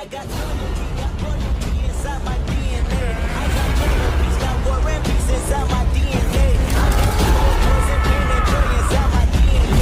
I got loyalty, got royalty inside my DNA. I got love, peace, got war and peace inside my DNA. I got power, and pain and joy inside my DNA.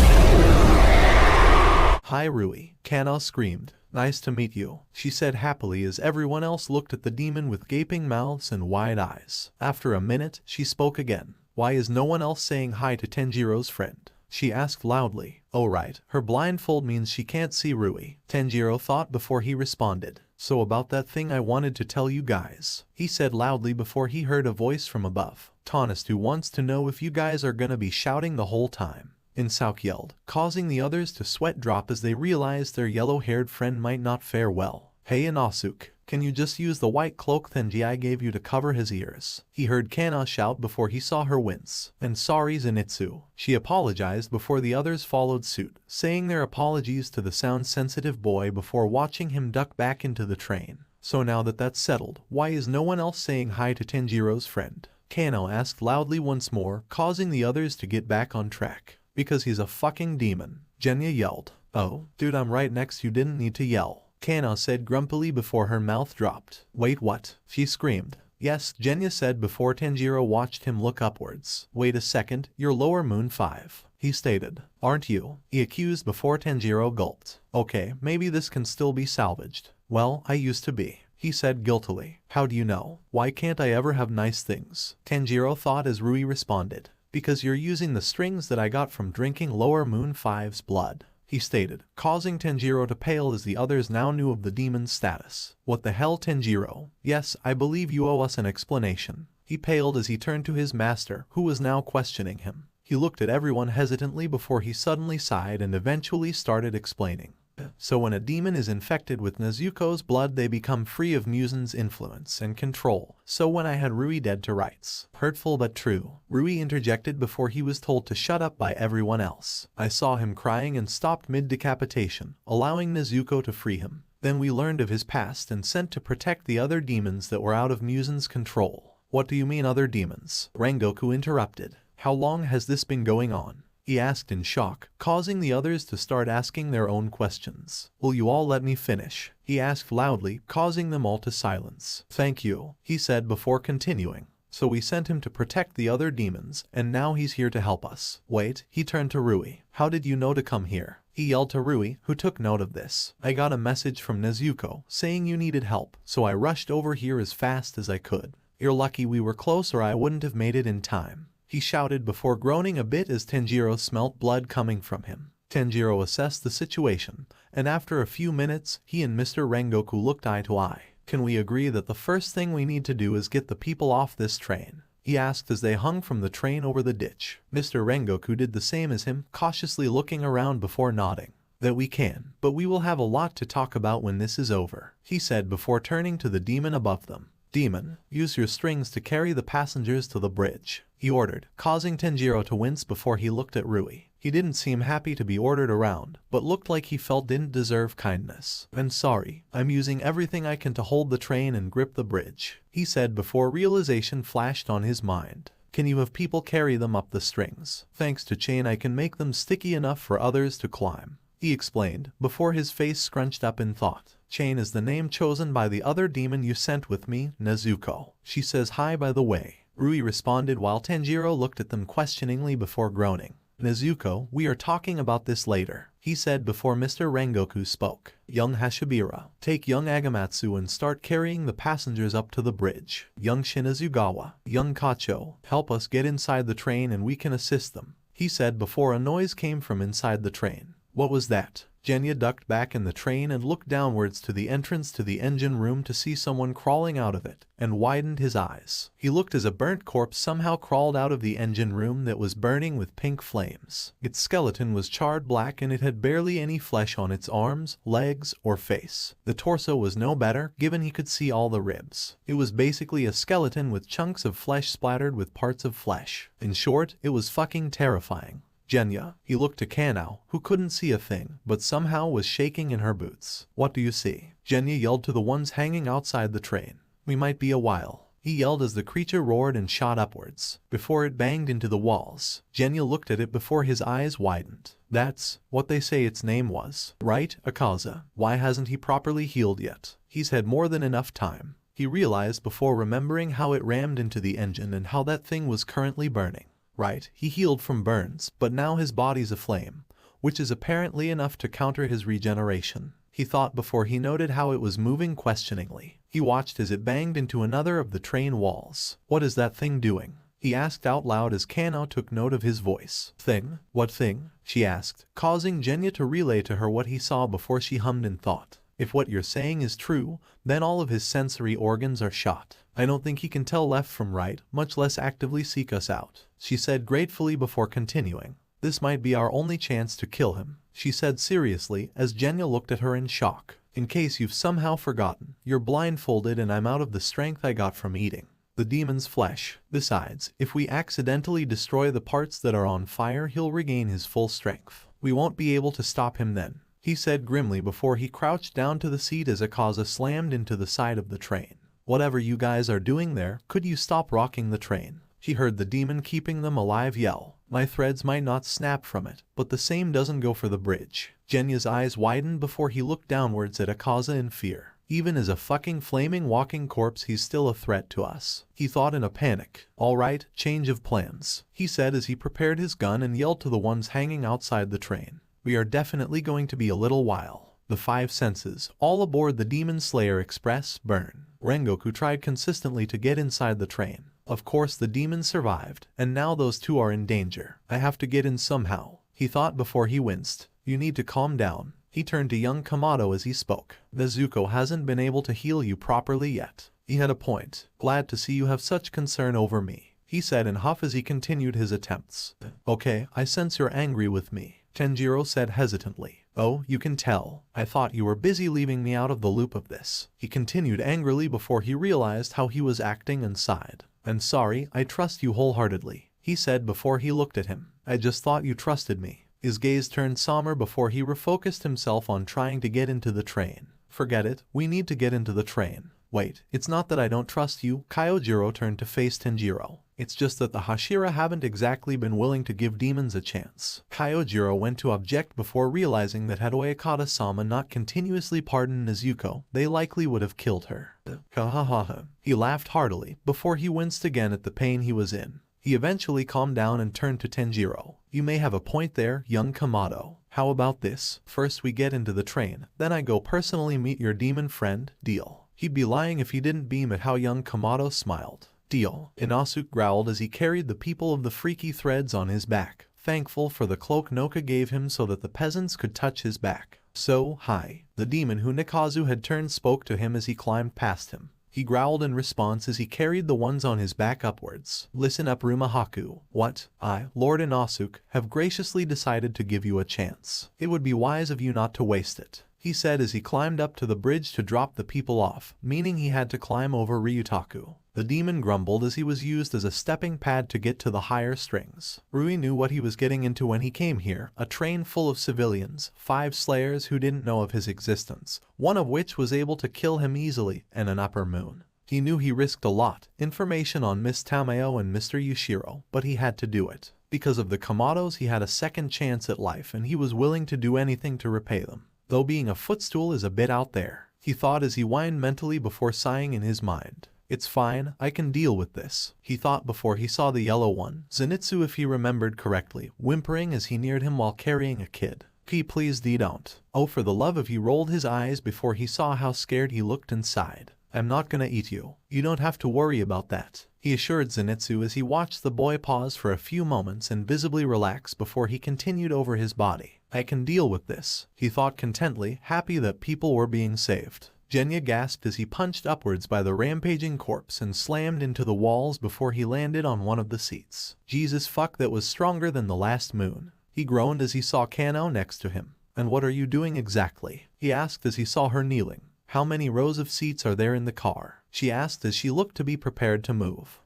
Hi Rui, Kana screamed. Nice to meet you, she said happily as everyone else looked at the demon with gaping mouths and wide eyes. After a minute, she spoke again. Why is no one else saying hi to Tanjiro's friend? She asked loudly. Oh right, her blindfold means she can't see Rui, Tanjiro thought before he responded. So about that thing I wanted to tell you guys, he said loudly before he heard a voice from above. Tonistu wants to know if you guys are gonna be shouting the whole time. Insauk yelled, causing the others to sweat drop as they realized their yellow-haired friend might not fare well. Hey Inasuk, can you just use the white cloak Tenji gave you to cover his ears? He heard Kana shout before he saw her wince. And sorry Zenitsu. She apologized before the others followed suit, saying their apologies to the sound-sensitive boy before watching him duck back into the train. So now that that's settled, why is no one else saying hi to Tanjiro's friend? Kano asked loudly once more, causing the others to get back on track. Because he's a fucking demon, Genya yelled. Oh, dude, I'm right next, you didn't need to yell, Kana said grumpily before her mouth dropped. Wait, what? She screamed. Yes, Genya said before Tanjiro watched him look upwards. Wait a second, you're Lower Moon 5, he stated. Aren't you? He accused before Tanjiro gulped. Okay, maybe this can still be salvaged. Well, I used to be, he said guiltily. How do you know? Why can't I ever have nice things? Tanjiro thought as Rui responded. Because you're using the strings that I got from drinking Lower Moon 5's blood, he stated, causing Tanjiro to pale as the others now knew of the demon's status. What the hell, Tanjiro? Yes, I believe you owe us an explanation. He paled as he turned to his master, who was now questioning him. He looked at everyone hesitantly before he suddenly sighed and eventually started explaining. So when a demon is infected with Nezuko's blood, they become free of Muzan's influence and control. So when I had Rui dead to rights. Hurtful but true, Rui interjected before he was told to shut up by everyone else. I saw him crying and stopped mid-decapitation, allowing Nezuko to free him. Then we learned of his past and sent to protect the other demons that were out of Muzan's control. What do you mean other demons? Rengoku interrupted. How long has this been going on? He asked in shock, causing the others to start asking their own questions. Will you all let me finish? He asked loudly, causing them all to silence. Thank you, he said before continuing. So we sent him to protect the other demons, and now he's here to help us. Wait, he turned to Rui. How did you know to come here? He yelled to Rui, who took note of this. I got a message from Nezuko, saying you needed help, so I rushed over here as fast as I could. You're lucky we were close or I wouldn't have made it in time, he shouted before groaning a bit as Tanjiro smelt blood coming from him. Tanjiro assessed the situation, and after a few minutes, he and Mr. Rengoku looked eye to eye. Can we agree that the first thing we need to do is get the people off this train? He asked as they hung from the train over the ditch. Mr. Rengoku did the same as him, cautiously looking around before nodding. That we can, but we will have a lot to talk about when this is over, he said before turning to the demon above them. Demon, use your strings to carry the passengers to the bridge, he ordered, causing Tanjiro to wince before he looked at Rui. He didn't seem happy to be ordered around, but looked like he felt didn't deserve kindness. I'm sorry, I'm using everything I can to hold the train and grip the bridge, he said before realization flashed on his mind. Can you have people carry them up the strings? Thanks to chain I can make them sticky enough for others to climb, he explained, before his face scrunched up in thought. Chain is the name chosen by the other demon you sent with me, Nezuko. She says hi by the way, Rui responded while Tanjiro looked at them questioningly before groaning. Nezuko, we are talking about this later, he said before Mr. Rengoku spoke. Young Hashibira, take young Agamatsu and start carrying the passengers up to the bridge. Young Shinazugawa, young Kacho, help us get inside the train and we can assist them, he said before a noise came from inside the train. What was that? Genya ducked back in the train and looked downwards to the entrance to the engine room to see someone crawling out of it, and widened his eyes. He looked as a burnt corpse somehow crawled out of the engine room that was burning with pink flames. Its skeleton was charred black and it had barely any flesh on its arms, legs, or face. The torso was no better, given he could see all the ribs. It was basically a skeleton with chunks of flesh splattered with parts of flesh. In short, it was fucking terrifying. Genya, he looked to Kanao, who couldn't see a thing, but somehow was shaking in her boots. What do you see? Genya yelled to the ones hanging outside the train. We might be a while, he yelled as the creature roared and shot upwards, before it banged into the walls. Genya looked at it before his eyes widened. That's what they say its name was, right, Akaza? Why hasn't he properly healed yet? He's had more than enough time. He realized before remembering how it rammed into the engine and how that thing was currently burning. Right, he healed from burns, but now his body's aflame, which is apparently enough to counter his regeneration. He thought before he noted how it was moving questioningly. He watched as it banged into another of the train walls. What is that thing doing? He asked out loud as Kanao took note of his voice. Thing? What thing? She asked, causing Genya to relay to her what he saw before she hummed in thought. If what you're saying is true, then all of his sensory organs are shot. I don't think he can tell left from right, much less actively seek us out, she said gratefully before continuing. This might be our only chance to kill him, she said seriously as Genya looked at her in shock. In case you've somehow forgotten, you're blindfolded and I'm out of the strength I got from eating the demon's flesh. Besides, if we accidentally destroy the parts that are on fire, he'll regain his full strength. We won't be able to stop him then, he said grimly before he crouched down to the seat as Aaza slammed into the side of the train. Whatever you guys are doing there, could you stop rocking the train? She heard the demon keeping them alive yell. My threads might not snap from it, but the same doesn't go for the bridge. Genya's eyes widened before he looked downwards at Aaza in fear. Even as a fucking flaming walking corpse, he's still a threat to us, he thought in a panic. Alright, change of plans, he said as he prepared his gun and yelled to the ones hanging outside the train. We are definitely going to be a little while. The five senses, all aboard the Demon Slayer Express, burn. Rengoku tried consistently to get inside the train. Of course the demon survived, and now those two are in danger. I have to get in somehow, he thought before he winced. You need to calm down. He turned to young Kamado as he spoke. Nezuko hasn't been able to heal you properly yet. He had a point. Glad to see you have such concern over me, he said in huff as he continued his attempts. Okay, I sense you're angry with me, Tanjiro said hesitantly. Oh, you can tell. I thought you were busy leaving me out of the loop of this, he continued angrily before he realized how he was acting and sighed. I'm sorry, I trust you wholeheartedly, he said before he looked at him. I just thought you trusted me. His gaze turned somber before he refocused himself on trying to get into the train. Forget it, we need to get into the train. Wait, it's not that I don't trust you, Kyojiro turned to face Tanjiro. It's just that the Hashira haven't exactly been willing to give demons a chance. Kyojiro went to object before realizing that had Oyakata-sama not continuously pardoned Nezuko, they likely would have killed her. Ha ha ha. He laughed heartily before he winced again at the pain he was in. He eventually calmed down and turned to Tanjiro. You may have a point there, young Kamado. How about this? First we get into the train, then I go personally meet your demon friend, deal? He'd be lying if he didn't beam at how young Kamado smiled. Deal, Inosuke growled as he carried the people of the freaky threads on his back, thankful for the cloak Noka gave him so that the peasants could touch his back. So, hi. The demon who Nikazu had turned spoke to him as he climbed past him. He growled in response as he carried the ones on his back upwards. Listen up, Rumahaku. What? I, Lord Inosuke, have graciously decided to give you a chance. It would be wise of you not to waste it, he said as he climbed up to the bridge to drop the people off, meaning he had to climb over Ryutaku. The demon grumbled as he was used as a stepping pad to get to the higher strings. Rui knew what he was getting into when he came here, a train full of civilians, 5 slayers who didn't know of his existence, one of which was able to kill him easily, and an upper moon. He knew he risked a lot, information on Miss Tamayo and Mr. Yushiro, but he had to do it. Because of the Kamados he had a second chance at life and he was willing to do anything to repay them. Though being a footstool is a bit out there, he thought as he whined mentally before sighing in his mind. It's fine, I can deal with this, he thought before he saw the yellow one, Zenitsu if he remembered correctly, whimpering as he neared him while carrying a kid. Please don't. Oh, for the love of, he rolled his eyes before he saw how scared he looked and sighed. I'm not gonna eat you. You don't have to worry about that, he assured Zenitsu as he watched the boy pause for a few moments and visibly relax before he continued over his body. I can deal with this, he thought contently, happy that people were being saved. Genya gasped as he punched upwards by the rampaging corpse and slammed into the walls before he landed on one of the seats. Jesus fuck, that was stronger than the last moon. He groaned as he saw Kanao next to him. And what are you doing exactly? He asked as he saw her kneeling. How many rows of seats are there in the car? She asked as she looked to be prepared to move.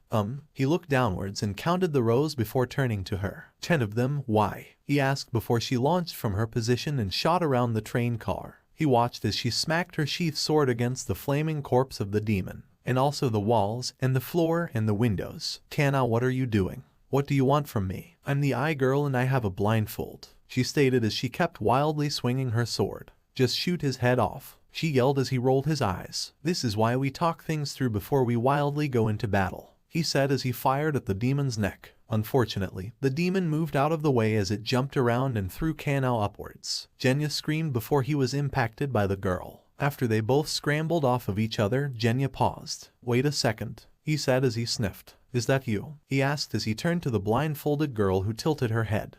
He looked downwards and counted the rows before turning to her. 10 of them, why? He asked before she launched from her position and shot around the train car. He watched as she smacked her sheath sword against the flaming corpse of the demon, and also the walls, and the floor, and the windows. Kanao, what are you doing? What do you want from me? I'm the eye girl and I have a blindfold, she stated as she kept wildly swinging her sword. Just shoot his head off, she yelled as he rolled his eyes. This is why we talk things through before we wildly go into battle, he said as he fired at the demon's neck. Unfortunately, the demon moved out of the way as it jumped around and threw Kanao upwards. Genya screamed before he was impacted by the girl. After they both scrambled off of each other, Genya paused. Wait a second, he said as he sniffed. Is that you? He asked as he turned to the blindfolded girl who tilted her head.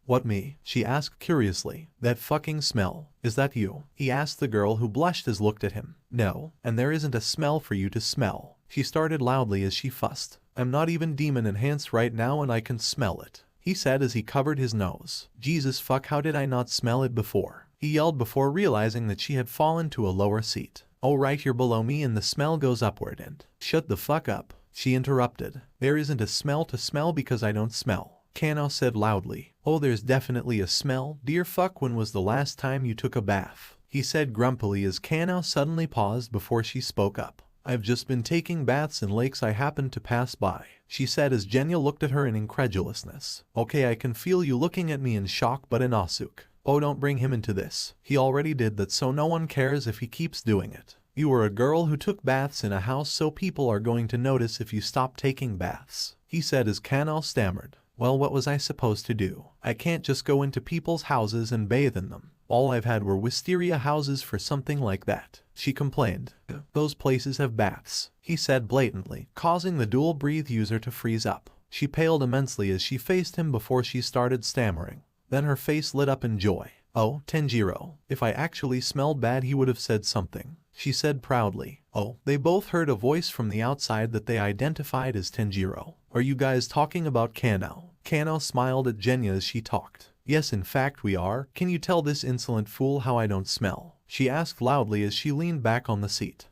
What me? She asked curiously. That fucking smell. Is that you? He asked the girl who blushed as looked at him. No, and there isn't a smell for you to smell, she started loudly as she fussed. I'm not even demon enhanced right now and I can smell it, he said as he covered his nose. Jesus fuck, how did I not smell it before? He yelled before realizing that she had fallen to a lower seat. Oh right, you're below me and the smell goes upward and… Shut the fuck up, she interrupted. There isn't a smell to smell because I don't smell, Kanao said loudly. Oh, there's definitely a smell, dear fuck. When was the last time you took a bath? He said grumpily as Kanao suddenly paused before she spoke up. I've just been taking baths in lakes I happened to pass by, she said as Genya looked at her in incredulousness. Okay, I can feel you looking at me in shock, but in Asuk. Oh, don't bring him into this. He already did that, so no one cares if he keeps doing it. You were a girl who took baths in a house, so people are going to notice if you stop taking baths, he said as Kanao stammered. Well, what was I supposed to do? I can't just go into people's houses and bathe in them. All I've had were wisteria houses for something like that, she complained. Those places have baths, he said blatantly, causing the dual-breathe user to freeze up. She paled immensely as she faced him before she started stammering. Then her face lit up in joy. Oh, Tanjiro, if I actually smelled bad he would have said something, she said proudly. Oh, they both heard a voice from the outside that they identified as Tanjiro. Are you guys talking about Kanao? Kanao smiled at Genya as she talked. Yes, in fact we are. Can you tell this insolent fool how I don't smell? She asked loudly as she leaned back on the seat.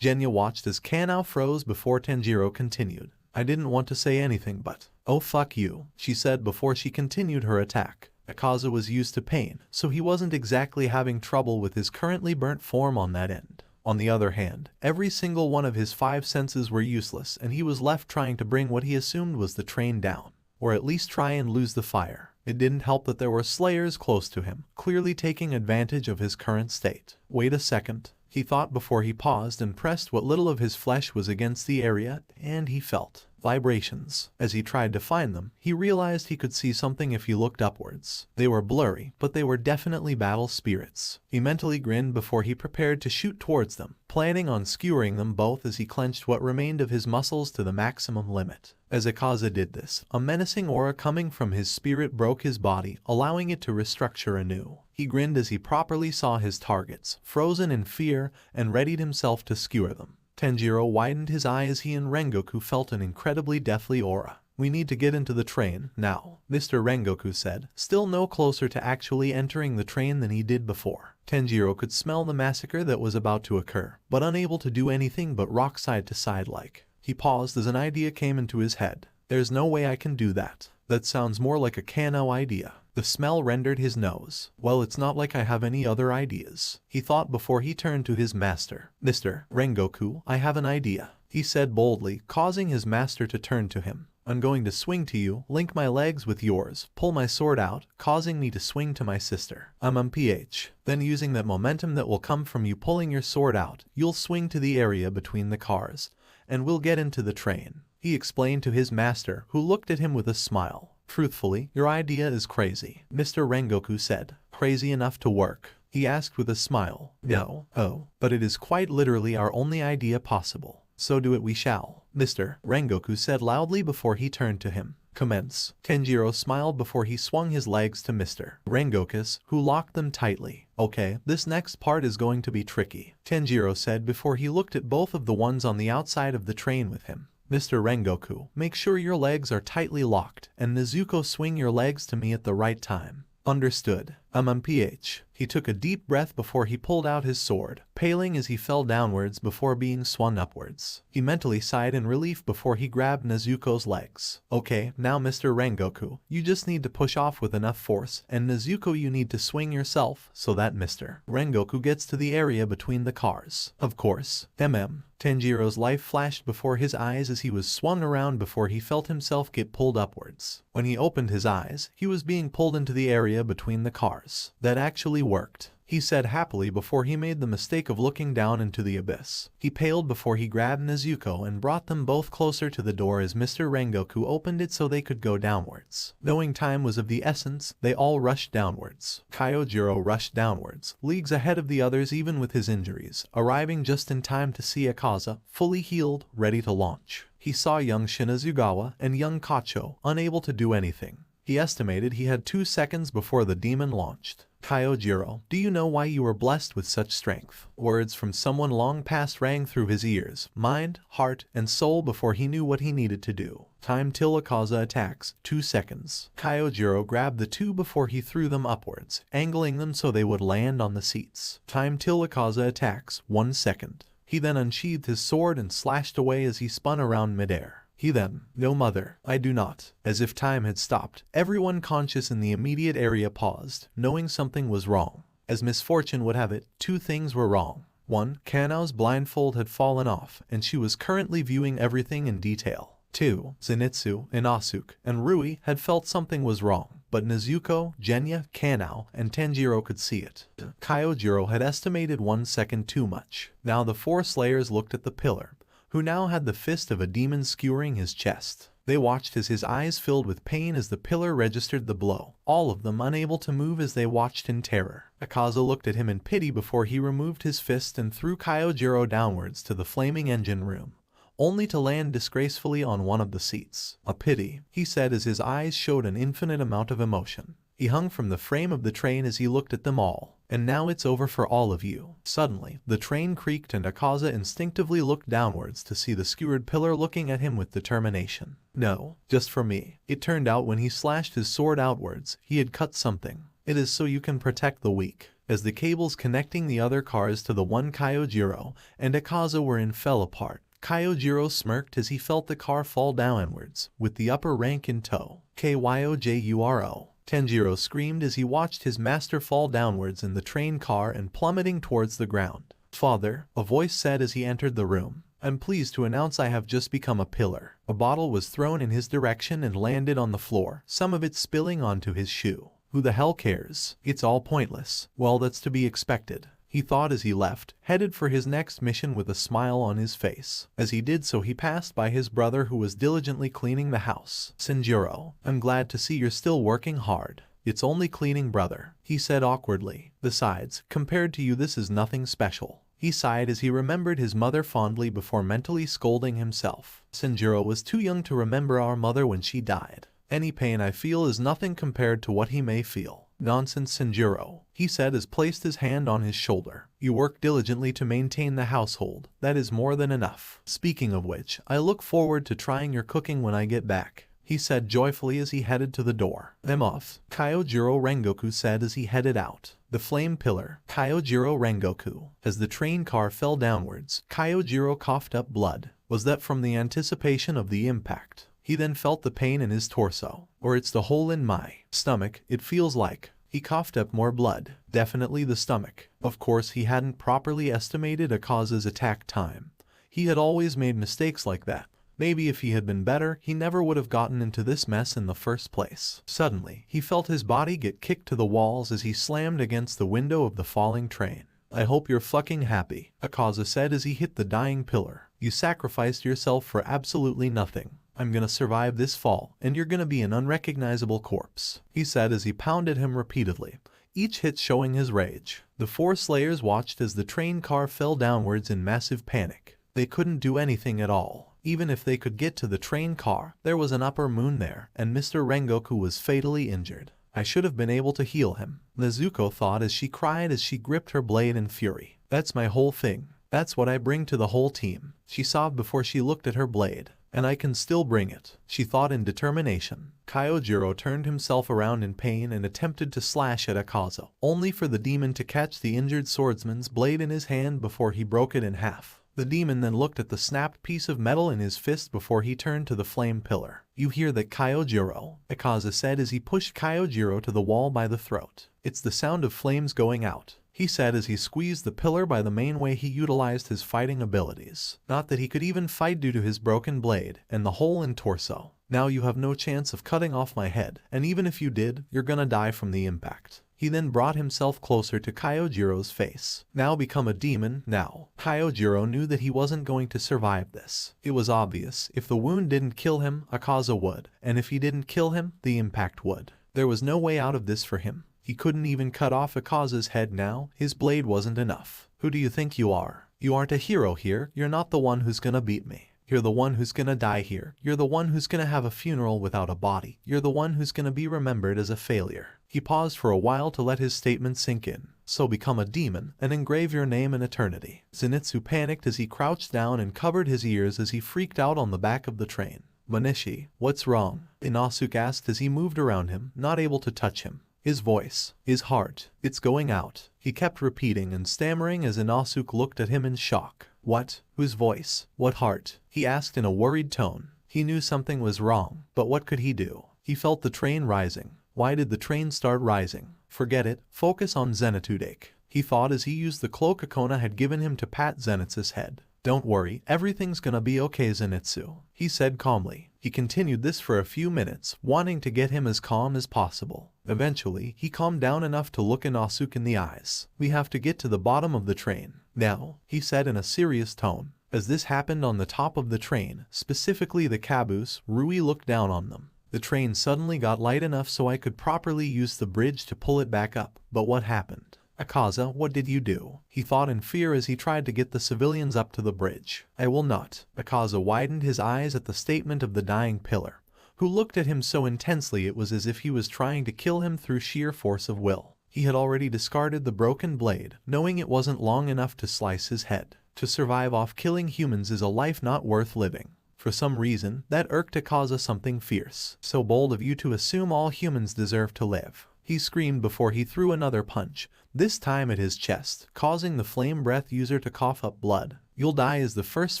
Genya watched as Kanao froze before Tanjiro continued. I didn't want to say anything but… Oh fuck you, she said before she continued her attack. Aaza was used to pain, so he wasn't exactly having trouble with his currently burnt form on that end. On the other hand, every single one of his 5 senses were useless and he was left trying to bring what he assumed was the train down, or at least try and lose the fire. It didn't help that there were slayers close to him, clearly taking advantage of his current state. Wait a second, he thought before he paused and pressed what little of his flesh was against the area, and he felt vibrations. As he tried to find them, he realized he could see something if he looked upwards. They were blurry, but they were definitely battle spirits. He mentally grinned before he prepared to shoot towards them, planning on skewering them both as he clenched what remained of his muscles to the maximum limit. As Aaza did this, a menacing aura coming from his spirit broke his body, allowing it to restructure anew. He grinned as he properly saw his targets, frozen in fear, and readied himself to skewer them. Tanjiro widened his eye as he and Rengoku felt an incredibly deathly aura. We need to get into the train, now, Mr. Rengoku said, still no closer to actually entering the train than he did before. Tanjiro could smell the massacre that was about to occur, but unable to do anything but rock side to side like. He paused as an idea came into his head. There's no way I can do that. That sounds more like a Kanao idea. The smell rendered his nose. Well, it's not like I have any other ideas, he thought before he turned to his master. Mr. Rengoku, I have an idea, he said boldly, causing his master to turn to him. I'm going to swing to you, link my legs with yours, pull my sword out, causing me to swing to my sister. PH. Then using that momentum that will come from you pulling your sword out, you'll swing to the area between the cars, and we'll get into the train, he explained to his master, who looked at him with a smile. Truthfully, your idea is crazy, Mr. Rengoku said. Crazy enough to work? He asked with a smile. No. Oh, but it is quite literally our only idea possible. So do it we shall, Mr. Rengoku said loudly before he turned to him. Commence. Tanjiro smiled before he swung his legs to Mr. Rengoku, who locked them tightly. Okay, this next part is going to be tricky, Tanjiro said before he looked at both of the ones on the outside of the train with him. Mr. Rengoku, make sure your legs are tightly locked, and Nezuko swing your legs to me at the right time. Understood. PH. He took a deep breath before he pulled out his sword, paling as he fell downwards before being swung upwards. He mentally sighed in relief before he grabbed Nezuko's legs. Okay, now Mr. Rengoku, you just need to push off with enough force, and Nezuko you need to swing yourself so that Mr. Rengoku gets to the area between the cars. Of course. Tanjiro's life flashed before his eyes as he was swung around before he felt himself get pulled upwards. When he opened his eyes, he was being pulled into the area between the cars. That actually worked. he said happily before he made the mistake of looking down into the abyss. He paled before he grabbed Nezuko and brought them both closer to the door as Mr. Rengoku opened it so they could go downwards. Knowing time was of the essence, they all rushed downwards. Kyojiro rushed downwards, leagues ahead of the others even with his injuries, arriving just in time to see Aaza, fully healed, ready to launch. He saw young Shinazugawa and young Kacho, unable to do anything. He estimated he had 2 seconds before the demon launched. Kyojiro, do you know why you were blessed with such strength? Words from someone long past rang through his ears, mind, heart, and soul before he knew what he needed to do. Time till Aaza attacks, 2 seconds. Kyojiro grabbed the 2 before he threw them upwards, angling them so they would land on the seats. Time till Aaza attacks, 1 second. He then unsheathed his sword and slashed away as he spun around midair. He then, no mother, I do not. As if time had stopped, everyone conscious in the immediate area paused, knowing something was wrong. As misfortune would have it, 2 things were wrong. 1. Kanao's blindfold had fallen off, and she was currently viewing everything in detail. 2. Zenitsu, Inosuke, and Rui had felt something was wrong, but Nezuko, Genya, Kanao, and Tanjiro could see it. Kyojiro had estimated 1 second too much. Now the 4 slayers looked at the pillar, who now had the fist of a demon skewering his chest. They watched as his eyes filled with pain as the pillar registered the blow, all of them unable to move as they watched in terror. Aaza looked at him in pity before he removed his fist and threw Kyojiro downwards to the flaming engine room, only to land disgracefully on one of the seats. A pity, he said as his eyes showed an infinite amount of emotion. He hung from the frame of the train as he looked at them all. And now it's over for all of you. Suddenly, the train creaked and Aaza instinctively looked downwards to see the skewered pillar looking at him with determination. No, just for me. It turned out when he slashed his sword outwards, he had cut something. It is so you can protect the weak. As the cables connecting the other cars to the one Kyojiro and Aaza were in fell apart, Kyojiro smirked as he felt the car fall downwards, with the upper rank in tow. Kyojuro. Tanjiro screamed as he watched his master fall downwards in the train car and plummeting towards the ground. Father, a voice said as he entered the room, I'm pleased to announce I have just become a pillar. A bottle was thrown in his direction and landed on the floor, some of it spilling onto his shoe. Who the hell cares? It's all pointless. Well, that's to be expected, he thought as he left, headed for his next mission with a smile on his face. As he did so he passed by his brother who was diligently cleaning the house. Tanjiro, I'm glad to see you're still working hard. It's only cleaning, brother, he said awkwardly. Besides, compared to you this is nothing special. He sighed as he remembered his mother fondly before mentally scolding himself. Tanjiro was too young to remember our mother when she died. Any pain I feel is nothing compared to what he may feel. Nonsense, Tanjiro, he said as placed his hand on his shoulder. You work diligently to maintain the household. That is more than enough. Speaking of which, I look forward to trying your cooking when I get back, he said joyfully as he headed to the door. I'm off, Kyojiro Rengoku said as he headed out. The flame pillar, Kyojiro Rengoku. As the train car fell downwards, Kyojiro coughed up blood. Was that from the anticipation of the impact? He then felt the pain in his torso. Or it's the hole in my stomach, it feels like. He coughed up more blood. Definitely the stomach. Of course he hadn't properly estimated Aaza's attack time. He had always made mistakes like that. Maybe if he had been better, he never would have gotten into this mess in the first place. Suddenly, he felt his body get kicked to the walls as he slammed against the window of the falling train. I hope you're fucking happy, Aaza said as he hit the dying pillar. You sacrificed yourself for absolutely nothing. I'm gonna survive this fall, and you're gonna be an unrecognizable corpse, he said as he pounded him repeatedly, each hit showing his rage. The 4 slayers watched as the train car fell downwards in massive panic. They couldn't do anything at all. Even if they could get to the train car, there was an upper moon there, and Mr. Rengoku was fatally injured. I should have been able to heal him, Nezuko thought as she cried as she gripped her blade in fury. That's my whole thing. That's what I bring to the whole team, she sobbed before she looked at her blade. And I can still bring it, she thought in determination. Kyojiro turned himself around in pain and attempted to slash at Aaza, only for the demon to catch the injured swordsman's blade in his hand before he broke it in half. The demon then looked at the snapped piece of metal in his fist before he turned to the flame pillar. You hear that, Kyojiro? Aaza said as he pushed Kyojiro to the wall by the throat. It's the sound of flames going out, he said as he squeezed the pillar by the main way he utilized his fighting abilities. Not that he could even fight due to his broken blade and the hole in torso. Now you have no chance of cutting off my head, and even if you did, you're gonna die from the impact, He then brought himself closer to Kyojiro's face. Now become a demon, now. Kyojiro knew that he wasn't going to survive this. It was obvious. If the wound didn't kill him, Aaza would. And if he didn't kill him, the impact would. There was no way out of this for him. He couldn't even cut off Aaza's head now. His blade wasn't enough. Who do you think you are? You aren't a hero here. You're not the one who's gonna beat me. You're the one who's gonna die here. You're the one who's gonna have a funeral without a body. You're the one who's gonna be remembered as a failure. He paused for a while to let his statement sink in. So become a demon and engrave your name in eternity. Zenitsu panicked as he crouched down and covered his ears as he freaked out on the back of the train. Manishi, what's wrong? Inosuke asked as he moved around him, not able to touch him. His voice, his heart, it's going out. He kept repeating and stammering as Inosuke looked at him in shock. What? Whose voice? What heart? He asked in a worried tone. He knew something was wrong, but what could he do? He felt the train rising. Why did the train start rising? Forget it, focus on Zenitsuke. He thought as he used the cloak Akona had given him to pat Zenitsu's head. Don't worry, everything's gonna be okay, Zenitsu, he said calmly. He continued this for a few minutes, wanting to get him as calm as possible. Eventually, he calmed down enough to look Inosuke in the eyes. We have to get to the bottom of the train. Now, he said in a serious tone. As this happened on the top of the train, specifically the caboose, Rui looked down on them. The train suddenly got light enough so I could properly use the bridge to pull it back up. But what happened? Aaza, what did you do? He thought in fear as he tried to get the civilians up to the bridge. I will not. Aaza widened his eyes at the statement of the dying pillar, who looked at him so intensely it was as if he was trying to kill him through sheer force of will. He had already discarded the broken blade, knowing it wasn't long enough to slice his head. To survive off killing humans is a life not worth living. For some reason, that irked Aaza something fierce. So bold of you to assume all humans deserve to live. He screamed before he threw another punch, this time at his chest, causing the flame breath user to cough up blood. You'll die as the first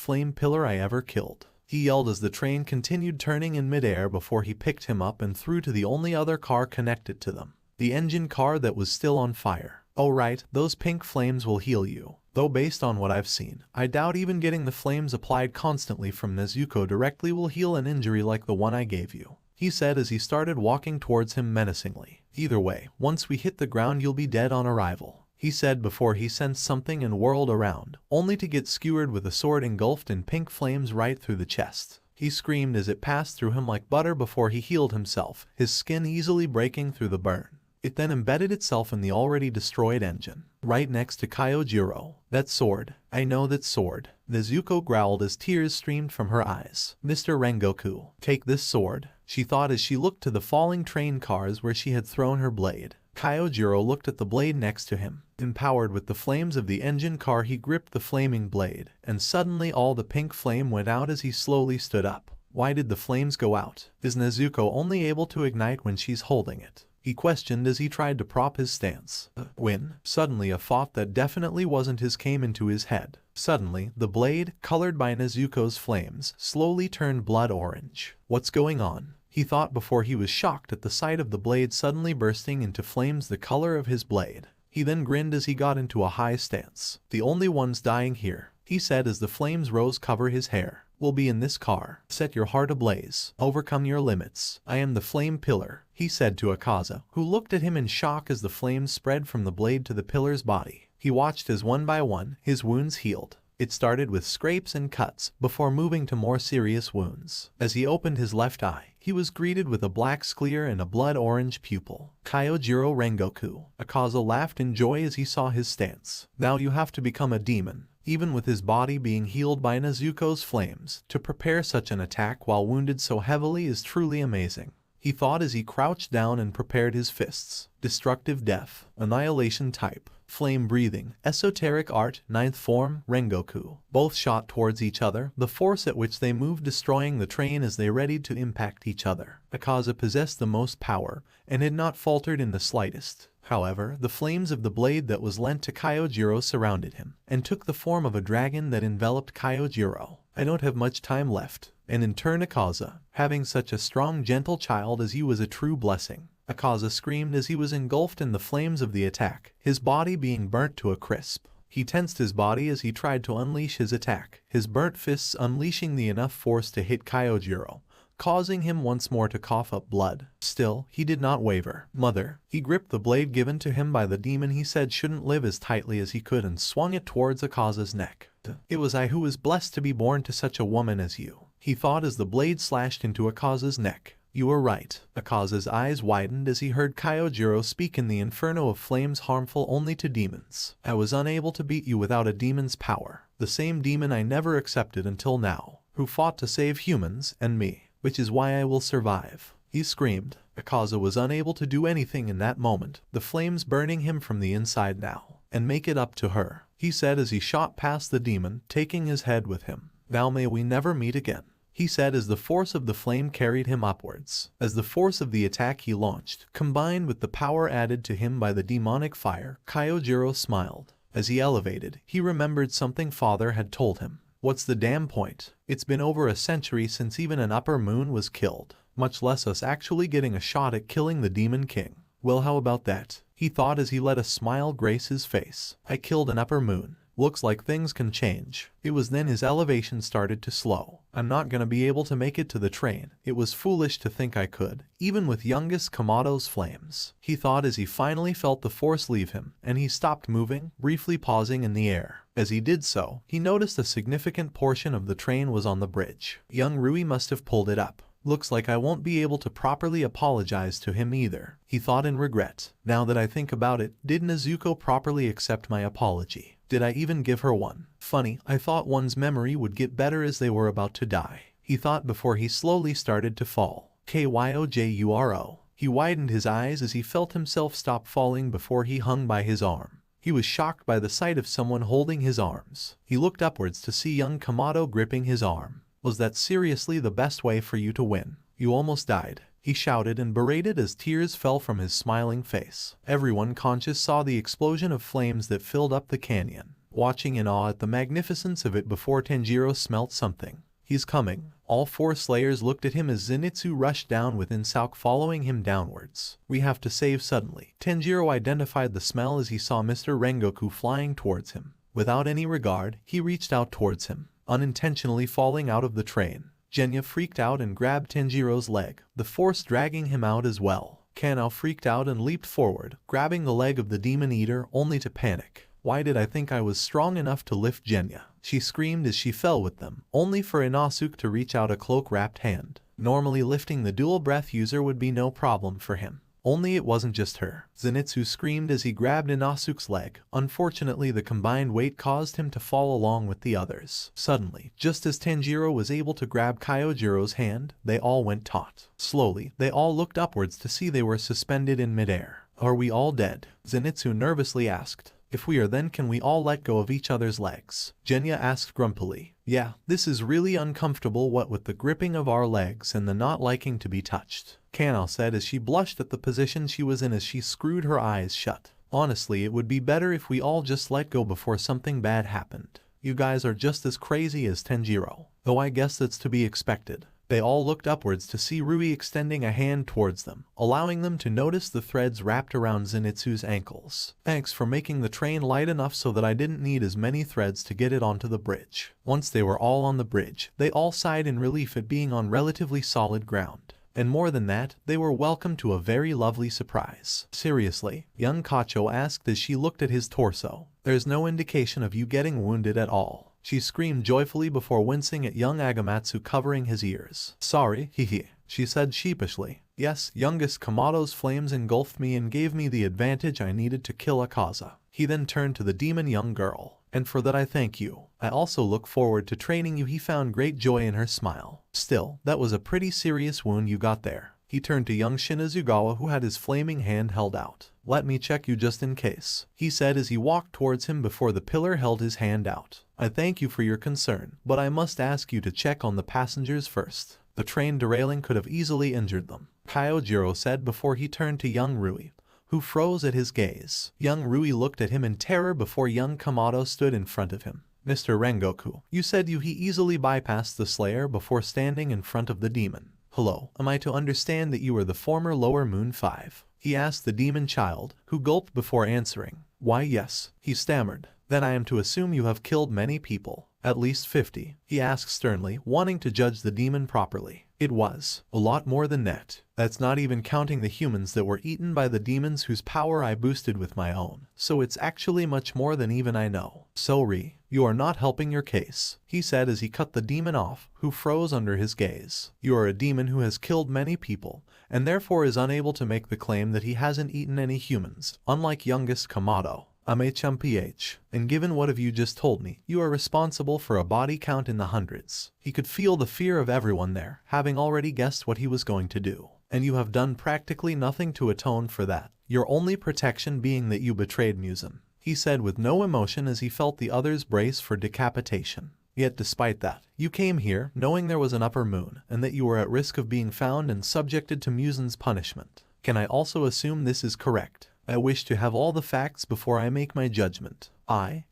flame pillar I ever killed. He yelled as the train continued turning in midair before he picked him up and threw to the only other car connected to them. The engine car that was still on fire. Oh right, those pink flames will heal you. Though based on what I've seen, I doubt even getting the flames applied constantly from Nezuko directly will heal an injury like the one I gave you, he said as he started walking towards him menacingly. Either way, once we hit the ground you'll be dead on arrival, he said before he sensed something and whirled around, only to get skewered with a sword engulfed in pink flames right through the chest. He screamed as it passed through him like butter before he healed himself, his skin easily breaking through the burn. It then embedded itself in the already destroyed engine, right next to Kyojiro. That sword. I know that sword. Nezuko growled as tears streamed from her eyes. Mr. Rengoku, take this sword, she thought as she looked to the falling train cars where she had thrown her blade. Kyojiro looked at the blade next to him. Empowered with the flames of the engine car he gripped the flaming blade, and suddenly all the pink flame went out as he slowly stood up. Why did the flames go out? Is Nezuko only able to ignite when she's holding it? He questioned as he tried to prop his stance. When, suddenly a thought that definitely wasn't his came into his head. Suddenly, the blade, colored by Nezuko's flames, slowly turned blood orange. What's going on? He thought before he was shocked at the sight of the blade suddenly bursting into flames the color of his blade. He then grinned as he got into a high stance. The only ones dying here, he said as the flames rose cover his hair, will be in this car. Set your heart ablaze. Overcome your limits. I am the flame pillar, he said to Aaza, who looked at him in shock as the flames spread from the blade to the pillar's body. He watched as one by one, his wounds healed. It started with scrapes and cuts, before moving to more serious wounds. As he opened his left eye, he was greeted with a black sclere and a blood-orange pupil. Kyojiro Rengoku. Aaza laughed in joy as he saw his stance. Now you have to become a demon. Even with his body being healed by Nezuko's flames, to prepare such an attack while wounded so heavily is truly amazing. He thought as he crouched down and prepared his fists. Destructive death, annihilation type, flame breathing, esoteric art, ninth form, Rengoku. Both shot towards each other, the force at which they moved destroying the train as they readied to impact each other. Aaza possessed the most power, and had not faltered in the slightest. However, the flames of the blade that was lent to Kyojiro surrounded him, and took the form of a dragon that enveloped Kyojiro. I don't have much time left. And in turn Aaza, having such a strong gentle child as you was a true blessing. Aaza screamed as he was engulfed in the flames of the attack, his body being burnt to a crisp. He tensed his body as he tried to unleash his attack, his burnt fists unleashing the enough force to hit Kyojiro, causing him once more to cough up blood. Still, he did not waver. Mother. He gripped the blade given to him by the demon he said shouldn't live as tightly as he could and swung it towards Aaza's neck. It was I who was blessed to be born to such a woman as you, he thought as the blade slashed into Aaza's neck. You were right. Aaza's eyes widened as he heard Kyojiro speak in the inferno of flames harmful only to demons. I was unable to beat you without a demon's power. The same demon I never accepted until now, who fought to save humans and me, which is why I will survive. He screamed. Aaza was unable to do anything in that moment, the flames burning him from the inside now. And make it up to her, he said as he shot past the demon, taking his head with him. Now may we never meet again, he said as the force of the flame carried him upwards. As the force of the attack he launched, combined with the power added to him by the demonic fire, Kyojiro smiled. As he elevated, he remembered something father had told him. What's the damn point? It's been over a century since even an upper moon was killed, much less us actually getting a shot at killing the Demon King. Well, how about that? He thought as he let a smile grace his face. I killed an upper moon. Looks like things can change. It was then his elevation started to slow. I'm not gonna be able to make it to the train. It was foolish to think I could, even with youngest Kamado's flames. He thought as he finally felt the force leave him, and he stopped moving, briefly pausing in the air. As he did so, he noticed a significant portion of the train was on the bridge. Young Rui must have pulled it up. Looks like I won't be able to properly apologize to him either, he thought in regret. Now that I think about it, did Nezuko properly accept my apology? Did I even give her one? Funny, I thought one's memory would get better as they were about to die, he thought before he slowly started to fall. Kyojuro. He widened his eyes as he felt himself stop falling before he hung by his arm. He was shocked by the sight of someone holding his arms. He looked upwards to see young Kamado gripping his arm. Was that seriously the best way for you to win? You almost died, he shouted and berated as tears fell from his smiling face. Everyone conscious saw the explosion of flames that filled up the canyon, watching in awe at the magnificence of it before Tanjiro smelt something. He's coming. All four slayers looked at him as Zenitsu rushed down with Insauk following him downwards. We have to save suddenly. Tanjiro identified the smell as he saw Mr. Rengoku flying towards him. Without any regard, he reached out towards him, unintentionally falling out of the train. Genya freaked out and grabbed Tanjiro's leg, the force dragging him out as well. Kanao freaked out and leaped forward, grabbing the leg of the demon eater only to panic. Why did I think I was strong enough to lift Genya? She screamed as she fell with them, only for Inosuke to reach out a cloak-wrapped hand. Normally lifting the dual breath user would be no problem for him. Only it wasn't just her. Zenitsu screamed as he grabbed Inosuke's leg. Unfortunately, the combined weight caused him to fall along with the others. Suddenly, just as Tanjiro was able to grab Kyojiro's hand, they all went taut. Slowly, they all looked upwards to see they were suspended in midair. Are we all dead? Zenitsu nervously asked. If we are, then can we all let go of each other's legs? Genya asked grumpily. Yeah, this is really uncomfortable, what with the gripping of our legs and the not liking to be touched, Kanao said as she blushed at the position she was in as she screwed her eyes shut. Honestly, it would be better if we all just let go before something bad happened. You guys are just as crazy as Tanjiro, though I guess that's to be expected. They all looked upwards to see Rui extending a hand towards them, allowing them to notice the threads wrapped around Zenitsu's ankles. Thanks for making the train light enough so that I didn't need as many threads to get it onto the bridge. Once they were all on the bridge, they all sighed in relief at being on relatively solid ground. And more than that, they were welcomed to a very lovely surprise. Seriously? Young Kacho asked as she looked at his torso. There's no indication of you getting wounded at all, she screamed joyfully before wincing at young Agamatsu covering his ears. Sorry, hehe, she said sheepishly. Yes, youngest Kamado's flames engulfed me and gave me the advantage I needed to kill Aaza. He then turned to the demon young girl. And for that I thank you. I also look forward to training you. He found great joy in her smile. Still, that was a pretty serious wound you got there. He turned to young Shinazugawa who had his flaming hand held out. Let me check you just in case, he said as he walked towards him before the pillar held his hand out. I thank you for your concern, but I must ask you to check on the passengers first. The train derailing could have easily injured them, Kyojiro said before he turned to young Rui, who froze at his gaze. Young Rui looked at him in terror before young Kamado stood in front of him. Mr. Rengoku, you said he easily bypassed the Slayer before standing in front of the demon. Hello, am I to understand that you are the former Lower Moon 5? He asked the demon child, who gulped before answering. Why yes, he stammered. Then I am to assume you have killed many people. At least 50, he asked sternly, wanting to judge the demon properly. It was a lot more than that. That's not even counting the humans that were eaten by the demons whose power I boosted with my own. So it's actually much more than even I know. Sorry, you are not helping your case, he said as he cut the demon off, who froze under his gaze. You are a demon who has killed many people, and therefore is unable to make the claim that he hasn't eaten any humans, unlike youngest Kamado. I'm HMPH, and given what have you just told me, you are responsible for a body count in the hundreds. He could feel the fear of everyone there, having already guessed what he was going to do. And you have done practically nothing to atone for that, your only protection being that you betrayed Muzan, he said with no emotion as he felt the others brace for decapitation. Yet despite that, you came here knowing there was an upper moon, and that you were at risk of being found and subjected to Muzan's punishment. Can I also assume this is correct? I wish to have all the facts before I make my judgment.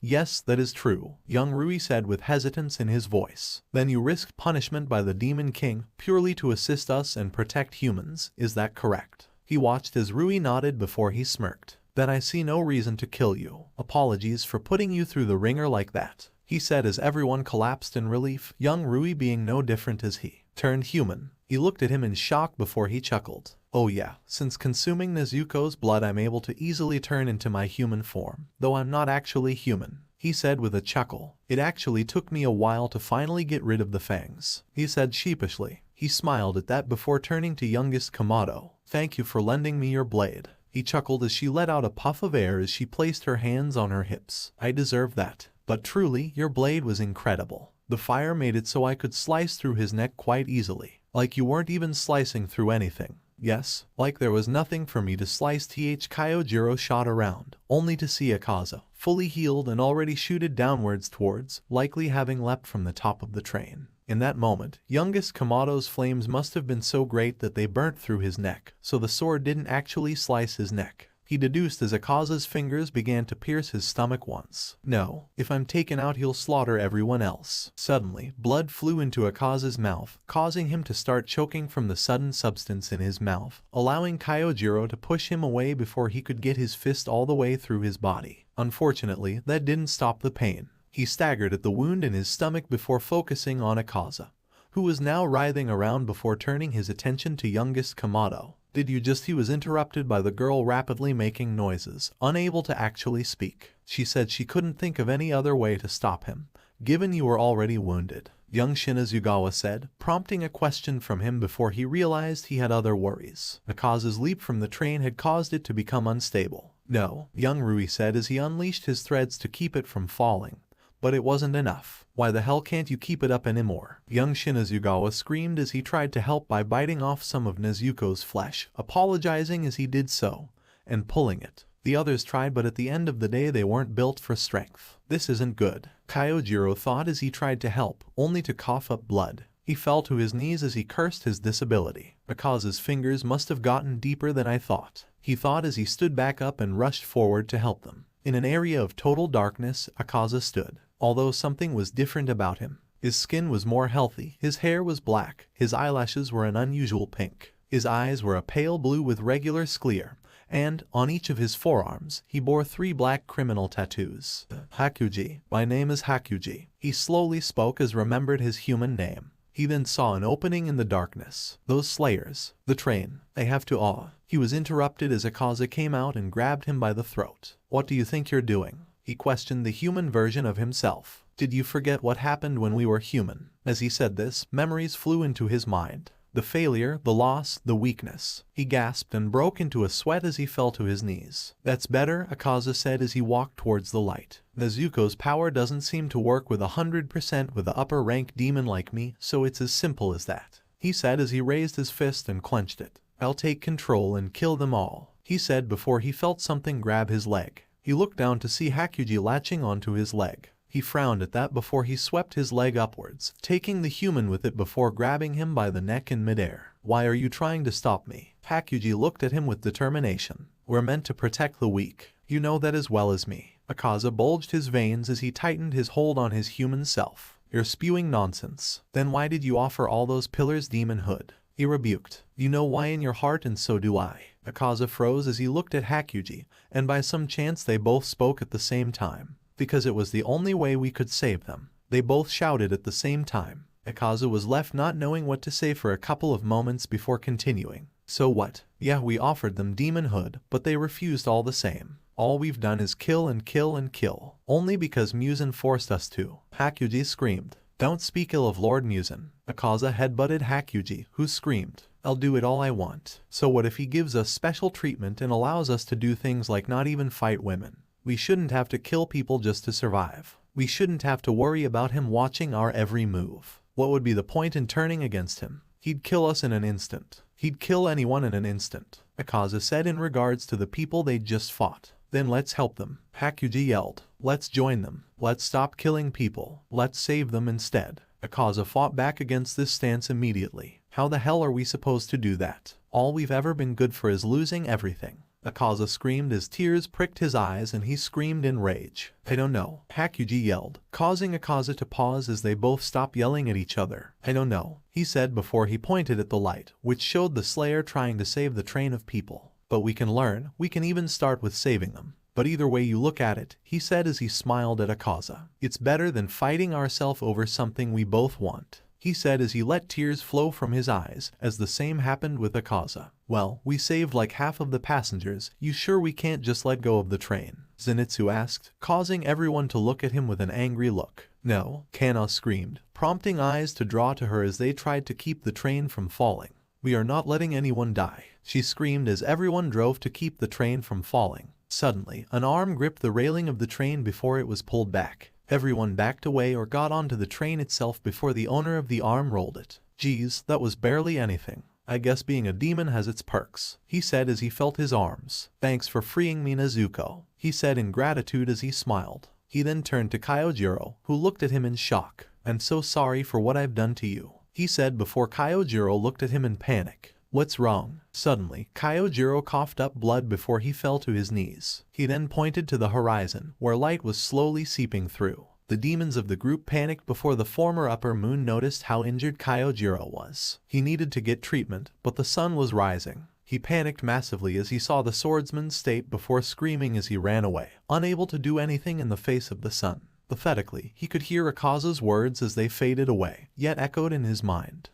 Yes, that is true, young Rui said with hesitance in his voice. Then you risked punishment by the Demon King purely to assist us and protect humans, is that correct? He watched as Rui nodded before he smirked. Then I see no reason to kill you. Apologies for putting you through the ringer like that, he said as everyone collapsed in relief, young Rui being no different as he turned human. He looked at him in shock before he chuckled. Oh yeah, since consuming Nezuko's blood I'm able to easily turn into my human form, though I'm not actually human, he said with a chuckle. It actually took me a while to finally get rid of the fangs, he said sheepishly. He smiled at that before turning to youngest Kamado. Thank you for lending me your blade, he chuckled as she let out a puff of air as she placed her hands on her hips. I deserve that, but truly your blade was incredible. The fire made it so I could slice through his neck quite easily, like you weren't even slicing through anything. Yes, like there was nothing for me to slice. Kyojiro shot around, only to see Aaza, fully healed and already shooted downwards towards, likely having leapt from the top of the train. In that moment, youngest Kamado's flames must have been so great that they burnt through his neck, so the sword didn't actually slice his neck. He deduced as Akaza's fingers began to pierce his stomach once. No, if I'm taken out he'll slaughter everyone else. Suddenly, blood flew into Akaza's mouth, causing him to start choking from the sudden substance in his mouth, allowing Kyojiro to push him away before he could get his fist all the way through his body. Unfortunately, that didn't stop the pain. He staggered at the wound in his stomach before focusing on Aaza, who was now writhing around before turning his attention to youngest Kamado. He was interrupted by the girl rapidly making noises, unable to actually speak. She said she couldn't think of any other way to stop him, given you were already wounded. Young Shinazugawa said, prompting a question from him before he realized he had other worries. Akaza's leap from the train had caused it to become unstable. No, young Rui said as he unleashed his threads to keep it from falling. But it wasn't enough. Why the hell can't you keep it up anymore? Young Shinazugawa screamed as he tried to help by biting off some of Nezuko's flesh, apologizing as he did so, and pulling it. The others tried, but at the end of the day they weren't built for strength. This isn't good, Kyojiro thought as he tried to help, only to cough up blood. He fell to his knees as he cursed his disability. Akaza's fingers must have gotten deeper than I thought, he thought as he stood back up and rushed forward to help them. In an area of total darkness, Aaza stood. Although something was different about him. His skin was more healthy, his hair was black, his eyelashes were an unusual pink, his eyes were a pale blue with regular sclere, and, on each of his forearms, he bore 3 black criminal tattoos. Hakuji, my name is Hakuji. He slowly spoke as remembered his human name. He then saw an opening in the darkness. Those slayers, the train, they have to awe. He was interrupted as Aaza came out and grabbed him by the throat. What do you think you're doing? He questioned the human version of himself. Did you forget what happened when we were human? As he said this, memories flew into his mind. The failure, the loss, the weakness. He gasped and broke into a sweat as he fell to his knees. That's better, Aaza said as he walked towards the light. Nezuko's power doesn't seem to work with 100% with an upper rank demon like me, so it's as simple as that, he said as he raised his fist and clenched it. I'll take control and kill them all, he said before he felt something grab his leg. He looked down to see Hakuji latching onto his leg. He frowned at that before he swept his leg upwards, taking the human with it before grabbing him by the neck in midair. Why are you trying to stop me? Hakuji looked at him with determination. We're meant to protect the weak. You know that as well as me. Aaza bulged his veins as he tightened his hold on his human self. You're spewing nonsense. Then why did you offer all those pillars, demon hood? He rebuked. You know why in your heart, and so do I. Aaza froze as he looked at Hakuji, and by some chance they both spoke at the same time. Because it was the only way we could save them. They both shouted at the same time. Aaza was left not knowing what to say for a couple of moments before continuing. So what? Yeah, we offered them demonhood, but they refused all the same. All we've done is kill and kill and kill. Only because Muzan forced us to. Hakuji screamed. Don't speak ill of Lord Muzan. Aaza headbutted Hakuji, who screamed. I'll do it all I want. So what if he gives us special treatment and allows us to do things like not even fight women? We shouldn't have to kill people just to survive. We shouldn't have to worry about him watching our every move. What would be the point in turning against him? He'd kill us in an instant. He'd kill anyone in an instant, Aaza said in regards to the people they'd just fought. Then let's help them. Hakuji yelled. Let's join them. Let's stop killing people. Let's save them instead. Aaza fought back against this stance immediately. How the hell are we supposed to do that? All we've ever been good for is losing everything. Aaza screamed as tears pricked his eyes and he screamed in rage. I don't know, Hakuji yelled, causing Aaza to pause as they both stopped yelling at each other. I don't know, he said before he pointed at the light, which showed the Slayer trying to save the train of people. But we can learn, we can even start with saving them. But either way you look at it, he said as he smiled at Aaza. It's better than fighting ourselves over something we both want. He said as he let tears flow from his eyes, as the same happened with Aaza. Well, we saved like half of the passengers, you sure we can't just let go of the train? Zenitsu asked, causing everyone to look at him with an angry look. No, Kana screamed, prompting eyes to draw to her as they tried to keep the train from falling. We are not letting anyone die, she screamed as everyone drove to keep the train from falling. Suddenly, an arm gripped the railing of the train before it was pulled back. Everyone backed away or got onto the train itself before the owner of the arm rolled it. Geez, that was barely anything. I guess being a demon has its perks, he said as he felt his arms. Thanks for freeing me, Nezuko, he said in gratitude as he smiled. He then turned to Kyojiro, who looked at him in shock. I'm so sorry for what I've done to you, he said before Kyojiro looked at him in panic. What's wrong? Suddenly, Kyojiro coughed up blood before he fell to his knees. He then pointed to the horizon, where light was slowly seeping through. The demons of the group panicked before the former upper moon noticed how injured Kyojiro was. He needed to get treatment, but the sun was rising. He panicked massively as he saw the swordsman's state before screaming as he ran away, unable to do anything in the face of the sun. Pathetically, he could hear Akaza's words as they faded away, yet echoed in his mind.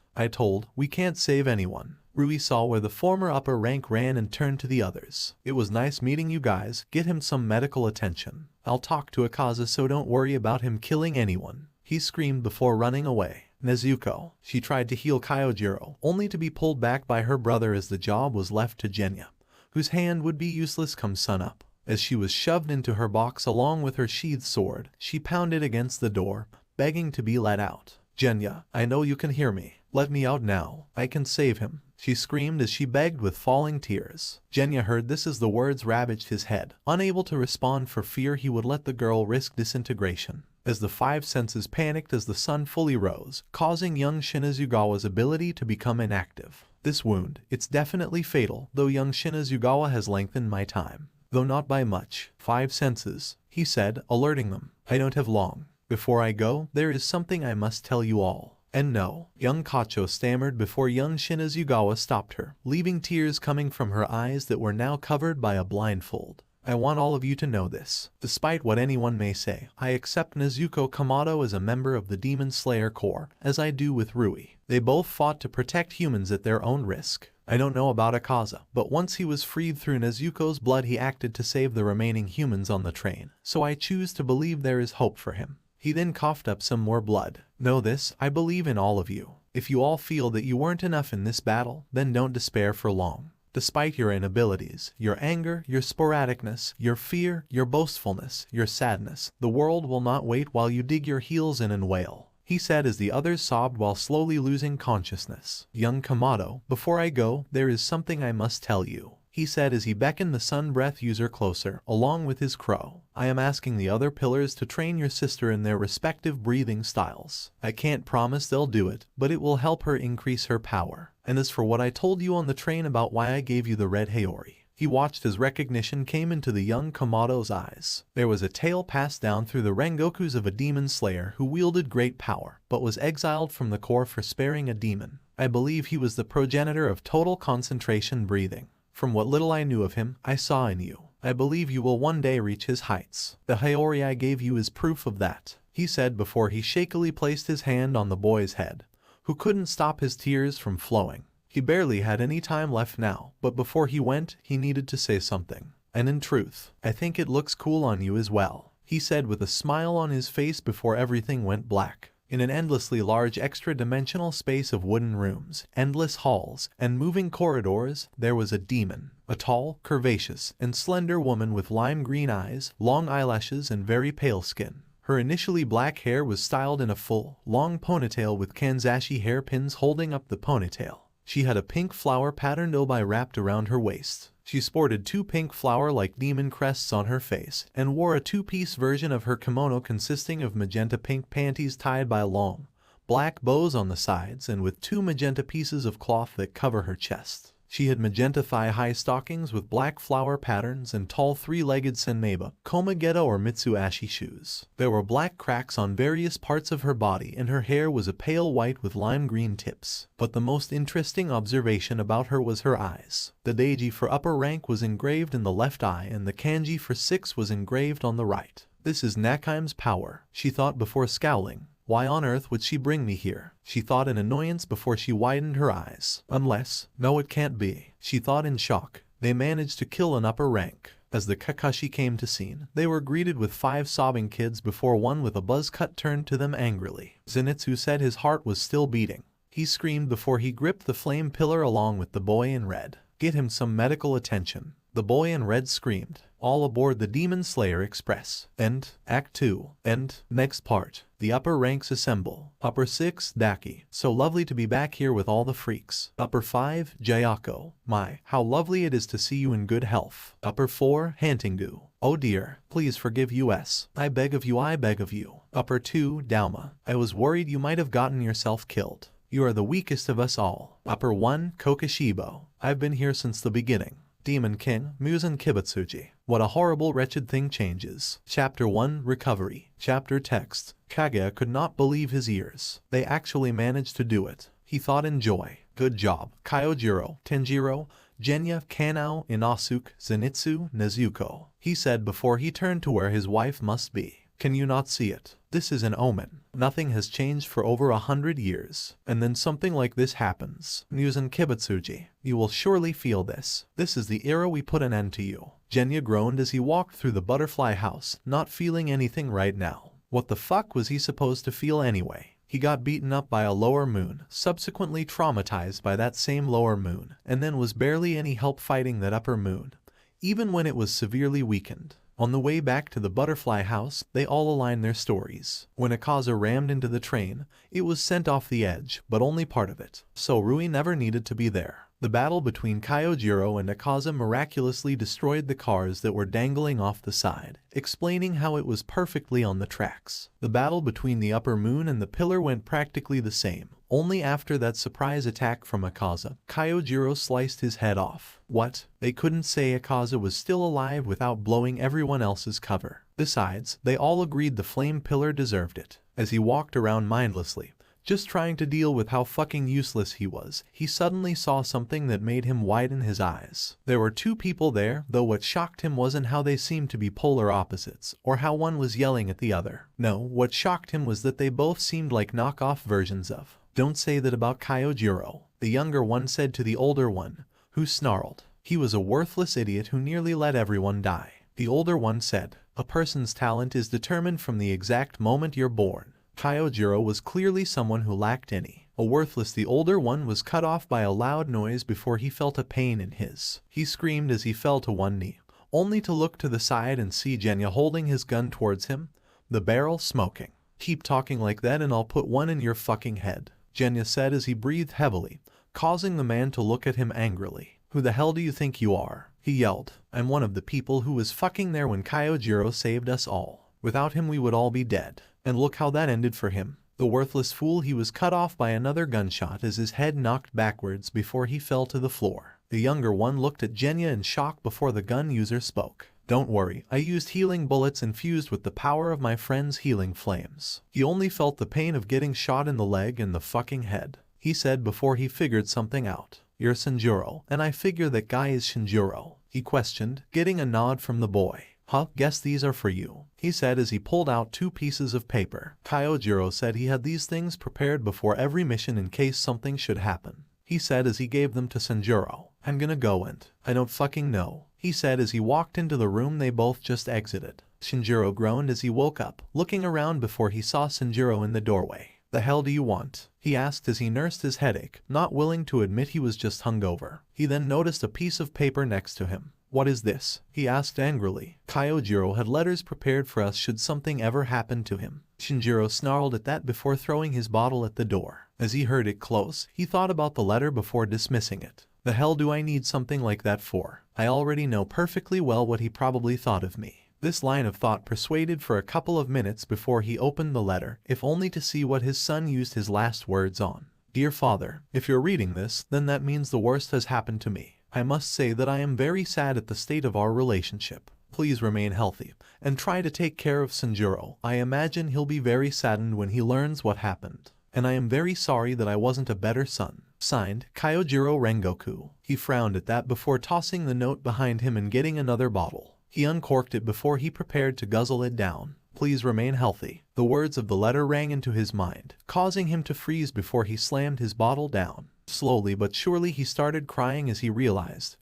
We can't save anyone. Rui saw where the former upper rank ran and turned to the others. It was nice meeting you guys, get him some medical attention. I'll talk to Aaza so don't worry about him killing anyone, he screamed before running away. Nezuko, she tried to heal Kyojiro, only to be pulled back by her brother as the job was left to Genya, whose hand would be useless come sunup. As she was shoved into her box along with her sheathed sword, she pounded against the door, begging to be let out. Genya, I know you can hear me. Let me out now. I can save him, she screamed as she begged with falling tears. Genya heard this as the words ravaged his head, unable to respond for fear he would let the girl risk disintegration. As the five senses panicked as the sun fully rose, causing young Shinazugawa's ability to become inactive. This wound, it's definitely fatal, though young Shinazugawa has lengthened my time. Though not by much. Five senses, he said, alerting them. I don't have long. Before I go, there is something I must tell you all. And no, young Kacho stammered before young Shinazugawa stopped her, leaving tears coming from her eyes that were now covered by a blindfold. I want all of you to know this. Despite what anyone may say, I accept Nezuko Kamado as a member of the Demon Slayer Corps, as I do with Rui. They both fought to protect humans at their own risk. I don't know about Aaza, but once he was freed through Nezuko's blood he acted to save the remaining humans on the train, so I choose to believe there is hope for him. He then coughed up some more blood. Know this, I believe in all of you. If you all feel that you weren't enough in this battle, then don't despair for long. Despite your inabilities, your anger, your sporadicness, your fear, your boastfulness, your sadness, the world will not wait while you dig your heels in and wail, he said as the others sobbed while slowly losing consciousness. Young Kamado, before I go, there is something I must tell you, he said as he beckoned the sun breath user closer, along with his crow. I am asking the other pillars to train your sister in their respective breathing styles. I can't promise they'll do it, but it will help her increase her power. And as for what I told you on the train about why I gave you the red Haori. He watched as recognition came into the young Kamado's eyes. There was a tale passed down through the Rengokus of a demon slayer who wielded great power, but was exiled from the Corps for sparing a demon. I believe he was the progenitor of total concentration breathing. From what little I knew of him, I saw in you. I believe you will one day reach his heights. The Haori I gave you is proof of that. he said before he shakily placed his hand on the boy's head, who couldn't stop his tears from flowing. He barely had any time left now, but before he went, he needed to say something. And in truth, I think it looks cool on you as well, he said with a smile on his face before everything went black. In an endlessly large extra-dimensional space of wooden rooms, endless halls, and moving corridors, there was a demon. A tall, curvaceous, and slender woman with lime green eyes, long eyelashes, and very pale skin. Her initially black hair was styled in a full, long ponytail with kanzashi hairpins holding up the ponytail. She had a pink flower-patterned obi wrapped around her waist. She sported 2 pink flower-like demon crests on her face and wore a 2-piece version of her kimono consisting of magenta pink panties tied by long, black bows on the sides and with 2 magenta pieces of cloth that cover her chest. She had magenta thigh-high stockings with black flower patterns and tall 3-legged senmeiba, komageta or mitsuashi shoes. There were black cracks on various parts of her body and her hair was a pale white with lime green tips. But the most interesting observation about her was her eyes. The Daiji for upper rank was engraved in the left eye and the kanji for 6 was engraved on the right. This is Nakaim's power, she thought before scowling. Why on earth would she bring me here? She thought in annoyance before she widened her eyes. Unless, no it can't be, she thought in shock. They managed to kill an upper rank. As the Kakashi came to scene, they were greeted with 5 sobbing kids before one with a buzz cut turned to them angrily. Zenitsu said his heart was still beating. He screamed before he gripped the flame pillar along with the boy in red. Get him some medical attention. The boy in red screamed. All aboard the Demon Slayer Express. End. Act 2. End. Next part. The upper ranks assemble. Upper 6, Daki. So lovely to be back here with all the freaks. Upper 5, Jayako. My, how lovely it is to see you in good health. Upper 4, Hantingu. Oh dear, please forgive us. I beg of you, I beg of you. Upper 2, Dauma. I was worried you might have gotten yourself killed. You are the weakest of us all. Upper 1, Kokoshibo. I've been here since the beginning. Demon King, Muzan Kibutsuji. What a horrible wretched thing changes. Chapter 1, Recovery. Chapter text. Kaguya could not believe his ears. They actually managed to do it. He thought in joy. Good job. Kyojiro, Tanjiro, Genya, Kanao, Inosuke, Zenitsu, Nezuko. He said before he turned to where his wife must be. Can you not see it? This is an omen. Nothing has changed for over 100 years. And then something like this happens. Muzan Kibutsuji, you will surely feel this. This is the era we put an end to you. Genya groaned as he walked through the butterfly house, not feeling anything right now. What the fuck was he supposed to feel anyway? He got beaten up by a lower moon, subsequently traumatized by that same lower moon, and then was barely any help fighting that upper moon, even when it was severely weakened. On the way back to the butterfly house, they all aligned their stories. When Aaza rammed into the train, it was sent off the edge, but only part of it. So Rui never needed to be there. The battle between Kyojiro and Aaza miraculously destroyed the cars that were dangling off the side, explaining how it was perfectly on the tracks. The battle between the upper moon and the pillar went practically the same. Only after that surprise attack from Aaza, Kyojiro sliced his head off. What? They couldn't say Aaza was still alive without blowing everyone else's cover. Besides, they all agreed the flame pillar deserved it. As he walked around mindlessly, just trying to deal with how fucking useless he was, he suddenly saw something that made him widen his eyes. There were 2 people there, though what shocked him wasn't how they seemed to be polar opposites, or how one was yelling at the other. No, what shocked him was that they both seemed like knockoff versions of. Don't say that about Kyojiro, the younger one said to the older one, who snarled. He was a worthless idiot who nearly let everyone die. The older one said, a person's talent is determined from the exact moment you're born. Kyojiro was clearly someone who lacked any. A worthless the older one was cut off by a loud noise before he felt a pain in his. He screamed as he fell to one knee, only to look to the side and see Genya holding his gun towards him, the barrel smoking. Keep talking like that and I'll put one in your fucking head, Genya said as he breathed heavily, causing the man to look at him angrily. Who the hell do you think you are? He yelled. I'm one of the people who was fucking there when Kyojiro saved us all. Without him we would all be dead. And look how that ended for him. The worthless fool, he was cut off by another gunshot as his head knocked backwards before he fell to the floor. The younger one looked at Genya in shock before the gun user spoke. Don't worry, I used healing bullets infused with the power of my friend's healing flames. He only felt the pain of getting shot in the leg and the fucking head, he said before he figured something out. You're Sanjuro, and I figure that guy is Shinjuro, he questioned, getting a nod from the boy. Huh, guess these are for you. he said as he pulled out 2 pieces of paper. Kyojiro said he had these things prepared before every mission in case something should happen. He said as he gave them to Tanjiro. I'm gonna go and I don't fucking know, he said as he walked into the room they both just exited. Shinjiro groaned as he woke up, looking around before he saw Sanjiro in the doorway. The hell do you want? He asked as he nursed his headache, not willing to admit he was just hungover. He then noticed a piece of paper next to him. What is this? He asked angrily. Kyojiro had letters prepared for us should something ever happen to him. Shinjiro snarled at that before throwing his bottle at the door. As he heard it close, he thought about the letter before dismissing it. The hell do I need something like that for? I already know perfectly well what he probably thought of me. This line of thought persuaded for a couple of minutes before he opened the letter, if only to see what his son used his last words on. Dear father, if you're reading this, then that means the worst has happened to me. I must say that I am very sad at the state of our relationship. Please remain healthy, and try to take care of Sanjuro. I imagine he'll be very saddened when he learns what happened. And I am very sorry that I wasn't a better son. Signed, Kyojiro Rengoku. He frowned at that before tossing the note behind him and getting another bottle. He uncorked it before he prepared to guzzle it down. Please remain healthy. The words of the letter rang into his mind, causing him to freeze before he slammed his bottle down. Slowly but surely he started crying as he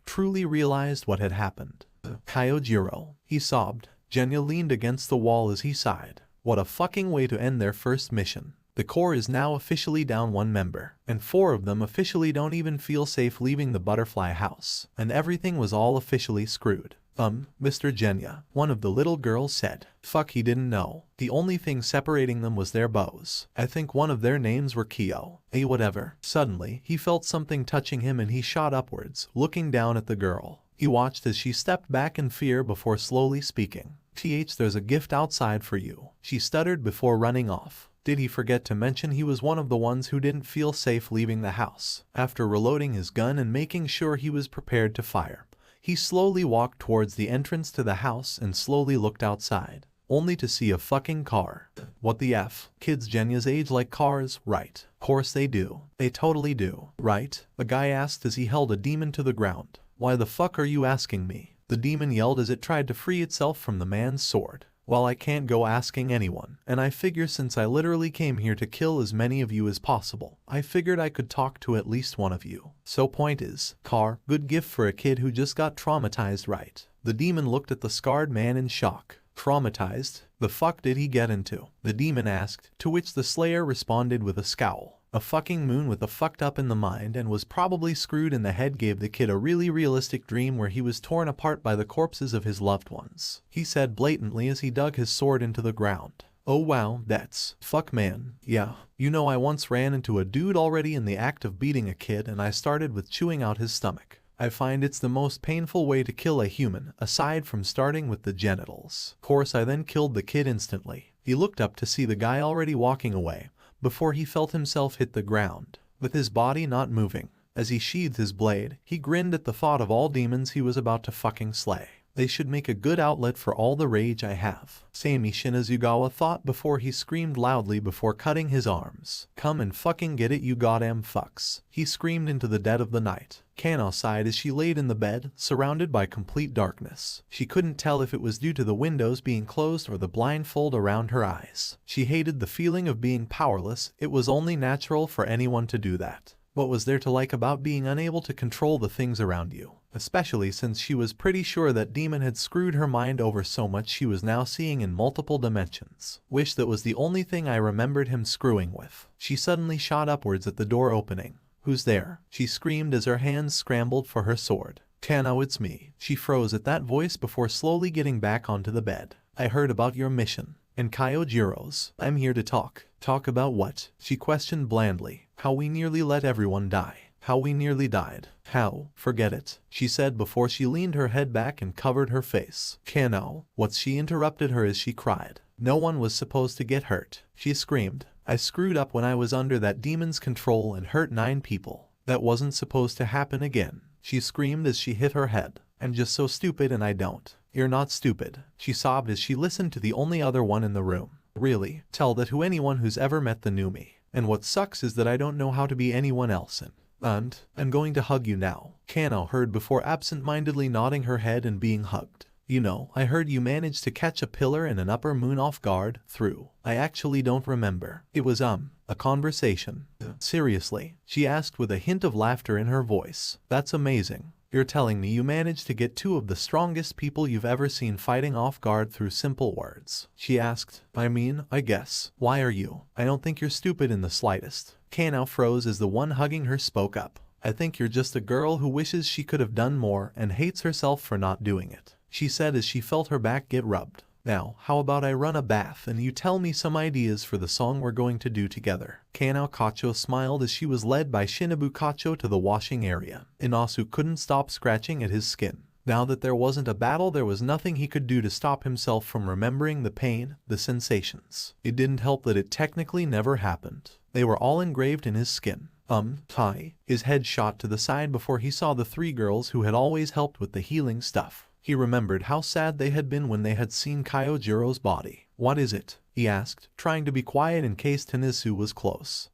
truly realized what had happened. Kyojiro, he sobbed. Genya leaned against the wall as he sighed. What a fucking way to end their first mission. The Corps is now officially down 1 member, and 4 of them officially don't even feel safe leaving the butterfly house, and everything was all officially screwed. Mr. Genya, one of the little girls said. Fuck, he didn't know. The only thing separating them was their bows. I think one of their names were Kyo. Whatever. Suddenly, he felt something touching him and he shot upwards, looking down at the girl. He watched as she stepped back in fear before slowly speaking. There's a gift outside for you, she stuttered before running off. Did he forget to mention he was one of the ones who didn't feel safe leaving the house? After reloading his gun and making sure he was prepared to fire, he slowly walked towards the entrance to the house and slowly looked outside, only to see a fucking car. What the F? Kids Genya's age like cars, right? Course they do. They totally do, right? The guy asked as he held a demon to the ground. Why the fuck are you asking me? The demon yelled as it tried to free itself from the man's sword. Well, I can't go asking anyone, and I figure since I literally came here to kill as many of you as possible, I figured I could talk to at least one of you. So point is, car, good gift for a kid who just got traumatized, right? The demon looked at the scarred man in shock. Traumatized? The fuck did he get into? The demon asked, to which the slayer responded with a scowl. A fucking moon with a fucked up in the mind and was probably screwed in the head gave the kid a really realistic dream where he was torn apart by the corpses of his loved ones. He said blatantly as he dug his sword into the ground. Oh wow, that's fuck man. Yeah, you know I once ran into a dude already in the act of beating a kid and I started with chewing out his stomach. I find it's the most painful way to kill a human, aside from starting with the genitals. Course I then killed the kid instantly. He looked up to see the guy already walking away, before he felt himself hit the ground, with his body not moving. As he sheathed his blade, he grinned at the thought of all demons he was about to fucking slay. They should make a good outlet for all the rage I have. Sami Shinazugawa thought before he screamed loudly before cutting his arms. Come and fucking get it, you goddamn fucks. He screamed into the dead of the night. Kano sighed as she laid in the bed, surrounded by complete darkness. She couldn't tell if it was due to the windows being closed or the blindfold around her eyes. She hated the feeling of being powerless. It was only natural for anyone to do that. What was there to like about being unable to control the things around you? Especially since she was pretty sure that demon had screwed her mind over so much she was now seeing in multiple dimensions. Wish that was the only thing I remembered him screwing with. She suddenly shot upwards at the door opening. Who's there? She screamed as her hands scrambled for her sword. Tano, it's me. She froze at that voice before slowly getting back onto the bed. I heard about your mission. And Kyojiro's. I'm here to talk. Talk about what? She questioned blandly. How we nearly let everyone die. How we nearly died. How? Forget it, she said before she leaned her head back and covered her face. Kano, what? She interrupted her as she cried. No one was supposed to get hurt. She screamed. I screwed up when I was under that demon's control and hurt 9 people. That wasn't supposed to happen again. She screamed as she hit her head. I'm just so stupid and I don't. You're not stupid, she sobbed as she listened to the only other one in the room. Really, tell that to anyone who's ever met the new me. And what sucks is that I don't know how to be anyone else and I'm going to hug you now. Kano heard before absent-mindedly nodding her head and being hugged. You know, I heard you managed to catch a pillar and an upper moon off guard, through. I actually don't remember. It was, a conversation. Seriously, she asked with a hint of laughter in her voice. That's amazing. You're telling me you managed to get two of the strongest people you've ever seen fighting off guard through simple words? She asked. I mean, I guess. Why are you? I don't think you're stupid in the slightest. Kanao froze as the one hugging her spoke up. I think you're just a girl who wishes she could have done more and hates herself for not doing it, she said as she felt her back get rubbed. Now, how about I run a bath and you tell me some ideas for the song we're going to do together? Kanao Kacho smiled as she was led by Shinobu Kacho to the washing area. Inasu couldn't stop scratching at his skin. Now that there wasn't a battle, there was nothing he could do to stop himself from remembering the pain, the sensations. It didn't help that it technically never happened. They were all engraved in his skin. His head shot to the side before he saw the three girls who had always helped with the healing stuff. He remembered how sad they had been when they had seen Kyojiro's body. What is it? He asked, trying to be quiet in case Tenisu was close.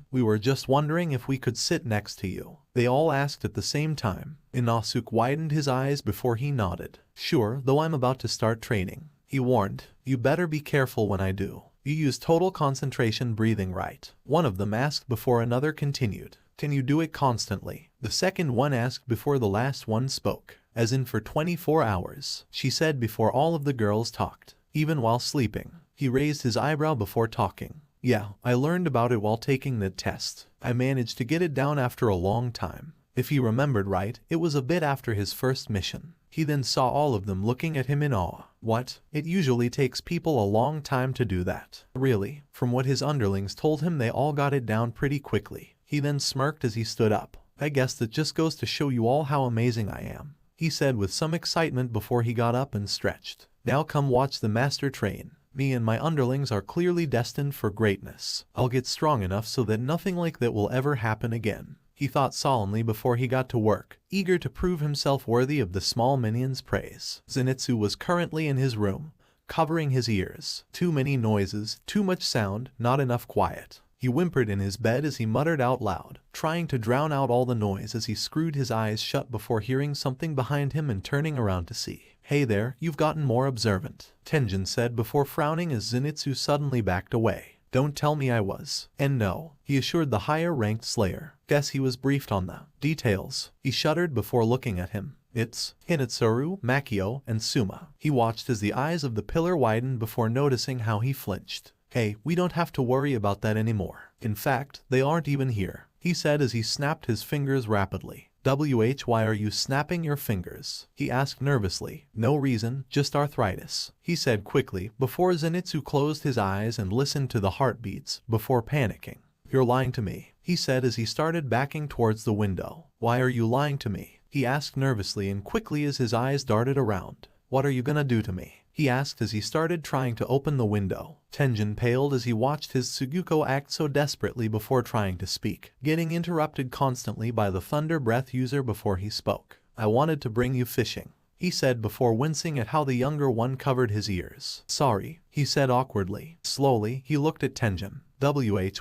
We were just wondering if we could sit next to you. They all asked at the same time. Inosuke widened his eyes before he nodded. Sure, though I'm about to start training. He warned, you better be careful when I do. You use total concentration breathing, right? One of them asked before another continued. Can you do it constantly? The second one asked before the last one spoke. As in for 24 hours, she said before all of the girls talked. Even while sleeping. He raised his eyebrow before talking. Yeah, I learned about it while taking the test. I managed to get it down after a long time. If he remembered right, it was a bit after his first mission. He then saw all of them looking at him in awe. What? It usually takes people a long time to do that. Really? From what his underlings told him, they all got it down pretty quickly. He then smirked as he stood up. I guess that just goes to show you all how amazing I am, he said with some excitement before he got up and stretched. Now come watch the master train. Me and my underlings are clearly destined for greatness. I'll get strong enough so that nothing like that will ever happen again, he thought solemnly before he got to work, eager to prove himself worthy of the small minion's praise. Zenitsu was currently in his room, covering his ears. Too many noises, too much sound, not enough quiet. He whimpered in his bed as he muttered out loud, trying to drown out all the noise as he screwed his eyes shut before hearing something behind him and turning around to see. Hey there, you've gotten more observant, Tenjin said before frowning as Zenitsu suddenly backed away. Don't tell me I was. And no, he assured the higher-ranked slayer. Guess he was briefed on the details. He shuddered before looking at him. It's Hinatsuru, Makio, and Suma. He watched as the eyes of the pillar widened before noticing how he flinched. Hey, we don't have to worry about that anymore. In fact, they aren't even here, he said as he snapped his fingers rapidly. Why are you snapping your fingers? He asked nervously. No reason, just arthritis, he said quickly before Zenitsu closed his eyes and listened to the heartbeats before panicking. You're lying to me, he said as he started backing towards the window. Why are you lying to me? He asked nervously and quickly as his eyes darted around. What are you gonna do to me? He asked as he started trying to open the window. Tenjin paled as he watched his Suguko act so desperately before trying to speak, getting interrupted constantly by the thunder breath user before he spoke. I wanted to bring you fishing, he said before wincing at how the younger one covered his ears. Sorry, he said awkwardly. Slowly, he looked at Tenjin.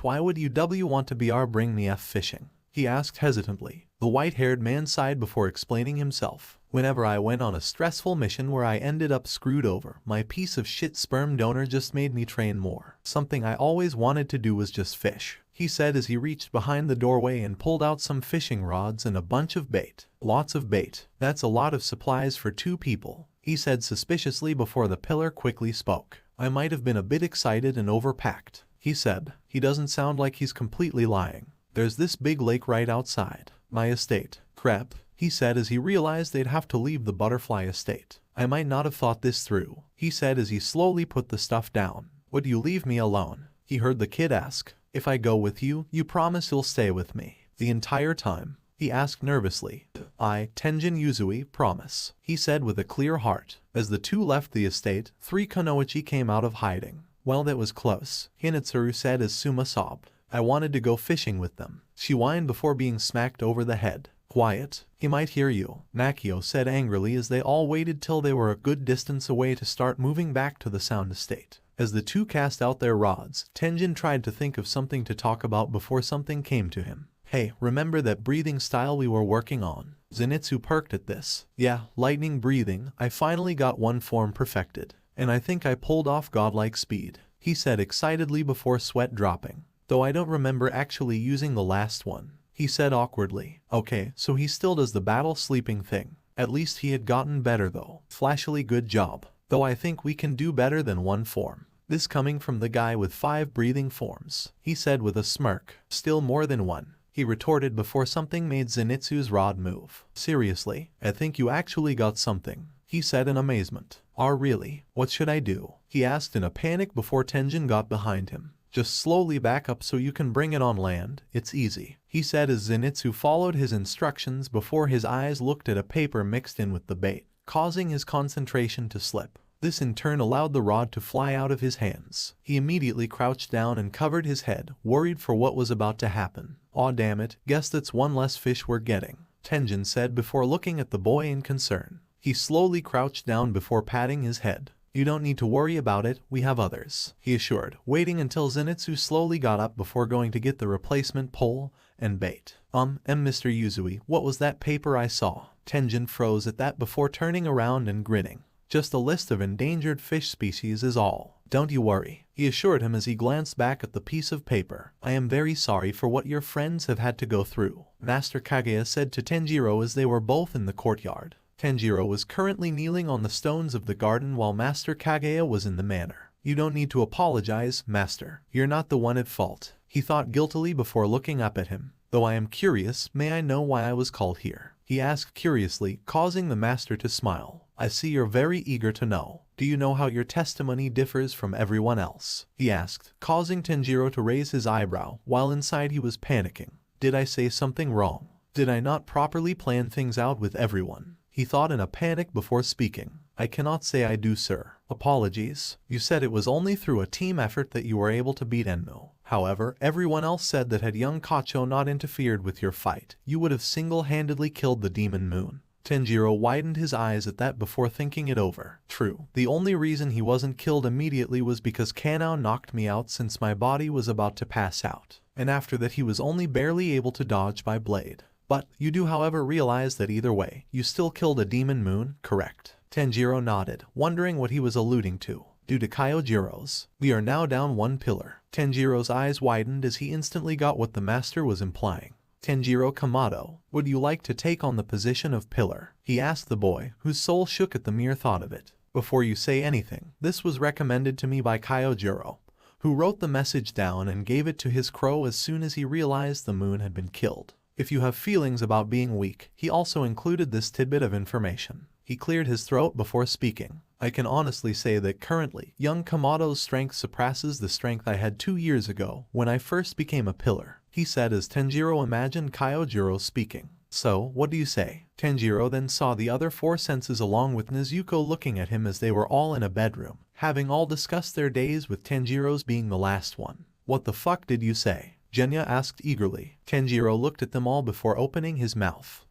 Why would you want to be our bring me fishing? He asked hesitantly. The white-haired man sighed before explaining himself. Whenever I went on a stressful mission where I ended up screwed over, my piece of shit sperm donor just made me train more. Something I always wanted to do was just fish, he said as he reached behind the doorway and pulled out some fishing rods and a bunch of bait. Lots of bait. That's a lot of supplies for 2 people, he said suspiciously before the pillar quickly spoke. I might have been a bit excited and overpacked, he said. He doesn't sound like he's completely lying. There's this big lake right outside my estate. Crap, he said as he realized they'd have to leave the butterfly estate. I might not have thought this through, he said as he slowly put the stuff down. Would you leave me alone? He heard the kid ask. If I go with you, you promise you'll stay with me the entire time? He asked nervously. I, Tenjin Yuzui, promise, he said with a clear heart. As the two left the estate, 3 Kunoichi came out of hiding. Well, that was close, Hinatsuru said as Suma sobbed. I wanted to go fishing with them, she whined before being smacked over the head. Quiet, he might hear you, Makio said angrily as they all waited till they were a good distance away to start moving back to the sound estate. As the two cast out their rods, Tenjin tried to think of something to talk about before something came to him. Hey, remember that breathing style we were working on? Zenitsu perked at this. Yeah, lightning breathing, I finally got one form perfected. And I think I pulled off godlike speed, he said excitedly before sweat dropping. Though I don't remember actually using the last one, he said awkwardly. Okay, so he still does the battle sleeping thing. At least he had gotten better though. Flashily good job. Though I think we can do better than one form. This coming from the guy with 5 breathing forms, he said with a smirk. Still more than one, he retorted before something made Zenitsu's rod move. Seriously, I think you actually got something, he said in amazement. Really? What should I do? He asked in a panic before Tenjin got behind him. Just slowly back up so you can bring it on land, it's easy, he said as Zenitsu followed his instructions before his eyes looked at a paper mixed in with the bait, causing his concentration to slip. This in turn allowed the rod to fly out of his hands. He immediately crouched down and covered his head, worried for what was about to happen. Aw damn it, guess that's one less fish we're getting, Tenjin said before looking at the boy in concern. He slowly crouched down before patting his head. You don't need to worry about it, we have others, he assured, waiting until Zenitsu slowly got up before going to get the replacement pole and bait. Mr. Yuzui, what was that paper I saw? Tenjin froze at that before turning around and grinning. Just a list of endangered fish species is all. Don't you worry, he assured him as he glanced back at the piece of paper. I am very sorry for what your friends have had to go through, Master Kaguya said to Tanjiro as they were both in the courtyard. Tanjiro was currently kneeling on the stones of the garden while Master Kaguya was in the manor. You don't need to apologize, Master. You're not the one at fault, he thought guiltily before looking up at him. Though I am curious, may I know why I was called here? He asked curiously, causing the master to smile. I see you're very eager to know. Do you know how your testimony differs from everyone else? He asked, causing Tanjiro to raise his eyebrow, while inside he was panicking. Did I say something wrong? Did I not properly plan things out with everyone? He thought in a panic before speaking. I cannot say I do, sir. Apologies. You said it was only through a team effort that you were able to beat Enmu. However, everyone else said that had young Kacho not interfered with your fight, you would have single-handedly killed the demon moon. Tanjiro widened his eyes at that before thinking it over. True. The only reason he wasn't killed immediately was because Kanao knocked me out since my body was about to pass out. And after that he was only barely able to dodge my blade. But, you do however realize that either way, you still killed a demon moon, correct? Tanjiro nodded, wondering what he was alluding to. Due to Kyojiro's, we are now down one pillar. Tanjiro's eyes widened as he instantly got what the master was implying. Tanjiro Kamado, would you like to take on the position of pillar? He asked the boy, whose soul shook at the mere thought of it. Before you say anything, this was recommended to me by Kyojiro, who wrote the message down and gave it to his crow as soon as he realized the moon had been killed. If you have feelings about being weak, he also included this tidbit of information. He cleared his throat before speaking. I can honestly say that currently, young Kamado's strength surpasses the strength I had 2 years ago when I first became a pillar, he said as Tanjiro imagined Kyojiro speaking. So, what do you say? Tanjiro then saw the other 4 senses along with Nezuko looking at him as they were all in a bedroom, having all discussed their days with Tanjiro's being the last one. What the fuck did you say? Genya asked eagerly. Tanjiro looked at them all before opening his mouth.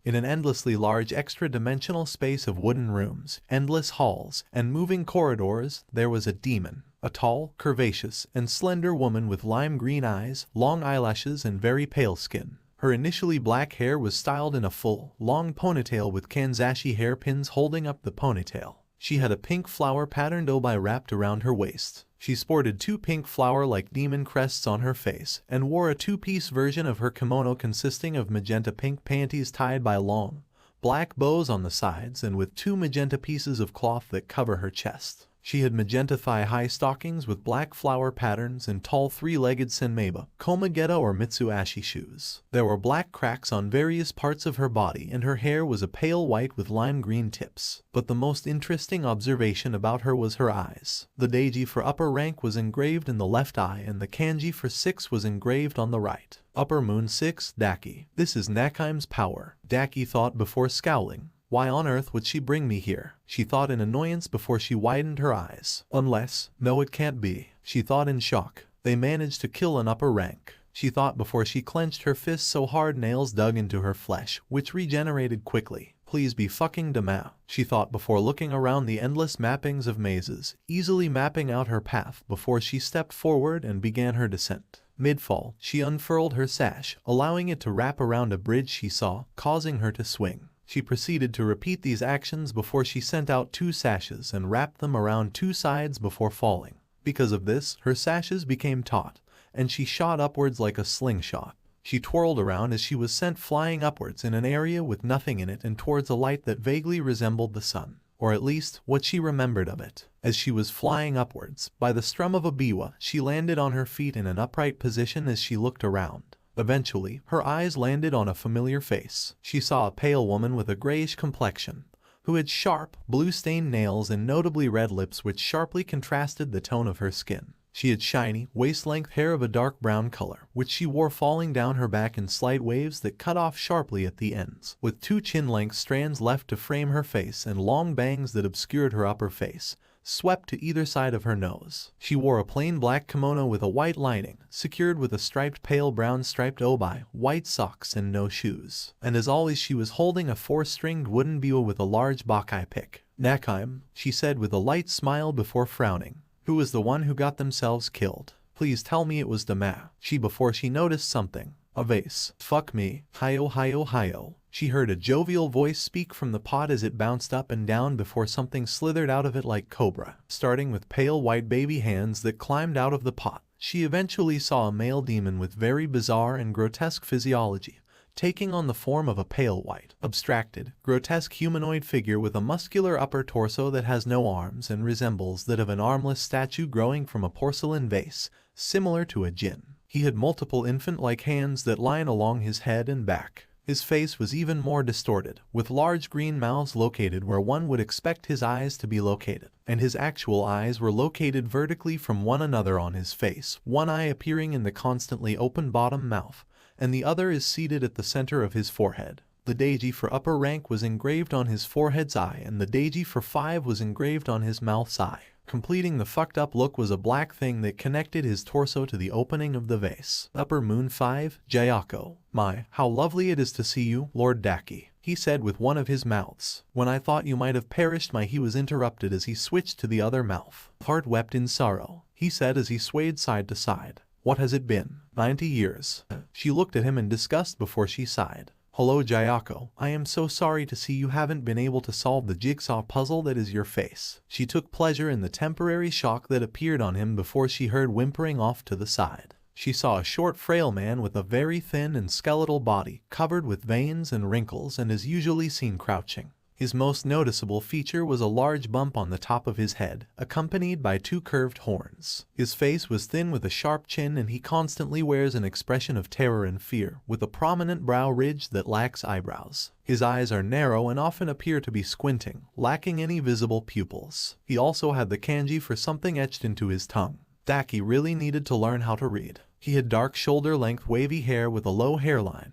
In an endlessly large extra-dimensional space of wooden rooms, endless halls, and moving corridors, there was a demon. A tall, curvaceous, and slender woman with lime-green eyes, long eyelashes, and very pale skin. Her initially black hair was styled in a full, long ponytail with Kanzashi hairpins holding up the ponytail. She had a pink flower-patterned obi wrapped around her waist. She sported 2 pink flower-like demon crests on her face and wore a 2-piece version of her kimono consisting of magenta pink panties tied by long, black bows on the sides and with 2 magenta pieces of cloth that cover her chest. She had magenta thigh-high stockings with black flower patterns and tall 3-legged senmeiba, komageta or mitsuashi shoes. There were black cracks on various parts of her body and her hair was a pale white with lime green tips. But the most interesting observation about her was her eyes. The Daiji for upper rank was engraved in the left eye and the kanji for 6 was engraved on the right. Upper Moon 6, Daki. This is Nakaim's power, Daki thought before scowling. Why on earth would she bring me here? She thought in annoyance before she widened her eyes. Unless, no it can't be, she thought in shock. They managed to kill an upper rank. She thought before she clenched her fists so hard nails dug into her flesh, which regenerated quickly. Please be fucking Dama, she thought before looking around the endless mappings of mazes, easily mapping out her path before she stepped forward and began her descent. Mid-fall, she unfurled her sash, allowing it to wrap around a bridge she saw, causing her to swing. She proceeded to repeat these actions before she sent out 2 sashes and wrapped them around 2 sides before falling. Because of this, her sashes became taut, and she shot upwards like a slingshot. She twirled around as she was sent flying upwards in an area with nothing in it and towards a light that vaguely resembled the sun, or at least what she remembered of it. As she was flying upwards, by the strum of a biwa, she landed on her feet in an upright position as she looked around. Eventually, her eyes landed on a familiar face. She saw a pale woman with a grayish complexion, who had sharp, blue-stained nails and notably red lips which sharply contrasted the tone of her skin. She had shiny, waist-length hair of a dark brown color, which she wore falling down her back in slight waves that cut off sharply at the ends, with 2 chin-length strands left to frame her face and long bangs that obscured her upper face, swept to either side of her nose. She wore a plain black kimono with a white lining, secured with a striped pale brown striped obi, white socks and no shoes. And as always she was holding a 4-stringed wooden biwa with a large bakai pick. "Nakime," she said with a light smile before frowning. "Who was the one who got themselves killed? Please tell me it was Dama." Before she noticed something. A vase. "Fuck me. Hiyo hiyo hiyo." She heard a jovial voice speak from the pot as it bounced up and down before something slithered out of it like cobra. Starting with pale white baby hands that climbed out of the pot, she eventually saw a male demon with very bizarre and grotesque physiology, taking on the form of a pale white, abstracted, grotesque humanoid figure with a muscular upper torso that has no arms and resembles that of an armless statue growing from a porcelain vase, similar to a djinn. He had multiple infant-like hands that line along his head and back. His face was even more distorted, with large green mouths located where one would expect his eyes to be located, and his actual eyes were located vertically from one another on his face, one eye appearing in the constantly open bottom mouth, and the other is seated at the center of his forehead. The Daiji for upper rank was engraved on his forehead's eye and the Daiji for 5 was engraved on his mouth's eye. Completing the fucked up look was a black thing that connected his torso to the opening of the vase. Upper Moon 5, Jayako. "My, how lovely it is to see you, Lord Daki," he said with one of his mouths. "When I thought you might have perished he was interrupted as he switched to the other mouth. Heart wept in sorrow," he said as he swayed side to side. "What has it been? 90 years. She looked at him in disgust before she sighed. "Hello Jayako, I am so sorry to see you haven't been able to solve the jigsaw puzzle that is your face." She took pleasure in the temporary shock that appeared on him before she heard whimpering off to the side. She saw a short frail man with a very thin and skeletal body, covered with veins and wrinkles and is usually seen crouching. His most noticeable feature was a large bump on the top of his head, accompanied by 2 curved horns. His face was thin with a sharp chin and he constantly wears an expression of terror and fear, with a prominent brow ridge that lacks eyebrows. His eyes are narrow and often appear to be squinting, lacking any visible pupils. He also had the kanji for something etched into his tongue. Daki really needed to learn how to read. He had dark shoulder-length wavy hair with a low hairline,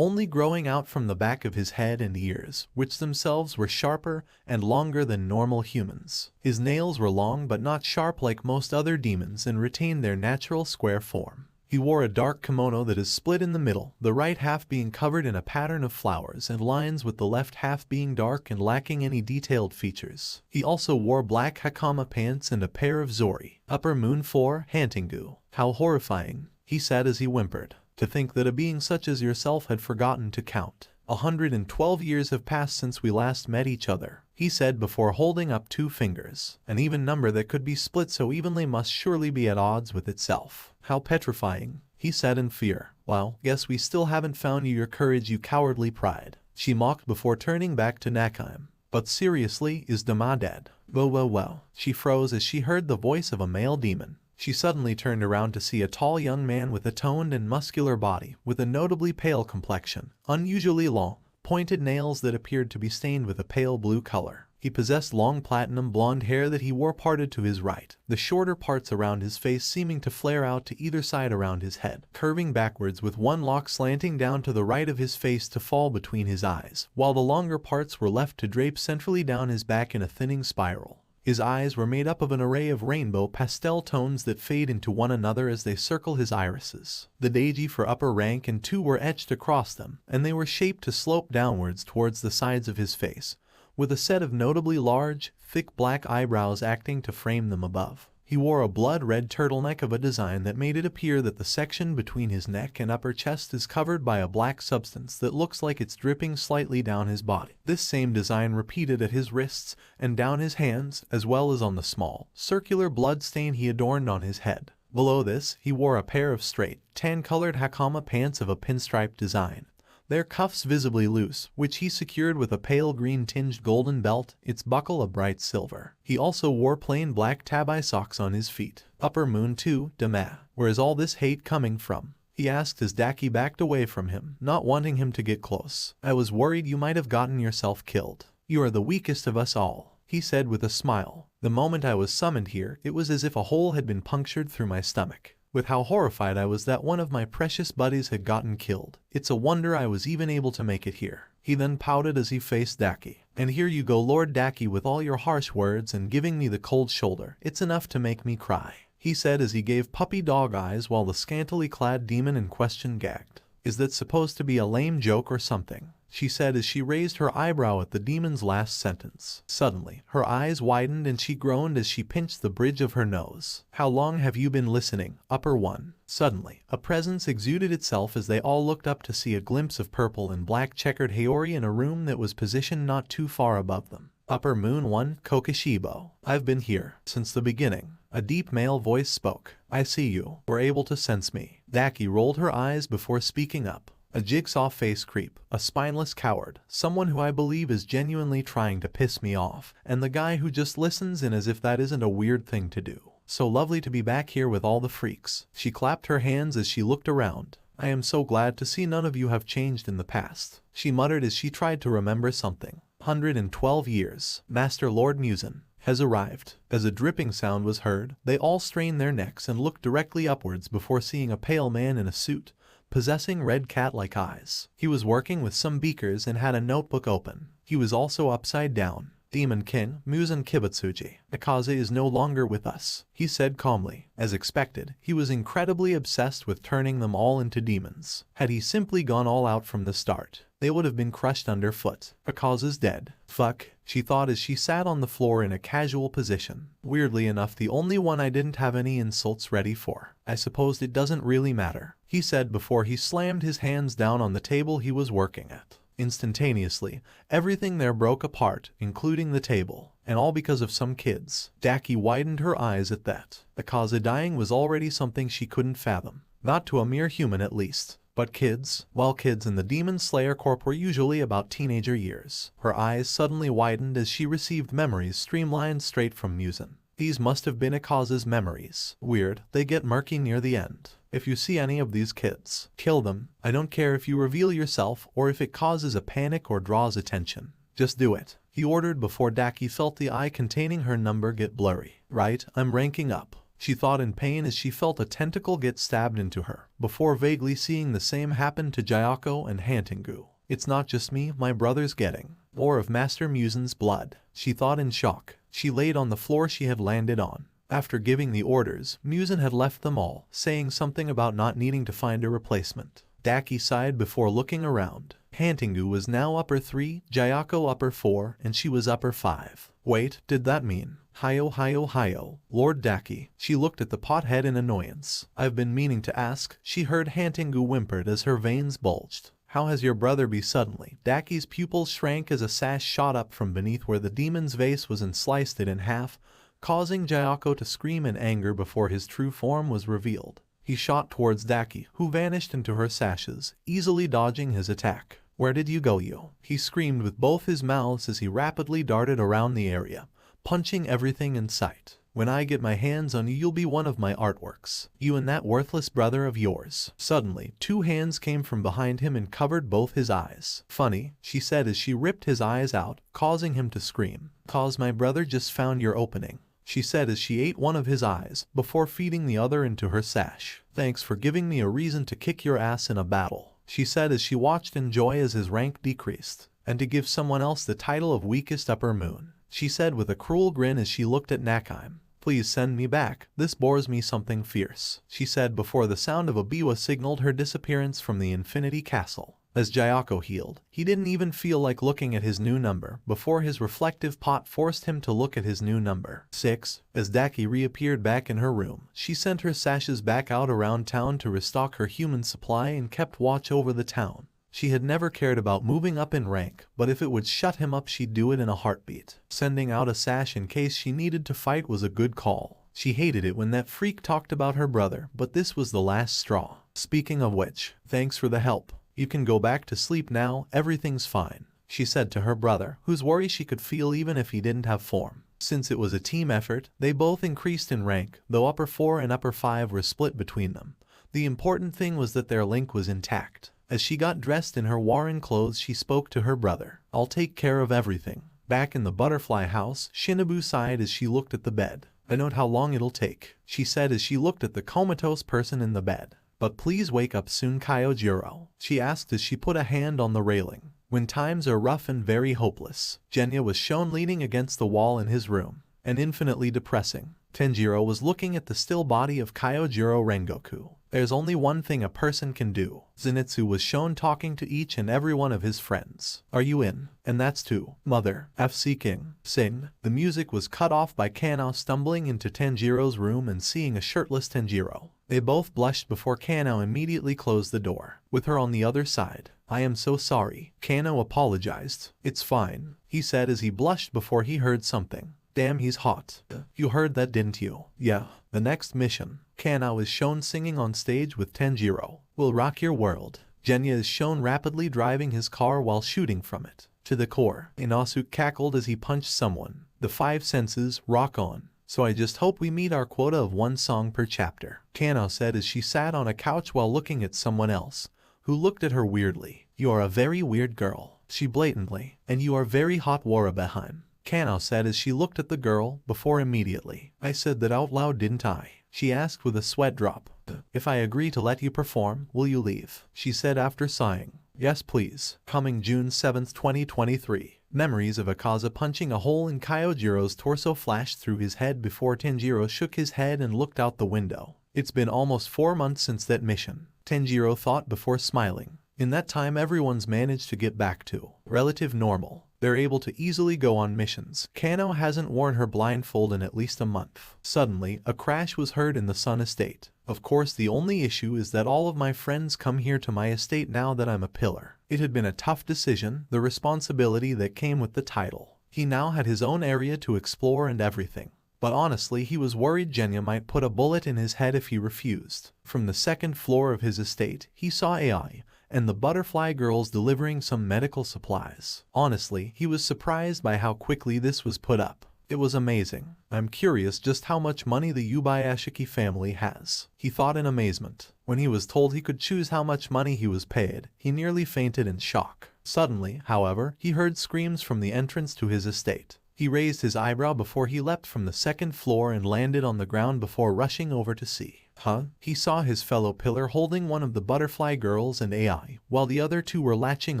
only growing out from the back of his head and ears, which themselves were sharper and longer than normal humans. His nails were long but not sharp like most other demons and retained their natural square form. He wore a dark kimono that is split in the middle, the right half being covered in a pattern of flowers and lines with the left half being dark and lacking any detailed features. He also wore black hakama pants and a pair of zori. Upper Moon 4, Hantingu. "How horrifying," he said as he whimpered. "To think that a being such as yourself had forgotten to count. 112 years have passed since we last met each other," he said before holding up 2 fingers. "An even number that could be split so evenly must surely be at odds with itself." "How petrifying," he said in fear. "Well, guess we still haven't found you your courage, you cowardly pride," she mocked before turning back to Nakime. "But seriously, is Dama dead?" Well, she froze as she heard the voice of a male demon. She suddenly turned around to see a tall young man with a toned and muscular body, with a notably pale complexion, unusually long, pointed nails that appeared to be stained with a pale blue color. He possessed long platinum blonde hair that he wore parted to his right, the shorter parts around his face seeming to flare out to either side around his head, curving backwards with one lock slanting down to the right of his face to fall between his eyes, while the longer parts were left to drape centrally down his back in a thinning spiral. His eyes were made up of an array of rainbow pastel tones that fade into one another as they circle his irises. The Daiji for upper rank and 2 were etched across them, and they were shaped to slope downwards towards the sides of his face, with a set of notably large, thick black eyebrows acting to frame them above. He wore a blood-red turtleneck of a design that made it appear that the section between his neck and upper chest is covered by a black substance that looks like it's dripping slightly down his body. This same design repeated at his wrists and down his hands, as well as on the small, circular blood stain he adorned on his head. Below this, he wore a pair of straight, tan-colored hakama pants of a pinstripe design, their cuffs visibly loose, which he secured with a pale green-tinged golden belt, its buckle a bright silver. He also wore plain black tabi socks on his feet. Upper Moon 2, Dama. Where is all this hate coming from? He asked as Daki backed away from him, not wanting him to get close. I was worried you might have gotten yourself killed. You are the weakest of us all, he said with a smile. The moment I was summoned here, it was as if a hole had been punctured through my stomach. With how horrified I was that one of my precious buddies had gotten killed. It's a wonder I was even able to make it here. He then pouted as he faced Daki. And here you go, Lord Daki, with all your harsh words and giving me the cold shoulder. It's enough to make me cry, he said as he gave puppy dog eyes while the scantily clad demon in question gagged. Is that supposed to be a lame joke or something? She said as she raised her eyebrow at the demon's last sentence. Suddenly, her eyes widened and she groaned as she pinched the bridge of her nose. How long have you been listening, Upper One? Suddenly, a presence exuded itself as they all looked up to see a glimpse of purple and black checkered Haori in a room that was positioned not too far above them. Upper Moon 1, Kokishibo. I've been here since the beginning. A deep male voice spoke. I see you were able to sense me. Daki rolled her eyes before speaking up. A jigsaw face creep, a spineless coward, someone who I believe is genuinely trying to piss me off, and the guy who just listens in as if that isn't a weird thing to do. So lovely to be back here with all the freaks. She clapped her hands as she looked around. I am so glad to see none of you have changed in the past, she muttered as she tried to remember something. 112 years. Master Lord Muzan has arrived. As a dripping sound was heard, they all strained their necks and looked directly upwards before seeing a pale man in a suit, possessing red cat-like eyes. He was working with some beakers and had a notebook open. He was also upside down. Demon King, Muzan Kibutsuji. Aaza is no longer with us, he said calmly. As expected, he was incredibly obsessed with turning them all into demons. Had he simply gone all out from the start, they would have been crushed underfoot. Aaza's dead. Fuck, she thought as she sat on the floor in a casual position. Weirdly enough, the only one I didn't have any insults ready for. I suppose it doesn't really matter, he said before he slammed his hands down on the table he was working at. Instantaneously, everything there broke apart, including the table, and all because of some kids. Daki widened her eyes at that. Aaza dying was already something she couldn't fathom. Not to a mere human at least. But kids, well, kids in the Demon Slayer Corp were usually about teenager years. Her eyes suddenly widened as she received memories streamlined straight from Muzan. These must have been Aaza's memories. Weird, they get murky near the end. If you see any of these kids, kill them. I don't care if you reveal yourself or if it causes a panic or draws attention. Just do it, he ordered before Daki felt the eye containing her number get blurry. Right, I'm ranking up, she thought in pain as she felt a tentacle get stabbed into her, before vaguely seeing the same happen to Jayako and Hantingu. It's not just me, my brother's getting more of Master Muzan's blood, she thought in shock. She laid on the floor she had landed on. After giving the orders, Muzan had left them all, saying something about not needing to find a replacement. Daki sighed before looking around. Hantingu was now upper 3, Jayako upper 4, and she was upper 5. Wait, did that mean? Hayo, Lord Daki. She looked at the pothead in annoyance. I've been meaning to ask, she heard Hantingu whimpered as her veins bulged. How has your brother be suddenly? Daki's pupils shrank as a sash shot up from beneath where the demon's vase was and sliced it in half, causing Jayako to scream in anger before his true form was revealed. He shot towards Daki, who vanished into her sashes, easily dodging his attack. Where did you go, you? He screamed with both his mouths as he rapidly darted around the area, punching everything in sight. When I get my hands on you, you'll be one of my artworks. You and that worthless brother of yours. Suddenly, two hands came from behind him and covered both his eyes. Funny, she said as she ripped his eyes out, causing him to scream. Cause my brother just found your opening, she said as she ate one of his eyes, before feeding the other into her sash. Thanks for giving me a reason to kick your ass in a battle, she said as she watched in joy as his rank decreased. And to give someone else the title of weakest upper moon, she said with a cruel grin as she looked at Nakheim. Please send me back, this bores me something fierce, she said before the sound of a biwa signaled her disappearance from the Infinity Castle. As Jayako healed, he didn't even feel like looking at his new number before his reflective pot forced him to look at his new number. 6. As Daki reappeared back in her room, she sent her sashes back out around town to restock her human supply and kept watch over the town. She had never cared about moving up in rank, but if it would shut him up she'd do it in a heartbeat. Sending out a sash in case she needed to fight was a good call. She hated it when that freak talked about her brother, but this was the last straw. Speaking of which, thanks for the help. You can go back to sleep now, everything's fine, she said to her brother, whose worry she could feel even if he didn't have form. Since it was a team effort, they both increased in rank, though upper 4 and upper 5 were split between them. The important thing was that their link was intact. As she got dressed in her Warren clothes, she spoke to her brother. I'll take care of everything. Back in the butterfly house, Shinobu sighed as she looked at the bed. I know how long it'll take, she said as she looked at the comatose person in the bed. But please wake up soon, Kyojiro, she asked as she put a hand on the railing. When times are rough and very hopeless, Genya was shown leaning against the wall in his room, and infinitely depressing. Tanjiro was looking at the still body of Kyojiro Rengoku. There's only one thing a person can do. Zenitsu was shown talking to each and every one of his friends. Are you in? And that's to Mother, FC King. Sing. The music was cut off by Kanao stumbling into Tanjiro's room and seeing a shirtless Tanjiro. They both blushed before Kanao immediately closed the door, with her on the other side. I am so sorry. Kanao apologized. It's fine, he said as he blushed before he heard something. Damn, he's hot. You heard that, didn't you? Yeah. The next mission. Kanao is shown singing on stage with Tanjiro. Will rock your world. Genya is shown rapidly driving his car while shooting from it. To the core. Inosuke cackled as he punched someone. The 5 senses, rock on. So I just hope we meet our quota of 1 song per chapter, Kanao said as she sat on a couch while looking at someone else, who looked at her weirdly. You are a very weird girl, she blatantly, and you are very hot, Warabeheim, Kanao said as she looked at the girl, before immediately. I said that out loud, didn't I? She asked with a sweat drop. If I agree to let you perform, will you leave? She said after sighing. Yes please. Coming June 7, 2023. Memories of Akaza punching a hole in Kyojiro's torso flashed through his head before Tanjiro shook his head and looked out the window. It's been almost 4 months since that mission, Tanjiro thought before smiling. In that time everyone's managed to get back to relative normal. They're able to easily go on missions. Kanao hasn't worn her blindfold in at least a month. Suddenly, a crash was heard in the Sun estate. Of course, the only issue is that all of my friends come here to my estate now that I'm a pillar. It had been a tough decision, the responsibility that came with the title. He now had his own area to explore and everything. But honestly, he was worried Genya might put a bullet in his head if he refused. From the 2nd floor of his estate, he saw AI and the butterfly girls delivering some medical supplies. Honestly, he was surprised by how quickly this was put up. It was amazing. I'm curious just how much money the Yubayashiki family has, he thought in amazement. When he was told he could choose how much money he was paid, he nearly fainted in shock. Suddenly, however, he heard screams from the entrance to his estate. He raised his eyebrow before he leapt from the 2nd floor and landed on the ground before rushing over to see. Huh? He saw his fellow pillar holding one of the butterfly girls and AI, while the other 2 were latching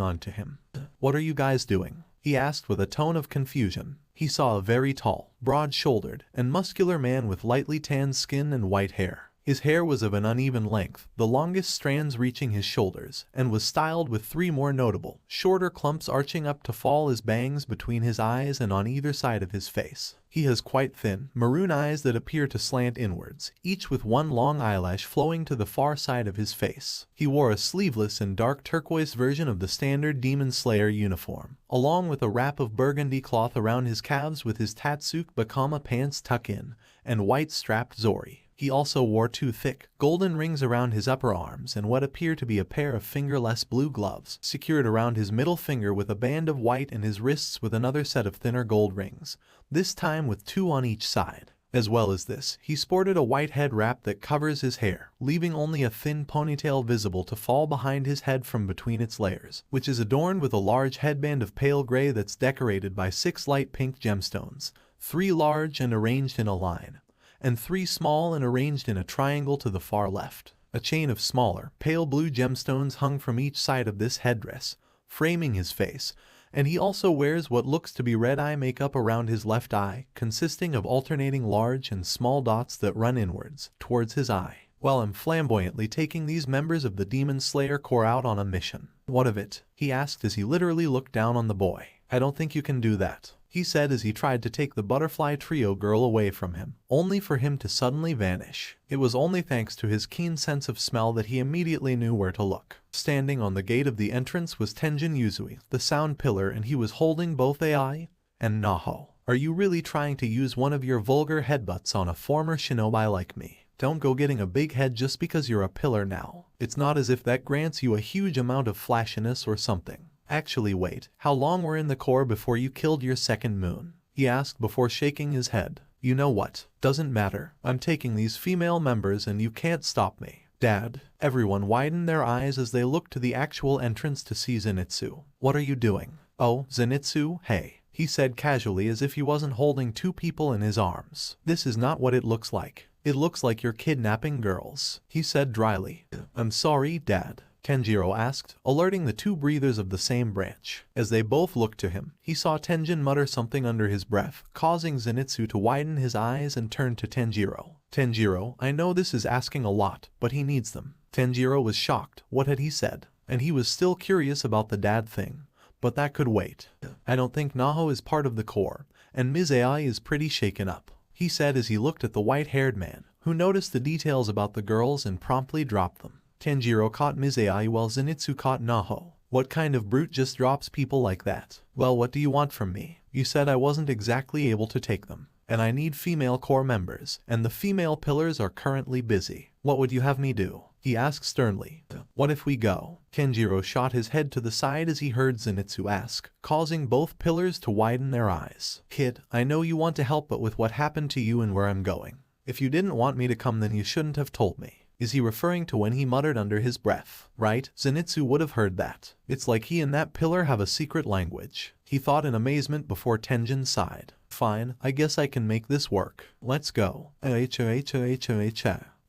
on to him. What are you guys doing? He asked with a tone of confusion. He saw a very tall, broad-shouldered, and muscular man with lightly tanned skin and white hair. His hair was of an uneven length, the longest strands reaching his shoulders, and was styled with 3 more notable, shorter clumps arching up to fall as bangs between his eyes and on either side of his face. He has quite thin, maroon eyes that appear to slant inwards, each with 1 long eyelash flowing to the far side of his face. He wore a sleeveless and dark turquoise version of the standard Demon Slayer uniform, along with a wrap of burgundy cloth around his calves with his Tatsuke Bakama pants tucked in, and white strapped Zori. He also wore 2 thick, golden rings around his upper arms and what appeared to be a pair of fingerless blue gloves, secured around his middle finger with a band of white and his wrists with another set of thinner gold rings, this time with 2 on each side. As well as this, he sported a white head wrap that covers his hair, leaving only a thin ponytail visible to fall behind his head from between its layers, which is adorned with a large headband of pale gray that's decorated by 6 light pink gemstones, 3 large and arranged in a line, and 3 small and arranged in a triangle to the far left. A chain of smaller, pale blue gemstones hung from each side of this headdress, framing his face, and he also wears what looks to be red eye makeup around his left eye, consisting of alternating large and small dots that run inwards, towards his eye. Well, I'm flamboyantly taking these members of the Demon Slayer Corps out on a mission. What of it? He asked as he literally looked down on the boy. I don't think you can do that, he said as he tried to take the butterfly trio girl away from him, only for him to suddenly vanish. It was only thanks to his keen sense of smell that he immediately knew where to look. Standing on the gate of the entrance was Tenjin Yuzui, the sound pillar, and he was holding both AI and Naho. Are you really trying to use one of your vulgar headbutts on a former shinobi like me? Don't go getting a big head just because you're a pillar now. It's not as if that grants you a huge amount of flashiness or something. Actually wait, how long were in the Corps before you killed your second moon? He asked before shaking his head. You know what? Doesn't matter. I'm taking these female members and you can't stop me. Dad. Everyone widened their eyes as they looked to the actual entrance to see Zenitsu. What are you doing? Oh, Zenitsu, hey, he said casually as if he wasn't holding two people in his arms. This is not what it looks like. It looks like you're kidnapping girls, he said dryly. I'm sorry, Dad, Tanjiro asked, alerting the two breathers of the same branch. As they both looked to him, he saw Tenjin mutter something under his breath, causing Zenitsu to widen his eyes and turn to Tanjiro. Tanjiro, I know this is asking a lot, but he needs them. Tanjiro was shocked. What had he said? And he was still curious about the dad thing. But that could wait. I don't think Naho is part of the Corps, and Ms. AI is pretty shaken up, he said as he looked at the white-haired man, who noticed the details about the girls and promptly dropped them. Tanjiro caught Ms. AI while Zenitsu caught Naho. What kind of brute just drops people like that? Well, what do you want from me? You said I wasn't exactly able to take them, and I need female Corps members, and the female pillars are currently busy. What would you have me do? He asked sternly. What if we go? Tanjiro shot his head to the side as he heard Zenitsu ask, causing both pillars to widen their eyes. Kid, I know you want to help, but with what happened to you and where I'm going. If you didn't want me to come, then you shouldn't have told me. Is he referring to when he muttered under his breath? Right? Zenitsu would have heard that. It's like he and that pillar have a secret language, he thought in amazement before Tenjin sighed. Fine, I guess I can make this work. Let's go.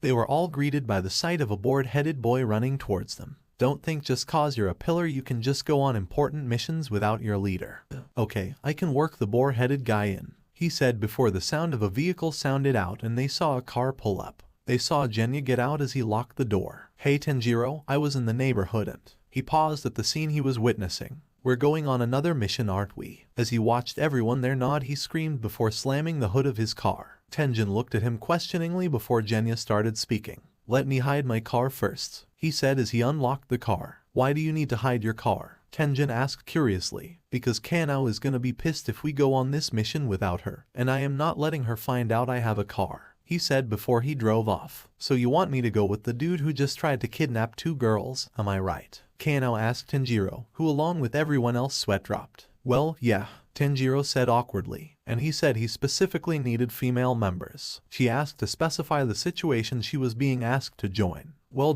They were all greeted by the sight of a bored-headed boy running towards them. Don't think just cause you're a pillar you can just go on important missions without your leader. Okay, I can work the boar-headed guy in, he said before the sound of a vehicle sounded out and they saw a car pull up. They saw Genya get out as he locked the door. Hey Tanjiro, I was in the neighborhood and... He paused at the scene he was witnessing. We're going on another mission, aren't we? As he watched everyone there nod, he screamed before slamming the hood of his car. Tenjin looked at him questioningly before Genya started speaking. Let me hide my car first, he said as he unlocked the car. Why do you need to hide your car? Tenjin asked curiously. Because Kanao is gonna be pissed if we go on this mission without her, and I am not letting her find out I have a car, he said before he drove off. So you want me to go with the dude who just tried to kidnap two girls, am I right? Kanao asked Tanjiro, who along with everyone else sweat dropped. Well, yeah, Tanjiro said awkwardly, and he said he specifically needed female members. She asked to specify the situation she was being asked to join. Well,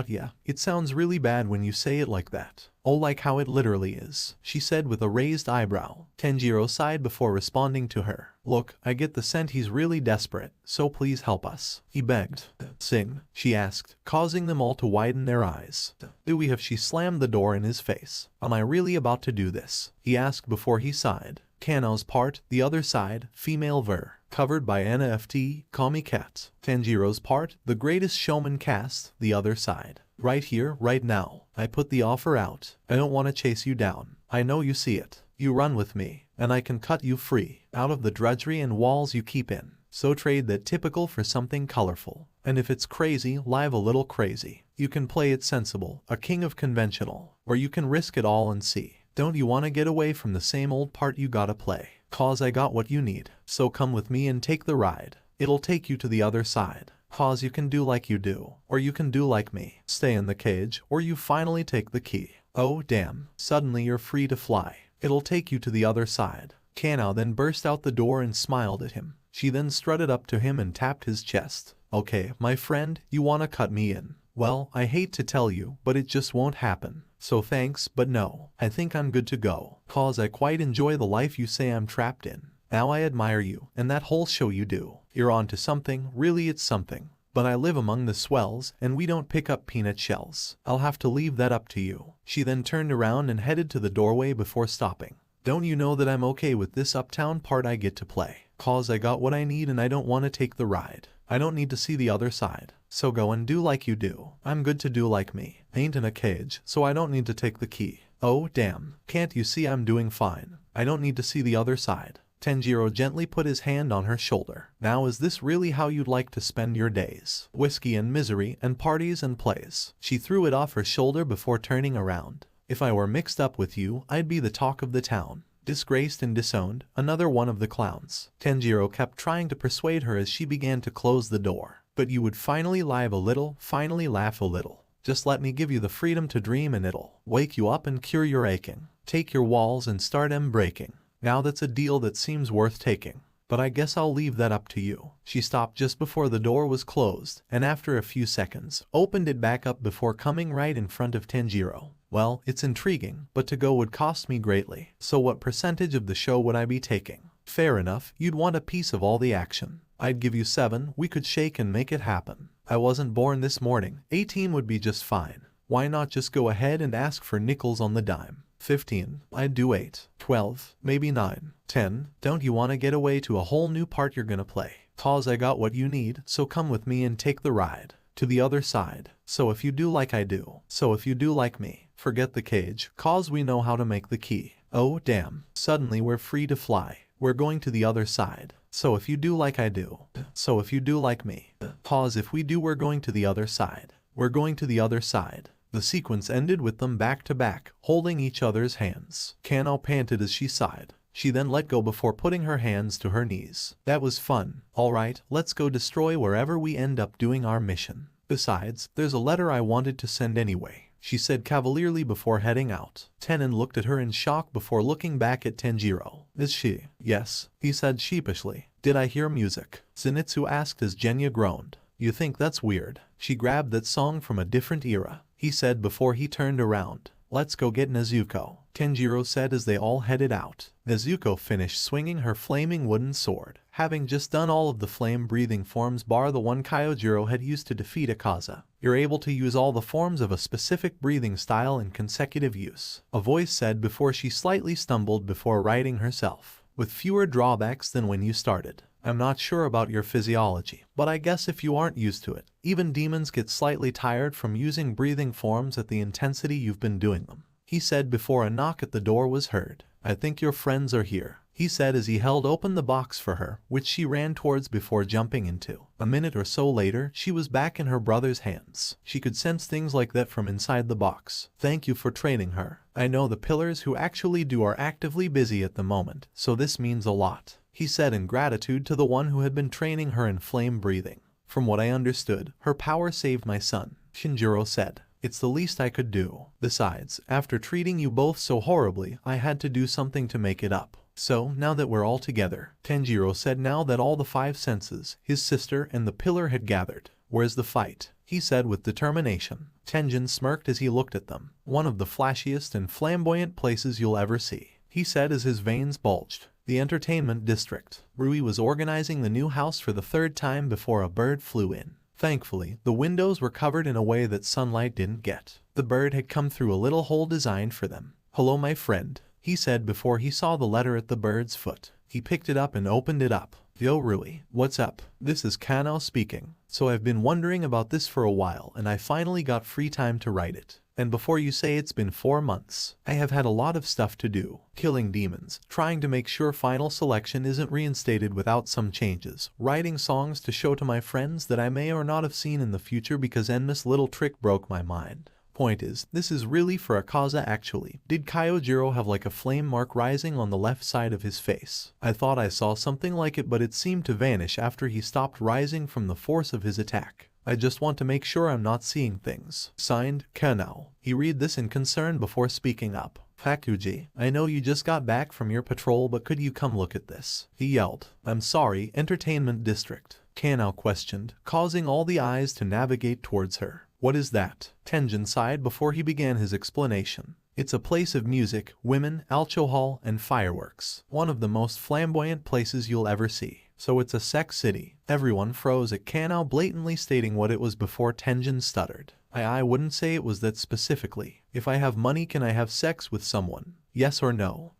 yeah, it sounds really bad when you say it like that. Oh, like how it literally is, she said with a raised eyebrow. Tanjiro sighed before responding to her. Look, I get the scent he's really desperate, so please help us, he begged. Sing, she asked, causing them all to widen their eyes. Do we have? She slammed the door in his face. Am I really about to do this? He asked before he sighed. Kanao's part, the other side, female ver, covered by NFT, Kami Cat. Tanjiro's part, the greatest showman cast, the other side. Right here, right now, I put the offer out. I don't want to chase you down. I know you see it. You run with me, and I can cut you free, out of the drudgery and walls you keep in. So trade that typical for something colorful. And if it's crazy, live a little crazy. You can play it sensible, a king of conventional, or you can risk it all and see. Don't you want to get away from the same old part you gotta play? Cause I got what you need. So come with me and take the ride. It'll take you to the other side. Cause you can do like you do, or you can do like me. Stay in the cage, or you finally take the key. Oh damn, suddenly you're free to fly. It'll take you to the other side. Kanao then burst out the door and smiled at him. She then strutted up to him and tapped his chest. Okay, my friend, you wanna cut me in? Well, I hate to tell you, but it just won't happen. So thanks, but no. I think I'm good to go. Cause I quite enjoy the life you say I'm trapped in. Now I admire you, and that whole show you do. You're on to something, really it's something. But I live among the swells, and we don't pick up peanut shells. I'll have to leave that up to you. She then turned around and headed to the doorway before stopping. Don't you know that I'm okay with this uptown part I get to play? Cause I got what I need and I don't want to take the ride. I don't need to see the other side. So go and do like you do. I'm good to do like me. Ain't in a cage, so I don't need to take the key. Oh damn, can't you see I'm doing fine? I don't need to see the other side. Tanjiro gently put his hand on her shoulder. Now is this really how you'd like to spend your days? Whiskey and misery and parties and plays. She threw it off her shoulder before turning around. If I were mixed up with you, I'd be the talk of the town. Disgraced and disowned, another one of the clowns. Tanjiro kept trying to persuade her as she began to close the door. But you would finally laugh a little, finally laugh a little. Just let me give you the freedom to dream and it'll wake you up and cure your aching. Take your walls and start 'em breaking. Now that's a deal that seems worth taking. But I guess I'll leave that up to you. She stopped just before the door was closed, and after a few seconds, opened it back up before coming right in front of Tanjiro. Well, it's intriguing, but to go would cost me greatly. So what percentage of the show would I be taking? Fair enough, you'd want a piece of all the action. I'd give you 7, we could shake and make it happen. I wasn't born this morning, 18 would be just fine. Why not just go ahead and ask for nickels on the dime? 15, I'd do 8, 12, maybe 9, 10, don't you want to get away to a whole new part you're gonna play? Cause I got what you need, so come with me and take the ride. To the other side. So if you do like I do. So if you do like me. Forget the cage, cause we know how to make the key. Oh damn, suddenly we're free to fly. We're going to the other side. So if you do like I do. So if you do like me. Cause if we do we're going to the other side. We're going to the other side. The sequence ended with them back to back, holding each other's hands. Kanao panted as she sighed. She then let go before putting her hands to her knees. That was fun. Alright, let's go destroy wherever we end up doing our mission. Besides, there's a letter I wanted to send anyway, she said cavalierly before heading out. Tenon looked at her in shock before looking back at Tanjiro. Is she? Yes, he said sheepishly. Did I hear music? Zenitsu asked as Genya groaned. You think that's weird? She grabbed that song from a different era, he said before he turned around. Let's go get Nezuko, Tanjiro said as they all headed out. Nezuko finished swinging her flaming wooden sword, having just done all of the flame-breathing forms bar the one Kyojiro had used to defeat Aaza. You're able to use all the forms of a specific breathing style in consecutive use, a voice said before she slightly stumbled before righting herself. With fewer drawbacks than when you started. I'm not sure about your physiology, but I guess if you aren't used to it, even demons get slightly tired from using breathing forms at the intensity you've been doing them, he said before a knock at the door was heard. I think your friends are here, he said as he held open the box for her, which she ran towards before jumping into. A minute or so later, she was back in her brother's hands. She could sense things like that from inside the box. Thank you for training her. I know the pillars who actually do are actively busy at the moment, so this means a lot, he said in gratitude to the one who had been training her in flame breathing. From what I understood, her power saved my son, Shinjiro said. It's the least I could do. Besides, after treating you both so horribly, I had to do something to make it up. So, now that we're all together, Tanjiro said now that all the 5 senses, his sister and the pillar had gathered. Where's the fight? He said with determination. Tenjin smirked as he looked at them. One of the flashiest and flamboyant places you'll ever see, he said as his veins bulged. The entertainment district. Rui was organizing the new house for the 3rd time before a bird flew in. Thankfully, the windows were covered in a way that sunlight didn't get. The bird had come through a little hole designed for them. Hello my friend, he said before he saw the letter at the bird's foot. He picked it up and opened it up. Yo Rui, what's up? This is Kanao speaking. So I've been wondering about this for a while and I finally got free time to write it. And before you say it's been 4 months, I have had a lot of stuff to do. Killing demons, trying to make sure final selection isn't reinstated without some changes, writing songs to show to my friends that I may or not have seen in the future because Enma's little trick broke my mind. Point is, this is really for Aaza actually. Did Kyojiro have like a flame mark rising on the left side of his face? I thought I saw something like it but it seemed to vanish after he stopped rising from the force of his attack. I just want to make sure I'm not seeing things. Signed, Kanao. He read this in concern before speaking up. Hakuji, I know you just got back from your patrol but could you come look at this? He yelled. I'm sorry, entertainment district. Kanao questioned, causing all the eyes to navigate towards her. What is that? Tenjin sighed before he began his explanation. It's a place of music, women, alcohol, and fireworks. One of the most flamboyant places you'll ever see. So it's a sex city. Everyone froze at Kanao blatantly stating what it was before Tenjin stuttered. I wouldn't say it was that specifically. If I have money can I have sex with someone? Yes or no?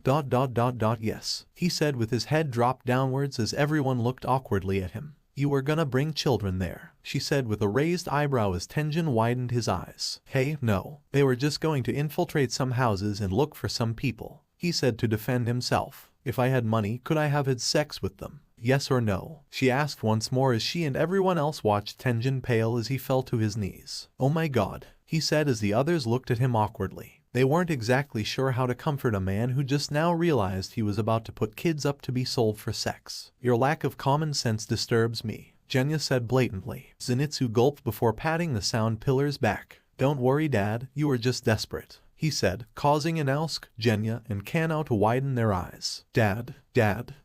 Yes, he said with his head dropped downwards as everyone looked awkwardly at him. You were gonna bring children there, she said with a raised eyebrow as Tenjin widened his eyes. Hey, no. They were just going to infiltrate some houses and look for some people, he said to defend himself. If I had money, could I have had sex with them? Yes or no? She asked once more as she and everyone else watched Tenjin pale as he fell to his knees. Oh my god, he said as the others looked at him awkwardly. They weren't exactly sure how to comfort a man who just now realized he was about to put kids up to be sold for sex. Your lack of common sense disturbs me, Genya said blatantly. Zenitsu gulped before patting the sound pillar's back. Don't worry dad, you are just desperate, he said, causing Inosuke, Genya, and Kano to widen their eyes. Dad,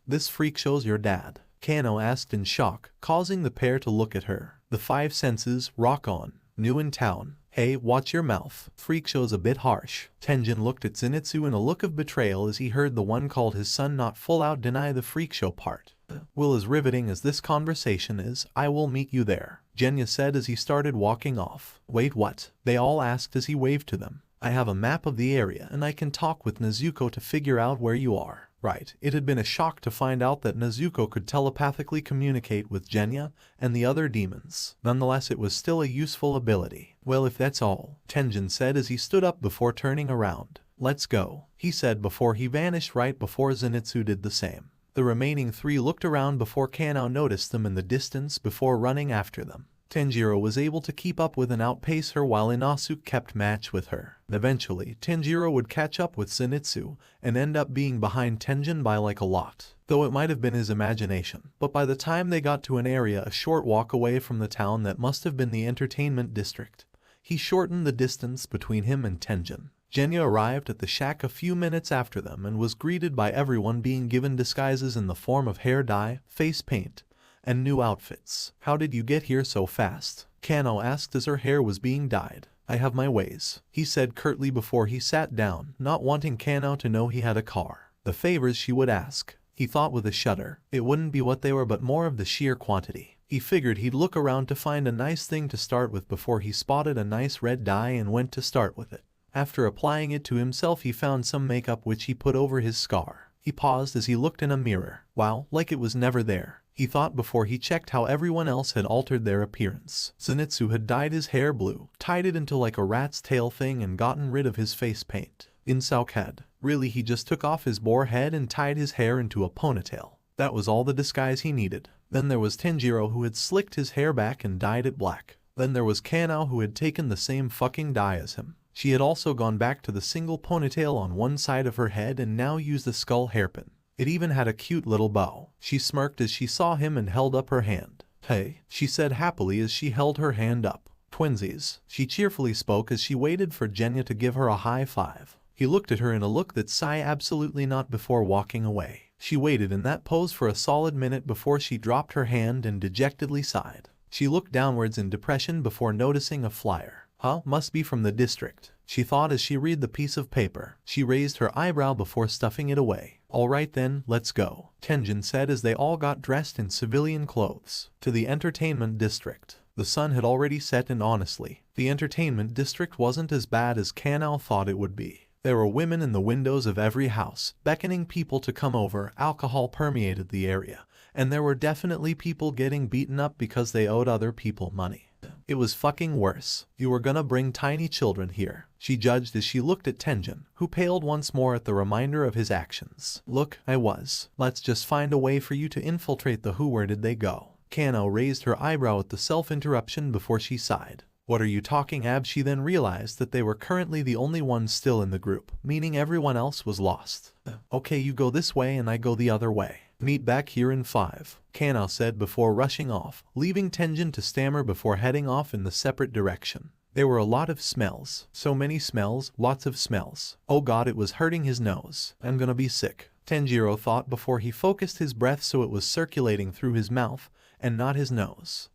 this freak shows your dad, Kano asked in shock, causing the pair to look at her. The five senses, rock on, new in town. Hey, watch your mouth. Freak show's a bit harsh. Tenjin looked at Zenitsu in a look of betrayal as he heard the one called his son not full out deny the freak show part. Well, as riveting as this conversation is, I will meet you there, Genya said as he started walking off. Wait, what? They all asked as he waved to them. I have a map of the area and I can talk with Nezuko to figure out where you are. Right, it had been a shock to find out that Nezuko could telepathically communicate with Genya and the other demons. Nonetheless, it was still a useful ability. Well, if that's all, Tenjin said as he stood up before turning around. Let's go, he said before he vanished right before Zenitsu did the same. The remaining three looked around before Kano noticed them in the distance before running after them. Tanjiro was able to keep up with and outpace her while Inosuke kept match with her. Eventually, Tanjiro would catch up with Zenitsu and end up being behind Tenjin by like a lot, though it might have been his imagination. But by the time they got to an area a short walk away from the town that must have been the entertainment district, he shortened the distance between him and Tenjin. Genya arrived at the shack a few minutes after them and was greeted by everyone being given disguises in the form of hair dye, face paint, and new outfits. How did you get here so fast? Kano asked as her hair was being dyed. I have my ways, he said curtly before he sat down, not wanting Kano to know he had a car. The favors she would ask, he thought with a shudder. It wouldn't be what they were but more of the sheer quantity. He figured he'd look around to find a nice thing to start with before he spotted a nice red dye and went to start with it. After applying it to himself he found some makeup which he put over his scar. He paused as he looked in a mirror. Wow, like it was never there, he thought before he checked how everyone else had altered their appearance. Zenitsu had dyed his hair blue, tied it into like a rat's tail thing and gotten rid of his face paint. Inosuke had. Really, he just took off his boar head and tied his hair into a ponytail. That was all the disguise he needed. Then there was Tanjiro who had slicked his hair back and dyed it black. Then there was Kano who had taken the same fucking dye as him. She had also gone back to the single ponytail on one side of her head and now used the skull hairpin. It even had a cute little bow. She smirked as she saw him and held up her hand. Hey, she said happily as she held her hand up. Twinsies, she cheerfully spoke as she waited for Genya to give her a high five. He looked at her in a look that sigh absolutely not before walking away. She waited in that pose for a solid minute before she dropped her hand and dejectedly sighed. She looked downwards in depression before noticing a flyer. Huh, must be from the district, she thought as she read the piece of paper. She raised her eyebrow before stuffing it away. Alright then, let's go, Tenjin said as they all got dressed in civilian clothes. To the entertainment district. The sun had already set and honestly, the entertainment district wasn't as bad as Kano thought it would be. There were women in the windows of every house, beckoning people to come over. Alcohol permeated the area, and there were definitely people getting beaten up because they owed other people money. It was fucking worse. You were gonna bring tiny children here, she judged as she looked at Tenjin, who paled once more at the reminder of his actions. Look, I was. Let's just find a way for you to infiltrate the who. Where did they go? Kano raised her eyebrow at the self-interruption before she sighed. What are you talking ab? She then realized that they were currently the only ones still in the group, meaning everyone else was lost. Okay, you go this way and I go the other way. Meet back here in 5, Kano said before rushing off, leaving Tenjin to stammer before heading off in the separate direction. There were a lot of smells. So many smells, lots of smells. Oh god, it was hurting his nose. I'm gonna be sick, Tanjiro thought before he focused his breath so it was circulating through his mouth and not his nose.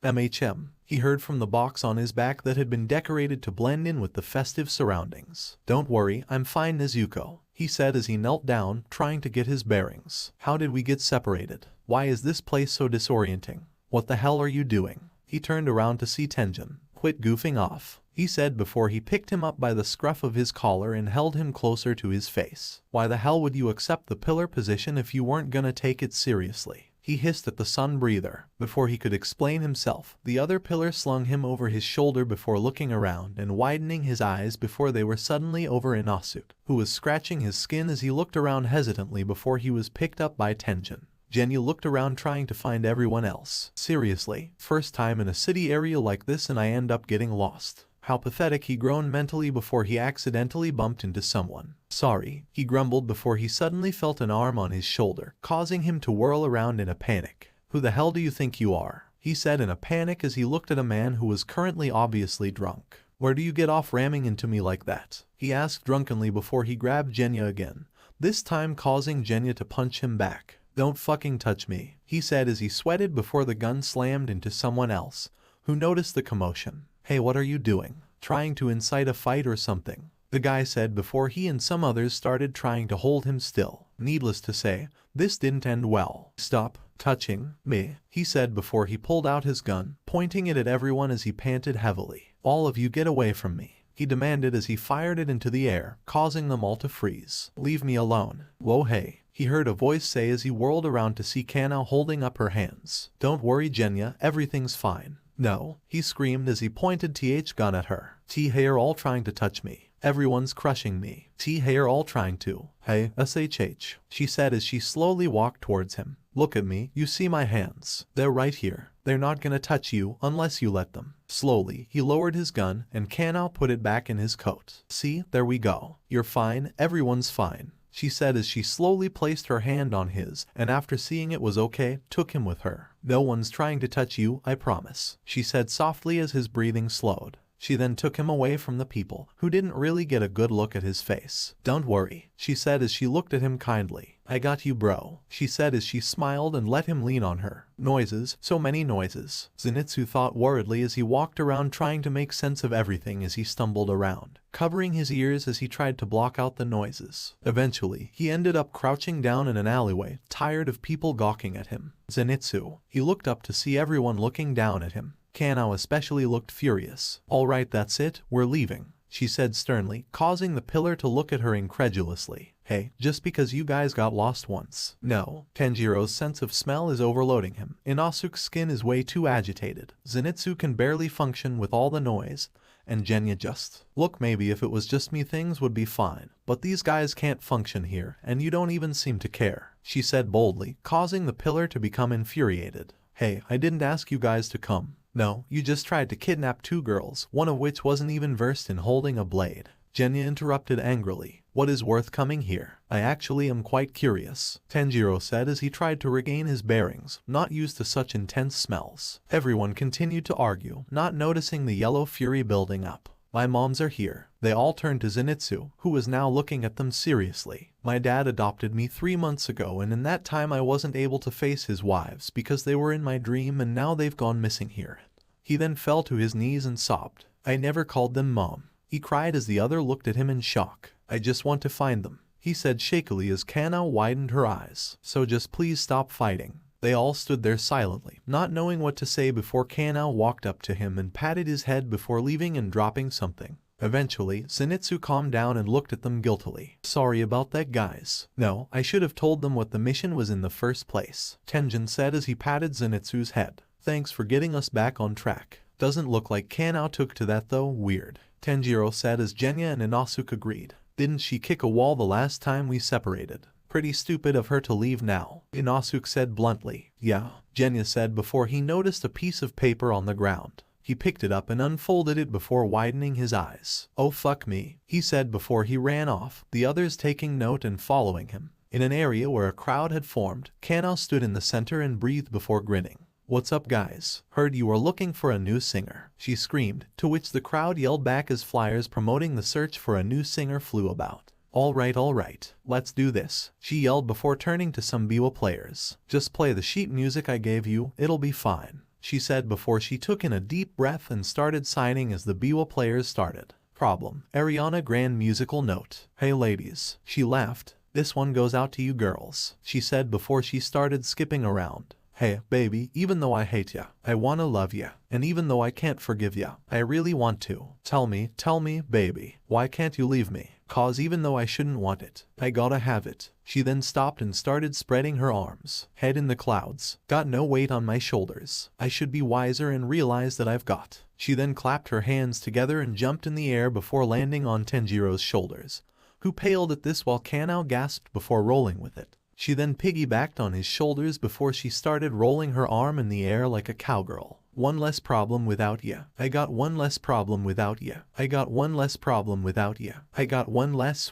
He heard from the box on his back that had been decorated to blend in with the festive surroundings. Don't worry, I'm fine Nezuko, he said as he knelt down, trying to get his bearings. How did we get separated? Why is this place so disorienting? What the hell are you doing? He turned around to see Tenjin. quit goofing off," he said before he picked him up by the scruff of his collar and held him closer to his face. "Why the hell would you accept the pillar position if you weren't gonna take it seriously?" He hissed at the sun breather. Before he could explain himself, the other pillar slung him over his shoulder before looking around and widening his eyes before they were suddenly over Inosuke, who was scratching his skin as he looked around hesitantly before he was picked up by Tenjin. Genya looked around trying to find everyone else. "Seriously, first time in a city area like this and I end up getting lost. How pathetic," he groaned mentally before he accidentally bumped into someone. "Sorry," he grumbled before he suddenly felt an arm on his shoulder, causing him to whirl around in a panic. "Who the hell do you think you are?" he said in a panic as he looked at a man who was currently obviously drunk. "Where do you get off ramming into me like that?" he asked drunkenly before he grabbed Genya again, this time causing Genya to punch him back. "Don't fucking touch me," he said as he sweated before the gun slammed into someone else, who noticed the commotion. "Hey, what are you doing? Trying to incite a fight or something?" the guy said before he and some others started trying to hold him still. Needless to say, this didn't end well. "Stop touching me," he said before he pulled out his gun, pointing it at everyone as he panted heavily. "All of you get away from me," he demanded as he fired it into the air, causing them all to freeze. "Leave me alone." "Whoa, hey," he heard a voice say as he whirled around to see Kana holding up her hands. "Don't worry, Genya, everything's fine." "No," he screamed as he pointed th gun at her. "Hey, are all trying to touch me. Everyone's crushing me. Hey, are all trying to." "Hey, shh," she said as she slowly walked towards him. "Look at me, you see my hands. They're right here. They're not gonna touch you unless you let them." Slowly, he lowered his gun and Kana put it back in his coat. "See, there we go. You're fine, everyone's fine," she said as she slowly placed her hand on his and after seeing it was okay, took him with her. "No one's trying to touch you, I promise," she said softly as his breathing slowed. She then took him away from the people, who didn't really get a good look at his face. "Don't worry," she said as she looked at him kindly. "I got you, bro," she said as she smiled and let him lean on her. Noises, so many noises, Zenitsu thought worriedly as he walked around trying to make sense of everything as he stumbled around, covering his ears as he tried to block out the noises. Eventually, he ended up crouching down in an alleyway, tired of people gawking at him. Zenitsu, he looked up to see everyone looking down at him. Kanao especially looked furious. "Alright, that's it, we're leaving," she said sternly, causing the pillar to look at her incredulously. "Hey, just because you guys got lost once." "No." Tanjiro's sense of smell is overloading him. Inosuke's skin is way too agitated. Zenitsu can barely function with all the noise. And Genya just, "Look, maybe if it was just me things would be fine, but these guys can't function here and you don't even seem to care," she said boldly, causing the pillar to become infuriated. "Hey, I didn't ask you guys to come. No, you just tried to kidnap 2 girls, one of which wasn't even versed in holding a blade." Genya interrupted angrily. "What is worth coming here? I actually am quite curious," Tanjiro said as he tried to regain his bearings, not used to such intense smells. Everyone continued to argue, not noticing the yellow fury building up. "My moms are here." They all turned to Zenitsu, who was now looking at them seriously. "My dad adopted me 3 months ago and in that time I wasn't able to face his wives because they were in my dream and now they've gone missing here." He then fell to his knees and sobbed. "I never called them mom," he cried as the other looked at him in shock. "I just want to find them," he said shakily as Kana widened her eyes. "So just please stop fighting." They all stood there silently, not knowing what to say before Kana walked up to him and patted his head before leaving and dropping something. Eventually, Zenitsu calmed down and looked at them guiltily. "Sorry about that, guys. No, I should have told them what the mission was in the first place," Tenjin said as he patted Zenitsu's head. "Thanks for getting us back on track. Doesn't look like Kanao took to that though, weird," Tanjiro said as Genya and Inosuke agreed. "Didn't she kick a wall the last time we separated? Pretty stupid of her to leave now," Inosuke said bluntly. "Yeah," Genya said before he noticed a piece of paper on the ground. He picked it up and unfolded it before widening his eyes. "Oh fuck me," he said before he ran off, the others taking note and following him. In an area where a crowd had formed, Kanao stood in the center and breathed before grinning. "What's up, guys? Heard you were looking for a new singer," she screamed, to which the crowd yelled back as flyers promoting the search for a new singer flew about. All right, let's do this," she yelled before turning to some biwa players. "Just play the sheet music I gave you, it'll be fine," she said before she took in a deep breath and started signing as the biwa players started. "Problem. Ariana Grande musical note. Hey ladies," she laughed. "This one goes out to you girls," she said before she started skipping around. Hey, baby, even though I hate ya, I wanna love ya. And even though I can't forgive ya, I really want to. Tell me, baby, why can't you leave me? Cause even though I shouldn't want it, I gotta have it. She then stopped and started spreading her arms. Head in the clouds. Got no weight on my shoulders. I should be wiser and realize that I've got. She then clapped her hands together and jumped in the air before landing on Tanjiro's shoulders, who paled at this while Kanao gasped before rolling with it. She then piggybacked on his shoulders before she started rolling her arm in the air like a cowgirl. One less problem without ya. I got one less problem without ya. I got one less problem without ya. I got one less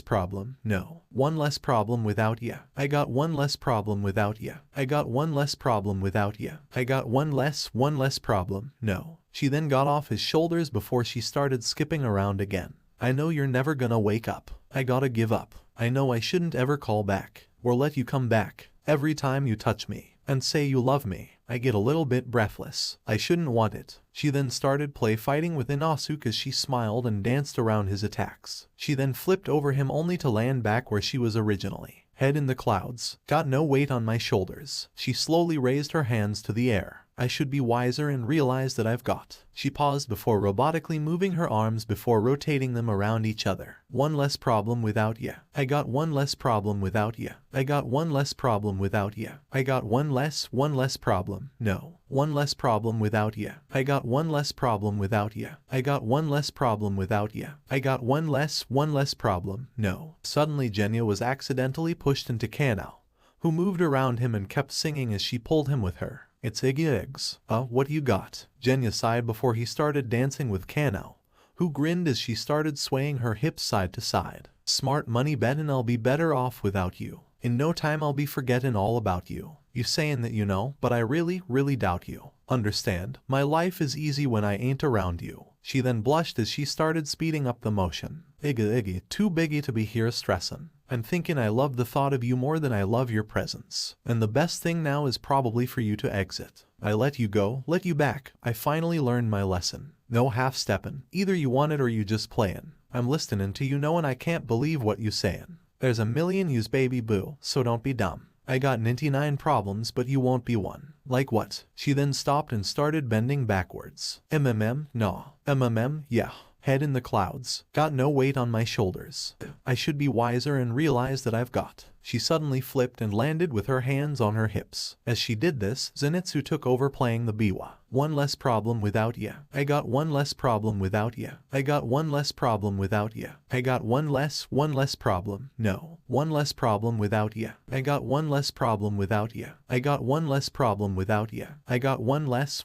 problem. No. One less problem without ya. I got one less problem without ya. I got one less problem without ya. I got one less problem. No. She then got off his shoulders before she started skipping around again. I know you're never gonna wake up. I gotta give up. I know I shouldn't ever call back or let you come back. Every time you touch me and say you love me, I get a little bit breathless. I shouldn't want it. She then started play fighting with Inosuke as she smiled and danced around his attacks. She then flipped over him only to land back where she was originally. Head in the clouds. Got no weight on my shoulders. She slowly raised her hands to the air. I should be wiser and realize that I've got. She paused before robotically moving her arms before rotating them around each other. One less problem without ya. I got one less problem without ya. I got one less problem without ya. I got one less problem. No. One less problem without ya. I got one less problem without ya. I got one less problem without ya. I got one less problem. No. Suddenly Genya was accidentally pushed into Kanao, who moved around him and kept singing as she pulled him with her. It's Iggy Eggs. What you got? Genya sighed before he started dancing with Kanao, who grinned as she started swaying her hips side to side. Smart money bettin' I'll be better off without you. In no time I'll be forgettin' all about you. You sayin' that you know, but I really doubt you. Understand? My life is easy when I ain't around you. She then blushed as she started speeding up the motion. Iggy, too biggy to be here stressin'. I'm thinking I love the thought of you more than I love your presence. And the best thing now is probably for you to exit. I let you go, let you back. I finally learned my lesson. No half-steppin'. Either you want it or you just playin'. I'm listenin' to you knowin' I can't believe what you sayin'. There's a million yous baby boo, so don't be dumb. I got 99 problems but you won't be one. Like what? She then stopped and started bending backwards. Nah. Yeah. Head in the clouds. Got no weight on my shoulders. I should be wiser and realize that I've got. She suddenly flipped and landed with her hands on her hips. As she did this, Zenitsu took over playing the biwa. One less problem without ya. I got one less problem without ya. I got one less problem without ya. I got one less problem. No. One less problem without ya. I got one less problem without ya. I got one less problem without ya. I got one less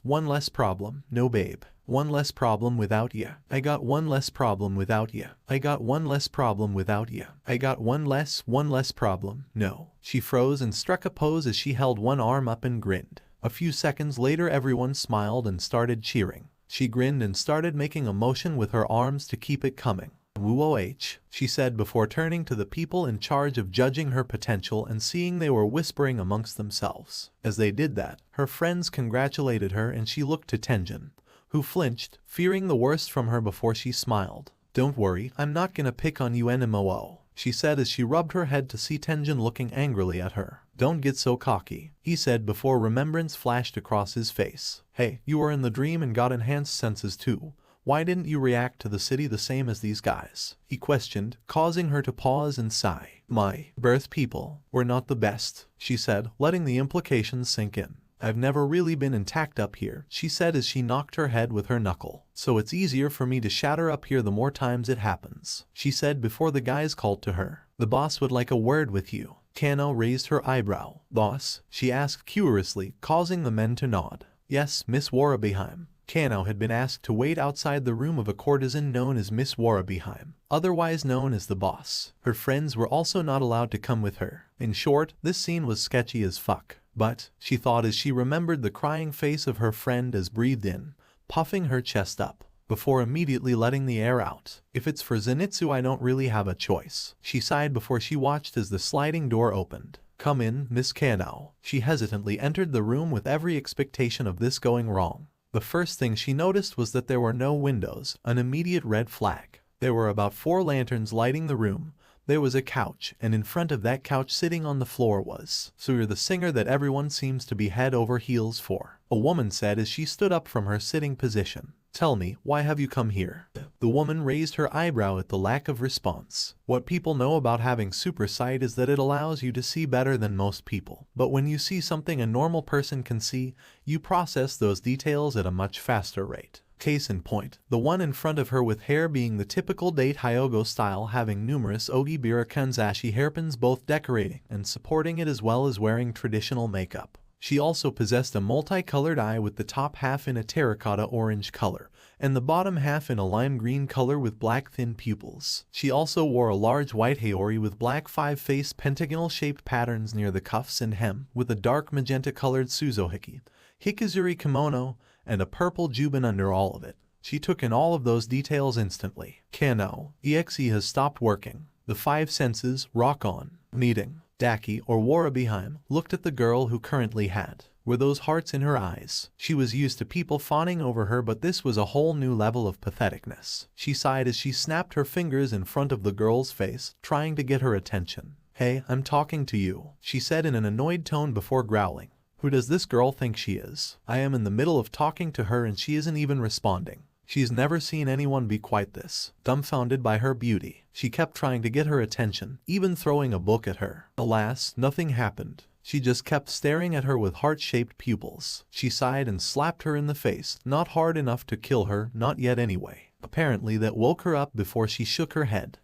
problem. No babe. One less problem without ya. I got one less problem without ya. I got one less problem without ya. I got one less problem. No. She froze and struck a pose as she held one arm up and grinned. A few seconds later everyone smiled and started cheering. She grinned and started making a motion with her arms to keep it coming. Woo-oh-h, she said before turning to the people in charge of judging her potential and seeing they were whispering amongst themselves. As they did that, her friends congratulated her and she looked to Tenjin, who flinched, fearing the worst from her before she smiled. Don't worry, I'm not gonna pick on you NMOO, she said as she rubbed her head to see Tenjin looking angrily at her. Don't get so cocky, he said before remembrance flashed across his face. Hey, you were in the dream and got enhanced senses too. Why didn't you react to the city the same as these guys? He questioned, causing her to pause and sigh. My birth people were not the best, she said, letting the implications sink in. I've never really been intact up here, she said as she knocked her head with her knuckle. So it's easier for me to shatter up here the more times it happens, she said before the guys called to her. The boss would like a word with you. Kanao raised her eyebrow. Boss? She asked curiously, causing the men to nod. Yes, Miss Warabeheim. Kanao had been asked to wait outside the room of a courtesan known as Miss Warabeheim, otherwise known as the boss. Her friends were also not allowed to come with her. In short, this scene was sketchy as fuck. But, she thought as she remembered the crying face of her friend as breathed in, puffing her chest up, before immediately letting the air out. If it's for Zenitsu I don't really have a choice. She sighed before she watched as the sliding door opened. Come in, Miss Kanao. She hesitantly entered the room with every expectation of this going wrong. The first thing she noticed was that there were no windows, an immediate red flag. There were about 4 lanterns lighting the room, There was a couch, and in front of that couch sitting on the floor was, "So you're the singer that everyone seems to be head over heels for," a woman said as she stood up from her sitting position. "Tell me, why have you come here?" The woman raised her eyebrow at the lack of response. What people know about having super sight is that it allows you to see better than most people. But when you see something a normal person can see, you process those details at a much faster rate. Case in point, the one in front of her with hair being the typical date Hyogo style, having numerous Ogibira Kanzashi hairpins both decorating and supporting it as well as wearing traditional makeup. She also possessed a multicolored eye with the top half in a terracotta orange color and the bottom half in a lime green color with black thin pupils. She also wore a large white haori with black five-faced pentagonal-shaped patterns near the cuffs and hem, with a dark magenta-colored Suzohiki, Hikizuri kimono, and a purple juban under all of it. She took in all of those details instantly. Kano, EXE has stopped working. The five senses, rock on, meeting. Daki, or Warabeheim, looked at the girl who currently had. Were those hearts in her eyes? She was used to people fawning over her, but this was a whole new level of patheticness. She sighed as she snapped her fingers in front of the girl's face, trying to get her attention. "Hey, I'm talking to you," she said in an annoyed tone before growling. "Who does this girl think she is? I am in the middle of talking to her and she isn't even responding." She's never seen anyone be quite this. Dumbfounded by her beauty, she kept trying to get her attention, even throwing a book at her. Alas, nothing happened. She just kept staring at her with heart-shaped pupils. She sighed and slapped her in the face, not hard enough to kill her, not yet anyway. Apparently that woke her up before she shook her head.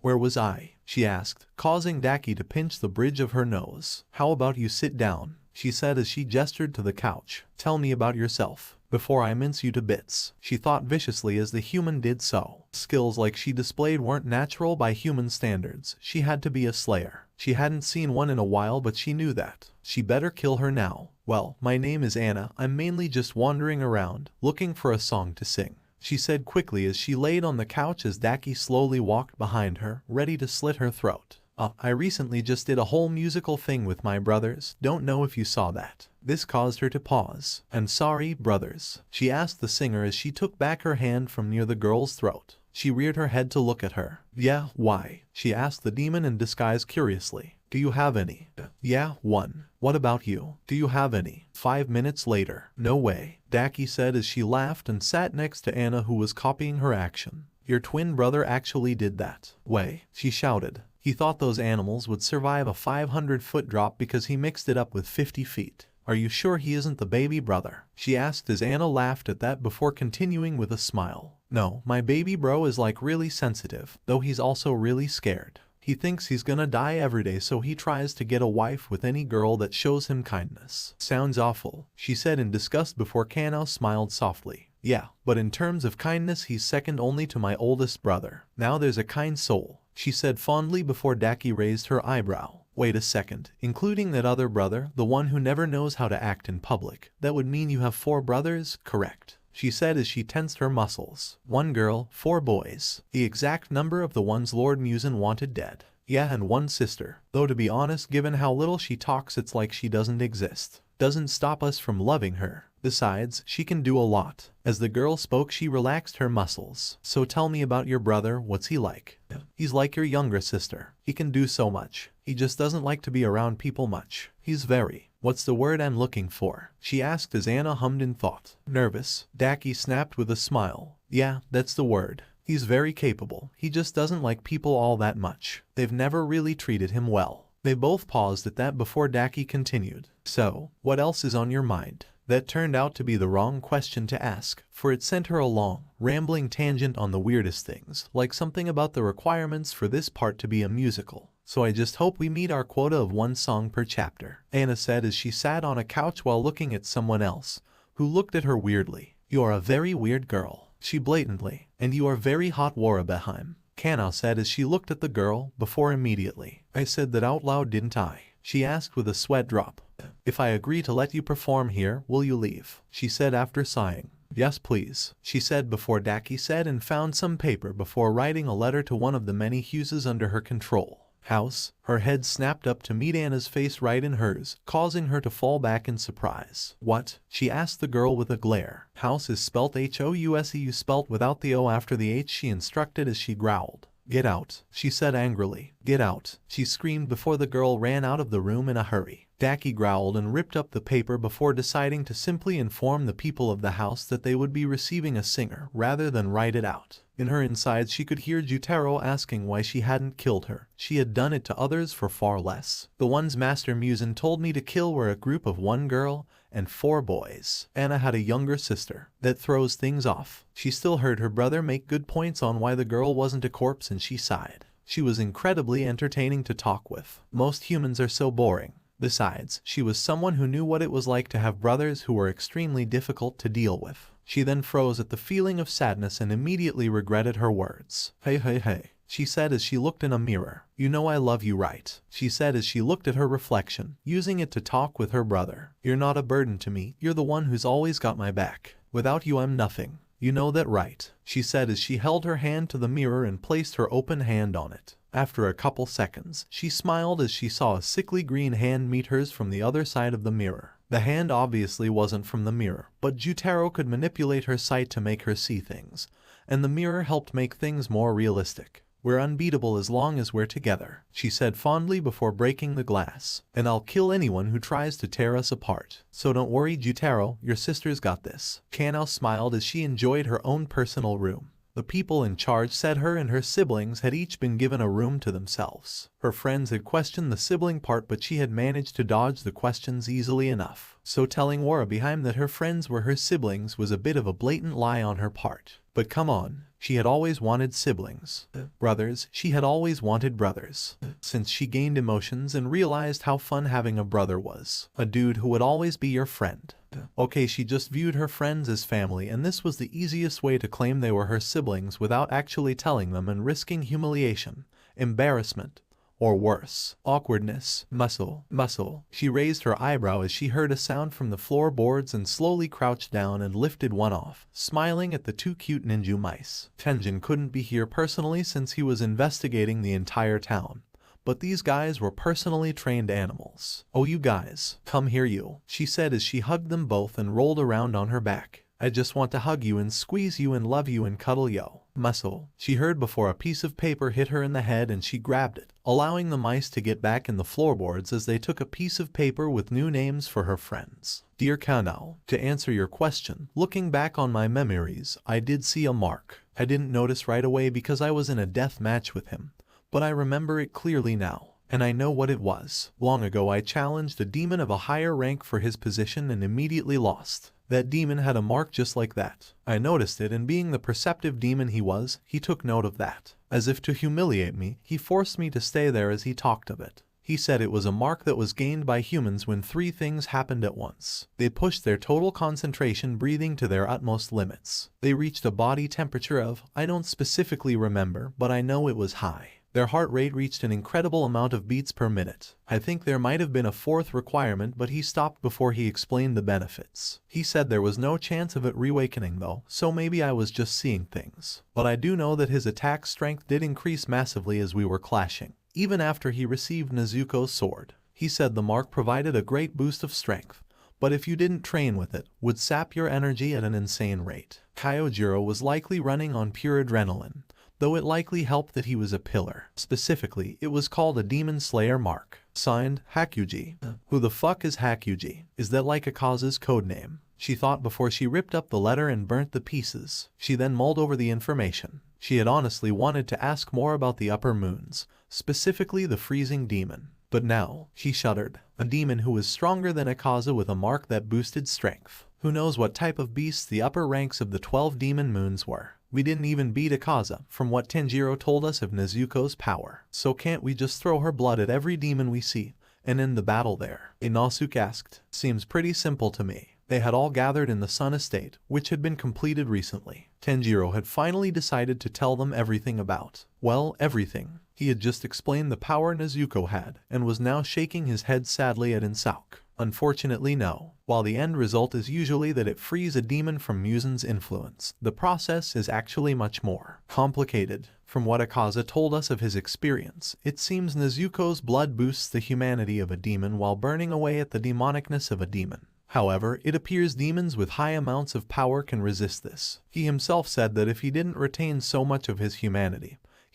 Where was I?" she asked, causing Daki to pinch the bridge of her nose. "How about you sit down?" she said as she gestured to the couch. "Tell me about yourself before I mince you to bits," she thought viciously as the human did so. Skills like she displayed weren't natural by human standards. She had to be a slayer. She hadn't seen one in a while, but she knew that. She better kill her now. "Well, my name is Anna. I'm mainly just wandering around, looking for a song to sing," she said quickly as she laid on the couch as Daki slowly walked behind her, ready to slit her throat. I recently just did a whole musical thing with my brothers. Don't know if you saw that." This caused her to pause. "And sorry, brothers?" she asked the singer as she took back her hand from near the girl's throat. She reared her head to look at her. "Yeah, why?" she asked the demon in disguise curiously. "Do you have any?" "Yeah, one." "What about you? Do you have any?" 5 minutes later. "No way," Daki said as she laughed and sat next to Anna, who was copying her action. "Your twin brother actually did that." "Way," she shouted. "He thought those animals would survive a 500-foot drop because he mixed it up with 50 feet. Are you sure he isn't the baby brother?" she asked as Anna laughed at that before continuing with a smile. "No, my baby bro is like really sensitive, though he's also really scared. He thinks he's gonna die every day, so he tries to get a wife with any girl that shows him kindness." "Sounds awful," she said in disgust before Kano smiled softly. "Yeah, but in terms of kindness he's second only to my oldest brother. Now there's a kind soul," she said fondly before Daki raised her eyebrow. "Wait a second, including that other brother, the one who never knows how to act in public. That would mean you have 4 brothers, correct?" she said as she tensed her muscles. "1 girl, 4 boys. The exact number of the ones Lord Muzan wanted dead. Yeah, and 1 sister. Though to be honest, given how little she talks, it's like she doesn't exist. Doesn't stop us from loving her. Besides, she can do a lot." As the girl spoke, she relaxed her muscles. "So tell me about your brother. What's he like?" "He's like your younger sister. He can do so much. He just doesn't like to be around people much. He's very, what's the word I'm looking for?" she asked as Anna hummed in thought. "Nervous," Daki snapped with a smile. "Yeah, that's the word. He's very capable. He just doesn't like people all that much. They've never really treated him well." They both paused at that before Daki continued. "So, what else is on your mind?" That turned out to be the wrong question to ask, for it sent her a long, rambling tangent on the weirdest things, like something about the requirements for this part to be a musical. "So I just hope we meet our quota of 1 song per chapter," Anna said as she sat on a couch while looking at someone else, who looked at her weirdly. "You are a very weird girl," she blatantly, "and you are very hot, Warabeheim," Kano said as she looked at the girl, before immediately. "I said that out loud, didn't I?" she asked with a sweat drop. "If I agree to let you perform here, will you leave?" she said after sighing. "Yes, please," she said before Daki said and found some paper before writing a letter to one of the many Huses under her control. "House." Her head snapped up to meet Anna's face right in hers, causing her to fall back in surprise. "What?" she asked the girl with a glare. "House is spelt House, you spelt without the O after the H," she instructed as she growled. Get out, she said angrily. Get out, she screamed before the girl ran out of the room in a hurry. Daki growled and ripped up the paper before deciding to simply inform the people of the house that they would be receiving a singer rather than write it out. In her insides she could hear Jutaro asking why she hadn't killed her. She had done it to others for far less. The ones Master Muzan told me to kill were a group of 1 girl and 4 boys. Anna had a younger sister. That throws things off. She still heard her brother make good points on why the girl wasn't a corpse and she sighed. She was incredibly entertaining to talk with. Most humans are so boring. Besides, she was someone who knew what it was like to have brothers who were extremely difficult to deal with. She then froze at the feeling of sadness and immediately regretted her words. Hey, hey, hey, she said as she looked in a mirror. You know I love you, right? She said as she looked at her reflection, using it to talk with her brother. You're not a burden to me. You're the one who's always got my back. Without you I'm nothing. You know that, right? She said as she held her hand to the mirror and placed her open hand on it. After a couple seconds, she smiled as she saw a sickly green hand meet hers from the other side of the mirror. The hand obviously wasn't from the mirror, but Jutaro could manipulate her sight to make her see things, and the mirror helped make things more realistic. We're unbeatable as long as we're together, she said fondly before breaking the glass. And I'll kill anyone who tries to tear us apart. So don't worry, Jutaro, your sister's got this. Kanao smiled as she enjoyed her own personal room. The people in charge said her and her siblings had each been given a room to themselves. Her friends had questioned the sibling part, but she had managed to dodge the questions easily enough. So telling Warabeheim that her friends were her siblings was a bit of a blatant lie on her part. But come on, she had always wanted siblings. Brothers, she had always wanted brothers. Since she gained emotions and realized how fun having a brother was. A dude who would always be your friend. Okay, she just viewed her friends as family, and this was the easiest way to claim they were her siblings without actually telling them and risking humiliation, embarrassment, or worse, awkwardness. Muscle. She raised her eyebrow as she heard a sound from the floorboards and slowly crouched down and lifted one off, smiling at the 2 cute ninja mice. Tenjin couldn't be here personally since he was investigating the entire town. But these guys were personally trained animals. Oh, you guys, come here you, she said as she hugged them both and rolled around on her back. I just want to hug you and squeeze you and love you and cuddle yo. Muscle, she heard before a piece of paper hit her in the head and she grabbed it, allowing the mice to get back in the floorboards as they took a piece of paper with new names for her friends. Dear Kanao, to answer your question, looking back on my memories, I did see a mark. I didn't notice right away because I was in a death match with him. But I remember it clearly now, and I know what it was. Long ago I challenged a demon of a higher rank for his position and immediately lost. That demon had a mark just like that. I noticed it, and being the perceptive demon he was, he took note of that. As if to humiliate me, he forced me to stay there as he talked of it. He said it was a mark that was gained by humans when 3 things happened at once. They pushed their total concentration breathing to their utmost limits. They reached a body temperature of, I don't specifically remember, but I know it was high. Their heart rate reached an incredible amount of beats per minute. I think there might have been a 4th requirement, but he stopped before he explained the benefits. He said there was no chance of it reawakening though, so maybe I was just seeing things. But I do know that his attack strength did increase massively as we were clashing. Even after he received Nezuko's sword, he said the mark provided a great boost of strength, but if you didn't train with it, would sap your energy at an insane rate. Kyojiro was likely running on pure adrenaline, though it likely helped that he was a pillar. Specifically, it was called a Demon Slayer mark. Signed, Hakuji. Who the fuck is Hakuji? Is that like Akaza's codename? She thought before she ripped up the letter and burnt the pieces. She then mulled over the information. She had honestly wanted to ask more about the upper moons, specifically the freezing demon. But now, she shuddered. A demon who was stronger than Akaza with a mark that boosted strength. Who knows what type of beasts the upper ranks of the 12 demon moons were. We didn't even beat Aaza, from what Tanjiro told us of Nezuko's power. So can't we just throw her blood at every demon we see, and end the battle there? Inosuke asked. Seems pretty simple to me. They had all gathered in the Sun Estate, which had been completed recently. Tanjiro had finally decided to tell them everything about, well, everything. He had just explained the power Nezuko had, and was now shaking his head sadly at Insauke. Unfortunately no. While the end result is usually that it frees a demon from Muzan's influence, the process is actually much more complicated. From what Aaza told us of his experience, it seems Nezuko's blood boosts the humanity of a demon while burning away at the demonicness of a demon. However, it appears demons with high amounts of power can resist this. He himself said that if he didn't retain so much of his humanity,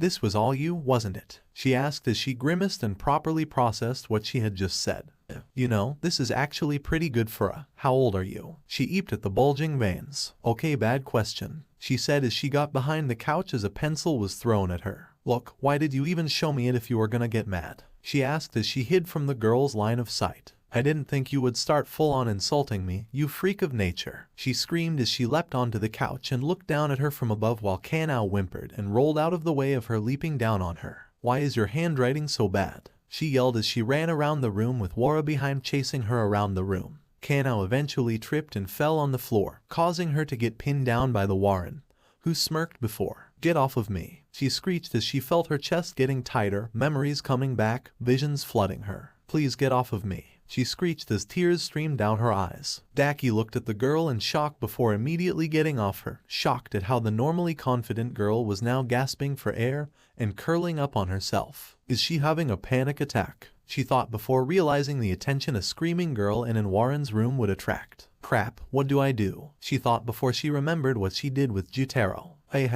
This was all you, wasn't it? She asked as she grimaced and properly processed what she had just said. You know, this is actually pretty good for a. How old are you? She eeped at the bulging veins. Okay, bad question, she said as she got behind the couch as a pencil was thrown at her. Look, why did you even show me it if you were gonna get mad? She asked as she hid from the girl's line of sight. I didn't think you would start full-on insulting me, you freak of nature, she screamed as she leapt onto the couch and looked down at her from above while Kanao whimpered and rolled out of the way of her leaping down on her. Why is your handwriting so bad? She yelled as she ran around the room with Wara behind chasing her around the room. Kanao eventually tripped and fell on the floor, causing her to get pinned down by the Warren, who smirked before. Get off of me, she screeched as she felt her chest getting tighter, memories coming back, visions flooding her. Please get off of me, she screeched as tears streamed down her eyes. Daki looked at the girl in shock before immediately getting off her, shocked at how the normally confident girl was now gasping for air and curling up on herself. Is she having a panic attack? She thought before realizing the attention a screaming girl in Warren's room would attract. Crap, what do I do? She thought before she remembered what she did with Jutaro. Hey,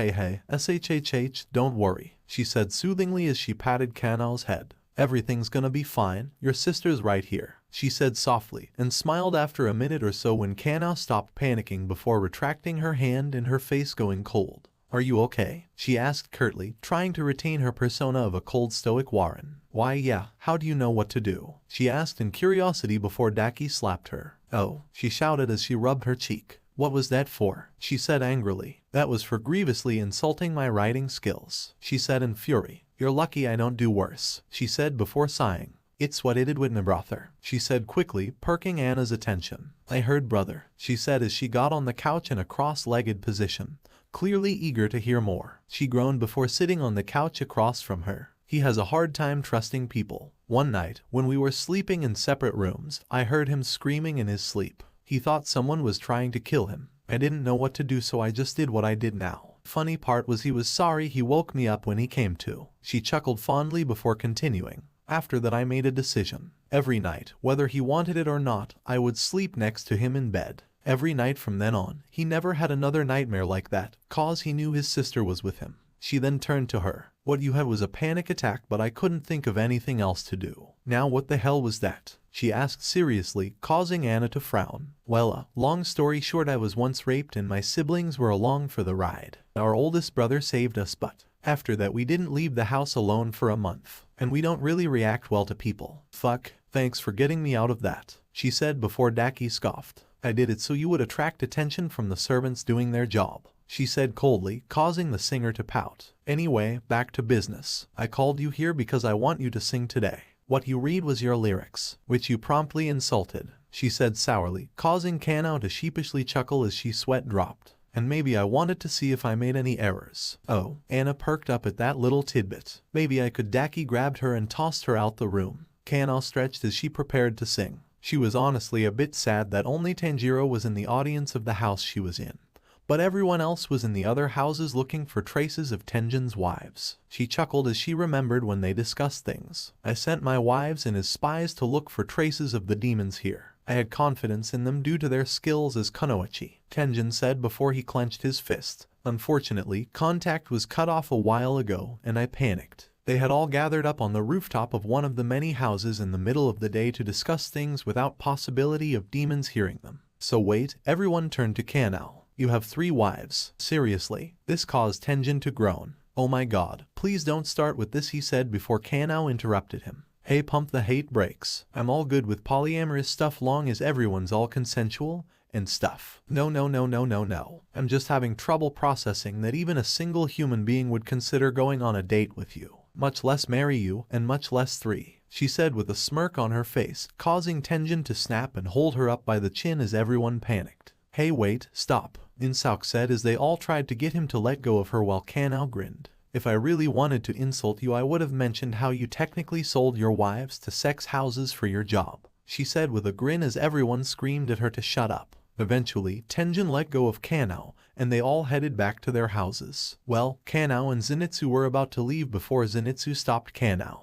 shhh, don't worry, she said soothingly as she patted Kanao's head. Everything's gonna be fine, your sister's right here, she said softly, and smiled after a minute or so when Kanao stopped panicking before retracting her hand and her face going cold. Are you okay? She asked curtly, trying to retain her persona of a cold stoic Warren. Why yeah, how do you know what to do? She asked in curiosity before Daki slapped her. Oh, she shouted as she rubbed her cheek. What was that for? She said angrily. That was for grievously insulting my writing skills, she said in fury. You're lucky I don't do worse, she said before sighing. It's what I did with my brother, she said quickly, perking Anna's attention. I heard brother, she said as she got on the couch in a cross-legged position, clearly eager to hear more. She groaned before sitting on the couch across from her. He has a hard time trusting people. One night, when we were sleeping in separate rooms, I heard him screaming in his sleep. He thought someone was trying to kill him. I didn't know what to do, so I just did what I did now. Funny part was he was sorry he woke me up when he came to. She chuckled fondly before continuing. After that I made a decision. Every night, whether he wanted it or not, I would sleep next to him in bed. Every night from then on, he never had another nightmare like that, cause he knew his sister was with him. She then turned to her. What you had was a panic attack, but I couldn't think of anything else to do. Now what the hell was that? She asked seriously, causing Anna to frown. Well, long story short, I was once raped and my siblings were along for the ride. Our oldest brother saved us, but after that we didn't leave the house alone for a month. And we don't really react well to people. Fuck, thanks for getting me out of that, she said before Daki scoffed. I did it so you would attract attention from the servants doing their job, she said coldly, causing the singer to pout. Anyway, back to business. I called you here because I want you to sing today. What you read was your lyrics, which you promptly insulted, she said sourly, causing Kanao to sheepishly chuckle as she sweat dropped. And maybe I wanted to see if I made any errors. Oh, Anna perked up at that little tidbit. Maybe I could. Daki grabbed her and tossed her out the room. Kanao stretched as she prepared to sing. She was honestly a bit sad that only Tanjiro was in the audience of the house she was in. But everyone else was in the other houses looking for traces of Tenjin's wives. She chuckled as she remembered when they discussed things. I sent my wives and his spies to look for traces of the demons here. I had confidence in them due to their skills as kunoichi, Tenjin said before he clenched his fist. Unfortunately, contact was cut off a while ago and I panicked. They had all gathered up on the rooftop of one of the many houses in the middle of the day to discuss things without possibility of demons hearing them. So wait, everyone turned to Kanao. You have 3 wives. Seriously? This caused Tenjin to groan. Oh my god, please don't start with this, he said before Kanao interrupted him. Hey, pump the hate brakes. I'm all good with polyamorous stuff long as everyone's all consensual and stuff. No. I'm just having trouble processing that even a single human being would consider going on a date with you, much less marry you, and much less 3, she said with a smirk on her face, causing Tenjin to snap and hold her up by the chin as everyone panicked. Hey, wait, stop, Insauk said as they all tried to get him to let go of her while Kanao grinned. If I really wanted to insult you, I would have mentioned how you technically sold your wives to sex houses for your job, she said with a grin as everyone screamed at her to shut up. Eventually, Tenjin let go of Kanao, and they all headed back to their houses. Well, Kanao and Zenitsu were about to leave before Zenitsu stopped Kanao.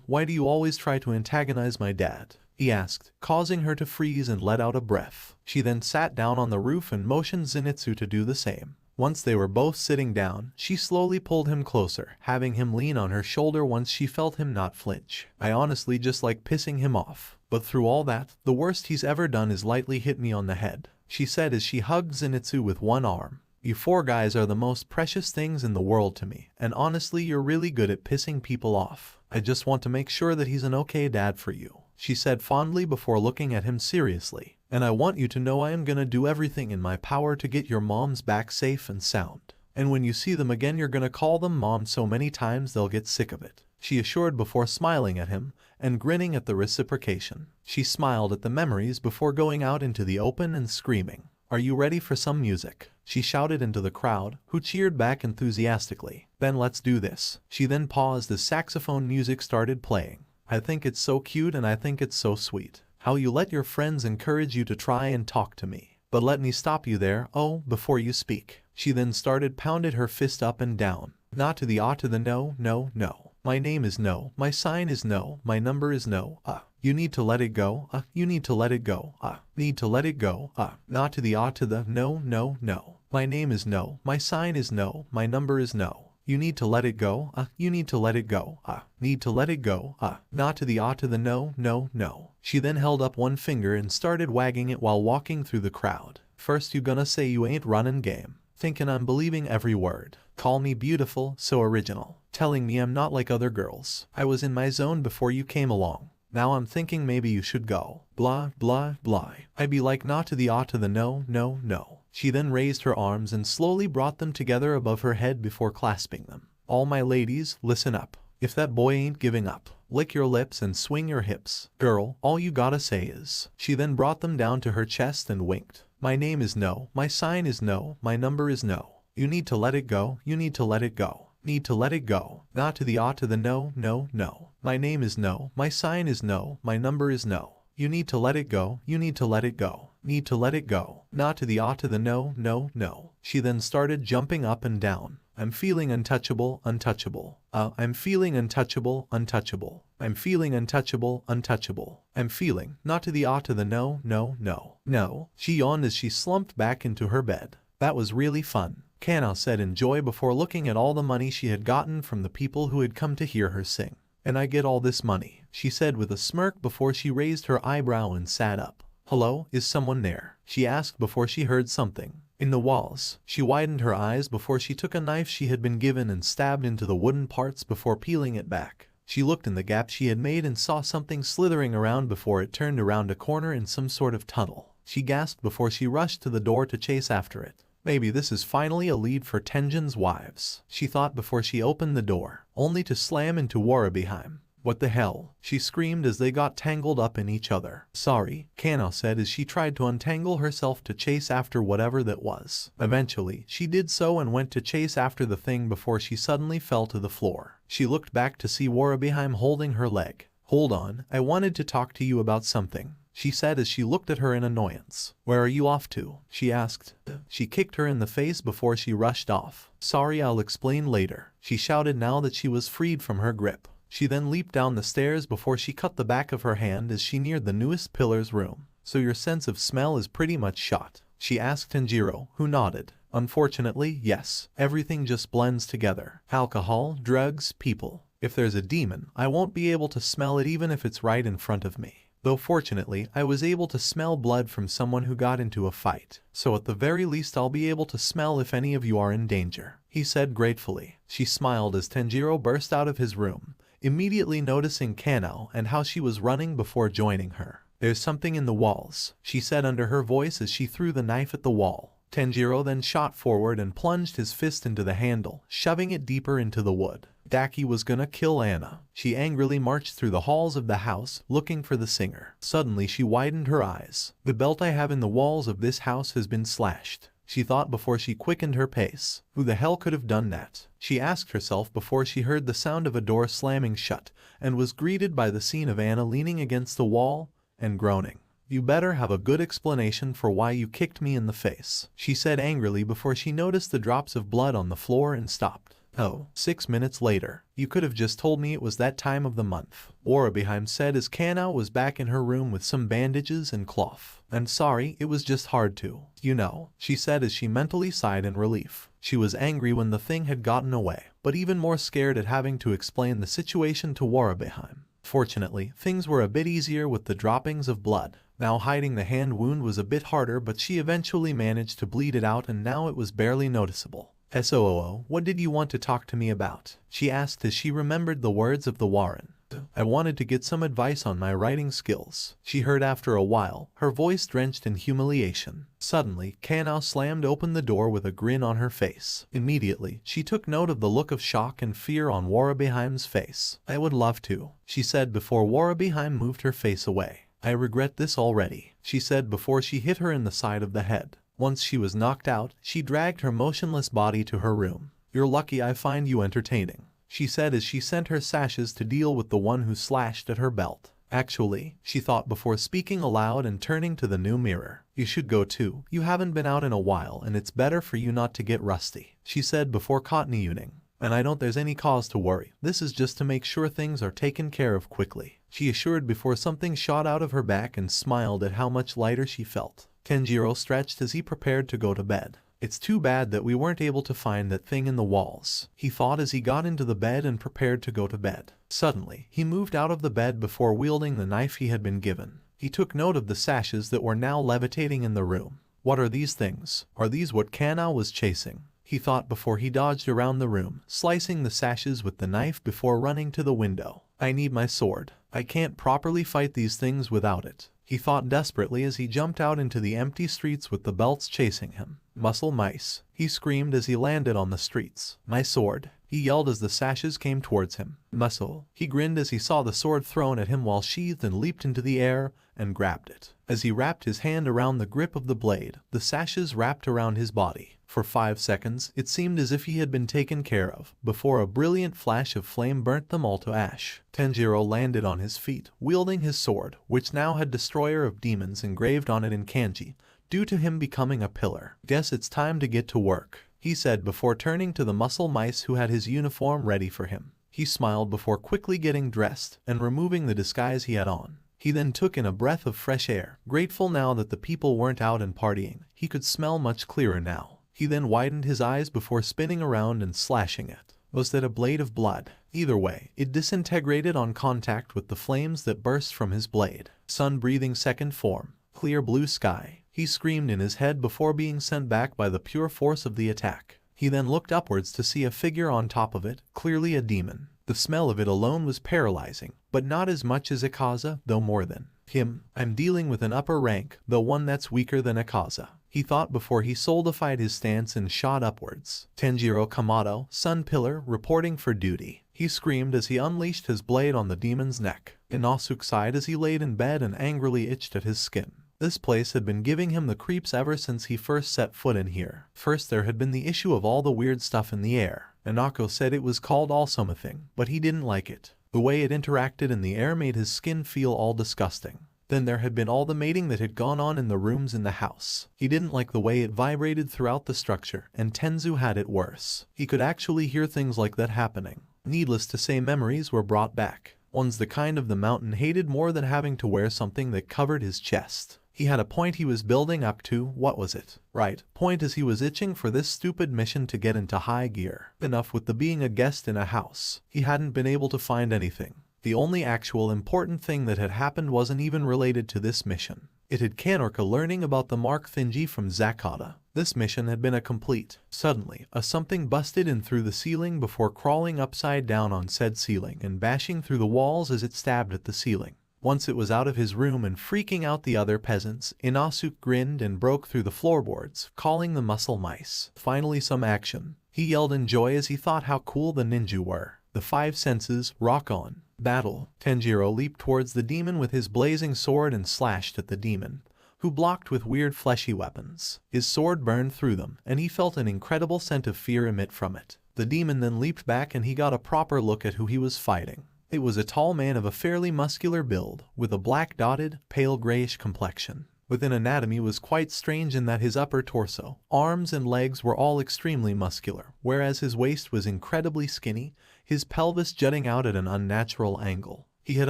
Why do you always try to antagonize my dad? He asked, causing her to freeze and let out a breath. She then sat down on the roof and motioned Zenitsu to do the same. Once they were both sitting down, she slowly pulled him closer, having him lean on her shoulder once she felt him not flinch. I honestly just like pissing him off. But through all that, the worst he's ever done is lightly hit me on the head, she said as she hugged Zenitsu with one arm. You four guys are the most precious things in the world to me, and honestly you're really good at pissing people off. I just want to make sure that he's an okay dad for you, she said fondly before looking at him seriously. And I want you to know I am gonna do everything in my power to get your moms back safe and sound. And when you see them again you're gonna call them mom so many times they'll get sick of it, she assured before smiling at him and grinning at the reciprocation. She smiled at the memories before going out into the open and screaming, "Are you ready for some music?" she shouted into the crowd, who cheered back enthusiastically. "Then let's do this." She then paused as saxophone music started playing. "I think it's so cute and I think it's so sweet how you let your friends encourage you to try and talk to me. But let me stop you there, before you speak." She then started pounded her fist up and down. "Not to the to the no, no, no. My name is no, my sign is no, my number is no, you need to let it go, you need to let it go, need to let it go, not to the to the no, no, no. My name is no, my sign is no, my number is no. You need to let it go, you need to let it go, need to let it go, not to the to the no, no, no. She then held up one finger and started wagging it while walking through the crowd. "First you gonna say you ain't running game, thinking I'm believing every word. Call me beautiful, so original, telling me I'm not like other girls. I was in my zone before you came along. Now I'm thinking maybe you should go. Blah, blah, blah. I be like not to the to the no, no, no." She then raised her arms and slowly brought them together above her head before clasping them. "All my ladies, listen up. If that boy ain't giving up, lick your lips and swing your hips. Girl, all you gotta say is." She then brought them down to her chest and winked. "My name is no, my sign is no, my number is no. You need to let it go, you need to let it go, need to let it go, not to the to the no, no, no. My name is no, my sign is no, my number is no. You need to let it go, you need to let it go, need to let it go, not to the to the no, no, no." She then started jumping up and down. "I'm feeling untouchable, untouchable. I'm feeling untouchable, untouchable. I'm feeling untouchable, untouchable. I'm feeling not to the to the no, no, no, no." She yawned as she slumped back into her bed. "That was really fun," Kana said in joy before looking at all the money she had gotten from the people who had come to hear her sing. "And I get all this money," she said with a smirk before she raised her eyebrow and sat up. "Hello, is someone there?" she asked before she heard something in the walls. She widened her eyes before she took a knife she had been given and stabbed into the wooden parts before peeling it back. She looked in the gap she had made and saw something slithering around before it turned around a corner in some sort of tunnel. She gasped before she rushed to the door to chase after it. Maybe this is finally a lead for Tenjin's wives, she thought before she opened the door, only to slam into Warabeheim. "What the hell?" she screamed as they got tangled up in each other. "Sorry," Kana said as she tried to untangle herself to chase after whatever that was. Eventually, she did so and went to chase after the thing before she suddenly fell to the floor. She looked back to see Warabeheim holding her leg. "Hold on, I wanted to talk to you about something," she said as she looked at her in annoyance. "Where are you off to?" she asked. She kicked her in the face before she rushed off. "Sorry, I'll explain later," she shouted now that she was freed from her grip. She then leaped down the stairs before she cut the back of her hand as she neared the newest pillar's room. "So your sense of smell is pretty much shot?" she asked Tanjiro, who nodded. "Unfortunately, yes. Everything just blends together. Alcohol, drugs, people. If there's a demon, I won't be able to smell it even if it's right in front of me. Though fortunately, I was able to smell blood from someone who got into a fight. So at the very least I'll be able to smell if any of you are in danger," he said gratefully. She smiled as Tanjiro burst out of his room, immediately noticing Kano and how she was running before joining her. "There's something in the walls," she said under her voice as she threw the knife at the wall. Tanjiro then shot forward and plunged his fist into the handle, shoving it deeper into the wood. Daki was gonna kill Anna. She angrily marched through the halls of the house, looking for the singer. Suddenly she widened her eyes. "The belt I have in the walls of this house has been slashed," she thought before she quickened her pace. Who the hell could have done that? She asked herself before she heard the sound of a door slamming shut, and was greeted by the scene of Anna leaning against the wall and groaning. "You better have a good explanation for why you kicked me in the face," she said angrily before she noticed the drops of blood on the floor and stopped. Oh, 6 minutes later. You could have just told me it was that time of the month. Warabeheim said as Kanao was back in her room with some bandages and cloth. I'm sorry, it was just hard to. You know, she said as she mentally sighed in relief. She was angry when the thing had gotten away, but even more scared at having to explain the situation to Warabeheim. Fortunately, things were a bit easier with the droppings of blood. Now hiding the hand wound was a bit harder, but she eventually managed to bleed it out and now it was barely noticeable. "SOOO, what did you want to talk to me about?" she asked as she remembered the words of the Warren. "I wanted to get some advice on my writing skills," she heard after a while, her voice drenched in humiliation. Suddenly, Kanao slammed open the door with a grin on her face. Immediately, she took note of the look of shock and fear on Warabeheim's face. "I would love to," she said before Warabeheim moved her face away. "I regret this already," she said before she hit her in the side of the head. Once she was knocked out, she dragged her motionless body to her room. "You're lucky I find you entertaining," she said as she sent her sashes to deal with the one who slashed at her belt. "Actually," she thought before speaking aloud and turning to the new mirror. "You should go too. You haven't been out in a while and it's better for you not to get rusty," she said before continuing. "And I don't there's any cause to worry. This is just to make sure things are taken care of quickly," she assured before something shot out of her back and smiled at how much lighter she felt. Tanjiro stretched as he prepared to go to bed. "It's too bad that we weren't able to find that thing in the walls," he thought as he got into the bed and prepared to go to bed. Suddenly, he moved out of the bed before wielding the knife he had been given. He took note of the sashes that were now levitating in the room. "What are these things? Are these what Kanao was chasing?" he thought before he dodged around the room, slicing the sashes with the knife before running to the window. "I need my sword. I can't properly fight these things without it," he thought desperately as he jumped out into the empty streets with the belts chasing him. "Muscle mice," he screamed as he landed on the streets. "My sword," he yelled as the sashes came towards him. "Muscle," he grinned as he saw the sword thrown at him while sheathed and leaped into the air and grabbed it. As he wrapped his hand around the grip of the blade, the sashes wrapped around his body. For 5 seconds, it seemed as if he had been taken care of, before a brilliant flash of flame burnt them all to ash. Tanjiro landed on his feet, wielding his sword, which now had Destroyer of Demons engraved on it in kanji, due to him becoming a pillar. "Guess it's time to get to work," he said before turning to the muscle mice who had his uniform ready for him. He smiled before quickly getting dressed and removing the disguise he had on. He then took in a breath of fresh air, grateful now that the people weren't out and partying. He could smell much clearer now. He then widened his eyes before spinning around and slashing it. Was that a blade of blood? Either way, it disintegrated on contact with the flames that burst from his blade. Sun-breathing second form. Clear blue sky. He screamed in his head before being sent back by the pure force of the attack. He then looked upwards to see a figure on top of it, clearly a demon. The smell of it alone was paralyzing, but not as much as Aaza, though more than him. "I'm dealing with an upper rank, though one that's weaker than Aaza," he thought before he solidified his stance and shot upwards. "Tanjiro Kamado, Sun Pillar, reporting for duty," he screamed as he unleashed his blade on the demon's neck. Inosuke sighed as he laid in bed and angrily itched at his skin. This place had been giving him the creeps ever since he first set foot in here. First there had been the issue of all the weird stuff in the air. Inako said it was called Alsomething, but he didn't like it. The way it interacted in the air made his skin feel all disgusting. Then there had been all the mating that had gone on in the rooms in the house. He didn't like the way it vibrated throughout the structure, and Tenzu had it worse. He could actually hear things like that happening. Needless to say, memories were brought back. One's the kind of the mountain hated more than having to wear something that covered his chest. He had a point he was building up to. What was it? Right, point as he was itching for this stupid mission to get into high gear. Enough with the being a guest in a house. He hadn't been able to find anything. The only actual important thing that had happened wasn't even related to this mission. It had Kanorka learning about the Mark Thinji from Zakata. This mission had been a complete. Suddenly, a something busted in through the ceiling before crawling upside down on said ceiling and bashing through the walls as it stabbed at the ceiling. Once it was out of his room and freaking out the other peasants, Inosuke grinned and broke through the floorboards, calling the muscle mice. Finally some action. He yelled in joy as he thought how cool the ninja were. The 5 senses, rock on. Battle. Tanjiro leaped towards the demon with his blazing sword and slashed at the demon, who blocked with weird fleshy weapons. His sword burned through them, and he felt an incredible scent of fear emit from it. The demon then leaped back and he got a proper look at who he was fighting. It was a tall man of a fairly muscular build, with a black dotted, pale grayish complexion. Within anatomy was quite strange in that his upper torso, arms and legs were all extremely muscular, whereas his waist was incredibly skinny, his pelvis jutting out at an unnatural angle. He had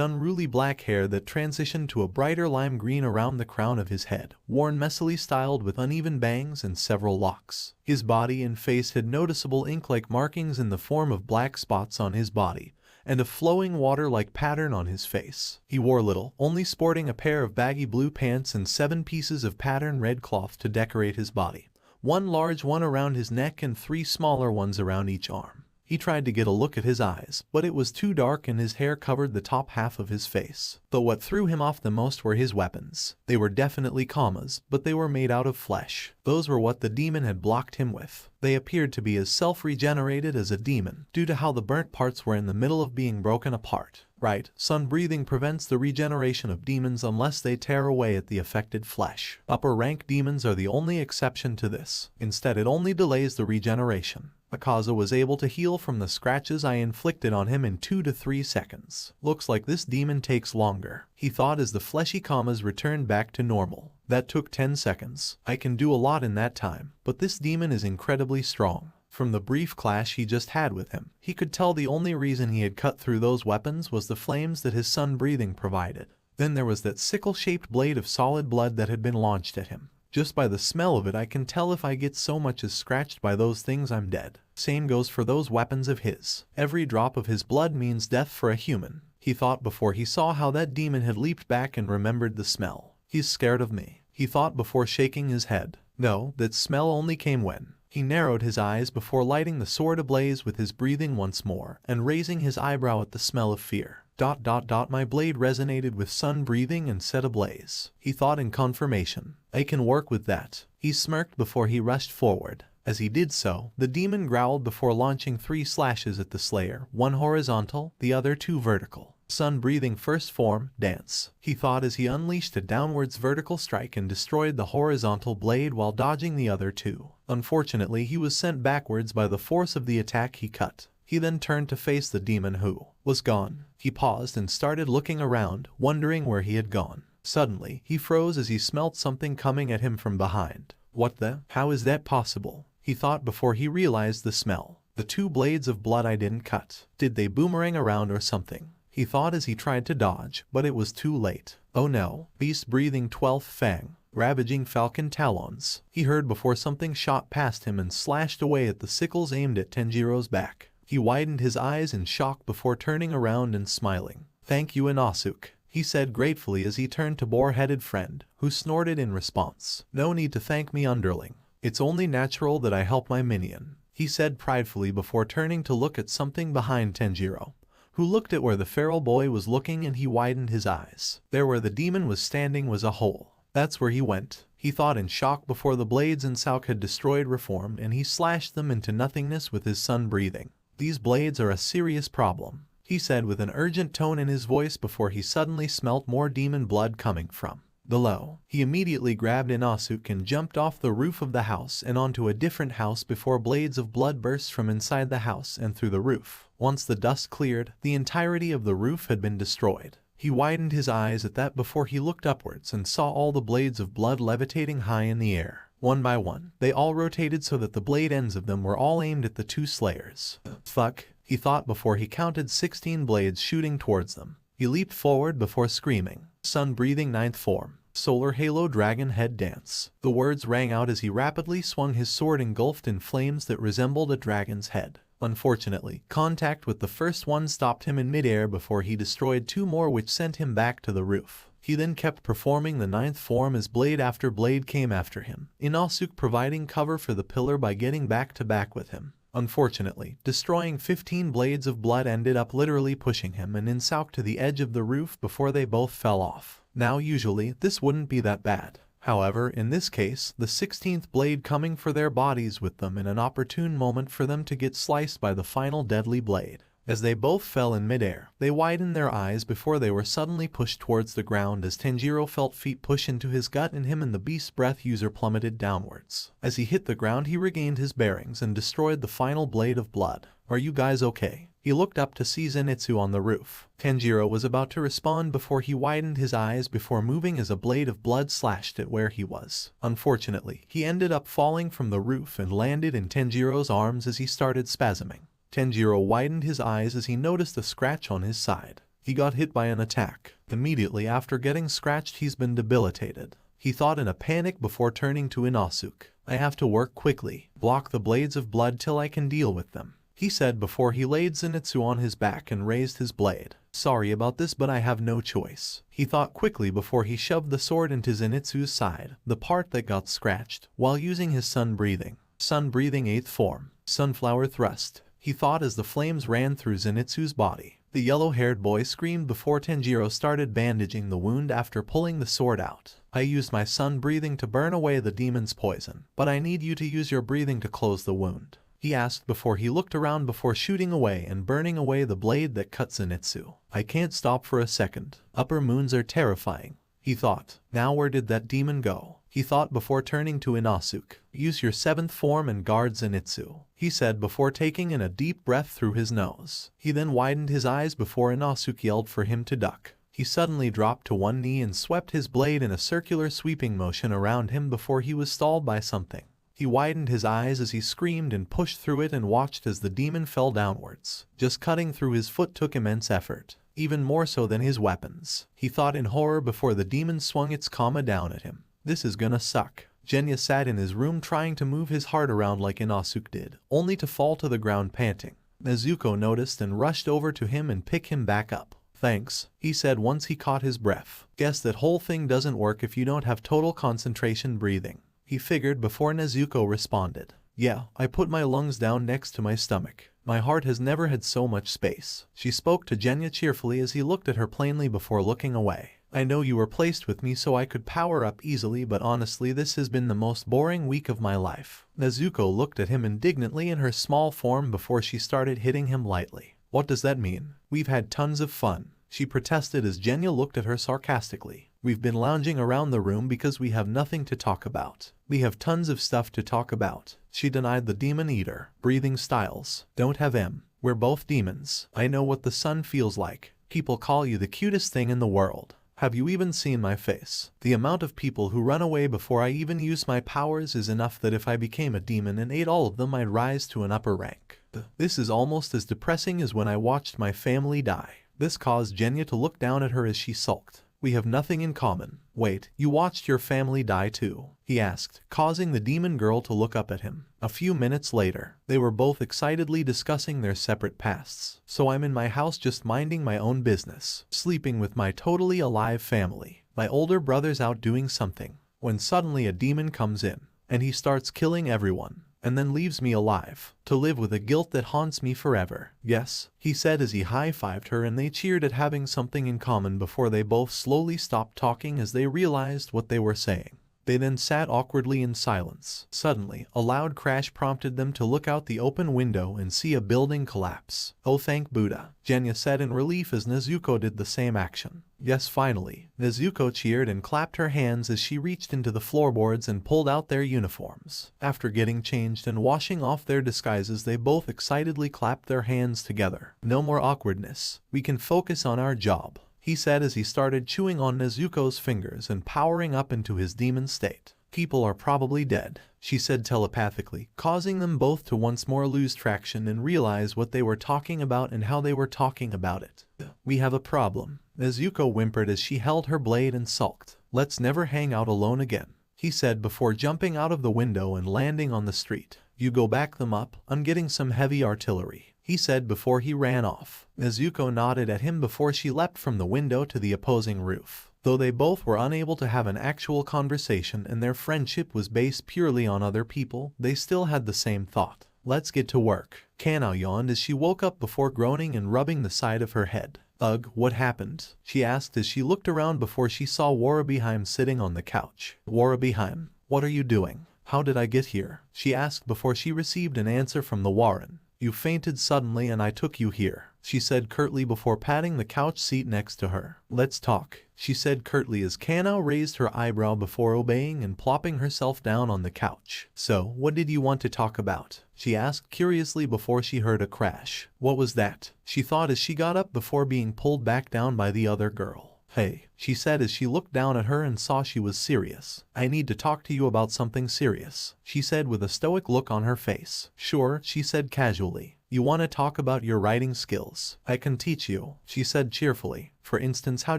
unruly black hair that transitioned to a brighter lime green around the crown of his head, worn messily styled with uneven bangs and several locks. His body and face had noticeable ink-like markings in the form of black spots on his body, and a flowing water-like pattern on his face. He wore little, only sporting a pair of baggy blue pants and 7 pieces of patterned red cloth to decorate his body, 1 large one around his neck and 3 smaller ones around each arm. He tried to get a look at his eyes, but it was too dark and his hair covered the top half of his face. But what threw him off the most were his weapons. They were definitely commas, but they were made out of flesh. Those were what the demon had blocked him with. They appeared to be as self-regenerated as a demon, due to how the burnt parts were in the middle of being broken apart. Right, sun breathing prevents the regeneration of demons unless they tear away at the affected flesh. Upper rank demons are the only exception to this. Instead, it only delays the regeneration. Aaza was able to heal from the scratches I inflicted on him in 2 to 3 seconds. Looks like this demon takes longer, he thought as the fleshy commas returned back to normal. That took 10 seconds. I can do a lot in that time, but this demon is incredibly strong. From the brief clash he just had with him, he could tell the only reason he had cut through those weapons was the flames that his sun breathing provided. Then there was that sickle-shaped blade of solid blood that had been launched at him. Just by the smell of it I can tell if I get so much as scratched by those things I'm dead. Same goes for those weapons of his. Every drop of his blood means death for a human, he thought before he saw how that demon had leaped back and remembered the smell. He's scared of me, he thought before shaking his head. No, that smell only came when. He narrowed his eyes before lighting the sword ablaze with his breathing once more and raising his eyebrow at the smell of fear. My blade resonated with sun breathing and set ablaze, he thought in confirmation. I can work with that. He smirked before he rushed forward. As he did so, the demon growled before launching 3 slashes at the slayer, 1 horizontal, the other 2 vertical. Sun breathing first form, dance, he thought as he unleashed a downwards vertical strike and destroyed the horizontal blade while dodging the other 2. Unfortunately, he was sent backwards by the force of the attack he cut. He then turned to face the demon who was gone. He paused and started looking around, wondering where he had gone. Suddenly, he froze as he smelt something coming at him from behind. What the? How is that possible? He thought before he realized the smell. The 2 blades of blood I didn't cut. Did they boomerang around or something? He thought as he tried to dodge, but it was too late. Oh no, beast breathing 12th fang, ravaging falcon talons. He heard before something shot past him and slashed away at the sickles aimed at Tanjiro's back. He widened his eyes in shock before turning around and smiling. Thank you Inosuke, he said gratefully as he turned to boar-headed friend, who snorted in response. No need to thank me underling. It's only natural that I help my minion, he said pridefully before turning to look at something behind Tanjiro, who looked at where the feral boy was looking and he widened his eyes. There where the demon was standing was a hole. That's where he went, he thought in shock before the blades Inosuke had destroyed reformed and he slashed them into nothingness with his sun breathing. These blades are a serious problem, he said with an urgent tone in his voice before he suddenly smelt more demon blood coming from below. He immediately grabbed Inosuke and jumped off the roof of the house and onto a different house before blades of blood burst from inside the house and through the roof. Once the dust cleared, the entirety of the roof had been destroyed. He widened his eyes at that before he looked upwards and saw all the blades of blood levitating high in the air. One by one, they all rotated so that the blade ends of them were all aimed at the 2 slayers. Fuck, he thought before he counted 16 blades shooting towards them. He leaped forward before screaming. Sun breathing 9th form, solar halo dragon head dance. The words rang out as he rapidly swung his sword engulfed in flames that resembled a dragon's head. Unfortunately, contact with the first one stopped him in midair before he destroyed 2 more which sent him back to the roof. He then kept performing the 9th form as blade after blade came after him, Inosuke providing cover for the pillar by getting back to back with him. Unfortunately, destroying 15 blades of blood ended up literally pushing him and Inosuke to the edge of the roof before they both fell off. Now usually, this wouldn't be that bad. However, in this case, the 16th blade coming for their bodies with them in an opportune moment for them to get sliced by the final deadly blade. As they both fell in midair, they widened their eyes before they were suddenly pushed towards the ground as Tanjiro felt feet push into his gut and him and the beast's breath user plummeted downwards. As he hit the ground he regained his bearings and destroyed the final blade of blood. Are you guys okay? He looked up to see Zenitsu on the roof. Tanjiro was about to respond before he widened his eyes before moving as a blade of blood slashed at where he was. Unfortunately, he ended up falling from the roof and landed in Tanjiro's arms as he started spasming. Tanjiro widened his eyes as he noticed a scratch on his side. He got hit by an attack. Immediately after getting scratched, he's been debilitated. He thought in a panic before turning to Inosuke. I have to work quickly, block the blades of blood till I can deal with them, he said before he laid Zenitsu on his back and raised his blade. Sorry about this, but I have no choice, he thought quickly before he shoved the sword into Zenitsu's side, the part that got scratched, while using his sun breathing. Sun breathing 8th form. Sunflower thrust, he thought as the flames ran through Zenitsu's body. The yellow-haired boy screamed before Tanjiro started bandaging the wound after pulling the sword out. I used my sun breathing to burn away the demon's poison, but I need you to use your breathing to close the wound, he asked before he looked around before shooting away and burning away the blade that cut Zenitsu. I can't stop for a second. Upper moons are terrifying, he thought. Now where did that demon go? He thought before turning to Inosuke. Use your 7th form and guard Zenitsu, he said before taking in a deep breath through his nose. He then widened his eyes before Inosuke yelled for him to duck. He suddenly dropped to one knee and swept his blade in a circular sweeping motion around him before he was stalled by something. He widened his eyes as he screamed and pushed through it and watched as the demon fell downwards. Just cutting through his foot took immense effort, even more so than his weapons. He thought in horror before the demon swung its kama down at him. This is gonna suck. Genya sat in his room trying to move his heart around like Inosuke did, only to fall to the ground panting. Nezuko noticed and rushed over to him and picked him back up. Thanks, he said once he caught his breath. Guess that whole thing doesn't work if you don't have total concentration breathing, he figured before Nezuko responded. Yeah, I put my lungs down next to my stomach. My heart has never had so much space. She spoke to Genya cheerfully as he looked at her plainly before looking away. I know you were placed with me so I could power up easily, but honestly this has been the most boring week of my life. Nezuko looked at him indignantly in her small form before she started hitting him lightly. What does that mean? We've had tons of fun, she protested as Genya looked at her sarcastically. We've been lounging around the room because we have nothing to talk about. We have tons of stuff to talk about, she denied the demon eater. Breathing styles. Don't have M. We're both demons. I know what the sun feels like. People call you the cutest thing in the world. Have you even seen my face? The amount of people who run away before I even use my powers is enough that if I became a demon and ate all of them I'd rise to an upper rank. This is almost as depressing as when I watched my family die. This caused Genya to look down at her as she sulked. We have nothing in common. Wait, you watched your family die too? He asked, causing the demon girl to look up at him. A few minutes later, they were both excitedly discussing their separate pasts. So I'm in my house just minding my own business, sleeping with my totally alive family. My older brother's out doing something, when suddenly a demon comes in, and he starts killing everyone, and then leaves me alive, to live with a guilt that haunts me forever. Yes, he said as he high-fived her, and they cheered at having something in common before they both slowly stopped talking as they realized what they were saying. They then sat awkwardly in silence. Suddenly, a loud crash prompted them to look out the open window and see a building collapse. Oh thank Buddha, Genya said in relief as Nezuko did the same action. Yes, finally, Nezuko cheered and clapped her hands as she reached into the floorboards and pulled out their uniforms. After getting changed and washing off their disguises, they both excitedly clapped their hands together. No more awkwardness. We can focus on our job, he said as he started chewing on Nezuko's fingers and powering up into his demon state. People are probably dead, she said telepathically, causing them both to once more lose traction and realize what they were talking about and how they were talking about it. We have a problem, Nezuko whimpered as she held her blade and sulked. Let's never hang out alone again, he said before jumping out of the window and landing on the street. You go back them up, I'm getting some heavy artillery, he said before he ran off. Nezuko nodded at him before she leapt from the window to the opposing roof. Though they both were unable to have an actual conversation and their friendship was based purely on other people, they still had the same thought. Let's get to work. Kanao yawned as she woke up before groaning and rubbing the side of her head. Ugh, what happened? She asked as she looked around before she saw Warabeheim sitting on the couch. Warabeheim, what are you doing? How did I get here? She asked before she received an answer from the Warren. You fainted suddenly and I took you here. she said curtly before patting the couch seat next to her. Let's talk, she said curtly as Kana raised her eyebrow before obeying and plopping herself down on the couch. So, what did you want to talk about? She asked curiously before she heard a crash. What was that? She thought as she got up before being pulled back down by the other girl. Hey, she said as she looked down at her and saw she was serious. I need to talk to you about something serious, she said with a stoic look on her face. Sure, she said casually. You want to talk about your writing skills? I can teach you, she said cheerfully. For instance, how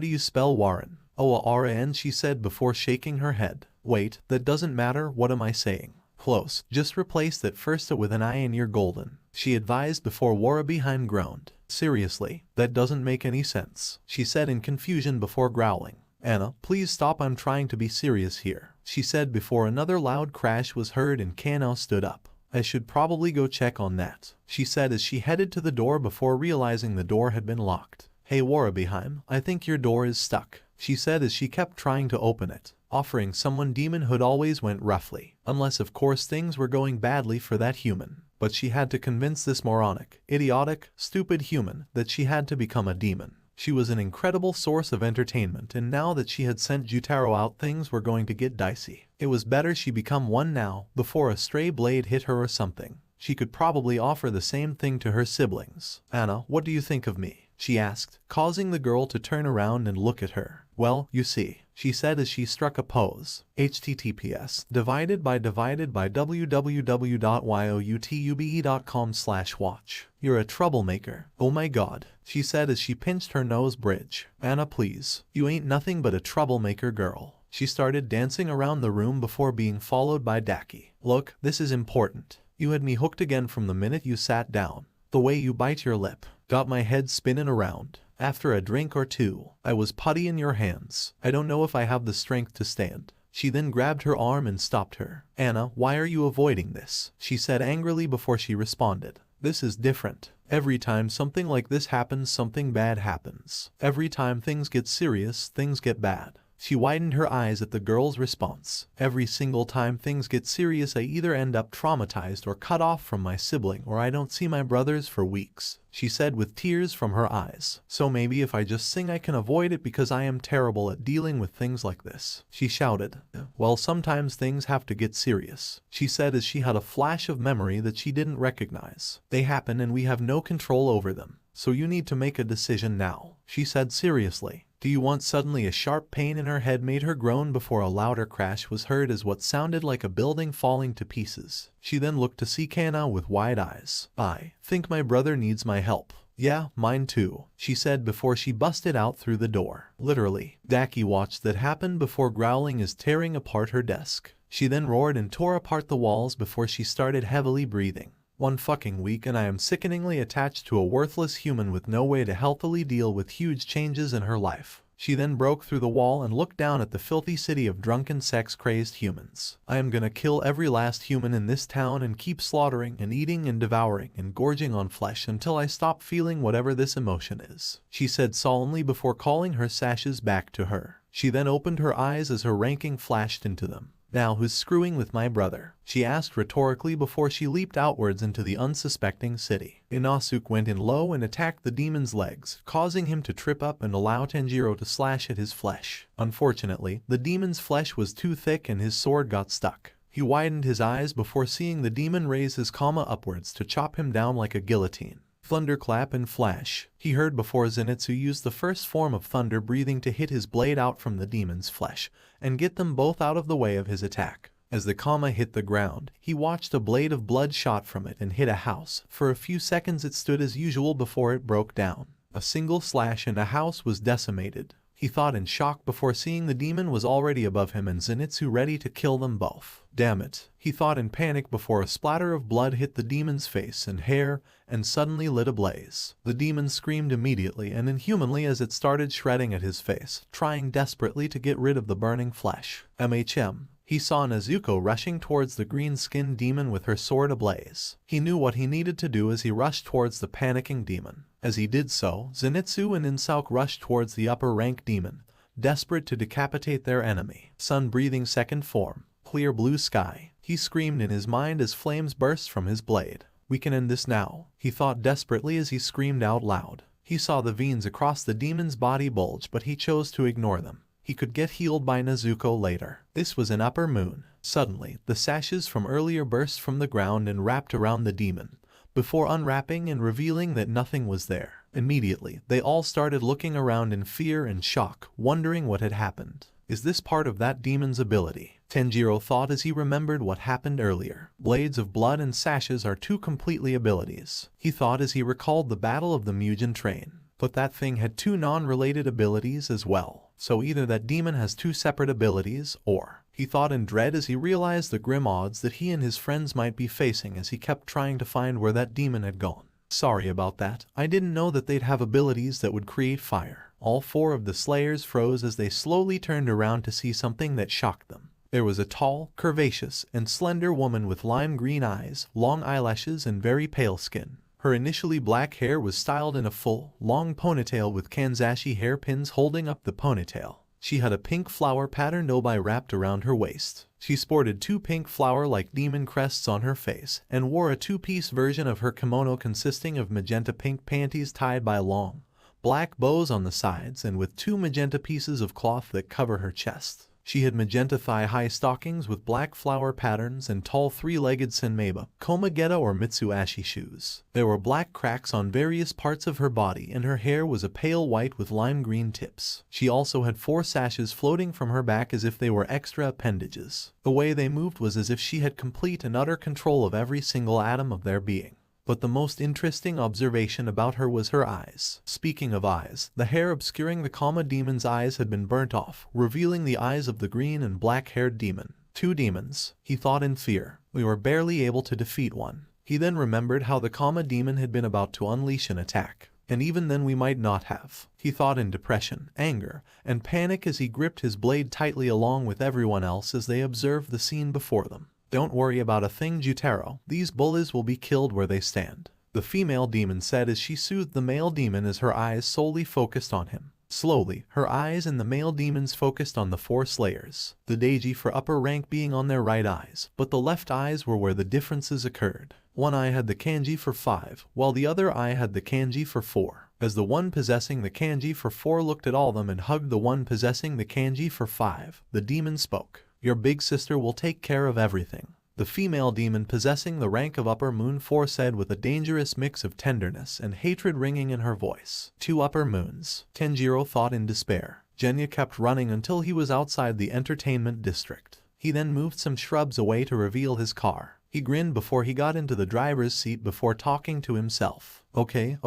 do you spell Warren? O-A-R-A-N, she said before shaking her head. Wait, that doesn't matter, what am I saying? Close, just replace that first with an I and you're golden, she advised before Warabeheim groaned. Seriously, that doesn't make any sense, she said in confusion before growling. Anna, please stop, I'm trying to be serious here, she said before another loud crash was heard and Kano stood up. I should probably go check on that, she said as she headed to the door before realizing the door had been locked. Hey Warabeheim, I think your door is stuck, she said as she kept trying to open it. Offering someone demonhood always went roughly, unless of course things were going badly for that human. But she had to convince this moronic, idiotic, stupid human that she had to become a demon. She was an incredible source of entertainment, and now that she had sent Jutaro out, things were going to get dicey. It was better she become one now, before a stray blade hit her or something. She could probably offer the same thing to her siblings. Anna, what do you think of me? She asked, causing the girl to turn around and look at her. Well, you see, she said as she struck a pose. https www.youtube.com/watch. You're a troublemaker. Oh my god, she said as she pinched her nose bridge. Anna, please, you ain't nothing but a troublemaker girl. She started dancing around the room before being followed by Daki. Look, this is important. You had me hooked again from the minute you sat down. The way you bite your lip got my head spinning around. After a drink or two, I was putty in your hands. I don't know if I have the strength to stand. She then grabbed her arm and stopped her. Anna, why are you avoiding this? She said angrily before she responded. This is different. Every time something like this happens, something bad happens. Every time things get serious, things get bad. She widened her eyes at the girl's response. Every single time things get serious, I either end up traumatized or cut off from my sibling, or I don't see my brothers for weeks, she said with tears from her eyes. So maybe if I just sing I can avoid it because I am terrible at dealing with things like this, she shouted. Well, sometimes things have to get serious, she said as she had a flash of memory that she didn't recognize. They happen and we have no control over them. So you need to make a decision now, she said seriously. Do you want? Suddenly a sharp pain in her head made her groan before a louder crash was heard as what sounded like a building falling to pieces. She then looked to see Kana with wide eyes. I think my brother needs my help. Yeah, mine too, she said before she busted out through the door. Literally, Daki watched that happen before growling as tearing apart her desk. She then roared and tore apart the walls before she started heavily breathing. 1 fucking week and I am sickeningly attached to a worthless human with no way to healthily deal with huge changes in her life. She then broke through the wall and looked down at the filthy city of drunken sex-crazed humans. I am gonna kill every last human in this town and keep slaughtering and eating and devouring and gorging on flesh until I stop feeling whatever this emotion is, she said solemnly before calling her sashes back to her. She then opened her eyes as her ranking flashed into them. Now who's screwing with my brother? She asked rhetorically before she leaped outwards into the unsuspecting city. Inosuke went in low and attacked the demon's legs, causing him to trip up and allow Tanjiro to slash at his flesh. Unfortunately, the demon's flesh was too thick and his sword got stuck. He widened his eyes before seeing the demon raise his kama upwards to chop him down like a guillotine. Thunderclap and flash, he heard before Zenitsu used the first form of thunder breathing to hit his blade out from the demon's flesh and get them both out of the way of his attack. As the kama hit the ground, he watched a blade of blood shot from it and hit a house. For a few seconds it stood as usual before it broke down. A single slash and a house was decimated. He thought in shock before seeing the demon was already above him and Zenitsu ready to kill them both. Damn it, he thought in panic before a splatter of blood hit the demon's face and hair and suddenly lit ablaze. The demon screamed immediately and inhumanly as it started shredding at his face, trying desperately to get rid of the burning flesh. He saw Nezuko rushing towards the green-skinned demon with her sword ablaze. He knew what he needed to do as he rushed towards the panicking demon. As he did so, Zenitsu and Insauk rushed towards the upper-rank demon, desperate to decapitate their enemy. Sun-breathing second form, clear blue sky, he screamed in his mind as flames burst from his blade. We can end this now, he thought desperately as he screamed out loud. He saw the veins across the demon's body bulge, but he chose to ignore them. He could get healed by Nezuko later. This was an upper moon. Suddenly, the sashes from earlier burst from the ground and wrapped around the demon, before unwrapping and revealing that nothing was there. Immediately, they all started looking around in fear and shock, wondering what had happened. Is this part of that demon's ability? Tanjiro thought as he remembered what happened earlier. Blades of blood and sashes are two completely abilities. He thought as he recalled the battle of the Muzan train. But that thing had two non-related abilities as well. So either that demon has two separate abilities, or... He thought in dread as he realized the grim odds that he and his friends might be facing as he kept trying to find where that demon had gone. Sorry about that. I didn't know that they'd have abilities that would create fire. All four of the Slayers froze as they slowly turned around to see something that shocked them. There was a tall, curvaceous, and slender woman with lime green eyes, long eyelashes, and very pale skin. Her initially black hair was styled in a full, long ponytail with kanzashi hairpins holding up the ponytail. She had a pink flower patterned obi wrapped around her waist. She sported two pink flower-like demon crests on her face, and wore a two-piece version of her kimono consisting of magenta pink panties tied by long, black bows on the sides and with two magenta pieces of cloth that cover her chest. She had magenta thigh-high stockings with black flower patterns and tall three-legged senmeiba, komageta or mitsuashi shoes. There were black cracks on various parts of her body and her hair was a pale white with lime green tips. She also had four sashes floating from her back as if they were extra appendages. The way they moved was as if she had complete and utter control of every single atom of their being. But the most interesting observation about her was her eyes. Speaking of eyes, the hair obscuring the Kama demon's eyes had been burnt off, revealing the eyes of the green and black-haired demon. Two demons, he thought in fear. We were barely able to defeat one. He then remembered how the Kama demon had been about to unleash an attack. And even then we might not have. He thought in depression, anger, and panic as he gripped his blade tightly along with everyone else as they observed the scene before them. Don't worry about a thing, Jutaro. These bullies will be killed where they stand, the female demon said as she soothed the male demon as her eyes solely focused on him. Slowly, her eyes and the male demons focused on the four slayers, the Deiji for upper rank being on their right eyes, but the left eyes were where the differences occurred. One eye had the kanji for 5, while the other eye had the kanji for 4. As the one possessing the kanji for 4 looked at all of them and hugged the one possessing the kanji for 5, the demon spoke. Your big sister will take care of everything. The female demon possessing the rank of Upper Moon 4 said with a dangerous mix of tenderness and hatred ringing in her voice. 2 upper moons. Tanjiro thought in despair. Genya kept running until he was outside the entertainment district. He then moved some shrubs away to reveal his car. He grinned before he got into the driver's seat before talking to himself. Okay,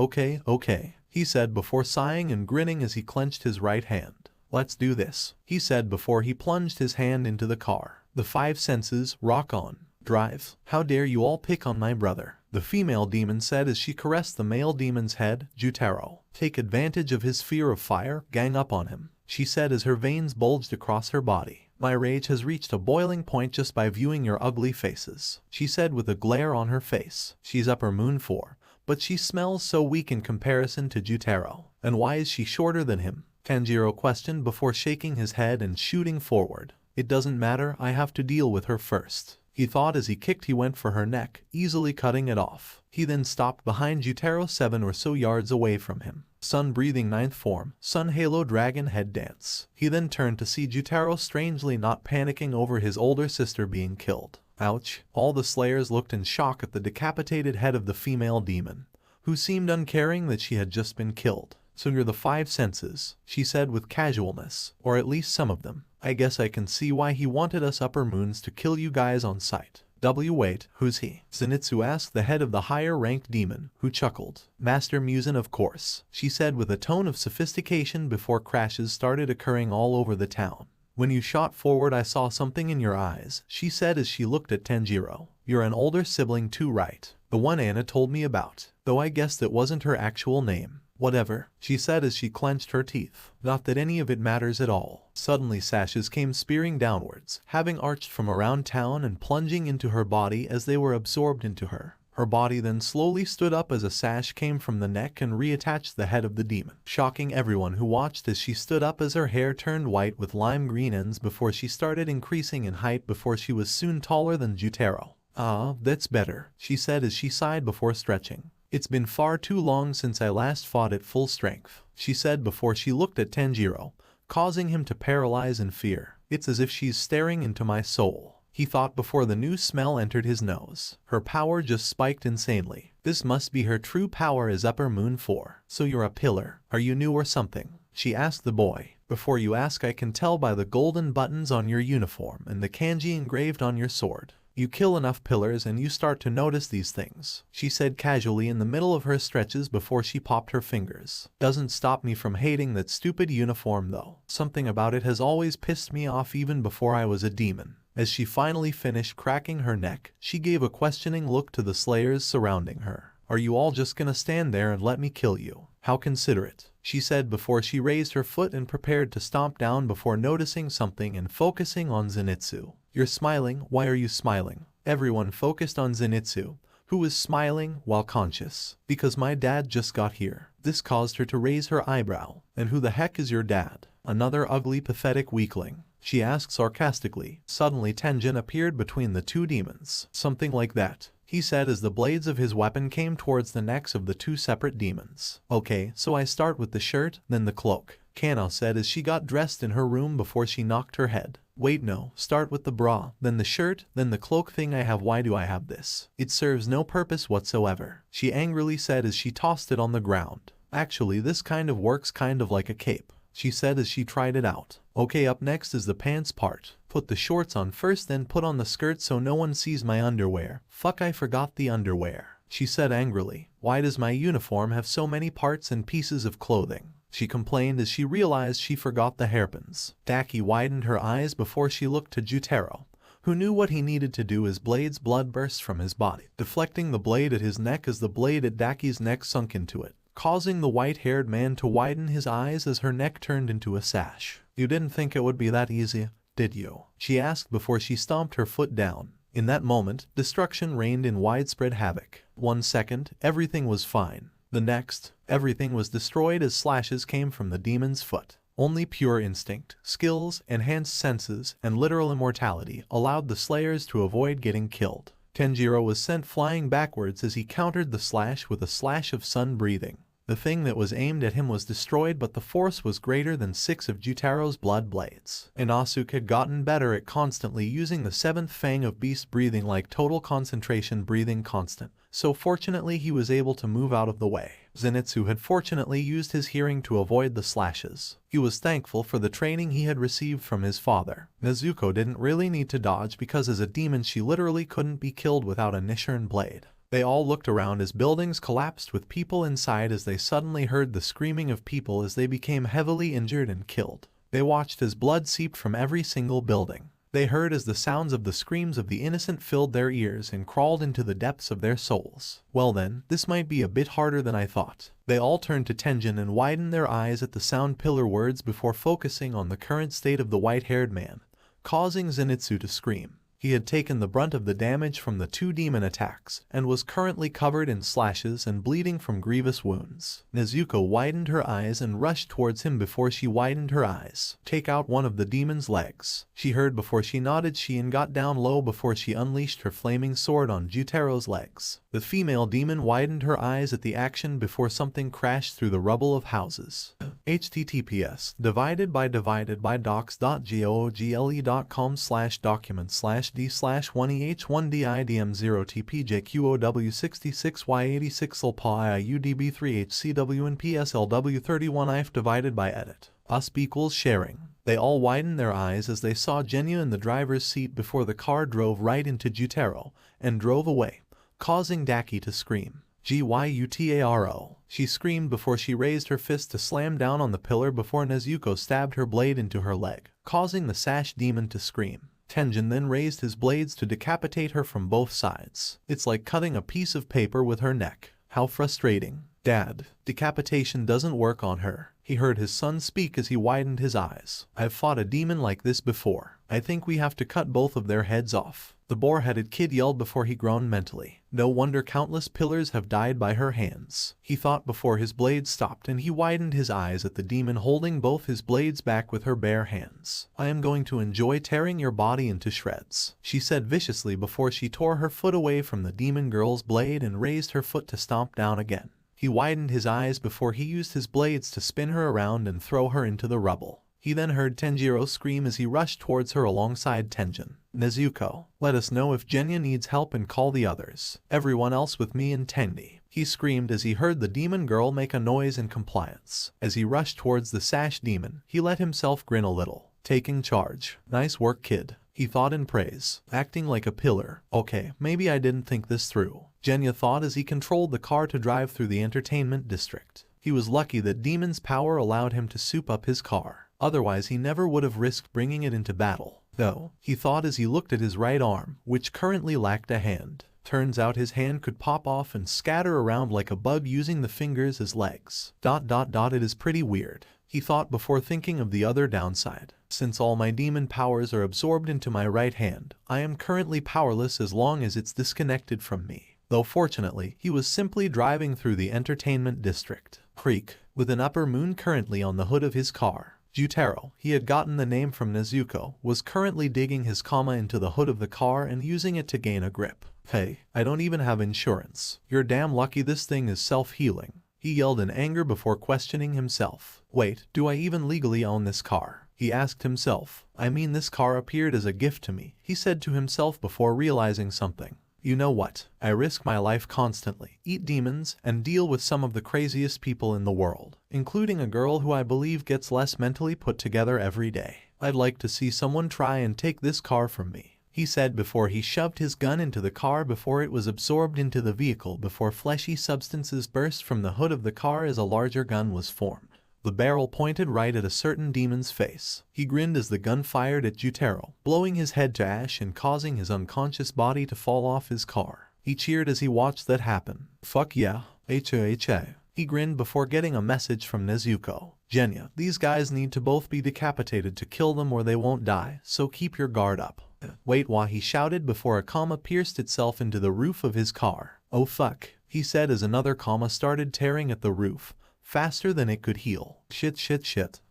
he said before sighing and grinning as he clenched his right hand. Let's do this, he said before he plunged his hand into the car. The 5 senses, rock on. Drive. How dare you all pick on my brother, the female demon said as she caressed the male demon's head. Jutaro, take advantage of his fear of fire, gang up on him, she said as her veins bulged across her body. My rage has reached a boiling point just by viewing your ugly faces, she said with a glare on her face. She's Upper Moon 4, but she smells so weak in comparison to Jutaro. And why is she shorter than him? Tanjiro questioned before shaking his head and shooting forward. It doesn't matter, I have to deal with her first. He thought as he kicked he went for her neck, easily cutting it off. He then stopped behind Jutaro 7 or so yards away from him. Sun breathing 9th form, Sun Halo Dragon head dance. He then turned to see Jutaro strangely not panicking over his older sister being killed. Ouch. All the slayers looked in shock at the decapitated head of the female demon, who seemed uncaring that she had just been killed. So you're the 5 senses, she said with casualness, or at least some of them. I guess I can see why he wanted us upper moons to kill you guys on sight. Wait, who's he? Zenitsu asked the head of the higher-ranked demon, who chuckled. Master Muzan, of course, she said with a tone of sophistication before crashes started occurring all over the town. When you shot forward I saw something in your eyes, she said as she looked at Tanjiro. You're an older sibling too, right? The one Anna told me about, though I guessed it wasn't her actual name. Whatever, she said as she clenched her teeth. Not that any of it matters at all. Suddenly sashes came spearing downwards, having arched from around town and plunging into her body as they were absorbed into her. Her body then slowly stood up as a sash came from the neck and reattached the head of the demon, shocking everyone who watched as she stood up as her hair turned white with lime green ends before she started increasing in height before she was soon taller than Jutaro. "Ah, that's better," she said as she sighed before stretching. "It's been far too long since I last fought at full strength," she said before she looked at Tanjiro, causing him to paralyze in fear. "It's as if she's staring into my soul," he thought before the new smell entered his nose. Her power just spiked insanely. This must be her true power as Upper Moon 4. "So you're a pillar. Are you new or something?" she asked the boy. "Before you ask, I can tell by the golden buttons on your uniform and the kanji engraved on your sword. You kill enough pillars and you start to notice these things," she said casually in the middle of her stretches before she popped her fingers. "Doesn't stop me from hating that stupid uniform though. Something about it has always pissed me off even before I was a demon." As she finally finished cracking her neck, she gave a questioning look to the slayers surrounding her. "Are you all just gonna stand there and let me kill you? How considerate," she said before she raised her foot and prepared to stomp down before noticing something and focusing on Zenitsu. "You're smiling, why are you smiling?" Everyone focused on Zenitsu, who was smiling while conscious. "Because my dad just got here." This caused her to raise her eyebrow. "And who the heck is your dad? Another ugly pathetic weakling?" she asked sarcastically. Suddenly Tenjin appeared between the two demons. "Something like that," he said as the blades of his weapon came towards the necks of the two separate demons. "Okay, so I start with the shirt, then the cloak," Kanao said as she got dressed in her room before she knocked her head. "Wait, no, start with the bra, then the shirt, then the cloak thing I have. Why do I have this? It serves no purpose whatsoever," she angrily said as she tossed it on the ground. "Actually, this kind of works kind of like a cape," she said as she tried it out. "Okay, up next is the pants part. Put the shorts on first, then put on the skirt so no one sees my underwear." "Fuck, I forgot the underwear," she said angrily. "Why does my uniform have so many parts and pieces of clothing?" she complained as she realized she forgot the hairpins. Daki widened her eyes before she looked to Jutaro, who knew what he needed to do as Blade's blood burst from his body, deflecting the blade at his neck as the blade at Daki's neck sunk into it, causing the white-haired man to widen his eyes as her neck turned into a sash. "You didn't think it would be that easy, did you?" she asked before she stomped her foot down. In that moment, destruction reigned in widespread havoc. 1 second, everything was fine. The next, everything was destroyed as slashes came from the demon's foot. Only pure instinct, skills, enhanced senses, and literal immortality allowed the slayers to avoid getting killed. Tanjiro was sent flying backwards as he countered the slash with a slash of sun breathing. The thing that was aimed at him was destroyed, but the force was greater than 6 of Jutaro's blood blades. And Asuka had gotten better at constantly using the 7th fang of beast breathing like total concentration breathing constant, so fortunately he was able to move out of the way. Zenitsu had fortunately used his hearing to avoid the slashes. He was thankful for the training he had received from his father. Nezuko didn't really need to dodge because as a demon she literally couldn't be killed without a Nishirn blade. They all looked around as buildings collapsed with people inside as they suddenly heard the screaming of people as they became heavily injured and killed. They watched as blood seeped from every single building. They heard as the sounds of the screams of the innocent filled their ears and crawled into the depths of their souls. "Well then, this might be a bit harder than I thought." They all turned to Tenjin and widened their eyes at the sound pillar words before focusing on the current state of the white-haired man, causing Zenitsu to scream. He had taken the brunt of the damage from the 2 demon attacks, and was currently covered in slashes and bleeding from grievous wounds. Nezuko widened her eyes and rushed towards him before she widened her eyes. "Take out one of the demon's legs," she heard before she nodded and got down low before she unleashed her flaming sword on Jutaro's legs. The female demon widened her eyes at the action before something crashed through the rubble of houses. https divided.docs.geog/documents/d/1eh1dig3HCWNPSLW31if sharing. They all widened their eyes as they saw Genya in the driver's seat before the car drove right into Jutaro and drove away, causing Daki to scream. "Gyutaro," she screamed before she raised her fist to slam down on the pillar before Nezuko stabbed her blade into her leg, causing the sash demon to scream. Tenjin then raised his blades to decapitate her from both sides. "It's like cutting a piece of paper with her neck. How frustrating." Dad, decapitation doesn't work on her. He heard his son speak as he widened his eyes. I've fought a demon like this before. I think we have to cut both of their heads off. The boar-headed kid yelled before he groaned mentally. No wonder countless pillars have died by her hands. He thought before his blade stopped, and he widened his eyes at the demon holding both his blades back with her bare hands. I am going to enjoy tearing your body into shreds, she said viciously before she tore her foot away from the demon girl's blade and raised her foot to stomp down again. He widened his eyes before he used his blades to spin her around and throw her into the rubble. He then heard Tanjiro scream as he rushed towards her alongside Tenjin. Nezuko, let us know if Genya needs help and call the others. Everyone else with me and Tendi, he screamed as he heard the demon girl make a noise in compliance. As he rushed towards the sash demon, he let himself grin a little. Taking charge. Nice work, kid, he thought in praise. Acting like a pillar. Okay, maybe I didn't think this through, Genya thought as he controlled the car to drive through the entertainment district. He was lucky that Demon's power allowed him to soup up his car. Otherwise he never would have risked bringing it into battle. Though, he thought as he looked at his right arm, which currently lacked a hand. Turns out his hand could pop off and scatter around like a bug using the fingers as legs. It is pretty weird, he thought before thinking of the other downside. Since all my demon powers are absorbed into my right hand, I am currently powerless as long as it's disconnected from me. Though fortunately, he was simply driving through the entertainment district. Creek, with an upper moon currently on the hood of his car. Jutaro, he had gotten the name from Nezuko, was currently digging his comma into the hood of the car and using it to gain a grip. Hey, I don't even have insurance. You're damn lucky this thing is self-healing, he yelled in anger before questioning himself. Wait, do I even legally own this car? He asked himself. I mean, this car appeared as a gift to me, he said to himself before realizing something. You know what? I risk my life constantly, eat demons, and deal with some of the craziest people in the world, including a girl who I believe gets less mentally put together every day. I'd like to see someone try and take this car from me, he said before he shoved his gun into the car before it was absorbed into the vehicle before fleshy substances burst from the hood of the car as a larger gun was formed. The barrel pointed right at a certain demon's face. He grinned as the gun fired at Jutaro, blowing his head to ash and causing his unconscious body to fall off his car. He cheered as he watched that happen. Fuck yeah, HA. He grinned before getting a message from Nezuko. Genya, these guys need to both be decapitated to kill them or they won't die, so keep your guard up. Wait, why, he shouted before a comma pierced itself into the roof of his car. Oh fuck, he said as another comma started tearing at the roof. Faster than it could heal. Shit,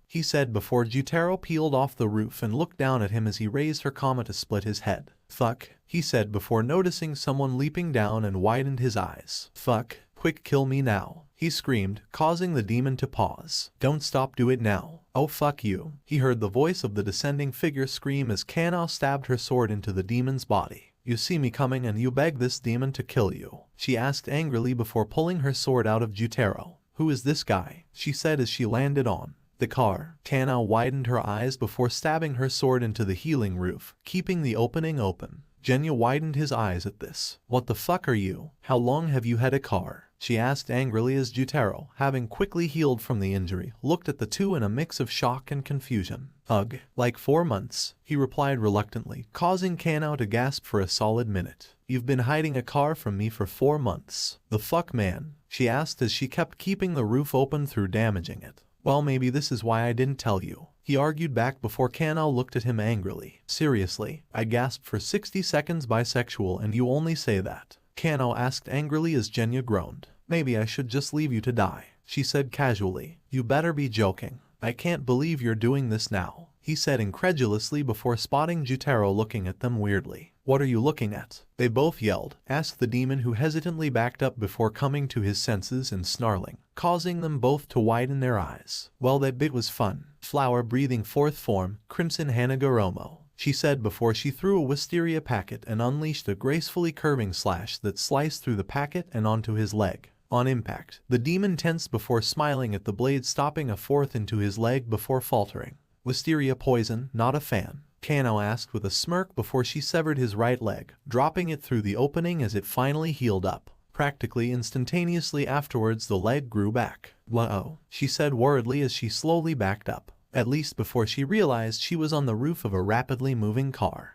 he said before Jutaro peeled off the roof and looked down at him as he raised her comma to split his head. Fuck, he said before noticing someone leaping down and widened his eyes. Fuck, quick, kill me now, he screamed, causing the demon to pause. Don't stop, do it now. Oh fuck you, he heard the voice of the descending figure scream as Kanao stabbed her sword into the demon's body. You see me coming and you beg this demon to kill you, she asked angrily before pulling her sword out of Jutaro. Who is this guy? She said as she landed on the car. Kanao widened her eyes before stabbing her sword into the healing roof, keeping the opening open. Genya widened his eyes at this. What the fuck are you? How long have you had a car? She asked angrily as Jutaro, having quickly healed from the injury, looked at the two in a mix of shock and confusion. Ugh, like 4 months, he replied reluctantly, causing Kanao to gasp for a solid minute. You've been hiding a car from me for 4 months. The fuck, man? She asked as she kept keeping the roof open through damaging it. Well, maybe this is why I didn't tell you, he argued back before Kanao looked at him angrily. Seriously, I gasped for 60 seconds bisexual and you only say that? Kanao asked angrily as Genya groaned. Maybe I should just leave you to die, she said casually. You better be joking. I can't believe you're doing this now, he said incredulously before spotting Jutaro looking at them weirdly. What are you looking at? They both yelled, asked the demon who hesitantly backed up before coming to his senses and snarling, causing them both to widen their eyes. Well, that bit was fun. Flower breathing fourth form, Crimson Hanagoromo, she said before she threw a wisteria packet and unleashed a gracefully curving slash that sliced through the packet and onto his leg. On impact, the demon tensed before smiling at the blade stopping a fourth into his leg before faltering. Wisteria poison, not a fan, Kanao asked with a smirk before she severed his right leg, dropping it through the opening as it finally healed up. Practically instantaneously afterwards the leg grew back. Whoa, she said worriedly as she slowly backed up, at least before she realized she was on the roof of a rapidly moving car.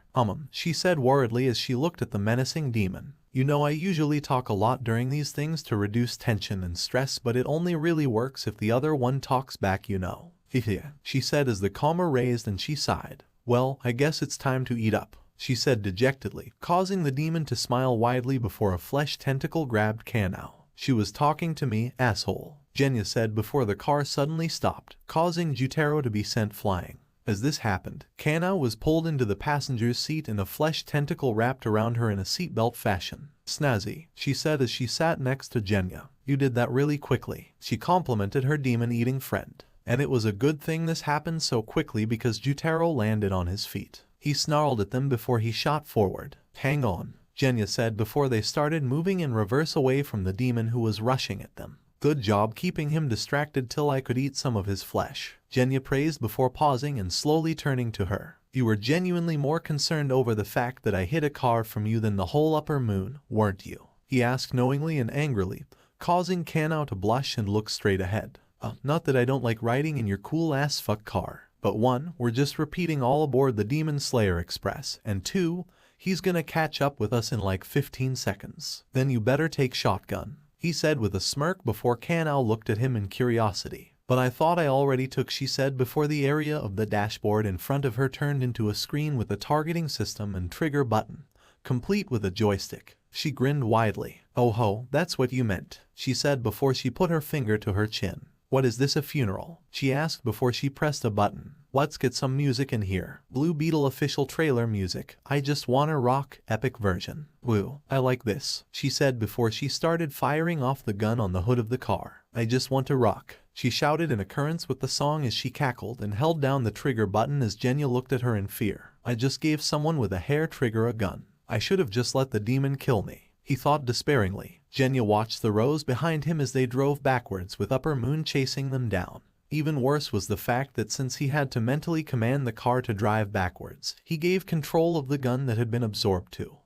She said worriedly as she looked at the menacing demon. You know I usually talk a lot during these things to reduce tension and stress, but it only really works if the other one talks back, you know. Yeah, she said as the comma raised and she sighed. Well, I guess it's time to eat up, she said dejectedly, causing the demon to smile widely before a flesh tentacle grabbed Kanao. She was talking to me, asshole, Genya said before the car suddenly stopped, causing Jutaro to be sent flying. As this happened, Kanao was pulled into the passenger's seat and a flesh tentacle wrapped around her in a seatbelt fashion. Snazzy, she said as she sat next to Genya. You did that really quickly, she complimented her demon-eating friend. And it was a good thing this happened so quickly because Jutaro landed on his feet. He snarled at them before he shot forward. Hang on, Genya said before they started moving in reverse away from the demon who was rushing at them. Good job keeping him distracted till I could eat some of his flesh, Genya praised before pausing and slowly turning to her. You were genuinely more concerned over the fact that I hid a car from you than the whole upper moon, weren't you? He asked knowingly and angrily, causing Kanao to blush and look straight ahead. Not that I don't like riding in your cool-ass fuck car, but 1, we're just repeating all aboard the Demon Slayer Express, and 2, he's gonna catch up with us in like 15 seconds. Then you better take shotgun, he said with a smirk before Kanao looked at him in curiosity. But I thought I already took, she said before the area of the dashboard in front of her turned into a screen with a targeting system and trigger button, complete with a joystick. She grinned widely. Oh ho, that's what you meant, she said before she put her finger to her chin. What is this, a funeral? She asked before she pressed a button. Let's get some music in here. Blue Beetle official trailer music. I just wanna rock, epic version. Woo, I like this, she said before she started firing off the gun on the hood of the car. I just want to rock, she shouted in accordance with the song as she cackled and held down the trigger button as Genya looked at her in fear. I just gave someone with a hair trigger a gun. I should have just let the demon kill me, he thought despairingly. Genya watched the rows behind him as they drove backwards with Upper Moon chasing them down. Even worse was the fact that since he had to mentally command the car to drive backwards, he gave control of the gun that had been absorbed to.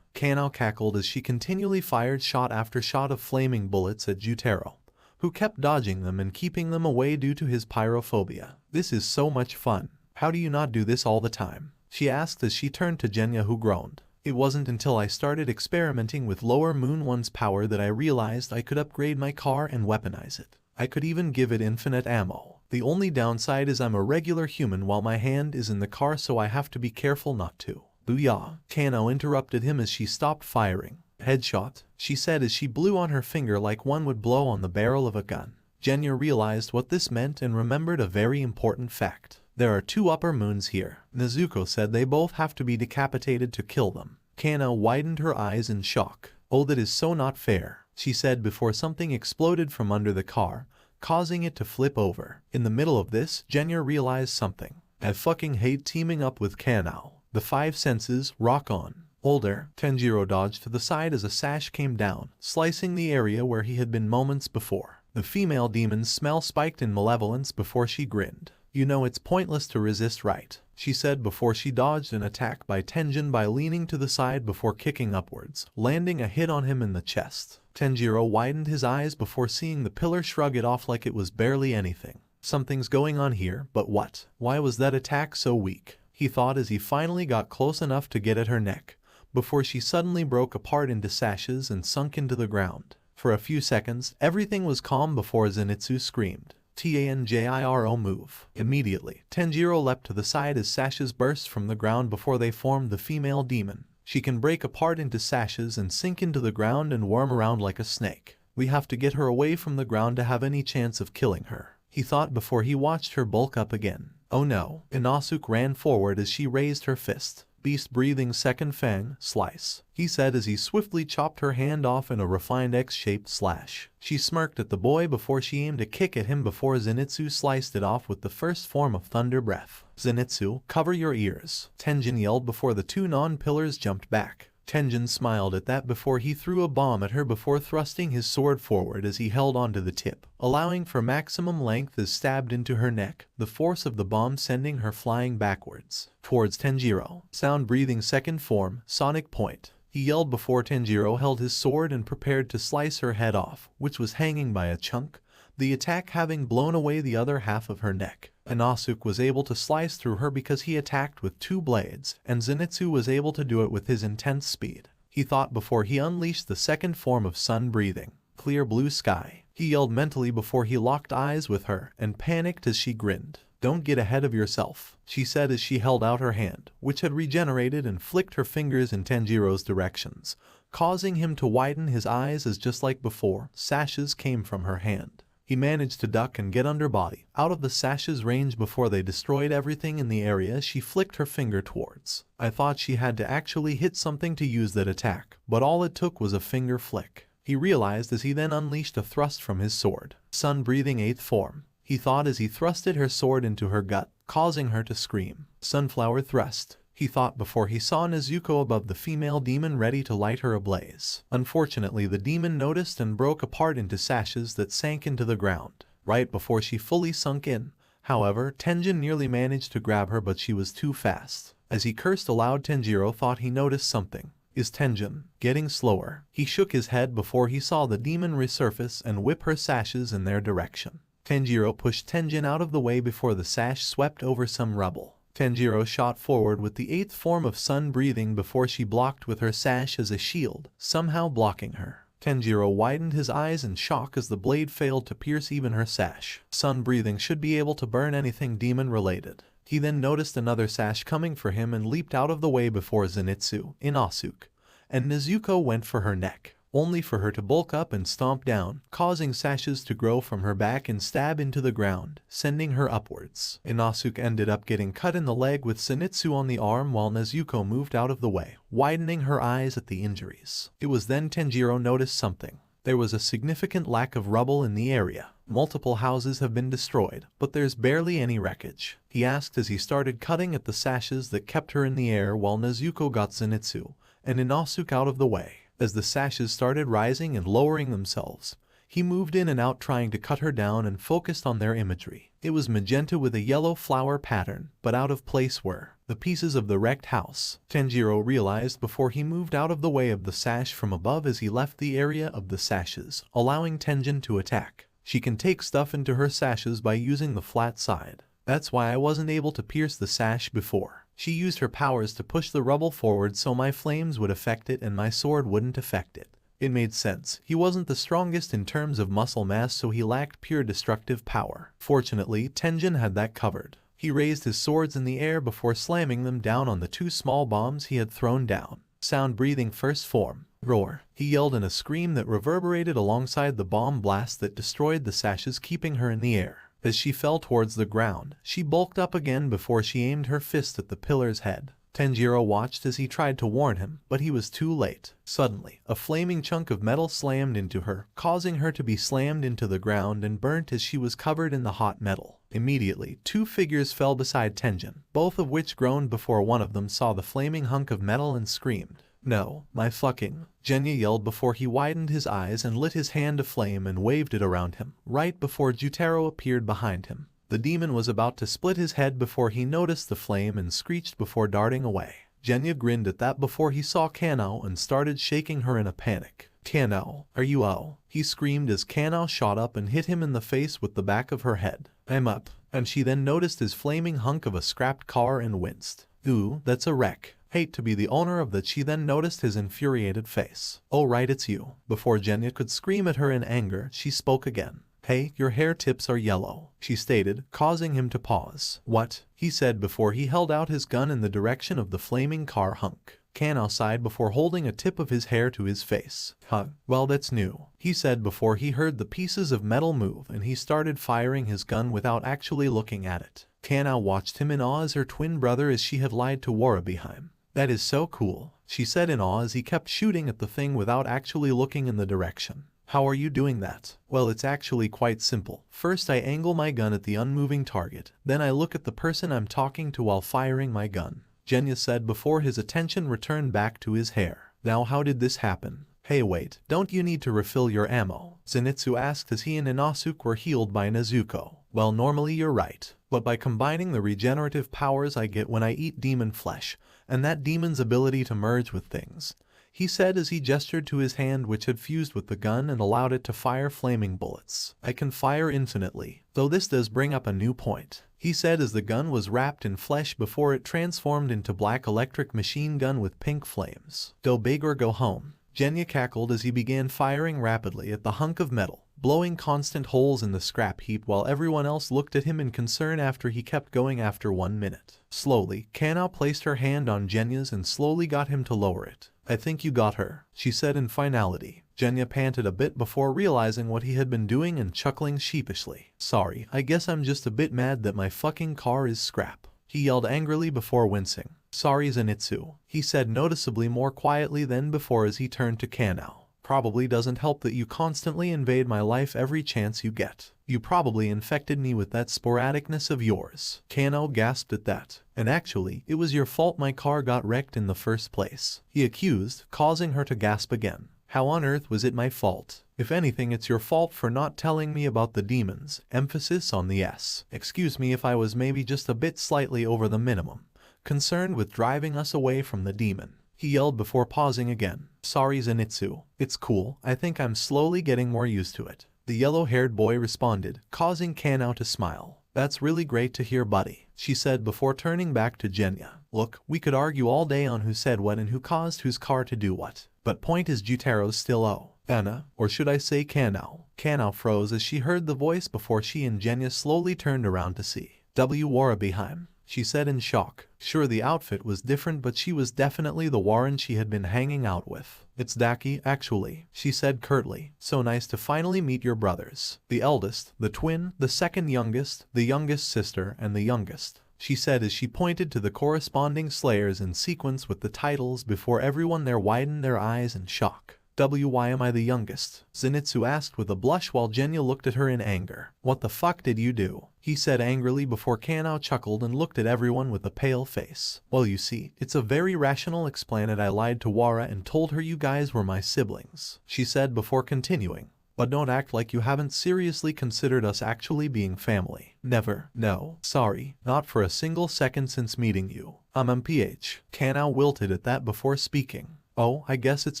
Kanao cackled as she continually fired shot after shot of flaming bullets at Jutaro, who kept dodging them and keeping them away due to his pyrophobia. This is so much fun. How do you not do this all the time? She asked as she turned to Genya, who groaned. It wasn't until I started experimenting with Lower Moon 1's power that I realized I could upgrade my car and weaponize it. I could even give it infinite ammo. The only downside is I'm a regular human while my hand is in the car, so I have to be careful not to. Booyah! Kanao interrupted him as she stopped firing. Headshot, she said as she blew on her finger like one would blow on the barrel of a gun. Genya realized what this meant and remembered a very important fact. There are 2 upper moons here. Nezuko said they both have to be decapitated to kill them. Kanao widened her eyes in shock. Oh, that is so not fair, she said before something exploded from under the car, causing it to flip over. In the middle of this, Genya realized something. I fucking hate teaming up with Kanao. The 5 senses, rock on. Older, Tanjiro dodged to the side as a sash came down, slicing the area where he had been moments before. The female demon's smell spiked in malevolence before she grinned. You know it's pointless to resist, right? She said before she dodged an attack by Tenjin by leaning to the side before kicking upwards, landing a hit on him in the chest. Tanjiro widened his eyes before seeing the pillar shrug it off like it was barely anything. Something's going on here, but what? Why was that attack so weak? He thought as he finally got close enough to get at her neck, before she suddenly broke apart into sashes and sunk into the ground. For a few seconds, everything was calm before Zenitsu screamed. Tanjiro move. Immediately, Tanjiro leapt to the side as sashes burst from the ground before they formed the female demon. She can break apart into sashes and sink into the ground and worm around like a snake. We have to get her away from the ground to have any chance of killing her, he thought before he watched her bulk up again. Oh no. Inosuke ran forward as she raised her fist. Beast breathing second fang, slice, he said as he swiftly chopped her hand off in a refined X-shaped slash. She smirked at the boy before she aimed a kick at him before Zenitsu sliced it off with the first form of thunder breath. Zenitsu, cover your ears, Tenjin yelled before the 2 non-pillars jumped back. Tenjin smiled at that before he threw a bomb at her before thrusting his sword forward as he held onto the tip, allowing for maximum length as stabbed into her neck, the force of the bomb sending her flying backwards, towards Tanjiro. Sound breathing second form, sonic point, he yelled before Tanjiro held his sword and prepared to slice her head off, which was hanging by a chunk, the attack having blown away the other half of her neck. Inosuke was able to slice through her because he attacked with 2 blades, and Zenitsu was able to do it with his intense speed. He thought before he unleashed the second form of sun breathing. Clear blue sky. He yelled mentally before he locked eyes with her and panicked as she grinned. Don't get ahead of yourself, she said as she held out her hand, which had regenerated, and flicked her fingers in Tanjiro's directions, causing him to widen his eyes as just like before, sashes came from her hand. He managed to duck and get underbody out of the sashes range before they destroyed everything in the area she flicked her finger towards. I thought she had to actually hit something to use that attack, but all it took was a finger flick. He realized as he then unleashed a thrust from his sword. Sun breathing 8th form. He thought as he thrusted her sword into her gut, causing her to scream. Sunflower thrust. He thought before he saw Nezuko above the female demon ready to light her ablaze. Unfortunately, the demon noticed and broke apart into sashes that sank into the ground. Right before she fully sunk in, however, Tenjin nearly managed to grab her, but she was too fast. As he cursed aloud, Tanjiro thought he noticed something. Is Tenjin getting slower? He shook his head before he saw the demon resurface and whip her sashes in their direction. Tanjiro pushed Tenjin out of the way before the sash swept over some rubble. Tanjiro shot forward with the 8th form of sun breathing before she blocked with her sash as a shield, somehow blocking her. Tanjiro widened his eyes in shock as the blade failed to pierce even her sash. Sun breathing should be able to burn anything demon related. He then noticed another sash coming for him and leaped out of the way before Zenitsu, Inosuke, and Nezuko went for her neck, only for her to bulk up and stomp down, causing sashes to grow from her back and stab into the ground, sending her upwards. Inosuke ended up getting cut in the leg with Zenitsu on the arm while Nezuko moved out of the way, widening her eyes at the injuries. It was then Tanjiro noticed something. There was a significant lack of rubble in the area. Multiple houses have been destroyed, but there's barely any wreckage, he asked as he started cutting at the sashes that kept her in the air while Nezuko got Zenitsu and Inosuke out of the way. As the sashes started rising and lowering themselves, he moved in and out trying to cut her down and focused on their imagery. It was magenta with a yellow flower pattern, but out of place were the pieces of the wrecked house. Tanjiro realized before he moved out of the way of the sash from above as he left the area of the sashes, allowing Tenjin to attack. She can take stuff into her sashes by using the flat side. That's why I wasn't able to pierce the sash before. She used her powers to push the rubble forward so my flames would affect it and my sword wouldn't affect it. It made sense. He wasn't the strongest in terms of muscle mass, so he lacked pure destructive power. Fortunately, Tenjin had that covered. He raised his swords in the air before slamming them down on the 2 small bombs he had thrown down. Sound breathing 1st form. Roar. He yelled in a scream that reverberated alongside the bomb blast that destroyed the sashes, keeping her in the air. As she fell towards the ground, she bulked up again before she aimed her fist at the pillar's head. Tanjiro watched as he tried to warn him, but he was too late. Suddenly, a flaming chunk of metal slammed into her, causing her to be slammed into the ground and burnt as she was covered in the hot metal. Immediately, 2 figures fell beside Tenjin, both of which groaned before one of them saw the flaming hunk of metal and screamed. No, my fucking, Genya yelled before he widened his eyes and lit his hand aflame and waved it around him, right before Jutaro appeared behind him. The demon was about to split his head before he noticed the flame and screeched before darting away. Genya grinned at that before he saw Kanao and started shaking her in a panic. Kanao, are you oh? He screamed as Kanao shot up and hit him in the face with the back of her head. I'm up, and she then noticed his flaming hunk of a scrapped car and winced. Ooh, that's a wreck. Hate to be the owner of that. She then noticed his infuriated face. Oh right, it's you. Before Genya could scream at her in anger, she spoke again. Hey, your hair tips are yellow, she stated, causing him to pause. What? He said before he held out his gun in the direction of the flaming car hunk. Kanao sighed before holding a tip of his hair to his face. Huh, well that's new, he said before he heard the pieces of metal move and he started firing his gun without actually looking at it. Kanao watched him in awe as her twin brother as she had lied to Warabeheim. That is so cool, she said in awe as he kept shooting at the thing without actually looking in the direction. How are you doing that? Well, it's actually quite simple. First I angle my gun at the unmoving target, then I look at the person I'm talking to while firing my gun, Genya said before his attention returned back to his hair. Now how did this happen? Hey wait, don't you need to refill your ammo? Zenitsu asked as he and Inosuke were healed by Nezuko. Well, normally you're right, but by combining the regenerative powers I get when I eat demon flesh, and that demon's ability to merge with things, he said as he gestured to his hand which had fused with the gun and allowed it to fire flaming bullets. I can fire infinitely, though this does bring up a new point, he said as the gun was wrapped in flesh before it transformed into black electric machine gun with pink flames. Go big or go home. Genya cackled as he began firing rapidly at the hunk of metal, blowing constant holes in the scrap heap while everyone else looked at him in concern after he kept going after 1 minute. Slowly, Kanao placed her hand on Genya's and slowly got him to lower it. I think you got her, she said in finality. Genya panted a bit before realizing what he had been doing and chuckling sheepishly. Sorry, I guess I'm just a bit mad that my fucking car is scrap, he yelled angrily before wincing. Sorry Zenitsu, he said noticeably more quietly than before as he turned to Kanao. Probably doesn't help that you constantly invade my life every chance you get. You probably infected me with that sporadicness of yours. Kanao gasped at that. And actually, it was your fault my car got wrecked in the first place, he accused, causing her to gasp again. How on earth was it my fault? If anything, it's your fault for not telling me about the demons, emphasis on the S. Excuse me if I was maybe just a bit slightly over the minimum concerned with driving us away from the demon, he yelled before pausing again. Sorry Zenitsu, it's cool, I think I'm slowly getting more used to it, the yellow-haired boy responded, causing Kanao to smile. That's really great to hear buddy, she said before turning back to Genya. Look, we could argue all day on who said what and who caused whose car to do what, but point is Jutero's still Anna, or should I say Kanao. Kanao froze as she heard the voice before she and Genya slowly turned around to see Wara behind. She said in shock. Sure, the outfit was different, but she was definitely the Warren she had been hanging out with. It's Daki, actually, she said curtly. So nice to finally meet your brothers. The eldest, the twin, the second youngest, the youngest sister, and the youngest, she said as she pointed to the corresponding slayers in sequence with the titles before everyone there widened their eyes in shock. Why am I the youngest? Zenitsu asked with a blush while Genya looked at her in anger. What the fuck did you do? He said angrily before Kanao chuckled and looked at everyone with a pale face. Well, you see, it's a very rational explanation. I lied to Wara and told her you guys were my siblings, she said before continuing. But don't act like you haven't seriously considered us actually being family. Never. No. Sorry. Not for a single second since meeting you. MPH. Kanao wilted at that before speaking. Oh, I guess it's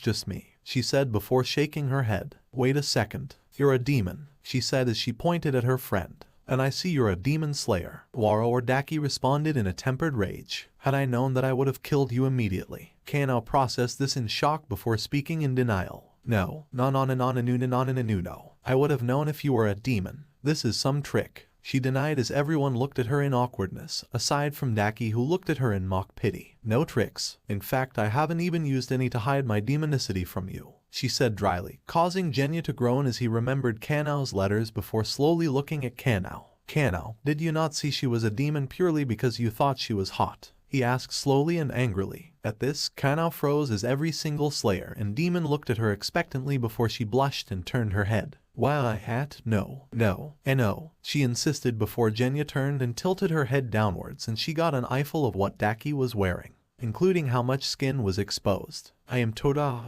just me, she said before shaking her head. Wait a second. You're a demon, she said as she pointed at her friend. And I see you're a demon slayer. Wara or Daki responded in a tempered rage. Had I known that I would have killed you immediately. Kanao processed this in shock before speaking in denial. No. No. I would have known if you were a demon. This is some trick, she denied as everyone looked at her in awkwardness, aside from Daki who looked at her in mock pity. No tricks. In fact, I haven't even used any to hide my demonicity from you, she said dryly, causing Genya to groan as he remembered Kanao's letters before slowly looking at Kanao. Kanao, did you not see she was a demon purely because you thought she was hot? He asked slowly and angrily. At this, Kanao froze as every single slayer and demon looked at her expectantly before she blushed and turned her head. While I had no, she insisted before Genya turned and tilted her head downwards and she got an eyeful of what Daki was wearing, including how much skin was exposed. I am toda.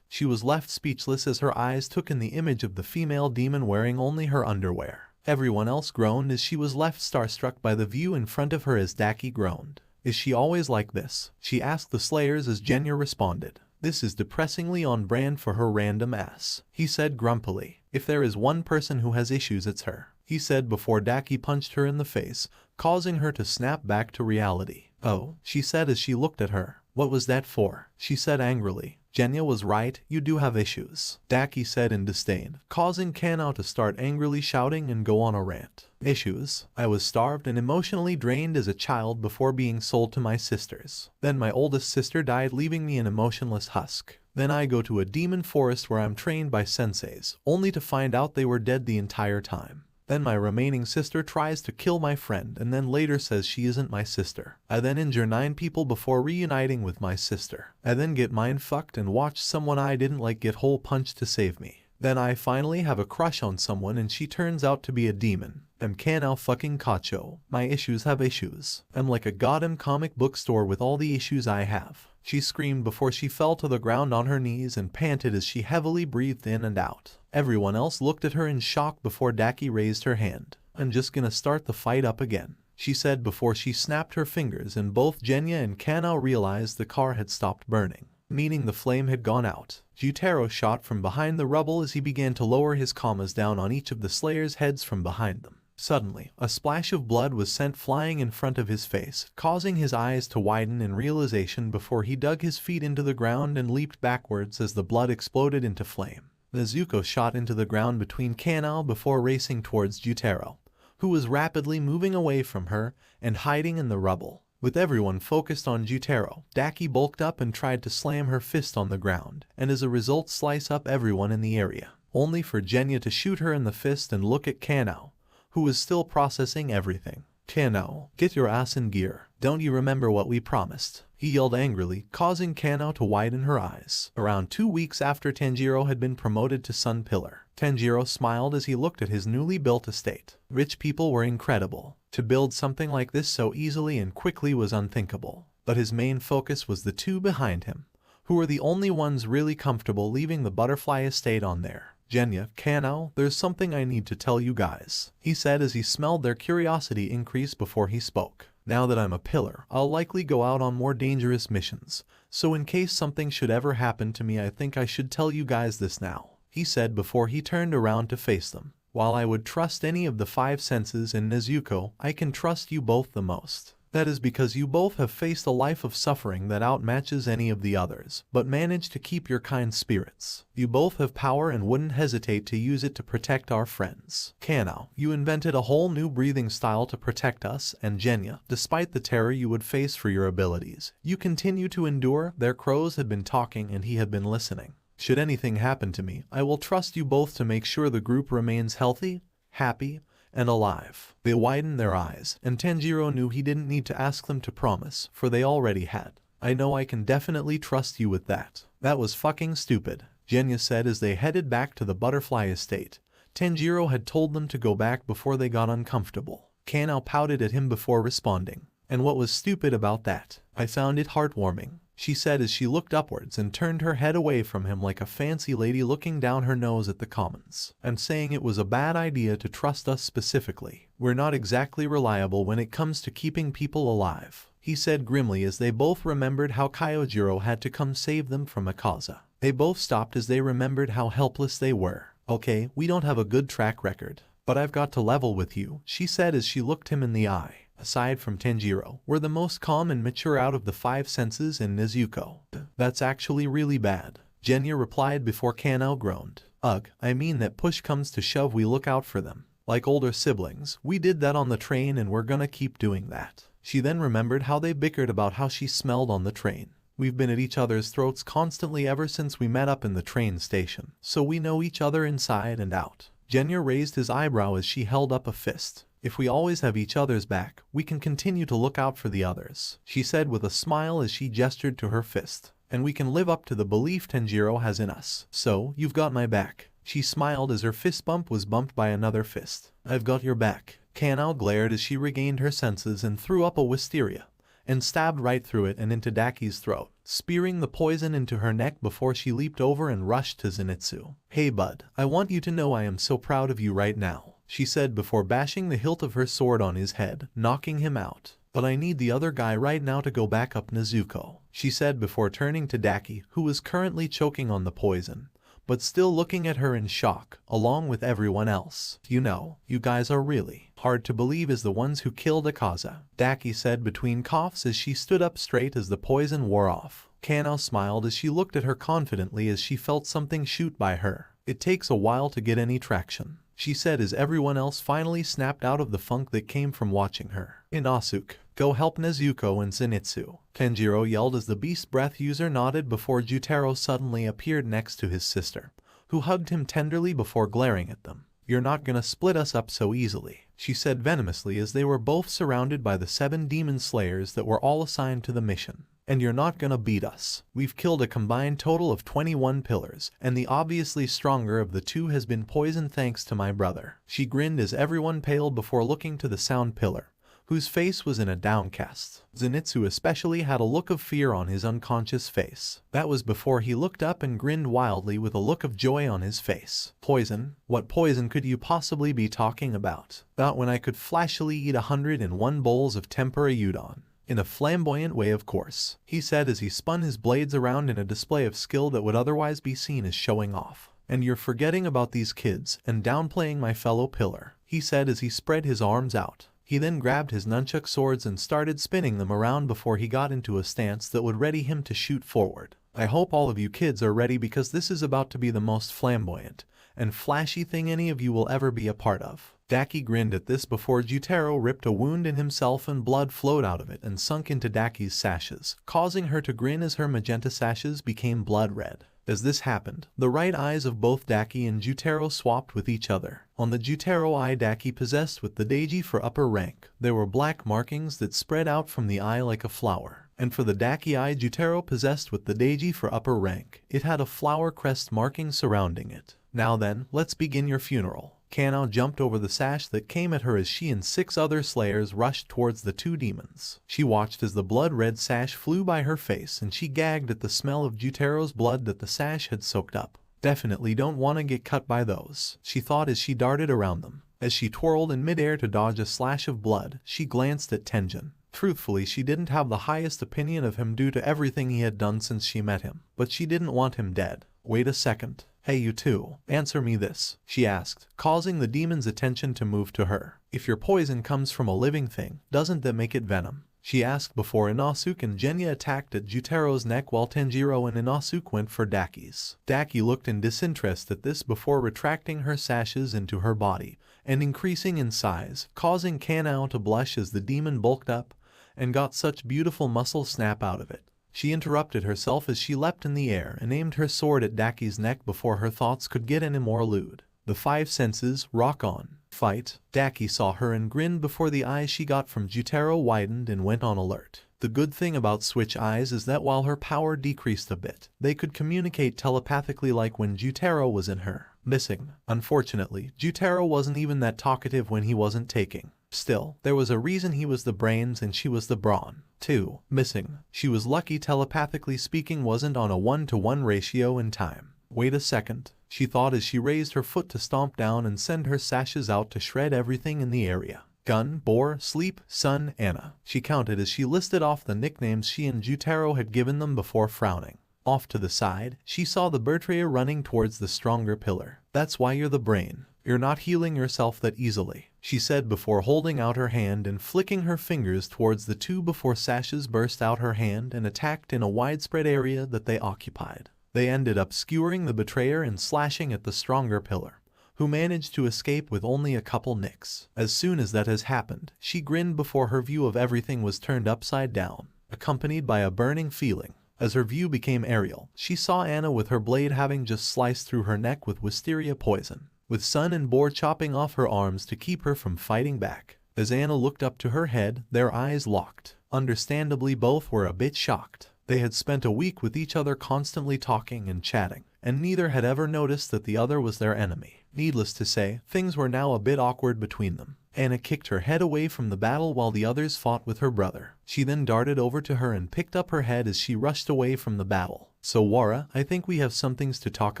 She was left speechless as her eyes took in the image of the female demon wearing only her underwear. Everyone else groaned as she was left starstruck by the view in front of her as Daki groaned. Is she always like this? She asked the slayers as Genya responded. This is depressingly on brand for her random ass, he said grumpily. If there is one person who has issues, it's her, he said before Daki punched her in the face, causing her to snap back to reality. Oh, she said as she looked at her. What was that for? She said angrily. Genya was right, you do have issues, Daki said in disdain, causing Kanao to start angrily shouting and go on a rant. Issues? I was starved and emotionally drained as a child before being sold to my sisters. Then my oldest sister died, leaving me an emotionless husk. Then I go to a demon forest where I'm trained by senseis, only to find out they were dead the entire time. Then my remaining sister tries to kill my friend and then later says she isn't my sister. I then injure 9 people before reuniting with my sister. I then get mind fucked and watch someone I didn't like get hole punched to save me. Then I finally have a crush on someone and she turns out to be a demon. I'm Kanao fucking Kacho. My issues have issues. I'm like a goddamn comic book store with all the issues I have, she screamed before she fell to the ground on her knees and panted as she heavily breathed in and out. Everyone else looked at her in shock before Daki raised her hand. I'm just gonna start the fight up again, she said before she snapped her fingers, and both Genya and Kanao realized the car had stopped burning, meaning the flame had gone out. Jutaro shot from behind the rubble as he began to lower his commas down on each of the Slayers' heads from behind them. Suddenly, a splash of blood was sent flying in front of his face, causing his eyes to widen in realization before he dug his feet into the ground and leaped backwards as the blood exploded into flame. Nezuko shot into the ground between Kanao before racing towards Jutaro, who was rapidly moving away from her and hiding in the rubble. With everyone focused on Jutaro, Daki bulked up and tried to slam her fist on the ground, and as a result slice up everyone in the area, only for Genya to shoot her in the fist and look at Kanao, who was still processing everything. Kanao, get your ass in gear. Don't you remember what we promised? He yelled angrily, causing Kanao to widen her eyes. Around 2 weeks after Tanjiro had been promoted to Sun Pillar, Tanjiro smiled as he looked at his newly built estate. Rich people were incredible. To build something like this so easily and quickly was unthinkable. But his main focus was the two behind him, who were the only ones really comfortable leaving the butterfly estate on there. Genya, Kanao, there's something I need to tell you guys, he said as he smelled their curiosity increase before he spoke. Now that I'm a pillar, I'll likely go out on more dangerous missions, so in case something should ever happen to me I think I should tell you guys this now, he said before he turned around to face them. While I would trust any of the 5 senses and Nezuko, I can trust you both the most. That is because you both have faced a life of suffering that outmatches any of the others, but managed to keep your kind spirits. You both have power and wouldn't hesitate to use it to protect our friends. Kanao, you invented a whole new breathing style to protect us, and Genya, despite the terror you would face for your abilities, you continue to endure. Their crows had been talking and he had been listening. Should anything happen to me, I will trust you both to make sure the group remains healthy, happy, and alive. They widened their eyes, and Tanjiro knew he didn't need to ask them to promise, for they already had. I know I can definitely trust you with that. That was fucking stupid, Genya said as they headed back to the butterfly estate. Tanjiro had told them to go back before they got uncomfortable. Kanao pouted at him before responding. And what was stupid about that? I found it heartwarming, she said as she looked upwards and turned her head away from him like a fancy lady looking down her nose at the commons, and saying it was a bad idea to trust us specifically. We're not exactly reliable when it comes to keeping people alive, he said grimly as they both remembered how Kyojiro had to come save them from Aaza. They both stopped as they remembered how helpless they were. Okay, we don't have a good track record, but I've got to level with you, she said as she looked him in the eye. Aside from Tanjiro, we're the most calm and mature out of the 5 senses and Nezuko. That's actually really bad, Genya replied before Kanao groaned. Ugh, I mean that push comes to shove we look out for them. Like older siblings, we did that on the train and we're gonna keep doing that. She then remembered how they bickered about how she smelled on the train. We've been at each other's throats constantly ever since we met up in the train station, so we know each other inside and out. Genya raised his eyebrow as she held up a fist. If we always have each other's back, we can continue to look out for the others, she said with a smile as she gestured to her fist. And we can live up to the belief Tanjiro has in us. So, you've got my back. She smiled as her fist bump was bumped by another fist. I've got your back. Kanao glared as she regained her senses and threw up a wisteria, and stabbed right through it and into Daki's throat, spearing the poison into her neck before she leaped over and rushed to Zenitsu. Hey bud, I want you to know I am so proud of you right now, she said before bashing the hilt of her sword on his head, knocking him out. But I need the other guy right now to go back up Nezuko, she said before turning to Daki, who was currently choking on the poison, but still looking at her in shock, along with everyone else. You know, you guys are really hard to believe as the ones who killed Aaza, Daki said between coughs as she stood up straight as the poison wore off. Kanao smiled as she looked at her confidently as she felt something shoot by her. It takes a while to get any traction, she said as everyone else finally snapped out of the funk that came from watching her. Inosuke, go help Nezuko and Zenitsu, Tanjiro yelled as the beast breath user nodded before Jutaro suddenly appeared next to his sister, who hugged him tenderly before glaring at them. You're not gonna split us up so easily, she said venomously as they were both surrounded by the 7 demon slayers that were all assigned to the mission. And you're not gonna beat us. We've killed a combined total of 21 pillars, and the obviously stronger of the 2 has been poisoned thanks to my brother. She grinned as everyone paled before looking to the sound pillar, whose face was in a downcast. Zenitsu especially had a look of fear on his unconscious face. That was before he looked up and grinned wildly with a look of joy on his face. Poison? What poison could you possibly be talking about? About when I could flashily eat 101 bowls of tempura udon. In a flamboyant way, of course, he said as he spun his blades around in a display of skill that would otherwise be seen as showing off. And you're forgetting about these kids and downplaying my fellow pillar, he said as he spread his arms out. He then grabbed his nunchuck swords and started spinning them around before he got into a stance that would ready him to shoot forward. I hope all of you kids are ready because this is about to be the most flamboyant and flashy thing any of you will ever be a part of. Daki grinned at this before Jutaro ripped a wound in himself and blood flowed out of it and sunk into Daki's sashes, causing her to grin as her magenta sashes became blood red. As this happened, the right eyes of both Daki and Jutaro swapped with each other. On the Jutaro eye Daki possessed with the Daiji for upper rank, there were black markings that spread out from the eye like a flower. And for the Daki eye Jutaro possessed with the Daiji for upper rank, it had a flower crest marking surrounding it. Now then, let's begin your funeral. Kanao jumped over the sash that came at her as she and 6 other slayers rushed towards the 2 demons. She watched as the blood-red sash flew by her face and she gagged at the smell of Jutaro's blood that the sash had soaked up. Definitely don't want to get cut by those, she thought as she darted around them. As she twirled in midair to dodge a slash of blood, she glanced at Tenjin. Truthfully, she didn't have the highest opinion of him due to everything he had done since she met him, but she didn't want him dead. Wait a second. Hey you two, answer me this, she asked, causing the demon's attention to move to her. If your poison comes from a living thing, doesn't that make it venom? She asked before Inosuke and Genya attacked at Jutaro's neck while Tanjiro and Inosuke went for Daki's. Daki looked in disinterest at this before retracting her sashes into her body and increasing in size, causing Kanao to blush as the demon bulked up and got such beautiful muscle snap out of it. She interrupted herself as she leapt in the air and aimed her sword at Daki's neck before her thoughts could get any more lewd. The 5 senses, rock on. Fight. Daki saw her and grinned before the eyes she got from Jutaro widened and went on alert. The good thing about Switch Eyes is that while her power decreased a bit, they could communicate telepathically like when Jutaro was in her. Missing. Unfortunately, Jutaro wasn't even that talkative when he wasn't taking. Still, there was a reason he was the brains and she was the brawn. 2. Missing. She was lucky telepathically speaking wasn't on a 1-to-1 ratio in time. Wait a second, she thought as she raised her foot to stomp down and send her sashes out to shred everything in the area. Gun, Boar, Sleep, Sun, Anna. She counted as she listed off the nicknames she and Jutaro had given them before frowning. Off to the side, she saw the betrayer running towards the stronger pillar. That's why you're the brain. You're not healing yourself that easily, she said before holding out her hand and flicking her fingers towards the 2 before sashes burst out her hand and attacked in a widespread area that they occupied. They ended up skewering the betrayer and slashing at the stronger pillar, who managed to escape with only a couple nicks. As soon as that has happened, she grinned before her view of everything was turned upside down, accompanied by a burning feeling. As her view became aerial, she saw Anna with her blade having just sliced through her neck with wisteria poison, with Sun and Boar chopping off her arms to keep her from fighting back. As Anna looked up to her head, their eyes locked. Understandably, both were a bit shocked. They had spent a week with each other constantly talking and chatting, and neither had ever noticed that the other was their enemy. Needless to say, things were now a bit awkward between them. Anna kicked her head away from the battle while the others fought with her brother. She then darted over to her and picked up her head as she rushed away from the battle. So Wara, I think we have some things to talk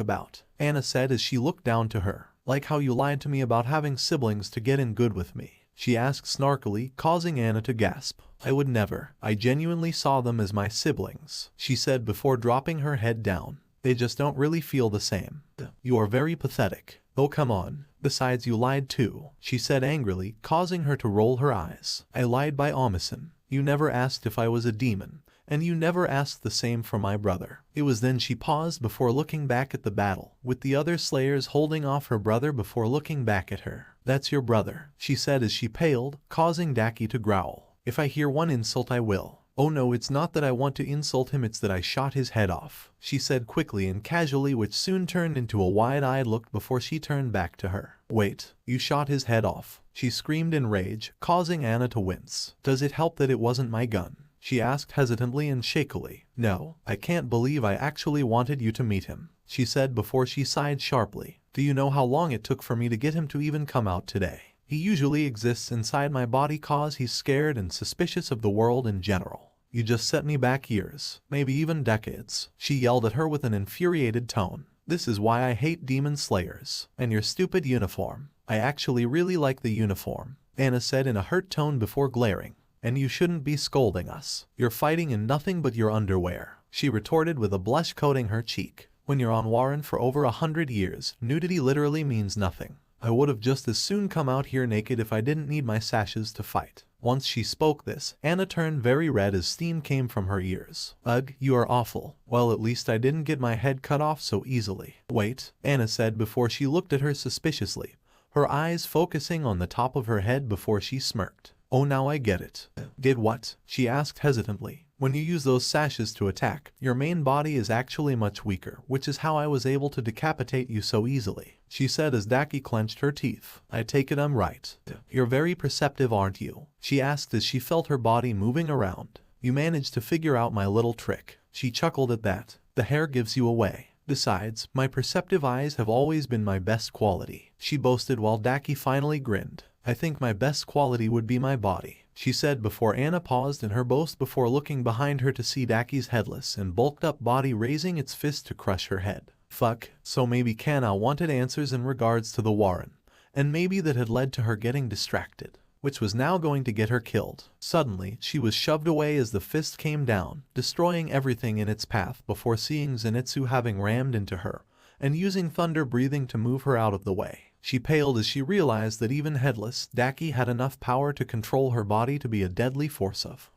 about, Anna said as she looked down to her. Like how you lied to me about having siblings to get in good with me, she asked snarkily, causing Anna to gasp. I would never. I genuinely saw them as my siblings, she said before dropping her head down. They just don't really feel the same. You are very pathetic. Oh come on. Besides you lied too, she said angrily, causing her to roll her eyes. I lied by omission. You never asked if I was a demon, and you never asked the same for my brother. It was then she paused before looking back at the battle, with the other slayers holding off her brother before looking back at her. That's your brother, she said as she paled, causing Daki to growl. If I hear one insult I will. Oh no, it's not that I want to insult him, it's that I shot his head off, she said quickly and casually, which soon turned into a wide-eyed look before she turned back to her. Wait, you shot his head off, she screamed in rage, causing Anna to wince. Does it help that it wasn't my gun? She asked hesitantly and shakily. No, I can't believe I actually wanted you to meet him, she said before she sighed sharply. Do you know how long it took for me to get him to even come out today? He usually exists inside my body cause he's scared and suspicious of the world in general. You just set me back years, maybe even decades. She yelled at her with an infuriated tone. This is why I hate demon slayers. And your stupid uniform. I actually really like the uniform, Anna said in a hurt tone before glaring. And you shouldn't be scolding us. You're fighting in nothing but your underwear, she retorted with a blush coating her cheek. When you're on Warren for over 100 years, nudity literally means nothing. I would have just as soon come out here naked if I didn't need my sashes to fight. Once she spoke this, Anna turned very red as steam came from her ears. Ugh, you are awful. Well, at least I didn't get my head cut off so easily. Wait, Anna said before she looked at her suspiciously, her eyes focusing on the top of her head before she smirked. Oh, now I get it. Did what? She asked hesitantly. When you use those sashes to attack, your main body is actually much weaker, which is how I was able to decapitate you so easily, she said as Daki clenched her teeth. I take it I'm right. You're very perceptive, aren't you? She asked as she felt her body moving around. You managed to figure out my little trick. She chuckled at that. The hair gives you away. Besides, my perceptive eyes have always been my best quality, she boasted while Daki finally grinned. I think my best quality would be my body, she said before Anna paused in her boast before looking behind her to see Daki's headless and bulked up body raising its fist to crush her head. Fuck, so maybe Kana wanted answers in regards to the Warren, and maybe that had led to her getting distracted, which was now going to get her killed. Suddenly, she was shoved away as the fist came down, destroying everything in its path before seeing Zenitsu having rammed into her, and using thunder breathing to move her out of the way. She paled as she realized that even headless, Daki had enough power to control her body to be a deadly force of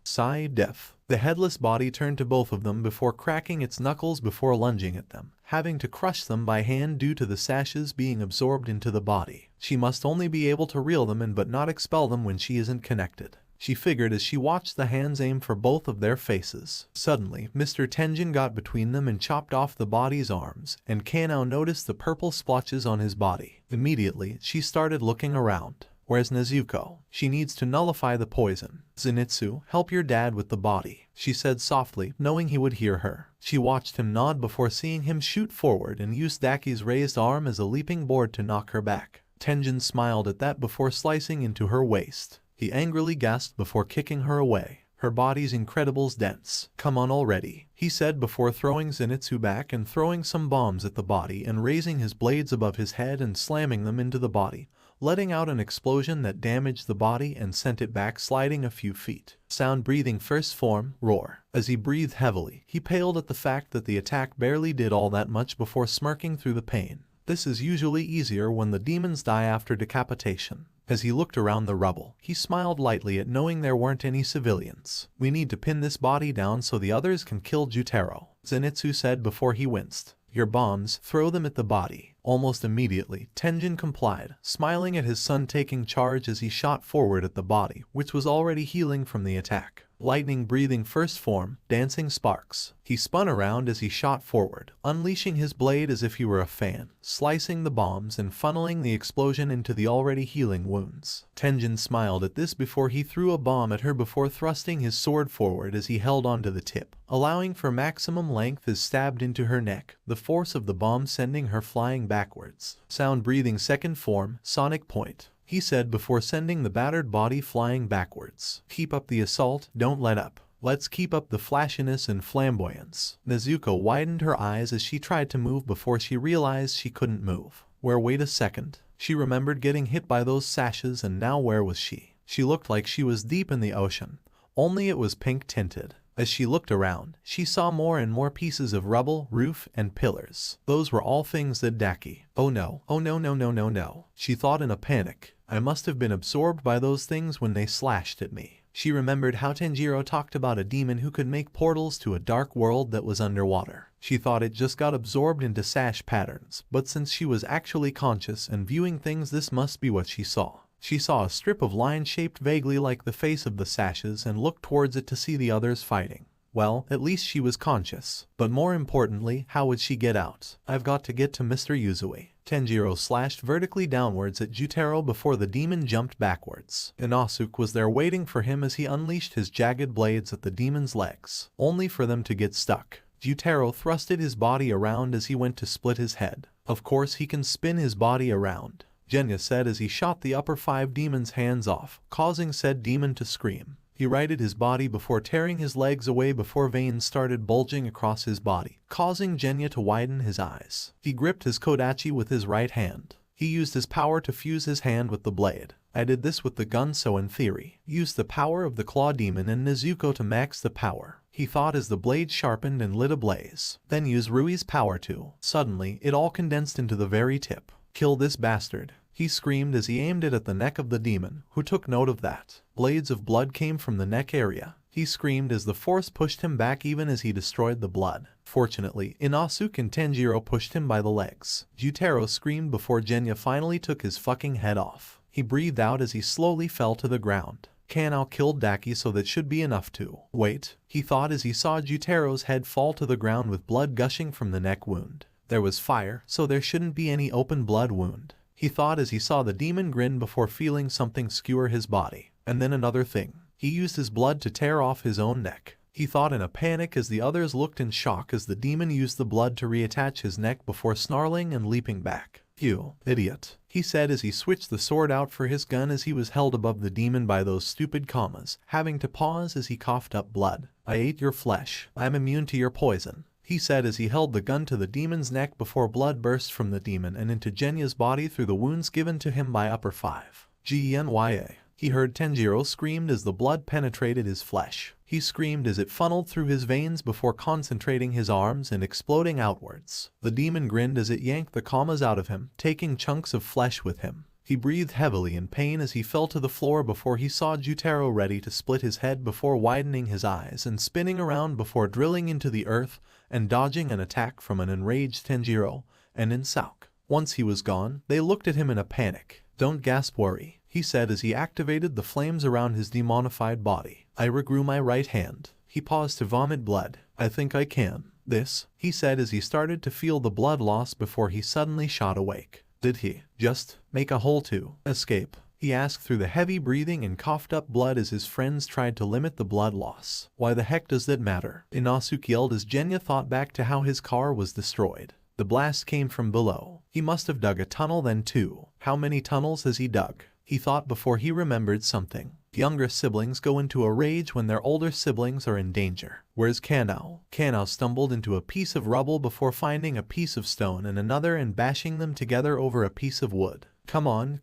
death. The headless body turned to both of them before cracking its knuckles before lunging at them, having to crush them by hand due to the sashes being absorbed into the body. She must only be able to reel them in but not expel them when she isn't connected, she figured as she watched the hands aim for both of their faces. Suddenly, Mr. Tenjin got between them and chopped off the body's arms, and Kanao noticed the purple splotches on his body. Immediately, she started looking around. Where's Nezuko? She needs to nullify the poison. Zenitsu, help your dad with the body, she said softly, knowing he would hear her. She watched him nod before seeing him shoot forward and use Daki's raised arm as a leaping board to knock her back. Tenjin smiled at that before slicing into her waist. He angrily gasped before kicking her away. Her body's incredibles dense. Come on already, he said before throwing Zenitsu back and throwing some bombs at the body and raising his blades above his head and slamming them into the body, letting out an explosion that damaged the body and sent it back sliding a few feet. Sound breathing first form, roar. As he breathed heavily, he paled at the fact that the attack barely did all that much before smirking through the pain. This is usually easier when the demons die after decapitation. As he looked around the rubble, he smiled lightly at knowing there weren't any civilians. We need to pin this body down so the others can kill Jutaro, Zenitsu said before he winced. Your bombs, throw them at the body. Almost immediately, Tenjin complied, smiling at his son taking charge as he shot forward at the body, which was already healing from the attack. Lightning breathing first form, dancing sparks. He spun around as he shot forward, unleashing his blade as if he were a fan, slicing the bombs and funneling the explosion into the already healing wounds. Tenjin smiled at this before he threw a bomb at her before thrusting his sword forward as he held onto the tip, allowing for maximum length as stabbed into her neck, the force of the bomb sending her flying backwards. Sound breathing second form, sonic point, he said before sending the battered body flying backwards. Keep up the assault, don't let up. Let's keep up the flashiness and flamboyance. Nezuko widened her eyes as she tried to move before she realized she couldn't move. Wait a second. She remembered getting hit by those sashes and now where was she? She looked like she was deep in the ocean, only it was pink tinted. As she looked around, she saw more and more pieces of rubble, roof, and pillars. Those were all things that Daki. Oh no, no, she thought in a panic. I must have been absorbed by those things when they slashed at me. She remembered how Tanjiro talked about a demon who could make portals to a dark world that was underwater. She thought it just got absorbed into sash patterns, but since she was actually conscious and viewing things, this must be what she saw. She saw a strip of line shaped vaguely like the face of the sashes and looked towards it to see the others fighting. Well, at least she was conscious. But more importantly, how would she get out? I've got to get to Mr. Yuzui. Tanjiro slashed vertically downwards at Jutaro before the demon jumped backwards. Inosuke was there waiting for him as he unleashed his jagged blades at the demon's legs, only for them to get stuck. Jutaro thrusted his body around as he went to split his head. Of course he can spin his body around. Genya said as he shot the upper 5 demon's hands off, causing said demon to scream. He righted his body before tearing his legs away before veins started bulging across his body, causing Genya to widen his eyes. He gripped his kodachi with his right hand. He used his power to fuse his hand with the blade. I did this with the gun, so in theory, use the power of the claw demon and Nezuko to max the power, he thought as the blade sharpened and lit ablaze. Then use Rui's power too. Suddenly, it all condensed into the very tip. Kill this bastard, he screamed as he aimed it at the neck of the demon, who took note of that. Blades of blood came from the neck area. He screamed as the force pushed him back even as he destroyed the blood. Fortunately, Inosuke and Tanjiro pushed him by the legs. Jutaro screamed before Genya finally took his fucking head off. He breathed out as he slowly fell to the ground. Kanao killed Daki, so that should be enough to wait, he thought as he saw Jutaro's head fall to the ground with blood gushing from the neck wound. There was fire, so there shouldn't be any open blood wound, he thought as he saw the demon grin before feeling something skewer his body. And then another thing. He used his blood to tear off his own neck. He thought in a panic as the others looked in shock as the demon used the blood to reattach his neck before snarling and leaping back. "You idiot," he said as he switched the sword out for his gun as he was held above the demon by those stupid commas, having to pause as he coughed up blood. "I ate your flesh. I'm immune to your poison," he said as he held the gun to the demon's neck before blood burst from the demon and into Genya's body through the wounds given to him by upper 5. Genya. He heard Tanjiro screamed as the blood penetrated his flesh. He screamed as it funneled through his veins before concentrating his arms and exploding outwards. The demon grinned as it yanked the commas out of him, taking chunks of flesh with him. He breathed heavily in pain as he fell to the floor before he saw Jutaro ready to split his head before widening his eyes and spinning around before drilling into the earth and dodging an attack from an enraged Tanjiro and Inosuke. Once he was gone, they looked at him in a panic. "Don't gasp, worry," he said as he activated the flames around his demonified body. "I regrew my right hand." He paused to vomit blood. "I think I can. This," he said as he started to feel the blood loss before he suddenly shot awake. "Did he just make a hole to escape?" he asked through the heavy breathing and coughed up blood as his friends tried to limit the blood loss. "Why the heck does that matter?" Inosuke yelled as Genya thought back to how his car was destroyed. The blast came from below. He must have dug a tunnel then too. How many tunnels has he dug? He thought before he remembered something. Younger siblings go into a rage when their older siblings are in danger. Where's Kanao? Kanao stumbled into a piece of rubble before finding a piece of stone and another and bashing them together over a piece of wood. Come on,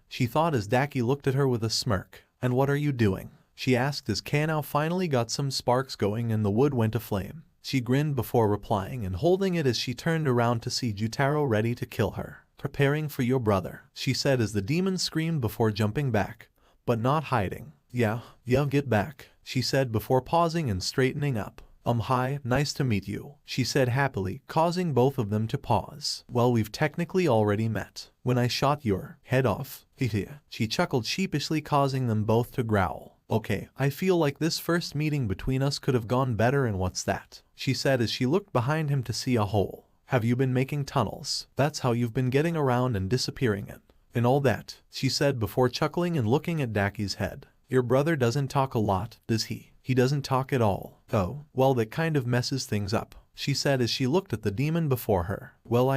she thought as Daki looked at her with a smirk. "And what are you doing?" she asked as Kanao finally got some sparks going and the wood went aflame. She grinned before replying and holding it as she turned around to see Jutaro ready to kill her. "Preparing for your brother," she said as the demon screamed before jumping back, but not hiding. Yeah, get back," she said before pausing and straightening up. Hi, nice to meet you," she said happily, causing both of them to pause. "Well, we've technically already met. When I shot your head off, she chuckled sheepishly, causing them both to growl. "Okay, I feel like this first meeting between us could have gone better, and what's that?" she said as she looked behind him to see a hole. "Have you been making tunnels? That's how you've been getting around and disappearing in and all that," she said before chuckling and looking at Daki's head. "Your brother doesn't talk a lot, does he?" "He doesn't talk at all." "Oh, well, that kind of messes things up," she said as she looked at the demon before her. "Well,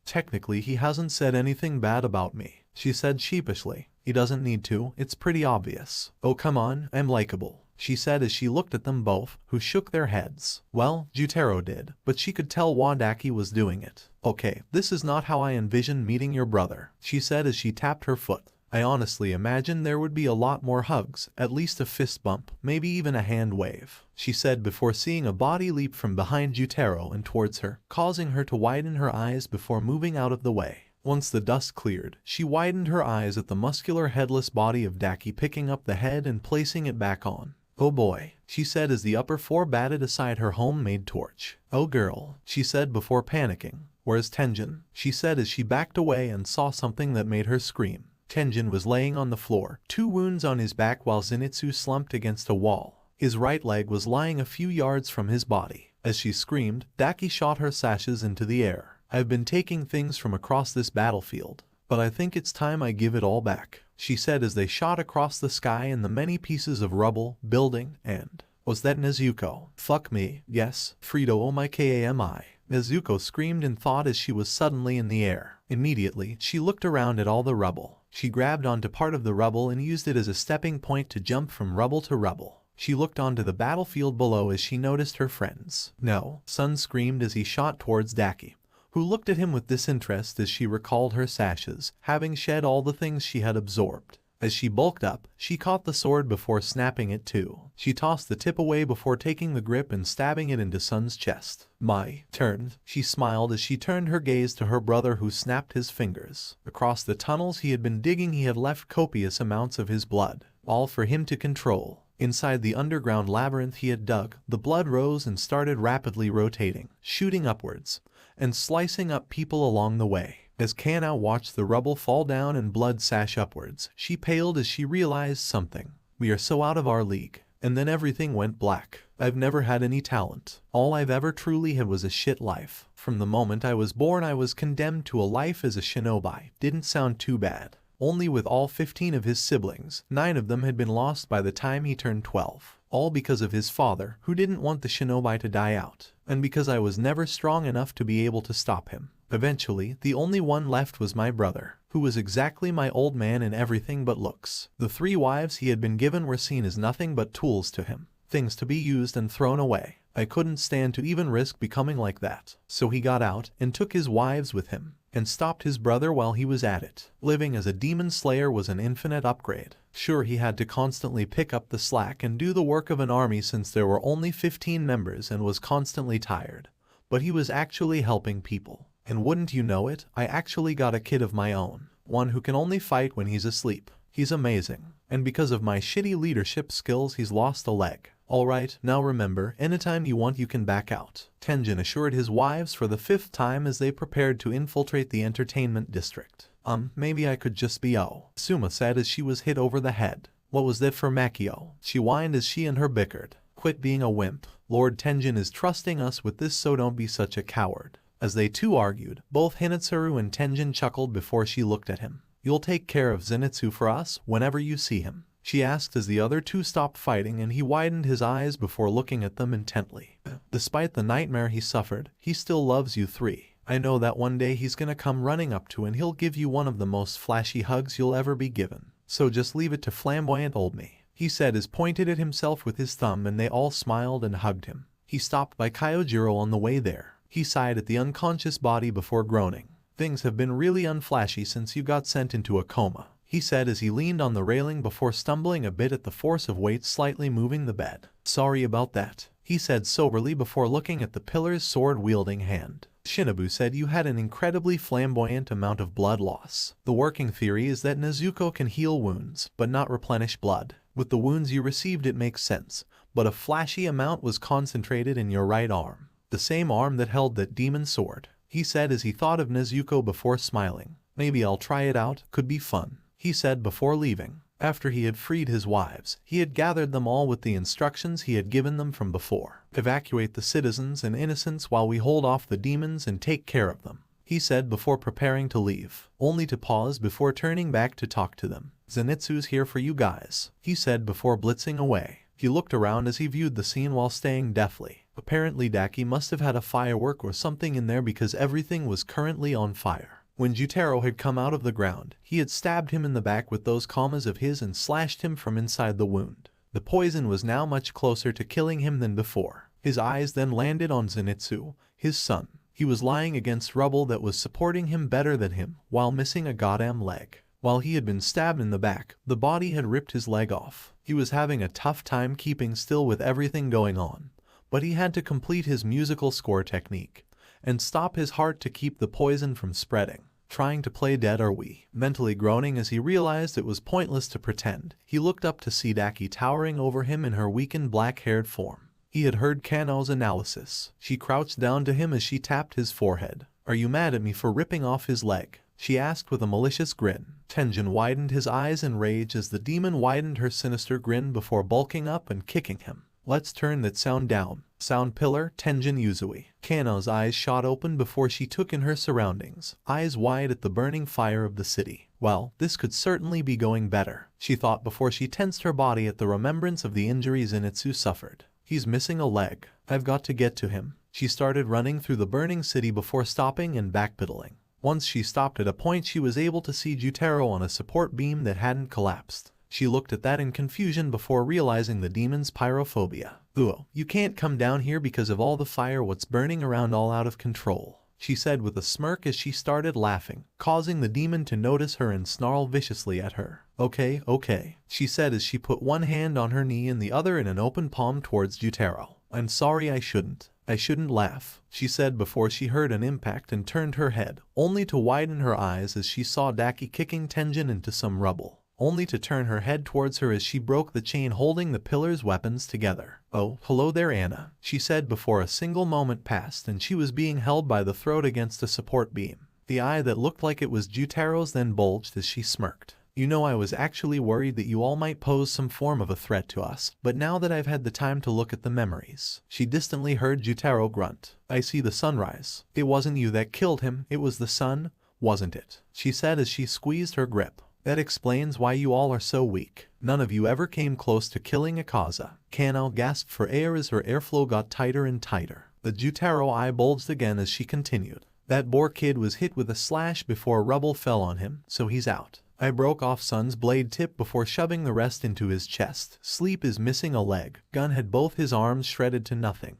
technically he hasn't said anything bad about me," she said sheepishly. "He doesn't need to, it's pretty obvious." "Oh come on, I'm likable," she said as she looked at them both, who shook their heads. Well, Jutaro did, but she could tell why Daki was doing it. "Okay, this is not how I envisioned meeting your brother," she said as she tapped her foot. "I honestly imagined there would be a lot more hugs, at least a fist bump, maybe even a hand wave," she said before seeing a body leap from behind Jutaro and towards her, causing her to widen her eyes before moving out of the way. Once the dust cleared, she widened her eyes at the muscular headless body of Daki, picking up the head and placing it back on. "Oh boy," she said as the upper 4 batted aside her homemade torch. "Oh girl," she said before panicking. "Where's Tenjin?" she said as she backed away and saw something that made her scream. Tenjin was laying on the floor, 2 wounds on his back while Zenitsu slumped against a wall. His right leg was lying a few yards from his body. As she screamed, Daki shot her sashes into the air. "I've been taking things from across this battlefield, but I think it's time I give it all back," she said as they shot across the sky and the many pieces of rubble, building, and... Was that Nezuko? "Fuck me, yes, Frito oh my kami." Nezuko screamed in thought as she was suddenly in the air. Immediately, she looked around at all the rubble. She grabbed onto part of the rubble and used it as a stepping point to jump from rubble to rubble. She looked onto the battlefield below as she noticed her friends. No, Sun screamed as he shot towards Daki, who looked at him with disinterest as she recalled her sashes, having shed all the things she had absorbed. As she bulked up, she caught the sword before snapping it too. She tossed the tip away before taking the grip and stabbing it into Sun's chest. My turn, she smiled as she turned her gaze to her brother who snapped his fingers. Across the tunnels he had been digging he had left copious amounts of his blood, all for him to control. Inside the underground labyrinth he had dug, the blood rose and started rapidly rotating, shooting upwards, and slicing up people along the way. As Kana watched the rubble fall down and blood sash upwards, she paled as she realized something. We are so out of our league. And then everything went black. I've never had any talent. All I've ever truly had was a shit life. From the moment I was born I was condemned to a life as a shinobi. Didn't sound too bad. Only with all 15 of his siblings, 9 of them had been lost by the time he turned 12. All because of his father, who didn't want the shinobi to die out. And because I was never strong enough to be able to stop him. Eventually, the only one left was my brother, who was exactly my old man in everything but looks. The 3 wives he had been given were seen as nothing but tools to him. Things to be used and thrown away. I couldn't stand to even risk becoming like that. So he got out and took his wives with him, and stopped his brother while he was at it. Living as a demon slayer was an infinite upgrade. Sure, he had to constantly pick up the slack and do the work of an army since there were only 15 members and was constantly tired. But he was actually helping people. And wouldn't you know it, I actually got a kid of my own. One who can only fight when he's asleep. He's amazing. And because of my shitty leadership skills he's lost a leg. Alright, now remember, anytime you want you can back out. Tenjin assured his wives for the 5th time as they prepared to infiltrate the entertainment district. Maybe I could just be Suma said as she was hit over the head. What was that for Makio? She whined as she and her bickered. Quit being a wimp. Lord Tenjin is trusting us with this, so don't be such a coward. As they two argued, both Hinatsuru and Tenjin chuckled before she looked at him. You'll take care of Zenitsu for us whenever you see him, she asked as the other two stopped fighting and he widened his eyes before looking at them intently. Despite the nightmare he suffered, he still loves you 3. I know that one day he's gonna come running up to and he'll give you one of the most flashy hugs you'll ever be given. So just leave it to flamboyant old me, he said as pointed at himself with his thumb, and they all smiled and hugged him. He stopped by Kyojiro on the way there. He sighed at the unconscious body before groaning. Things have been really unflashy since you got sent into a coma, he said as he leaned on the railing before stumbling a bit at the force of weight slightly moving the bed. Sorry about that, he said soberly before looking at the pillar's sword-wielding hand. Shinobu said you had an incredibly flamboyant amount of blood loss. The working theory is that Nezuko can heal wounds, but not replenish blood. With the wounds you received it makes sense, but a flashy amount was concentrated in your right arm. The same arm that held that demon sword, he said as he thought of Nezuko before smiling. Maybe I'll try it out, could be fun, he said before leaving. After he had freed his wives, he had gathered them all with the instructions he had given them from before. Evacuate the citizens and innocents while we hold off the demons and take care of them, he said before preparing to leave, only to pause before turning back to talk to them. Zenitsu's here for you guys, he said before blitzing away. He looked around as he viewed the scene while staying deathly. Apparently Daki must have had a firework or something in there because everything was currently on fire. When Jutaro had come out of the ground, he had stabbed him in the back with those kamas of his and slashed him from inside the wound. The poison was now much closer to killing him than before. His eyes then landed on Zenitsu, his son. He was lying against rubble that was supporting him better than him, while missing a goddamn leg. While he had been stabbed in the back, the body had ripped his leg off. He was having a tough time keeping still with everything going on, but he had to complete his musical score technique and stop his heart to keep the poison from spreading. Trying to play dead are we? Mentally groaning as he realized it was pointless to pretend, he looked up to see Daki towering over him in her weakened black-haired form. He had heard Kano's analysis. She crouched down to him as she tapped his forehead. Are you mad at me for ripping off his leg? She asked with a malicious grin. Tenjin widened his eyes in rage as the demon widened her sinister grin before bulking up and kicking him. Let's turn that sound down. Sound pillar, Tenjin Uzui. Kano's eyes shot open before she took in her surroundings, eyes wide at the burning fire of the city. Well, this could certainly be going better, she thought before she tensed her body at the remembrance of the injuries Zenitsu suffered. He's missing a leg. I've got to get to him. She started running through the burning city before stopping and backpedaling. Once she stopped at a point she was able to see Jutaro on a support beam that hadn't collapsed. She looked at that in confusion before realizing the demon's pyrophobia. "Ugh, you can't come down here because of all the fire, what's burning around all out of control," she said with a smirk as she started laughing, causing the demon to notice her and snarl viciously at her. Okay, she said as she put one hand on her knee and the other in an open palm towards Jutaro. "I'm sorry, I shouldn't laugh," she said before she heard an impact and turned her head, only to widen her eyes as she saw Daki kicking Tenjin into some rubble, only to turn her head towards her as she broke the chain holding the pillar's weapons together. "Oh, hello there, Anna," she said before a single moment passed and she was being held by the throat against a support beam. The eye that looked like it was Jutaro's then bulged as she smirked. "You know, I was actually worried that you all might pose some form of a threat to us, but now that I've had the time to look at the memories," she distantly heard Jutaro grunt. "I see the sunrise. It wasn't you that killed him, it was the sun, wasn't it?" she said as she squeezed her grip. "That explains why you all are so weak. None of you ever came close to killing Aaza." Kanao gasped for air as her airflow got tighter and tighter. The Jutaro eye bulged again as she continued. "That boar kid was hit with a slash before rubble fell on him, so he's out. I broke off Sun's blade tip before shoving the rest into his chest. Sleep is missing a leg. Gun had both his arms shredded to nothing.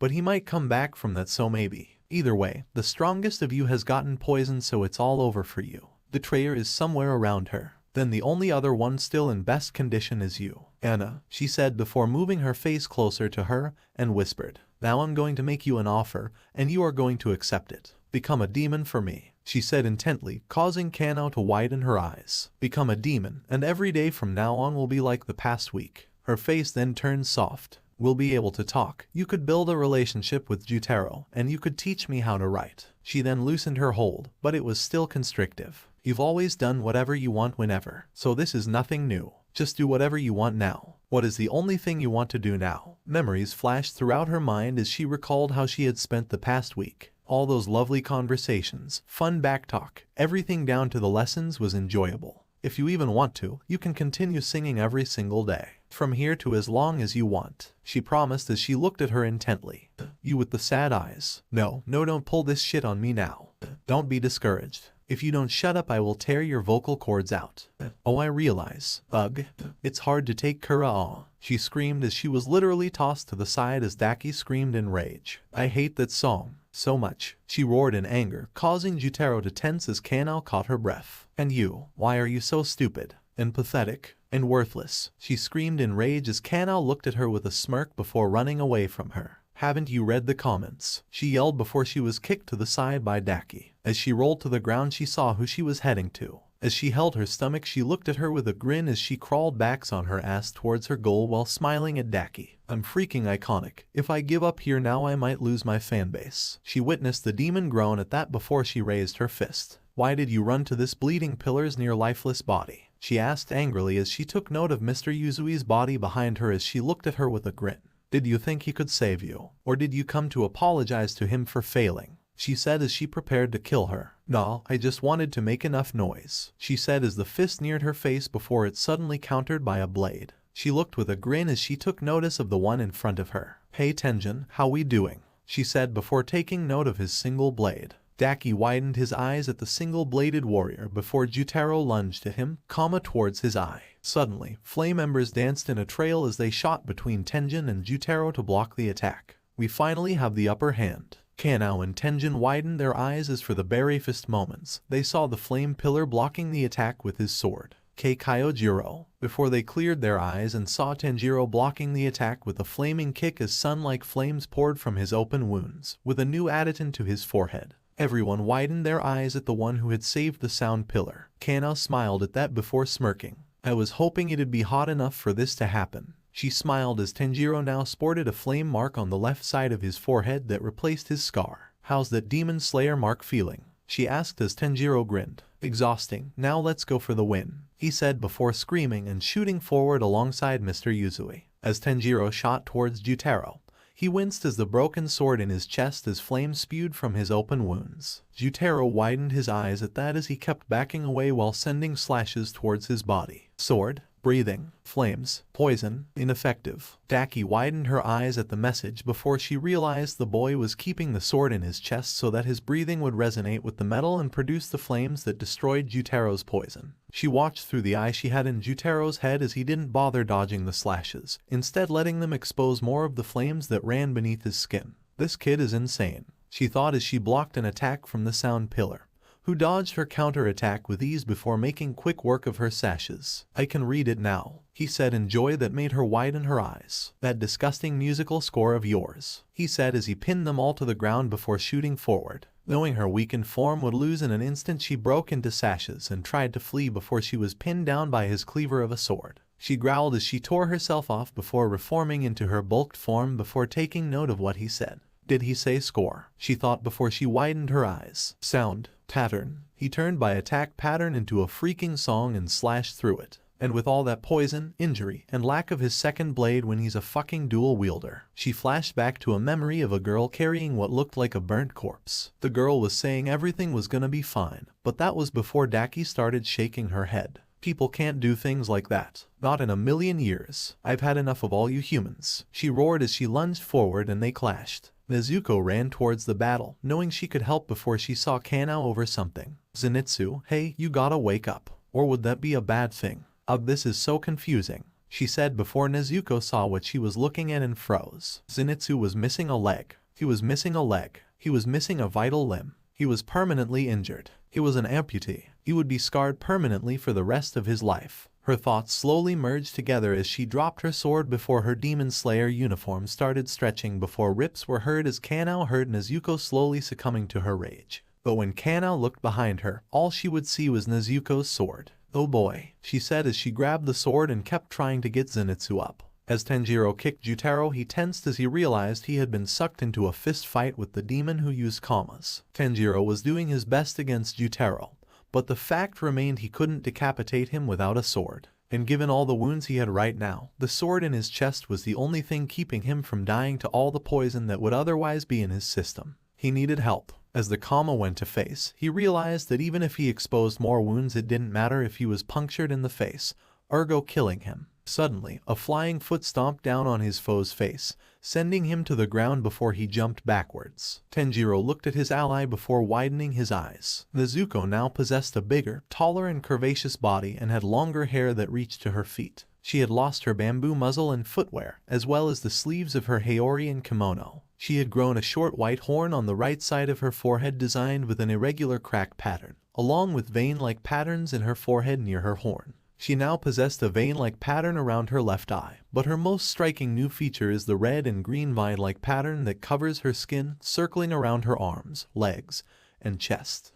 But he might come back from that, so maybe. Either way, the strongest of you has gotten poisoned, so it's all over for you. The traitor is somewhere around her. Then the only other one still in best condition is you, Anna," she said before moving her face closer to her and whispered. "Now I'm going to make you an offer, and you are going to accept it. Become a demon for me," she said intently, causing Kanao to widen her eyes. "Become a demon, and every day from now on will be like the past week." Her face then turned soft. "We'll be able to talk. You could build a relationship with Jutaro, and you could teach me how to write." She then loosened her hold, but it was still constrictive. "You've always done whatever you want whenever, so this is nothing new. Just do whatever you want now. What is the only thing you want to do now?" Memories flashed throughout her mind as she recalled how she had spent the past week. All those lovely conversations, fun backtalk, everything down to the lessons was enjoyable. "If you even want to, you can continue singing every single day. From here to as long as you want," she promised as she looked at her intently. "You with the sad eyes. No, don't pull this shit on me now. Don't be discouraged. If you don't shut up, I will tear your vocal cords out." "Oh, I realize. Ugh. It's hard to take Kura," she screamed as she was literally tossed to the side as Daki screamed in rage. "I hate that song so much," she roared in anger, causing Jutaro to tense as Kanao caught her breath. "And you, why are you so stupid and pathetic and worthless?" she screamed in rage as Kanao looked at her with a smirk before running away from her. "Haven't you read the comments?" she yelled before she was kicked to the side by Daki. As she rolled to the ground, she saw who she was heading to. As she held her stomach, she looked at her with a grin as she crawled back on her ass towards her goal while smiling at Daki. "I'm freaking iconic. If I give up here now, I might lose my fanbase." She witnessed the demon groan at that before she raised her fist. "Why did you run to this bleeding pillar's near lifeless body?" she asked angrily as she took note of Mr. Yuzui's body behind her as she looked at her with a grin. "Did you think he could save you? Or did you come to apologize to him for failing?" she said as she prepared to kill her. "No, I just wanted to make enough noise," she said as the fist neared her face before it suddenly countered by a blade. She looked with a grin as she took notice of the one in front of her. "Hey Tenjin, how we doing?" she said before taking note of his single blade. Daki widened his eyes at the single-bladed warrior before Jutaro lunged to him, towards his eye. Suddenly, flame embers danced in a trail as they shot between Tenjin and Jutaro to block the attack. "We finally have the upper hand." Kanao and Tenjin widened their eyes as for the barefist moments, they saw the flame pillar blocking the attack with his sword. Kyojiro, before they cleared their eyes and saw Tanjiro blocking the attack with a flaming kick as sun-like flames poured from his open wounds, with a new additant to his forehead. Everyone widened their eyes at the one who had saved the sound pillar. Kanao smiled at that before smirking. "I was hoping it'd be hot enough for this to happen." She smiled as Tanjiro now sported a flame mark on the left side of his forehead that replaced his scar. "How's that demon slayer mark feeling?" she asked as Tanjiro grinned. "Exhausting. Now let's go for the win," he said before screaming and shooting forward alongside Mr. Yuzui. As Tanjiro shot towards Jutaro, he winced as the broken sword in his chest as flames spewed from his open wounds. Jutaro widened his eyes at that as he kept backing away while sending slashes towards his body. "Sword? Breathing, flames, poison, ineffective. Daki widened her eyes at the message before she realized the boy was keeping the sword in his chest so that his breathing would resonate with the metal and produce the flames that destroyed Jutero's poison. She watched through the eye she had in Jutero's head as he didn't bother dodging the slashes, instead letting them expose more of the flames that ran beneath his skin. This kid is insane, she thought as she blocked an attack from the sound pillar, who dodged her counter-attack with ease before making quick work of her sashes. I can read it now, he said in joy that made her widen her eyes. That disgusting musical score of yours, he said as he pinned them all to the ground before shooting forward. Knowing her weakened form would lose in an instant, she broke into sashes and tried to flee before she was pinned down by his cleaver of a sword. She growled as she tore herself off before reforming into her bulked form before taking note of what he said. Did he say score? She thought before she widened her eyes. Sound. Pattern. He turned by attack pattern into a freaking song and slashed through it. And with all that poison, injury, and lack of his second blade when he's a fucking dual wielder. She flashed back to a memory of a girl carrying what looked like a burnt corpse. The girl was saying everything was gonna be fine, but that was before Daki started shaking her head. People can't do things like that. Not in a million years. I've had enough of all you humans. She roared as she lunged forward and they clashed. Nezuko ran towards the battle, knowing she could help before she saw Kanao over something. Zenitsu, hey, you gotta wake up. Or would that be a bad thing? This is so confusing, she said before Nezuko saw what she was looking at and froze. Zenitsu was missing a leg. He was missing a leg. He was missing a vital limb. He was permanently injured. He was an amputee. He would be scarred permanently for the rest of his life. Her thoughts slowly merged together as she dropped her sword before her Demon Slayer uniform started stretching before rips were heard as Kanao heard Nezuko slowly succumbing to her rage. But when Kanao looked behind her, all she would see was Nezuko's sword. Oh boy, she said as she grabbed the sword and kept trying to get Zenitsu up. As Tanjiro kicked Jutaro, he tensed as he realized he had been sucked into a fist fight with the demon who used commas. Tanjiro was doing his best against Jutaro, but the fact remained he couldn't decapitate him without a sword. And given all the wounds he had right now, the sword in his chest was the only thing keeping him from dying to all the poison that would otherwise be in his system. He needed help. As the comma went to face, he realized that even if he exposed more wounds, it didn't matter if he was punctured in the face, ergo killing him. Suddenly, a flying foot stomped down on his foe's face, sending him to the ground before he jumped backwards. Tanjiro looked at his ally before widening his eyes. Nezuko now possessed a bigger, taller and curvaceous body and had longer hair that reached to her feet. She had lost her bamboo muzzle and footwear, as well as the sleeves of her Haori and kimono. She had grown a short white horn on the right side of her forehead designed with an irregular crack pattern, along with vein-like patterns in her forehead near her horn. She now possessed a vein-like pattern around her left eye, but her most striking new feature is the red and green vine-like pattern that covers her skin, circling around her arms, legs, and chest.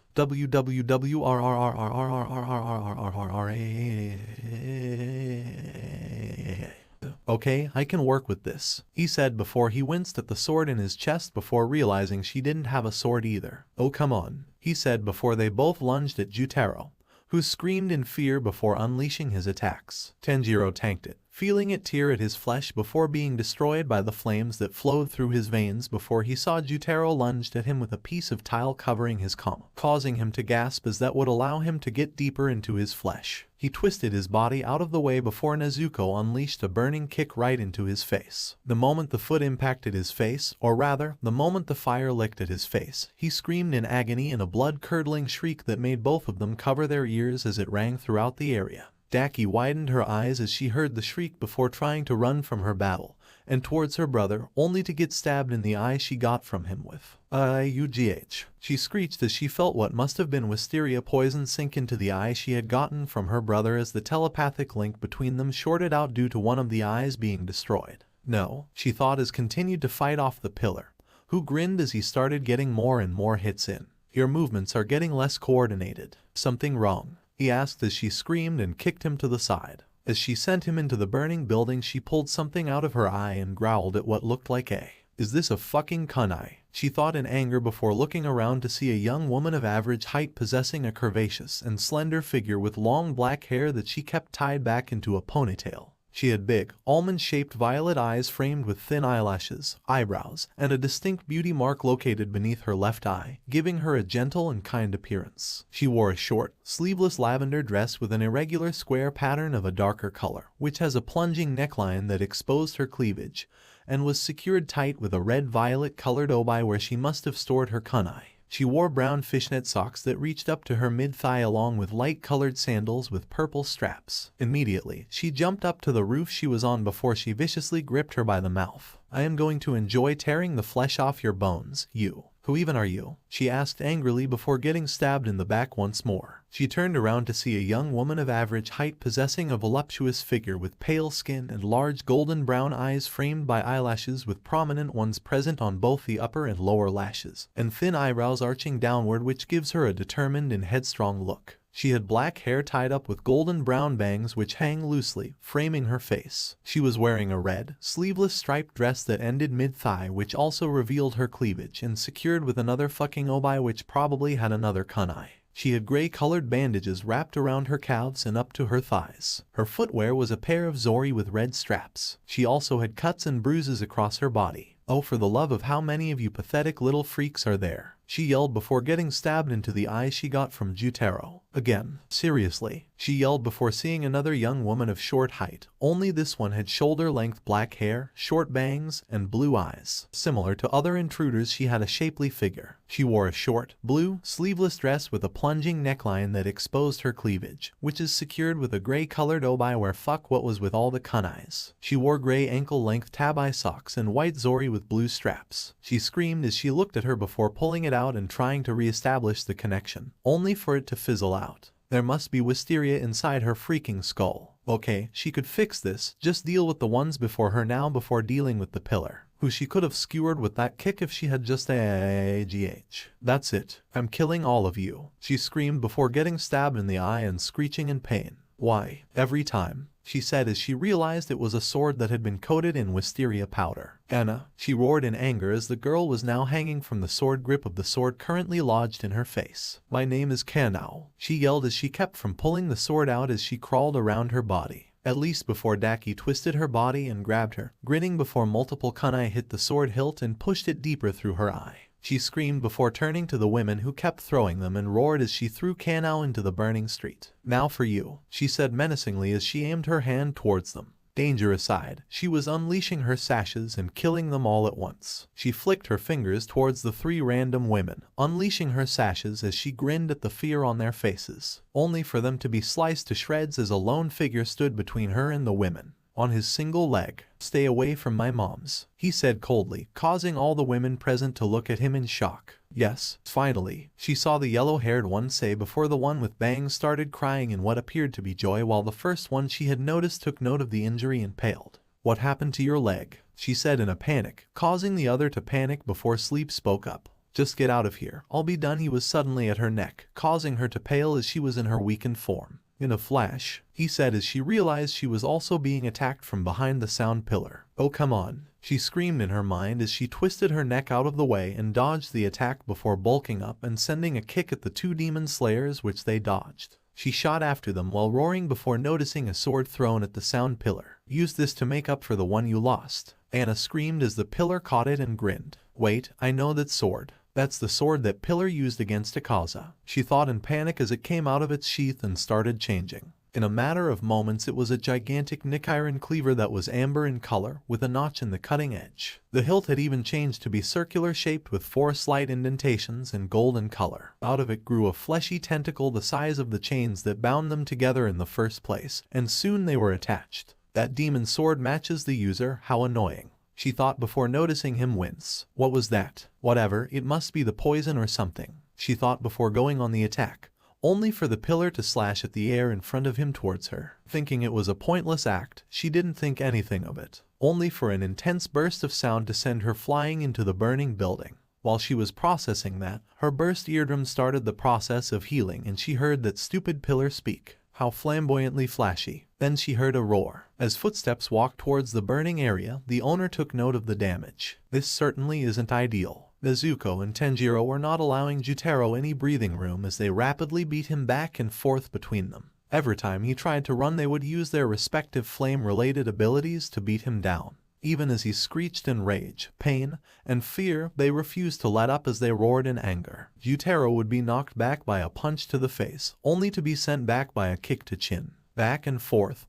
Okay, I can work with this, he said before he winced at the sword in his chest before realizing she didn't have a sword either. Oh come on, he said before they both lunged at Jutaro, who screamed in fear before unleashing his attacks. Tanjiro tanked it, feeling it tear at his flesh before being destroyed by the flames that flowed through his veins before he saw Jutaro lunged at him with a piece of tile covering his comma, causing him to gasp as that would allow him to get deeper into his flesh. He twisted his body out of the way before Nezuko unleashed a burning kick right into his face. The moment the foot impacted his face, or rather, the moment the fire licked at his face, he screamed in agony in a blood-curdling shriek that made both of them cover their ears as it rang throughout the area. Daki widened her eyes as she heard the shriek before trying to run from her battle, and towards her brother, only to get stabbed in the eye she got from him with. UGH. She screeched as she felt what must have been wisteria poison sink into the eye she had gotten from her brother as the telepathic link between them shorted out due to one of the eyes being destroyed. No, she thought as continued to fight off the pillar, who grinned as he started getting more and more hits in. Your movements are getting less coordinated. Something wrong? He asked as she screamed and kicked him to the side. As she sent him into the burning building, she pulled something out of her eye and growled at what looked like is this a fucking kunai? She thought in anger before looking around to see a young woman of average height possessing a curvaceous and slender figure with long black hair that she kept tied back into a ponytail. She had big, almond-shaped violet eyes framed with thin eyelashes, eyebrows, and a distinct beauty mark located beneath her left eye, giving her a gentle and kind appearance. She wore a short, sleeveless lavender dress with an irregular square pattern of a darker color, which has a plunging neckline that exposed her cleavage, and was secured tight with a red-violet colored obi where she must have stored her kunai. She wore brown fishnet socks that reached up to her mid-thigh along with light-colored sandals with purple straps. Immediately, she jumped up to the roof she was on before she viciously gripped her by the mouth. "I am going to enjoy tearing the flesh off your bones, you. Who even are you?" she asked angrily before getting stabbed in the back once more. She turned around to see a young woman of average height possessing a voluptuous figure with pale skin and large golden brown eyes framed by eyelashes with prominent ones present on both the upper and lower lashes, and thin eyebrows arching downward which gives her a determined and headstrong look. She had black hair tied up with golden brown bangs which hang loosely, framing her face. She was wearing a red, sleeveless striped dress that ended mid-thigh which also revealed her cleavage and secured with another fucking obi which probably had another kunai. She had gray-colored bandages wrapped around her calves and up to her thighs. Her footwear was a pair of zori with red straps. She also had cuts and bruises across her body. "Oh, for the love of how many of you pathetic little freaks are there?" she yelled before getting stabbed into the eye she got from Jutaro. Again, seriously, she yelled before seeing another young woman of short height, only this one had shoulder-length black hair, short bangs, and blue eyes. Similar to other intruders, she had a shapely figure. She wore a short, blue, sleeveless dress with a plunging neckline that exposed her cleavage, which is secured with a gray-colored obi where fuck what was with all the kunais. She wore gray ankle-length tabi socks and white zori with blue straps. She screamed as she looked at her before pulling it out and trying to re-establish the connection, only for it to fizzle out. There must be wisteria inside her freaking skull. Okay, she could fix this, just deal with the ones before her now before dealing with the pillar, who she could have skewered with that kick if she had just AGH. "That's it. I'm killing all of you," she screamed before getting stabbed in the eye and screeching in pain. "Why, every time," she said as she realized it was a sword that had been coated in wisteria powder. "Anna," she roared in anger as the girl was now hanging from the sword grip of the sword currently lodged in her face. "My name is Kanao," she yelled as she kept from pulling the sword out as she crawled around her body. At least before Daki twisted her body and grabbed her, grinning before multiple kunai hit the sword hilt and pushed it deeper through her eye. She screamed before turning to the women who kept throwing them and roared as she threw Kanao into the burning street. "Now for you," she said menacingly as she aimed her hand towards them. Danger aside, she was unleashing her sashes and killing them all at once. She flicked her fingers towards the three random women, unleashing her sashes as she grinned at the fear on their faces, only for them to be sliced to shreds as a lone figure stood between her and the women. On his single leg. "Stay away from my moms," he said coldly, causing all the women present to look at him in shock. "Yes, finally," she saw the yellow-haired one say before the one with bangs started crying in what appeared to be joy while the first one she had noticed took note of the injury and paled. "What happened to your leg?" she said in a panic, causing the other to panic before Sleep spoke up. "Just get out of here. I'll be done." He was suddenly at her neck, causing her to pale as she was in her weakened form. "In a flash," he said as she realized she was also being attacked from behind the sound pillar. "Oh come on," she screamed in her mind as she twisted her neck out of the way and dodged the attack before bulking up and sending a kick at the two demon slayers which they dodged. She shot after them while roaring before noticing a sword thrown at the sound pillar. "Use this to make up for the one you lost," Anna screamed as the pillar caught it and grinned. "Wait, I know that sword. That's the sword that Pillar used against Aaza," she thought in panic as it came out of its sheath and started changing. In a matter of moments it was a gigantic Nichiren cleaver that was amber in color, with a notch in the cutting edge. The hilt had even changed to be circular shaped with 4 slight indentations and golden color. Out of it grew a fleshy tentacle the size of the chains that bound them together in the first place, and soon they were attached. "That demon sword matches the user, how annoying," she thought before noticing him wince. What was that? Whatever, it must be the poison or something, she thought before going on the attack, only for the pillar to slash at the air in front of him towards her. Thinking it was a pointless act, she didn't think anything of it, only for an intense burst of sound to send her flying into the burning building. While she was processing that, her burst eardrum started the process of healing and she heard that stupid pillar speak. How flamboyantly flashy. Then she heard a roar. As footsteps walked towards the burning area, the owner took note of the damage. This certainly isn't ideal. Nezuko and Tanjiro were not allowing Jutaro any breathing room as they rapidly beat him back and forth between them. Every time he tried to run, they would use their respective flame-related abilities to beat him down. Even as he screeched in rage, pain, and fear, they refused to let up as they roared in anger. Jutaro would be knocked back by a punch to the face, only to be sent back by a kick to chin. Back and forth,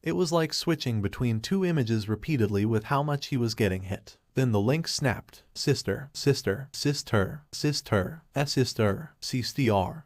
it was like switching between two images repeatedly with how much he was getting hit. Then the link snapped. Sister, sister, sister, sister, sister, sister, sister,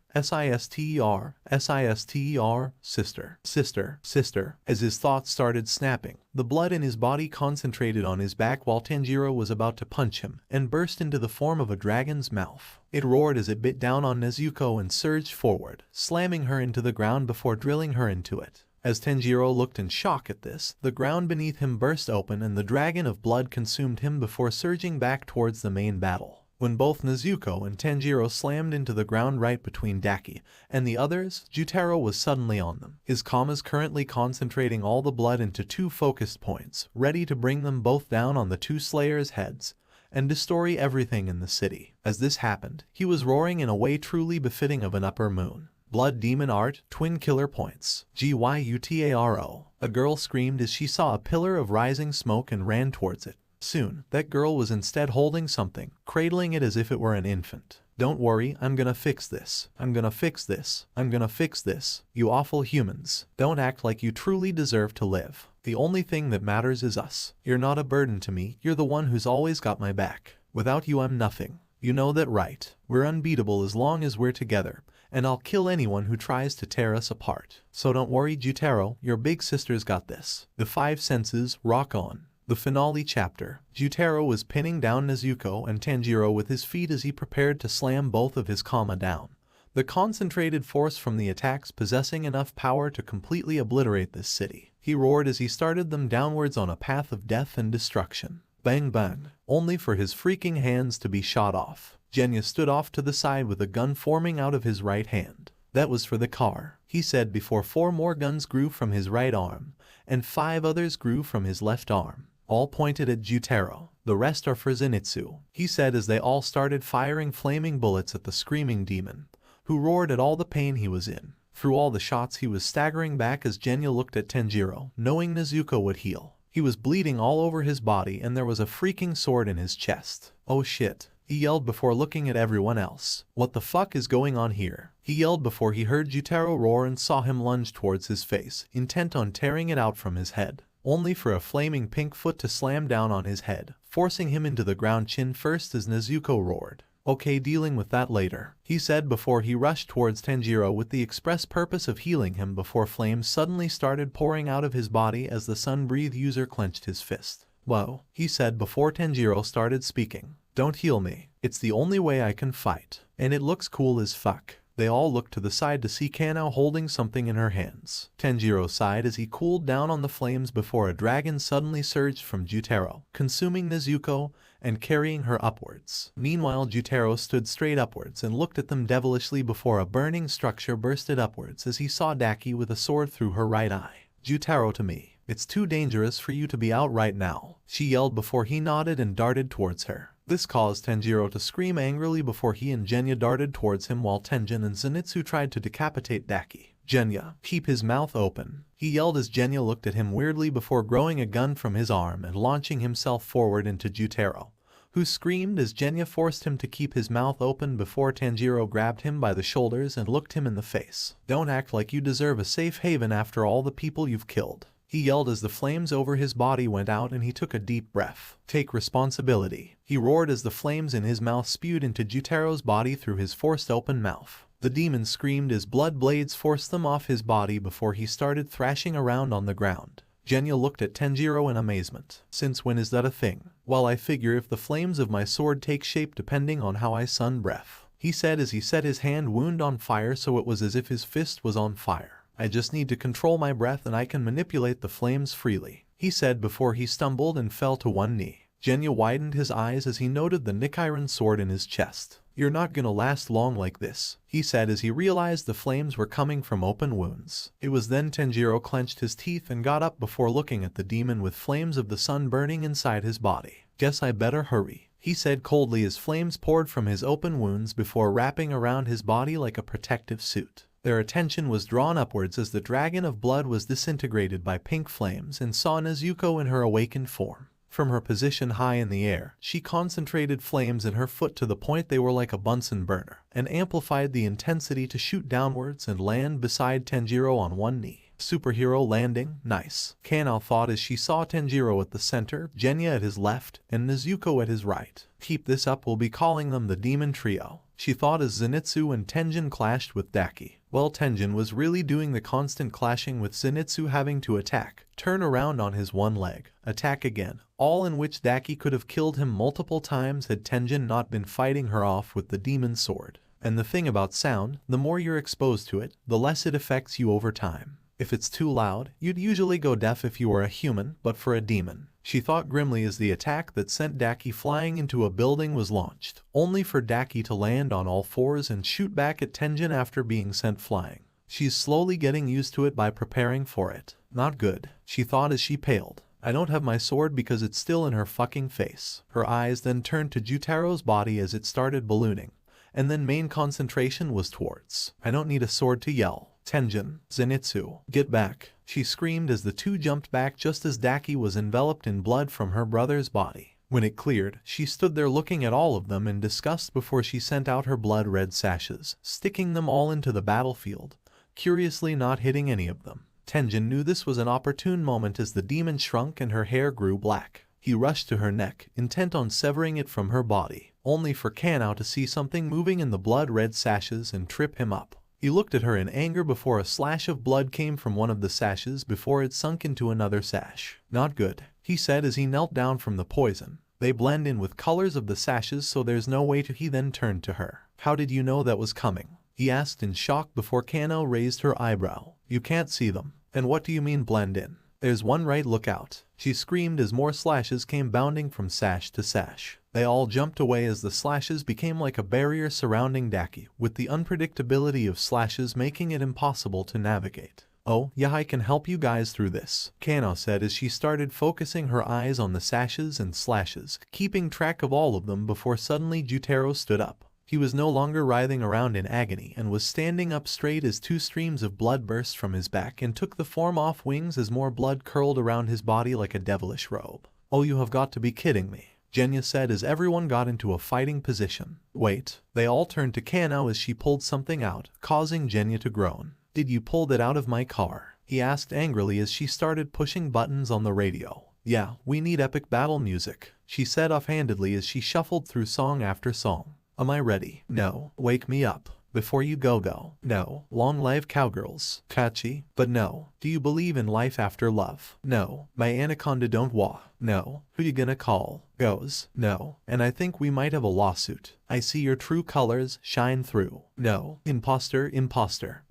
sister, sister, sister. As his thoughts started snapping, the blood in his body concentrated on his back while Tanjiro was about to punch him and burst into the form of a dragon's mouth. It roared as it bit down on Nezuko and surged forward, slamming her into the ground before drilling her into it. As Tanjiro looked in shock at this, the ground beneath him burst open and the dragon of blood consumed him before surging back towards the main battle. When both Nezuko and Tanjiro slammed into the ground right between Daki and the others, Jutaro was suddenly on them. His kamas currently concentrating all the blood into two focused points, ready to bring them both down on the two slayers' heads and destroy everything in the city. As this happened, he was roaring in a way truly befitting of an upper moon. Blood Demon Art, Twin Killer Points. GYUTARO. A girl screamed as she saw a pillar of rising smoke and ran towards it. Soon, that girl was instead holding something, cradling it as if it were an infant. Don't worry, I'm gonna fix this. I'm gonna fix this. I'm gonna fix this. You awful humans. Don't act like you truly deserve to live. The only thing that matters is us. You're not a burden to me. You're the one who's always got my back. Without you, I'm nothing. You know that, right? We're unbeatable as long as we're together, and I'll kill anyone who tries to tear us apart. So don't worry, Jutaro, your big sister's got this. The five senses, rock on. The finale chapter. Jutaro was pinning down Nezuko and Tanjiro with his feet as he prepared to slam both of his kama down. The concentrated force from the attacks possessing enough power to completely obliterate this city. He roared as he started them downwards on a path of death and destruction. Bang bang, only for his freaking hands to be shot off. Genya stood off to the side with a gun forming out of his right hand. That was for the car, he said before 4 more guns grew from his right arm, and 5 others grew from his left arm. All pointed at Jutaro. The rest are for Zenitsu, he said as they all started firing flaming bullets at the screaming demon, who roared at all the pain he was in. Through all the shots he was staggering back as Genya looked at Tanjiro, knowing Nezuko would heal. He was bleeding all over his body and there was a freaking sword in his chest. Oh shit, he yelled before looking at everyone else. What the fuck is going on here? He yelled before he heard Jutaro roar and saw him lunge towards his face, intent on tearing it out from his head, only for a flaming pink foot to slam down on his head, forcing him into the ground chin first as Nezuko roared. Okay, dealing with that later, he said before he rushed towards Tanjiro with the express purpose of healing him before flames suddenly started pouring out of his body as the sun-breathe user clenched his fist. Whoa, he said before Tanjiro started speaking. Don't heal me. It's the only way I can fight. And it looks cool as fuck. They all looked to the side to see Kanao holding something in her hands. Tanjiro sighed as he cooled down on the flames before a dragon suddenly surged from Jutaro, consuming Nezuko and carrying her upwards. Meanwhile, Jutaro stood straight upwards and looked at them devilishly before a burning structure bursted upwards as he saw Daki with a sword through her right eye. Jutaro, to me, it's too dangerous for you to be out right now, she yelled before he nodded and darted towards her. This caused Tanjiro to scream angrily before he and Genya darted towards him while Tenjin and Zenitsu tried to decapitate Daki. Genya, keep his mouth open, he yelled as Genya looked at him weirdly before growing a gun from his arm and launching himself forward into Jutaro, who screamed as Genya forced him to keep his mouth open before Tanjiro grabbed him by the shoulders and looked him in the face. Don't act like you deserve a safe haven after all the people you've killed, he yelled as the flames over his body went out and he took a deep breath. Take responsibility, he roared as the flames in his mouth spewed into Jutaro's body through his forced open mouth. The demon screamed as blood blades forced them off his body before he started thrashing around on the ground. Genya looked at Tanjiro in amazement. Since when is that a thing? Well, I figure if the flames of my sword take shape depending on how I sun breath, he said as he set his hand wound on fire so it was as if his fist was on fire. I just need to control my breath and I can manipulate the flames freely, he said before he stumbled and fell to one knee. Genya widened his eyes as he noted the Nichiren sword in his chest. You're not gonna last long like this, he said as he realized the flames were coming from open wounds. It was then Tanjiro clenched his teeth and got up before looking at the demon with flames of the sun burning inside his body. Guess I better hurry, he said coldly as flames poured from his open wounds before wrapping around his body like a protective suit. Their attention was drawn upwards as the dragon of blood was disintegrated by pink flames and saw Nezuko in her awakened form. From her position high in the air, she concentrated flames in her foot to the point they were like a Bunsen burner, and amplified the intensity to shoot downwards and land beside Tanjiro on one knee. Superhero landing, nice, Kanao thought as she saw Tanjiro at the center, Genya at his left, and Nezuko at his right. Keep this up, we'll be calling them the Demon Trio, she thought as Zenitsu and Tenjin clashed with Daki. Well, Tenjin was really doing the constant clashing with Zenitsu having to attack, turn around on his one leg, attack again, all in which Daki could have killed him multiple times had Tenjin not been fighting her off with the demon sword. And the thing about sound, the more you're exposed to it, the less it affects you over time. If it's too loud, you'd usually go deaf if you were a human, but for a demon, she thought grimly as the attack that sent Daki flying into a building was launched, only for Daki to land on all fours and shoot back at Tenjin after being sent flying. She's slowly getting used to it by preparing for it. Not good, she thought as she paled. I don't have my sword because it's still in her fucking face. Her eyes then turned to Jutaro's body as it started ballooning, and then main concentration was towards. I don't need a sword to yell. Tenjin, Zenitsu, get back, she screamed as the two jumped back just as Daki was enveloped in blood from her brother's body. When it cleared, she stood there looking at all of them in disgust before she sent out her blood-red sashes, sticking them all into the battlefield, curiously not hitting any of them. Tenjin knew this was an opportune moment as the demon shrunk and her hair grew black. He rushed to her neck, intent on severing it from her body, only for Kanao to see something moving in the blood-red sashes and trip him up. He looked at her in anger before a slash of blood came from one of the sashes before it sunk into another sash. Not good, he said as he knelt down from the poison. They blend in with colors of the sashes so there's no way to. He then turned to her. How did you know that was coming? He asked in shock before Kanao raised her eyebrow. You can't see them. And what do you mean blend in? There's one right, look out, she screamed as more slashes came bounding from sash to sash. They all jumped away as the slashes became like a barrier surrounding Daki, with the unpredictability of slashes making it impossible to navigate. Oh, yeah, I can help you guys through this, Kanao said as she started focusing her eyes on the sashes and slashes, keeping track of all of them before suddenly Jutaro stood up. He was no longer writhing around in agony and was standing up straight as two streams of blood burst from his back and took the form off wings as more blood curled around his body like a devilish robe. Oh, you have got to be kidding me, Genya said as everyone got into a fighting position. Wait, they all turned to Kanao as she pulled something out, causing Genya to groan. Did you pull that out of my car? He asked angrily as she started pushing buttons on the radio. Yeah, we need epic battle music, she said offhandedly as she shuffled through song after song. Am I ready? No. Wake me up. Before you go. No. Long live cowgirls. Catchy. But no. Do you believe in life after love? No. My anaconda don't wah. No. Who you gonna call? Goes. No. And I think we might have a lawsuit. I see your true colors shine through. No. Imposter.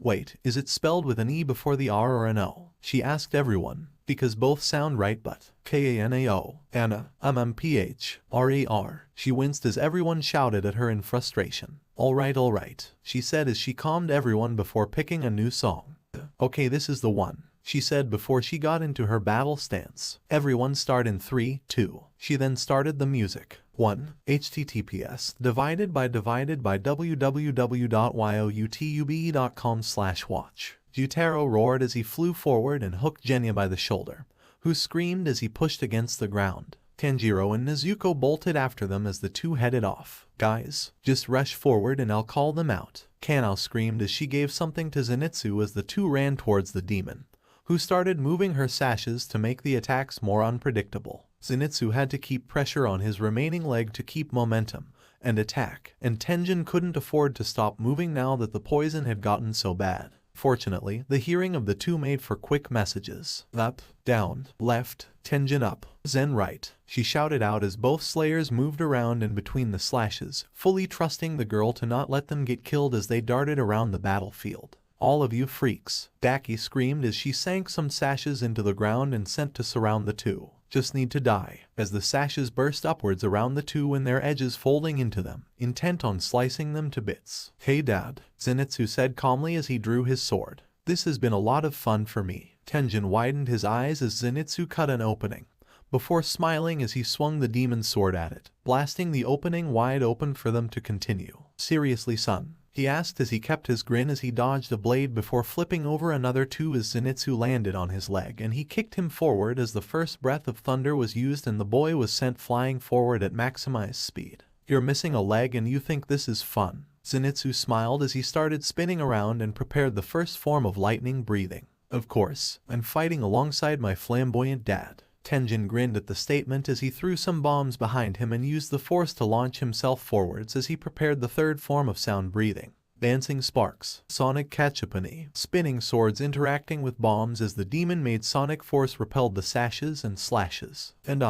Wait, is it spelled with an E before the R or an O? She asked everyone, because both sound right, but Kanao, Anna, PHRAR. She winced as everyone shouted at her in frustration. All right, she said as she calmed everyone before picking a new song. Okay, this is the one, she said before she got into her battle stance. Everyone start in 3, 2. She then started the music. 1. https www.youtube.com/watch. Jutaro roared as he flew forward and hooked Genya by the shoulder, who screamed as he pushed against the ground. Tanjiro and Nezuko bolted after them as the two headed off. Guys, just rush forward and I'll call them out, Kanao screamed as she gave something to Zenitsu as the two ran towards the demon, who started moving her sashes to make the attacks more unpredictable. Zenitsu had to keep pressure on his remaining leg to keep momentum and attack, and Tenjin couldn't afford to stop moving now that the poison had gotten so bad. Fortunately, the hearing of the two made for quick messages. Up, down, left, Tenjin up, Zen right, she shouted out as both slayers moved around in between the slashes, fully trusting the girl to not let them get killed as they darted around the battlefield. All of you freaks, Daki screamed as she sank some sashes into the ground and sent to surround the two. Just need to die, as the sashes burst upwards around the two and their edges folding into them, intent on slicing them to bits. Hey dad, Zenitsu said calmly as he drew his sword. This has been a lot of fun for me. Tenjin widened his eyes as Zenitsu cut an opening, before smiling as he swung the demon's sword at it, blasting the opening wide open for them to continue. Seriously son, he asked as he kept his grin as he dodged a blade before flipping over another two as Zenitsu landed on his leg and he kicked him forward as the first breath of thunder was used and the boy was sent flying forward at maximized speed. You're missing a leg and you think this is fun? Zenitsu smiled as he started spinning around and prepared the first form of lightning breathing. Of course, I'm fighting alongside my flamboyant dad. Tenjin grinned at the statement as he threw some bombs behind him and used the force to launch himself forwards as he prepared the third form of sound breathing. Dancing sparks, sonic ketchupani, spinning swords interacting with bombs as the demon made sonic force repelled the sashes and slashes. And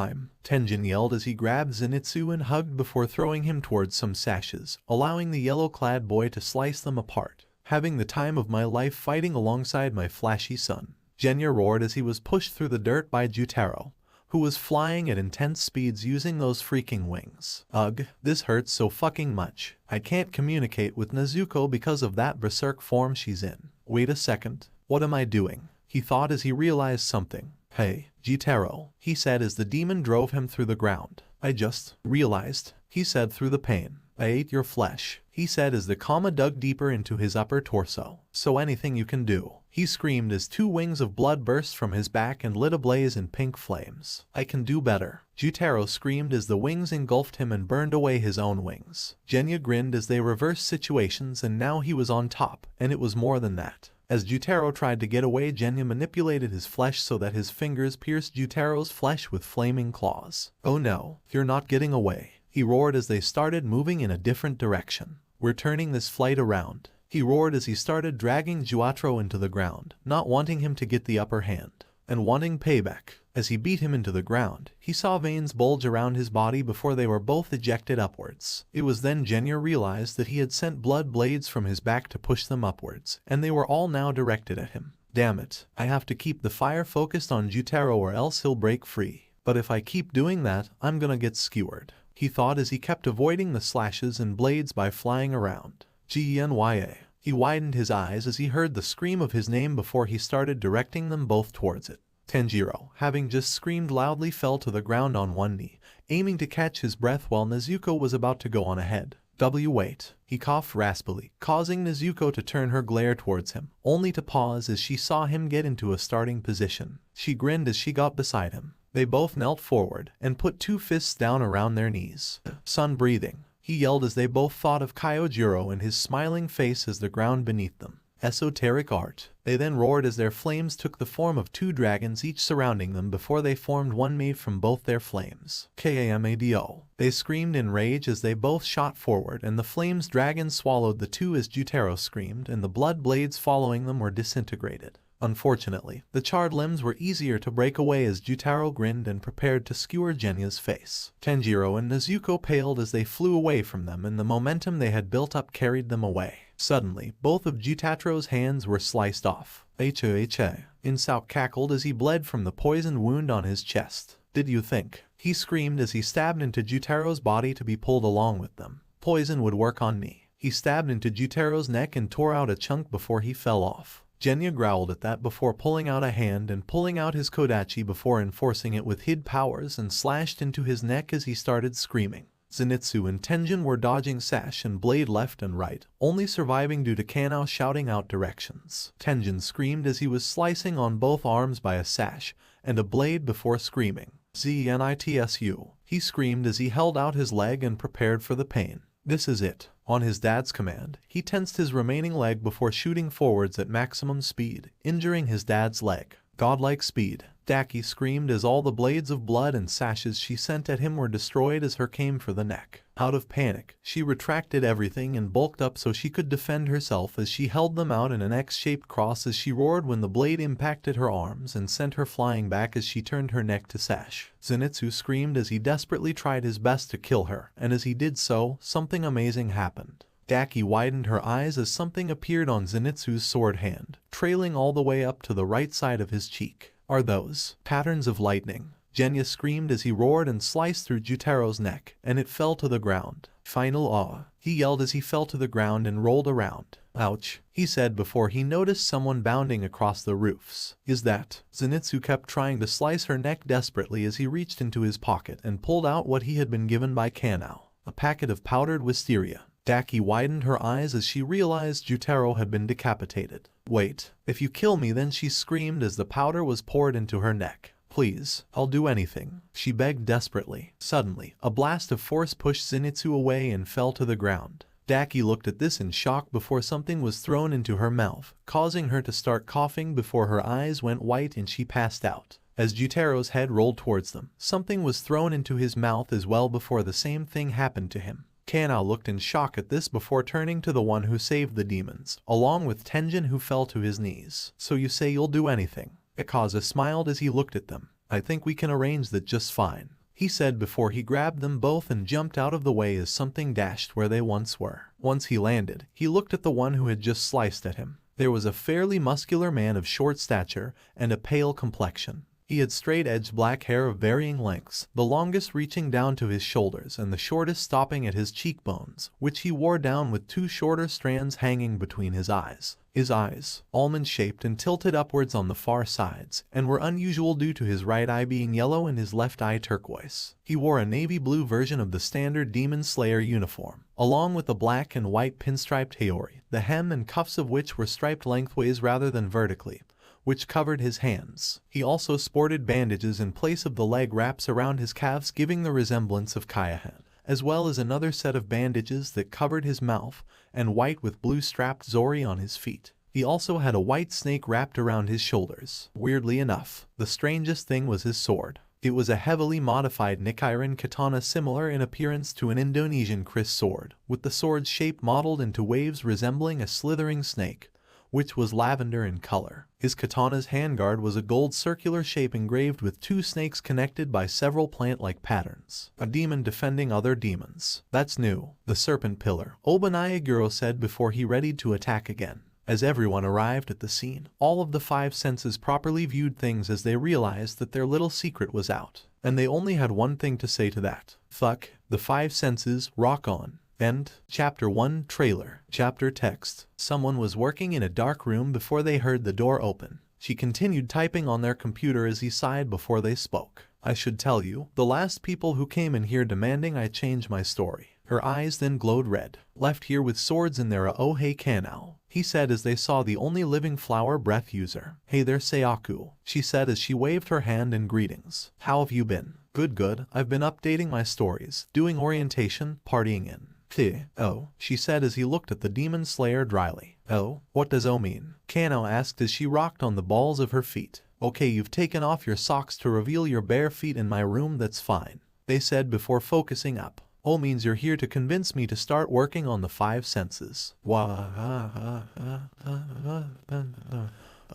Tenjin yelled as he grabbed Zenitsu and hugged before throwing him towards some sashes, allowing the yellow-clad boy to slice them apart. Having the time of my life fighting alongside my flashy son. Genya roared as he was pushed through the dirt by Jutaro, who was flying at intense speeds using those freaking wings. Ugh, this hurts so fucking much. I can't communicate with Nezuko because of that berserk form she's in. Wait a second, what am I doing? He thought as he realized something. Hey, Jutaro, he said as the demon drove him through the ground. I just realized, he said through the pain. I ate your flesh, he said as the Kama dug deeper into his upper torso. So anything you can do, he screamed as two wings of blood burst from his back and lit ablaze in pink flames. I can do better, Jutaro screamed as the wings engulfed him and burned away his own wings. Genya grinned as they reversed situations and now he was on top, and it was more than that. As Jutaro tried to get away, Genya manipulated his flesh so that his fingers pierced Jutaro's flesh with flaming claws. Oh no, you're not getting away, he roared as they started moving in a different direction. We're turning this flight around, he roared as he started dragging Jutaro into the ground, not wanting him to get the upper hand, and wanting payback. As he beat him into the ground, he saw veins bulge around his body before they were both ejected upwards. It was then Genya realized that he had sent blood blades from his back to push them upwards, and they were all now directed at him. Damn it, I have to keep the fire focused on Jutaro or else he'll break free. But if I keep doing that, I'm gonna get skewered, he thought as he kept avoiding the slashes and blades by flying around. Genya. He widened his eyes as he heard the scream of his name before he started directing them both towards it. Tanjiro, having just screamed loudly, fell to the ground on one knee, aiming to catch his breath while Nezuko was about to go on ahead. Wait, he coughed raspily, causing Nezuko to turn her glare towards him, only to pause as she saw him get into a starting position. She grinned as she got beside him. They both knelt forward and put two fists down around their knees. Sun breathing, he yelled as they both thought of Kyojiro and his smiling face as the ground beneath them. Esoteric art. They then roared as their flames took the form of two dragons each surrounding them before they formed one made from both their flames. Kamado. They screamed in rage as they both shot forward and the flames dragon swallowed the two as Jutaro screamed and the blood blades following them were disintegrated. Unfortunately, the charred limbs were easier to break away as Jutaro grinned and prepared to skewer Genya's face. Tanjiro and Nezuko paled as they flew away from them and the momentum they had built up carried them away. Suddenly, both of Jutaro's hands were sliced off. Insao cackled as he bled from the poisoned wound on his chest. Did you think? He screamed as he stabbed into Jutaro's body to be pulled along with them. Poison would work on me. He stabbed into Jutaro's neck and tore out a chunk before he fell off. Genya growled at that before pulling out a hand and pulling out his kodachi before enforcing it with hid powers and slashed into his neck as he started screaming. Zenitsu and Tenjin were dodging sash and blade left and right, only surviving due to Kanao shouting out directions. Tenjin screamed as he was slicing on both arms by a sash and a blade before screaming. Zenitsu, he screamed as he held out his leg and prepared for the pain. This is it. On his dad's command, he tensed his remaining leg before shooting forwards at maximum speed, injuring his dad's leg. Godlike speed. Daki screamed as all the blades of blood and sashes she sent at him were destroyed as her came for the neck. Out of panic, she retracted everything and bulked up so she could defend herself as she held them out in an X-shaped cross as she roared when the blade impacted her arms and sent her flying back as she turned her neck to sash. Zenitsu screamed as he desperately tried his best to kill her, and as he did so, something amazing happened. Daki widened her eyes as something appeared on Zenitsu's sword hand, trailing all the way up to the right side of his cheek. Are those patterns of lightning? Genya screamed as he roared and sliced through Jutaro's neck, and it fell to the ground. Final awe, he yelled as he fell to the ground and rolled around. Ouch, he said before he noticed someone bounding across the roofs. Is that? Zenitsu kept trying to slice her neck desperately as he reached into his pocket and pulled out what he had been given by Kanao, a packet of powdered wisteria. Daki widened her eyes as she realized Jutaro had been decapitated. Wait, if you kill me then, she screamed as the powder was poured into her neck. Please, I'll do anything, she begged desperately. Suddenly, a blast of force pushed Zenitsu away and fell to the ground. Daki looked at this in shock before something was thrown into her mouth, causing her to start coughing before her eyes went white and she passed out. As Jutaro's head rolled towards them, something was thrown into his mouth as well before the same thing happened to him. Kanao looked in shock at this before turning to the one who saved the demons, along with Tenjin, who fell to his knees. So you say you'll do anything? Ikaza smiled as he looked at them. I think we can arrange that just fine, he said before he grabbed them both and jumped out of the way as something dashed where they once were. Once he landed, he looked at the one who had just sliced at him. There was a fairly muscular man of short stature and a pale complexion. He had straight-edged black hair of varying lengths, the longest reaching down to his shoulders and the shortest stopping at his cheekbones, which he wore down with two shorter strands hanging between his eyes. His eyes, almond-shaped and tilted upwards on the far sides, and were unusual due to his right eye being yellow and his left eye turquoise. He wore a navy blue version of the standard Demon Slayer uniform, along with a black and white pinstriped haori, the hem and cuffs of which were striped lengthways rather than vertically, which covered his hands. He also sported bandages in place of the leg wraps around his calves, giving the resemblance of Kyahan, as well as another set of bandages that covered his mouth, and white with blue strapped zori on his feet. He also had a white snake wrapped around his shoulders. Weirdly enough, the strangest thing was his sword. It was a heavily modified Nichiren katana similar in appearance to an Indonesian kris sword, with the sword's shape modeled into waves resembling a slithering snake, which was lavender in color. His katana's handguard was a gold circular shape engraved with two snakes connected by several plant-like patterns. A demon defending other demons. That's new. The serpent pillar, Obanayaguro said before he readied to attack again. As everyone arrived at the scene, all of the five senses properly viewed things as they realized that their little secret was out. And they only had one thing to say to that. Fuck, the five senses, rock on. End. Chapter 1 Trailer. Chapter Text. Someone was working in a dark room before they heard the door open. She continued typing on their computer as he sighed before they spoke. I should tell you, the last people who came in here demanding I change my story. Her eyes then glowed red. Left here with swords in their oh hey Kanao, he said as they saw the only living flower breath user. Hey there Saiyaku, she said as she waved her hand in greetings. How have you been? Good. I've been updating my stories, doing orientation, partying in. Oh, she said as he looked at the Demon Slayer dryly. Oh, what does oh mean? Kanao asked as she rocked on the balls of her feet. Okay, you've taken off your socks to reveal your bare feet in my room, that's fine, they said before focusing up. Oh means you're here to convince me to start working on the five senses.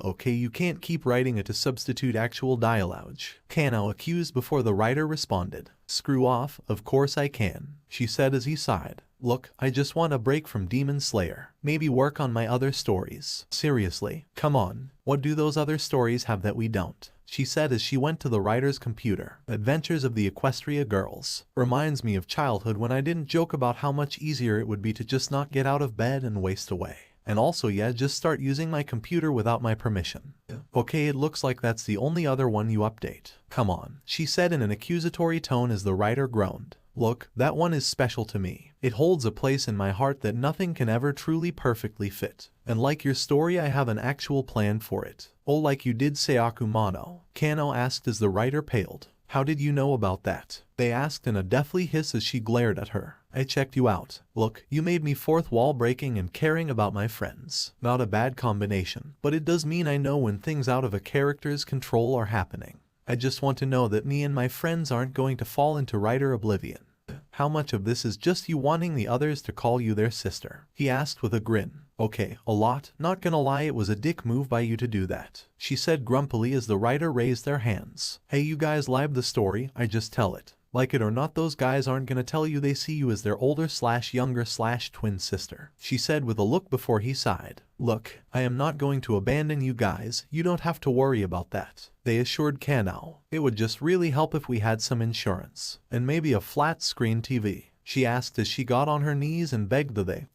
Okay, you can't keep writing it to substitute actual dialogue, Kanao accused before the writer responded. Screw off, of course I can, she said as he sighed. Look, I just want a break from Demon Slayer. Maybe work on my other stories. Seriously, come on, what do those other stories have that we don't? She said as she went to the writer's computer. Adventures of the Equestria Girls. Reminds me of childhood when I didn't joke about how much easier it would be to just not get out of bed and waste away. And also just start using my computer without my permission. Okay, it looks like that's the only other one you update. Come on, she said in an accusatory tone as the writer groaned. Look, that one is special to me. It holds a place in my heart that nothing can ever truly perfectly fit. And like your story, I have an actual plan for it. Oh, like you did Saiyaku-mono? Kanao asked as the writer paled. How did you know about that? They asked in a deathly hiss as she glared at her. I checked you out. Look, you made me fourth wall breaking and caring about my friends. Not a bad combination, but it does mean I know when things out of a character's control are happening. I just want to know that me and my friends aren't going to fall into writer oblivion. How much of this is just you wanting the others to call you their sister? He asked with a grin. Okay, a lot. Not gonna lie, it was a dick move by you to do that, she said grumpily as the writer raised their hands. Hey, you guys live the story, I just tell it. Like it or not, those guys aren't gonna tell you they see you as their older/younger/twin sister, she said with a look before he sighed. Look, I am not going to abandon you guys, you don't have to worry about that, they assured Kanao. It would just really help if we had some insurance. And maybe a flat screen TV, she asked as she got on her knees and begged the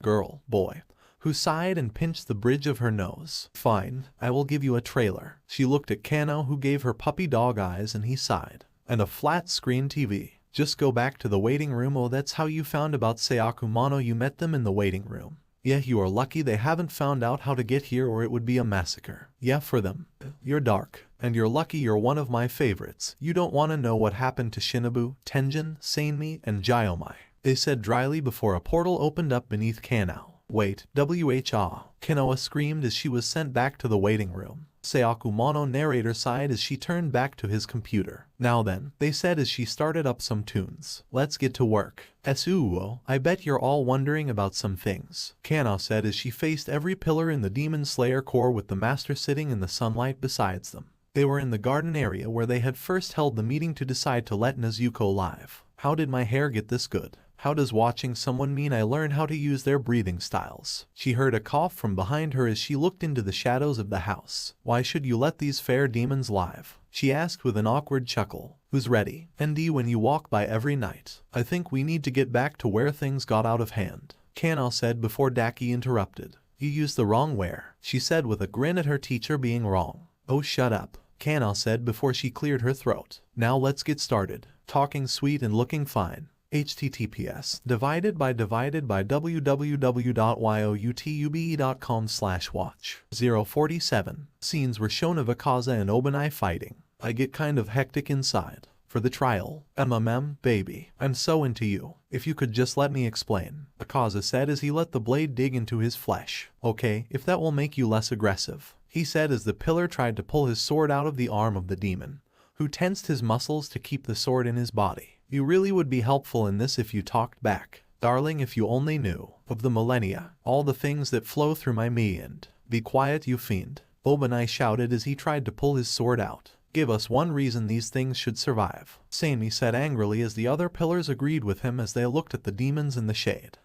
boy, who sighed and pinched the bridge of her nose. Fine, I will give you a trailer. She looked at Kanao, who gave her puppy dog eyes, and he sighed. And a flat screen TV, Just go back to the waiting room. Oh, that's how you found about SaiakuMono. You met them in the waiting room. Yeah, you are lucky they haven't found out how to get here or it would be a massacre. Yeah, for them. You're dark. And you're lucky you're one of my favorites. You don't want to know what happened to Shinobu, Tenjin, Sanemi, and Jaiomai. They said dryly before a portal opened up beneath Kanao. Wait, WHA. Kanoa screamed as she was sent back to the waiting room. SaiakuMonoNarrator sighed as she turned back to his computer. Now then, they said as she started up some tunes. Let's get to work. Suo, I bet you're all wondering about some things. Kanao said as she faced every pillar in the Demon Slayer core with the master sitting in the sunlight besides them. They were in the garden area where they had first held the meeting to decide to let Nezuko live. How did my hair get this good? How does watching someone mean I learn how to use their breathing styles? She heard a cough from behind her as she looked into the shadows of the house. Why should you let these fair demons live? She asked with an awkward chuckle. Who's ready? And when you walk by every night. I think we need to get back to where things got out of hand. Kanao said before Daki interrupted. You used the wrong where, she said with a grin at her teacher being wrong. Oh, shut up. Kanao said before she cleared her throat. Now let's get started. Talking sweet and looking fine. https www.youtube.com/watch 047. Scenes were shown of Aaza and Obanai fighting. I get kind of hectic inside. For the trial, baby, I'm so into you. If you could just let me explain, Aaza said as he let the blade dig into his flesh. Okay, if that will make you less aggressive, he said as the pillar tried to pull his sword out of the arm of the demon, who tensed his muscles to keep the sword in his body. You really would be helpful in this if you talked back. Darling, if you only knew of the millennia, all the things that flow through my me and be quiet, you fiend. Obanai shouted as he tried to pull his sword out. Give us one reason these things should survive. Sanemi said angrily as the other pillars agreed with him as they looked at the demons in the shade.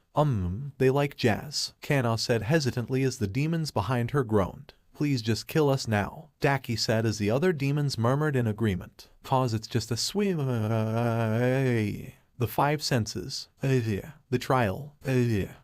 They like jazz, Kanao said hesitantly as the demons behind her groaned. Please just kill us now, Daki said as the other demons murmured in agreement. Cause it's just a sweet... The five senses. The trial.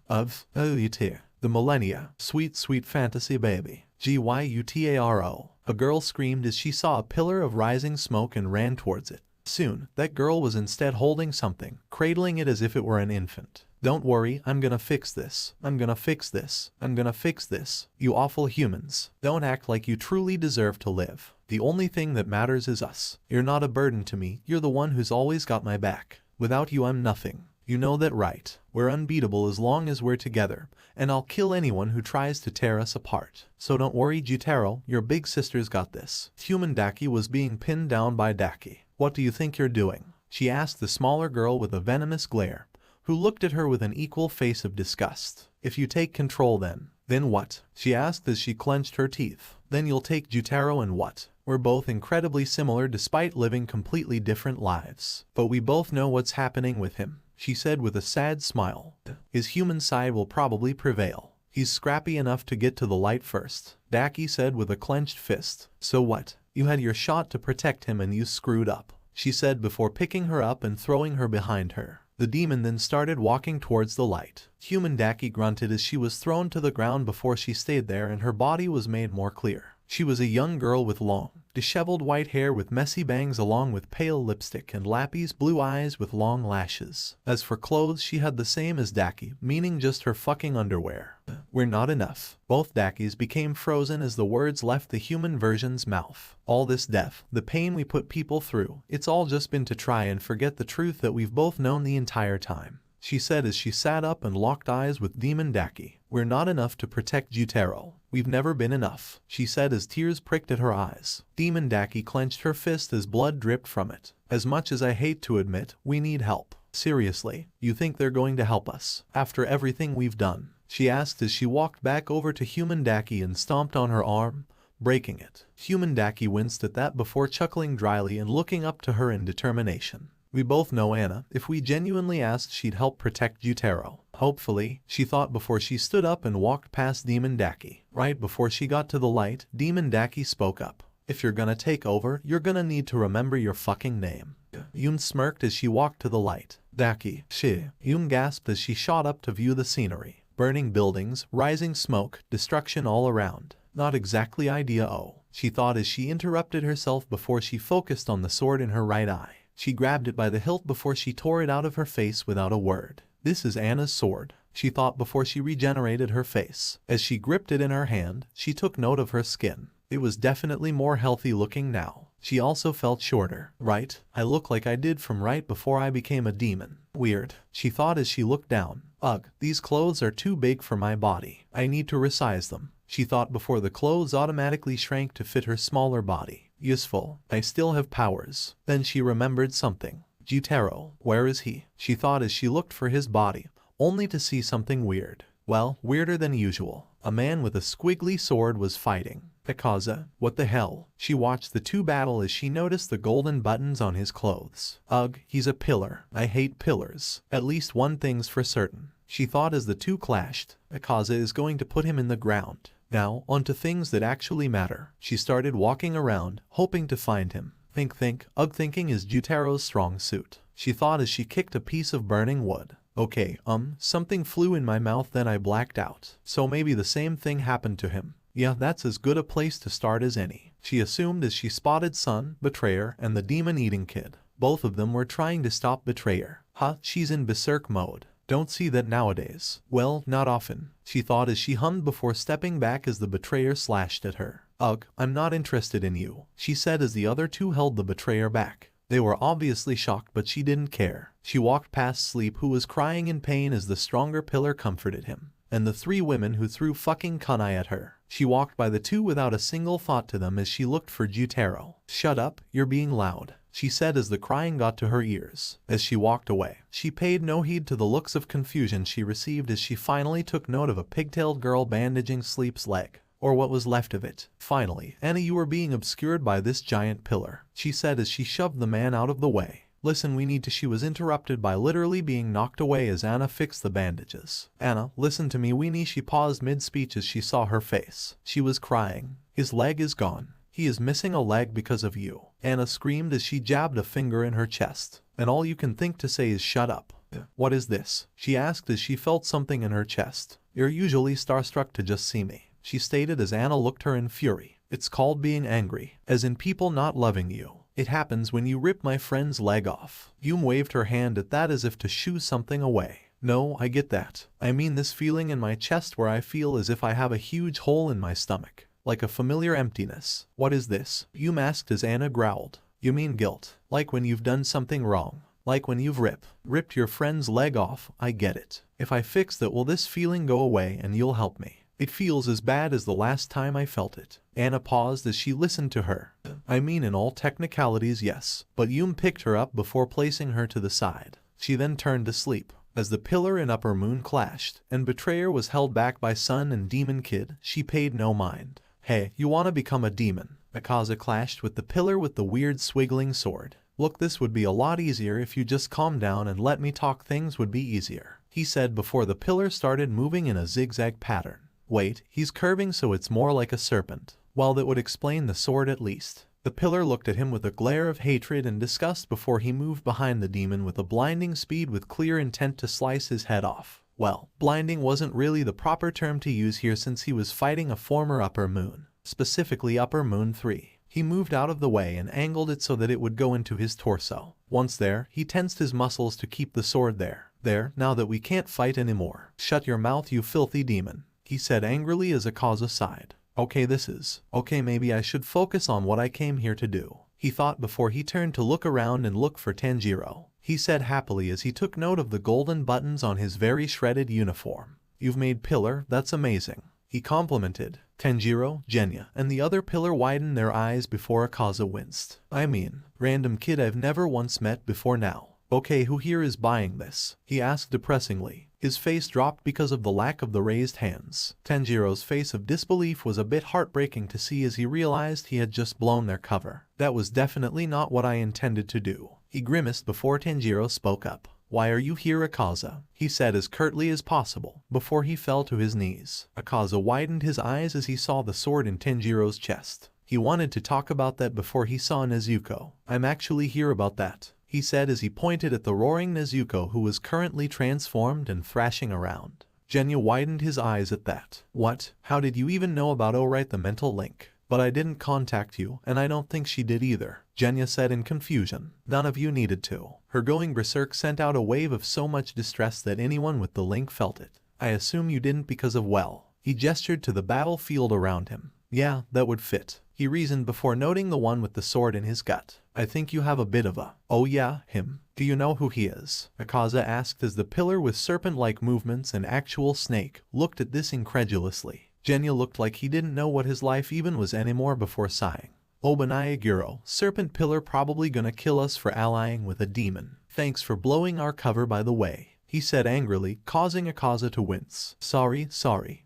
Of... The millennia. Sweet, sweet fantasy baby. GYUTARO. A girl screamed as she saw a pillar of rising smoke and ran towards it. Soon, that girl was instead holding something, cradling it as if it were an infant. Don't worry, I'm gonna fix this. I'm gonna fix this. I'm gonna fix this. You awful humans. Don't act like you truly deserve to live. The only thing that matters is us. You're not a burden to me. You're the one who's always got my back. Without you, I'm nothing. You know that, right? We're unbeatable as long as we're together, and I'll kill anyone who tries to tear us apart. So don't worry, Jutaro, your big sister's got this. Human Daki was being pinned down by Daki. What do you think you're doing? She asked the smaller girl with a venomous glare, who looked at her with an equal face of disgust. If you take control then what? She asked as she clenched her teeth. Then you'll take Jutaro and what? We're both incredibly similar despite living completely different lives. But we both know what's happening with him, she said with a sad smile. His human side will probably prevail. He's scrappy enough to get to the light first, Daki said with a clenched fist. So what? You had your shot to protect him and you screwed up, she said before picking her up and throwing her behind her. The demon then started walking towards the light. Human Daki grunted as she was thrown to the ground before she stayed there and her body was made more clear. She was a young girl with long, disheveled white hair with messy bangs along with pale lipstick and lappies blue eyes with long lashes. As for clothes, she had the same as Daki, meaning just her fucking underwear. We're not enough. Both Dakis became frozen as the words left the human version's mouth. All this death, the pain we put people through, it's all just been to try and forget the truth that we've both known the entire time, she said as she sat up and locked eyes with Demon Daki. We're not enough to protect Jutaro. We've never been enough, she said as tears pricked at her eyes. Demon Daki clenched her fist as blood dripped from it. As much as I hate to admit, we need help. Seriously, you think they're going to help us after everything we've done? She asked as she walked back over to Human Daki and stomped on her arm, breaking it. Human Daki winced at that before chuckling dryly and looking up to her in determination. We both know Anna, if we genuinely asked, she'd help protect Jutaro. Hopefully, she thought before she stood up and walked past Demon Daki. Right before she got to the light, Demon Daki spoke up. If you're gonna take over, you're gonna need to remember your fucking name. Yoon smirked as she walked to the light. Daki, Yoon gasped as she shot up to view the scenery. Burning buildings, rising smoke, destruction all around. Not exactly idea-o, she thought as she interrupted herself before she focused on the sword in her right eye. She grabbed it by the hilt before she tore it out of her face without a word. This is Anna's sword, she thought before she regenerated her face. As she gripped it in her hand, she took note of her skin. It was definitely more healthy looking now. She also felt shorter. Right? I look like I did from right before I became a demon. Weird, she thought as she looked down. Ugh, these clothes are too big for my body. I need to resize them, she thought before the clothes automatically shrank to fit her smaller body. Useful. I still have powers. Then she remembered something. Jutaro, where is he? She thought as she looked for his body, only to see something weird. Well, weirder than usual. A man with a squiggly sword was fighting Aaza. What the hell? She watched the two battle as she noticed the golden buttons on his clothes. Ugh, he's a pillar. I hate pillars. At least one thing's for certain, she thought as the two clashed. Aaza is going to put him in the ground. Now, on to things that actually matter. She started walking around, hoping to find him. Thinking is Jutaro's strong suit, she thought as she kicked a piece of burning wood. Okay, something flew in my mouth then I blacked out. So maybe the same thing happened to him. Yeah, that's as good a place to start as any, she assumed as she spotted Sun, Betrayer, and the demon-eating kid. Both of them were trying to stop Betrayer. She's in berserk mode. Don't see that nowadays. Well, not often, she thought as she hummed before stepping back as the Betrayer slashed at her. Ugh, I'm not interested in you, she said as the other two held the Betrayer back. They were obviously shocked but she didn't care. She walked past Sleep who was crying in pain as the stronger pillar comforted him, and the three women who threw fucking kunai at her. She walked by the two without a single thought to them as she looked for Jutaro. Shut up, you're being loud, she said as the crying got to her ears. As she walked away, she paid no heed to the looks of confusion she received as she finally took note of a pigtailed girl bandaging Sleep's leg, or what was left of it. Finally, Anna, you are being obscured by this giant pillar, she said as she shoved the man out of the way. Listen, we need to. She was interrupted by literally being knocked away as Anna fixed the bandages. Anna, listen to me, weenie. She paused mid-speech as she saw her face. She was crying. His leg is gone. He is missing a leg because of you, Anna screamed as she jabbed a finger in her chest. And all you can think to say is shut up. What is this? She asked as she felt something in her chest. You're usually starstruck to just see me, she stated as Anna looked her in fury. It's called being angry, as in people not loving you. It happens when you rip my friend's leg off. Yum waved her hand at that as if to shoo something away. No, I get that. I mean this feeling in my chest where I feel as if I have a huge hole in my stomach, like a familiar emptiness. What is this? Yum asked as Anna growled. You mean guilt, like when you've done something wrong, like when you've ripped your friend's leg off. I get it. If I fix that, will this feeling go away and you'll help me? It feels as bad as the last time I felt it. Anna paused as she listened to her. I mean in all technicalities, yes. But Yum picked her up before placing her to the side. She then turned to Sleep. As the pillar and upper moon clashed, and Betrayer was held back by Sun and Demon Kid, she paid no mind. Hey, you wanna become a demon? Aaza clashed with the pillar with the weird swiggling sword. Look, this would be a lot easier if you just calm down and let me talk. Things would be easier, he said before the pillar started moving in a zigzag pattern. Wait, he's curving so it's more like a serpent. Well, that would explain the sword at least. The pillar looked at him with a glare of hatred and disgust before he moved behind the demon with a blinding speed with clear intent to slice his head off. Well, blinding wasn't really the proper term to use here since he was fighting a former upper moon, specifically upper moon 3. He moved out of the way and angled it so that it would go into his torso. Once there, he tensed his muscles to keep the sword there. There, now that we can't fight anymore. Shut your mouth, you filthy demon, he said angrily as Aaza sighed. Okay, maybe I should focus on what I came here to do, he thought before he turned to look around and look for Tanjiro. He said happily as he took note of the golden buttons on his very shredded uniform. You've made pillar, that's amazing, he complimented. Tanjiro, Genya, and the other pillar widened their eyes before Aaza winced. I mean, random kid I've never once met before now. Okay, who here is buying this? He asked depressingly. His face dropped because of the lack of the raised hands. Tanjiro's face of disbelief was a bit heartbreaking to see as he realized he had just blown their cover. That was definitely not what I intended to do. He grimaced before Tanjiro spoke up. Why are you here, Aaza? He said as curtly as possible, before he fell to his knees. Aaza widened his eyes as he saw the sword in Tanjiro's chest. He wanted to talk about that before he saw Nezuko. I'm actually here about that, he said as he pointed at the roaring Nezuko who was currently transformed and thrashing around. Genya widened his eyes at that. What? How did you even know about the mental link? But I didn't contact you, and I don't think she did either. Genya said in confusion. None of you needed to. Her going berserk sent out a wave of so much distress that anyone with the link felt it. I assume you didn't because of well. He gestured to the battlefield around him. Yeah, that would fit. He reasoned before noting the one with the sword in his gut. I think you have a bit of a... Oh yeah, him. Do you know who he is? Aaza asked as the pillar with serpent-like movements and actual snake looked at this incredulously. Genya looked like he didn't know what his life even was anymore before sighing. Obanayaguro, serpent pillar probably gonna kill us for allying with a demon. Thanks for blowing our cover by the way, he said angrily, causing Aaza to wince. Sorry,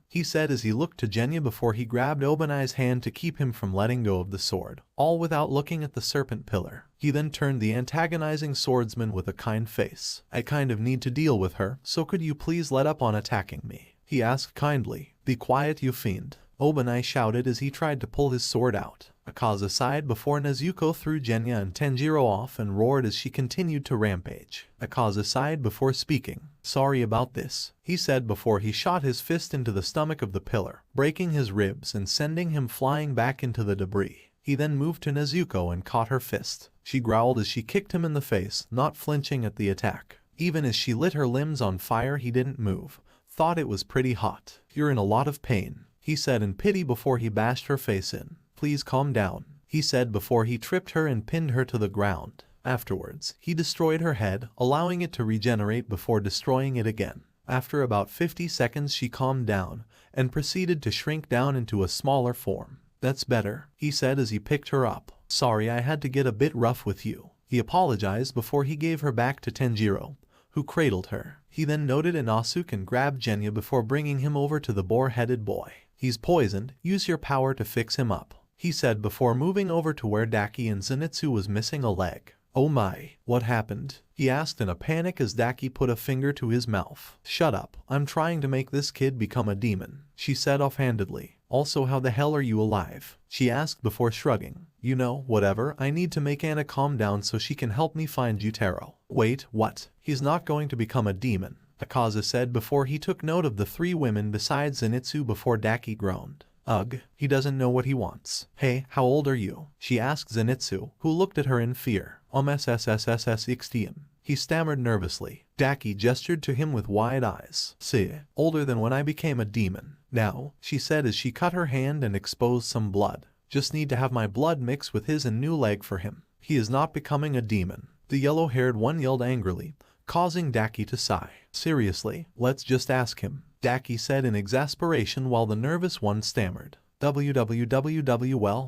he said as he looked to Genya before he grabbed Obanai's hand to keep him from letting go of the sword, all without looking at the serpent pillar. He then turned the antagonizing swordsman with a kind face. I kind of need to deal with her, so could you please let up on attacking me? He asked kindly. Be quiet, you fiend. Obanai shouted as he tried to pull his sword out. Aaza sighed before Nezuko threw Genya and Tanjiro off and roared as she continued to rampage. Aaza sighed before speaking. Sorry about this, he said before he shot his fist into the stomach of the pillar, breaking his ribs and sending him flying back into the debris. He then moved to Nezuko and caught her fist. She growled as she kicked him in the face, not flinching at the attack. Even as she lit her limbs on fire, he didn't move. Thought it was pretty hot. You're in a lot of pain, he said in pity before he bashed her face in. Please calm down, he said before he tripped her and pinned her to the ground. Afterwards, he destroyed her head, allowing it to regenerate before destroying it again. After about 50 seconds she calmed down and proceeded to shrink down into a smaller form. That's better, he said as he picked her up. Sorry I had to get a bit rough with you. He apologized before he gave her back to Tanjiro, who cradled her. He then noted Inosuke and grabbed Genya before bringing him over to the boar-headed boy. He's poisoned, use your power to fix him up, he said before moving over to where Daki and Zenitsu was missing a leg. Oh my, what happened? He asked in a panic as Daki put a finger to his mouth. Shut up, I'm trying to make this kid become a demon, she said offhandedly. Also, how the hell are you alive? She asked before shrugging. You know, whatever, I need to make Anna calm down so she can help me find Jutaro. Wait, what? He's not going to become a demon, Aaza said before he took note of the 3 women besides Zenitsu before Daki groaned. Ugh, he doesn't know what he wants. Hey, how old are you? She asked Zenitsu, who looked at her in fear. SSSSSXTM. He stammered nervously. Daki gestured to him with wide eyes. See, older than when I became a demon. Now, she said as she cut her hand and exposed some blood. Just need to have my blood mixed with his and new leg for him. He is not becoming a demon. The yellow-haired one yelled angrily, causing Daki to sigh. Seriously, let's just ask him, Daki said in exasperation while the nervous one stammered. Well,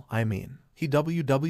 I mean, he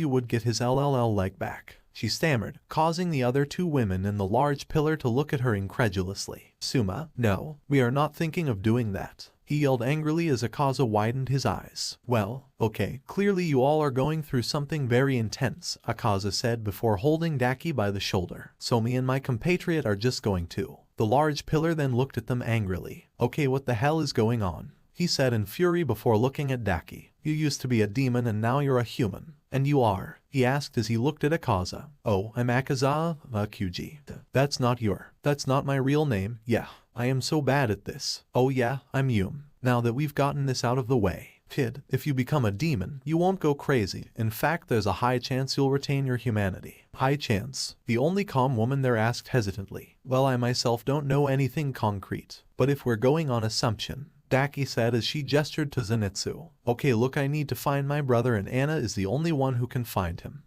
would get his LLL leg back. She stammered, causing the other 2 women in the large pillar to look at her incredulously. Suma, no, we are not thinking of doing that, he yelled angrily as Aaza widened his eyes. Well, okay, clearly you all are going through something very intense, Aaza said before holding Daki by the shoulder. So me and my compatriot are just going to. The large pillar then looked at them angrily. Okay, what the hell is going on? He said in fury before looking at Daki. You used to be a demon and now you're a human. And you are? He asked as he looked at Aaza. Oh, I'm Aaza Kyuji. That's not my real name. Yeah, I am so bad at this. Oh yeah, I'm Yum. Now that we've gotten this out of the way. Kid, if you become a demon, you won't go crazy. In fact, there's a high chance you'll retain your humanity. High chance? The only calm woman there asked hesitantly. Well, I myself don't know anything concrete. But if we're going on assumption, Daki said as she gestured to Zenitsu. Okay, look, I need to find my brother and Anna is the only one who can find him.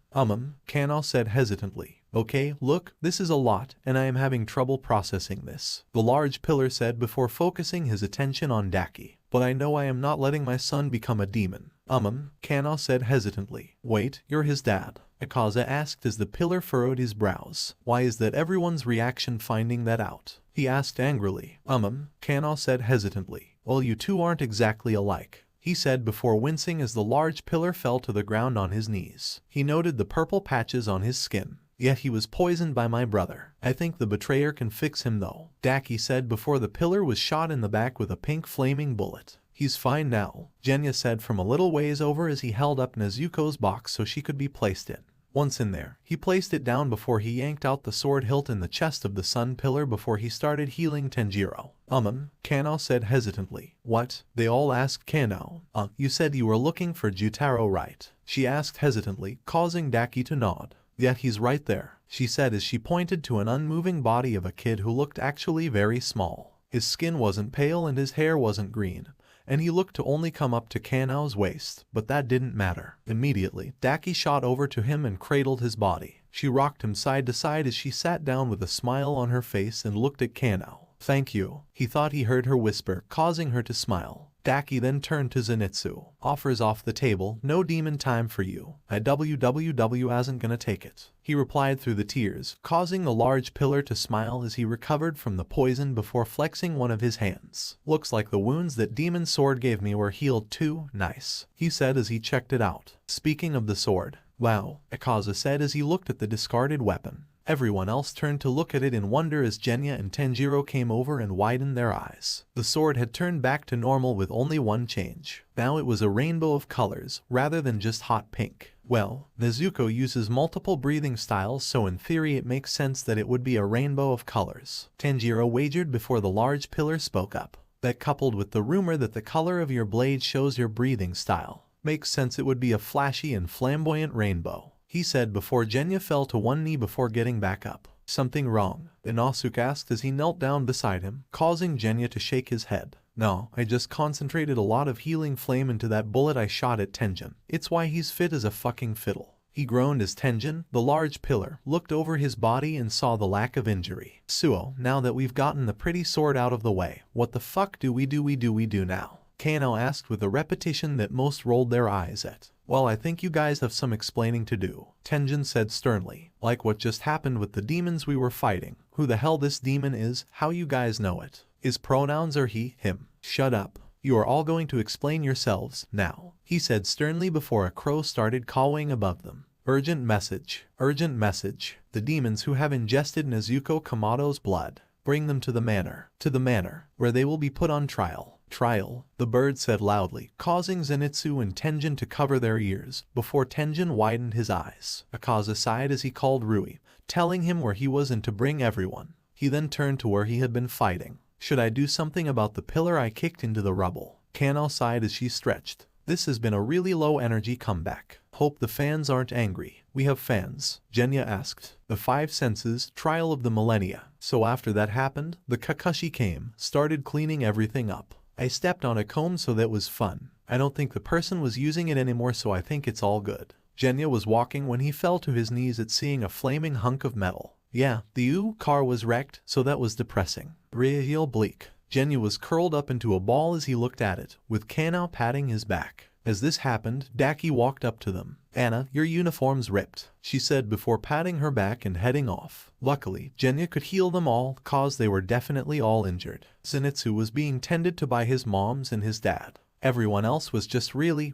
Kano said hesitantly. Okay, look, this is a lot, and I am having trouble processing this, the large pillar said before focusing his attention on Daki. But I know I am not letting my son become a demon. Kano said hesitantly. Wait, you're his dad? Aaza asked as the pillar furrowed his brows. Why is that everyone's reaction finding that out? He asked angrily. Kano said hesitantly. Well, you 2 aren't exactly alike, he said before wincing as the large pillar fell to the ground on his knees. He noted the purple patches on his skin. Yet he was poisoned by my brother. I think the betrayer can fix him though, Daki said before the pillar was shot in the back with a pink flaming bullet. He's fine now, Genya said from a little ways over as he held up Nezuko's box so she could be placed in. Once in there, he placed it down before he yanked out the sword hilt in the chest of the sun pillar before he started healing Tanjiro. Kanao said hesitantly. What? They all asked Kanao. You said you were looking for Jutaro, right? She asked hesitantly, causing Daki to nod. Yet he's right there, she said as she pointed to an unmoving body of a kid who looked actually very small. His skin wasn't pale and his hair wasn't green, and he looked to only come up to Kanao's waist, but that didn't matter. Immediately, Daki shot over to him and cradled his body. She rocked him side to side as she sat down with a smile on her face and looked at Kanao. Thank you. He thought he heard her whisper, causing her to smile. Daki then turned to Zenitsu. Offers off the table, no demon time for you. IWWW isn't gonna take it. He replied through the tears, causing the large pillar to smile as he recovered from the poison before flexing one of his hands. Looks like the wounds that demon sword gave me were healed too. Nice, he said as he checked it out. Speaking of the sword, wow, Aaza said as he looked at the discarded weapon. Everyone else turned to look at it in wonder as Genya and Tanjiro came over and widened their eyes. The sword had turned back to normal with only one change. Now it was a rainbow of colors, rather than just hot pink. Well, Nezuko uses multiple breathing styles, so in theory it makes sense that it would be a rainbow of colors. Tanjiro wagered before the large pillar spoke up. That, coupled with the rumor that the color of your blade shows your breathing style, makes sense it would be a flashy and flamboyant rainbow, he said before Genya fell to one knee before getting back up. Something wrong? Inosuke asked as he knelt down beside him, causing Genya to shake his head. No, I just concentrated a lot of healing flame into that bullet I shot at Tenjin. It's why he's fit as a fucking fiddle. He groaned as Tenjin, the large pillar, looked over his body and saw the lack of injury. Suo, now that we've gotten the pretty sword out of the way, what the fuck do we do now? Kanao asked with a repetition that most rolled their eyes at. Well, I think you guys have some explaining to do, Tenjin said sternly. Like what just happened with the demons we were fighting. Who the hell this demon is, how you guys know it. His pronouns are he, him. Shut up. You are all going to explain yourselves, now, he said sternly before a crow started cawing above them. Urgent message. Urgent message. The demons who have ingested Nezuko Kamado's blood. Bring them to the manor. To the manor, where they will be put on trial. Trial, the bird said loudly, causing Zenitsu and Tenjin to cover their ears, before Tenjin widened his eyes. Aaza sighed as he called Rui, telling him where he was and to bring everyone. He then turned to where he had been fighting. Should I do something about the pillar I kicked into the rubble? Kanao sighed as she stretched. This has been a really low energy comeback. Hope the fans aren't angry. We have fans, Genya asked. The Five Senses, Trial of the Millennia. So after that happened, the Kakashi came, started cleaning everything up. I stepped on a comb, so that was fun. I don't think the person was using it anymore, so I think it's all good. Genya was walking when he fell to his knees at seeing a flaming hunk of metal. Yeah, the car was wrecked, so that was depressing. Real bleak. Genya was curled up into a ball as he looked at it, with Kanao patting his back. As this happened, Daki walked up to them. Anna, your uniform's ripped, she said before patting her back and heading off. Luckily, Genya could heal them all, cause they were definitely all injured. Zenitsu was being tended to by his moms and his dad. Everyone else was just really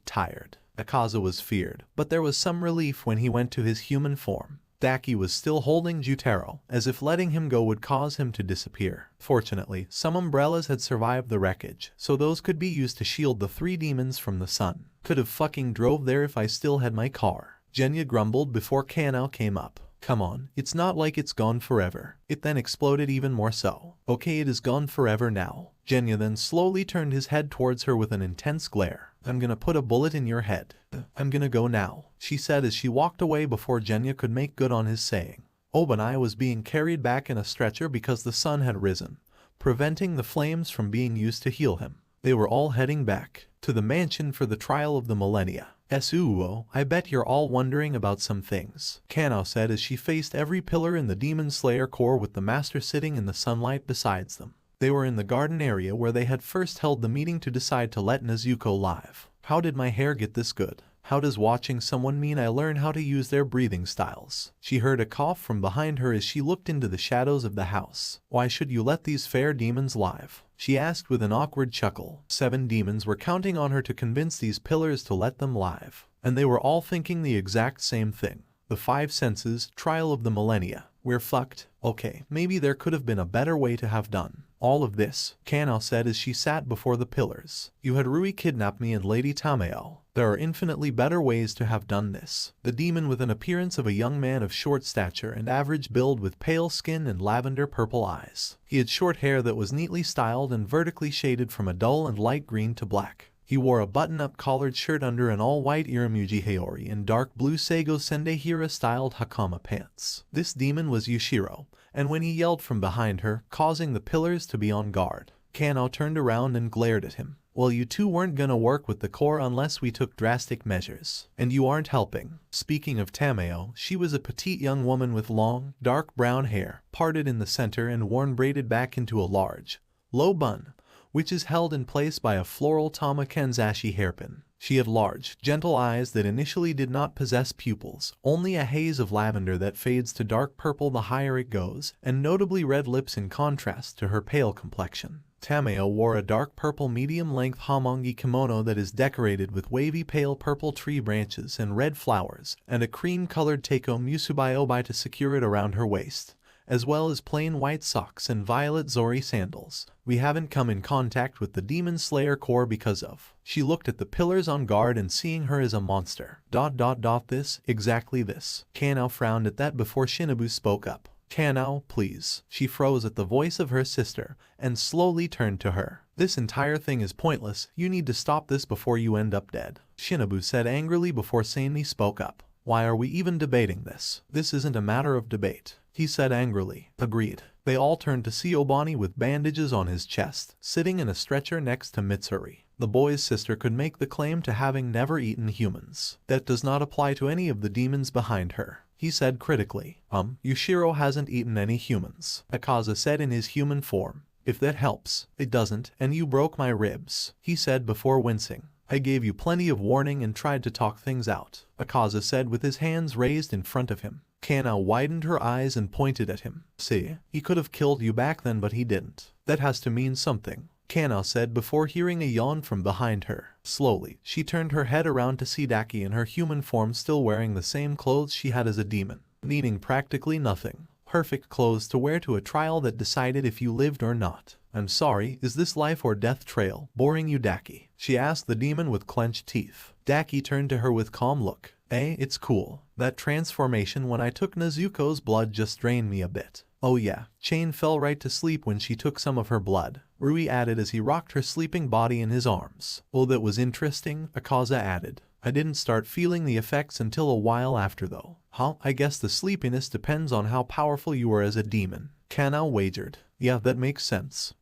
tired. Aaza was feared, but there was some relief when he went to his human form. Daki was still holding Jutaro, as if letting him go would cause him to disappear. Fortunately, some umbrellas had survived the wreckage, so those could be used to shield the three demons from the sun. Could have fucking drove there if I still had my car, Genya grumbled before Kanao came up. Come on, it's not like it's gone forever. It then exploded even more so. Okay, it is gone forever now. Genya then slowly turned his head towards her with an intense glare. I'm gonna put a bullet in your head. I'm gonna go now, she said as she walked away before Genya could make good on his saying. Obanai was being carried back in a stretcher because the sun had risen, preventing the flames from being used to heal him. They were all heading back to the mansion for the trial of the millennia. Suo, I bet you're all wondering about some things, Kanao said as she faced every pillar in the Demon Slayer Corps with the master sitting in the sunlight besides them. They were in the garden area where they had first held the meeting to decide to let Nezuko live. How did my hair get this good? How does watching someone mean I learn how to use their breathing styles? She heard a cough from behind her as she looked into the shadows of the house. Why should you let these fair demons live? She asked with an awkward chuckle. 7 demons were counting on her to convince these pillars to let them live. And they were all thinking the exact same thing. The Five Senses, Trial of the Millennia. We're fucked. Okay, maybe there could have been a better way to have done. All of this, Kanao said as she sat before the pillars. You had Rui kidnap me and Lady Tameo. There are infinitely better ways to have done this. The demon, with an appearance of a young man of short stature and average build with pale skin and lavender purple eyes. He had short hair that was neatly styled and vertically shaded from a dull and light green to black. He wore a button-up collared shirt under an all-white Iramuji Haori and dark blue Seigo Sendehira-styled Hakama pants. This demon was Yushiro, and when he yelled from behind her, causing the pillars to be on guard, Kanao turned around and glared at him. Well, you two weren't gonna work with the core unless we took drastic measures. And you aren't helping. Speaking of Tameo, she was a petite young woman with long, dark brown hair, parted in the center and worn braided back into a large, low bun, which is held in place by a floral Tama Kenzashi hairpin. She had large, gentle eyes that initially did not possess pupils, only a haze of lavender that fades to dark purple the higher it goes, and notably red lips in contrast to her pale complexion. Tameo wore a dark purple medium-length hamongi kimono that is decorated with wavy pale purple tree branches and red flowers, and a cream-colored teiko musubai obai to secure it around her waist, as well as plain white socks and violet zori sandals. We haven't come in contact with the Demon Slayer core because of. She looked at the pillars on guard and seeing her as a monster. This, exactly this. Kanao frowned at that before Shinobu spoke up. Kanao, please. She froze at the voice of her sister and slowly turned to her. This entire thing is pointless. You need to stop this before you end up dead. Shinobu said angrily before Seini spoke up. Why are we even debating this? This isn't a matter of debate, he said angrily. Agreed. They all turned to see Obani with bandages on his chest, sitting in a stretcher next to Mitsuri. The boy's sister could make the claim to having never eaten humans. That does not apply to any of the demons behind her, he said critically. Yushiro hasn't eaten any humans, Aaza said in his human form. If that helps. It doesn't, and you broke my ribs, he said before wincing. I gave you plenty of warning and tried to talk things out, Aaza said with his hands raised in front of him. Kanao widened her eyes and pointed at him. See, he could have killed you back then but he didn't. That has to mean something, Kanao said before hearing a yawn from behind her. Slowly, she turned her head around to see Daki in her human form still wearing the same clothes she had as a demon, needing practically nothing. Perfect clothes to wear to a trial that decided if you lived or not. I'm sorry, is this life or death trail boring you, Daki? She asked the demon with clenched teeth. Daki turned to her with calm look. It's cool. That transformation when I took Nezuko's blood just drained me a bit. Oh yeah, Chain fell right to sleep when she took some of her blood, Rui added as he rocked her sleeping body in his arms. Oh, that was interesting, Aaza added. I didn't start feeling the effects until a while after though. I guess the sleepiness depends on how powerful you are as a demon, Kanao wagered. Yeah, that makes sense.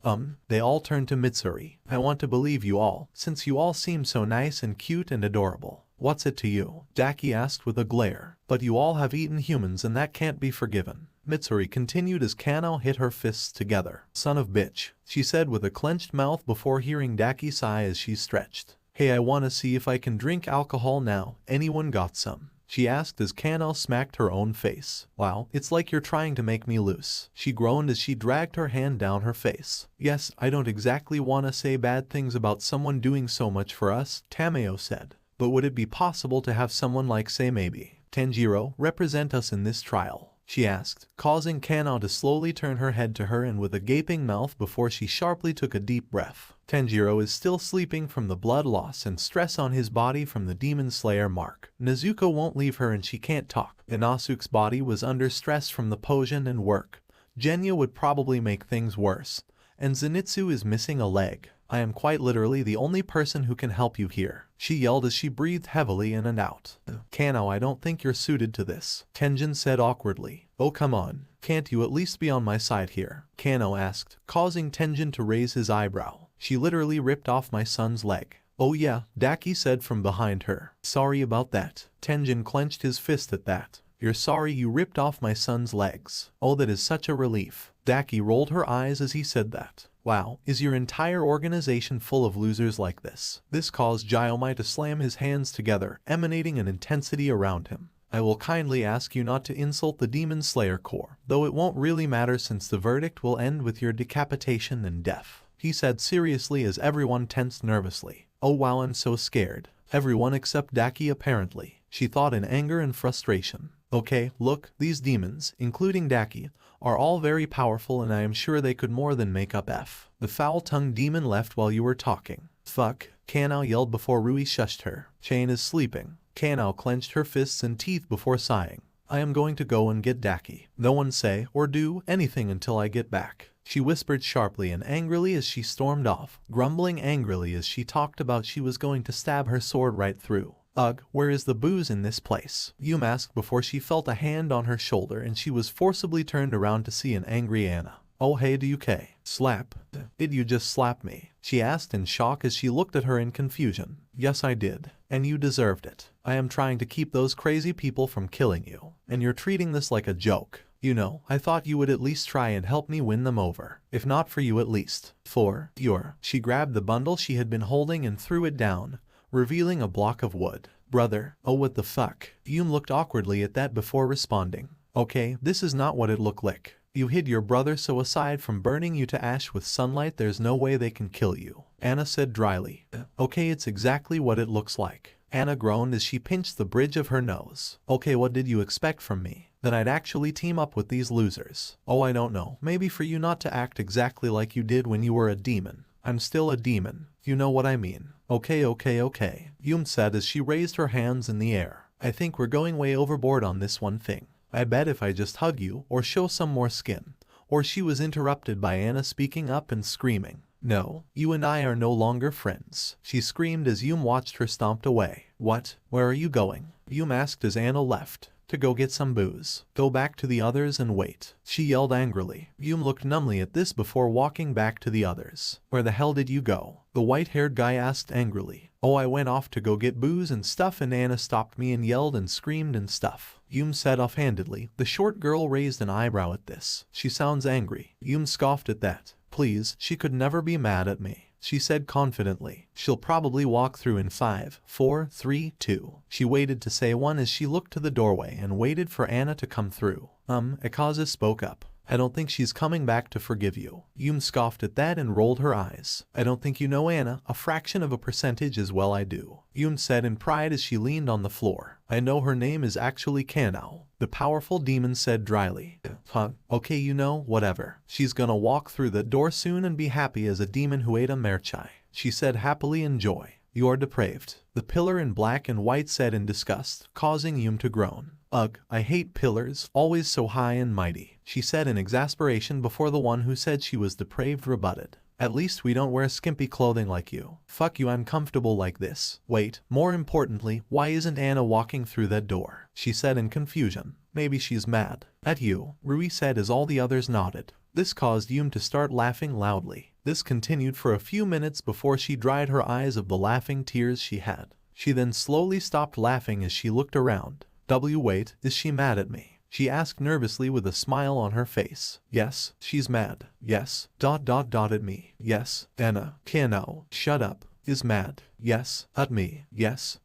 They all turned to Mitsuri. I want to believe you all, since you all seem so nice and cute and adorable. What's it to you? Daki asked with a glare. But you all have eaten humans and that can't be forgiven, Mitsuri continued as Kanao hit her fists together. Son of bitch, she said with a clenched mouth before hearing Daki sigh as she stretched. Hey, I wanna see if I can drink alcohol now. Anyone got some? She asked as Kanao smacked her own face. Wow, it's like you're trying to make me loose. She groaned as she dragged her hand down her face. Yes, I don't exactly wanna say bad things about someone doing so much for us, Tameo said. But would it be possible to have someone like, say maybe, Tanjiro, represent us in this trial? She asked, causing Kanao to slowly turn her head to her and with a gaping mouth before she sharply took a deep breath. Tanjiro is still sleeping from the blood loss and stress on his body from the Demon Slayer mark. Nezuko won't leave her and she can't talk. Inosuke's body was under stress from the potion and work. Genya would probably make things worse. And Zenitsu is missing a leg. I am quite literally the only person who can help you here, she yelled as she breathed heavily in and out. Kanao, I don't think you're suited to this, Tenjin said awkwardly. Oh come on, can't you at least be on my side here? Kanao asked, causing Tenjin to raise his eyebrow. She literally ripped off my son's leg. Oh yeah, Daki said from behind her. Sorry about that. Tenjin clenched his fist at that. You're sorry you ripped off my son's legs. Oh, that is such a relief. Daki rolled her eyes as he said that. Wow, is your entire organization full of losers like this? This caused Jaiomai to slam his hands together, emanating an intensity around him. I will kindly ask you not to insult the Demon Slayer Corps, though it won't really matter since the verdict will end with your decapitation and death, he said seriously as everyone tensed nervously. Oh wow, I'm so scared. Everyone except Daki apparently, she thought in anger and frustration. Okay, look, these demons, including Daki, are all very powerful and I am sure they could more than make up F. The foul-tongued demon left while you were talking. Fuck, Kanao yelled before Rui shushed her. Chain is sleeping. Kanao clenched her fists and teeth before sighing. I am going to go and get Daki. No one say or do anything until I get back. She whispered sharply and angrily as she stormed off, grumbling angrily as she talked about she was going to stab her sword right through. Ugh, where is the booze in this place? Yum asked before she felt a hand on her shoulder and she was forcibly turned around to see an angry Anna. Oh hey do you K? Slap? Did you just slap me? She asked in shock as she looked at her in confusion. Yes I did. And you deserved it. I am trying to keep those crazy people from killing you. And you're treating this like a joke. You know, I thought you would at least try and help me win them over. If not for you at least. For your. She grabbed the bundle she had been holding and threw it down, revealing a block of wood. Brother, oh what the fuck? Yum looked awkwardly at that before responding. Okay, this is not what it looked like. You hid your brother so aside from burning you to ash with sunlight there's no way they can kill you. Anna said dryly. Okay it's exactly what it looks like. Anna groaned as she pinched the bridge of her nose. Okay what did you expect from me? That I'd actually team up with these losers? Oh I don't know, maybe for you not to act exactly like you did when you were a demon. I'm still a demon, you know what I mean. Okay, Yum said as she raised her hands in the air. I think we're going way overboard on this one thing. I bet if I just hug you or show some more skin. Or she was interrupted by Anna speaking up and screaming. No, you and I are no longer friends. She screamed as Yum watched her stomped away. What? Where are you going? Yum asked as Anna left. To go get some booze. Go back to the others and wait. She yelled angrily. Yum looked numbly at this before walking back to the others. Where the hell did you go? The white-haired guy asked angrily. Oh I went off to go get booze and stuff and Anna stopped me and yelled and screamed and stuff. Yum said offhandedly. The short girl raised an eyebrow at this. She sounds angry. Yum scoffed at that. Please, she could never be mad at me. She said confidently. She'll probably walk through in 5, 4, 3, 2. She waited to say 1 as she looked to the doorway and waited for Anna to come through. Aaza spoke up. I don't think she's coming back to forgive you. Yum scoffed at that and rolled her eyes. I don't think you know Anna, a fraction of a percentage as well I do. Yum said in pride as she leaned on the floor. I know her name is actually Kanao. The powerful demon said dryly. Huh, okay you know, whatever. She's gonna walk through the door soon and be happy as a demon who ate a merchai. She said happily in joy. You are depraved. The pillar in black and white said in disgust, causing Yum to groan. Ugh, I hate pillars, always so high and mighty, she said in exasperation before the one who said she was depraved rebutted. At least we don't wear skimpy clothing like you. Fuck you, I'm comfortable like this. Wait, more importantly, why isn't Anna walking through that door? She said in confusion. Maybe she's mad. At you, Rui said as all the others nodded. This caused Yum to start laughing loudly. This continued for a few minutes before she dried her eyes of the laughing tears she had. She then slowly stopped laughing as she looked around. Wait, is she mad at me? She asked nervously with a smile on her face. Yes, she's mad. Yes, at me. Yes, Anna, Kanao, shut up, is mad. Yes, at me. Yes.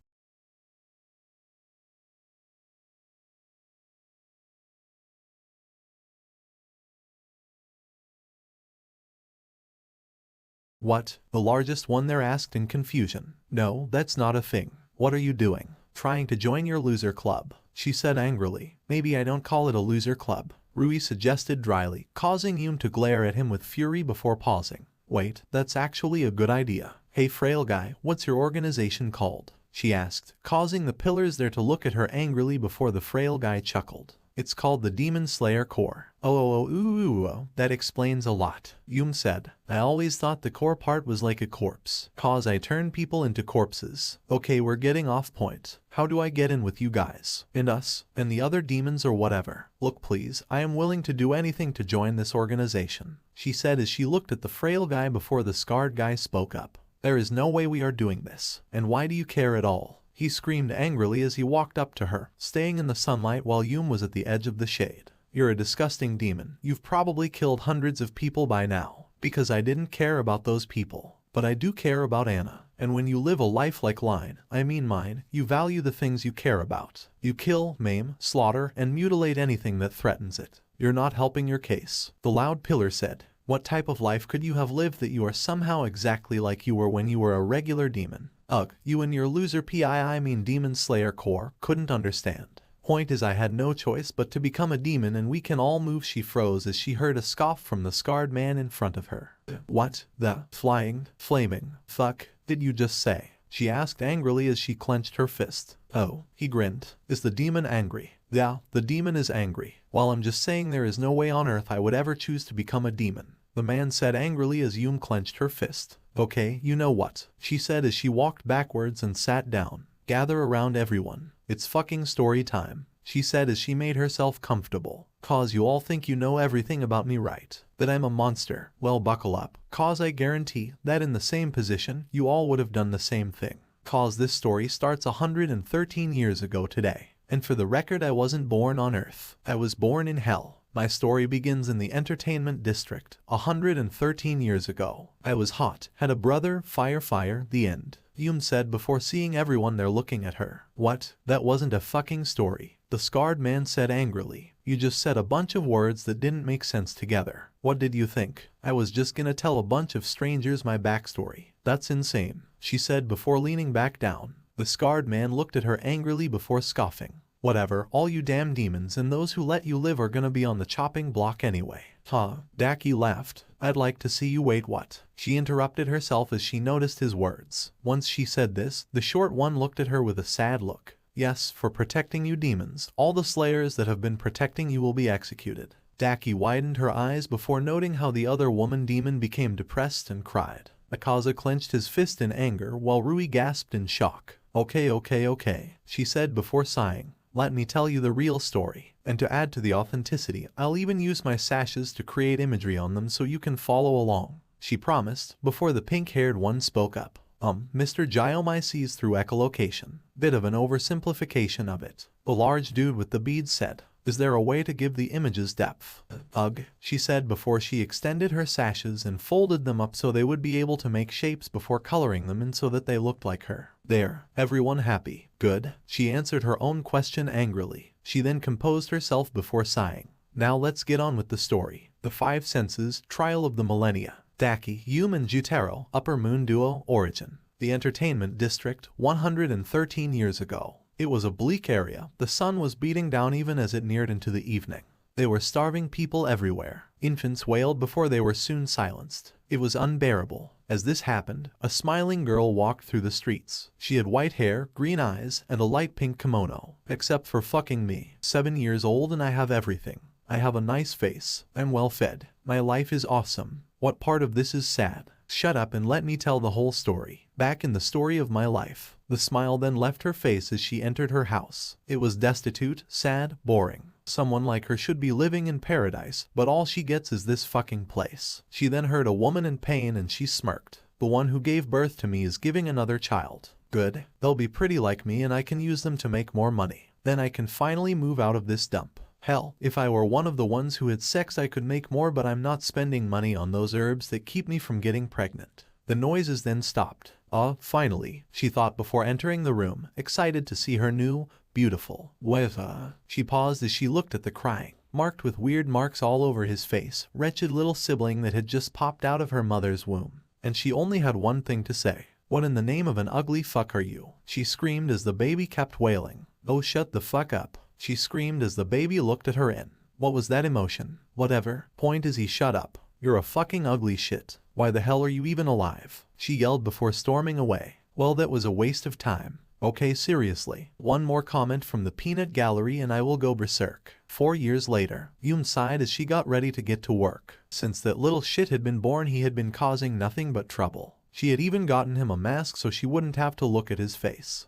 What? The largest one there asked in confusion. No, that's not a thing. What are you doing? Trying to join your loser club, she said angrily. Maybe I don't call it a loser club, Rui suggested dryly, causing Yum to glare at him with fury before pausing. Wait, that's actually a good idea. Hey frail guy, what's your organization called? She asked, causing the pillars there to look at her angrily before the frail guy chuckled. It's called the Demon Slayer Corps. Oh, that explains a lot, Yum said. I always thought the core part was like a corpse, cause I turn people into corpses. Okay, we're getting off point. How do I get in with you guys? And us? And the other demons or whatever? Look please, I am willing to do anything to join this organization, she said as she looked at the frail guy before the scarred guy spoke up. There is no way we are doing this. And why do you care at all? He screamed angrily as he walked up to her, staying in the sunlight while Yum was at the edge of the shade. You're a disgusting demon. You've probably killed hundreds of people by now. Because I didn't care about those people. But I do care about Anna. And when you live a life like mine, you value the things you care about. You kill, maim, slaughter, and mutilate anything that threatens it. You're not helping your case. The loud pillar said. What type of life could you have lived that you are somehow exactly like you were when you were a regular demon? Ugh, you and your loser Demon Slayer Corps couldn't understand. Point is I had no choice but to become a demon and we can all move. She froze as she heard a scoff from the scarred man in front of her. What the flaming fuck did you just say? She asked angrily as she clenched her fist. Oh, he grinned. Is the demon angry? Yeah, the demon is angry. Well, I'm just saying there is no way on earth I would ever choose to become a demon, the man said angrily as Yum clenched her fist. Okay, you know what? She said as she walked backwards and sat down. Gather around everyone. It's fucking story time, she said as she made herself comfortable. Cause you all think you know everything about me, right? That I'm a monster. Well, buckle up. Cause I guarantee that in the same position, you all would have done the same thing. Cause this story starts 113 years ago today. And for the record, I wasn't born on Earth. I was born in hell. My story begins in the entertainment district. 113 years ago. I was hot. Had a brother. Fire. The end. Yum said before seeing everyone there looking at her. What? That wasn't a fucking story, the scarred man said angrily. You just said a bunch of words that didn't make sense together. What did you think? I was just gonna tell a bunch of strangers my backstory. That's insane, she said before leaning back down. The scarred man looked at her angrily before scoffing. Whatever, all you damn demons and those who let you live are gonna be on the chopping block anyway. Huh? Daki laughed. I'd like to see you. Wait, what? She interrupted herself as she noticed his words. Once she said this, the short one looked at her with a sad look. Yes, for protecting you demons, all the slayers that have been protecting you will be executed. Daki widened her eyes before noting how the other woman demon became depressed and cried. Aaza clenched his fist in anger while Rui gasped in shock. Okay, she said before sighing. Let me tell you the real story, and to add to the authenticity, I'll even use my sashes to create imagery on them so you can follow along, she promised, before the pink-haired one spoke up. Mr. Giomai sees through echolocation. Bit of an oversimplification of it. The large dude with the beads said. Is there a way to give the images depth? Ugh, she said before she extended her sashes and folded them up so they would be able to make shapes before coloring them in so that they looked like her. There, everyone happy? Good. She answered her own question angrily. She then composed herself before sighing. Now let's get on with the story. The Five Senses, Trial of the Millennia. Daki, Yum and Jutaro, Upper Moon Duo, Origin. The Entertainment District, 113 years ago. It was a bleak area. The sun was beating down even as it neared into the evening. There were starving people everywhere. Infants wailed before they were soon silenced. It was unbearable. As this happened, a smiling girl walked through the streets. She had white hair, green eyes, and a light pink kimono. Except for fucking me. 7 years old and I have everything. I have a nice face. I'm well fed. My life is awesome. What part of this is sad? Shut up and let me tell the whole story. Back in the story of my life. The smile then left her face as she entered her house. It was destitute, sad, boring. Someone like her should be living in paradise, but all she gets is this fucking place. She then heard a woman in pain and she smirked. The one who gave birth to me is giving another child. Good. They'll be pretty like me and I can use them to make more money. Then I can finally move out of this dump. Hell, if I were one of the ones who had sex I could make more, but I'm not spending money on those herbs that keep me from getting pregnant. The noises then stopped. Finally, she thought before entering the room, excited to see her new, beautiful wife. She paused as she looked at the crying, marked with weird marks all over his face, wretched little sibling that had just popped out of her mother's womb. And she only had one thing to say. What in the name of an ugly fuck are you? She screamed as the baby kept wailing. Oh, shut the fuck up. She screamed as the baby looked at her in. What was that emotion? Whatever. Point is he shut up. You're a fucking ugly shit. Why the hell are you even alive? She yelled before storming away. Well, that was a waste of time. Okay, seriously. One more comment from the peanut gallery and I will go berserk. 4 years later, Yum sighed as she got ready to get to work. Since that little shit had been born he had been causing nothing but trouble. She had even gotten him a mask so she wouldn't have to look at his face.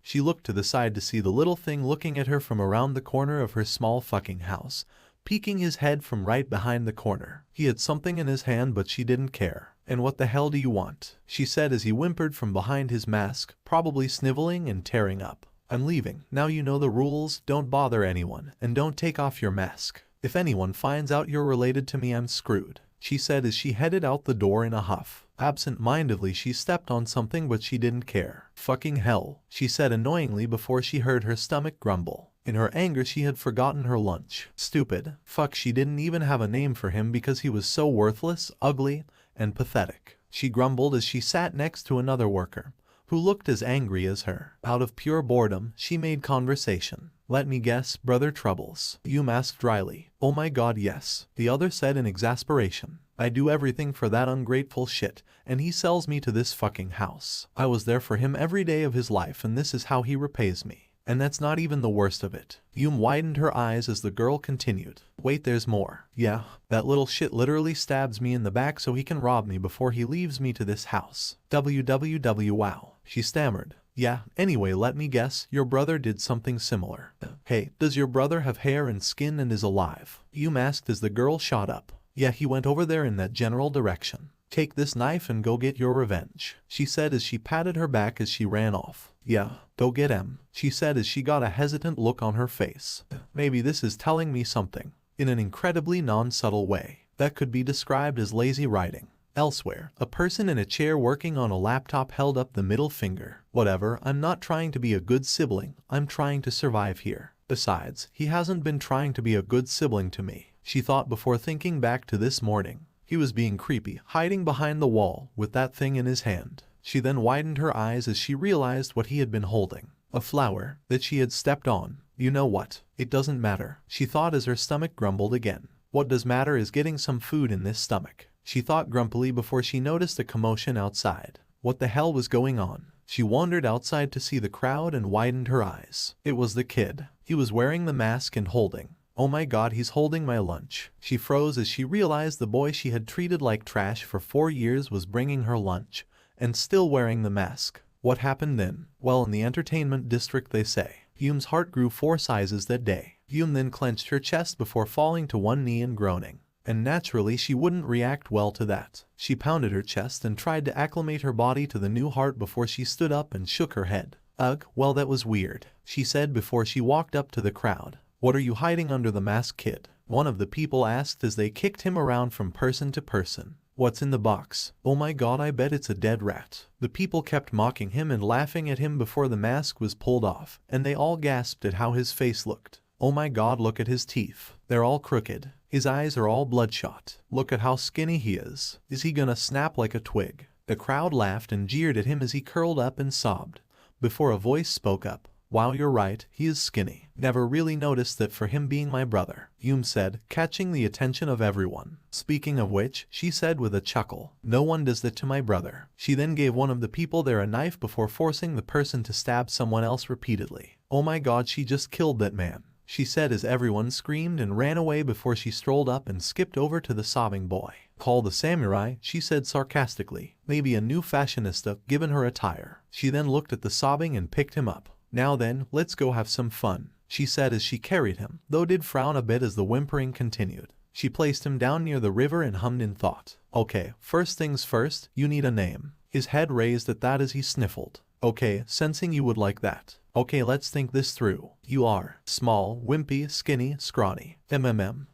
She looked to the side to see the little thing looking at her from around the corner of her small fucking house, peeking his head from right behind the corner. He had something in his hand but she didn't care. And what the hell do you want? She said as he whimpered from behind his mask, probably sniveling and tearing up. I'm leaving. Now you know the rules, don't bother anyone, and don't take off your mask. If anyone finds out you're related to me I'm screwed, she said as she headed out the door in a huff. Absent-mindedly she stepped on something but she didn't care. Fucking hell, she said annoyingly before she heard her stomach grumble. In her anger she had forgotten her lunch. Stupid. Fuck, she didn't even have a name for him because he was so worthless, ugly, and pathetic. She grumbled as she sat next to another worker, who looked as angry as her. Out of pure boredom, she made conversation. Let me guess, brother Troubles, Yum asked dryly. Oh my god, yes, the other said in exasperation. I do everything for that ungrateful shit, and he sells me to this fucking house. I was there for him every day of his life, and this is how he repays me. And that's not even the worst of it. Yum widened her eyes as the girl continued. Wait, there's more. Yeah, that little shit literally stabs me in the back so he can rob me before he leaves me to this house. WWW wow, she stammered. Yeah, anyway, let me guess, your brother did something similar. Hey, does your brother have hair and skin and is alive? Yum asked as the girl shot up. Yeah, he went over there in that general direction. Take this knife and go get your revenge, she said as she patted her back as she ran off. Yeah, go get him, she said as she got a hesitant look on her face. Maybe this is telling me something, in an incredibly non-subtle way, that could be described as lazy writing. Elsewhere, a person in a chair working on a laptop held up the middle finger. Whatever, I'm not trying to be a good sibling, I'm trying to survive here. Besides, he hasn't been trying to be a good sibling to me, she thought before thinking back to this morning. He was being creepy, hiding behind the wall, with that thing in his hand. She then widened her eyes as she realized what he had been holding. A flower that she had stepped on. You know what? It doesn't matter, she thought as her stomach grumbled again. What does matter is getting some food in this stomach, she thought grumpily before she noticed a commotion outside. What the hell was going on? She wandered outside to see the crowd and widened her eyes. It was the kid. He was wearing the mask and holding. Oh my god, he's holding my lunch. She froze as she realized the boy she had treated like trash for 4 years was bringing her lunch, and still wearing the mask. What happened then? Well, in the entertainment district they say. Yum's heart grew 4 sizes that day. Yum then clenched her chest before falling to one knee and groaning. And naturally she wouldn't react well to that. She pounded her chest and tried to acclimate her body to the new heart before she stood up and shook her head. Ugh, well that was weird, she said before she walked up to the crowd. What are you hiding under the mask, kid? One of the people asked as they kicked him around from person to person. What's in the box? Oh my god, I bet it's a dead rat. The people kept mocking him and laughing at him before the mask was pulled off, and they all gasped at how his face looked. Oh my god, look at his teeth. They're all crooked. His eyes are all bloodshot. Look at how skinny he is. Is he gonna snap like a twig? The crowd laughed and jeered at him as he curled up and sobbed. Before a voice spoke up. Wow, you're right, he is skinny. Never really noticed that for him being my brother, Yum said, catching the attention of everyone. Speaking of which, she said with a chuckle, no one does that to my brother. She then gave one of the people there a knife before forcing the person to stab someone else repeatedly. Oh my god, she just killed that man, she said as everyone screamed and ran away before she strolled up and skipped over to the sobbing boy. Call the samurai, she said sarcastically. Maybe a new fashionista given her attire. She then looked at the sobbing and picked him up. Now then, let's go have some fun, she said as she carried him, though did frown a bit as the whimpering continued. She placed him down near the river and hummed in thought. Okay, first things first, you need a name. His head raised at that as he sniffled. Okay, sensing you would like that. Okay, let's think this through. You are small, wimpy, skinny, scrawny.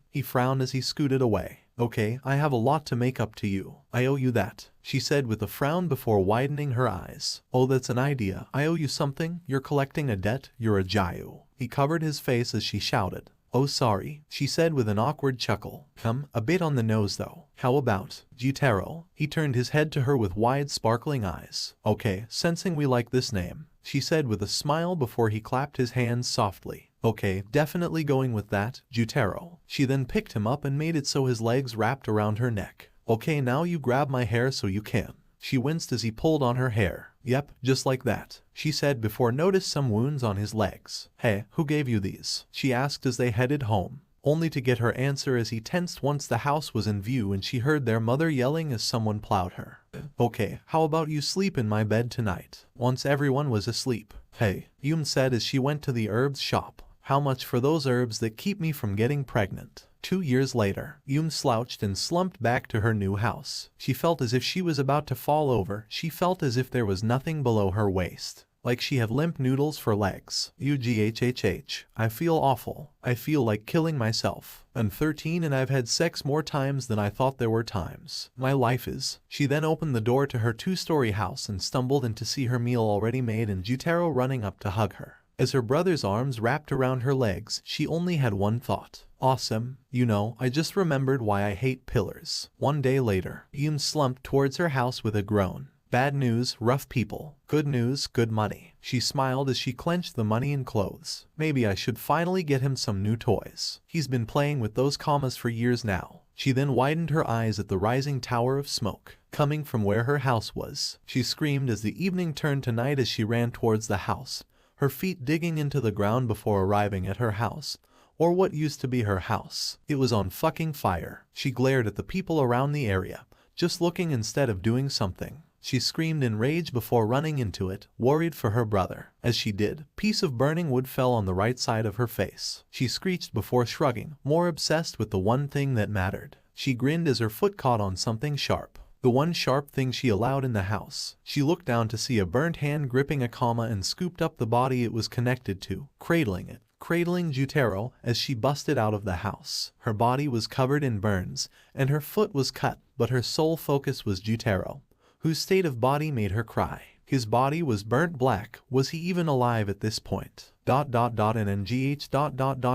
He frowned as he scooted away. Okay, I have a lot to make up to you. I owe you that, she said with a frown before widening her eyes. Oh, that's an idea. I owe you something. You're collecting a debt. You're a Jayu. He covered his face as she shouted. Oh sorry, she said with an awkward chuckle. A bit on the nose though. How about Jutaro? He turned his head to her with wide sparkling eyes. Okay, sensing we like this name, she said with a smile before he clapped his hands softly. Okay, definitely going with that, Jutaro. She then picked him up and made it so his legs wrapped around her neck. Okay, now you grab my hair so you can. She winced as he pulled on her hair. Yep, just like that, she said before noticed some wounds on his legs. Hey, who gave you these? She asked as they headed home, only to get her answer as he tensed once the house was in view and she heard their mother yelling as someone plowed her. Okay, how about you sleep in my bed tonight? Once everyone was asleep. Hey, Yum said as she went to the herbs shop. How much for those herbs that keep me from getting pregnant? 2 years later, Yum slouched and slumped back to her new house. She felt as if she was about to fall over. She felt as if there was nothing below her waist. Like she had limp noodles for legs. UGHHH. I feel awful. I feel like killing myself. I'm 13 and I've had sex more times than I thought there were times. My life is. She then opened the door to her 2-story house and stumbled in to see her meal already made and Jutaro running up to hug her. As her brother's arms wrapped around her legs, she only had one thought. Awesome. You know, I just remembered why I hate pillars. 1 day later, Yum slumped towards her house with a groan. Bad news, rough people. Good news, good money. She smiled as she clenched the money and clothes. Maybe I should finally get him some new toys. He's been playing with those commas for years now. She then widened her eyes at the rising tower of smoke coming from where her house was. She screamed as the evening turned to night as she ran towards the house, her feet digging into the ground before arriving at her house. Or what used to be her house. It was on fucking fire. She glared at the people around the area, just looking instead of doing something. She screamed in rage before running into it, worried for her brother. As she did, a piece of burning wood fell on the right side of her face. She screeched before shrugging, more obsessed with the one thing that mattered. She grinned as her foot caught on something sharp. The one sharp thing she allowed in the house. She looked down to see a burnt hand gripping a comma and scooped up the body it was connected to, cradling Jutaro as she busted out of the house. Her body was covered in burns, and her foot was cut, but her sole focus was Jutaro, whose state of body made her cry. His body was burnt black. Was he even alive at this point? And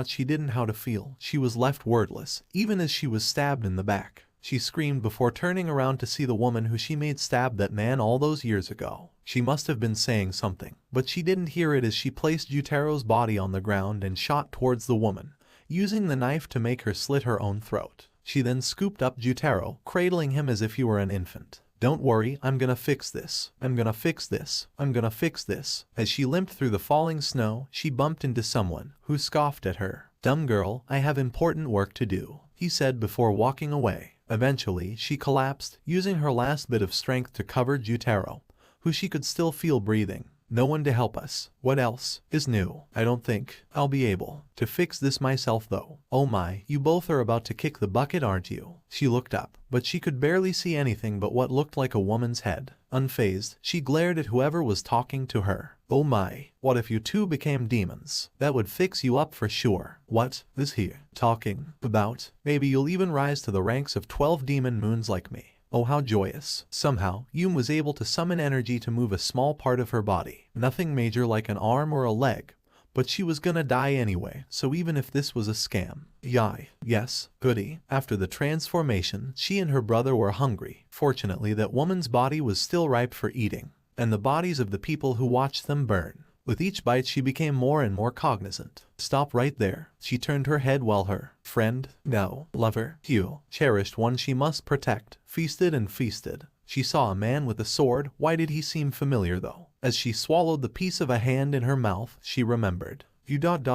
she didn't know how to feel. She was left wordless, even as she was stabbed in the back. She screamed before turning around to see the woman who she made stab that man all those years ago. She must have been saying something, but she didn't hear it as she placed Jutaro's body on the ground and shot towards the woman, using the knife to make her slit her own throat. She then scooped up Jutaro, cradling him as if he were an infant. Don't worry, I'm gonna fix this. I'm gonna fix this. I'm gonna fix this. As she limped through the falling snow, she bumped into someone who scoffed at her. Dumb girl, I have important work to do, he said before walking away. Eventually, she collapsed, using her last bit of strength to cover Jutaro, who she could still feel breathing. No one to help us. What else is new? I don't think I'll be able to fix this myself though. Oh my, you both are about to kick the bucket, aren't you? She looked up, but she could barely see anything but what looked like a woman's head. Unfazed, she glared at whoever was talking to her. Oh my, what if you two became demons? That would fix you up for sure. What is he talking about? Maybe you'll even rise to the ranks of 12 demon moons like me. Oh, how joyous. Somehow, Yum was able to summon energy to move a small part of her body. Nothing major like an arm or a leg, but she was gonna die anyway, so even if this was a scam. Yai. Yes, goody. After the transformation, she and her brother were hungry. Fortunately, that woman's body was still ripe for eating, and the bodies of the people who watched them burn. With each bite she became more and more cognizant. Stop right there. She turned her head while her friend, no, lover, Hugh, cherished one she must protect, feasted and feasted. She saw a man with a sword. Why did he seem familiar though? As she swallowed the piece of a hand in her mouth, she remembered. You left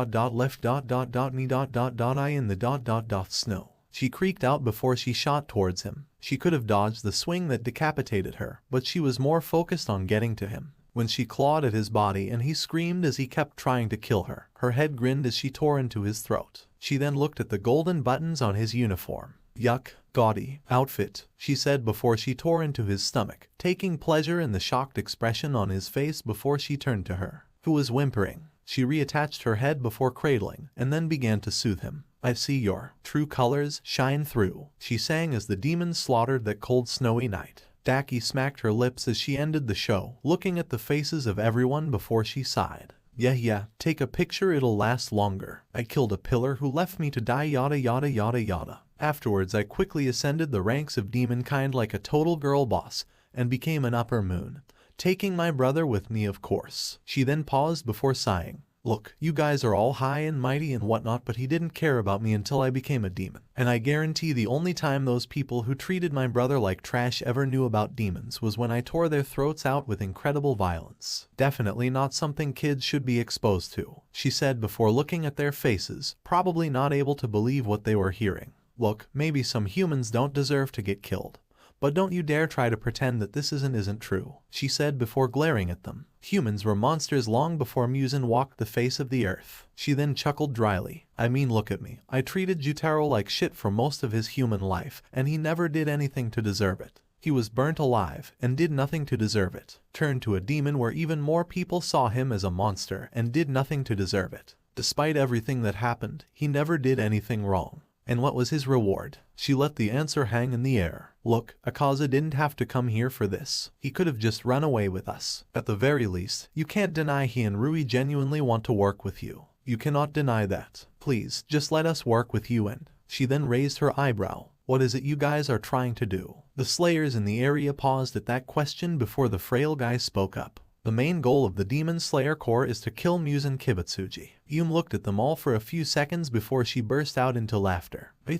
me I in the snow. She creaked out before she shot towards him. She could have dodged the swing that decapitated her, but she was more focused on getting to him. When she clawed at his body and he screamed as he kept trying to kill her, her head grinned as she tore into his throat. She then looked at the golden buttons on his uniform. Yuck, gaudy outfit, she said before she tore into his stomach, taking pleasure in the shocked expression on his face before she turned to her, who was whimpering. She reattached her head before cradling and then began to soothe him. I see your true colors shine through, she sang as the demons slaughtered that cold snowy night. Daki smacked her lips as she ended the show, looking at the faces of everyone before she sighed. Yeah, take a picture, it'll last longer. I killed a pillar who left me to die, yada yada yada yada. Afterwards I quickly ascended the ranks of demonkind like a total girl boss, and became an upper moon, taking my brother with me of course. She then paused before sighing. Look, you guys are all high and mighty and whatnot, but he didn't care about me until I became a demon. And I guarantee the only time those people who treated my brother like trash ever knew about demons was when I tore their throats out with incredible violence. Definitely not something kids should be exposed to, she said before looking at their faces, probably not able to believe what they were hearing. Look, maybe some humans don't deserve to get killed, but don't you dare try to pretend that this isn't true, she said before glaring at them. Humans were monsters long before Muzan walked the face of the earth. She then chuckled dryly. I mean, look at me. I treated Jutaro like shit for most of his human life, and he never did anything to deserve it. He was burnt alive and did nothing to deserve it. Turned to a demon where even more people saw him as a monster and did nothing to deserve it. Despite everything that happened, he never did anything wrong. And what was his reward? She let the answer hang in the air. Look, Aaza didn't have to come here for this. He could have just run away with us. At the very least, you can't deny he and Rui genuinely want to work with you. You cannot deny that. Please, just let us work with you and... She then raised her eyebrow. What is it you guys are trying to do? The slayers in the area paused at that question before the frail guy spoke up. The main goal of the Demon Slayer Corps is to kill Muzan Kibutsuji. Yum looked at them all for a few seconds before she burst out into laughter. She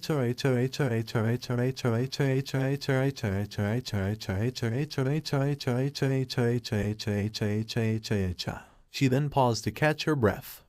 then paused to catch her breath.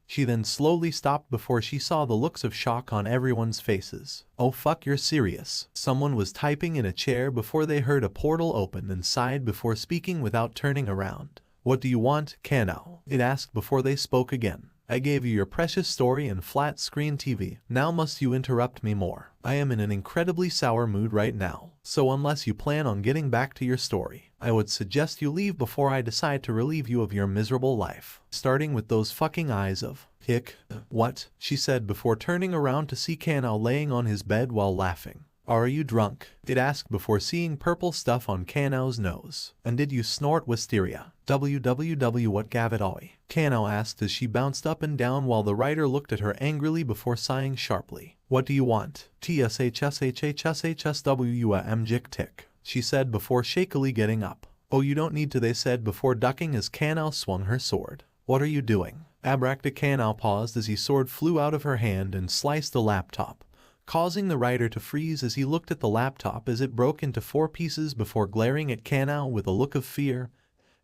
She then slowly stopped before she saw the looks of shock on everyone's faces. Oh fuck, you're serious? Someone was typing in a chair before they heard a portal open and sighed before speaking without turning around. What do you want, Kanao? It asked before they spoke again. I gave you your precious story and flat screen TV. Now must you interrupt me more? I am in an incredibly sour mood right now. So unless you plan on getting back to your story, I would suggest you leave before I decide to relieve you of your miserable life. Starting with those fucking eyes of hick. What? She said before turning around to see Kanao laying on his bed while laughing. Are you drunk? It asked before seeing purple stuff on Kanao's nose. And did you snort wisteria? What gavit? Kanao asked as she bounced up and down while the writer looked at her angrily before sighing sharply. What do you want? Tshhshhshswmjik, she said before shakily getting up. Oh, you don't need to, they said before ducking as Kanao swung her sword. What are you doing? Abrakta. Kanao paused as his sword flew out of her hand and sliced the laptop, causing the writer to freeze as he looked at the laptop as it broke into 4 pieces before glaring at Kanao with a look of fear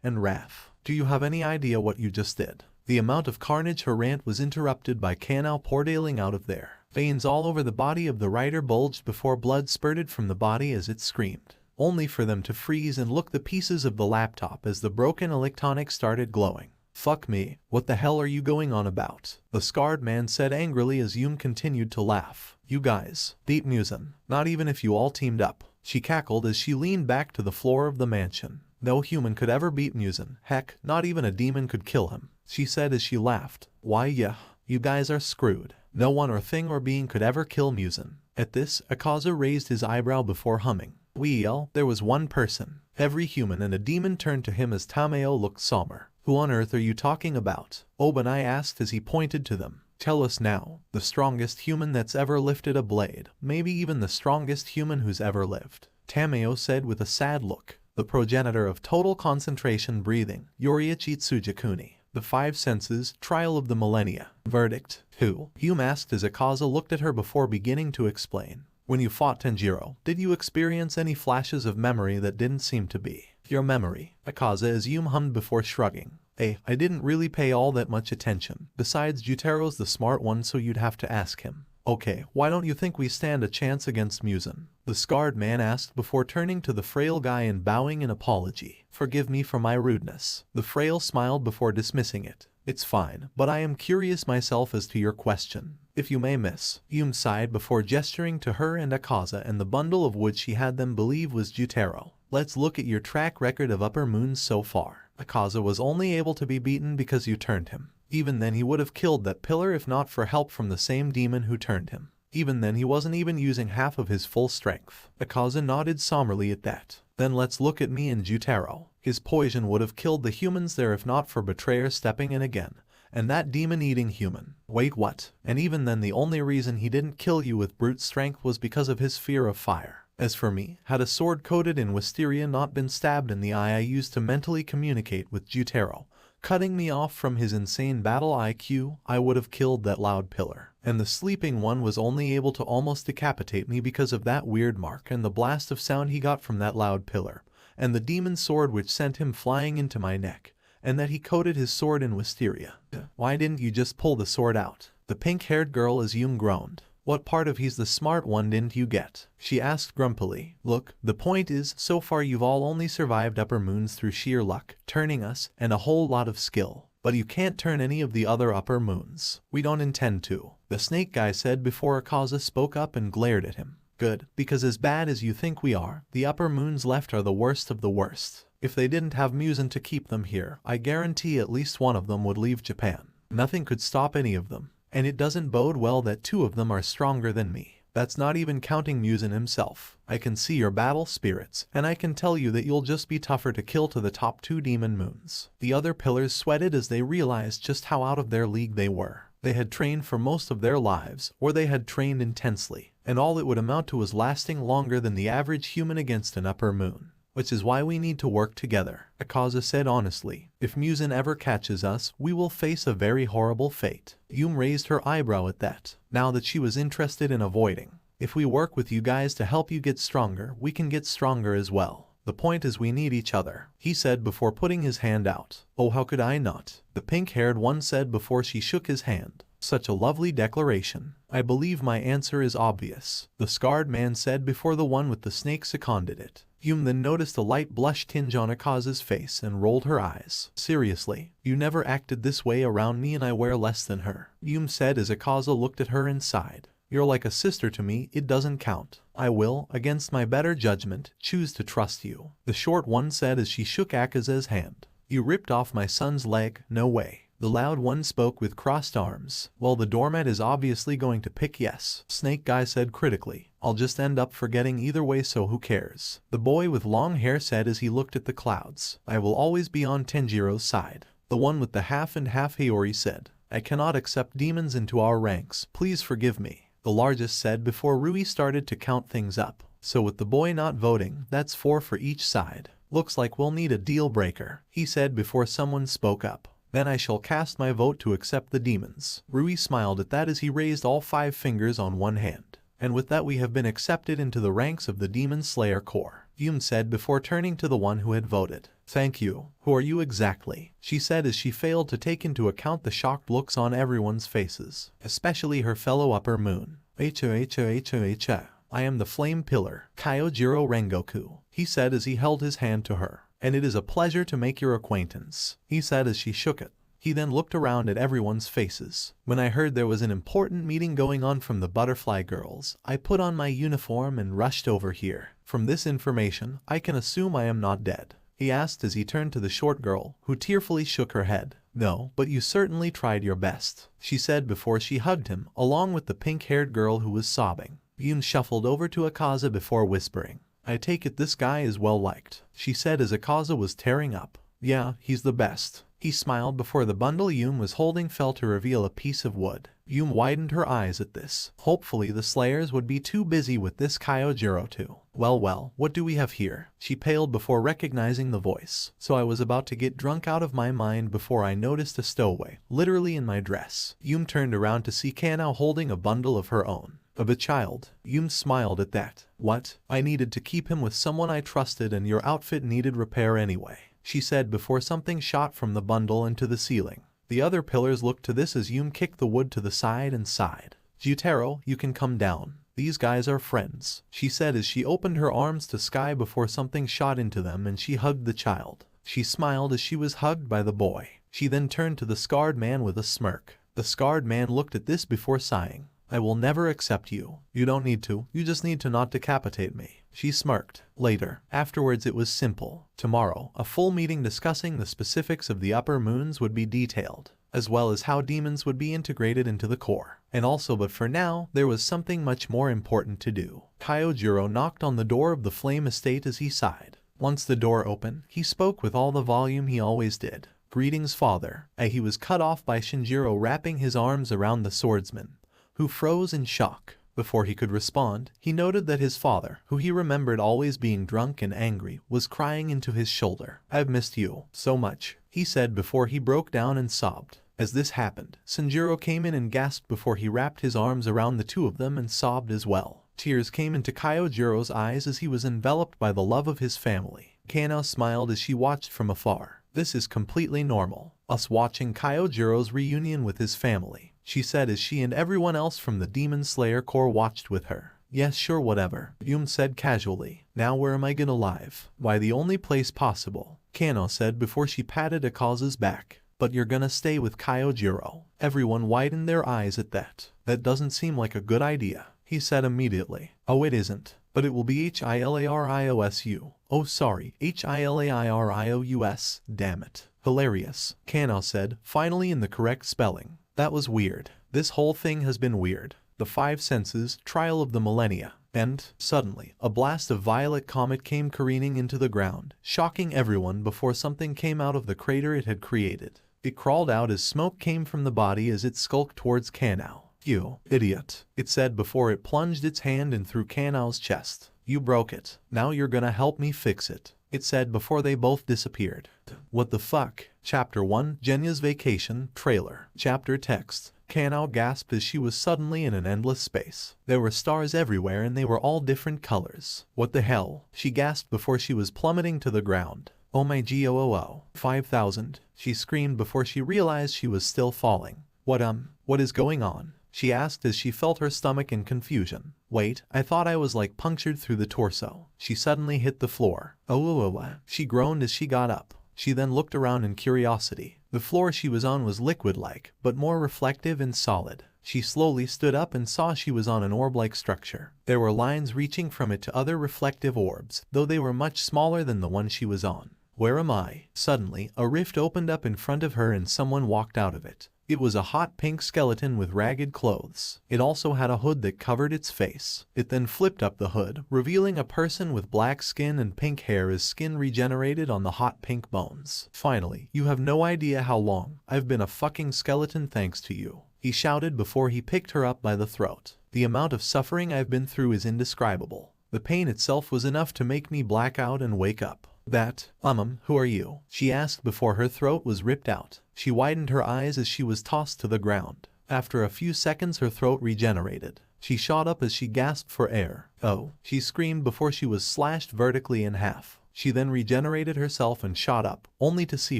and wrath. Do you have any idea what you just did? The amount of carnage her rant was interrupted by Kanao pouring out of there. Veins all over the body of the writer bulged before blood spurted from the body as it screamed, only for them to freeze and look the pieces of the laptop as the broken electronics started glowing. Fuck me, what the hell are you going on about? The scarred man said angrily as Yum continued to laugh. You guys beat Muzan, not even if you all teamed up. She cackled as she leaned back to the floor of the mansion. No human could ever beat Muzan. Heck, not even a demon could kill him, she said as she laughed. Why yeah, you guys are screwed. No one or thing or being could ever kill Muzan. At this, Aaza raised his eyebrow before humming. Well, there was one person. Every human and a demon turned to him as Tameo looked somber. Who on earth are you talking about? Obanai asked as he pointed to them. Tell us now. The strongest human that's ever lifted a blade. Maybe even the strongest human who's ever lived. Tameo said with a sad look. The progenitor of total concentration breathing. Yoriichi Tsujakuni. The 5 senses, trial of the millennia. Verdict. Who? Hume asked as Aaza looked at her before beginning to explain. When you fought Tanjiro, did you experience any flashes of memory that didn't seem to be your memory? Aaza as Hume hummed before shrugging. I didn't really pay all that much attention. Besides, Jutero's the smart one, so you'd have to ask him. Okay, why don't you think we stand a chance against Muzan? The scarred man asked before turning to the frail guy and bowing in apology. Forgive me for my rudeness. The frail smiled before dismissing it. It's fine, but I am curious myself as to your question. If you may, miss. Yum sighed before gesturing to her and Aaza and the bundle of wood she had them believe was Jutero. Let's look at your track record of upper moons so far. Aaza was only able to be beaten because you turned him. Even then he would have killed that pillar if not for help from the same demon who turned him. Even then he wasn't even using half of his full strength. Aaza nodded somberly at that. Then let's look at me and Jutero. His poison would have killed the humans there if not for Betrayer stepping in again. And that demon-eating human. Wait, what? And even then the only reason he didn't kill you with brute strength was because of his fear of fire. As for me, had a sword coated in wisteria not been stabbed in the eye I used to mentally communicate with Jutero, cutting me off from his insane battle IQ, I would have killed that loud pillar. And the sleeping one was only able to almost decapitate me because of that weird mark and the blast of sound he got from that loud pillar, and the demon sword which sent him flying into my neck, and that he coated his sword in wisteria. Why didn't you just pull the sword out? The pink-haired girl as Yoon groaned. What part of he's the smart one didn't you get? She asked grumpily. Look, the point is, so far you've all only survived upper moons through sheer luck, turning us, and a whole lot of skill. But you can't turn any of the other upper moons. We don't intend to. The snake guy said before Aaza spoke up and glared at him. Good, because as bad as you think we are, the upper moons left are the worst of the worst. If they didn't have Muzan to keep them here, I guarantee at least one of them would leave Japan. Nothing could stop any of them. And it doesn't bode well that 2 of them are stronger than me. That's not even counting Muzan himself. I can see your battle spirits, and I can tell you that you'll just be tougher to kill to the top 2 demon moons. The other pillars sweated as they realized just how out of their league they were. They had trained for most of their lives, or they had trained intensely, and all it would amount to was lasting longer than the average human against an upper moon. Which is why we need to work together, Aaza said honestly. If Muzan ever catches us, we will face a very horrible fate. Yum raised her eyebrow at that, now that she was interested in avoiding. If we work with you guys to help you get stronger, we can get stronger as well. The point is we need each other, he said before putting his hand out. Oh, how could I not? The pink-haired one said before she shook his hand. Such a lovely declaration. I believe my answer is obvious, the scarred man said before the one with the snake seconded it. Yum then noticed a light blush tinge on Aaza's face and rolled her eyes. Seriously, you never acted this way around me and I wear less than her, Yum said as Aaza looked at her and sighed. You're like a sister to me, it doesn't count. I will, against my better judgment, choose to trust you, the short one said as she shook Aaza's hand. You ripped off my son's leg, no way. The loud one spoke with crossed arms. Well, the doormat is obviously going to pick yes, Snake Guy said critically. I'll just end up forgetting either way, so who cares? The boy with long hair said as he looked at the clouds. I will always be on Tanjiro's side. The one with the half and half Haori said. I cannot accept demons into our ranks, please forgive me, the largest said before Rui started to count things up. So with the boy not voting, that's 4 for each side. Looks like we'll need a deal breaker, he said before someone spoke up. Then I shall cast my vote to accept the demons. Rui smiled at that as he raised all 5 fingers on one hand. And with that we have been accepted into the ranks of the Demon Slayer Corps, Yum said before turning to the one who had voted. Thank you. Who are you exactly? She said as she failed to take into account the shocked looks on everyone's faces, especially her fellow Upper Moon. I am the Flame Pillar, Kyojiro Rengoku, he said as he held his hand to her. And it is a pleasure to make your acquaintance, he said as she shook it. He then looked around at everyone's faces. When I heard there was an important meeting going on from the Butterfly Girls, I put on my uniform and rushed over here. From this information, I can assume I am not dead, he asked as he turned to the short girl, who tearfully shook her head. No, but you certainly tried your best, she said before she hugged him, along with the pink-haired girl who was sobbing. Yun shuffled over to Aaza before whispering. I take it this guy is well liked, she said as Aaza was tearing up. Yeah, he's the best. He smiled before the bundle Yum was holding fell to reveal a piece of wood. Yum widened her eyes at this. Hopefully the Slayers would be too busy with this Kyojiro too. Well, what do we have here? She paled before recognizing the voice. So I was about to get drunk out of my mind before I noticed a stowaway, literally in my dress. Yum turned around to see Kanao holding a bundle of her own. Of a child. Yum smiled at that. What? I needed to keep him with someone I trusted and your outfit needed repair anyway, she said before something shot from the bundle into the ceiling. The other pillars looked to this as Yum kicked the wood to the side and sighed. Jutaro, you can come down. These guys are friends, she said as she opened her arms to Sky before something shot into them and she hugged the child. She smiled as she was hugged by the boy. She then turned to the scarred man with a smirk. The scarred man looked at this before sighing. I will never accept you. You don't need to, you just need to not decapitate me, she smirked. Later. Afterwards it was simple. Tomorrow, a full meeting discussing the specifics of the upper moons would be detailed, as well as how demons would be integrated into the core. And also, but for now, there was something much more important to do. Kyojiro knocked on the door of the Flame Estate as he sighed. Once the door opened, he spoke with all the volume he always did. Greetings, father. He was cut off by Shinjiro wrapping his arms around the swordsman, who froze in shock. Before he could respond, he noted that his father, who he remembered always being drunk and angry, was crying into his shoulder. I've missed you so much, he said before he broke down and sobbed. As this happened, Sanjiro came in and gasped before he wrapped his arms around the two of them and sobbed as well. Tears came into Kyojiro's eyes as he was enveloped by the love of his family. Kanao smiled as she watched from afar. This is completely normal, us watching Kyojiro's reunion with his family, she said as she and everyone else from the Demon Slayer Corps watched with her. Yes, sure, whatever, Yum said casually. Now where am I gonna live? Why, the only place possible, Kanao said before she patted Aaza's back. But you're gonna stay with Kyojiro. Everyone widened their eyes at that. That doesn't seem like a good idea, he said immediately. Oh, it isn't. But it will be Hilarious. Oh, sorry, Hilarious. Damn it. Hilarious, Kanao said, finally in the correct spelling. That was weird. This whole thing has been weird. The Five Senses, Trial of the Millennia. And, suddenly, a blast of violet comet came careening into the ground, shocking everyone before something came out of the crater it had created. It crawled out as smoke came from the body as it skulked towards Kanao. You idiot, it said before it plunged its hand in through Kanao's chest. You broke it. Now you're gonna help me fix it, it said before they both disappeared. What the fuck? Chapter 1 Jenya's Vacation Trailer. Chapter text. Kanao gasped as she was suddenly in an endless space. There were stars everywhere and they were all different colors. What the hell? She gasped before she was plummeting to the ground. Oh my god, 5,000. She screamed before she realized she was still falling. What is going on? She asked as she felt her stomach in confusion. Wait, I thought I was like punctured through the torso. She suddenly hit the floor. Oh, she groaned as she got up. She then looked around in curiosity. The floor she was on was liquid-like, but more reflective and solid. She slowly stood up and saw she was on an orb-like structure. There were lines reaching from it to other reflective orbs, though they were much smaller than the one she was on. Where am I? Suddenly, a rift opened up in front of her and someone walked out of it. It was a hot pink skeleton with ragged clothes. It also had a hood that covered its face. It then flipped up the hood, revealing a person with black skin and pink hair as skin regenerated on the hot pink bones. Finally, you have no idea how long I've been a fucking skeleton thanks to you, he shouted before he picked her up by the throat. The amount of suffering I've been through is indescribable. The pain itself was enough to make me black out and wake up. Who are you? She asked before her throat was ripped out. She widened her eyes as she was tossed to the ground. After a few seconds her throat regenerated. She shot up as she gasped for air. Oh, she screamed before she was slashed vertically in half. She then regenerated herself and shot up, only to see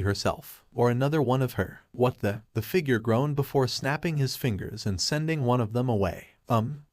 herself, or another one of her. What the figure groaned before snapping his fingers and sending one of them away.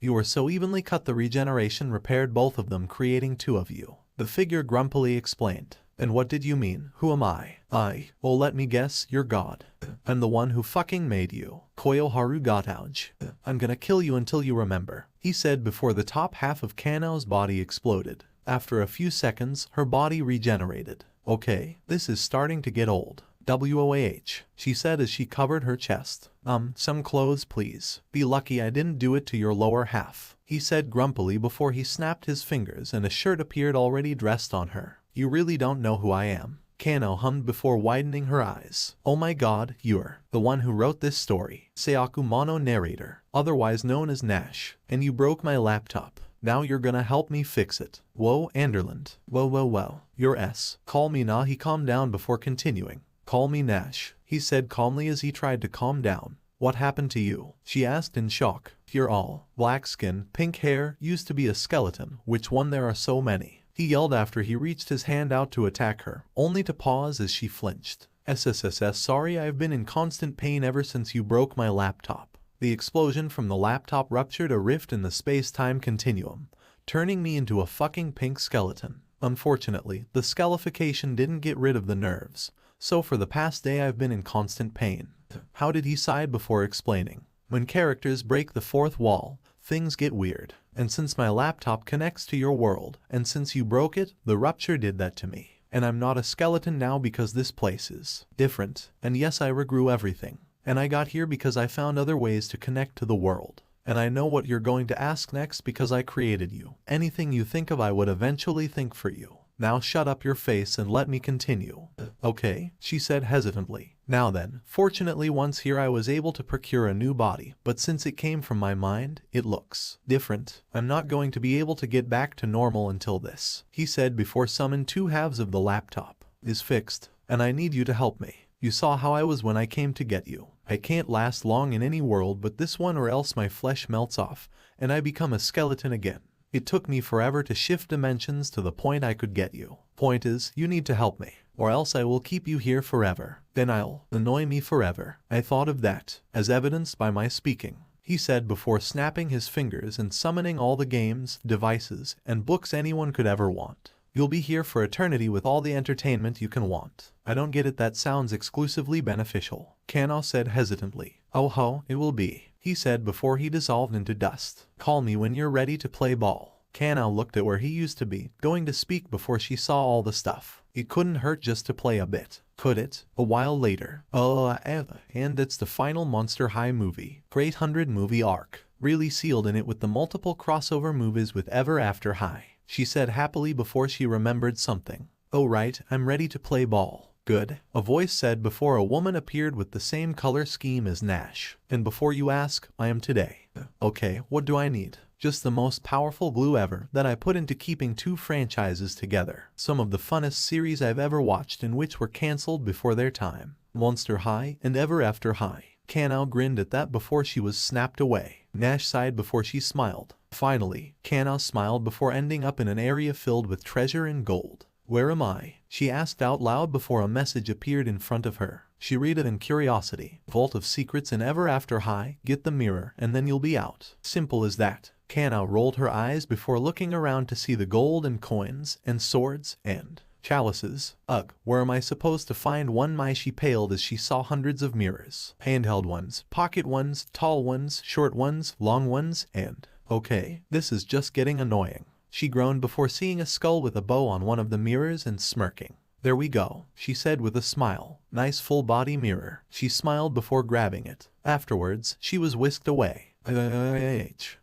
You were so evenly cut the regeneration repaired both of them, creating two of you. The figure grumpily explained. And what did you mean? Who am I? Well, let me guess, you're God. I'm the one who fucking made you. Koyoharu Gotauge. I'm gonna kill you until you remember, he said before the top half of Kanao's body exploded. After a few seconds, her body regenerated. Okay, this is starting to get old. WOAH, she said as she covered her chest. Some clothes please. Be lucky I didn't do it to your lower half, he said grumpily before he snapped his fingers and a shirt appeared already dressed on her. You really don't know who I am, Kanao hummed before widening her eyes. Oh my god, you're the one who wrote this story. SaiakuMonoNarrator, otherwise known as Nash, and you broke my laptop. Now you're gonna help me fix it. Whoa, Anderland. Well, you're S. Call me Na, he calmed down before continuing. Call me Nash, he said calmly as he tried to calm down. What happened to you? She asked in shock. You're all black skin, pink hair, used to be a skeleton. Which one? There are so many, he yelled after he reached his hand out to attack her, only to pause as she flinched. SSSS, sorry, I've been in constant pain ever since you broke my laptop. The explosion from the laptop ruptured a rift in the space-time continuum, turning me into a fucking pink skeleton. Unfortunately, the scarification didn't get rid of the nerves, so for the past day I've been in constant pain. How did he sigh before explaining? When characters break the fourth wall, things get weird. And since my laptop connects to your world, and since you broke it, the rupture did that to me. And I'm not a skeleton now because this place is different. And yes, I regrew everything. And I got here because I found other ways to connect to the world. And I know what you're going to ask next because I created you. Anything you think of I would eventually think for you. Now shut up your face and let me continue. Okay, she said hesitantly. Now then, fortunately once here I was able to procure a new body, but since it came from my mind, it looks different. I'm not going to be able to get back to normal until this, he said before summoned two halves of the laptop, is fixed, and I need you to help me. You saw how I was when I came to get you. I can't last long in any world but this one or else my flesh melts off, and I become a skeleton again. It took me forever to shift dimensions to the point I could get you. Point is, you need to help me, or else I will keep you here forever. Then I'll annoy me forever. I thought of that, as evidenced by my speaking, he said before snapping his fingers and summoning all the games, devices, and books anyone could ever want. You'll be here for eternity with all the entertainment you can want. I don't get it, that sounds exclusively beneficial, Kanao said hesitantly. Oh ho, it will be, he said before he dissolved into dust. Call me when you're ready to play ball. Kanao looked at where he used to be, going to speak before she saw all the stuff. It couldn't hurt just to play a bit, could it? A while later. And it's the final Monster High movie. Great 100 movie arc. Really sealed in it with the multiple crossover movies with Ever After High, she said happily before she remembered something. Oh right, I'm ready to play ball. Good, a voice said before a woman appeared with the same color scheme as Nash. And before you ask, I am today. Okay, what do I need? Just the most powerful glue ever that I put into keeping two franchises together. Some of the funnest series I've ever watched and which were cancelled before their time. Monster High and Ever After High. Kanao grinned at that before she was snapped away. Nash sighed before she smiled. Finally, Kanao smiled before ending up in an area filled with treasure and gold. Where am I? She asked out loud before a message appeared in front of her. She read it in curiosity. Vault of Secrets in Ever After High, get the mirror and then you'll be out. Simple as that. Kanao rolled her eyes before looking around to see the gold and coins and swords and chalices. Ugh, where am I supposed to find one? She paled as she saw hundreds of mirrors. Handheld ones, pocket ones, tall ones, short ones, long ones, and... okay, this is just getting annoying. She groaned before seeing a skull with a bow on one of the mirrors and smirking. There we go, she said with a smile. Nice full body mirror. She smiled before grabbing it. Afterwards, she was whisked away.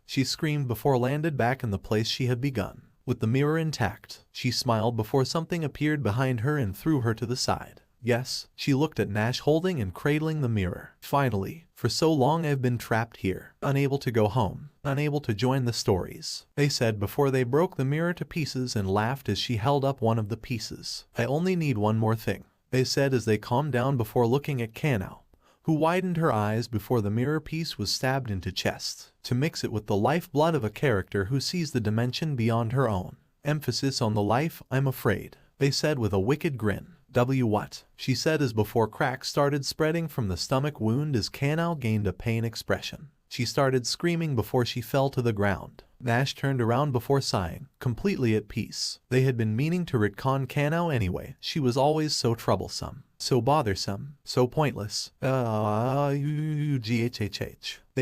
She screamed before landed back in the place she had begun. With the mirror intact, she smiled before something appeared behind her and threw her to the side. Yes, she looked at Nash holding and cradling the mirror. Finally, for so long I've been trapped here, unable to go home, unable to join the stories, they said before they broke the mirror to pieces and laughed as she held up one of the pieces. I only need one more thing, they said as they calmed down before looking at Kanao, who widened her eyes before the mirror piece was stabbed into chest, to mix it with the lifeblood of a character who sees the dimension beyond her own. Emphasis on the life, I'm afraid, they said with a wicked grin. What? She said as before cracks started spreading from the stomach wound as Kanao gained a pain expression. She started screaming before she fell to the ground. Nash turned around before sighing, completely at peace. They had been meaning to retcon Kanao anyway. She was always so troublesome, so bothersome, so pointless. They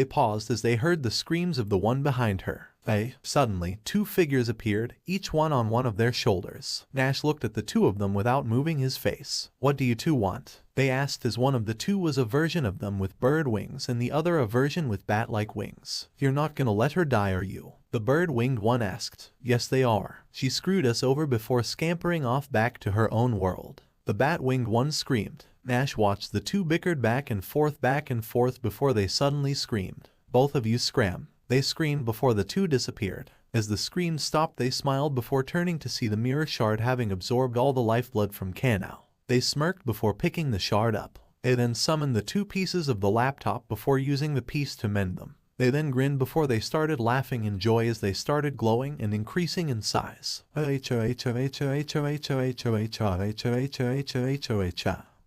paused as they heard the screams of the one behind her. Suddenly, two figures appeared, each one on one of their shoulders. Nash looked at the two of them without moving his face. What do you two want? They asked as one of the two was a version of them with bird wings and the other a version with bat-like wings. You're not gonna let her die, are you? The bird-winged one asked. Yes they are. She screwed us over before scampering off back to her own world. The bat-winged one screamed. Nash watched the two bickered back and forth before they suddenly screamed. Both of you scram. They screamed before the two disappeared. As the screams stopped they smiled before turning to see the mirror shard having absorbed all the lifeblood from Kanao. They smirked before picking the shard up. They then summoned the two pieces of the laptop before using the piece to mend them. They then grinned before they started laughing in joy as they started glowing and increasing in size.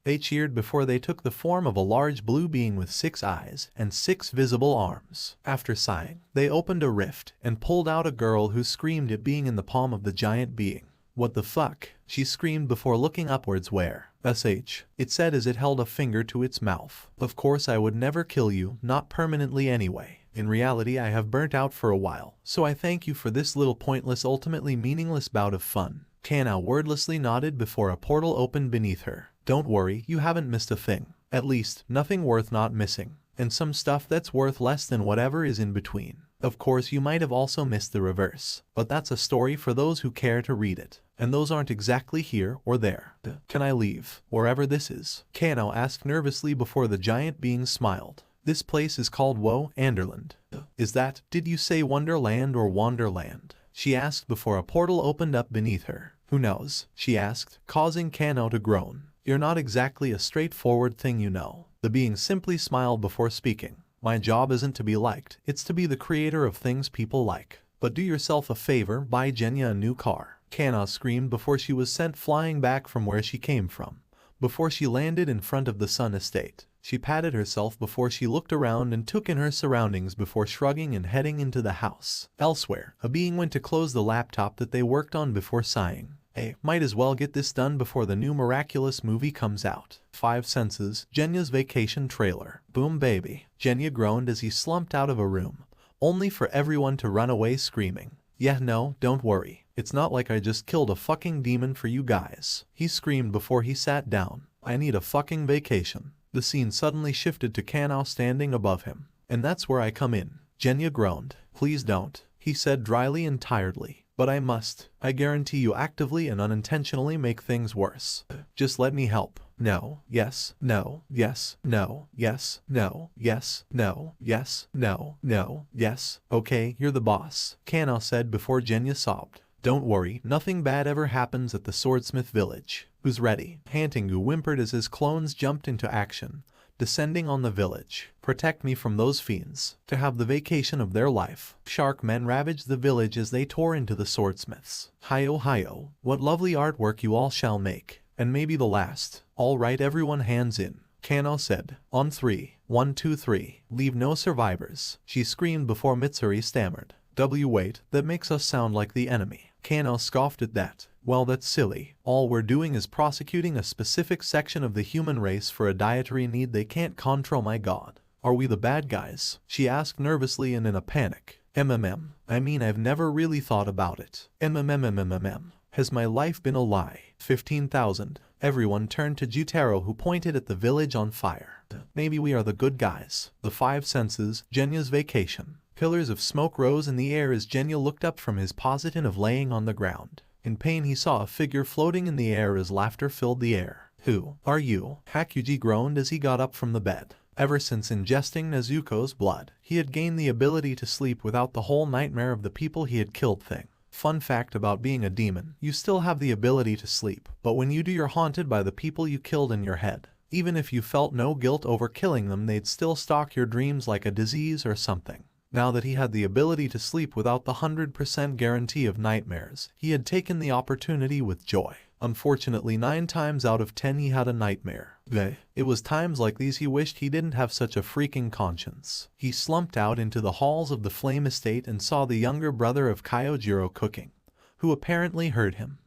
They cheered before they took the form of a large blue being with 6 eyes and 6 visible arms. After sighing, they opened a rift and pulled out a girl who screamed at being in the palm of the giant being. What the fuck? She screamed before looking upwards where, it said as it held a finger to its mouth. Of course I would never kill you, not permanently anyway. In reality I have burnt out for a while, so I thank you for this little pointless ultimately meaningless bout of fun. Kanao wordlessly nodded before a portal opened beneath her. Don't worry, you haven't missed a thing. At least, nothing worth not missing. And some stuff that's worth less than whatever is in between. Of course you might have also missed the reverse, but that's a story for those who care to read it. And those aren't exactly here or there. Can I leave? Wherever this is? Kanao asked nervously before the giant being smiled. This place is called Anderland. Is that, did you say Wonderland or Wanderland? She asked before a portal opened up beneath her. Who knows? She asked, causing Kanao to groan. You're not exactly a straightforward thing, you know. The being simply smiled before speaking. My job isn't to be liked, it's to be the creator of things people like. But do yourself a favor, buy Genya a new car. Kanao screamed before she was sent flying back from where she came from. Before she landed in front of the Sun Estate, she patted herself before she looked around and took in her surroundings before shrugging and heading into the house. Elsewhere, a being went to close the laptop that they worked on before sighing. Hey, might as well get this done before the new miraculous movie comes out. 5 Senses, Genya's vacation trailer. Boom baby. Genya groaned as he slumped out of a room, only for everyone to run away screaming. Yeah no, don't worry. It's not like I just killed a fucking demon for you guys. He screamed before he sat down. I need a fucking vacation. The scene suddenly shifted to Kanao standing above him. And that's where I come in. Genya groaned. Please don't, he said dryly and tiredly. but I must. I guarantee you actively and unintentionally make things worse. Just let me help. No, yes, no, yes, no, yes, no, yes, no, yes, no, no, yes. Okay, you're the boss, Kana said before Genya sobbed. Don't worry, nothing bad ever happens at the swordsmith village. Who's ready? Hantingu whimpered as his clones jumped into action, descending on the village. Protect me from those fiends. To have the vacation of their life, shark men ravaged the village as they tore into the swordsmiths. Hi-oh, what lovely artwork you all shall make. And maybe the last. All right, everyone hands in, Kano said. On 3. 1, 2, 3. Leave no survivors, she screamed before Mitsuri stammered. Wait, that makes us sound like the enemy. Kano scoffed at that. Well, that's silly. All we're doing is prosecuting a specific section of the human race for a dietary need they can't control. My god. Are we the bad guys? She asked nervously and in a panic. I mean, I've never really thought about it. Has my life been a lie? 15,000. Everyone turned to Jutaro, who pointed at the village on fire. Maybe we are the good guys. The five senses, Genya's vacation. Pillars of smoke rose in the air as Genya looked up from his position of laying on the ground. In pain he saw a figure floating in the air as laughter filled the air. Who are you? Hakuji groaned as he got up from the bed. Ever since ingesting Nezuko's blood, he had gained the ability to sleep without the whole nightmare of the people he had killed thing. Fun fact about being a demon, you still have the ability to sleep, but when you do you're haunted by the people you killed in your head. Even if you felt no guilt over killing them, they'd still stalk your dreams like a disease or something. Now that he had the ability to sleep without the 100% guarantee of nightmares, he had taken the opportunity with joy. Unfortunately, 9 times out of 10 he had a nightmare. It was times like these he wished he didn't have such a freaking conscience. He slumped out into the halls of the Flame Estate and saw the younger brother of Kyojiro cooking, who apparently heard him.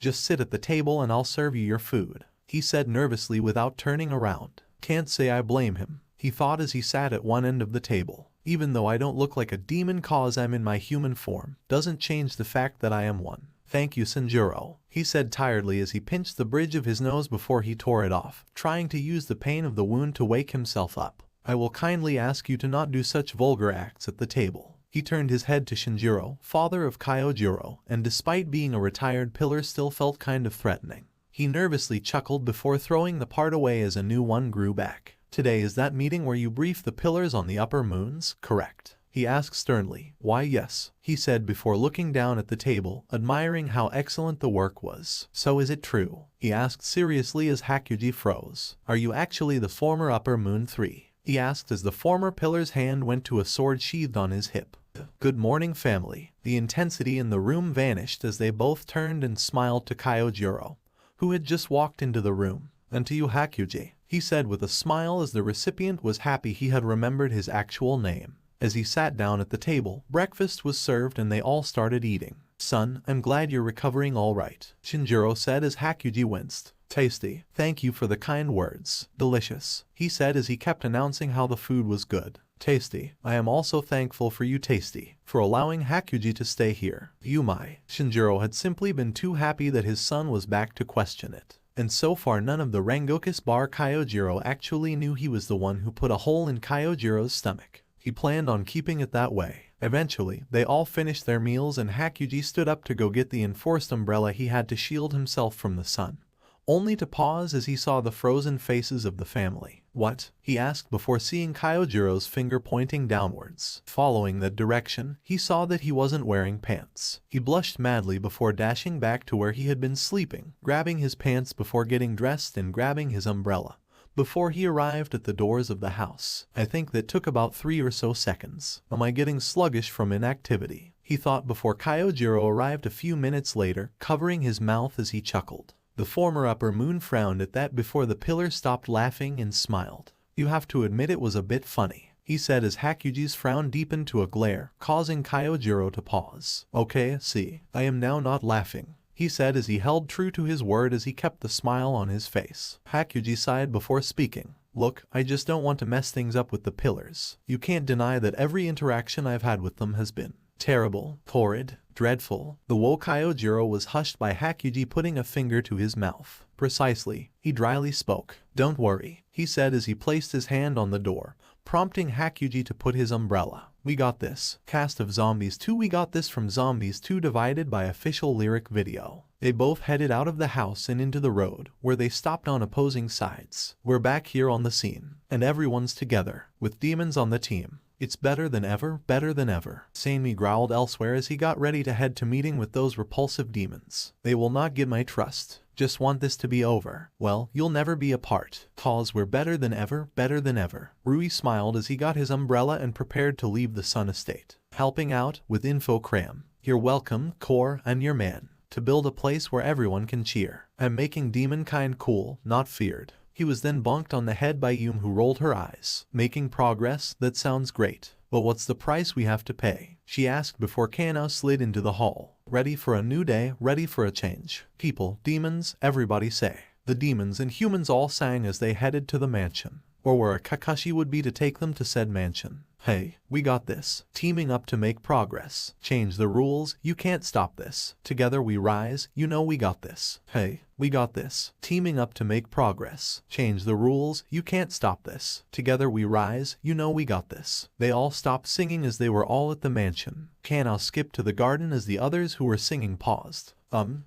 Just sit at the table and I'll serve you your food, he said nervously without turning around. Can't say I blame him, he thought as he sat at one end of the table. Even though I don't look like a demon cause I'm in my human form, doesn't change the fact that I am one. Thank you, Tanjiro, he said tiredly as he pinched the bridge of his nose before he tore it off, trying to use the pain of the wound to wake himself up. I will kindly ask you to not do such vulgar acts at the table. He turned his head to Shinjiro, father of Kyojiro, and despite being a retired pillar still felt kind of threatening. He nervously chuckled before throwing the part away as a new one grew back. Today is that meeting where you brief the pillars on the upper moons, correct? He asked sternly. Why yes, he said before looking down at the table, admiring how excellent the work was. So is it true? He asked seriously as Hakuji froze. Are you actually the former Upper Moon 3? He asked as the former pillar's hand went to a sword sheathed on his hip. Good morning, family. The intensity in the room vanished as they both turned and smiled to Kyojiro, who had just walked into the room. And to you, Hakuji, he said with a smile as the recipient was happy he had remembered his actual name. As he sat down at the table, breakfast was served and they all started eating. Son, I'm glad you're recovering all right, Shinjiro said as Hakuji winced. Tasty. Thank you for the kind words. Delicious, he said as he kept announcing how the food was good. Tasty. I am also thankful for you, Tasty, for allowing Hakuji to stay here. Shinjiro had simply been too happy that his son was back to question it. And so far none of the Rengokus bar Kyojiro actually knew he was the one who put a hole in Kyojiro's stomach. He planned on keeping it that way. Eventually, they all finished their meals and Hakuji stood up to go get the enforced umbrella he had to shield himself from the sun, only to pause as he saw the frozen faces of the family. What? He asked before seeing Kyojiro's finger pointing downwards. Following that direction, he saw that he wasn't wearing pants. He blushed madly before dashing back to where he had been sleeping, grabbing his pants before getting dressed and grabbing his umbrella before he arrived at the doors of the house. I think that took about 3 or so seconds. Am I getting sluggish from inactivity? He thought before Kyojiro arrived a few minutes later, covering his mouth as he chuckled. The former Upper Moon frowned at that before the pillar stopped laughing and smiled. You have to admit it was a bit funny, he said as Hakuji's frown deepened to a glare, causing Kyojiro to pause. Okay, see, I am now not laughing, he said as he held true to his word as he kept the smile on his face. Hakuji sighed before speaking. Look, I just don't want to mess things up with the pillars. You can't deny that every interaction I've had with them has been terrible, horrid, dreadful. The woe Kyojiro was hushed by Hakuji putting a finger to his mouth. Precisely, he dryly spoke. Don't worry, he said as he placed his hand on the door, prompting Hakuji to put his umbrella We got this. Cast of Zombies 2. We got this from Zombies 2 divided by official lyric video. They both headed out of the house and into the road, where they stopped on opposing sides. We're back here on the scene, and everyone's together, with demons on the team. It's better than ever, better than ever. Sammy growled elsewhere as he got ready to head to meeting with those repulsive demons. They will not get my trust. Just want this to be over. Well, you'll never be apart. Cause we're better than ever, better than ever. Rui smiled as he got his umbrella and prepared to leave the Sun Estate. Helping out with info cram. You're welcome, Core, and your man. To build a place where everyone can cheer. I'm making demonkind cool, not feared. He was then bonked on the head by Yum, who rolled her eyes. Making progress? That sounds great. But what's the price we have to pay? She asked before Kanao slid into the hall. Ready for a new day, ready for a change. People, demons, everybody say. The demons and humans all sang as they headed to the mansion, or where a Kakashi would be to take them to said mansion. Hey, we got this. Teaming up to make progress. Change the rules, you can't stop this. Together we rise, you know we got this. Hey, we got this. Teaming up to make progress. Change the rules, you can't stop this. Together we rise, you know we got this. They all stopped singing as they were all at the mansion. Kanao skipped to the garden as the others who were singing paused.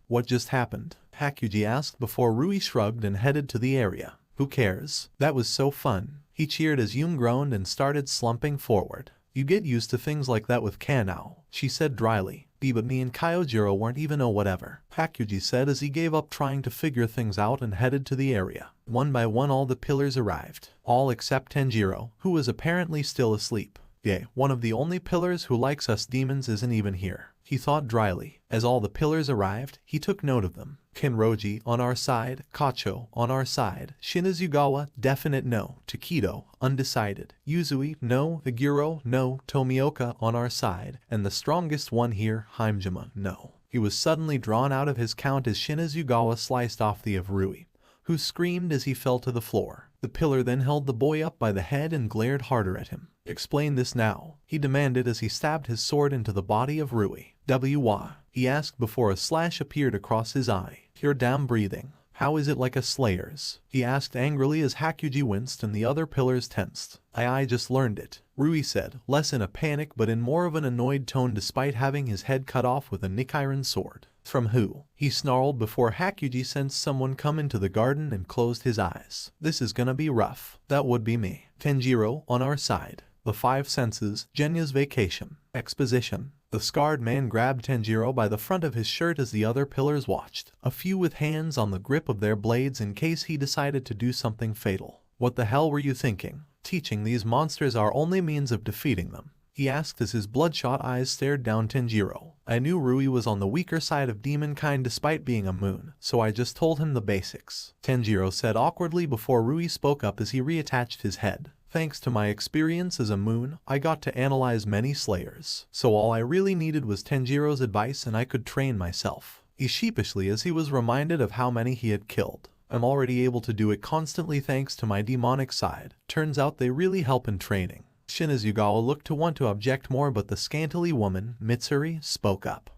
What just happened? Hakuji asked before Rui shrugged and headed to the area. Who cares? That was so fun. He cheered as Yum groaned and started slumping forward. You get used to things like that with Kanao, she said dryly. But me and Kyojiro weren't even whatever. Hakuji said as he gave up trying to figure things out and headed to the area. One by one all the pillars arrived. All except Tanjiro, who was apparently still asleep. Yeah, one of the only pillars who likes us demons isn't even here, he thought dryly. As all the pillars arrived, he took note of them. Kenroji on our side, Kacho on our side, Shinazugawa definite no, Takedo undecided, Yuzui no, Aguro no, Tomioka on our side, and the strongest one here, Himejima no. He was suddenly drawn out of his count as Shinazugawa sliced off the of Rui, who screamed as he fell to the floor. The pillar then held the boy up by the head and glared harder at him. Explain this now, he demanded as he stabbed his sword into the body of Rui. Why? He asked before a slash appeared across his eye. You're damn breathing. How is it like a slayer's? He asked angrily as Hakuji winced and the other pillars tensed. I just learned it, Rui said, less in a panic but in more of an annoyed tone despite having his head cut off with a Nichiren sword. From who? He snarled before Hakuji sensed someone come into the garden and closed his eyes. This is gonna be rough. That would be me. Tanjiro on our side. The Five Senses, Genya's vacation. Exposition. The scarred man grabbed Tanjiro by the front of his shirt as the other pillars watched, a few with hands on the grip of their blades in case he decided to do something fatal. What the hell were you thinking? Teaching these monsters our only means of defeating them, he asked as his bloodshot eyes stared down Tanjiro. I knew Rui was on the weaker side of demonkind despite being a moon, so I just told him the basics, Tanjiro said awkwardly before Rui spoke up as he reattached his head. Thanks to my experience as a moon, I got to analyze many slayers, so all I really needed was Tanjiro's advice and I could train myself. He sheepishly as he was reminded of how many he had killed. I'm already able to do it constantly thanks to my demonic side. Turns out they really help in training. Shinazugawa looked to want to object more but the scantily woman, Mitsuri, spoke up.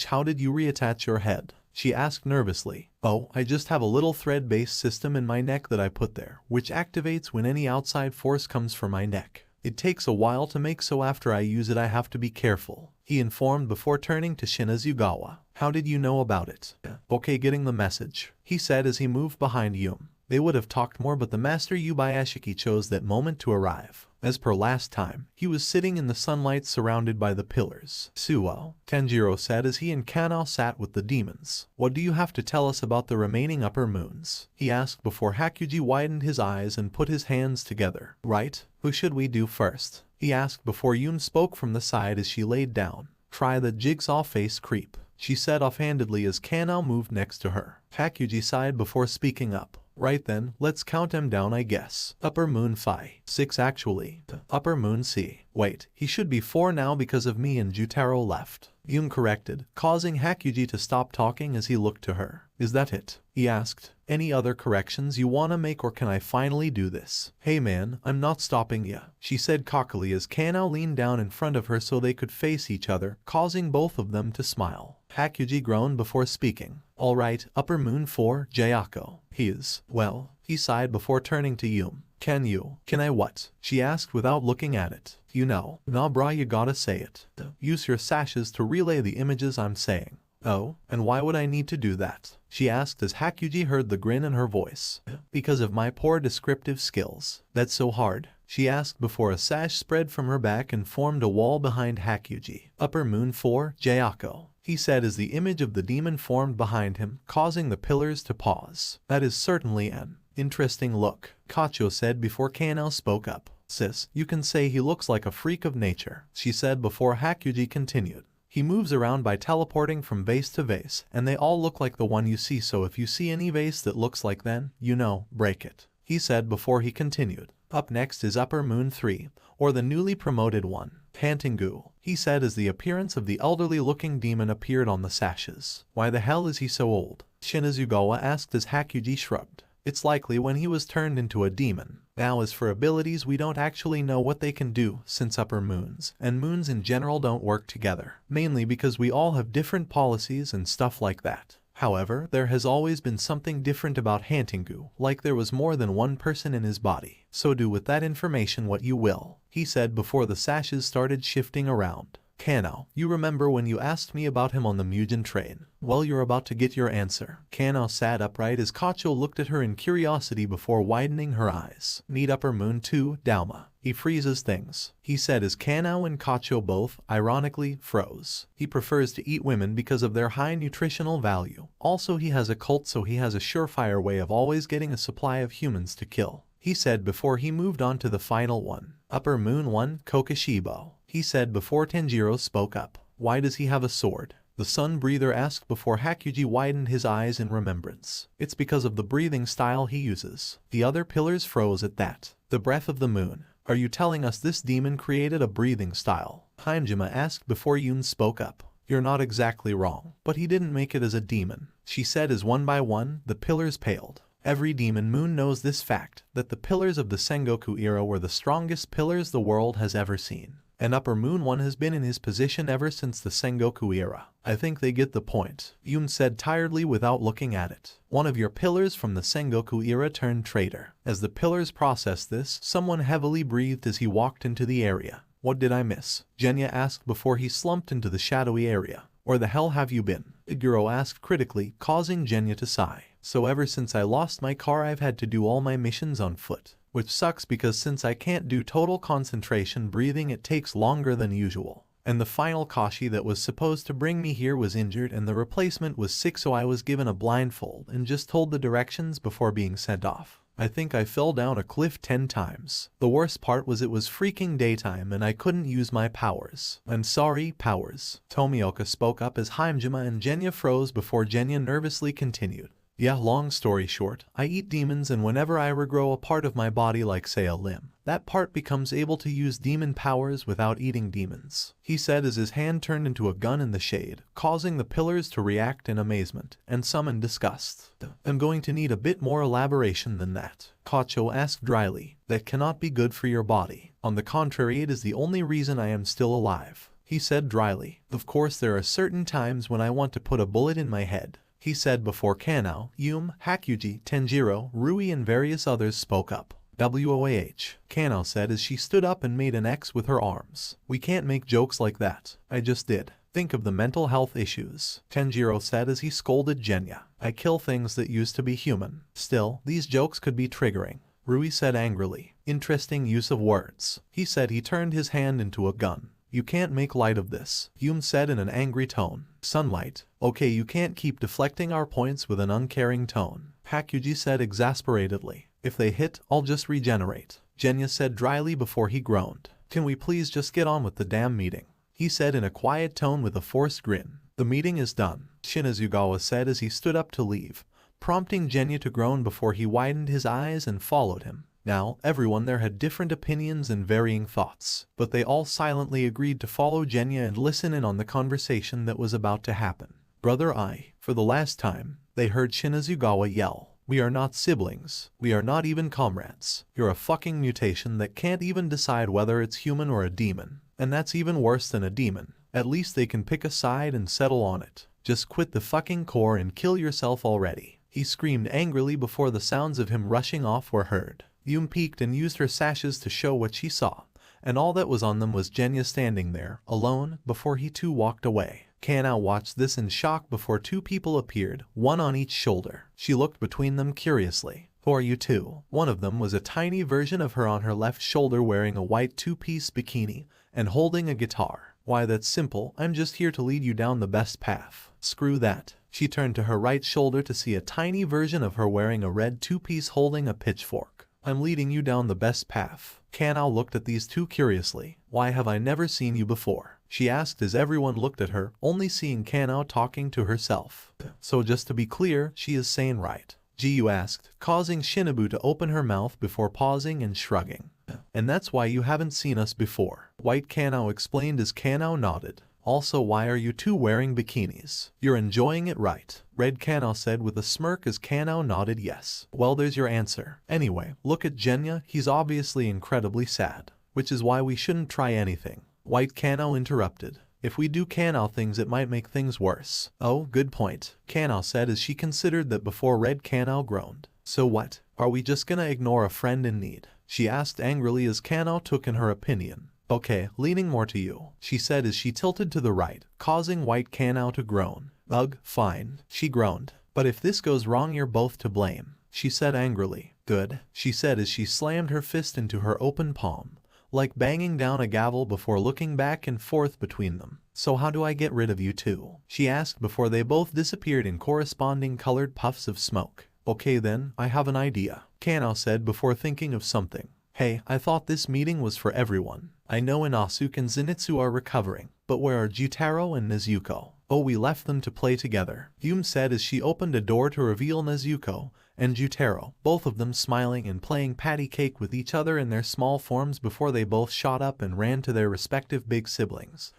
How did you reattach your head? She asked nervously. Oh, I just have a little thread-based system in my neck that I put there, which activates when any outside force comes for my neck. It takes a while to make so after I use it I have to be careful, he informed before turning to Shinazugawa. How did you know about it? Okay, getting the message, he said as he moved behind Yum. They would have talked more but the master Yubayashiki chose that moment to arrive. As per last time, he was sitting in the sunlight surrounded by the pillars. Suo, Tanjiro said as he and Kanao sat with the demons. What do you have to tell us about the remaining upper moons? He asked before Hakuji widened his eyes and put his hands together. Right? Who should we do first? He asked before Yun spoke from the side as she laid down. Try the jigsaw face creep, she said offhandedly as Kanao moved next to her. Hakuji sighed before speaking up. Right then, let's count him down I guess. Upper Moon Phi. 6 actually. Upper Moon C. Wait, he should be 4 now because of me and Jutaro left. Yun corrected, causing Hakuji to stop talking as he looked to her. Is that it? He asked. Any other corrections you wanna make or can I finally do this? Hey man, I'm not stopping ya, she said cockily as Kanao leaned down in front of her so they could face each other, causing both of them to smile. Hakuji groaned before speaking. Alright, Upper Moon 4, Jayako. He is, well, he sighed before turning to Yum. Can you? Can I what? She asked without looking at it. You know. Nah brah, you gotta say it. Use your sashes to relay the images I'm saying. Oh, and why would I need to do that? She asked as Hakuji heard the grin in her voice. Because of my poor descriptive skills. That's so hard? She asked before a sash spread from her back and formed a wall behind Hakuji. Upper Moon 4, Jayako. He said as the image of the demon formed behind him, causing the pillars to pause. That is certainly an interesting look, Kacho said before Kano spoke up. Sis, you can say he looks like a freak of nature, she said before Hakuji continued. He moves around by teleporting from vase to vase, and they all look like the one you see, so if you see any vase that looks like then, you know, break it, he said before he continued. Up next is Upper Moon 3, or the newly promoted one, Pantingu, he said as the appearance of the elderly-looking demon appeared on the sashes. Why the hell is he so old? Shinazugawa asked as Hakuji shrugged. It's likely when he was turned into a demon. Now as for abilities, we don't actually know what they can do, since upper moons and moons in general don't work together, mainly because we all have different policies and stuff like that. However, there has always been something different about Hantingu, like there was more than one person in his body. So do with that information what you will, he said before the sashes started shifting around. Kano, you remember when you asked me about him on the Muzan train? Well, you're about to get your answer. Kano sat upright as Kacho looked at her in curiosity before widening her eyes. Need Upper Moon 2, Dauma. He freezes things, he said as Kano and Kacho both, ironically, froze. He prefers to eat women because of their high nutritional value. Also, he has a cult, so he has a surefire way of always getting a supply of humans to kill, he said before he moved on to the final one. Upper Moon 1, Kokishibo. He said before Tanjiro spoke up. Why does he have a sword? The sun breather asked before Hakuji widened his eyes in remembrance. It's because of the breathing style he uses. The other pillars froze at that. The breath of the moon. Are you telling us this demon created a breathing style? Hajime asked before Yun spoke up. You're not exactly wrong, but he didn't make it as a demon, she said as one by one, the pillars paled. Every demon moon knows this fact, that the pillars of the Sengoku era were the strongest pillars the world has ever seen. And Upper Moon 1 has been in his position ever since the Sengoku era. I think they get the point, Yun said tiredly without looking at it. One of your pillars from the Sengoku era turned traitor. As the pillars processed this, someone heavily breathed as he walked into the area. What did I miss? Genya asked before he slumped into the shadowy area. Where the hell have you been? Iguro asked critically, causing Genya to sigh. So ever since I lost my car, I've had to do all my missions on foot. Which sucks because since I can't do total concentration breathing, it takes longer than usual. And the final Kashi that was supposed to bring me here was injured and the replacement was sick, so I was given a blindfold and just told the directions before being sent off. I think I fell down a cliff 10 times. The worst part was it was freaking daytime and I couldn't use my powers. I'm sorry, powers. Tomioka spoke up as Hajime and Genya froze before Genya nervously continued. Yeah, long story short, I eat demons, and whenever I regrow a part of my body, like say a limb, that part becomes able to use demon powers without eating demons, he said as his hand turned into a gun in the shade, causing the pillars to react in amazement and some in disgust. I'm going to need a bit more elaboration than that, Kacho asked dryly. That cannot be good for your body. On the contrary, it is the only reason I am still alive, he said dryly. Of course, there are certain times when I want to put a bullet in my head, he said before Kano, Yum, Hakuji, Tanjiro, Rui and various others spoke up. WOAH, Kano said as she stood up and made an X with her arms. We can't make jokes like that. I just did. Think of the mental health issues, Tanjiro said as he scolded Genya. I kill things that used to be human. Still, these jokes could be triggering, Rui said angrily. Interesting use of words. He said he turned his hand into a gun. You can't make light of this, Yum said in an angry tone. Sunlight. Okay, you can't keep deflecting our points with an uncaring tone, Hakuji said exasperatedly. If they hit, I'll just regenerate, Genya said dryly before he groaned. Can we please just get on with the damn meeting? He said in a quiet tone with a forced grin. The meeting is done, Shinazugawa said as he stood up to leave, prompting Genya to groan before he widened his eyes and followed him. Now, everyone there had different opinions and varying thoughts, but they all silently agreed to follow Genya and listen in on the conversation that was about to happen. Brother for the last time, they heard Shinazugawa yell. We are not siblings. We are not even comrades. You're a fucking mutation that can't even decide whether it's human or a demon. And that's even worse than a demon. At least they can pick a side and settle on it. Just quit the fucking core and kill yourself already, he screamed angrily before the sounds of him rushing off were heard. Yum peeked and used her sashes to show what she saw, and all that was on them was Genya standing there, alone, before he too walked away. Kanao watched this in shock before two people appeared, one on each shoulder. She looked between them curiously. Who are you two? One of them was a tiny version of her on her left shoulder wearing a white two-piece bikini and holding a guitar. Why, that's simple, I'm just here to lead you down the best path. Screw that. She turned to her right shoulder to see a tiny version of her wearing a red two-piece holding a pitchfork. I'm leading you down the best path. Kanao looked at these two curiously. Why have I never seen you before? She asked as everyone looked at her, only seeing Kanao talking to herself. So just to be clear, she is sane, right? Jiyu asked, causing Shinobu to open her mouth before pausing and shrugging. And that's why you haven't seen us before. White Kanao explained as Kanao nodded. Also, why are you two wearing bikinis? You're enjoying it, right? Red Kanao said with a smirk as Kanao nodded yes. Well, there's your answer. Anyway, look at Genya, he's obviously incredibly sad. Which is why we shouldn't try anything. White Kanao interrupted. If we do Kanao things it might make things worse. Oh, good point, Kanao said as she considered that before Red Kanao groaned. So what? Are we just gonna ignore a friend in need? She asked angrily as Kanao took in her opinion. Okay, leaning more to you, she said as she tilted to the right, causing White Kanao to groan. Ugh, fine, she groaned. But if this goes wrong you're both to blame, she said angrily. Good, she said as she slammed her fist into her open palm, like banging down a gavel before looking back and forth between them. So how do I get rid of you two? She asked before they both disappeared in corresponding colored puffs of smoke. Okay then, I have an idea, Kanao said before thinking of something. Hey, I thought this meeting was for everyone. I know Inosuke and Zenitsu are recovering, but where are Jutaro and Nezuko? Oh, we left them to play together, Yum said as she opened a door to reveal Nezuko and Jutaro, both of them smiling and playing patty cake with each other in their small forms before they both shot up and ran to their respective big siblings.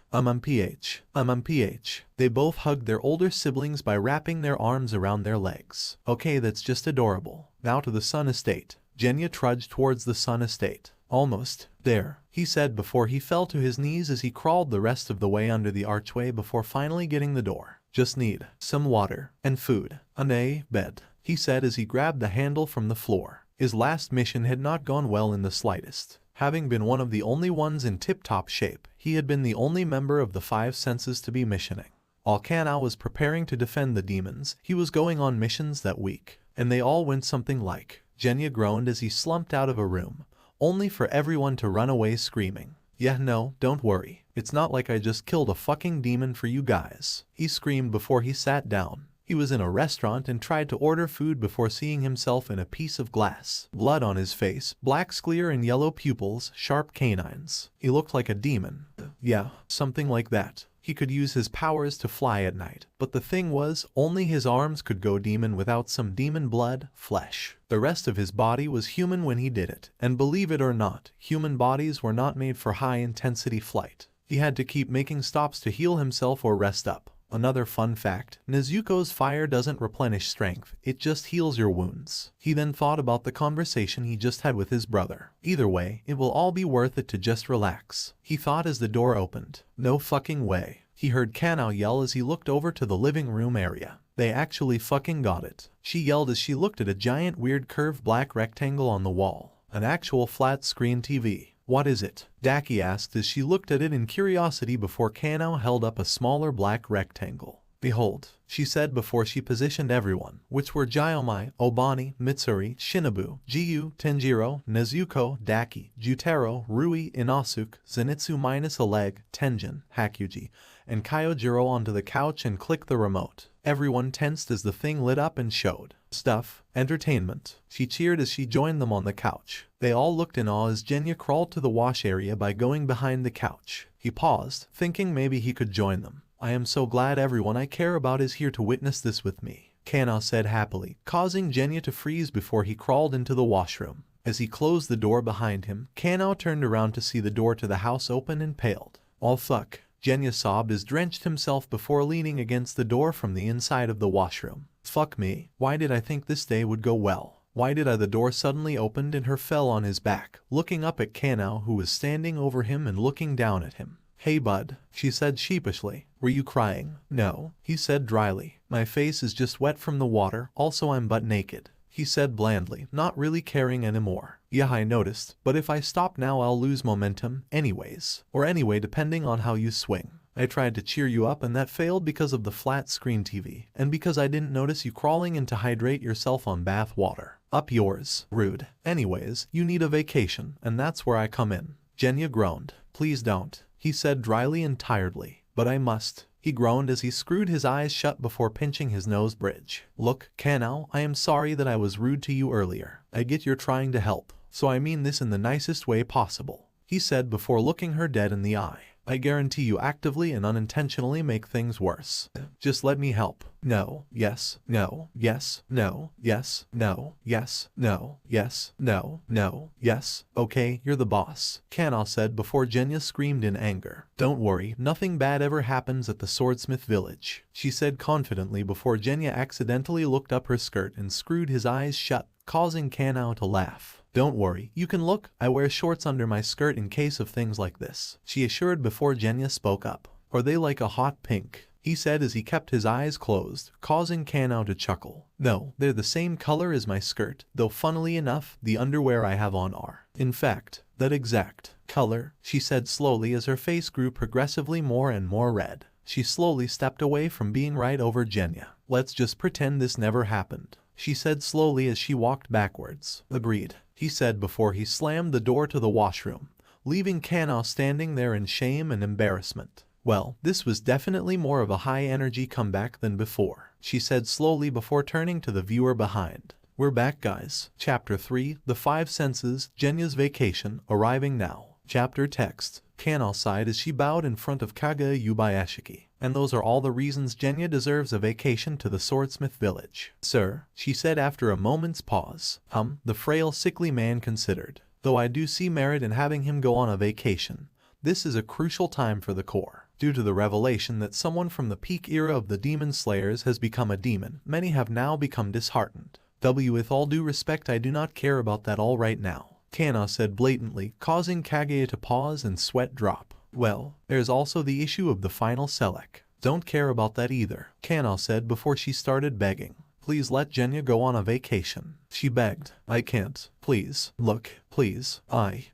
PH. They both hugged their older siblings by wrapping their arms around their legs. Okay, that's just adorable. Now to the Sun Estate. Genya trudged towards the Sun Estate. Almost there, he said before he fell to his knees as he crawled the rest of the way under the archway before finally getting the door. Just need some water and food and a bed, he said as he grabbed the handle from the floor. His last mission had not gone well in the slightest. Having been one of the only ones in tip-top shape, he had been the only member of the Five Senses to be missioning. While Kanao was preparing to defend the demons, he was going on missions that week, and they all went something like. Genya groaned as he slumped out of a room, only for everyone to run away screaming. Yeah, no, don't worry. It's not like I just killed a fucking demon for you guys, he screamed before he sat down. He was in a restaurant and tried to order food before seeing himself in a piece of glass. Blood on his face, black sclera and yellow pupils, sharp canines. He looked like a demon. Yeah, something like that. He could use his powers to fly at night, but the thing was, only his arms could go demon without some demon blood, flesh. The rest of his body was human when he did it, and believe it or not, human bodies were not made for high-intensity flight. He had to keep making stops to heal himself or rest up. Another fun fact, Nezuko's fire doesn't replenish strength, it just heals your wounds. He then thought about the conversation he just had with his brother. Either way, it will all be worth it to just relax, he thought as the door opened. No fucking way, he heard Kanao yell as he looked over to the living room area. They actually fucking got it, she yelled as she looked at a giant weird curved black rectangle on the wall. An actual flat screen TV. What is it? Daki asked as she looked at it in curiosity before Kanao held up a smaller black rectangle. Behold, she said before she positioned everyone, which were Gyomai, Obani, Mitsuri, Shinobu, Jiyu, Tanjiro, Nezuko, Daki, Jutaro, Rui, Inosuke, Zenitsu minus a leg, Tenjin, Hakuji, and Kyojiro onto the couch and clicked the remote. Everyone tensed as the thing lit up and showed stuff, entertainment. She cheered as she joined them on the couch. They all looked in awe as Genya crawled to the wash area by going behind the couch. He paused, thinking maybe he could join them. I am so glad everyone I care about is here to witness this with me, Kanao said happily, causing Genya to freeze before he crawled into the washroom. As he closed the door behind him, Kanao turned around to see the door to the house open and paled. Oh fuck, Genya sobbed as drenched himself before leaning against the door from the inside of the washroom. Fuck me, why did I think this day would go well? Why did I? The door suddenly opened and her fell on his back, looking up at Kanao who was standing over him and looking down at him. Hey bud, she said sheepishly. Were you crying? No, he said dryly. My face is just wet from the water, also I'm butt naked. he said blandly, not really caring anymore. Yeah, I noticed, but if I stop now I'll lose momentum anyways. Or anyway, depending on how you swing. I tried to cheer you up and that failed because of the flat screen TV, and because I didn't notice you crawling in to hydrate yourself on bath water. Up yours. Rude. Anyways, you need a vacation, and that's where I come in. Genya groaned. Please don't, he said dryly and tiredly. But I must. He groaned as he screwed his eyes shut before pinching his nose bridge. Look, Kanao, I am sorry that I was rude to you earlier. I get you're trying to help, so I mean this in the nicest way possible, he said before looking her dead in the eye. I guarantee you actively and unintentionally make things worse. Just let me help. No, yes, no, yes, no, yes, no, yes, no, yes, no, no, yes. Okay, you're the boss, Kanao said before Genya screamed in anger. Don't worry, nothing bad ever happens at the swordsmith village, she said confidently before Genya accidentally looked up her skirt and screwed his eyes shut, causing Kanao to laugh. Don't worry, you can look, I wear shorts under my skirt in case of things like this, she assured before Genya spoke up. Are they like a hot pink? He said as he kept his eyes closed, causing Kanao to chuckle. No, they're the same color as my skirt, though funnily enough, the underwear I have on are, in fact, that exact color, she said slowly as her face grew progressively more and more red. She slowly stepped away from being right over Genya. Let's just pretend this never happened, she said slowly as she walked backwards. Agreed, he said before he slammed the door to the washroom, leaving Kanao standing there in shame and embarrassment. Well, this was definitely more of a high-energy comeback than before, she said slowly before turning to the viewer behind. We're back, guys. Chapter 3, The Five Senses, Genya's Vacation, arriving now. Chapter text. Kanao sighed as she bowed in front of Kage Yubayashiki. And those are all the reasons Genya deserves a vacation to the swordsmith village. Sir, she said after a moment's pause. The frail sickly man considered. Though I do see merit in having him go on a vacation. This is a crucial time for the Corps. Due to the revelation that someone from the peak era of the demon slayers has become a demon, many have now become disheartened. With all due respect, I do not care about that all right now, Kanao said blatantly, causing Kage to pause and sweat drop. Well, there's also the issue of the final select. Don't care about that either, Kanao said before she started begging. Please let Genya go on a vacation, she begged. I can't. Please. Look. Please.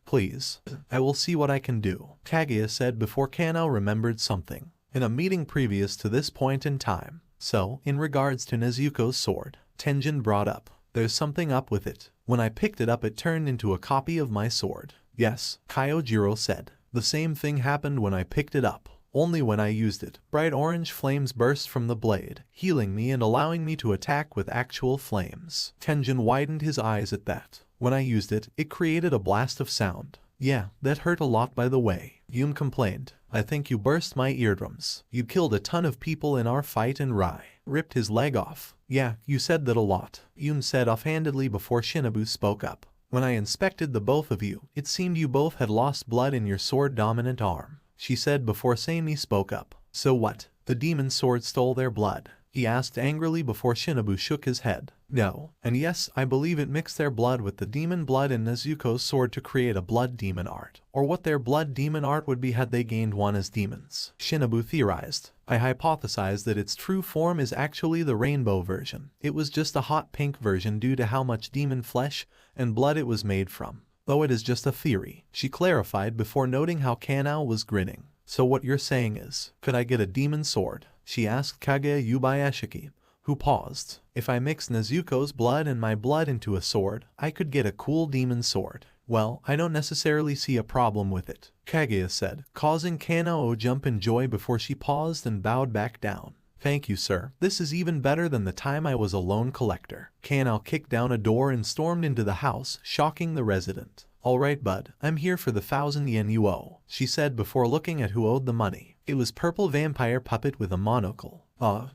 Please. I will see what I can do, Kaguya said before Kanao remembered something. In a meeting previous to this point in time. So, in regards to Nezuko's sword, Tenjin brought up. There's something up with it. When I picked it up it turned into a copy of my sword. Yes, Kyojiro said. The same thing happened when I picked it up. Only when I used it, bright orange flames burst from the blade, healing me and allowing me to attack with actual flames. Tenjin widened his eyes at that. When I used it, it created a blast of sound. Yeah, that hurt a lot by the way, Yun complained. I think you burst my eardrums. You killed a ton of people in our fight and Rai ripped his leg off. Yeah, you said that a lot, Yun said offhandedly before Shinobu spoke up. When I inspected the both of you, it seemed you both had lost blood in your sword-dominant arm, she said before Seimi spoke up. So what? The demon sword stole their blood? He asked angrily before Shinobu shook his head. No, and yes, I believe it mixed their blood with the demon blood in Nezuko's sword to create a blood demon art, or what their blood demon art would be had they gained one as demons, Shinobu theorized. I hypothesized that its true form is actually the rainbow version. It was just a hot pink version due to how much demon flesh and blood it was made from. Though it is just a theory, she clarified before noting how Kanao was grinning. So what you're saying is, could I get a demon sword? She asked Kage Yubayashiki, who paused. If I mix Nezuko's blood and my blood into a sword, I could get a cool demon sword. Well, I don't necessarily see a problem with it, Kaguya said, causing Kanao to jump in joy before she paused and bowed back down. Thank you, sir. This is even better than the time I was a lone collector. Kanao kicked down a door and stormed into the house, shocking the resident. Alright bud, I'm here for the 1,000 yen you owe, she said before looking at who owed the money. It was purple vampire puppet with a monocle.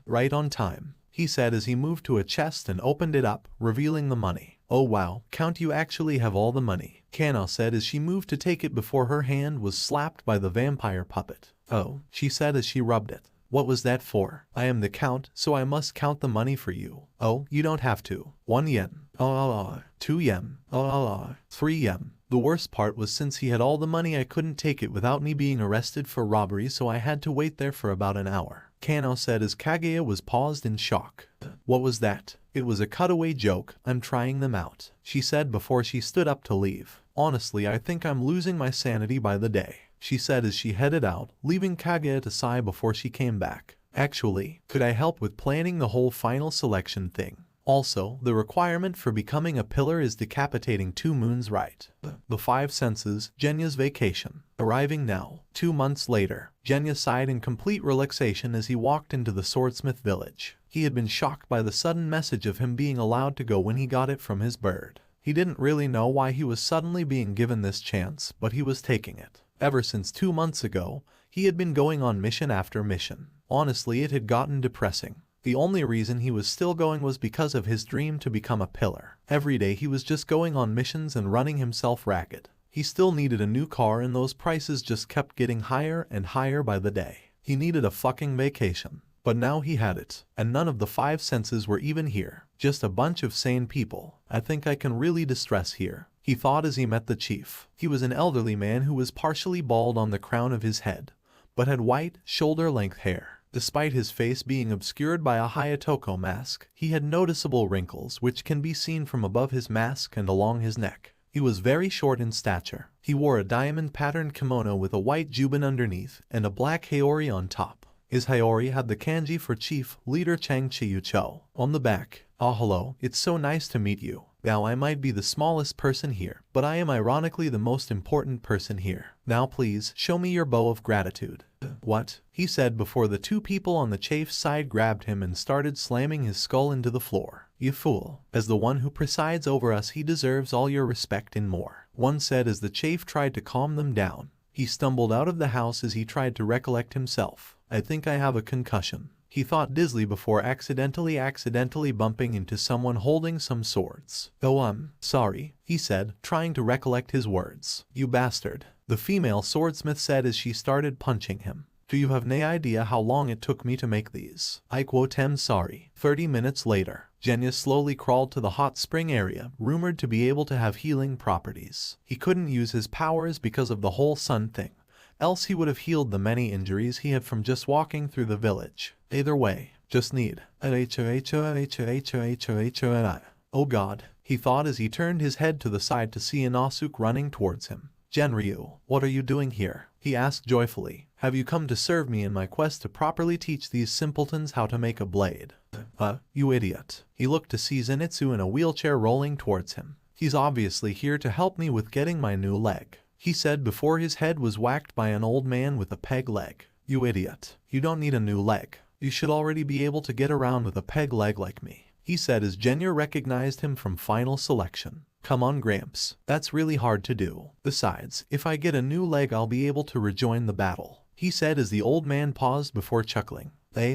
Right on time, he said as he moved to a chest and opened it up, revealing the money. Oh wow, Count, you actually have all the money, Kanao said as she moved to take it before her hand was slapped by the vampire puppet. Oh, she said as she rubbed it. What was that for? I am the Count, so I must count the money for you. Oh, you don't have to. 1 yen. 2 yen. 3 yen. The worst part was since he had all the money I couldn't take it without me being arrested for robbery, so I had to wait there for about an hour, Kanao said as Kaguya was paused in shock. What was that? It was a cutaway joke, I'm trying them out, she said before she stood up to leave. Honestly, I think I'm losing my sanity by the day, she said as she headed out, leaving Kaguya to sigh before she came back. Actually, could I help with planning the whole final selection thing? Also, the requirement for becoming a pillar is decapitating 2 moons, right? The 5 senses, Genya's vacation. Arriving now, 2 months later, Genya sighed in complete relaxation as he walked into the swordsmith village. He had been shocked by the sudden message of him being allowed to go when he got it from his bird. He didn't really know why he was suddenly being given this chance, but he was taking it. Ever since 2 months ago, he had been going on mission after mission. Honestly, it had gotten depressing. The only reason he was still going was because of his dream to become a pillar. Every day he was just going on missions and running himself ragged. He still needed a new car and those prices just kept getting higher and higher by the day. He needed a fucking vacation. But now he had it, and none of the 5 senses were even here. Just a bunch of sane people. I think I can really distress here, he thought as he met the chief. He was an elderly man who was partially bald on the crown of his head, but had white, shoulder-length hair. Despite his face being obscured by a Hayatoko mask, he had noticeable wrinkles which can be seen from above his mask and along his neck. He was very short in stature. He wore a diamond-patterned kimono with a white juban underneath and a black haori on top. His haori had the kanji for chief, leader Chang Chiyucho on the back. Ah, hello, it's so nice to meet you. Now I might be the smallest person here, but I am ironically the most important person here. Now please, show me your bow of gratitude. What? He said before the 2 people on the chief's side grabbed him and started slamming his skull into the floor. You fool. As the one who presides over us, he deserves all your respect and more, one said as the chief tried to calm them down. He stumbled out of the house as he tried to recollect himself. I think I have a concussion, he thought dizzily before accidentally bumping into someone holding some swords. Oh, sorry, he said, trying to recollect his words. You bastard, the female swordsmith said as she started punching him. Do you have no idea how long it took me to make these? I quote am sorry. 30 minutes later, Genya slowly crawled to the hot spring area, rumored to be able to have healing properties. He couldn't use his powers because of the whole sun thing, else he would have healed the many injuries he had from just walking through the village. Either way, just need. Oh god, he thought as he turned his head to the side to see Inosuke running towards him. Genryu, what are you doing here? He asked joyfully. Have you come to serve me in my quest to properly teach these simpletons how to make a blade? You idiot. He looked to see Zenitsu in a wheelchair rolling towards him. He's obviously here to help me with getting my new leg, he said before his head was whacked by an old man with a peg leg. You idiot. You don't need a new leg. You should already be able to get around with a peg leg like me, he said as Genya recognized him from final selection. Come on, Gramps. That's really hard to do. Besides, if I get a new leg I'll be able to rejoin the battle, he said as the old man paused before chuckling.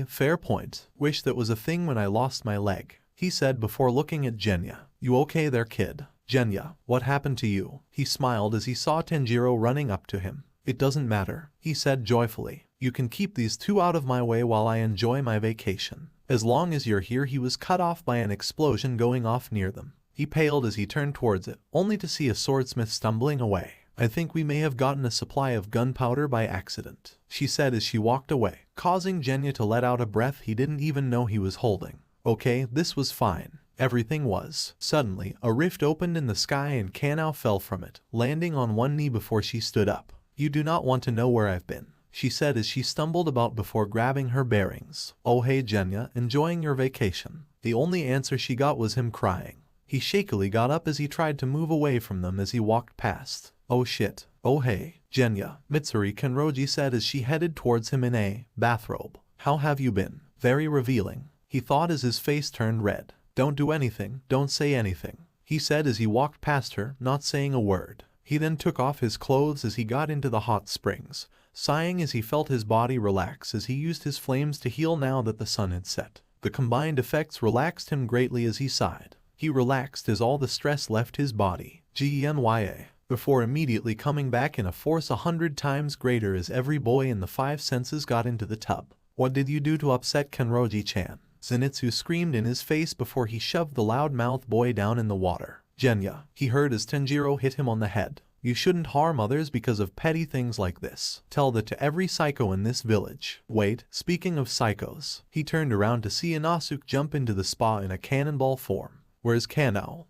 Fair point. Wish that was a thing when I lost my leg, he said before looking at Genya. You okay there, kid? Genya, what happened to you? He smiled as he saw Tanjiro running up to him. It doesn't matter, he said joyfully. You can keep these 2 out of my way while I enjoy my vacation. As long as you're here. He was cut off by an explosion going off near them. He paled as he turned towards it, only to see a swordsmith stumbling away. I think we may have gotten a supply of gunpowder by accident, she said as she walked away, causing Genya to let out a breath he didn't even know he was holding. Okay, this was fine. Everything was. Suddenly, a rift opened in the sky and Kanao fell from it, landing on one knee before she stood up. You do not want to know where I've been, she said as she stumbled about before grabbing her bearings. Oh hey Genya, enjoying your vacation? The only answer she got was him crying. He shakily got up as he tried to move away from them as he walked past. Oh shit. Oh hey, Genya, Mitsuri Kenroji said as she headed towards him in a bathrobe. How have you been? Very revealing, he thought as his face turned red. Don't do anything, don't say anything, he said as he walked past her, not saying a word. He then took off his clothes as he got into the hot springs, sighing as he felt his body relax as he used his flames to heal now that the sun had set. The combined effects relaxed him greatly as he sighed. He relaxed as all the stress left his body. Genya. Before immediately coming back in a force 100 times greater as every boy in the 5 senses got into the tub. What did you do to upset Kenroji-chan? Zenitsu screamed in his face before he shoved the loud-mouthed boy down in the water. Genya, he heard as Tanjiro hit him on the head. You shouldn't harm others because of petty things like this. Tell that to every psycho in this village. Wait, speaking of psychos. He turned around to see Inosuke jump into the spa in a cannonball form. Where's Kanao?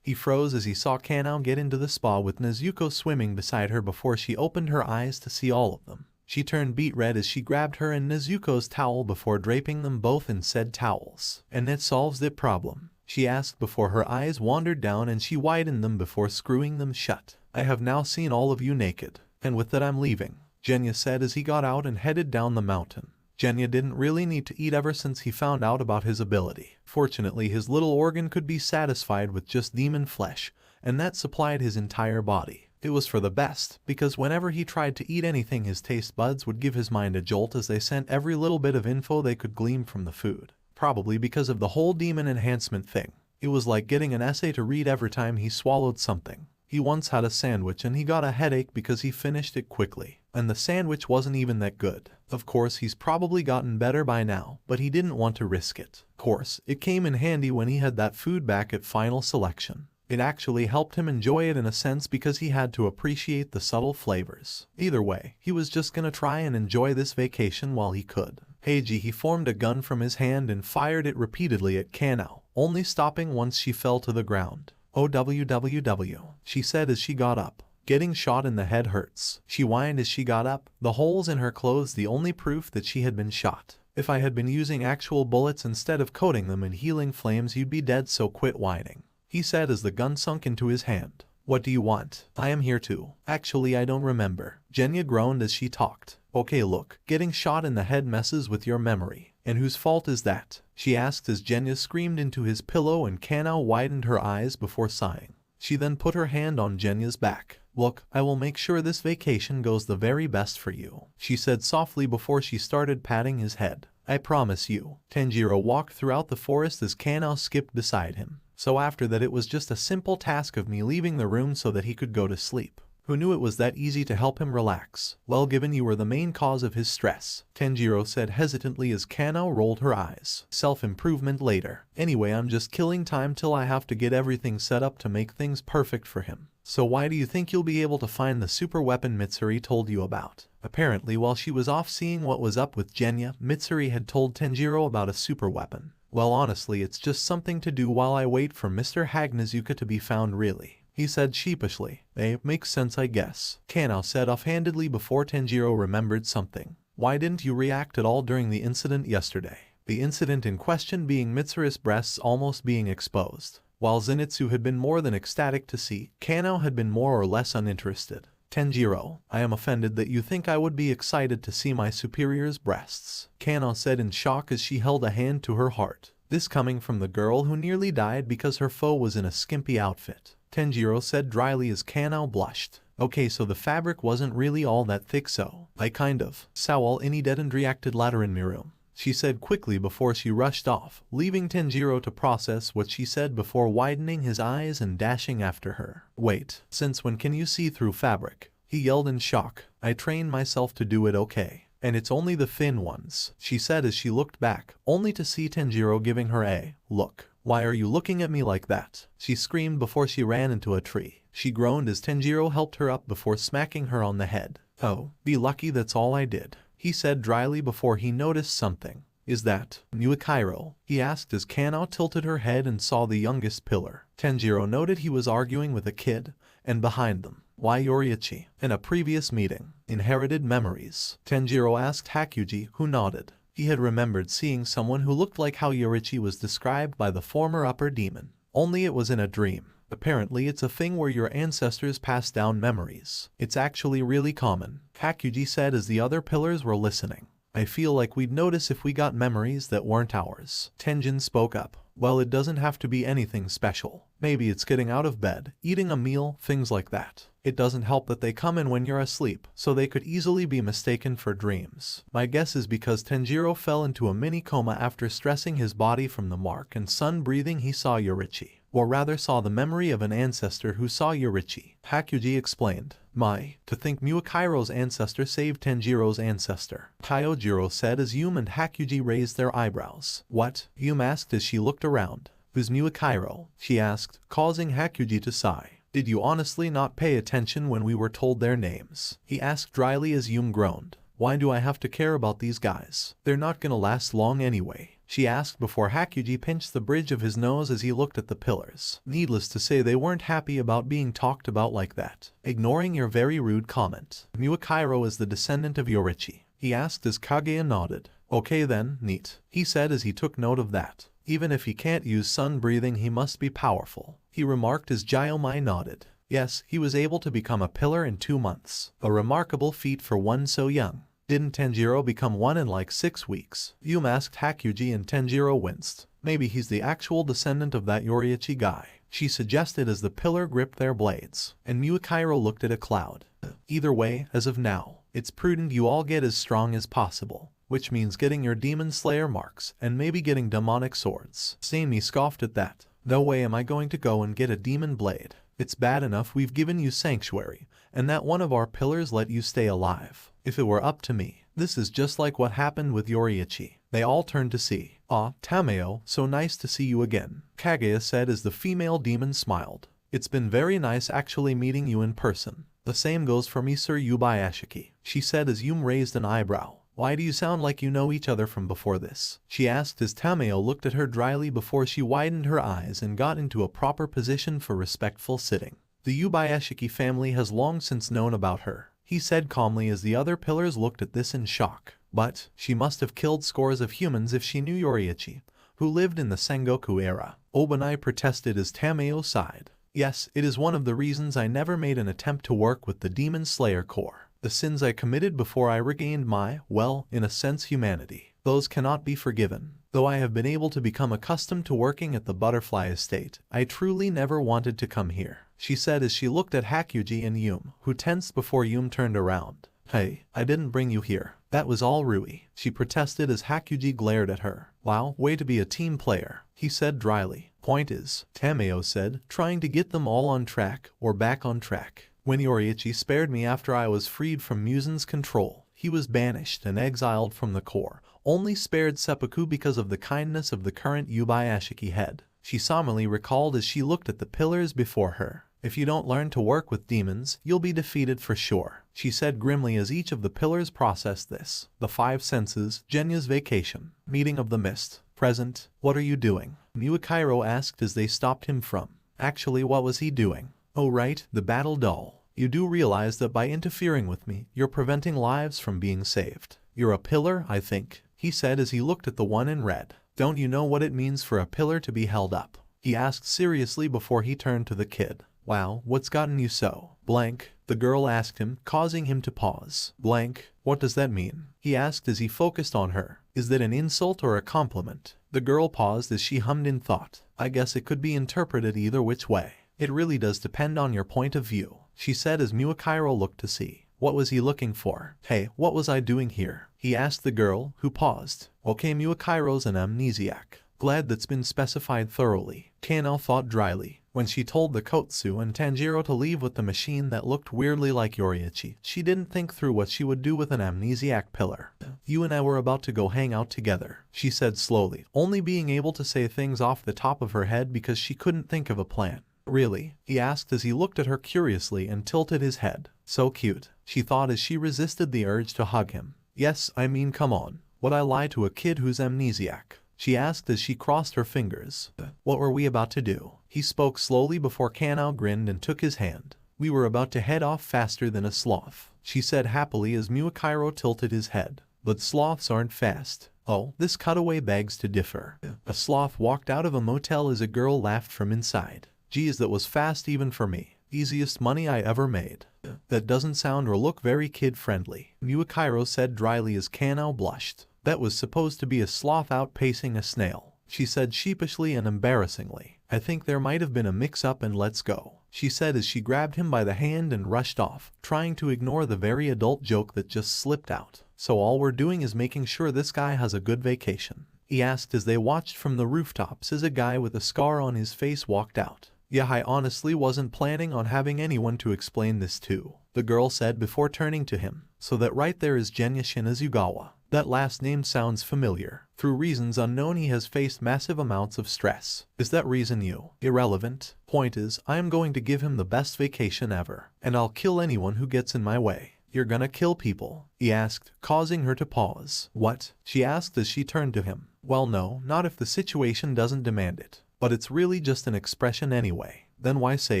He froze as he saw Kanao get into the spa with Nezuko swimming beside her before she opened her eyes to see all of them. She turned beet red as she grabbed her and Nezuko's towel before draping them both in said towels. And that solves the problem, she asked before her eyes wandered down and she widened them before screwing them shut. I have now seen all of you naked, and with that I'm leaving, Genya said as he got out and headed down the mountain. Genya didn't really need to eat ever since he found out about his ability. Fortunately, his little organ could be satisfied with just demon flesh, and that supplied his entire body. It was for the best, because whenever he tried to eat anything his taste buds would give his mind a jolt as they sent every little bit of info they could glean from the food. Probably because of the whole demon enhancement thing. It was like getting an essay to read every time he swallowed something. He once had a sandwich and he got a headache because he finished it quickly. And the sandwich wasn't even that good. Of course, he's probably gotten better by now, but he didn't want to risk it. Of course, it came in handy when he had that food back at final selection. It actually helped him enjoy it in a sense because he had to appreciate the subtle flavors. Either way, he was just gonna try and enjoy this vacation while he could. Heiji he formed a gun from his hand and fired it repeatedly at Kanao, only stopping once she fell to the ground. OWWW, she said as she got up. Getting shot in the head hurts. She whined as she got up, the holes in her clothes the only proof that she had been shot. If I had been using actual bullets instead of coating them in healing flames you'd be dead, so quit whining, he said as the gun sunk into his hand. What do you want? I am here too. Actually I don't remember. Genya groaned as she talked. Okay look, getting shot in the head messes with your memory. And whose fault is that? She asked as Genya screamed into his pillow and Kanao widened her eyes before sighing. She then put her hand on Genya's back. Look, I will make sure this vacation goes the very best for you, she said softly before she started patting his head. I promise you. Tanjiro walked throughout the forest as Kanao skipped beside him. So after that it was just a simple task of me leaving the room so that he could go to sleep. Who knew it was that easy to help him relax? Well, given you were the main cause of his stress, Tanjiro said hesitantly as Kanao rolled her eyes. Self-improvement later. Anyway, I'm just killing time till I have to get everything set up to make things perfect for him. So why do you think you'll be able to find the super weapon Mitsuri told you about? Apparently while she was off seeing what was up with Genya, Mitsuri had told Tanjiro about a super weapon. Well honestly it's just something to do while I wait for Mr. Hagnezuka to be found really, he said sheepishly. Makes sense I guess, Kanao said offhandedly before Tanjiro remembered something. Why didn't you react at all during the incident yesterday? The incident in question being Mitsuri's breasts almost being exposed. While Zenitsu had been more than ecstatic to see, Kanao had been more or less uninterested. Tanjiro, I am offended that you think I would be excited to see my superior's breasts, Kanao said in shock as she held a hand to her heart. This coming from the girl who nearly died because her foe was in a skimpy outfit. Tanjiro said dryly as Kanao blushed. Okay, so the fabric wasn't really all that thick, so I kind of saw all any dead and reacted later in my room, she said quickly before she rushed off, leaving Tanjiro to process what she said before widening his eyes and dashing after her. Wait, since when can you see through fabric? He yelled in shock. I trained myself to do it, okay. And it's only the thin ones, she said as she looked back, only to see Tanjiro giving her a look. Why are you looking at me like that? She screamed before she ran into a tree. She groaned as Tanjiro helped her up before smacking her on the head. Oh, be lucky that's all I did, he said dryly before he noticed something. Is that Nuakairo? He asked as Kanao tilted her head and saw the youngest pillar. Tanjiro noted he was arguing with a kid, and behind them, why Yoriichi? In a previous meeting, inherited memories, Tanjiro asked Hakuji, who nodded. He had remembered seeing someone who looked like how Yoriichi was described by the former upper demon, only it was in a dream. Apparently it's a thing where your ancestors pass down memories. It's actually really common, Hakuji said as the other pillars were listening. I feel like we'd notice if we got memories that weren't ours. Tenjin spoke up. Well, it doesn't have to be anything special. Maybe it's getting out of bed, eating a meal, things like that. It doesn't help that they come in when you're asleep, so they could easily be mistaken for dreams. My guess is because Tanjiro fell into a mini coma after stressing his body from the mark and sun breathing he saw Yoriichi. Or rather saw the memory of an ancestor who saw Yoriichi, Hakuji explained. To think Muakairo's ancestor saved Tanjiro's ancestor, Kyojiro said as Yume and Hakuji raised their eyebrows. What? Yume asked as she looked around. Who's Muakairo? She asked, causing Hakuji to sigh. Did you honestly not pay attention when we were told their names? He asked dryly as Yum groaned. Why do I have to care about these guys? They're not gonna last long anyway, she asked before Hakuji pinched the bridge of his nose as he looked at the pillars. Needless to say, they weren't happy about being talked about like that. Ignoring your very rude comment. Muakairo is the descendant of Yorichi, he asked as Kaguya nodded. Okay then, neat, he said as he took note of that. Even if he can't use sun breathing, he must be powerful, he remarked as Gyomai nodded. Yes, he was able to become a pillar in 2 months. A remarkable feat for one so young. Didn't Tanjiro become one in like 6 weeks? Yum asked Hakuji and Tanjiro winced. Maybe he's the actual descendant of that Yorichi guy, she suggested as the pillar gripped their blades. And Muakairo looked at a cloud. Either way, as of now, it's prudent you all get as strong as possible. Which means getting your demon slayer marks and maybe getting demonic swords. Sammy scoffed at that. No way am I going to go and get a demon blade. It's bad enough we've given you sanctuary, and that one of our pillars let you stay alive. If it were up to me, this is just like what happened with Yoriichi. They all turned to see. Ah, Tameo, so nice to see you again, Kaguya said as the female demon smiled. It's been very nice actually meeting you in person. The same goes for me, Sir Yubayashiki, she said as Yum raised an eyebrow. Why do you sound like you know each other from before this? She asked as Tameo looked at her dryly before she widened her eyes and got into a proper position for respectful sitting. The Yubayashiki family has long since known about her, he said calmly as the other pillars looked at this in shock. But she must have killed scores of humans if she knew Yoriichi, who lived in the Sengoku era. Obanai protested as Tameo sighed. Yes, it is one of the reasons I never made an attempt to work with the Demon Slayer Corps. The sins I committed before I regained my, well, in a sense, humanity. Those cannot be forgiven. Though I have been able to become accustomed to working at the butterfly estate, I truly never wanted to come here, she said as she looked at Hakuji and Yum, who tensed before Yum turned around. Hey, I didn't bring you here. That was all Rui, she protested as Hakuji glared at her. Wow, way to be a team player, he said dryly. Point is, Tameo said, trying to get them all on track, or back on track. When Yoriichi spared me after I was freed from Muzan's control, he was banished and exiled from the Corps, only spared seppuku because of the kindness of the current Yubayashiki head, she solemnly recalled as she looked at the pillars before her. If you don't learn to work with demons, you'll be defeated for sure, she said grimly as each of the pillars processed this. The five senses, Genya's vacation, meeting of the mist, present, what are you doing? Muakairo asked as they stopped him from. Actually, what was he doing? Oh right, the battle doll. You do realize that by interfering with me, you're preventing lives from being saved. You're a pillar, I think, he said as he looked at the one in red. Don't you know what it means for a pillar to be held up? He asked seriously before he turned to the kid. Wow, what's gotten you so? Blank, the girl asked him, causing him to pause. Blank, what does that mean? He asked as he focused on her. Is that an insult or a compliment? The girl paused as she hummed in thought. I guess it could be interpreted either which way. It really does depend on your point of view, she said as Muakairo looked to see. What was he looking for? Hey, what was I doing here? He asked the girl, who paused. Okay, Muakairo's an amnesiac. Glad that's been specified thoroughly, Kanao thought dryly. When she told the Kotsu and Tanjiro to leave with the machine that looked weirdly like Yoriichi, she didn't think through what she would do with an amnesiac pillar. You and I were about to go hang out together, she said slowly, only being able to say things off the top of her head because she couldn't think of a plan. Really? He asked as he looked at her curiously and tilted his head. So cute, she thought as she resisted the urge to hug him. Yes, I mean come on. Would I lie to a kid who's amnesiac? She asked as she crossed her fingers. What were we about to do? He spoke slowly before Kanao grinned and took his hand. We were about to head off faster than a sloth, she said happily as Muakairo tilted his head. But sloths aren't fast. Oh, this cutaway begs to differ. A sloth walked out of a motel as a girl laughed from inside. Geez, that was fast even for me. Easiest money I ever made. That doesn't sound or look very kid-friendly, Muakairo said dryly as Kanao blushed. That was supposed to be a sloth outpacing a snail, she said sheepishly and embarrassingly. I think there might have been a mix-up and let's go, she said as she grabbed him by the hand and rushed off, trying to ignore the very adult joke that just slipped out. So all we're doing is making sure this guy has a good vacation, he asked as they watched from the rooftops as a guy with a scar on his face walked out. Yeah, I honestly wasn't planning on having anyone to explain this to, the girl said before turning to him. So that right there is Genya Shinazugawa. That last name sounds familiar. Through reasons unknown he has faced massive amounts of stress. Is that reason you? Irrelevant. Point is, I am going to give him the best vacation ever. And I'll kill anyone who gets in my way. You're gonna kill people? He asked, causing her to pause. What? She asked as she turned to him. Well no, not if the situation doesn't demand it. But it's really just an expression anyway. Then why say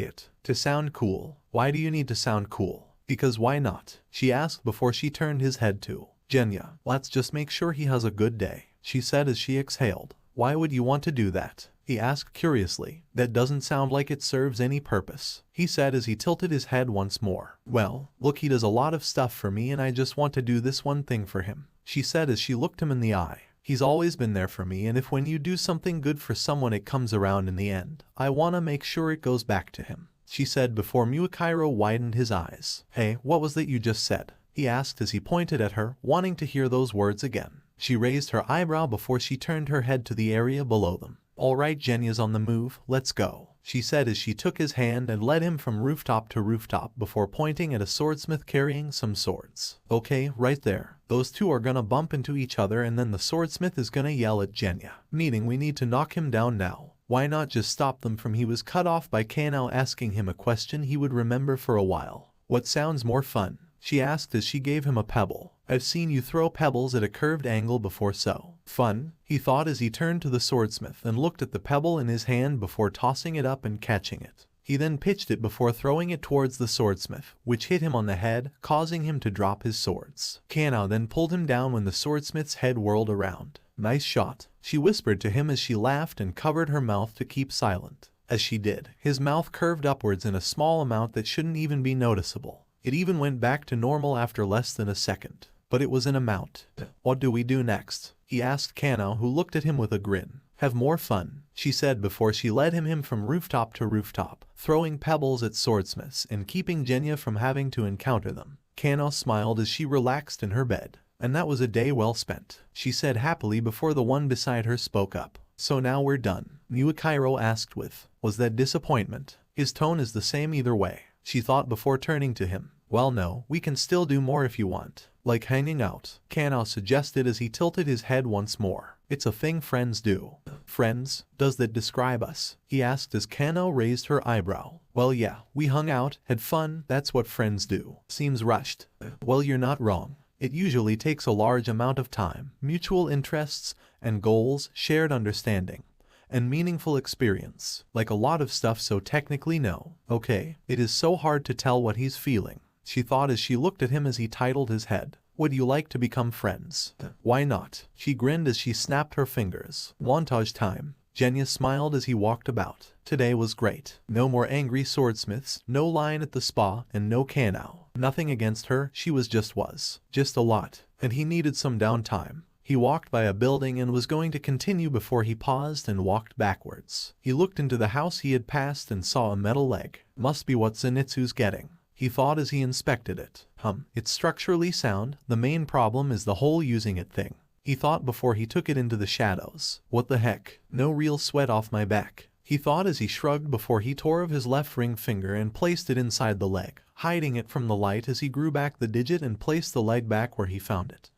it? To sound cool. Why do you need to sound cool? Because why not? She asked before she turned his head to Genya. Let's just make sure he has a good day, she said as she exhaled. Why would you want to do that? He asked curiously. That doesn't sound like it serves any purpose, he said as he tilted his head once more. Well, look, he does a lot of stuff for me and I just want to do this one thing for him, she said as she looked him in the eye. He's always been there for me, and if when you do something good for someone it comes around in the end, I wanna make sure it goes back to him, she said before Muakairo widened his eyes. Hey, what was that you just said? He asked as he pointed at her, wanting to hear those words again. She raised her eyebrow before she turned her head to the area below them. Alright, Genya's on the move, let's go, she said as she took his hand and led him from rooftop to rooftop before pointing at a swordsmith carrying some swords. Okay, right there. Those two are gonna bump into each other and then the swordsmith is gonna yell at Genya, meaning we need to knock him down now. Why not just stop them from? He was cut off by Kanao asking him a question he would remember for a while. What sounds more fun? She asked as she gave him a pebble. I've seen you throw pebbles at a curved angle before, so fun, he thought as he turned to the swordsmith and looked at the pebble in his hand before tossing it up and catching it. He then pitched it before throwing it towards the swordsmith, which hit him on the head, causing him to drop his swords. Kanao then pulled him down when the swordsmith's head whirled around. Nice shot, she whispered to him as she laughed and covered her mouth to keep silent. As she did, his mouth curved upwards in a small amount that shouldn't even be noticeable. It even went back to normal after less than a second. But it was an amount. What do we do next? He asked Kanao, who looked at him with a grin. Have more fun, she said before she led him from rooftop to rooftop, throwing pebbles at swordsmiths and keeping Genya from having to encounter them. Kanao smiled as she relaxed in her bed. And that was a day well spent, she said happily before the one beside her spoke up. So now we're done, Muakairo asked with, was that disappointment? His tone is the same either way, she thought before turning to him. Well no, we can still do more if you want. Like hanging out, Kanao suggested as he tilted his head once more. It's a thing friends do. Friends? Does that describe us? He asked as Kanao raised her eyebrow. Well yeah, we hung out, had fun, that's what friends do. Seems rushed. Well you're not wrong. It usually takes a large amount of time, mutual interests and goals, shared understanding, and meaningful experience. Like a lot of stuff, so technically no. Okay, it is so hard to tell what he's feeling, she thought as she looked at him as he titled his head. Would you like to become friends? Why not? She grinned as she snapped her fingers. Montage time. Genya smiled as he walked about. Today was great. No more angry swordsmiths, no line at the spa, and no Kanao. Nothing against her, she was. Just a lot. And he needed some downtime. He walked by a building and was going to continue before he paused and walked backwards. He looked into the house he had passed and saw a metal leg. Must be what Zenitsu's getting, he thought as he inspected it. It's structurally sound, the main problem is the whole using it thing, he thought before he took it into the shadows. What the heck? No real sweat off my back, he thought as he shrugged before he tore off his left ring finger and placed it inside the leg, hiding it from the light as he grew back the digit and placed the leg back where he found it.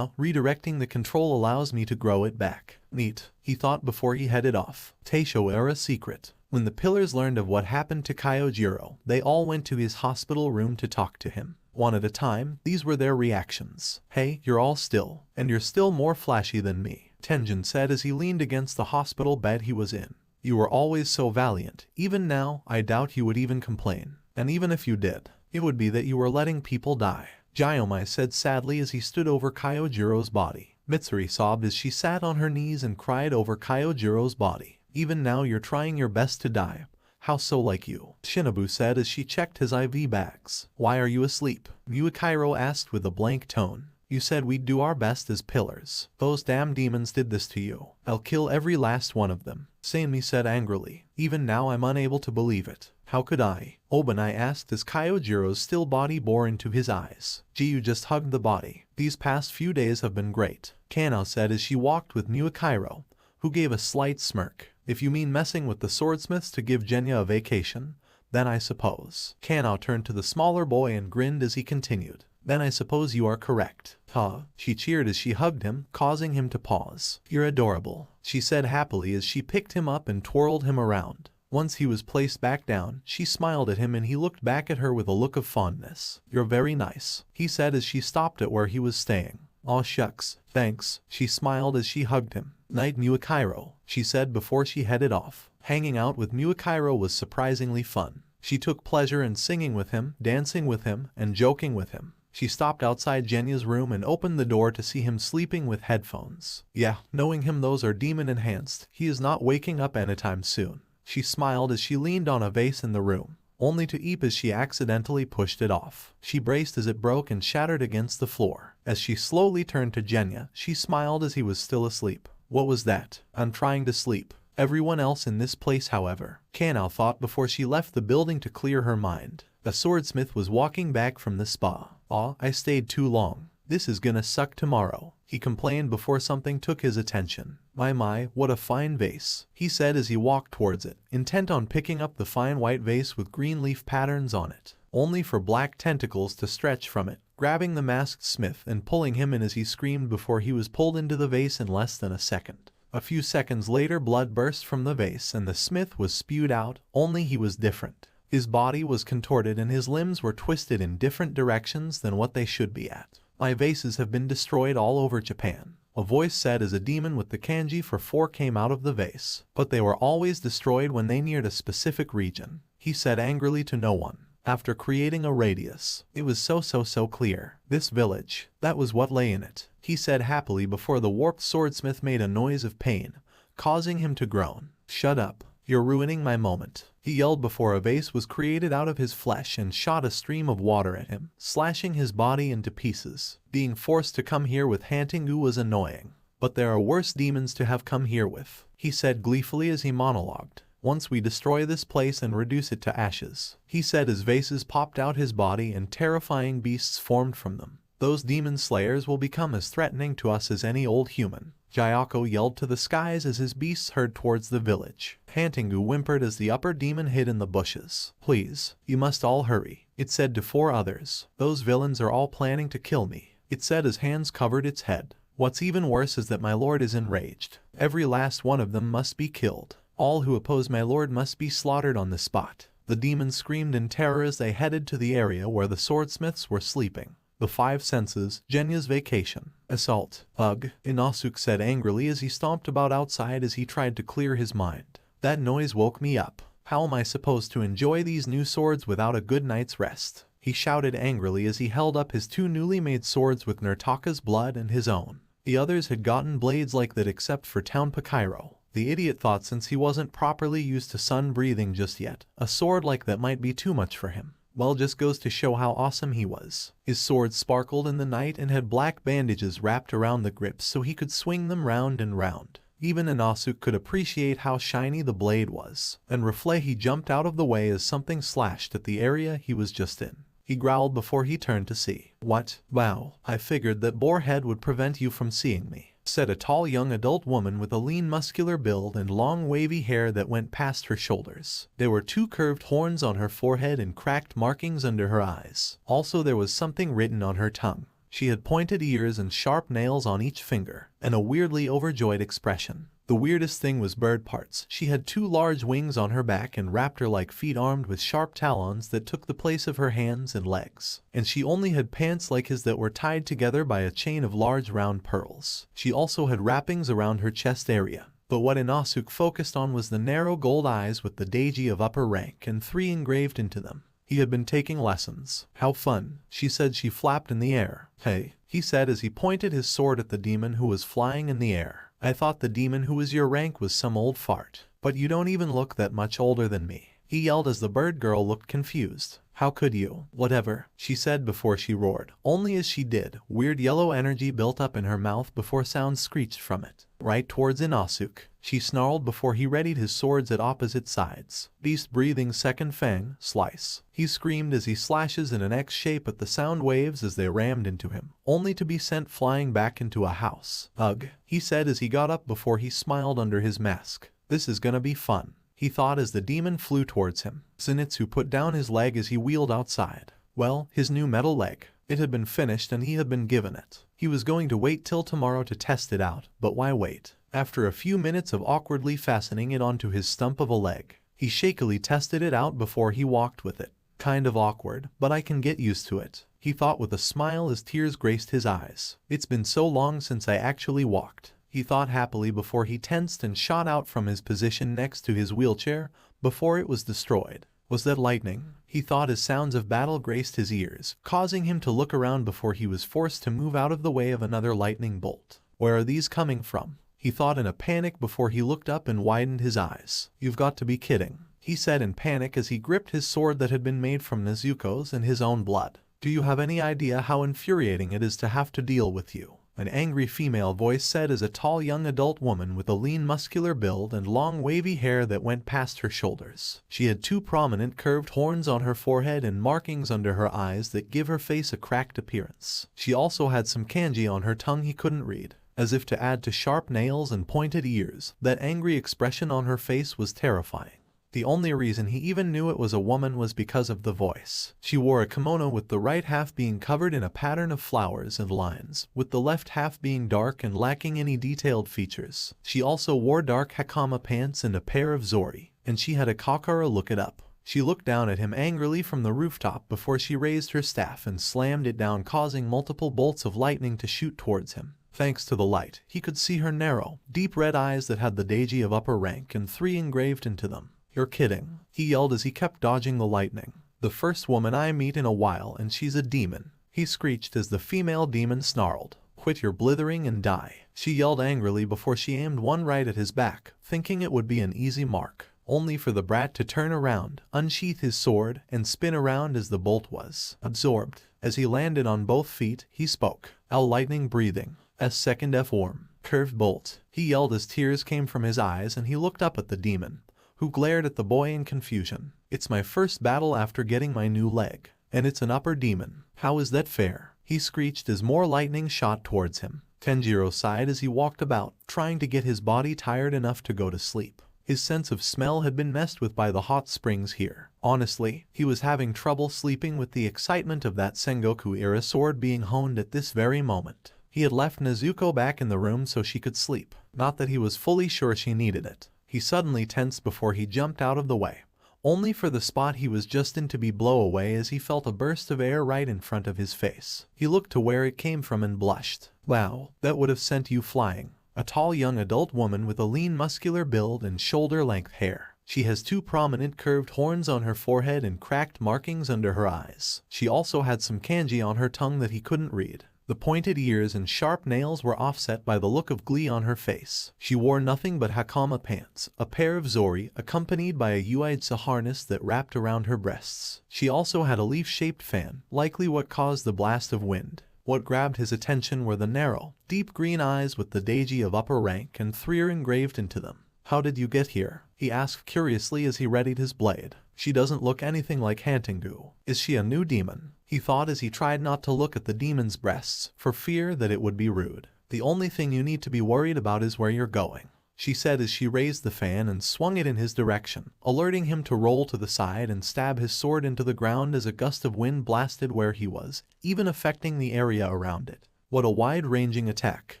Redirecting the control allows me to grow it back. Neat, he thought before he headed off. Taisho era secret. When the pillars learned of what happened to Kyojiro, they all went to his hospital room to talk to him. One at a time, these were their reactions. Hey, you're all still, and you're still more flashy than me, Tenjin said as he leaned against the hospital bed he was in. You were always so valiant. Even now, I doubt you would even complain. And even if you did, it would be that you were letting people die, Gyomai said sadly as he stood over Kyojiro's body. Mitsuri sobbed as she sat on her knees and cried over Kyojiro's body. Even now you're trying your best to die. How so like you? Shinobu said as she checked his IV bags. Why are you asleep? Muakairo asked with a blank tone. You said we'd do our best as pillars. Those damn demons did this to you. I'll kill every last one of them, Seimi said angrily. Even now I'm unable to believe it. How could I? Obanai asked as Kyojiro's still body bore into his eyes. Gee, you just hugged the body. These past few days have been great, Kanao said as she walked with Muakairo, who gave a slight smirk. If you mean messing with the swordsmiths to give Genya a vacation, then I suppose. Kanao turned to the smaller boy and grinned as he continued. Then I suppose you are correct. Huh? She cheered as she hugged him, causing him to pause. You're adorable, she said happily as she picked him up and twirled him around. Once he was placed back down, she smiled at him and he looked back at her with a look of fondness. You're very nice, he said as she stopped at where he was staying. Aw shucks, thanks, she smiled as she hugged him. Night Muakairo, she said before she headed off. Hanging out with Muakairo was surprisingly fun. She took pleasure in singing with him, dancing with him, and joking with him. She stopped outside Jenya's room and opened the door to see him sleeping with headphones. Yeah, knowing him, those are demon enhanced. He is not waking up anytime soon. She smiled as she leaned on a vase in the room, only to eep as she accidentally pushed it off. She braced as it broke and shattered against the floor. As she slowly turned to Jenya, she smiled as he was still asleep. What was that? I'm trying to sleep. Everyone else in this place, however, Kanao thought before she left the building to clear her mind. A swordsmith was walking back from the spa. Aw, I stayed too long. This is gonna suck tomorrow, he complained before something took his attention. My, what a fine vase, he said as he walked towards it, intent on picking up the fine white vase with green leaf patterns on it, only for black tentacles to stretch from it, grabbing the masked smith and pulling him in as he screamed before he was pulled into the vase in less than a second. A few seconds later, blood burst from the vase and the smith was spewed out, only he was different. His body was contorted and his limbs were twisted in different directions than what they should be at. My vases have been destroyed all over Japan, a voice said as a demon with the kanji for 4 came out of the vase. But they were always destroyed when they neared a specific region, he said angrily to no one. After creating a radius, it was so clear. This village, that was what lay in it, he said happily before the warped swordsmith made a noise of pain, causing him to groan. Shut up, you're ruining my moment, he yelled before a vase was created out of his flesh and shot a stream of water at him, slashing his body into pieces. Being forced to come here with Hantingu was annoying, but there are worse demons to have come here with, he said gleefully as he monologued. Once we destroy this place and reduce it to ashes, he said as vases popped out his body and terrifying beasts formed from them. Those demon slayers will become as threatening to us as any old human. Jayako yelled to the skies as his beasts hurried towards the village. Hantingu whimpered as the upper demon hid in the bushes. Please, you must all hurry, it said to 4 others. Those villains are all planning to kill me, it said as hands covered its head. What's even worse is that my lord is enraged. Every last one of them must be killed. All who oppose my lord must be slaughtered on the spot. The demons screamed in terror as they headed to the area where the swordsmiths were sleeping. The 5 senses, Jenya's vacation. Assault. Ugh, Inosuke said angrily as he stomped about outside as he tried to clear his mind. That noise woke me up. How am I supposed to enjoy these new swords without a good night's rest? He shouted angrily as he held up his 2 newly made swords with Nurtaka's blood and his own. The others had gotten blades like that except for Tanjiro. The idiot thought since he wasn't properly used to sun breathing just yet, a sword like that might be too much for him. Well, just goes to show how awesome he was. His sword sparkled in the night and had black bandages wrapped around the grips so he could swing them round and round. Even Inosuke could appreciate how shiny the blade was. And he jumped out of the way as something slashed at the area he was just in. He growled before he turned to see. What? Wow, I figured that Boarhead would prevent you from seeing me, said a tall young adult woman with a lean muscular build and long wavy hair that went past her shoulders. There were 2 curved horns on her forehead and cracked markings under her eyes. Also there was something written on her tongue. She had pointed ears and sharp nails on each finger, and a weirdly overjoyed expression. The weirdest thing was bird parts. She had 2 large wings on her back and raptor-like feet armed with sharp talons that took the place of her hands and legs. And she only had pants like his that were tied together by a chain of large round pearls. She also had wrappings around her chest area. But what Inosuke focused on was the narrow gold eyes with the Deiji of upper rank and 3 engraved into them. He had been taking lessons. How fun, she said. She flapped in the air. Hey, he said as he pointed his sword at the demon who was flying in the air. I thought the demon who was your rank was some old fart. But you don't even look that much older than me, he yelled as the bird girl looked confused. How could you? Whatever, she said before she roared. Only as she did, weird yellow energy built up in her mouth before sound screeched from it. Right towards Inosuke, she snarled before he readied his swords at opposite sides. Beast breathing second fang, slice. He screamed as he slashes in an X shape at the sound waves as they rammed into him, only to be sent flying back into a house. Ugh, he said as he got up before he smiled under his mask. This is gonna be fun, he thought as the demon flew towards him. Zenitsu put down his leg as he wheeled outside. Well, his new metal leg. It had been finished and he had been given it. He was going to wait till tomorrow to test it out, but why wait? After a few minutes of awkwardly fastening it onto his stump of a leg, he shakily tested it out before he walked with it. Kind of awkward, but I can get used to it, he thought with a smile as tears graced his eyes. It's been so long since I actually walked, he thought happily before he tensed and shot out from his position next to his wheelchair before it was destroyed. Was that lightning? He thought as sounds of battle graced his ears, causing him to look around before he was forced to move out of the way of another lightning bolt. Where are these coming from? He thought in a panic before he looked up and widened his eyes. You've got to be kidding, he said in panic as he gripped his sword that had been made from Nezuko's and his own blood. Do you have any idea how infuriating it is to have to deal with you? An angry female voice said as a tall young adult woman with a lean muscular build and long wavy hair that went past her shoulders. She had 2 prominent curved horns on her forehead and markings under her eyes that give her face a cracked appearance. She also had some kanji on her tongue he couldn't read. As if to add to sharp nails and pointed ears, that angry expression on her face was terrifying. The only reason he even knew it was a woman was because of the voice. She wore a kimono with the right half being covered in a pattern of flowers and lines, with the left half being dark and lacking any detailed features. She also wore dark hakama pants and a pair of zori, and she had a kakara look it up. She looked down at him angrily from the rooftop before she raised her staff and slammed it down, causing multiple bolts of lightning to shoot towards him. Thanks to the light, he could see her narrow, deep red eyes that had the Daiji of upper rank and 3 engraved into them. You're kidding, he yelled as he kept dodging the lightning. The first woman I meet in a while and she's a demon, he screeched as the female demon snarled. Quit your blithering and die, she yelled angrily before she aimed one right at his back, thinking it would be an easy mark, only for the brat to turn around, unsheath his sword, and spin around as the bolt was absorbed. As he landed on both feet, he spoke. L lightning breathing. S2nd F worm. Curved bolt, he yelled as tears came from his eyes and he looked up at the demon, who glared at the boy in confusion. It's my first battle after getting my new leg, and it's an upper demon. How is that fair? He screeched as more lightning shot towards him. Tanjiro sighed as he walked about, trying to get his body tired enough to go to sleep. His sense of smell had been messed with by the hot springs here. Honestly, he was having trouble sleeping with the excitement of that Sengoku-era sword being honed at this very moment. He had left Nezuko back in the room so she could sleep. Not that he was fully sure she needed it. He suddenly tensed before he jumped out of the way, only for the spot he was just in to be blown away as he felt a burst of air right in front of his face. He looked to where it came from and blushed. Wow, that would have sent you flying. A tall young adult woman with a lean muscular build and shoulder-length hair. She has 2 prominent curved horns on her forehead and cracked markings under her eyes. She also had some kanji on her tongue that he couldn't read. The pointed ears and sharp nails were offset by the look of glee on her face. She wore nothing but hakama pants, a pair of zori, accompanied by a uiza harness that wrapped around her breasts. She also had a leaf-shaped fan, likely what caused the blast of wind. What grabbed his attention were the narrow, deep green eyes with the Daiji of upper rank and 3 engraved into them. How did you get here? He asked curiously as he readied his blade. She doesn't look anything like Hantengu. Is she a new demon? He thought as he tried not to look at the demon's breasts, for fear that it would be rude. The only thing you need to be worried about is where you're going, she said as she raised the fan and swung it in his direction, alerting him to roll to the side and stab his sword into the ground as a gust of wind blasted where he was, even affecting the area around it. What a wide-ranging attack,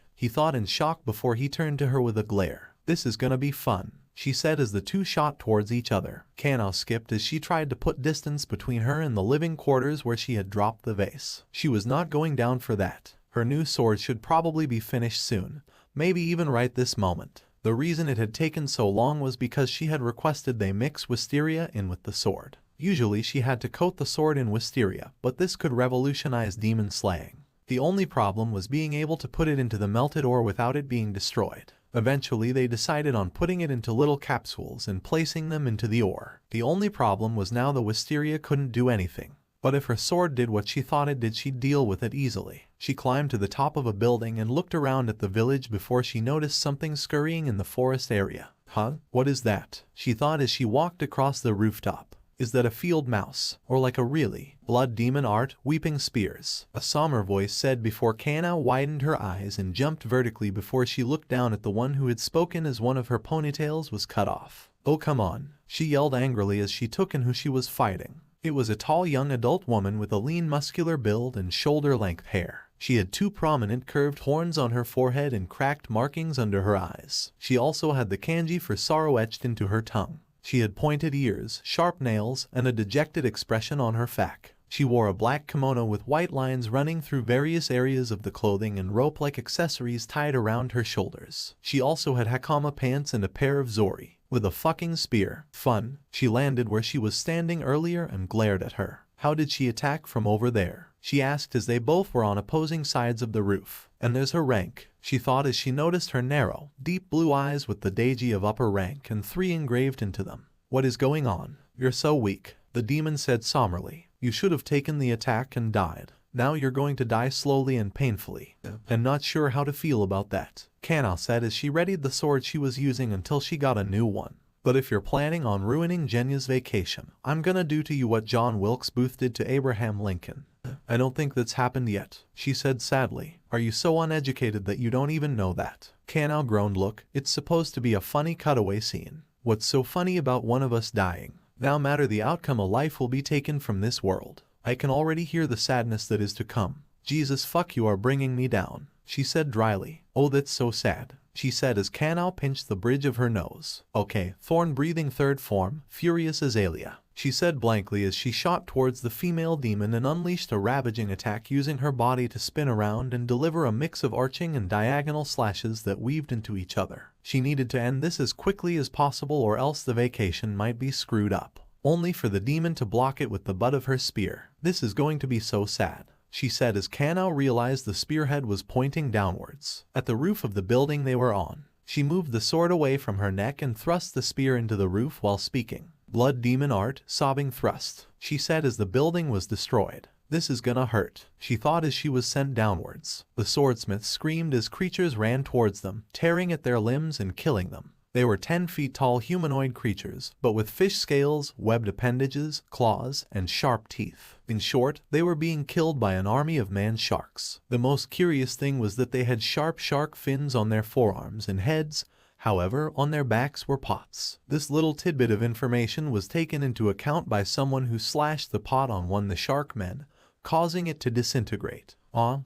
he thought in shock before he turned to her with a glare. This is gonna be fun, she said as the 2 shot towards each other. Kanao skipped as she tried to put distance between her and the living quarters where she had dropped the vase. She was not going down for that. Her new sword should probably be finished soon, maybe even right this moment. The reason it had taken so long was because she had requested they mix wisteria in with the sword. Usually she had to coat the sword in wisteria, but this could revolutionize demon slaying. The only problem was being able to put it into the melted ore without it being destroyed. Eventually they decided on putting it into little capsules and placing them into the ore. The only problem was now the wisteria couldn't do anything. But if her sword did what she thought it did, she'd deal with it easily. She climbed to the top of a building and looked around at the village before she noticed something scurrying in the forest area. Huh? What is that? She thought as she walked across the rooftop. Is that a field mouse? Or like a really blood demon art, weeping spears? A somber voice said before Kanao widened her eyes and jumped vertically before she looked down at the one who had spoken as one of her ponytails was cut off. Oh come on, she yelled angrily as she took in who she was fighting. It was a tall young adult woman with a lean muscular build and shoulder-length hair. She had 2 prominent curved horns on her forehead and cracked markings under her eyes. She also had the kanji for sorrow etched into her tongue. She had pointed ears, sharp nails, and a dejected expression on her face. She wore a black kimono with white lines running through various areas of the clothing and rope-like accessories tied around her shoulders. She also had hakama pants and a pair of zori, with a fucking spear. Fun. She landed where she was standing earlier and glared at her. How did she attack from over there? She asked as they both were on opposing sides of the roof. And there's her rank, she thought as she noticed her narrow, deep blue eyes with the Daiji of upper rank and 3 engraved into them. What is going on? You're so weak, the demon said somberly. You should have taken the attack and died. Now you're going to die slowly and painfully. And not sure how to feel about that, Kanao said as she readied the sword she was using until she got a new one. But if you're planning on ruining Jenya's vacation, I'm gonna do to you what John Wilkes Booth did to Abraham Lincoln. I don't think that's happened yet, she said sadly. Are you so uneducated that you don't even know that? Kanao groaned. Look, it's supposed to be a funny cutaway scene. What's so funny about one of us dying? No matter the outcome, a life will be taken from this world. I can already hear the sadness that is to come. Jesus fuck, you are bringing me down, she said dryly. Oh, that's so sad, she said as Kanao pinched the bridge of her nose. Okay, thorn breathing third form, furious azalea, she said blankly as she shot towards the female demon and unleashed a ravaging attack using her body to spin around and deliver a mix of arching and diagonal slashes that weaved into each other. She needed to end this as quickly as possible or else the vacation might be screwed up. Only for the demon to block it with the butt of her spear. This is going to be so sad, she said as Kanao realized the spearhead was pointing downwards at the roof of the building they were on. She moved the sword away from her neck and thrust the spear into the roof while speaking. Blood demon art, sobbing thrust, she said as the building was destroyed. This is gonna hurt, she thought as she was sent downwards. The swordsmiths screamed as creatures ran towards them, tearing at their limbs and killing them. They were 10 feet tall humanoid creatures, but with fish scales, webbed appendages, claws, and sharp teeth. In short, they were being killed by an army of man sharks. The most curious thing was that they had sharp shark fins on their forearms and heads. However, on their backs were pots. This little tidbit of information was taken into account by someone who slashed the pot on one of the shark men, causing it to disintegrate.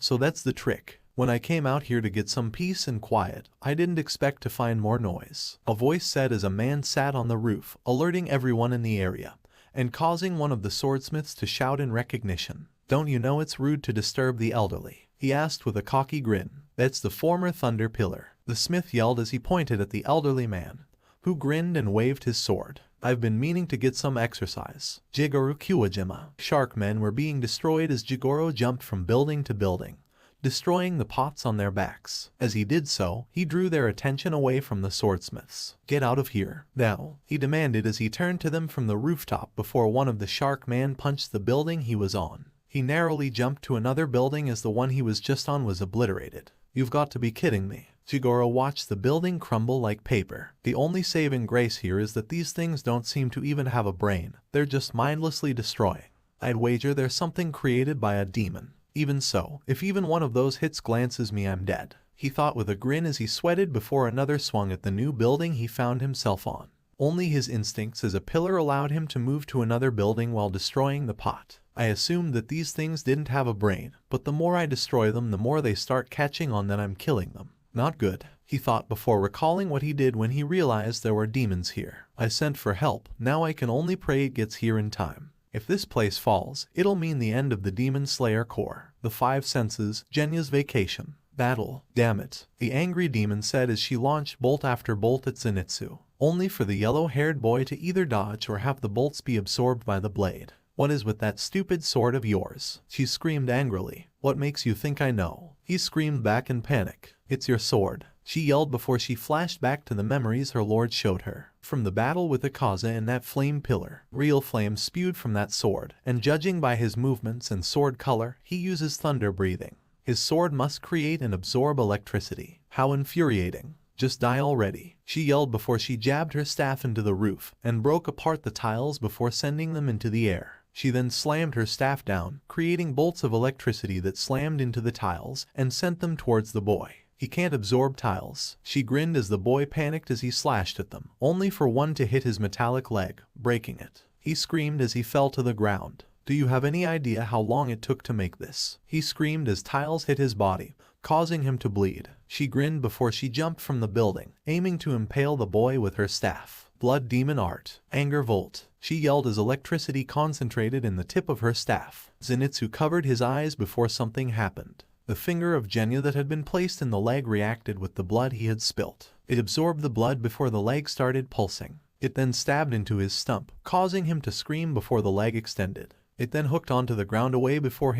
So that's the trick. When I came out here to get some peace and quiet, I didn't expect to find more noise, a voice said as a man sat on the roof, alerting everyone in the area, and causing one of the swordsmiths to shout in recognition. Don't you know it's rude to disturb the elderly? He asked with a cocky grin. That's the former Thunder Pillar, the smith yelled as he pointed at the elderly man, who grinned and waved his sword. I've been meaning to get some exercise. Jigoro Kiwajima. Sharkmen were being destroyed as Jigoro jumped from building to building, destroying the pots on their backs. As he did so, he drew their attention away from the swordsmiths. Get out of here, now, he demanded as he turned to them from the rooftop before one of the shark men punched the building he was on. He narrowly jumped to another building as the one he was just on was obliterated. You've got to be kidding me. Jigoro watched the building crumble like paper. The only saving grace here is that these things don't seem to even have a brain. They're just mindlessly destroying. I'd wager there's something created by a demon. Even so, if even one of those hits glances me, I'm dead, he thought with a grin as he sweated before another swung at the new building he found himself on. Only his instincts as a pillar allowed him to move to another building while destroying the pot. I assumed that these things didn't have a brain, but the more I destroy them, the more they start catching on that I'm killing them. Not good, he thought before recalling what he did when he realized there were demons here. I sent for help, now I can only pray it gets here in time. If this place falls, it'll mean the end of the Demon Slayer Corps. The Five Senses, Jenya's vacation. Battle. Damn it, the angry demon said as she launched bolt after bolt at Zenitsu, only for the yellow-haired boy to either dodge or have the bolts be absorbed by the blade. What is with that stupid sword of yours? She screamed angrily. What makes you think I know? He screamed back in panic. It's your sword, she yelled before she flashed back to the memories her lord showed her. From the battle with Aaza and that flame pillar, real flame spewed from that sword, and judging by his movements and sword color, he uses thunder breathing. His sword must create and absorb electricity. How infuriating. Just die already, she yelled before she jabbed her staff into the roof and broke apart the tiles before sending them into the air. She then slammed her staff down, creating bolts of electricity that slammed into the tiles and sent them towards the boy. He can't absorb tiles, she grinned as the boy panicked as he slashed at them, only for one to hit his metallic leg, breaking it. he screamed as he fell to the ground. Do you have any idea how long it took to make this? He screamed as tiles hit his body, causing him to bleed. She grinned before she jumped from the building, aiming to impale the boy with her staff. Blood demon art. Anger volt. She yelled as electricity concentrated in the tip of her staff. Zenitsu covered his eyes before something happened. The finger of Genya that had been placed in the leg reacted with the blood he had spilt. It absorbed the blood before the leg started pulsing. It then stabbed into his stump, causing him to scream before the leg extended. It then hooked onto the ground away before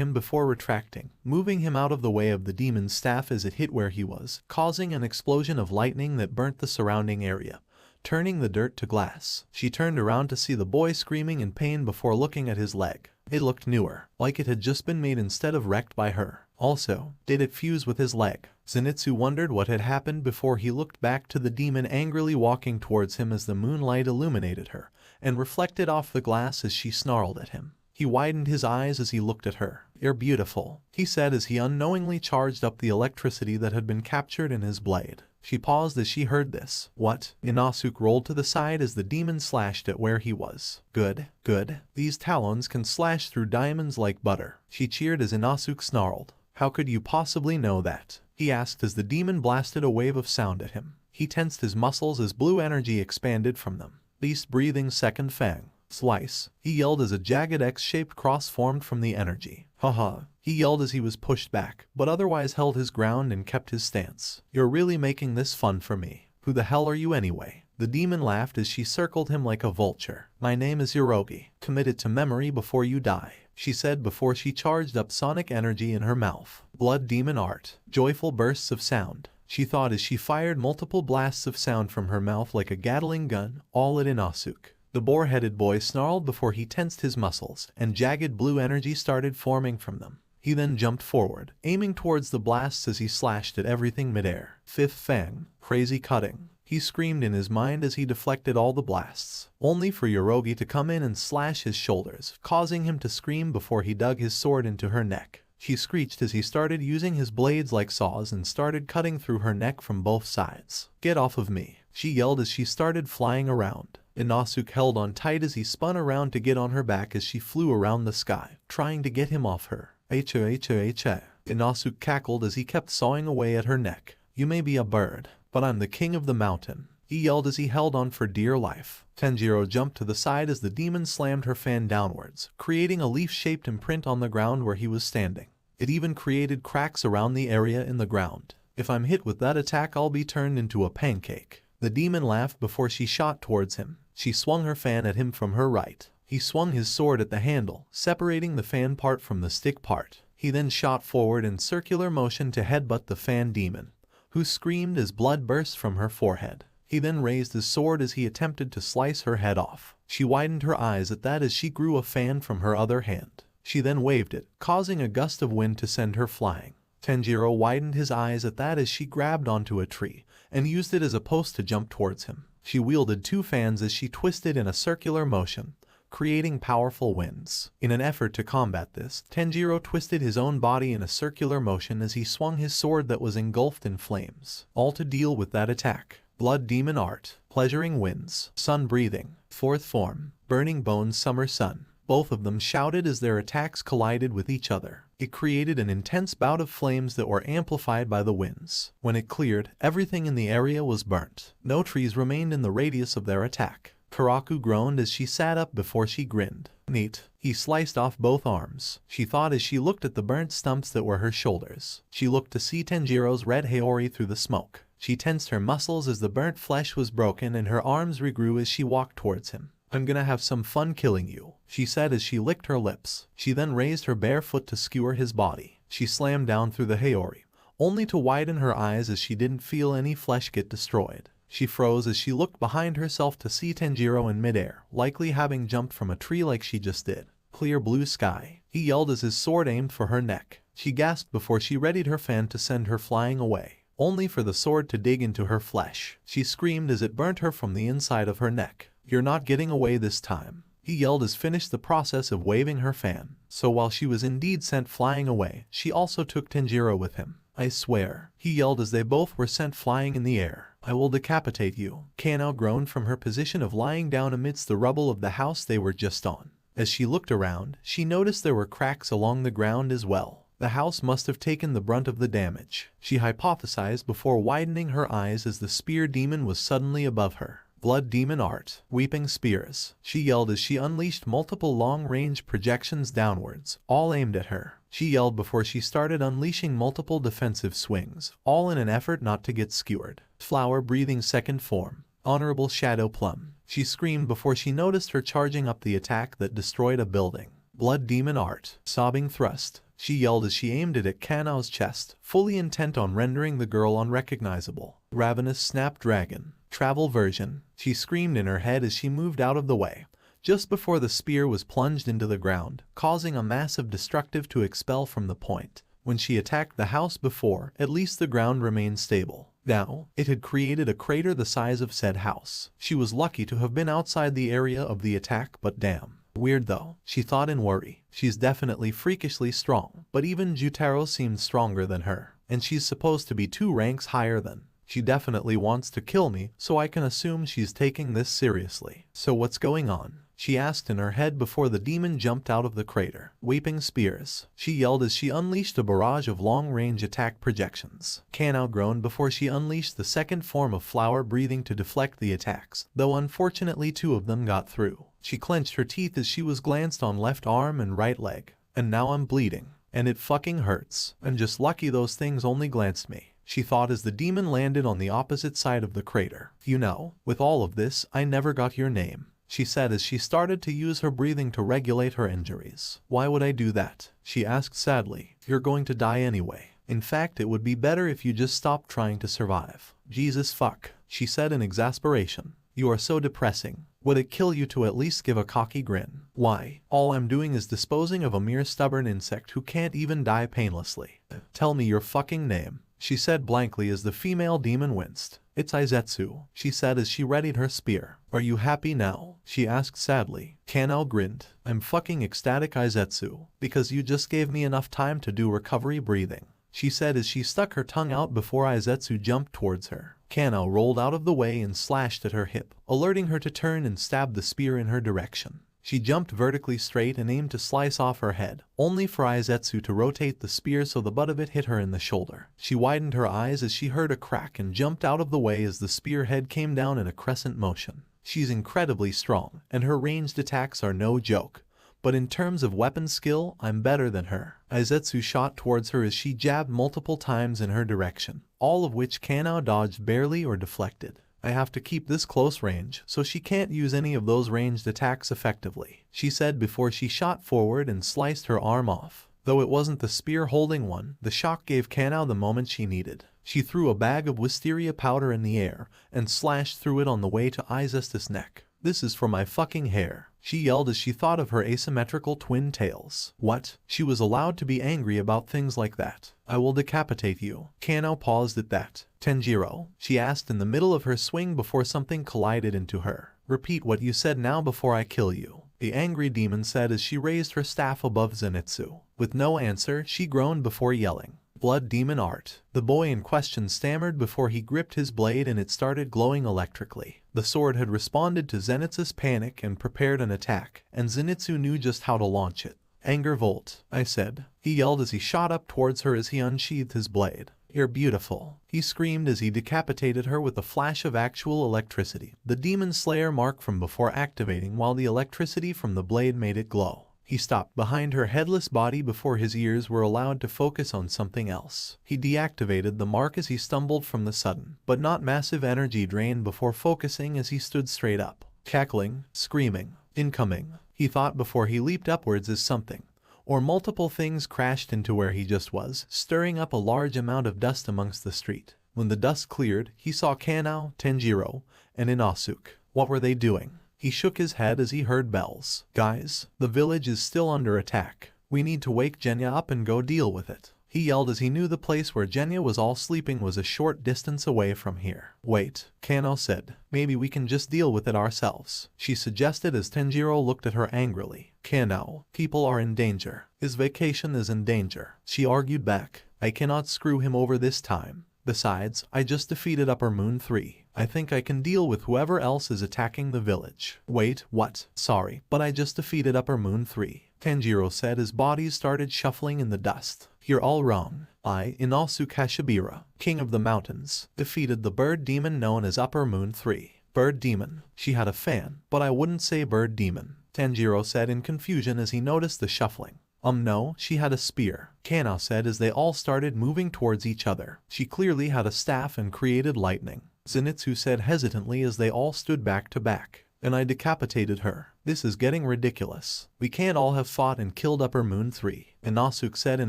retracting, moving him out of the way of the demon's staff as it hit where he was, causing an explosion of lightning that burnt the surrounding area, turning the dirt to glass. She turned around to see the boy screaming in pain before looking at his leg. It looked newer, like it had just been made instead of wrecked by her. Also, did it fuse with his leg? Zenitsu wondered what had happened before he looked back to the demon angrily walking towards him as the moonlight illuminated her, and reflected off the glass as she snarled at him. He widened his eyes as he looked at her. "You're beautiful," he said as he unknowingly charged up the electricity that had been captured in his blade. She paused as she heard this. What? Inosuke rolled to the side as the demon slashed at where he was. Good, good. These talons can slash through diamonds like butter. She cheered as Inosuke snarled. How could you possibly know that? He asked as the demon blasted a wave of sound at him. He tensed his muscles as blue energy expanded from them. Beast-breathing second fang. Slice. He yelled as a jagged X-shaped cross formed from the energy. Haha. He yelled as he was pushed back, but otherwise held his ground and kept his stance. You're really making this fun for me. Who the hell are you anyway? The demon laughed as she circled him like a vulture. My name is Hirogi. Commit it to memory before you die, she said before she charged up sonic energy in her mouth. Blood demon art. Joyful bursts of sound, she thought as she fired multiple blasts of sound from her mouth like a Gatling gun, all at Inosuke. The boar-headed boy snarled before he tensed his muscles, and jagged blue energy started forming from them. He then jumped forward, aiming towards the blasts as he slashed at everything midair. Fifth fang. Crazy cutting. He screamed in his mind as he deflected all the blasts, only for Hirogi to come in and slash his shoulders, causing him to scream before he dug his sword into her neck. She screeched as he started using his blades like saws and started cutting through her neck from both sides. Get off of me, she yelled as she started flying around. Inosuke held on tight as he spun around to get on her back as she flew around the sky, trying to get him off her. H-O-H-O-H-O. Inosuke cackled as he kept sawing away at her neck. You may be a bird, but I'm the king of the mountain, he yelled as he held on for dear life. Tanjiro jumped to the side as the demon slammed her fan downwards, creating a leaf-shaped imprint on the ground where he was standing. It even created cracks around the area in the ground. If I'm hit with that attack, I'll be turned into a pancake. The demon laughed before she shot towards him. She swung her fan at him from her right. He swung his sword at the handle, separating the fan part from the stick part. He then shot forward in circular motion to headbutt the fan demon, who screamed as blood burst from her forehead. He then raised his sword as he attempted to slice her head off. She widened her eyes at that as she grew a fan from her other hand. She then waved it, causing a gust of wind to send her flying. Tanjiro widened his eyes at that as she grabbed onto a tree and used it as a post to jump towards him. She wielded two fans as she twisted in a circular motion, creating powerful winds. In an effort to combat this, Tanjiro twisted his own body in a circular motion as he swung his sword that was engulfed in flames, all to deal with that attack. Blood demon art. Pleasuring winds. Sun breathing. Fourth form. Burning bones summer sun. Both of them shouted as their attacks collided with each other. It created an intense bout of flames that were amplified by the winds. When it cleared, everything in the area was burnt. No trees remained in the radius of their attack. Karaku groaned as she sat up before she grinned. Neat. He sliced off both arms, she thought as she looked at the burnt stumps that were her shoulders. She looked to see Tanjiro's red Haori through the smoke. She tensed her muscles as the burnt flesh was broken and her arms regrew as she walked towards him. I'm gonna have some fun killing you, she said as she licked her lips. She then raised her bare foot to skewer his body. She slammed down through the Haori, only to widen her eyes as she didn't feel any flesh get destroyed. She froze as she looked behind herself to see Tanjiro in midair, likely having jumped from a tree like she just did. Clear blue sky, he yelled as his sword aimed for her neck. She gasped before she readied her fan to send her flying away, only for the sword to dig into her flesh. She screamed as it burnt her from the inside of her neck. You're not getting away this time, he yelled as finished the process of waving her fan. So while she was indeed sent flying away, she also took Tanjiro with him. I swear, he yelled as they both were sent flying in the air. I will decapitate you. Kanao groaned from her position of lying down amidst the rubble of the house they were just on. As she looked around, she noticed there were cracks along the ground as well. The house must have taken the brunt of the damage, she hypothesized before widening her eyes as the spear demon was suddenly above her. Blood demon art, weeping spears, she yelled as she unleashed multiple long-range projections downwards, all aimed at her. She yelled before she started unleashing multiple defensive swings, all in an effort not to get skewered. Flower-breathing second form, honorable shadow plum, she screamed before she noticed her charging up the attack that destroyed a building. Blood demon art, sobbing thrust, she yelled as she aimed it at Kanao's chest, fully intent on rendering the girl unrecognizable. Ravenous snapdragon, travel version, she screamed in her head as she moved out of the way, just before the spear was plunged into the ground, causing a massive destructive to expel from the point. When she attacked the house before, at least the ground remained stable. Now, it had created a crater the size of said house. She was lucky to have been outside the area of the attack, but damn. Weird though, she thought in worry. She's definitely freakishly strong, but even Jutaro seemed stronger than her, and she's supposed to be 2 ranks higher than. She definitely wants to kill me, so I can assume she's taking this seriously. So what's going on? She asked in her head before the demon jumped out of the crater. Weeping spears, she yelled as she unleashed a barrage of long-range attack projections. Kanao groaned before she unleashed the second form of flower breathing to deflect the attacks, though unfortunately 2 of them got through. She clenched her teeth as she was glanced on left arm and right leg. And now I'm bleeding. And it fucking hurts. I'm just lucky those things only glanced me, she thought as the demon landed on the opposite side of the crater. You know, with all of this, I never got your name, she said as she started to use her breathing to regulate her injuries. Why would I do that? She asked sadly. You're going to die anyway. In fact, it would be better if you just stopped trying to survive. Jesus fuck, she said in exasperation. You are so depressing. Would it kill you to at least give a cocky grin? Why, all I'm doing is disposing of a mere stubborn insect who can't even die painlessly. Tell me your fucking name, she said blankly as the female demon winced. It's Izetsu, she said as she readied her spear. Are you happy now? She asked sadly. Kanao grinned. I'm fucking ecstatic Izetsu, because you just gave me enough time to do recovery breathing, she said as she stuck her tongue out before Izetsu jumped towards her. Kanao rolled out of the way and slashed at her hip, alerting her to turn and stab the spear in her direction. She jumped vertically straight and aimed to slice off her head, only for Izetsu to rotate the spear so the butt of it hit her in the shoulder. She widened her eyes as she heard a crack and jumped out of the way as the spear head came down in a crescent motion. She's incredibly strong, and her ranged attacks are no joke. But in terms of weapon skill, I'm better than her. Izetsu shot towards her as she jabbed multiple times in her direction, all of which Kanao dodged barely or deflected. I have to keep this close range, so she can't use any of those ranged attacks effectively, she said before she shot forward and sliced her arm off. Though it wasn't the spear holding one, the shock gave Kanao the moment she needed. She threw a bag of wisteria powder in the air and slashed through it on the way to Izetsu's neck. This is for my fucking hair, she yelled as she thought of her asymmetrical twin tails. What? She was allowed to be angry about things like that. I will decapitate you. Kanao paused at that. Tanjiro, she asked in the middle of her swing before something collided into her. Repeat what you said now before I kill you, the angry demon said as she raised her staff above Zenitsu. With no answer, she groaned before yelling. Blood demon art. The boy in question stammered before he gripped his blade and it started glowing electrically. The sword had responded to Zenitsu's panic and prepared an attack, and Zenitsu knew just how to launch it. Anger Volt, I said, he yelled as he shot up towards her as he unsheathed his blade. You're beautiful, he screamed as he decapitated her with a flash of actual electricity. The Demon Slayer mark from before activating while the electricity from the blade made it glow. He stopped behind her headless body before his ears were allowed to focus on something else. He deactivated the mark as he stumbled from the sudden, but not massive energy drain before focusing as he stood straight up. Cackling, screaming, incoming, he thought before he leaped upwards as something, or multiple things crashed into where he just was, stirring up a large amount of dust amongst the street. When the dust cleared, he saw Kanao, Tanjiro, and Inosuke. What were they doing? He shook his head as he heard bells. Guys, the village is still under attack. We need to wake Genya up and go deal with it, he yelled as he knew the place where Genya was all sleeping was a short distance away from here. Wait, Kanao said. Maybe we can just deal with it ourselves, she suggested as Tanjiro looked at her angrily. Kanao, people are in danger. His vacation is in danger, she argued back. I cannot screw him over this time. Besides, I just defeated Upper Moon 3. I think I can deal with whoever else is attacking the village. Wait, what? Sorry, but I just defeated Upper Moon 3. Tanjiro said as bodies started shuffling in the dust. You're all wrong. I, Inasu Kashabira, king of the mountains, defeated the bird demon known as Upper Moon 3. Bird demon. She had a fan, but I wouldn't say bird demon, Tanjiro said in confusion as he noticed the shuffling. No, she had a spear, Kanao said as they all started moving towards each other. She clearly had a staff and created lightning, Zenitsu said hesitantly as they all stood back to back. And I decapitated her. This is getting ridiculous. We can't all have fought and killed Upper Moon 3, Inosuke said in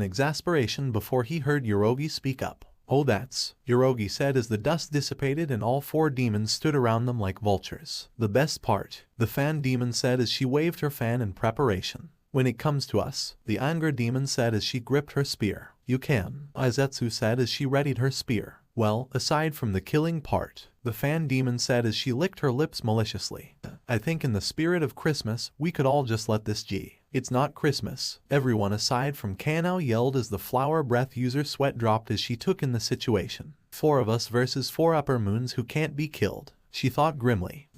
exasperation before he heard Yorogi speak up. Oh that's, Yorogi said as the dust dissipated and all 4 demons stood around them like vultures. The best part, the fan demon said as she waved her fan in preparation. When it comes to us, the anger demon said as she gripped her spear. You can, Izetsu said as she readied her spear. Well, aside from the killing part, the fan demon said as she licked her lips maliciously. I think in the spirit of Christmas, we could all just let this G. It's not Christmas. Everyone aside from Kanao yelled as the flower breath user sweat dropped as she took in the situation. 4 of us versus 4 upper moons who can't be killed, she thought grimly.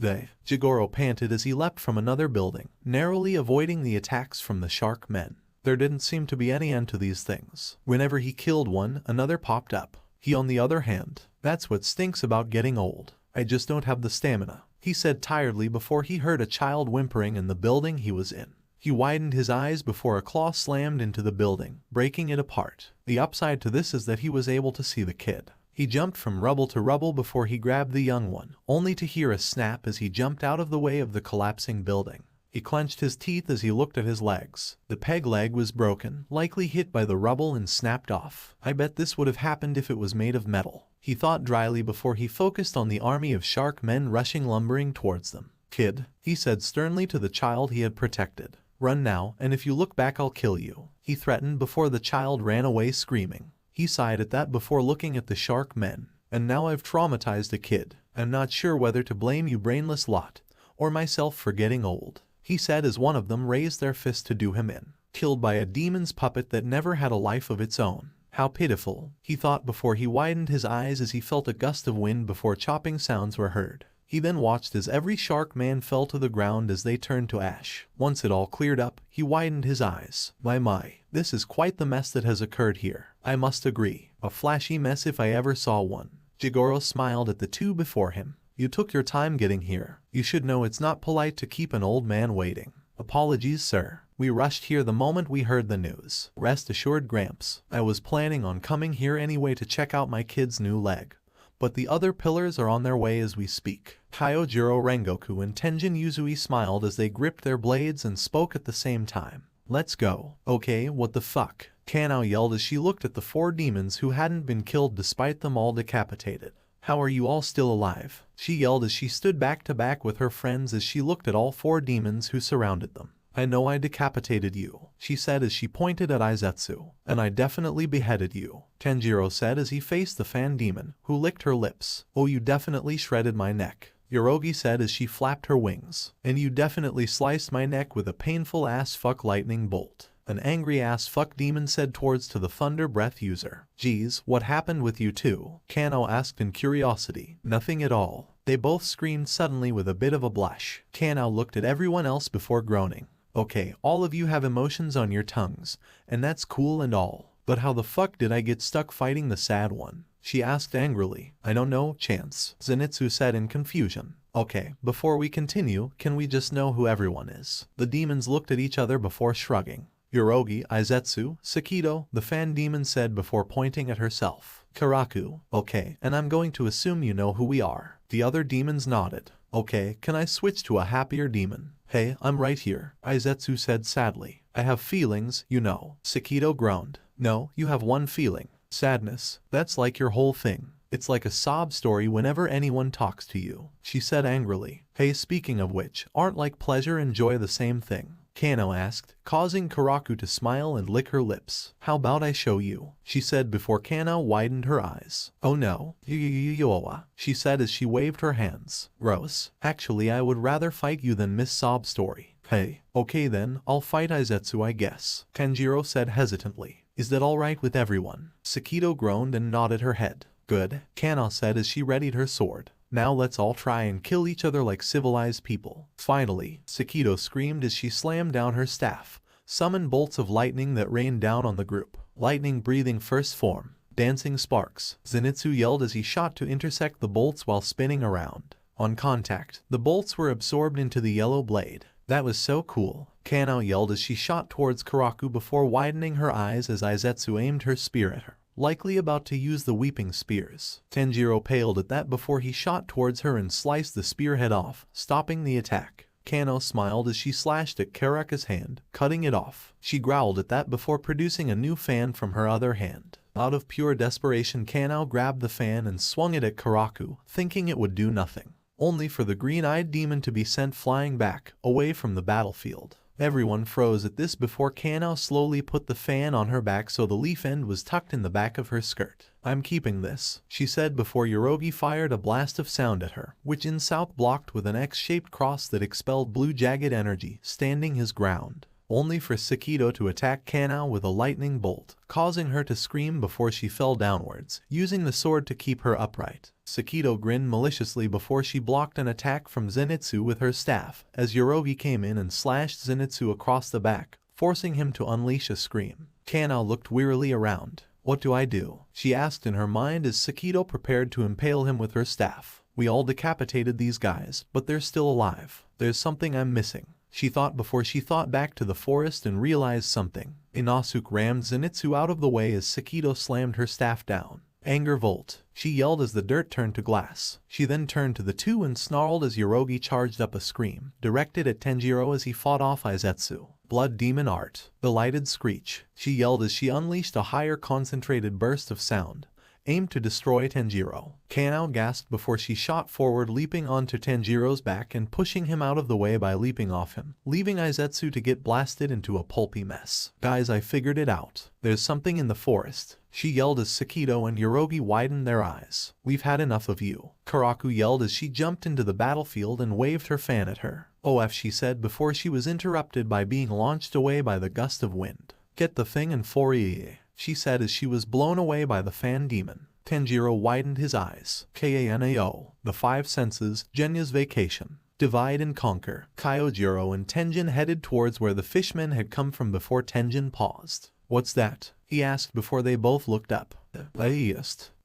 Jigoro panted as he leapt from another building, narrowly avoiding the attacks from the shark men. There didn't seem to be any end to these things. Whenever he killed one, another popped up. He on the other hand, that's what stinks about getting old. I just don't have the stamina, he said tiredly before he heard a child whimpering in the building he was in. He widened his eyes before a claw slammed into the building, breaking it apart. The upside to this is that he was able to see the kid. He jumped from rubble to rubble before he grabbed the young one, only to hear a snap as he jumped out of the way of the collapsing building. He clenched his teeth as he looked at his legs. The peg leg was broken, likely hit by the rubble and snapped off. I bet this would have happened if it was made of metal, he thought dryly before he focused on the army of shark men rushing lumbering towards them. Kid, he said sternly to the child he had protected. Run now, and if you look back I'll kill you, he threatened before the child ran away screaming. He sighed at that before looking at the shark men. And now I've traumatized a kid. I'm not sure whether to blame you brainless lot, or myself for getting old, he said as one of them raised their fist to do him in. Killed by a demon's puppet that never had a life of its own. How pitiful, he thought before he widened his eyes as he felt a gust of wind before chopping sounds were heard. He then watched as every shark man fell to the ground as they turned to ash. Once it all cleared up, he widened his eyes. My, this is quite the mess that has occurred here. I must agree, a flashy mess if I ever saw one. Jigoro smiled at the 2 before him. You took your time getting here. You should know it's not polite to keep an old man waiting. Apologies, sir. We rushed here the moment we heard the news. Rest assured, Gramps. I was planning on coming here anyway to check out my kid's new leg. But the other pillars are on their way as we speak. Kyojiro Rengoku and Tenjin Uzui smiled as they gripped their blades and spoke at the same time. Let's go. Okay, what the fuck? Kanao yelled as she looked at the 4 demons who hadn't been killed despite them all decapitated. How are you all still alive? She yelled as she stood back to back with her friends as she looked at all 4 demons who surrounded them. I know I decapitated you, she said as she pointed at Izetsu. And I definitely beheaded you, Tanjiro said as he faced the fan demon, who licked her lips. Oh, you definitely shredded my neck, Yorogi said as she flapped her wings. And you definitely sliced my neck with a painful ass fuck lightning bolt, an angry ass fuck demon said towards to the thunder breath user. Geez, what happened with you two? Kanao asked in curiosity. Nothing at all. They both screamed suddenly with a bit of a blush. Kanao looked at everyone else before groaning. Okay, all of you have emotions on your tongues, and that's cool and all. But how the fuck did I get stuck fighting the sad one? She asked angrily. I don't know, Chance, Zenitsu said in confusion. Okay, before we continue, can we just know who everyone is? The demons looked at each other before shrugging. Yorogi, Izetsu, Sakido, the fan demon said before pointing at herself. Karaku, okay, and I'm going to assume you know who we are. The other demons nodded. Okay, can I switch to a happier demon? Hey, I'm right here, Izetsu said sadly. I have feelings, you know. Sakido groaned. No, you have one feeling. Sadness. That's like your whole thing. It's like a sob story whenever anyone talks to you, she said angrily. Hey, speaking of which, aren't like pleasure and joy the same thing? Kanao asked, causing Karaku to smile and lick her lips. How about I show you? She said before Kanao widened her eyes. Oh no, Yoa, she said as she waved her hands. Gross. Actually, I would rather fight you than miss sob story. Hey, okay then, I'll fight Izetsu I guess, Tanjiro said hesitantly. Is that alright with everyone? Sakido groaned and nodded her head. Good, Kanao said as she readied her sword. Now let's all try and kill each other like civilized people. Finally, Sakito screamed as she slammed down her staff, summoned bolts of lightning that rained down on the group. Lightning breathing first form, dancing sparks. Zenitsu yelled as he shot to intersect the bolts while spinning around. On contact, the bolts were absorbed into the yellow blade. That was so cool, Kanao yelled as she shot towards Karaku before widening her eyes as Izetsu aimed her spear at her, likely about to use the weeping spears. Tanjiro paled at that before he shot towards her and sliced the spearhead off, stopping the attack. Kanao smiled as she slashed at Karaka's hand, cutting it off. She growled at that before producing a new fan from her other hand. Out of pure desperation, Kanao grabbed the fan and swung it at Karaku, thinking it would do nothing, only for the green-eyed demon to be sent flying back, away from the battlefield. Everyone froze at this before Kanao slowly put the fan on her back so the leaf end was tucked in the back of her skirt. I'm keeping this, she said before Yorogi fired a blast of sound at her, which in south blocked with an X-shaped cross that expelled blue jagged energy, standing his ground, only for Sakito to attack Kanao with a lightning bolt, causing her to scream before she fell downwards, using the sword to keep her upright. Sakito grinned maliciously before she blocked an attack from Zenitsu with her staff, as Yorogi came in and slashed Zenitsu across the back, forcing him to unleash a scream. Kanao looked wearily around. What do I do? She asked in her mind as Sakito prepared to impale him with her staff. We all decapitated these guys, but they're still alive. There's something I'm missing, she thought before she thought back to the forest and realized something. Inosuke rammed Zenitsu out of the way as Sakito slammed her staff down. Anger Volt, she yelled as the dirt turned to glass. She then turned to the two and snarled as Yorogi charged up a scream, directed at Tanjiro as he fought off Izetsu. Blood Demon Art, Belighted Screech, she yelled as she unleashed a higher concentrated burst of sound, aimed to destroy Tanjiro. Kanao gasped before she shot forward, leaping onto Tanjiro's back and pushing him out of the way by leaping off him, leaving Izetsu to get blasted into a pulpy mess. Guys, I figured it out. There's something in the forest, she yelled as Sakito and Yorogi widened their eyes. We've had enough of you, Karaku yelled as she jumped into the battlefield and waved her fan at her. OF, she said before she was interrupted by being launched away by the gust of wind. Get the thing and forie, she said as she was blown away by the fan demon. Tanjiro widened his eyes. Kanao, the Five Senses, Genya's Vacation. Divide and Conquer. Kyojiro and Tenjin headed towards where the fishmen had come from before Tenjin paused. What's that? He asked before they both looked up.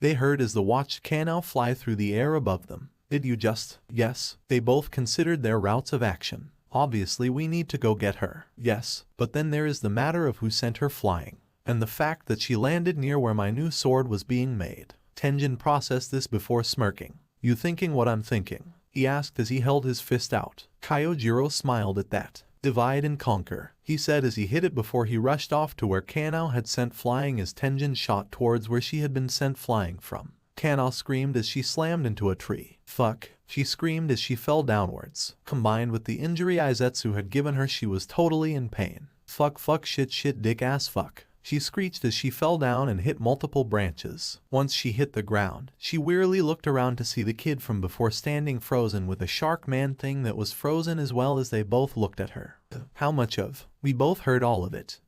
They heard as the watched Kanao fly through the air above them. Did you just? Yes. They both considered their routes of action. Obviously we need to go get her. Yes, but then there is the matter of who sent her flying, and the fact that she landed near where my new sword was being made. Tenjin processed this before smirking. You thinking what I'm thinking? He asked as he held his fist out. Kyojiro smiled at that. Divide and conquer, he said as he hit it before he rushed off to where Kanao had sent flying as Tenjin shot towards where she had been sent flying from. Kanao screamed as she slammed into a tree. Fuck, she screamed as she fell downwards. Combined with the injury Izetsu had given her, she was totally in pain. Fuck shit dick ass fuck, she screeched as she fell down and hit multiple branches. Once she hit the ground, she wearily looked around to see the kid from before standing frozen with a shark man thing that was frozen as well as they both looked at her. How much of? We both heard all of it.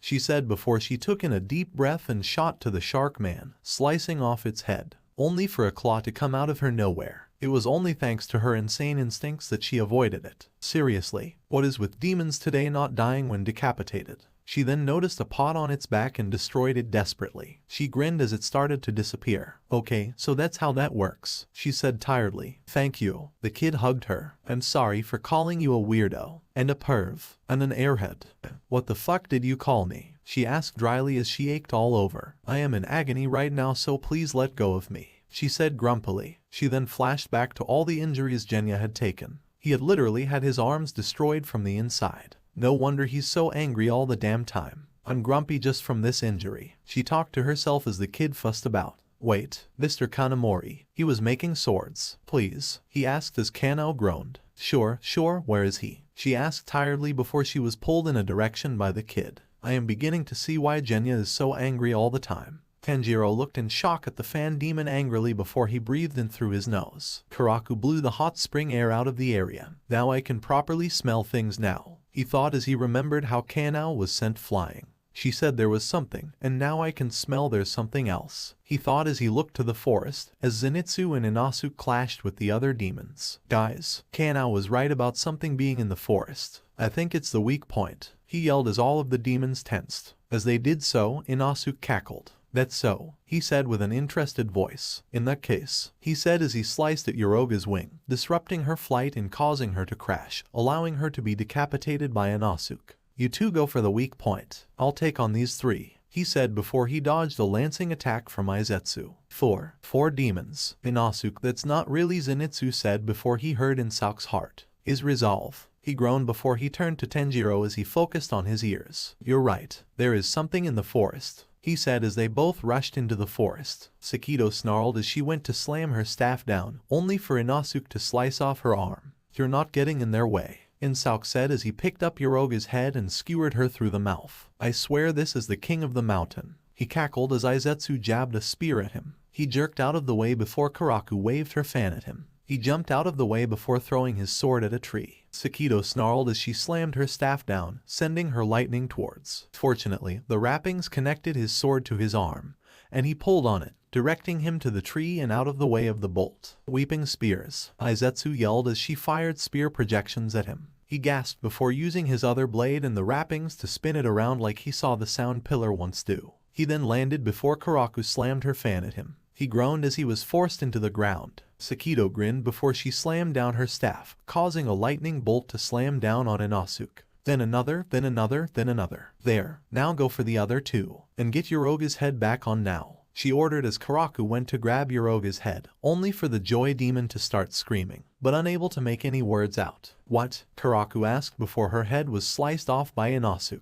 She said before she took in a deep breath and shot to the shark man, slicing off its head, only for a claw to come out of her nowhere. It was only thanks to her insane instincts that she avoided it. Seriously, what is with demons today not dying when decapitated? She then noticed a pot on its back and destroyed it desperately. She grinned as it started to disappear. Okay, so that's how that works, she said tiredly. Thank you. The kid hugged her. I'm sorry for calling you a weirdo, and a perv, and an airhead. What the fuck did you call me? She asked dryly as she ached all over. I am in agony right now, so please let go of me, she said grumpily. She then flashed back to all the injuries Genya had taken. He had literally had his arms destroyed from the inside. No wonder he's so angry all the damn time. I'm grumpy just from this injury, she talked to herself as the kid fussed about. Wait, Mr. Kanamori, he was making swords, please, he asked as Kanao groaned. Sure, where is he? She asked tiredly before she was pulled in a direction by the kid. I am beginning to see why Genya is so angry all the time. Tanjiro looked in shock at the fan demon angrily before he breathed in through his nose. Karaku blew the hot spring air out of the area. Now I can properly smell things now, he thought as he remembered how Kanao was sent flying. She said there was something, and now I can smell there's something else, he thought as he looked to the forest, as Zenitsu and Inasu clashed with the other demons. Guys, Kanao was right about something being in the forest. I think it's the weak point, he yelled as all of the demons tensed. As they did so, Inasu cackled. That's so, he said with an interested voice. In that case, he said as he sliced at Yoroga's wing, disrupting her flight and causing her to crash, allowing her to be decapitated by Inasu. You two go for the weak point. I'll take on these three, he said before he dodged a lancing attack from Izetsu. Four demons. Inasu, that's not really Zenitsu said before he heard Insau's heart. His resolve. He groaned before he turned to Tanjiro as he focused on his ears. You're right, there is something in the forest, he said as they both rushed into the forest. Sakido snarled as she went to slam her staff down, only for Inasu to slice off her arm. You're not getting in their way, Insau said as he picked up Yoroga's head and skewered her through the mouth. I swear this is the king of the mountain, he cackled as Izetsu jabbed a spear at him. He jerked out of the way before Karaku waved her fan at him. He jumped out of the way before throwing his sword at a tree. Sakido snarled as she slammed her staff down, sending her lightning towards. Fortunately, the wrappings connected his sword to his arm, and he pulled on it, directing him to the tree and out of the way of the bolt. Weeping spears, Izetsu yelled as she fired spear projections at him. He gasped before using his other blade and the wrappings to spin it around like he saw the sound pillar once do. He then landed before Karaku slammed her fan at him. He groaned as he was forced into the ground. Sakido grinned before she slammed down her staff, causing a lightning bolt to slam down on Inasu. Then another, then another, then another. There, now go for the other two, and get Yoroga's head back on now, she ordered as Karaku went to grab Yoroga's head, only for the joy demon to start screaming, but unable to make any words out. What? Karaku asked before her head was sliced off by Inasu,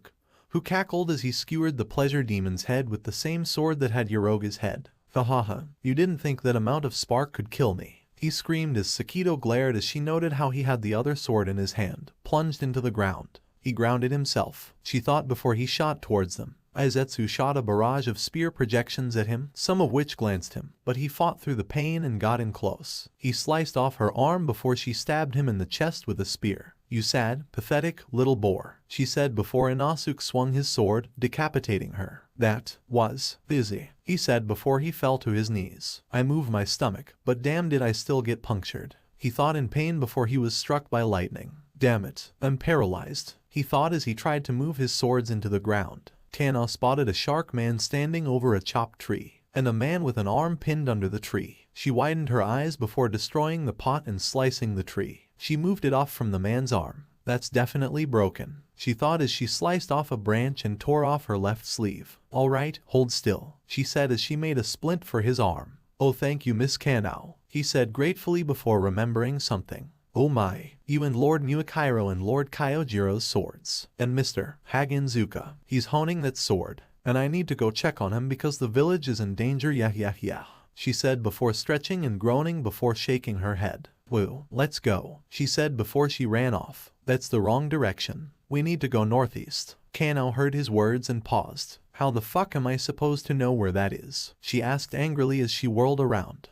who cackled as he skewered the pleasure demon's head with the same sword that had Yoroga's head. Hahaha, you didn't think that amount of spark could kill me, he screamed as Sakido glared as she noted how he had the other sword in his hand, plunged into the ground. He grounded himself, she thought before he shot towards them. Izetsu shot a barrage of spear projections at him, some of which glanced him, but he fought through the pain and got in close. He sliced off her arm before she stabbed him in the chest with a spear. You sad, pathetic, little boar, she said before Inasu swung his sword, decapitating her. That was busy, he said before he fell to his knees. I moved my stomach, but damn did I still get punctured, he thought in pain before he was struck by lightning. Damn it, I'm paralyzed, he thought as he tried to move his swords into the ground. Tana spotted a shark man standing over a chopped tree, and a man with an arm pinned under the tree. She widened her eyes before destroying the pot and slicing the tree. She moved it off from the man's arm. That's definitely broken, she thought as she sliced off a branch and tore off her left sleeve. Alright, hold still, she said as she made a splint for his arm. Oh thank you Miss Kanao, he said gratefully before remembering something. Oh my, you and Lord Muakairo and Lord Kyojiro's swords. And Mr. Hagenzuka, he's honing that sword. And I need to go check on him because the village is in danger yeah, she said before stretching and groaning before shaking her head. Woo, let's go, she said before she ran off. That's the wrong direction. We need to go northeast. Kanao heard his words and paused. How the fuck am I supposed to know where that is? She asked angrily as she whirled around.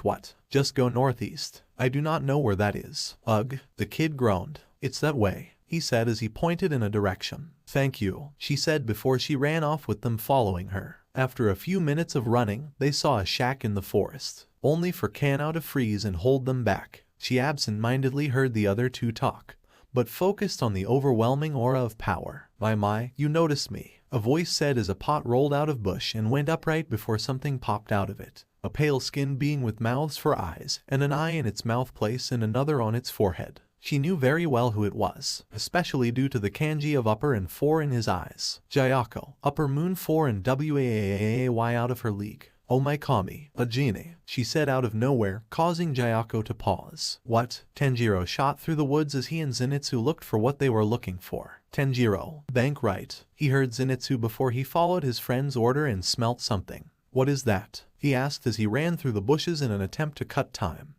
What? Just go northeast. I do not know where that is. Ugh, the kid groaned. It's that way, he said as he pointed in a direction. Thank you, she said before she ran off with them following her. After a few minutes of running, they saw a shack in the forest, only for Kanao to freeze and hold them back. She absent-mindedly heard the other two talk, but focused on the overwhelming aura of power. My, you noticed me, a voice said as a pot rolled out of bush and went upright before something popped out of it. A pale-skinned being with mouths for eyes, and an eye in its mouth place and another on its forehead. She knew very well who it was, especially due to the kanji of upper and 4 in his eyes. Jayako, upper moon 4 and waay out of her league. Oh my kami, a genie, she said out of nowhere, causing Jayako to pause. What? Tanjiro shot through the woods as he and Zenitsu looked for what they were looking for. Tanjiro, bank right, he heard Zenitsu before he followed his friend's order and smelt something. What is that? He asked as he ran through the bushes in an attempt to cut time.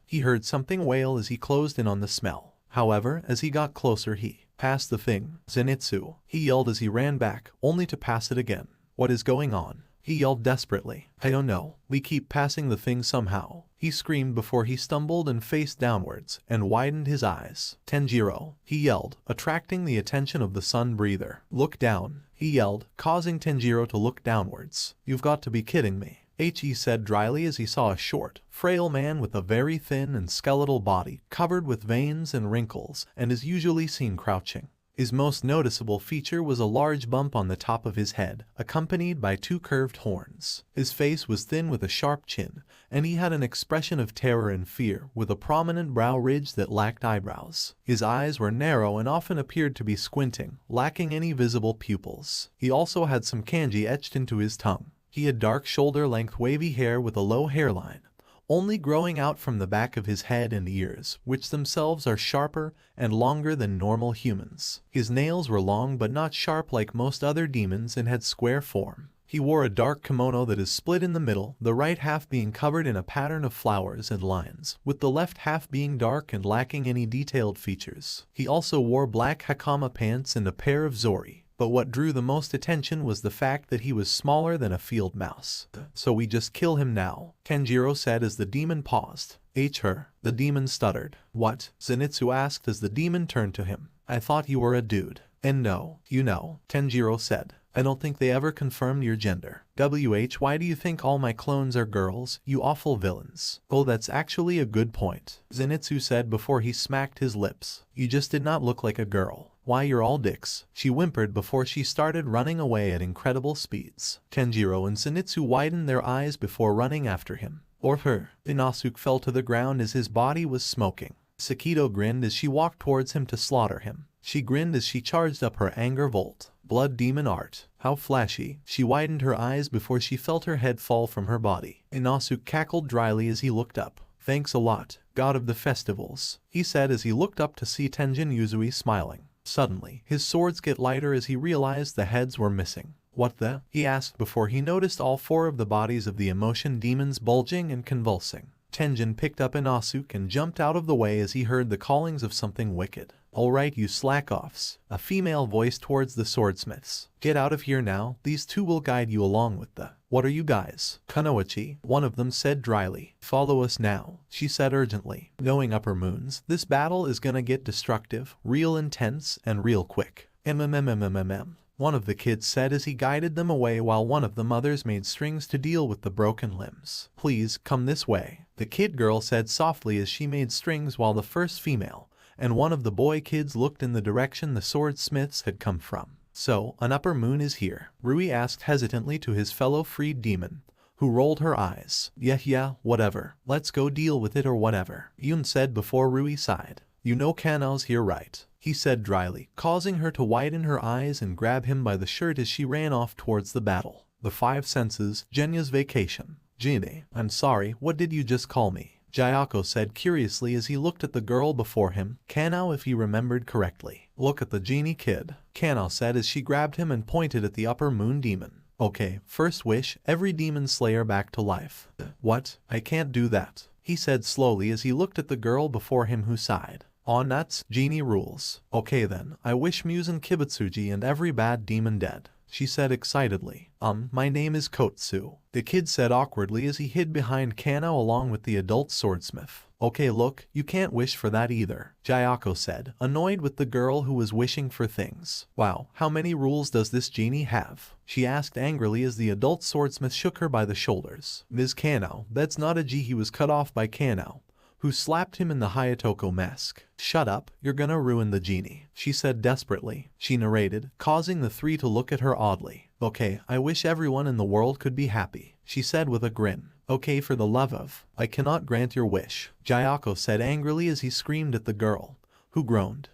He heard something wail as he closed in on the smell. However, as he got closer he passed the thing. Zenitsu, he yelled as he ran back, only to pass it again. What is going on? He yelled desperately. I don't know, we keep passing the thing somehow, he he screamed before he stumbled and faced downwards and widened his eyes. Tanjiro, he yelled, attracting the attention of the sun breather. Look down, he yelled, causing Tanjiro to look downwards. You've got to be kidding me. He said dryly as he saw a short, frail man with a very thin and skeletal body covered with veins and wrinkles and is usually seen crouching. His most noticeable feature was a large bump on the top of his head, accompanied by 2 curved horns. His face was thin with a sharp chin, and he had an expression of terror and fear with a prominent brow ridge that lacked eyebrows. His eyes were narrow and often appeared to be squinting, lacking any visible pupils. He also had some kanji etched into his tongue. He had dark shoulder-length wavy hair with a low hairline, only growing out from the back of his head and ears, which themselves are sharper and longer than normal humans. His nails were long but not sharp like most other demons and had square form. He wore a dark kimono that is split in the middle, the right half being covered in a pattern of flowers and lines, with the left half being dark and lacking any detailed features. He also wore black hakama pants and a pair of zori. But what drew the most attention was the fact that he was smaller than a field mouse. So we just kill him now, Tanjiro said as the demon paused. Her, the demon stuttered. What? Zenitsu asked as the demon turned to him. I thought you were a dude. And no, you know, Tanjiro said. I don't think they ever confirmed your gender. Why do you think all my clones are girls, you awful villains? Oh, that's actually a good point, Zenitsu said before he smacked his lips. You just did not look like a girl. Why, you're all dicks, she whimpered before she started running away at incredible speeds. Tanjiro and Zenitsu widened their eyes before running after him. Or her. Inosuke fell to the ground as his body was smoking. Sakido grinned as she walked towards him to slaughter him. She grinned as she charged up her anger volt. Blood demon art. How flashy. She widened her eyes before she felt her head fall from her body. Inosuke cackled dryly as he looked up. Thanks a lot, god of the festivals, he said as he looked up to see Tenjin Uzui smiling. Suddenly, his swords get lighter as he realized the heads were missing. What the? He asked before he noticed all 4 of the bodies of the emotion demons bulging and convulsing. Tenjin picked up Inosuke and jumped out of the way as he heard the callings of something wicked. Alright, you slack-offs, a female voice towards the swordsmiths. Get out of here now, these 2 will guide you along with the— What are you guys? Kunoichi, one of them said dryly. Follow us now, she said urgently. Knowing upper moons, this battle is gonna get destructive, real intense, and real quick. One of the kids said as he guided them away while one of the mothers made strings to deal with the broken limbs. Please, come this way, the kid girl said softly as she made strings while the first female and one of the boy kids looked in the direction the swordsmiths had come from. So, an upper moon is here? Rui asked hesitantly to his fellow freed demon, who rolled her eyes. Yeah, whatever. Let's go deal with it or whatever, Yun said before Rui sighed. You know Kano's here, right? He said dryly, causing her to widen her eyes and grab him by the shirt as she ran off towards the battle. The 5 senses, Genya's vacation. Genie, I'm sorry, what did you just call me? Jayako said curiously as he looked at the girl before him. Kano, if he remembered correctly. Look at the genie kid, Kano said as she grabbed him and pointed at the upper moon demon. Okay, first wish, every demon slayer back to life. What? I can't do that, he said slowly as he looked at the girl before him who sighed. Aw nuts, genie rules. Okay then, I wish Muzan Kibutsuji and every bad demon dead, she said excitedly. My name is Kotsu, the kid said awkwardly as he hid behind Kano along with the adult swordsmith. Okay, look, you can't wish for that either, Jayako said, annoyed with the girl who was wishing for things. Wow, how many rules does this genie have? She asked angrily as the adult swordsmith shook her by the shoulders. Ms. Kano, that's not a G. He was cut off by Kano, who slapped him in the Hayatoko mask. Shut up, you're gonna ruin the genie, she said desperately. She narrated, causing the 3 to look at her oddly. Okay, I wish everyone in the world could be happy, she said with a grin. Okay, for the love of— I cannot grant your wish, Jayako said angrily as he screamed at the girl, who groaned.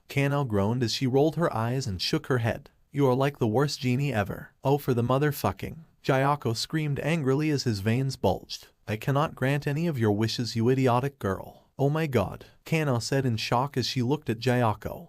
Kano groaned as she rolled her eyes and shook her head. You are like the worst genie ever. Oh, for the motherfucking— Jayako screamed angrily as his veins bulged. I cannot grant any of your wishes, you idiotic girl. Oh my god, Kano said in shock as she looked at Jayako.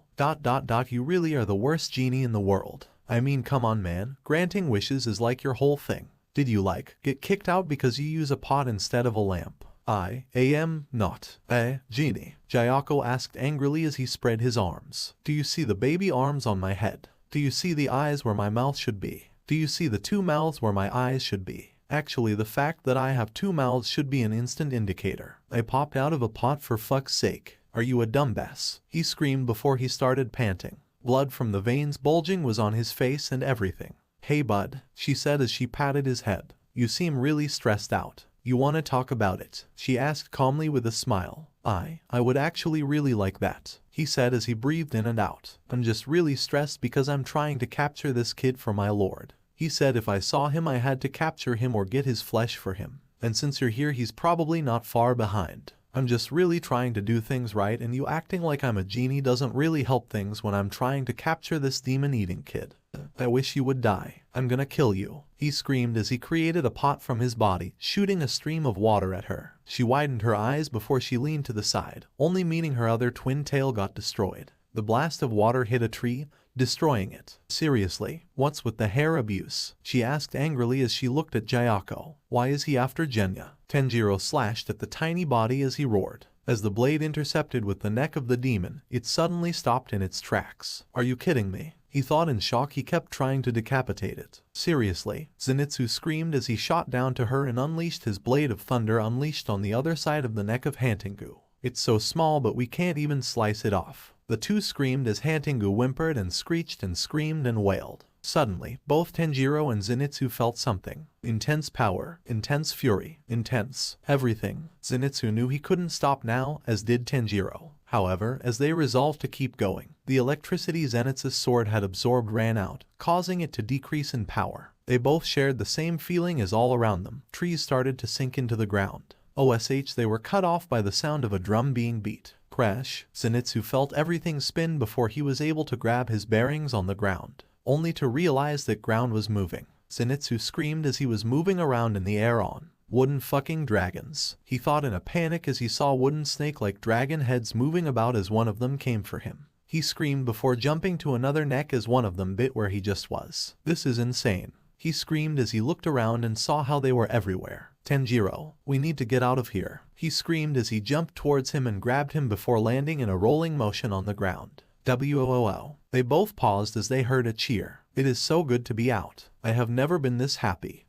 You really are the worst genie in the world. I mean, come on man, granting wishes is like your whole thing. Did you get kicked out because you use a pot instead of a lamp? I am not a genie, Jayako asked angrily as he spread his arms. Do you see the baby arms on my head? Do you see the eyes where my mouth should be? Do you see the 2 mouths where my eyes should be? Actually, the fact that I have 2 mouths should be an instant indicator. I popped out of a pot for fuck's sake. Are you a dumbass? He screamed before he started panting. Blood from the veins bulging was on his face and everything. Hey bud, she said as she patted his head. You seem really stressed out. You want to talk about it? She asked calmly with a smile. I would actually really like that, he said as he breathed in and out. I'm just really stressed because I'm trying to capture this kid for my lord. He said if I saw him I had to capture him or get his flesh for him. And since you're here he's probably not far behind. I'm just really trying to do things right and you acting like I'm a genie doesn't really help things when I'm trying to capture this demon-eating kid. I wish you would die. I'm gonna kill you, he screamed as he created a pot from his body, shooting a stream of water at her. She widened her eyes before she leaned to the side, only meaning her other twin tail got destroyed. The blast of water hit a tree, destroying it. Seriously, what's with the hair abuse? She asked angrily as she looked at Jayako. Why is he after Genya? Tanjiro slashed at the tiny body as he roared. As the blade intercepted with the neck of the demon, it suddenly stopped in its tracks. Are you kidding me? He thought in shock. He kept trying to decapitate it. Seriously, Zenitsu screamed as he shot down to her and unleashed his blade of thunder unleashed on the other side of the neck of Hantengu. It's so small but we can't even slice it off. The two screamed as Hantengu whimpered and screeched and screamed and wailed. Suddenly, both Tanjiro and Zenitsu felt something. Intense power, intense fury, intense everything. Zenitsu knew he couldn't stop now, as did Tanjiro. However, as they resolved to keep going, the electricity Zenitsu's sword had absorbed ran out, causing it to decrease in power. They both shared the same feeling as all around them. Trees started to sink into the ground. OSH, they were cut off by the sound of a drum being beat. Crash. Zenitsu felt everything spin before he was able to grab his bearings on the ground, only to realize that ground was moving. Zenitsu screamed as he was moving around in the air on wooden fucking dragons. He thought in a panic as he saw wooden snake-like dragon heads moving about as one of them came for him. He screamed before jumping to another neck as one of them bit where he just was. This is insane. He screamed as he looked around and saw how they were everywhere. Tanjiro, we need to get out of here. He screamed as he jumped towards him and grabbed him before landing in a rolling motion on the ground. Woo. They both paused as they heard a cheer. It is so good to be out. I have never been this happy.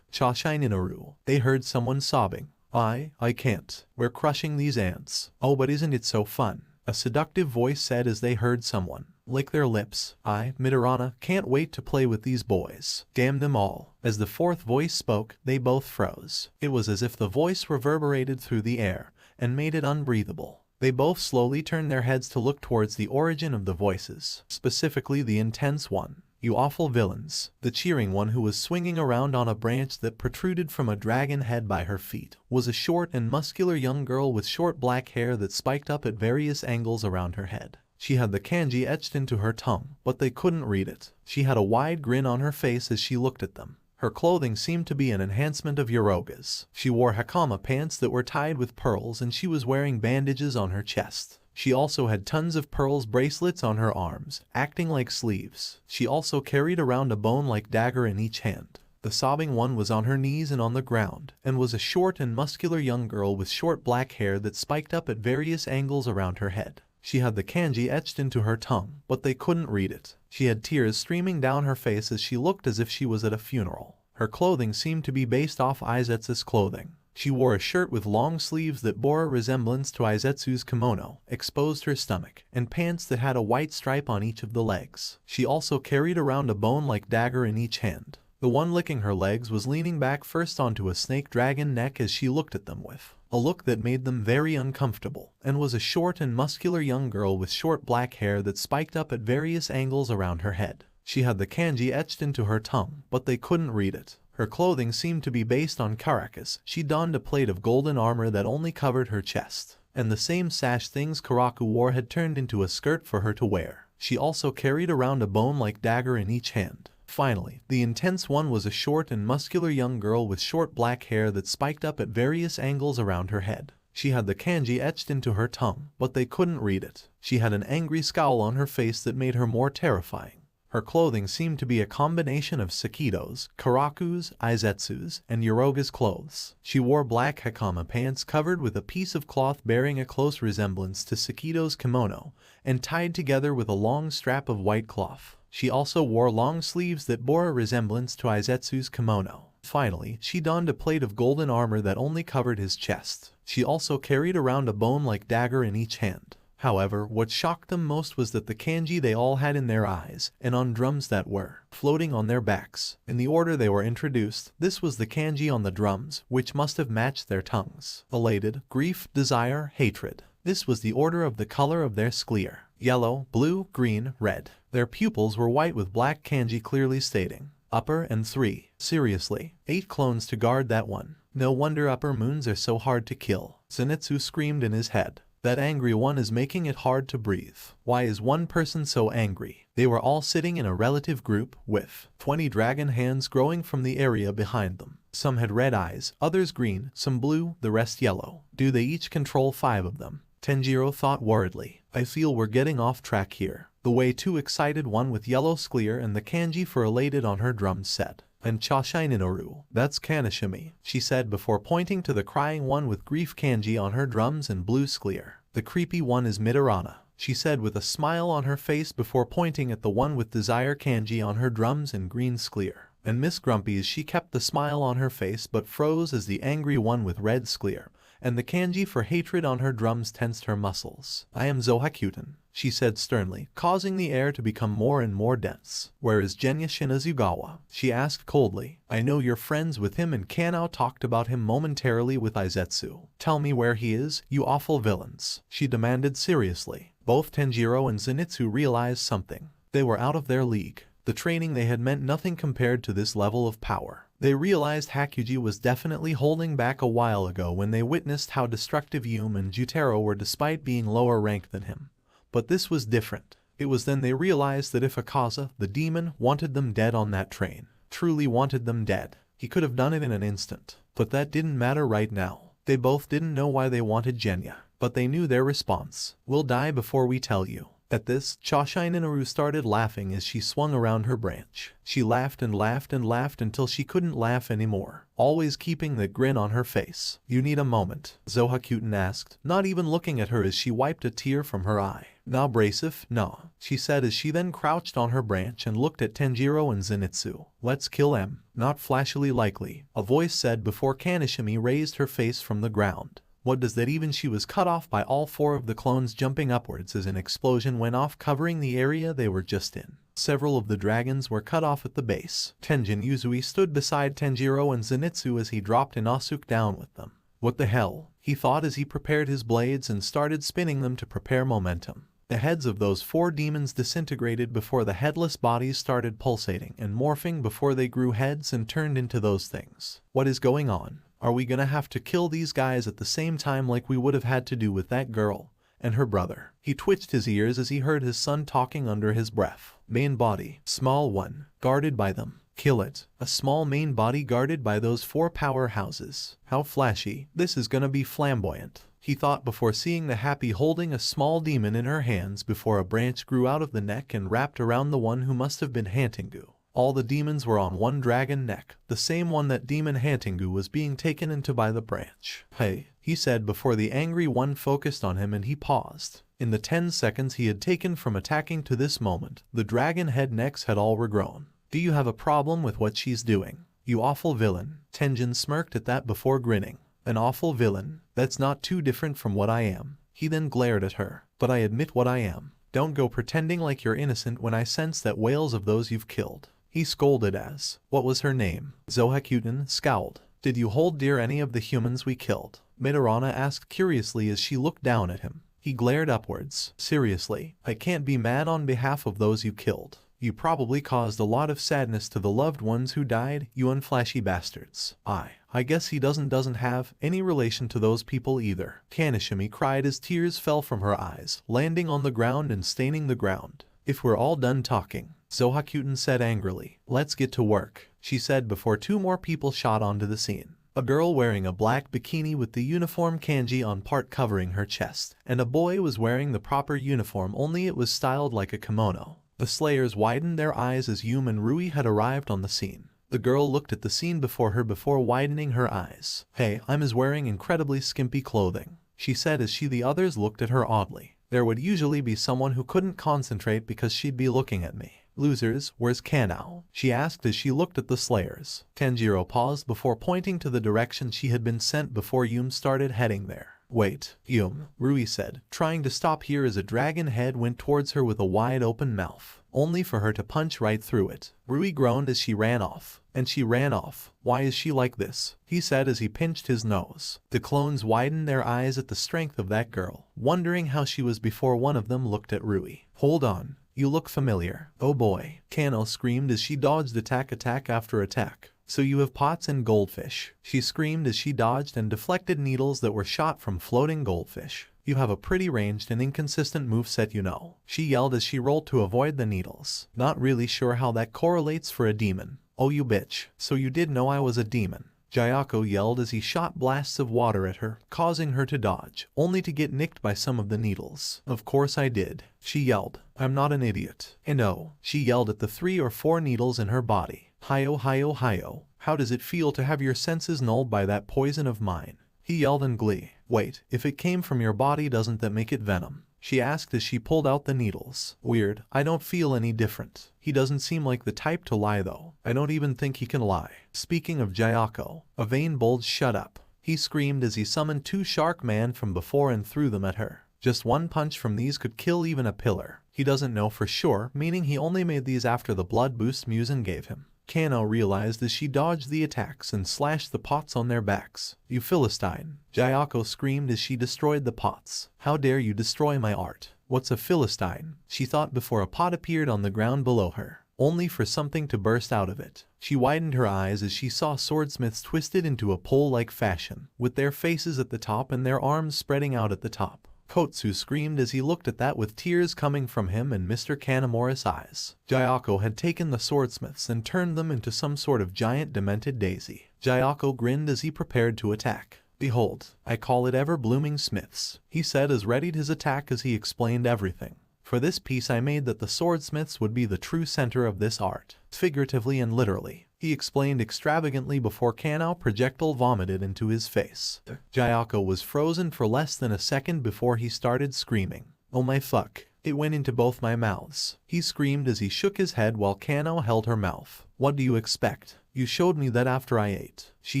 Chashininaru. They heard someone sobbing. I can't. We're crushing these ants. Oh, but isn't it so fun? A seductive voice said as they heard someone lick their lips. Midorana, can't wait to play with these boys. Damn them all. As the fourth voice spoke, they both froze. It was as if the voice reverberated through the air and made it unbreathable. They both slowly turned their heads to look towards the origin of the voices, specifically the intense one. You awful villains. The cheering one, who was swinging around on a branch that protruded from a dragon head by her feet, was a short and muscular young girl with short black hair that spiked up at various angles around her head. She had the kanji etched into her tongue, but they couldn't read it. She had a wide grin on her face as she looked at them. Her clothing seemed to be an enhancement of Yoroga's. She wore hakama pants that were tied with pearls and she was wearing bandages on her chest. She also had tons of pearls bracelets on her arms, acting like sleeves. She also carried around a bone-like dagger in each hand. The sobbing one was on her knees and on the ground, and was a short and muscular young girl with short black hair that spiked up at various angles around her head. She had the kanji etched into her tongue, but they couldn't read it. She had tears streaming down her face as she looked as if she was at a funeral. Her clothing seemed to be based off Aizetsu's clothing. She wore a shirt with long sleeves that bore a resemblance to Aizetsu's kimono, exposed her stomach, and pants that had a white stripe on each of the legs. She also carried around a bone-like dagger in each hand. The one licking her legs was leaning back first onto a snake dragon neck as she looked at them with a look that made them very uncomfortable, and was a short and muscular young girl with short black hair that spiked up at various angles around her head. She had the kanji etched into her tongue, but they couldn't read it. Her clothing seemed to be based on Karakas. She donned a plate of golden armor that only covered her chest, and the same sash things Karaku wore had turned into a skirt for her to wear. She also carried around a bone-like dagger in each hand. Finally, the intense one was a short and muscular young girl with short black hair that spiked up at various angles around her head. She had the kanji etched into her tongue, but they couldn't read it. She had an angry scowl on her face that made her more terrifying. Her clothing seemed to be a combination of Sakido's, Karaku's, Izetsu's, and Yoroga's clothes. She wore black hakama pants covered with a piece of cloth bearing a close resemblance to Sakido's kimono, and tied together with a long strap of white cloth. She also wore long sleeves that bore a resemblance to Izetsu's kimono. Finally, she donned a plate of golden armor that only covered his chest. She also carried around a bone-like dagger in each hand. However, what shocked them most was that the kanji they all had in their eyes, and on drums that were floating on their backs. In the order they were introduced, this was the kanji on the drums, which must have matched their tongues. Elated, grief, desire, hatred. This was the order of the color of their sclere. Yellow, blue, green, red. Their pupils were white with black kanji clearly stating, upper and 3. Seriously, 8 clones to guard that one. No wonder upper moons are so hard to kill. Zenitsu screamed in his head. That angry one is making it hard to breathe. Why is one person so angry? They were all sitting in a relative group, with 20 dragon hands growing from the area behind them. Some had red eyes, others green, some blue, the rest yellow. Do they each control 5 of them? Tanjiro thought worriedly. I feel we're getting off track here. The way too excited one with yellow sclere and the kanji for elated on her drums said. And Chashai Ninoru, that's Kaneshimi, she said before pointing to the crying one with grief kanji on her drums and blue sclere. The creepy one is Midorana, she said with a smile on her face before pointing at the one with desire kanji on her drums and green sclere. And Miss Grumpy as she kept the smile on her face but froze as the angry one with red sclere, and the kanji for hatred on her drums tensed her muscles. I am Zohakuten, she said sternly, causing the air to become more and more dense. Where is Genya Shinazugawa? She asked coldly. I know you're friends with him and Kanao talked about him momentarily with Izetsu. Tell me where he is, you awful villains, she demanded seriously. Both Tanjiro and Zenitsu realized something. They were out of their league. The training they had meant nothing compared to this level of power. They realized Hakuji was definitely holding back a while ago when they witnessed how destructive Yume and Jutaro were despite being lower ranked than him. But this was different. It was then they realized that if Akaza, the demon, wanted them dead on that train, truly wanted them dead, he could have done it in an instant. But that didn't matter right now. They both didn't know why they wanted Genya, but they knew their response. We'll die before we tell you. At this, Chashai Ninoru started laughing as she swung around her branch. She laughed and laughed and laughed until she couldn't laugh anymore, always keeping that grin on her face. You need a moment, Zohakuten asked, not even looking at her as she wiped a tear from her eye. Nah Bracef, nah, she said as she then crouched on her branch and looked at Tanjiro and Zenitsu. Let's kill em. Not flashily likely, a voice said before Kaneshimi raised her face from the ground. What does that even? She was cut off by all 4 of the clones jumping upwards as an explosion went off covering the area they were just in. Several of the dragons were cut off at the base. Tenjin Uzui stood beside Tanjiro and Zenitsu as he dropped Inosuke down with them. What the hell? He thought as he prepared his blades and started spinning them to prepare momentum. The heads of those 4 demons disintegrated before the headless bodies started pulsating and morphing before they grew heads and turned into those things. What is going on? Are we gonna have to kill these guys at the same time like we would have had to do with that girl and her brother? He twitched his ears as he heard his son talking under his breath. Main body, small one, guarded by them. Kill it. A small main body guarded by those 4 powerhouses. How flashy. This is gonna be flamboyant, he thought before seeing the Happy holding a small demon in her hands before a branch grew out of the neck and wrapped around the one who must have been Hantengu. All the demons were on one dragon neck, the same one that demon Hantengu was being taken into by the branch. Hey, he said before the angry one focused on him and he paused. In the 10 seconds he had taken from attacking to this moment, the dragon head necks had all regrown. Do you have a problem with what she's doing? You awful villain. Tenjin smirked at that before grinning. An awful villain? That's not too different from what I am. He then glared at her. But I admit what I am. Don't go pretending like you're innocent when I sense that whales of those you've killed. He scolded as, what was her name? Zohakuten scowled. Did you hold dear any of the humans we killed? Midorana asked curiously as she looked down at him. He glared upwards. Seriously, I can't be mad on behalf of those you killed. You probably caused a lot of sadness to the loved ones who died, you unflashy bastards. I guess he doesn't have any relation to those people either. Kaneshimi cried as tears fell from her eyes, landing on the ground and staining the ground. If we're all done talking, Zohakuten said angrily. Let's get to work, she said before 2 more people shot onto the scene. A girl wearing a black bikini with the uniform kanji on part covering her chest, and a boy was wearing the proper uniform only it was styled like a kimono. The slayers widened their eyes as Yum and Rui had arrived on the scene. The girl looked at the scene before her before widening her eyes. "Hey, I'm wearing incredibly skimpy clothing," she said as the others looked at her oddly. There would usually be someone who couldn't concentrate because she'd be looking at me. "Losers, where's Kanao?" she asked as she looked at the slayers. Tanjiro paused before pointing to the direction she had been sent before Yum started heading there. "Wait, Yum," Rui said, trying to stop here as a dragon head went towards her with a wide open mouth, only for her to punch right through it. Rui groaned as she ran off. And she ran off. "Why is she like this?" he said as he pinched his nose. The clones widened their eyes at the strength of that girl, wondering how she was before one of them looked at Rui. "Hold on. You look familiar." "Oh boy," Kanao screamed as she dodged attack after attack. "So you have pots and goldfish," she screamed as she dodged and deflected needles that were shot from floating goldfish. "You have a pretty ranged and inconsistent moveset, you know," she yelled as she rolled to avoid the needles. "Not really sure how that correlates for a demon." "Oh you bitch, so you did know I was a demon," Sayako yelled as he shot blasts of water at her, causing her to dodge, only to get nicked by some of the needles. "Of course I did," she yelled. "I'm not an idiot." "And oh," she yelled at the 3 or 4 needles in her body. "Hi-yo, hi-yo, hi-yo. How does it feel to have your senses nulled by that poison of mine?" he yelled in glee. "Wait, if it came from your body doesn't that make it venom?" she asked as she pulled out the needles. "Weird, I don't feel any different." "He doesn't seem like the type to lie though. I don't even think he can lie." Speaking of Sayako, a vein bulge shut up. He screamed as he summoned 2 shark man from before and threw them at her. Just one punch from these could kill even a pillar. He doesn't know for sure, meaning he only made these after the blood boost Muzan gave him. Kanao realized as she dodged the attacks and slashed the pots on their backs. "You Philistine!" Sayako screamed as she destroyed the pots. "How dare you destroy my art?" "What's a Philistine?" she thought before a pot appeared on the ground below her, only for something to burst out of it. She widened her eyes as she saw swordsmiths twisted into a pole-like fashion, with their faces at the top and their arms spreading out at the top. Kotsu screamed as he looked at that with tears coming from him and Mr. Kanamura's eyes. Sayako had taken the swordsmiths and turned them into some sort of giant demented daisy. Sayako grinned as he prepared to attack. "Behold, I call it ever-blooming smiths," he said as readied his attack as he explained everything. "For this piece I made that the swordsmiths would be the true center of this art, figuratively and literally," he explained extravagantly before Kanao projectile vomited into his face. Sayako was frozen for less than a second before he started screaming. "Oh my fuck. It went into both my mouths," he screamed as he shook his head while Kanao held her mouth. "What do you expect? You showed me that after I ate," she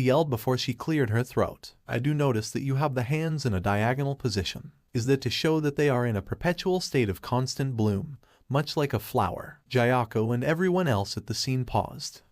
yelled before she cleared her throat. "I do notice that you have the hands in a diagonal position. Is that to show that they are in a perpetual state of constant bloom, much like a flower?" Sayako and everyone else at the scene paused.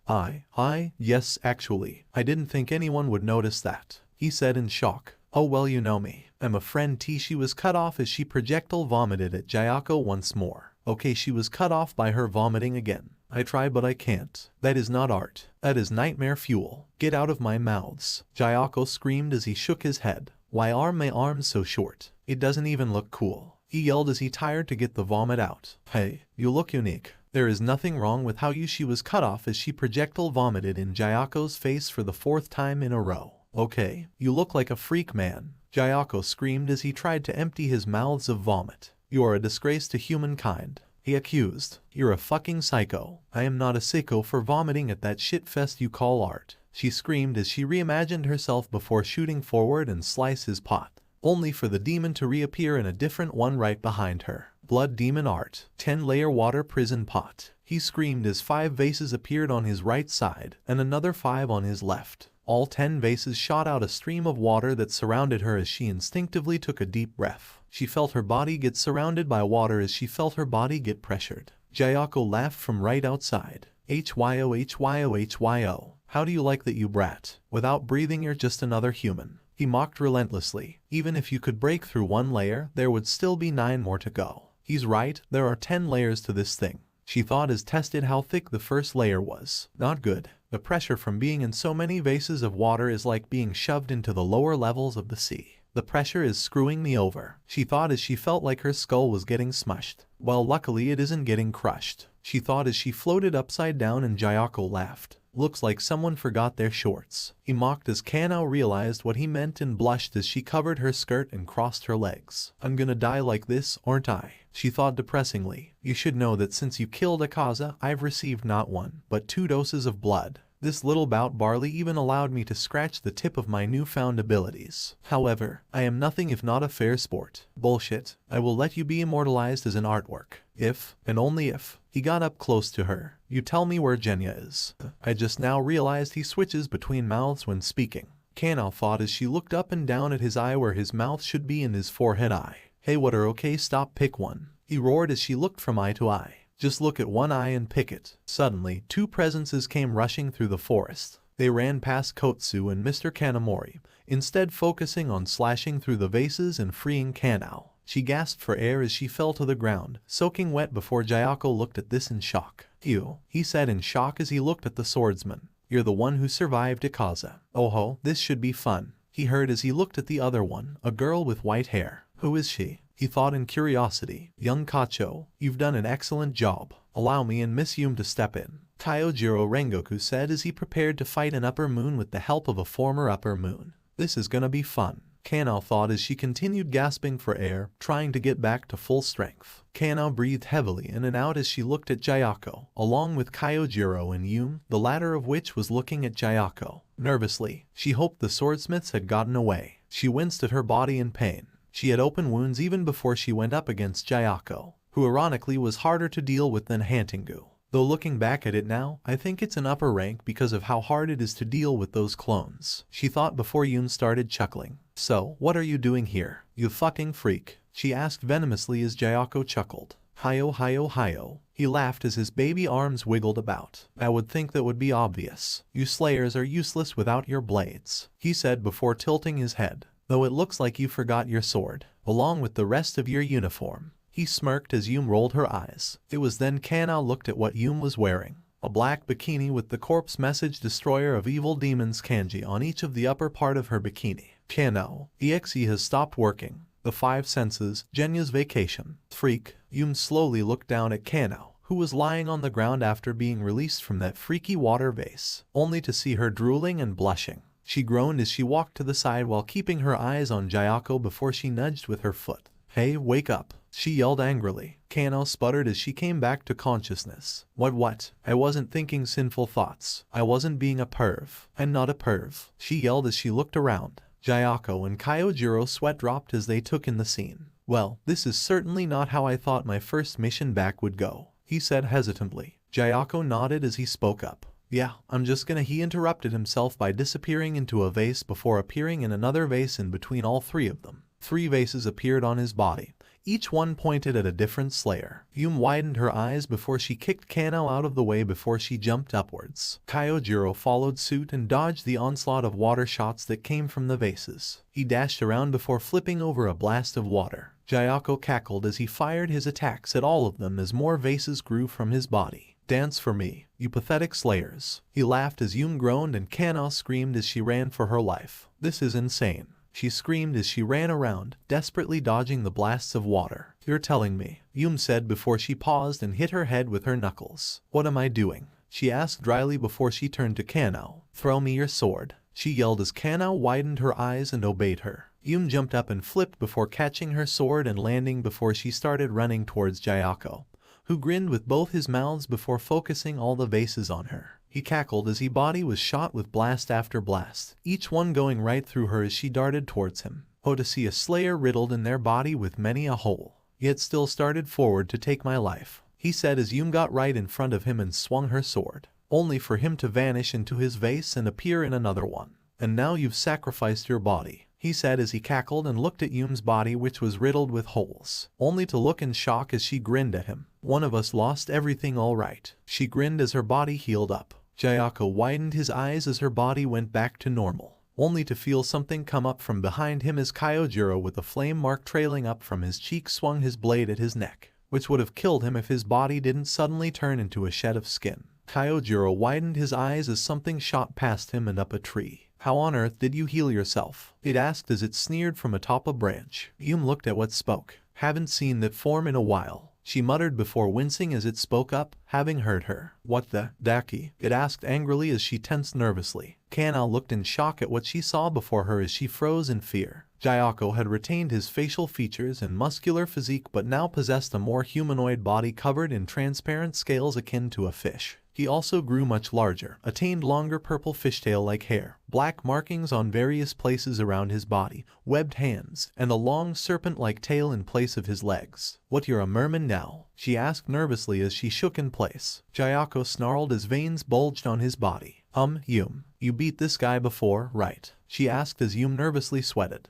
Yes, actually, I didn't think anyone would notice that," he said in shock. "Oh well, you know me. I'm a friend T." She was cut off as she projectile vomited at Sayako once more. Okay, she was cut off by her vomiting again. "I try but I can't. That is not art. That is nightmare fuel. Get out of my mouths." Sayako screamed as he shook his head. "Why are my arms so short? It doesn't even look cool," he yelled as he tried to get the vomit out. "Hey, you look unique. There is nothing wrong with how you." She was cut off as she projectile vomited in Sayako's face for the 4th time in a row. "Okay, you look like a freak man," Sayako screamed as he tried to empty his mouths of vomit. "You are a disgrace to humankind," he accused. "You're a fucking psycho." "I am not a sicko for vomiting at that shitfest you call art," she screamed as she reimagined herself before shooting forward and slice his pot, only for the demon to reappear in a different one right behind her. "Blood demon art. 10-layer water prison pot," he screamed as 5 vases appeared on his right side and another 5 on his left. All 10 vases shot out a stream of water that surrounded her as she instinctively took a deep breath. She felt her body get surrounded by water as she felt her body get pressured. Sayako laughed from right outside. "Hyo, hyo, hyo. How do you like that, you brat? Without breathing you're just another human," he mocked relentlessly. "Even if you could break through 1 layer, there would still be 9 more to go." "He's right, there are 10 layers to this thing," she thought as tested how thick the first layer was. "Not good. The pressure from being in so many vases of water is like being shoved into the lower levels of the sea. The pressure is screwing me over," she thought as she felt like her skull was getting smushed. "Well, luckily it isn't getting crushed." she thought as she floated upside down, and Jayako laughed. Looks like someone forgot their shorts. He mocked as Kanao realized what he meant and blushed as she covered her skirt and crossed her legs. I'm gonna die like this, aren't I? She thought depressingly. You should know that since you killed Aaza, I've received not 1, but 2 doses of blood. This little bout barley even allowed me to scratch the tip of my newfound abilities. However, I am nothing if not a fair sport. Bullshit. I will let you be immortalized as an artwork. If, and only if, he got up close to her. You tell me where Genya is. I just now realized he switches between mouths when speaking. Kanao thought as she looked up and down at his eye where his mouth should be and his forehead eye. Hey, what are okay, stop, pick one. He roared as she looked from eye to eye. Just look at one eye and pick it. Suddenly, 2 presences came rushing through the forest. They ran past Kotsu and Mr. Kanamori, instead focusing on slashing through the vases and freeing Kanao. She gasped for air as she fell to the ground, soaking wet before Jayako looked at this in shock. "You," he said in shock as he looked at the swordsman. "You're the one who survived Aaza. Oh ho, this should be fun." He heard as he looked at the other one, a girl with white hair. Who is she? He thought in curiosity. Young Kacho, you've done an excellent job. Allow me and Miss Yum to step in. Kyojiro Rengoku said as he prepared to fight an upper moon with the help of a former upper moon. This is gonna be fun. Kanao thought as she continued gasping for air, trying to get back to full strength. Kanao breathed heavily in and out as she looked at Jayako, along with Kyojiro and Yum, the latter of which was looking at Jayako. Nervously, she hoped the swordsmiths had gotten away. She winced at her body in pain. She had open wounds even before she went up against Jayako, who ironically was harder to deal with than Hantingu. Though looking back at it now, I think it's an upper rank because of how hard it is to deal with those clones, she thought before Yun started chuckling. So, what are you doing here, you fucking freak? She asked venomously as Jayako chuckled. Hiyo hiyo hiyo. He laughed as his baby arms wiggled about. I would think that would be obvious. You slayers are useless without your blades, he said before tilting his head. Though it looks like you forgot your sword, along with the rest of your uniform. He smirked as Yum rolled her eyes. It was then Kanao looked at what Yum was wearing. A black bikini with the corpse message Destroyer of Evil Demons kanji on each of the upper part of her bikini. Kanao, EXE has stopped working. The 5 senses, Genya's vacation. Freak. Yum slowly looked down at Kanao, who was lying on the ground after being released from that freaky water vase, only to see her drooling and blushing. She groaned as she walked to the side while keeping her eyes on Jayako before she nudged with her foot. Hey, wake up, she yelled angrily. Kanao sputtered as she came back to consciousness. What? I wasn't thinking sinful thoughts. I wasn't being a perv. I'm not a perv, she yelled as she looked around. Jayako and Kyojiro sweat dropped as they took in the scene. Well, this is certainly not how I thought my first mission back would go, he said hesitantly. Jayako nodded as he spoke up. Yeah, I'm just gonna. He interrupted himself by disappearing into a vase before appearing in another vase in between all 3 of them. 3 vases appeared on his body, each one pointed at a different slayer. Yum widened her eyes before she kicked Kanao out of the way before she jumped upwards. Kyojiro followed suit and dodged the onslaught of water shots that came from the vases. He dashed around before flipping over a blast of water. Jayako cackled as he fired his attacks at all of them as more vases grew from his body. Dance for me, you pathetic slayers. He laughed as Yum groaned and Kanao screamed as she ran for her life. This is insane, she screamed as she ran around, desperately dodging the blasts of water. You're telling me, Yum said before she paused and hit her head with her knuckles. What am I doing? She asked dryly before she turned to Kanao. Throw me your sword, she yelled as Kanao widened her eyes and obeyed her. Yum jumped up and flipped before catching her sword and landing before she started running towards Jayako, who grinned with both his mouths before focusing all the vases on her. He cackled as his body was shot with blast after blast, each one going right through her as she darted towards him. Oh, to see a slayer riddled in their body with many a hole, yet still started forward to take my life, he said as Yum got right in front of him and swung her sword, only for him to vanish into his vase and appear in another one. And now you've sacrificed your body, he said as he cackled and looked at Yum's body which was riddled with holes, only to look in shock as she grinned at him. One of us lost everything all right, she grinned as her body healed up. Jayako widened his eyes as her body went back to normal, only to feel something come up from behind him as Kyojiro with a flame mark trailing up from his cheek swung his blade at his neck, which would have killed him if his body didn't suddenly turn into a shed of skin. Kyojiro widened his eyes as something shot past him and up a tree. How on earth did you heal yourself? It asked as it sneered from atop a branch. Yum looked at what spoke. Haven't seen that form in a while, she muttered before wincing as it spoke up, having heard her. What the, Daki? It asked angrily as she tensed nervously. Kana looked in shock at what she saw before her as she froze in fear. Sayako had retained his facial features and muscular physique but now possessed a more humanoid body covered in transparent scales akin to a fish. He also grew much larger, attained longer purple fishtail-like hair, black markings on various places around his body, webbed hands, and a long serpent-like tail in place of his legs. What, you're a merman now? She asked nervously as she shook in place. Sayako snarled as veins bulged on his body. Yum, you beat this guy before, right? She asked as Yum nervously sweated.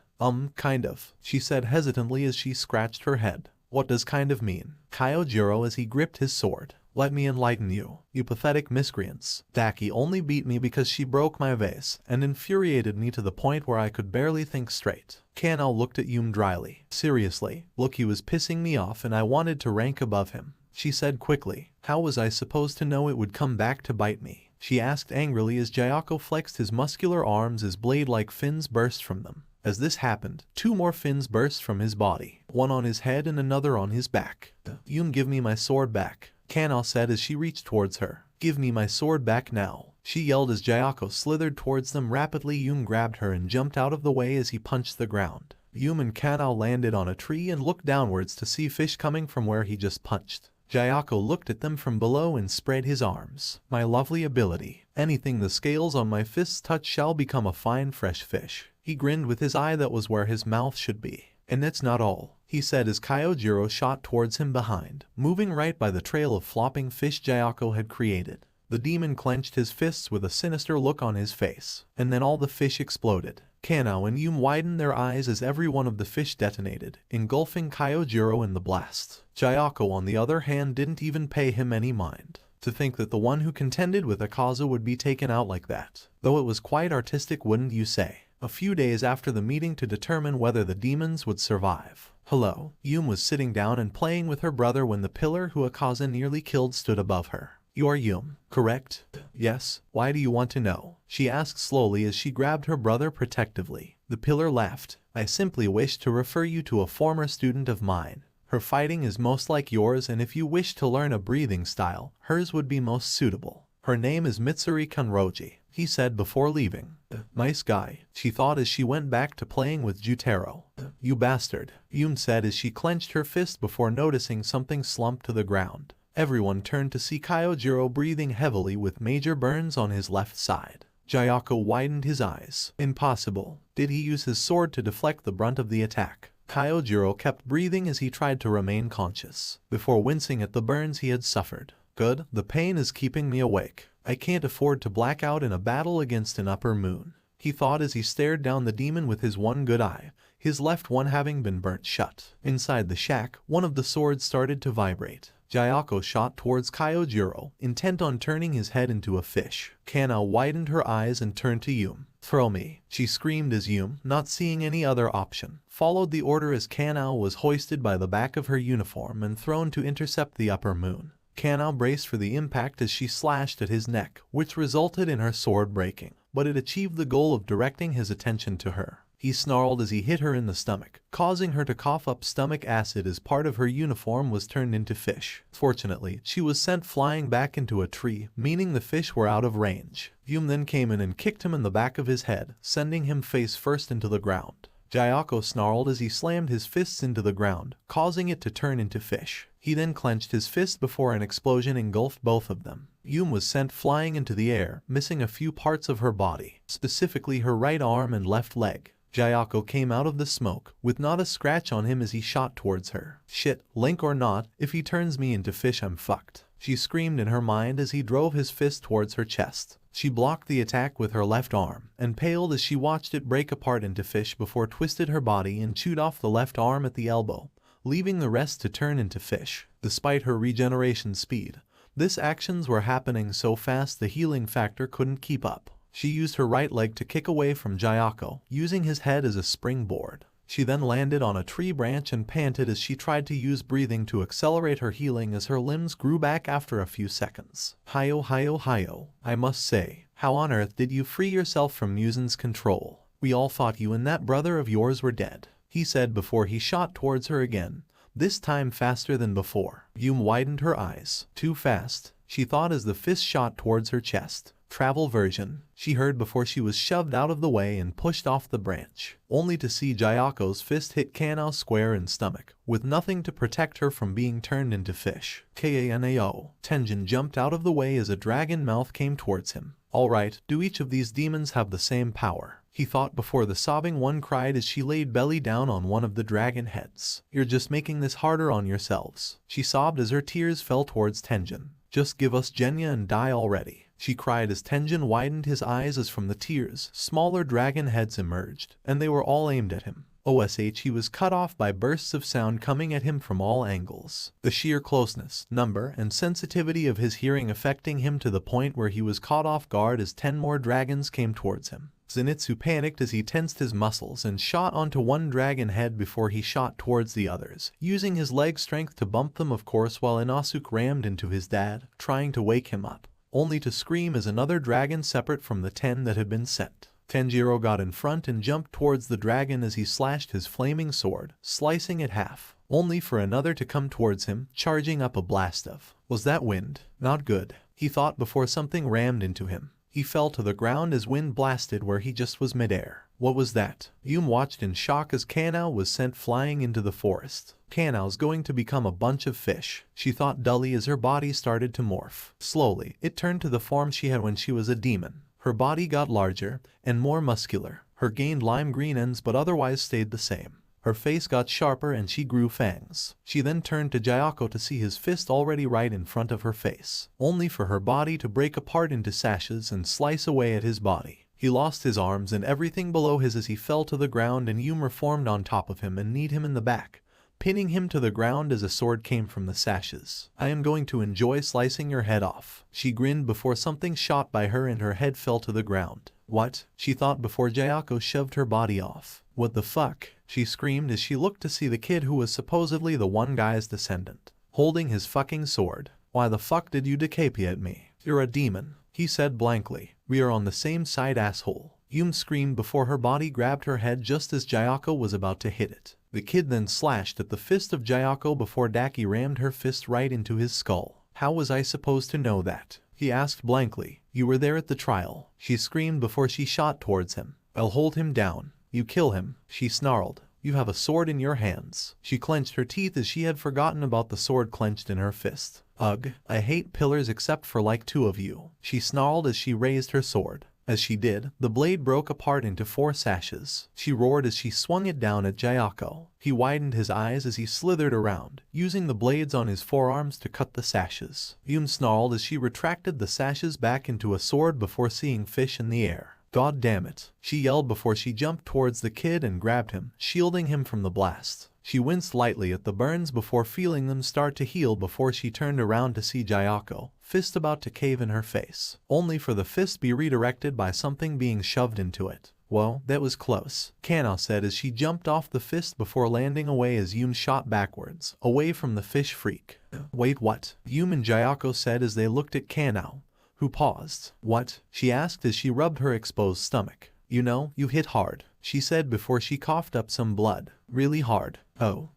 Kind of, she said hesitantly as she scratched her head. What does kind of mean? Kyojiro as he gripped his sword. Let me enlighten you, you pathetic miscreants. Daki only beat me because she broke my vase and infuriated me to the point where I could barely think straight. Kana looked at Yum dryly. Seriously, look, he was pissing me off and I wanted to rank above him, she said quickly. How was I supposed to know it would come back to bite me? She asked angrily as Sayako flexed his muscular arms as blade-like fins burst from them. As this happened, 2 more fins burst from his body, one on his head and another on his back. Yum, give me my sword back, Kana said as she reached towards her. Give me my sword back now, she yelled as Sayako slithered towards them rapidly. Yum grabbed her and jumped out of the way as he punched the ground. Yum and Kana landed on a tree and looked downwards to see fish coming from where he just punched. Sayako looked at them from below and spread his arms. My lovely ability. Anything the scales on my fists touch shall become a fine fresh fish. He grinned with his eye that was where his mouth should be. And that's not all, he said as Kyojiro shot towards him behind, moving right by the trail of flopping fish Sayako had created. The demon clenched his fists with a sinister look on his face, and then all the fish exploded. Kana and Yum widened their eyes as every one of the fish detonated, engulfing Kyojiro in the blast. Sayako on the other hand didn't even pay him any mind. To think that the one who contended with Aaza would be taken out like that. Though it was quite artistic, wouldn't you say? A few days after the meeting to determine whether the demons would survive. Hello. Yum was sitting down and playing with her brother when the pillar who Aaza nearly killed stood above her. You are Yum, correct? Yes. Why do you want to know? She asked slowly as she grabbed her brother protectively. The pillar laughed. I simply wish to refer you to a former student of mine. Her fighting is most like yours, and if you wish to learn a breathing style, hers would be most suitable. Her name is Mitsuri Kanroji, he said before leaving. Nice guy, she thought as she went back to playing with Jutaro. You bastard, Yum said as she clenched her fist before noticing something slump to the ground. Everyone turned to see Kyojiro breathing heavily with major burns on his left side. Sayako widened his eyes. Impossible. Did he use his sword to deflect the brunt of the attack? Kyojiro kept breathing as he tried to remain conscious, before wincing at the burns he had suffered. Good, the pain is keeping me awake. I can't afford to black out in a battle against an upper moon, he thought as he stared down the demon with his one good eye, his left one having been burnt shut. Inside the shack, one of the swords started to vibrate. Sayako shot towards Kyojiro, intent on turning his head into a fish. Kana widened her eyes and turned to Yum. Throw me, she screamed as Yum, not seeing any other option, followed the order as Kana was hoisted by the back of her uniform and thrown to intercept the upper moon. Kana braced for the impact as she slashed at his neck, which resulted in her sword breaking, but it achieved the goal of directing his attention to her. He snarled as he hit her in the stomach, causing her to cough up stomach acid as part of her uniform was turned into fish. Fortunately, she was sent flying back into a tree, meaning the fish were out of range. Yum then came in and kicked him in the back of his head, sending him face first into the ground. Sayako snarled as he slammed his fists into the ground, causing it to turn into fish. He then clenched his fist before an explosion engulfed both of them. Yum was sent flying into the air, missing a few parts of her body, specifically her right arm and left leg. Sayako came out of the smoke, with not a scratch on him as he shot towards her. Shit, Link or not, if he turns me into fish I'm fucked, she screamed in her mind as he drove his fist towards her chest. She blocked the attack with her left arm, and paled as she watched it break apart into fish before twisted her body and chewed off the left arm at the elbow, leaving the rest to turn into fish. Despite her regeneration speed, these actions were happening so fast the healing factor couldn't keep up. She used her right leg to kick away from Sayako, using his head as a springboard. She then landed on a tree branch and panted as she tried to use breathing to accelerate her healing as her limbs grew back after a few seconds. Hayo, I must say, how on earth did you free yourself from Muzan's control? We all thought you and that brother of yours were dead, he said before he shot towards her again, this time faster than before. Yum widened her eyes. Too fast, she thought as the fist shot towards her chest. Travel version, she heard before she was shoved out of the way and pushed off the branch, only to see Jayako's fist hit Kanao square in stomach, with nothing to protect her from being turned into fish. Kanao. Tenjin jumped out of the way as a dragon mouth came towards him. Alright, do each of these demons have the same power? He thought before the sobbing one cried as she laid belly down on one of the dragon heads. You're just making this harder on yourselves. She sobbed as her tears fell towards Tenjin. Just give us Genya and die already, she cried as Tenjin widened his eyes as from the tears, smaller dragon heads emerged, and they were all aimed at him. He was cut off by bursts of sound coming at him from all angles. The sheer closeness, number, and sensitivity of his hearing affecting him to the point where he was caught off guard as 10 more dragons came towards him. Zenitsu panicked as he tensed his muscles and shot onto one dragon head before he shot towards the others, using his leg strength to bump them of course while Inosuke rammed into his dad, trying to wake him up, only to scream as another dragon separate from the 10 that had been sent. Tanjiro got in front and jumped towards the dragon as he slashed his flaming sword, slicing it half, only for another to come towards him, charging up a blast of. Was that wind? Not good, he thought before something rammed into him. He fell to the ground as wind blasted where he just was midair. What was that? Yum watched in shock as Kanao was sent flying into the forest. Kanao's going to become a bunch of fish, she thought dully as her body started to morph. Slowly, it turned to the form she had when she was a demon. Her body got larger and more muscular. Her gained lime green ends but otherwise stayed the same. Her face got sharper and she grew fangs. She then turned to Jayako to see his fist already right in front of her face, only for her body to break apart into sashes and slice away at his body. He lost his arms and everything below his as he fell to the ground and Yum reformed on top of him and kneed him in the back, pinning him to the ground as a sword came from the sashes. I am going to enjoy slicing your head off, she grinned before something shot by her and her head fell to the ground. What? She thought before Jayako shoved her body off. What the fuck? She screamed as she looked to see the kid who was supposedly the one guy's descendant, holding his fucking sword. Why the fuck did you decapitate me? You're a demon, he said blankly. We are on the same side, asshole. Yum screamed before her body grabbed her head just as Jayako was about to hit it. The kid then slashed at the fist of Jayako before Daki rammed her fist right into his skull. How was I supposed to know that? He asked blankly. You were there at the trial, she screamed before she shot towards him. I'll hold him down. You kill him, she snarled. You have a sword in your hands. She clenched her teeth as she had forgotten about the sword clenched in her fist. Ugh, I hate pillars except for like 2 of you, she snarled as she raised her sword. As she did, the blade broke apart into 4 sashes. She roared as she swung it down at Jayako. He widened his eyes as he slithered around, using the blades on his forearms to cut the sashes. Yum snarled as she retracted the sashes back into a sword before seeing fish in the air. God damn it, she yelled before she jumped towards the kid and grabbed him, shielding him from the blast. She winced lightly at the burns before feeling them start to heal before she turned around to see Jayako, fist about to cave in her face, only for the fist be redirected by something being shoved into it. Well, that was close, Kanao said as she jumped off the fist before landing away as Yum shot backwards, away from the fish freak. Wait, what? Yum and Jayako said as they looked at Kanao, who paused. What? She asked as she rubbed her exposed stomach. You know, you hit hard, she said before she coughed up some blood. Really hard. Oh,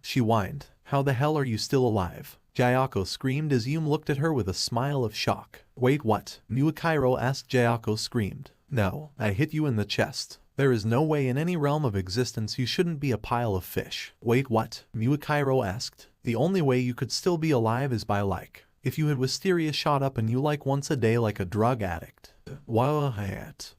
she whined. How the hell are you still alive? Jayako screamed as Yum looked at her with a smile of shock. Wait, what? Muakairo asked. Jayako screamed. No, I hit you in the chest. There is no way in any realm of existence you shouldn't be a pile of fish. Wait, what? Muakairo asked. The only way you could still be alive is by like, if you had wisteria shot up and you like once a day like a drug addict. Wow,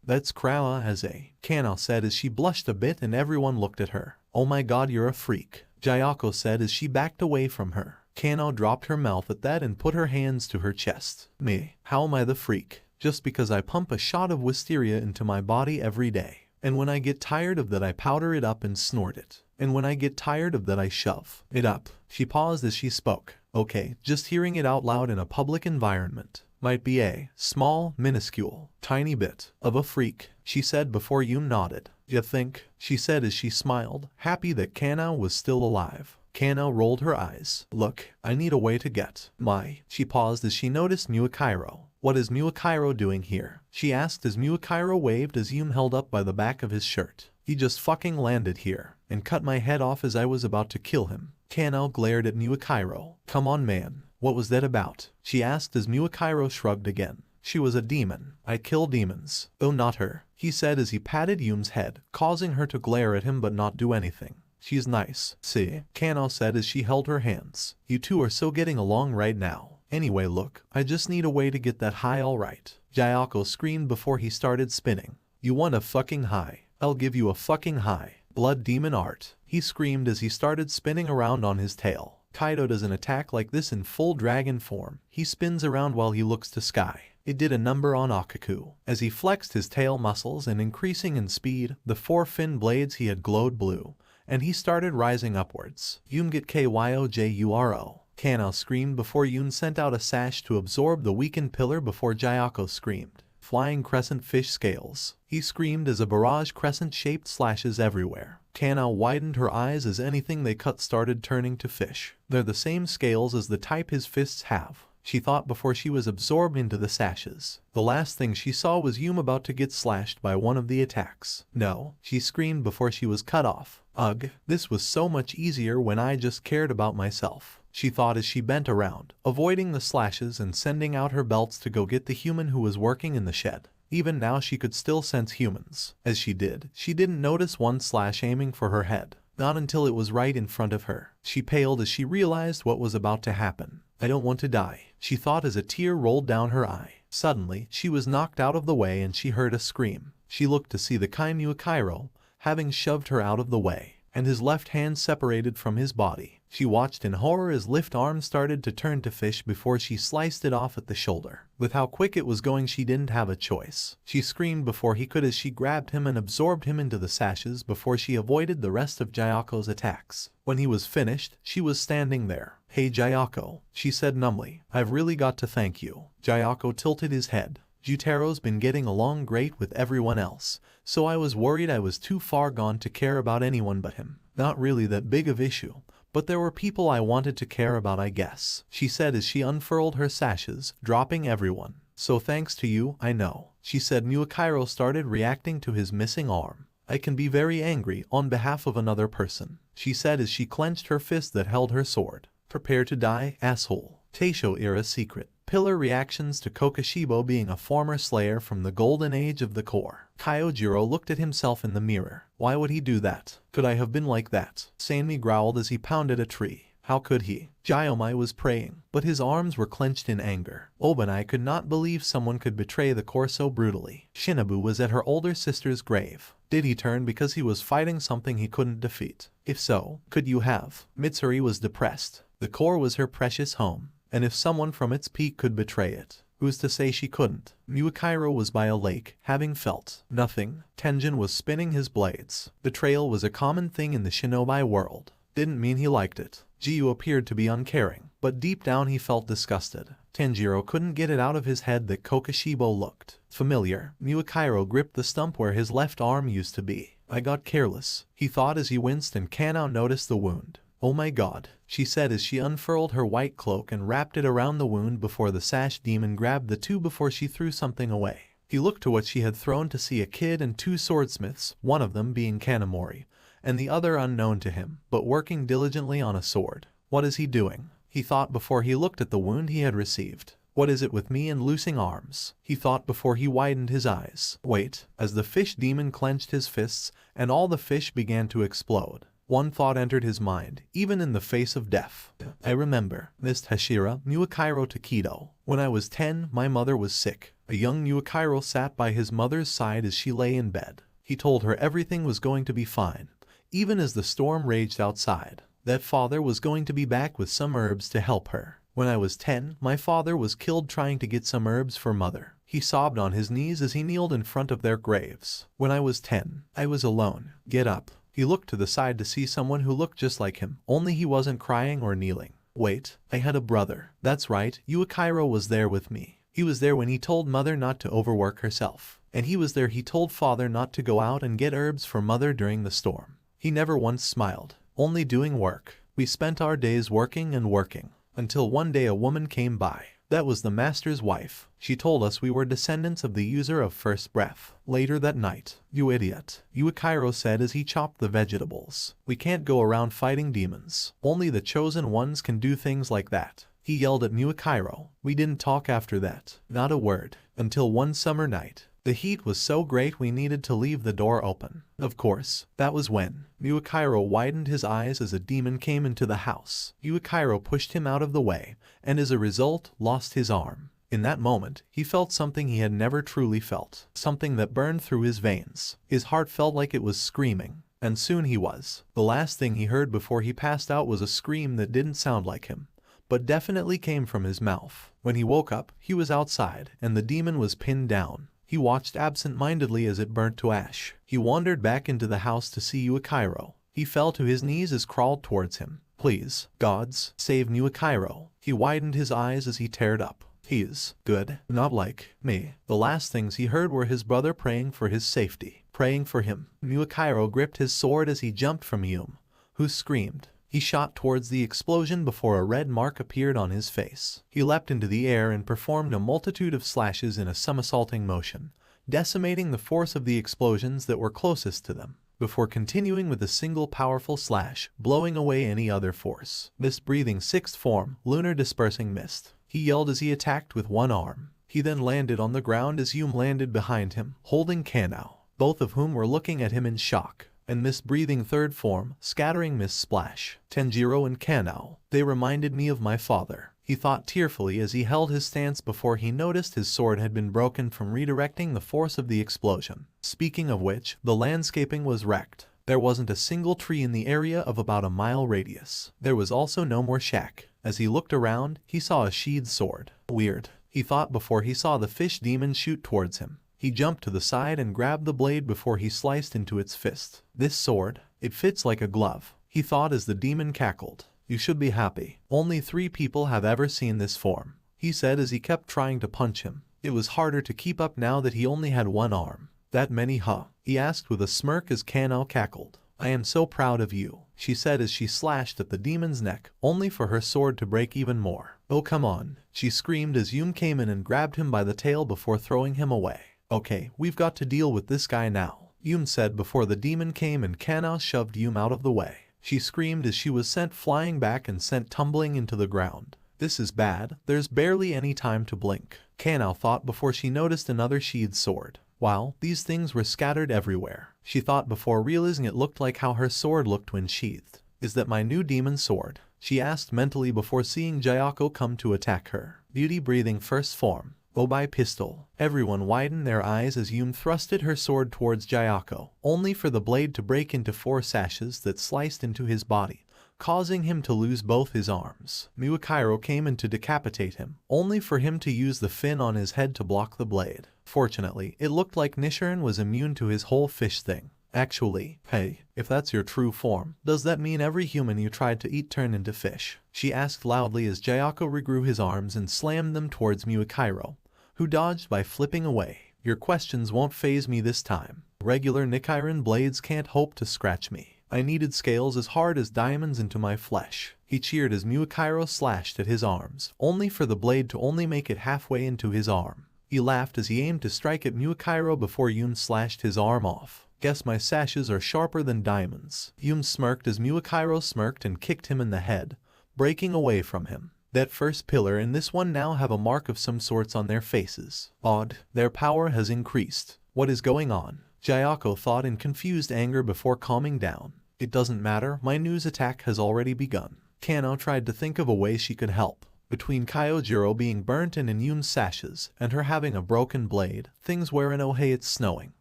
that's Krawa as a, Kanao said as she blushed a bit and everyone looked at her. Oh my god, you're a freak, Jayako said as she backed away from her. Kanao dropped her mouth at that and put her hands to her chest. Me, how am I the freak? Just because I pump a shot of wisteria into my body every day. And when I get tired of that I powder it up and snort it. And when I get tired of that I shove it up. She paused as she spoke. Okay, just hearing it out loud in a public environment might be a small, minuscule, tiny bit of a freak, she said before Yum nodded. You think? She said as she smiled, happy that Kanao was still alive. Kanao rolled her eyes. Look, I need a way to get my. She paused as she noticed Muakairo. What is Muakairo doing here? She asked as Muakairo waved as Yum held up by the back of his shirt. He just fucking landed here and cut my head off as I was about to kill him. Kanao glared at Muakairo. Come on man, what was that about? She asked as Muakairo shrugged again. She was a demon. I kill demons. Oh, not her, he said as he patted Yume's head, causing her to glare at him but not do anything. She's nice. See, Kanao said as she held her hands. You two are so getting along right now. Anyway look, I just need a way to get that high alright. Jayako screamed before he started spinning. You want a fucking high? I'll give you a fucking high. Blood demon art. He screamed as he started spinning around on his tail. Kaido does an attack like this in full dragon form. He spins around while he looks to sky. It did a number on Akaku. As he flexed his tail muscles and increasing in speed, the 4 fin blades he had glowed blue, and he started rising upwards. Yume get Kyojuro. Kanao screamed before Yun sent out a sash to absorb the weakened pillar before Jayako screamed. Flying crescent fish scales. He screamed as a barrage crescent-shaped slashes everywhere. Kanao widened her eyes as anything they cut started turning to fish. They're the same scales as the type his fists have, she thought before she was absorbed into the sashes. The last thing she saw was Yume about to get slashed by one of the attacks. No, she screamed before she was cut off. Ugh, this was so much easier when I just cared about myself, she thought as she bent around, avoiding the slashes and sending out her belts to go get the human who was working in the shed. Even now she could still sense humans. As she didn't notice one slash aiming for her head. Not until it was right in front of her. She paled as she realized what was about to happen. I don't want to die, she thought as a tear rolled down her eye. Suddenly, she was knocked out of the way and she heard a scream. She looked to see the Muakairo, having shoved her out of the way, and his left hand separated from his body. She watched in horror as left arm started to turn to fish before she sliced it off at the shoulder. With how quick it was going, she didn't have a choice. She screamed before he could as she grabbed him and absorbed him into the sashes before she avoided the rest of Jayako's attacks. When he was finished, she was standing there. Hey Jayako, she said numbly, I've really got to thank you. Jayako tilted his head. Jutero's been getting along great with everyone else, so I was worried I was too far gone to care about anyone but him. Not really that big of issue, but there were people I wanted to care about, I guess, she said as she unfurled her sashes, dropping everyone. So thanks to you, I know, she said. Muakairo started reacting to his missing arm. I can be very angry on behalf of another person, she said as she clenched her fist that held her sword. Prepare to die, asshole. Taisho era secret. Pillar reactions to Kokoshibo being a former slayer from the golden age of the core. Kyojuro looked at himself in the mirror. Why would he do that? Could I have been like that? Sanmi growled as he pounded a tree. How could he? Jayomai was praying, but his arms were clenched in anger. Obanai could not believe someone could betray the core so brutally. Shinobu was at her older sister's grave. Did he turn because he was fighting something he couldn't defeat? If so, could you have? Mitsuri was depressed. The core was her precious home, and if someone from its peak could betray it, who's to say she couldn't? Muakairo was by a lake, having felt nothing. Tenjin was spinning his blades. Betrayal was a common thing in the shinobi world. Didn't mean he liked it. Jiu appeared to be uncaring, but deep down he felt disgusted. Tanjiro couldn't get it out of his head that Kokoshibo looked familiar. Muakairo gripped the stump where his left arm used to be. I got careless, he thought as he winced and Kanao noticed the wound. Oh my god, she said as she unfurled her white cloak and wrapped it around the wound before the sash demon grabbed the two before she threw something away. He looked to what she had thrown to see a kid and 2 swordsmiths, one of them being Kanamori, and the other unknown to him, but working diligently on a sword. What is he doing? He thought before he looked at the wound he had received. What is it with me and loosing arms? He thought before he widened his eyes. Wait, as the fish demon clenched his fists and all the fish began to explode. One thought entered his mind, even in the face of death. I remember, Mist Hashira, Muakairo Takido. When I was 10, my mother was sick. A young Muakairo sat by his mother's side as she lay in bed. He told her everything was going to be fine, even as the storm raged outside. That father was going to be back with some herbs to help her. When I was 10, my father was killed trying to get some herbs for mother. He sobbed on his knees as he kneeled in front of their graves. When I was 10, I was alone. Get up. He looked to the side to see someone who looked just like him, only he wasn't crying or kneeling. Wait, I had a brother. That's right, Yuakairo was there with me. He was there when he told mother not to overwork herself. And he was there he told father not to go out and get herbs for mother during the storm. He never once smiled, only doing work. We spent our days working and working. until one day a woman came by. That was the master's wife. She told us we were descendants of the user of first breath. Later that night, "You idiot," Yuichiro said as he chopped the vegetables. "We can't go around fighting demons. Only the chosen ones can do things like that." He yelled at Yuichiro. We didn't talk after that. Not a word. Until one summer night. The heat was so great we needed to leave the door open. Of course, that was when Yuichiro widened his eyes as a demon came into the house. Yuichiro pushed him out of the way, and as a result, lost his arm. In that moment, he felt something he had never truly felt. Something that burned through his veins. His heart felt like it was screaming. And soon he was. The last thing he heard before he passed out was a scream that didn't sound like him, but definitely came from his mouth. When he woke up, he was outside, and the demon was pinned down. He watched absent-mindedly as it burnt to ash. He wandered back into the house to see Yuichiro. He fell to his knees as crawled towards him. "Please, gods, save Yuichiro." He widened his eyes as he teared up. "He's good, not like me." The last things he heard were his brother praying for his safety. Praying for him. Yuichiro gripped his sword as he jumped from Yum, who screamed. He shot towards the explosion before a red mark appeared on his face. He leapt into the air and performed a multitude of slashes in a somersaulting motion, decimating the force of the explosions that were closest to them, before continuing with a single powerful slash, blowing away any other force. Mist-breathing sixth form, lunar dispersing mist. He yelled as he attacked with one arm. He then landed on the ground as Yum landed behind him, holding Kanao, both of whom were looking at him in shock. And mist-breathing third form, scattering mist splash. Tanjiro and Kanao. They reminded me of my father. He thought tearfully as he held his stance before he noticed his sword had been broken from redirecting the force of the explosion. Speaking of which, the landscaping was wrecked. There wasn't a single tree in the area of about a mile radius. There was also no more shack. As he looked around, he saw a sheathed sword. Weird, he thought before he saw the fish demon shoot towards him. He jumped to the side and grabbed the blade before he sliced into its fist. "This sword, it fits like a glove," he thought as the demon cackled. "You should be happy. Only 3 people have ever seen this form," he said as he kept trying to punch him. It was harder to keep up now that he only had one arm. "That many, huh?" he asked with a smirk as Kanao cackled. "I am so proud of you," she said as she slashed at the demon's neck, only for her sword to break even more. "Oh come on," she screamed as Yum came in and grabbed him by the tail before throwing him away. "Okay, we've got to deal with this guy now," Yum said before the demon came and Kanao shoved Yum out of the way. She screamed as she was sent flying back and sent tumbling into the ground. "This is bad, there's barely any time to blink," Kanao thought before she noticed another sheathed sword. Wow, these things were scattered everywhere. She thought before realizing it looked like how her sword looked when sheathed. "Is that my new demon sword?" she asked mentally before seeing Jayako come to attack her. Beauty-breathing first form. Obai pistol. Everyone widened their eyes as Yum thrusted her sword towards Jayako, only for the blade to break into 4 sashes that sliced into his body, causing him to lose both his arms. Yuichiro came in to decapitate him, only for him to use the fin on his head to block the blade. Fortunately, it looked like Nichiren was immune to his whole fish thing. "Actually, hey, if that's your true form, does that mean every human you tried to eat turned into fish?" she asked loudly as Jayako regrew his arms and slammed them towards Yuichiro, who dodged by flipping away. "Your questions won't faze me this time. Regular Nichiren blades can't hope to scratch me. I needed scales as hard as diamonds into my flesh." He cheered as Yuichiro slashed at his arms, only for the blade to only make it halfway into his arm. He laughed as he aimed to strike at Yuichiro before Yum slashed his arm off. "Guess my sashes are sharper than diamonds." Yum smirked as Yuichiro smirked and kicked him in the head, breaking away from him. That first pillar and this one now have a mark of some sorts on their faces. Odd, their power has increased. What is going on? Jayako thought in confused anger before calming down. "It doesn't matter, my news attack has already begun." Kanao tried to think of a way she could help. Between Kyojiro being burnt and in Yum's sashes, and her having a broken blade, things were in "Oh hey it's snowing."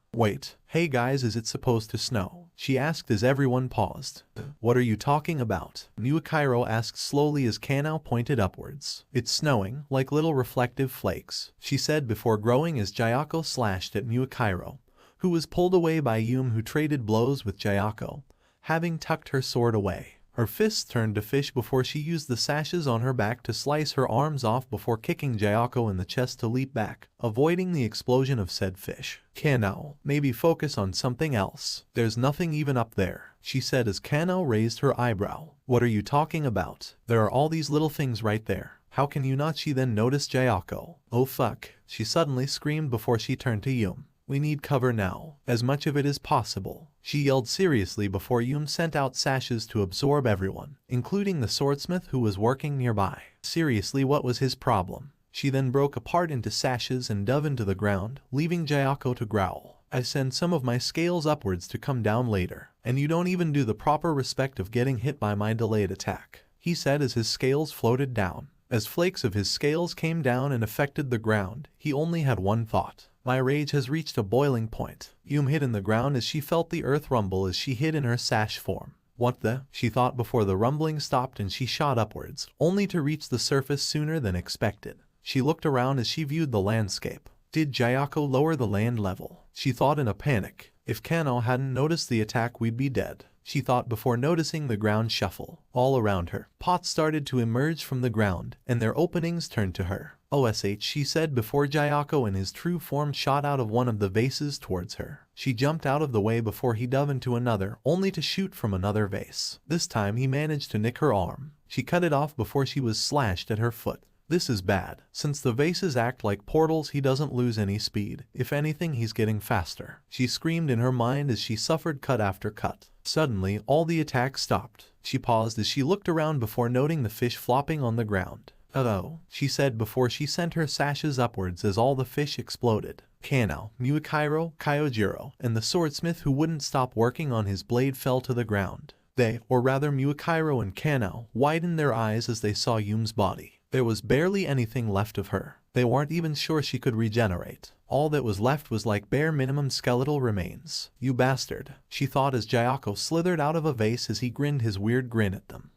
"Wait, hey guys, is it supposed to snow?" she asked as everyone paused. "What are you talking about?" Yuichiro asked slowly as Kanao pointed upwards. "It's snowing, like little reflective flakes," she said before growing as Jayako slashed at Yuichiro, who was pulled away by Yum who traded blows with Jayako, having tucked her sword away. Her fists turned to fish before she used the sashes on her back to slice her arms off before kicking Jayako in the chest to leap back, avoiding the explosion of said fish. Kanao, maybe focus on something else. There's nothing even up there, she said as Kanao raised her eyebrow. What are you talking about? There are all these little things right there. How can you not? She then noticed Jayako. Oh fuck, she suddenly screamed before she turned to Yum. We need cover now, as much of it as possible. She yelled seriously before Yum sent out sashes to absorb everyone, including the swordsmith who was working nearby. Seriously, what was his problem? She then broke apart into sashes and dove into the ground, leaving Jayako to growl. I send some of my scales upwards to come down later, and you don't even do the proper respect of getting hit by my delayed attack, he said as his scales floated down. As flakes of his scales came down and affected the ground, he only had one thought. My rage has reached a boiling point. Yum hid in the ground as she felt the earth rumble as she hid in her sash form. What the? She thought before the rumbling stopped and she shot upwards, only to reach the surface sooner than expected. She looked around as she viewed the landscape. Did Jayako lower the land level? She thought in a panic. If Kanao hadn't noticed the attack, we'd be dead, she thought before noticing the ground shuffle. All around her, pots started to emerge from the ground, and their openings turned to her. OSH, she said before Jayako in his true form shot out of one of the vases towards her. She jumped out of the way before he dove into another, only to shoot from another vase. This time he managed to nick her arm. She cut it off before she was slashed at her foot. This is bad. Since the vases act like portals, he doesn't lose any speed. If anything, he's getting faster. She screamed in her mind as she suffered cut after cut. Suddenly, all the attacks stopped. She paused as she looked around before noting the fish flopping on the ground. Uh-oh, she said before she sent her sashes upwards as all the fish exploded. Kanao, Muikairo, Kyojiro, and the swordsmith who wouldn't stop working on his blade fell to the ground. They, or rather Muikairo and Kanao, widened their eyes as they saw Yum's body. There was barely anything left of her. They weren't even sure she could regenerate. All that was left was like bare minimum skeletal remains. You bastard, she thought as Jayako slithered out of a vase as he grinned his weird grin at them.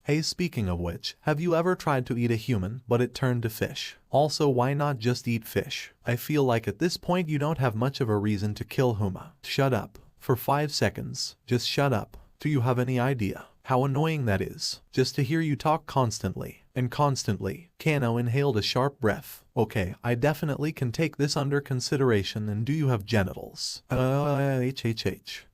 Hey, speaking of which, have you ever tried to eat a human but it turned to fish? Also, why not just eat fish? I feel like at this point you don't have much of a reason to kill Huma. Shut up. For 5 seconds. Just shut up. Do you have any idea how annoying that is? Just to hear you talk constantly and constantly. Kanao inhaled a sharp breath. Okay, I definitely can take this under consideration. And do you have genitals?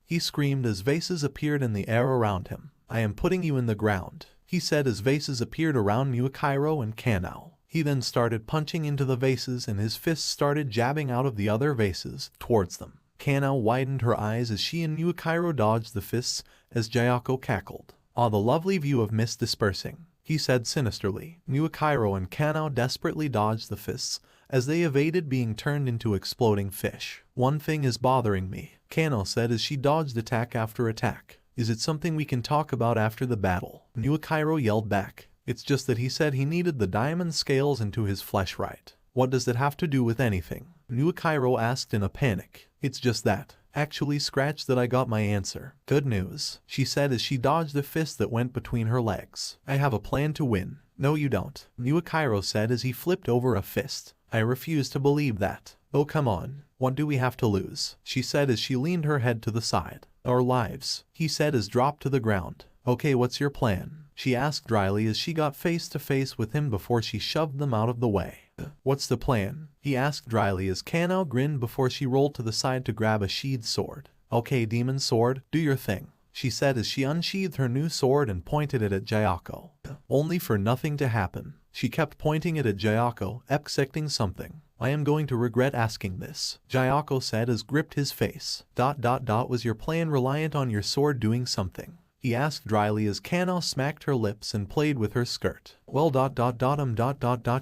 He screamed as vases appeared in the air around him. I am putting you in the ground, he said as vases appeared around Muikairo and Kanao. He then started punching into the vases and his fists started jabbing out of the other vases towards them. Kanao widened her eyes as she and Muikairo dodged the fists as Jayako cackled. Ah, the lovely view of mist dispersing, he said sinisterly. Muikairo and Kanao desperately dodged the fists as they evaded being turned into exploding fish. One thing is bothering me, Kanao said as she dodged attack after attack. Is it something we can talk about after the battle? Muikairo yelled back. It's just that he said he needed the diamond scales into his flesh, right? What does that have to do with anything? Muikairo asked in a panic. It's just that. Actually, scratch that, I got my answer. Good news, she said as she dodged the fist that went between her legs. I have a plan to win. No you don't, Muikairo said as he flipped over a fist. I refuse to believe that. Oh come on, what do we have to lose? She said as she leaned her head to the side. Our lives, he said as dropped to the ground. Okay, what's your plan? She asked dryly as she got face to face with him before she shoved them out of the way. What's the plan? He asked dryly as Kanao grinned before she rolled to the side to grab a sheathed sword. Okay, demon sword, do your thing, she said as she unsheathed her new sword and pointed it at Jayako. Only for nothing to happen. She kept pointing it at Jayako, expecting something. I am going to regret asking this, Jayako said as gripped his face. Was your plan reliant on your sword doing something? He asked dryly as Kanao smacked her lips and played with her skirt. Well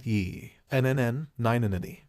yee.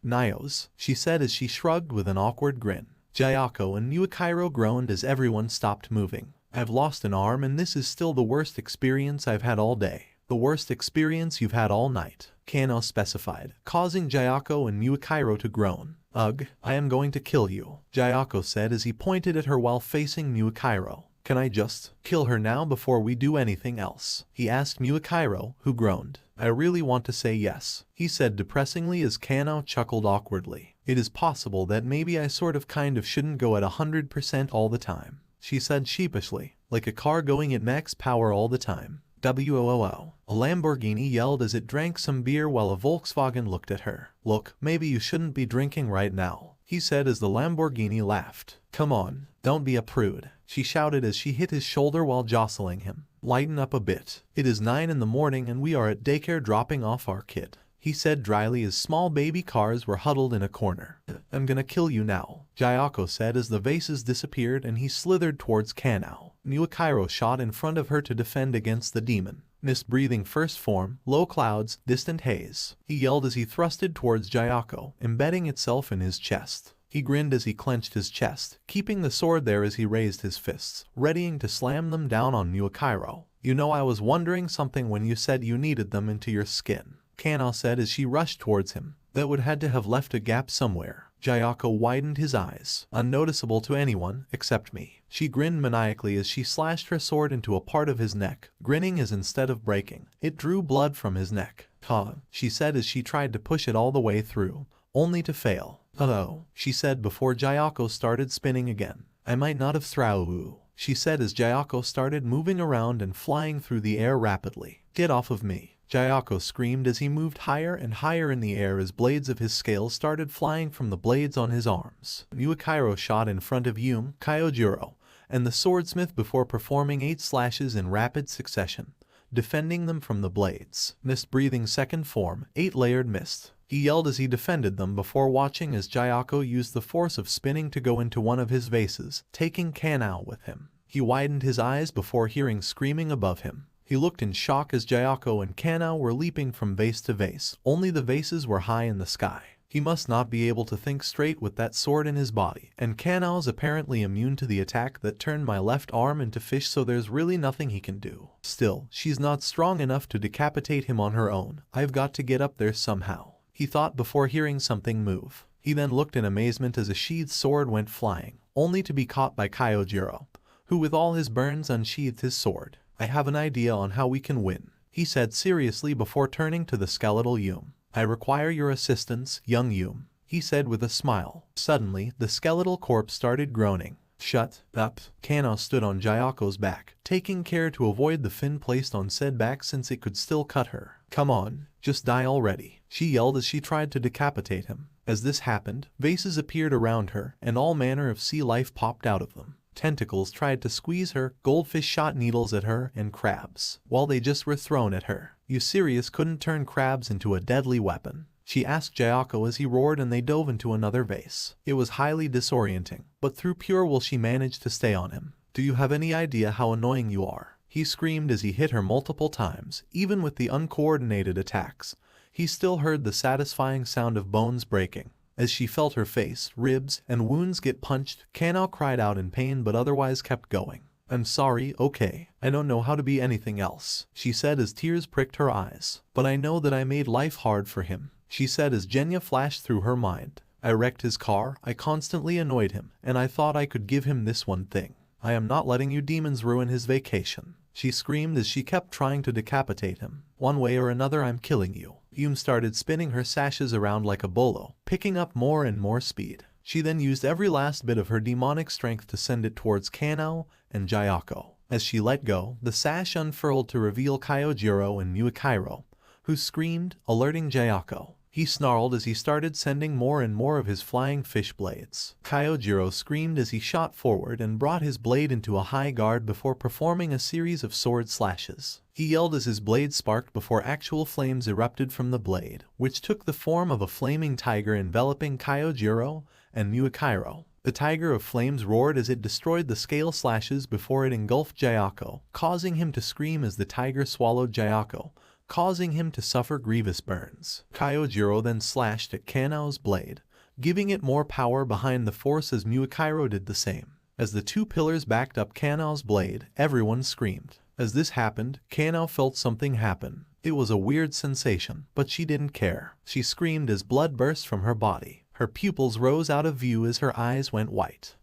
Nios, she said as she shrugged with an awkward grin. Jayako and Muikairo groaned as everyone stopped moving. I've lost an arm and this is still the worst experience I've had all day. The worst experience you've had all night, Kanao specified, causing Jayako and Muikairo to groan. Ugh, I am going to kill you, Jayako said as he pointed at her while facing Muikairo. Can I just kill her now before we do anything else? He asked Muikairo, who groaned. I really want to say yes, he said depressingly as Kanao chuckled awkwardly. It is possible that maybe I sort of kind of shouldn't go at 100% all the time, she said sheepishly, like a car going at max power all the time. Whoa. A Lamborghini yelled as it drank some beer while a Volkswagen looked at her. Look, maybe you shouldn't be drinking right now, he said as the Lamborghini laughed. Come on, don't be a prude, she shouted as she hit his shoulder while jostling him. Lighten up a bit. It is 9 in the morning and we are at daycare dropping off our kid, he said dryly as small baby cars were huddled in a corner. I'm gonna kill you now, Jayako said as the vases disappeared and he slithered towards Kanao. Nuakairo shot in front of her to defend against the demon. Mist breathing first form, low clouds, distant haze. He yelled as he thrusted towards Jayako, embedding itself in his chest. He grinned as he clenched his chest, keeping the sword there as he raised his fists, readying to slam them down on Nuakairo. You know, I was wondering something when you said you needed them into your skin, Kanao said as she rushed towards him. That would had to have left a gap somewhere. Jayako widened his eyes, unnoticeable to anyone except me. She grinned maniacally as she slashed her sword into a part of his neck, grinning as instead of breaking, it drew blood from his neck. Huh, she said as she tried to push it all the way through, only to fail. Hello, she said before Jayako started spinning again. I might not have thrown, she said as Jayako started moving around and flying through the air rapidly. Get off of me, Jayako screamed as he moved higher and higher in the air as blades of his scales started flying from the blades on his arms. Nuakairo shot in front of Kyojiro and the swordsmith before performing 8 slashes in rapid succession, defending them from the blades. Mist breathing second form, 8-layered mist. He yelled as he defended them before watching as Jayako used the force of spinning to go into one of his vases, taking Kanao with him. He widened his eyes before hearing screaming above him. He looked in shock as Jayako and Kanao were leaping from vase to vase, only the vases were high in the sky. He must not be able to think straight with that sword in his body, and Kanao's apparently immune to the attack that turned my left arm into fish, so there's really nothing he can do. Still, she's not strong enough to decapitate him on her own. I've got to get up there somehow, he thought before hearing something move. He then looked in amazement as a sheathed sword went flying, only to be caught by Kyojiro, who with all his burns unsheathed his sword. I have an idea on how we can win, he said seriously before turning to the skeletal Yum. I require your assistance, young Yum, he said with a smile. Suddenly, the skeletal corpse started groaning. Shut up. Kanao stood on Jayako's back, taking care to avoid the fin placed on said back since it could still cut her. Come on, just die already, she yelled as she tried to decapitate him. As this happened, vases appeared around her, and all manner of sea life popped out of them. Tentacles tried to squeeze her, goldfish shot needles at her, and crabs, while they just were thrown at her. You serious couldn't turn crabs into a deadly weapon? She asked Jayako as he roared and they dove into another vase. It was highly disorienting, but through pure will she managed to stay on him. Do you have any idea how annoying you are? He screamed as he hit her multiple times. Even with the uncoordinated attacks, he still heard the satisfying sound of bones breaking. As she felt her face, ribs, and wounds get punched, Kanao cried out in pain but otherwise kept going. I'm sorry, okay, I don't know how to be anything else, she said as tears pricked her eyes. But I know that I made life hard for him, she said as Genya flashed through her mind. I wrecked his car, I constantly annoyed him, and I thought I could give him this one thing. I am not letting you demons ruin his vacation, she screamed as she kept trying to decapitate him. One way or another I'm killing you. Yum started spinning her sashes around like a bolo, picking up more and more speed. She then used every last bit of her demonic strength to send it towards Kanao and Jayako. As she let go, the sash unfurled to reveal Kyojiro and Nuakairo, who screamed, alerting Jayako. He snarled as he started sending more and more of his flying fish blades. Kyojiro screamed as he shot forward and brought his blade into a high guard before performing a series of sword slashes. He yelled as his blade sparked before actual flames erupted from the blade, which took the form of a flaming tiger enveloping Kyojiro and Nuakairo. The tiger of flames roared as it destroyed the scale slashes before it engulfed Jayako, causing him to scream as the tiger swallowed Jayako, causing him to suffer grievous burns. Kyojiro then slashed at Kanao's blade, giving it more power behind the force as Nuakairo did the same. As the two pillars backed up Kanao's blade, everyone screamed. As this happened, Kanao felt something happen. It was a weird sensation, but she didn't care. She screamed as blood burst from her body. Her pupils rose out of view as her eyes went white.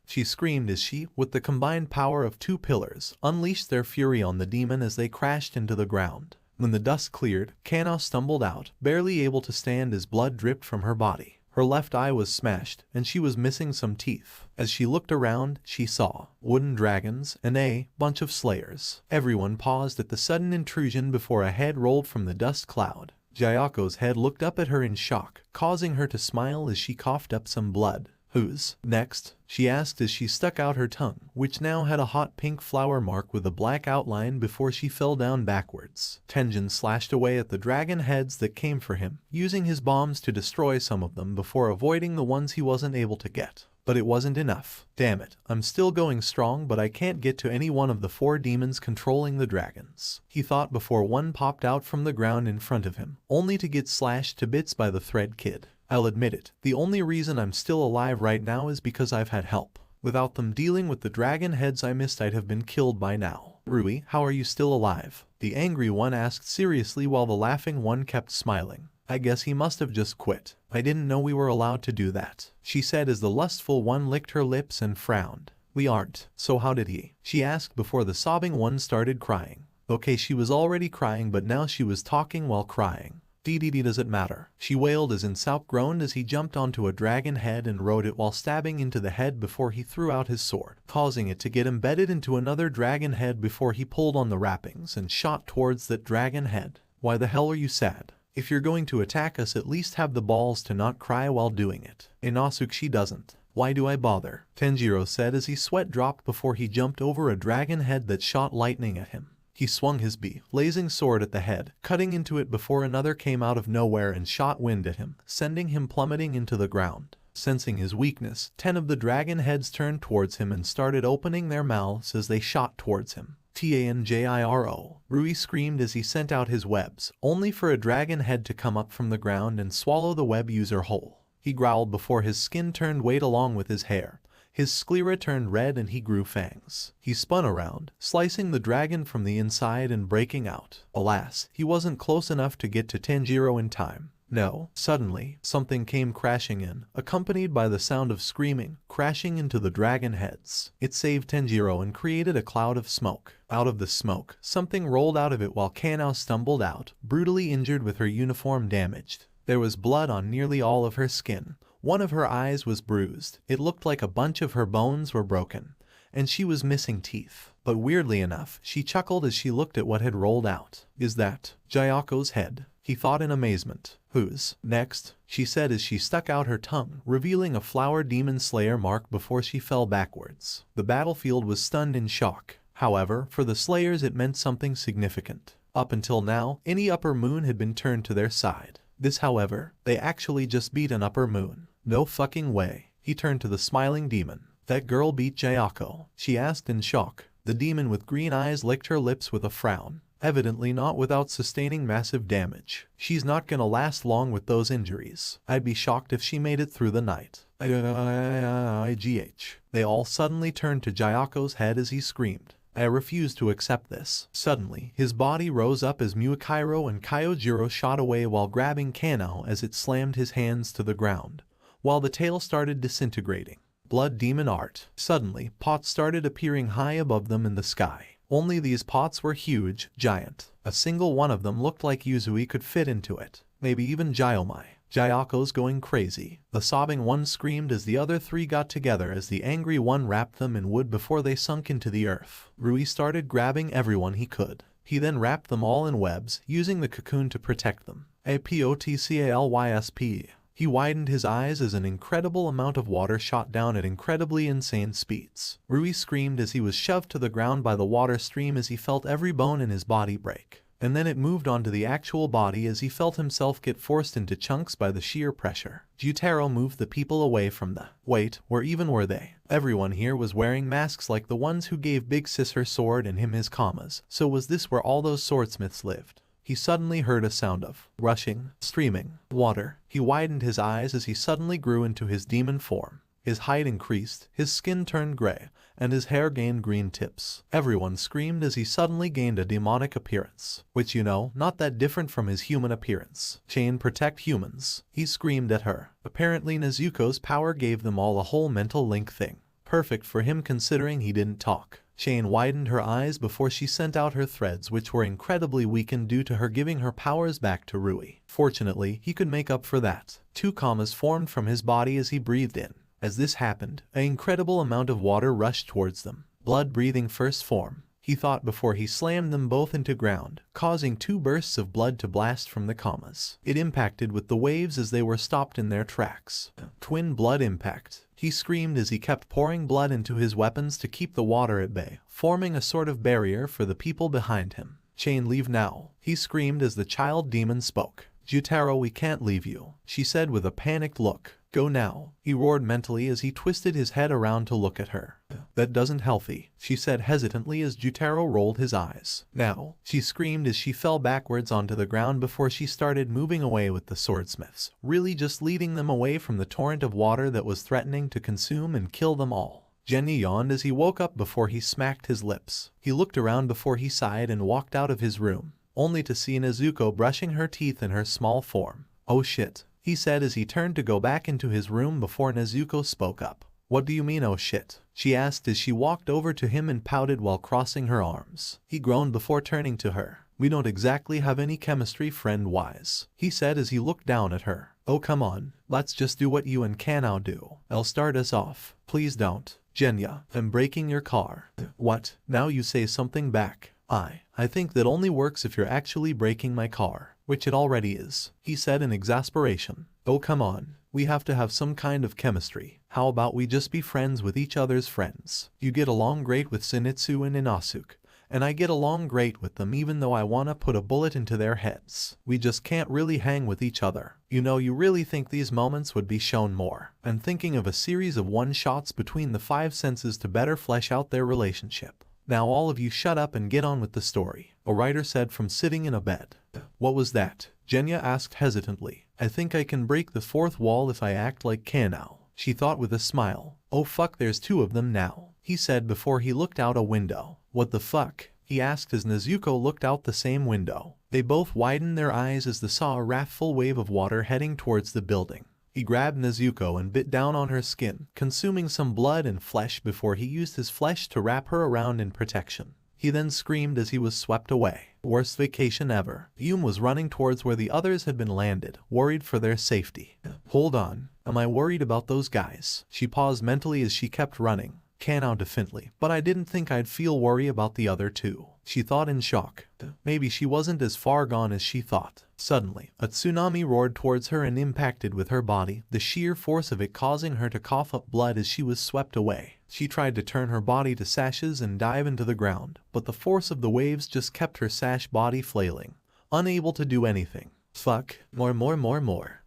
She screamed as she, with the combined power of two pillars, unleashed their fury on the demon as they crashed into the ground. When the dust cleared, Kanao stumbled out, barely able to stand as blood dripped from her body. Her left eye was smashed, and she was missing some teeth. As she looked around, she saw wooden dragons and a bunch of slayers. Everyone paused at the sudden intrusion before a head rolled from the dust cloud. Jayako's head looked up at her in shock, causing her to smile as she coughed up some blood. "Who's next?" she asked as she stuck out her tongue, which now had a hot pink flower mark with a black outline before she fell down backwards. Tenjin slashed away at the dragon heads that came for him, using his bombs to destroy some of them before avoiding the ones he wasn't able to get. But it wasn't enough. "Damn it, I'm still going strong, but I can't get to any one of the 4 demons controlling the dragons," he thought before one popped out from the ground in front of him, only to get slashed to bits by the Thread Kid. "I'll admit it, the only reason I'm still alive right now is because I've had help. Without them dealing with the dragon heads I missed, I'd have been killed by now." "Rui, how are you still alive?" the angry one asked seriously while the laughing one kept smiling. "I guess he must have just quit. I didn't know we were allowed to do that," she said as the lustful one licked her lips and frowned. "We aren't. So how did he?" she asked before the sobbing one started crying. Okay, she was already crying, but now she was talking while crying. "DDD does it matter?" she wailed as Insaup groaned as he jumped onto a dragon head and rode it while stabbing into the head before he threw out his sword, causing it to get embedded into another dragon head before he pulled on the wrappings and shot towards that dragon head. "Why the hell are you sad? If you're going to attack us, at least have the balls to not cry while doing it." Inosuke, she doesn't. "Why do I bother?" Tanjiro said as he sweat dropped before he jumped over a dragon head that shot lightning at him. He swung his blazing sword at the head, cutting into it before another came out of nowhere and shot wind at him, sending him plummeting into the ground. Sensing his weakness, 10 of the dragon heads turned towards him and started opening their mouths as they shot towards him. "Tanjiro!" Rui screamed as he sent out his webs, only for a dragon head to come up from the ground and swallow the web user whole. He growled before his skin turned white along with his hair. His sclera turned red and he grew fangs. He spun around, slicing the dragon from the inside and breaking out. Alas, he wasn't close enough to get to Tanjiro in time. No. Suddenly, something came crashing in, accompanied by the sound of screaming, crashing into the dragon heads. It saved Tanjiro and created a cloud of smoke. Out of the smoke, something rolled out of it while Kanao stumbled out, brutally injured with her uniform damaged. There was blood on nearly all of her skin. One of her eyes was bruised. It looked like a bunch of her bones were broken, and she was missing teeth. But weirdly enough, she chuckled as she looked at what had rolled out. "Is that Jayako's head?" he thought in amazement. "Who's next?" she said as she stuck out her tongue, revealing a flower demon slayer mark before she fell backwards. The battlefield was stunned in shock. However, for the slayers it meant something significant. Up until now, any upper moon had been turned to their side. This, however, they actually just beat an upper moon. "No fucking way." He turned to the smiling demon. "That girl beat Jayako?" she asked in shock. The demon with green eyes licked her lips with a frown, evidently not without sustaining massive damage. "She's not gonna last long with those injuries. I'd be shocked if she made it through the night." IGH. They all suddenly turned to Jayako's head as he screamed. "I refuse to accept this." Suddenly, his body rose up as Muakairo and Kyojiro shot away while grabbing Kanao as it slammed his hands to the ground, while the tail started disintegrating. Blood demon art. Suddenly, pots started appearing high above them in the sky. Only these pots were huge, giant. A single one of them looked like Yuzui could fit into it. Maybe even Jaiomai. "Jayako's going crazy." The sobbing one screamed as the other 3 got together as the angry one wrapped them in wood before they sunk into the earth. Rui started grabbing everyone he could. He then wrapped them all in webs, using the cocoon to protect them. APOTCALYSP. He widened his eyes as an incredible amount of water shot down at incredibly insane speeds. Rui screamed as he was shoved to the ground by the water stream as he felt every bone in his body break. And then it moved on to the actual body as he felt himself get forced into chunks by the sheer pressure. Jutaro moved the people away from the... Wait, where even were they? Everyone here was wearing masks like the ones who gave Big Sis her sword and him his commas. So was this where all those swordsmiths lived? He suddenly heard a sound of rushing, streaming, water. He widened his eyes as he suddenly grew into his demon form. His height increased, his skin turned gray, and his hair gained green tips. Everyone screamed as he suddenly gained a demonic appearance, which not that different from his human appearance. "Chain protect humans," he screamed at her. Apparently Nezuko's power gave them all a whole mental link thing. Perfect for him considering he didn't talk. Shane widened her eyes before she sent out her threads, which were incredibly weakened due to her giving her powers back to Rui. Fortunately, he could make up for that. 2 commas formed from his body as he breathed in. As this happened, an incredible amount of water rushed towards them. Blood breathing first form, he thought before he slammed them both into ground, causing 2 bursts of blood to blast from the commas. It impacted with the waves as they were stopped in their tracks. Twin blood impact. He screamed as he kept pouring blood into his weapons to keep the water at bay, forming a sort of barrier for the people behind him. Shane, leave now, he screamed as the child demon spoke. Jutaro, we can't leave you, she said with a panicked look. Go now, he roared mentally as he twisted his head around to look at her. That doesn't healthy, she said hesitantly as Jutaro rolled his eyes. Now, she screamed as she fell backwards onto the ground before she started moving away with the swordsmiths, really just leading them away from the torrent of water that was threatening to consume and kill them all. Genya yawned as he woke up before he smacked his lips. He looked around before he sighed and walked out of his room, only to see Nezuko brushing her teeth in her small form. Oh shit, he said as he turned to go back into his room before Nezuko spoke up. What do you mean oh shit? She asked as she walked over to him and pouted while crossing her arms. He groaned before turning to her. We don't exactly have any chemistry friend-wise, he said as he looked down at her. Oh come on, let's just do what you and Kanao do. I'll start us off. Please don't. Genya, I'm breaking your car. What? Now you say something back. I think that only works if you're actually breaking my car, which it already is, he said in exasperation. Oh come on, we have to have some kind of chemistry. How about we just be friends with each other's friends? You get along great with Zenitsu and Inosuke, and I get along great with them even though I wanna put a bullet into their heads. We just can't really hang with each other. You know, you really think these moments would be shown more. I'm thinking of a series of one-shots between the 5 senses to better flesh out their relationship. Now all of you shut up and get on with the story, a writer said from sitting in a bed. What was that? Genya asked hesitantly. I think I can break the 4th wall if I act like Kanao, she thought with a smile. Oh fuck, there's 2 of them now, he said before he looked out a window. What the fuck? He asked as Nezuko looked out the same window. They both widened their eyes as they saw a wrathful wave of water heading towards the building. He grabbed Nezuko and bit down on her skin, consuming some blood and flesh before he used his flesh to wrap her around in protection. He then screamed as he was swept away. Worst vacation ever. Yum was running towards where the others had been landed, worried for their safety. Hold on, am I worried about those guys? She paused mentally as she kept running. Kanao defiantly, but I didn't think I'd feel worry about the other 2, she thought in shock. Maybe she wasn't as far gone as she thought. Suddenly, a tsunami roared towards her and impacted with her body, the sheer force of it causing her to cough up blood as she was swept away. She tried to turn her body to sashes and dive into the ground, but the force of the waves just kept her sash body flailing, unable to do anything. Fuck, more.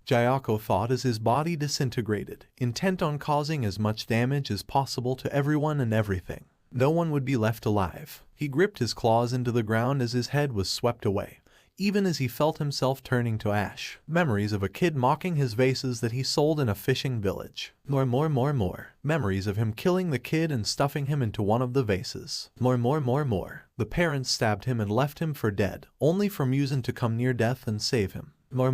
Jayako thought as his body disintegrated, intent on causing as much damage as possible to everyone and everything. No one would be left alive. He gripped his claws into the ground as his head was swept away, even as he felt himself turning to ash. Memories of a kid mocking his vases that he sold in a fishing village. More. Memories of him killing the kid and stuffing him into one of the vases. More. The parents stabbed him and left him for dead, only for Muzan to come near death and save him. More.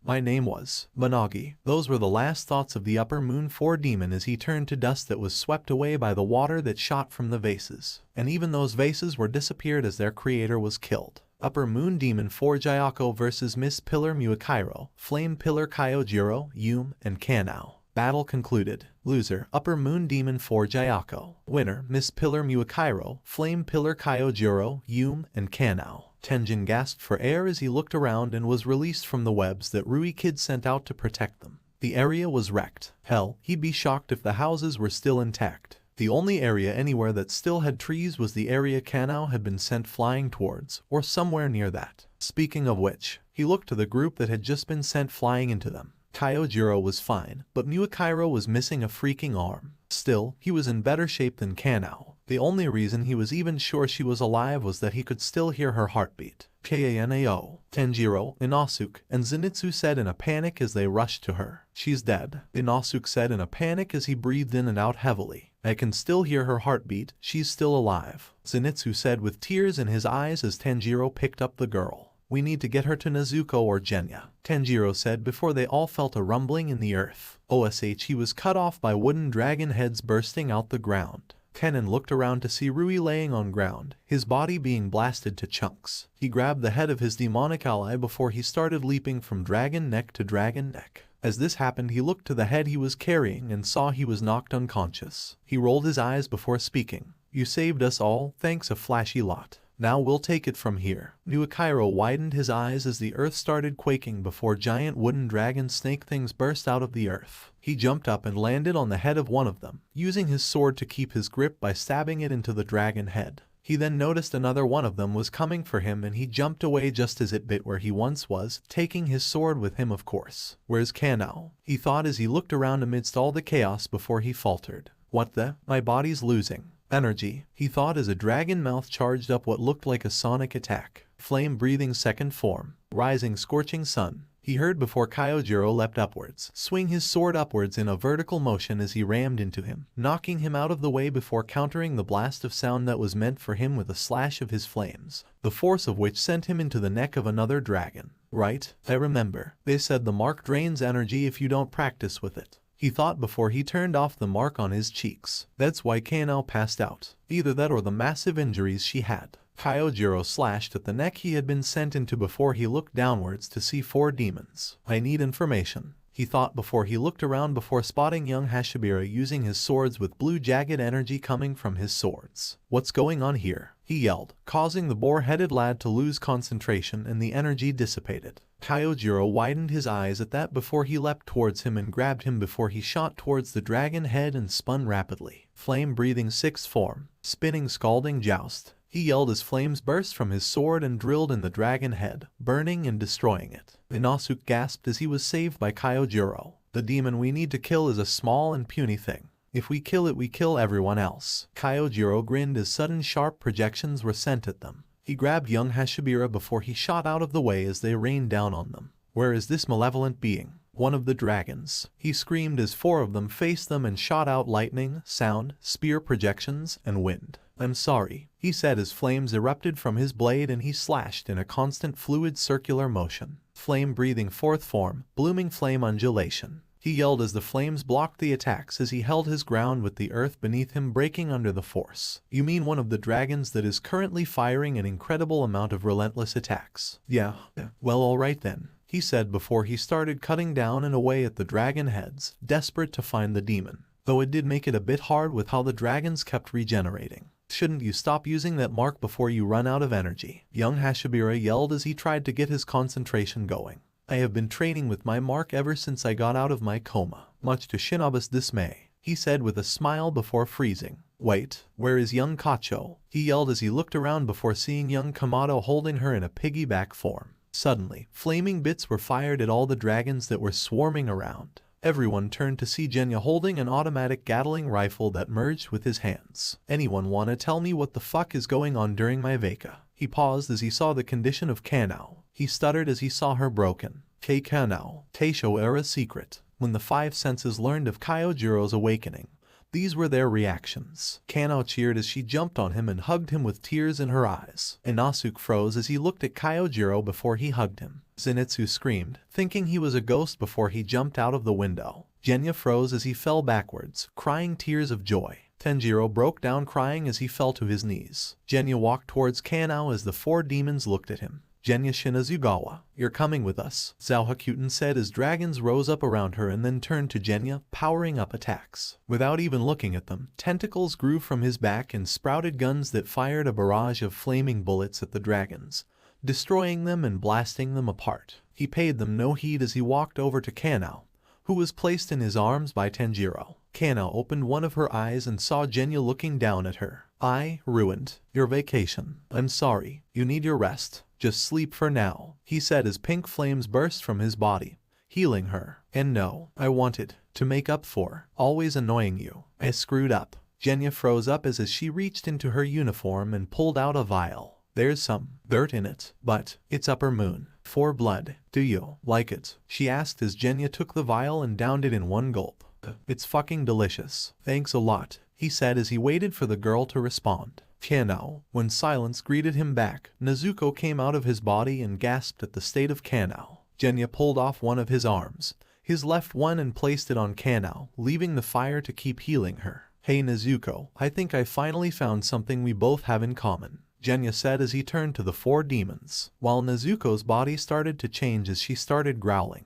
My name was Managi. Those were the last thoughts of the Upper Moon 4 demon as he turned to dust that was swept away by the water that shot from the vases. And even those vases were disappeared as their creator was killed. Upper Moon Demon 4 Jayako vs Miss Pillar Muakairo, Flame Pillar Kyojiro, Yum, and Kanao. Battle concluded. Loser, Upper Moon Demon 4 Jayako. Winner, Miss Pillar Muakairo, Flame Pillar Kyojiro, Yum, and Kanao. Tenjin gasped for air as he looked around and was released from the webs that Rui Kid sent out to protect them. The area was wrecked. Hell, he'd be shocked if the houses were still intact. The only area anywhere that still had trees was the area Kanao had been sent flying towards, or somewhere near that. Speaking of which, he looked to the group that had just been sent flying into them. Kyojiro was fine, but Muakairo was missing a freaking arm. Still, he was in better shape than Kanao. The only reason he was even sure she was alive was that he could still hear her heartbeat. Kanao, Tanjiro, Inosuke, and Zenitsu said in a panic as they rushed to her. She's dead, Inosuke said in a panic as he breathed in and out heavily. I can still hear her heartbeat, she's still alive, Zenitsu said with tears in his eyes as Tanjiro picked up the girl. We need to get her to Nezuko or Genya, Tanjiro said before they all felt a rumbling in the earth. He was cut off by wooden dragon heads bursting out the ground. Kennen looked around to see Rui laying on ground, his body being blasted to chunks. He grabbed the head of his demonic ally before he started leaping from dragon neck to dragon neck. As this happened, he looked to the head he was carrying and saw he was knocked unconscious. He rolled his eyes before speaking. "You saved us all, thanks a flashy lot. Now we'll take it from here." Nuakairo widened his eyes as the earth started quaking before giant wooden dragon snake things burst out of the earth. He jumped up and landed on the head of one of them, using his sword to keep his grip by stabbing it into the dragon head. He then noticed another one of them was coming for him and he jumped away just as it bit where he once was, taking his sword with him of course. "Where's Kanao?" he thought as he looked around amidst all the chaos before he faltered. "What the? My body's losing energy," he thought as a dragon mouth charged up what looked like a sonic attack. Flame-breathing second form. Rising scorching sun. He heard before Kyojiro leapt upwards, swing his sword upwards in a vertical motion as he rammed into him, knocking him out of the way before countering the blast of sound that was meant for him with a slash of his flames, the force of which sent him into the neck of another dragon. "Right, I remember. They said the mark drains energy if you don't practice with it," he thought before he turned off the mark on his cheeks. That's why Kanao passed out. Either that or the massive injuries she had. Kyojiro slashed at the neck he had been sent into before he looked downwards to see 4 demons. "I need information," he thought before he looked around before spotting young Hashibira using his swords with blue jagged energy coming from his swords. "What's going on here?" he yelled, causing the boar-headed lad to lose concentration and the energy dissipated. Kyojiro widened his eyes at that before he leapt towards him and grabbed him before he shot towards the dragon head and spun rapidly. Flame-breathing sixth form. Spinning scalding joust. He yelled as flames burst from his sword and drilled in the dragon head, burning and destroying it. Inosuke gasped as he was saved by Kyojiro. "The demon we need to kill is a small and puny thing. If we kill it, we kill everyone else." Kyojiro grinned as sudden sharp projections were sent at them. He grabbed young Hashibira before he shot out of the way as they rained down on them. "Where is this malevolent being?" "One of the dragons," he screamed as 4 of them faced them and shot out lightning, sound, spear projections, and wind. "I'm sorry," he said as flames erupted from his blade and he slashed in a constant fluid circular motion. Flame-breathing fourth form. Blooming flame undulation. He yelled as the flames blocked the attacks as he held his ground with the earth beneath him breaking under the force. "You mean one of the dragons that is currently firing an incredible amount of relentless attacks?" Yeah. "Well, alright then," he said before he started cutting down and away at the dragon heads, desperate to find the demon. Though it did make it a bit hard with how the dragons kept regenerating. "Shouldn't you stop using that mark before you run out of energy?" young Hashibira yelled as he tried to get his concentration going. "I have been training with my mark ever since I got out of my coma, much to Shinobu's dismay," he said with a smile before freezing. "Wait, where is young Kacho?" he yelled as he looked around before seeing young Kamado holding her in a piggyback form. Suddenly, flaming bits were fired at all the dragons that were swarming around. Everyone turned to see Genya holding an automatic Gatling rifle that merged with his hands. "Anyone wanna tell me what the fuck is going on during my vaka?" He paused as he saw the condition of Kanao. He stuttered as he saw her broken. "K Kanao, Teisho era secret." When the 5 senses learned of Kyojiro's awakening, these were their reactions. Kanao cheered as she jumped on him and hugged him with tears in her eyes. Inosuke froze as he looked at Kyojiro before he hugged him. Zenitsu screamed, thinking he was a ghost before he jumped out of the window. Genya froze as he fell backwards, crying tears of joy. Tanjiro broke down crying as he fell to his knees. Genya walked towards Kanao as the 4 demons looked at him. "Genya Shinazugawa, you're coming with us," Zauhakuten said as dragons rose up around her and then turned to Genya, powering up attacks. Without even looking at them, tentacles grew from his back and sprouted guns that fired a barrage of flaming bullets at the dragons, destroying them and blasting them apart. He paid them no heed as he walked over to Kanao, who was placed in his arms by Tanjiro. Kanao opened one of her eyes and saw Genya looking down at her. "I ruined your vacation. I'm sorry. You need your rest. Just sleep for now," he said as pink flames burst from his body, healing her. "And no, I wanted to make up for always annoying you. I screwed up." Genya froze up as she reached into her uniform and pulled out a vial. "There's some dirt in it, but it's upper moon. For blood. Do you like it?" she asked as Genya took the vial and downed it in one gulp. "It's fucking delicious. Thanks a lot," he said as he waited for the girl to respond. Kanao. When silence greeted him back, Nezuko came out of his body and gasped at the state of Kanao. Genya pulled off one of his arms, his left one, and placed it on Kanao, leaving the fire to keep healing her. Hey Nezuko, I think I finally found something we both have in common, Genya said as he turned to the 4 demons, while Nezuko's body started to change as she started growling.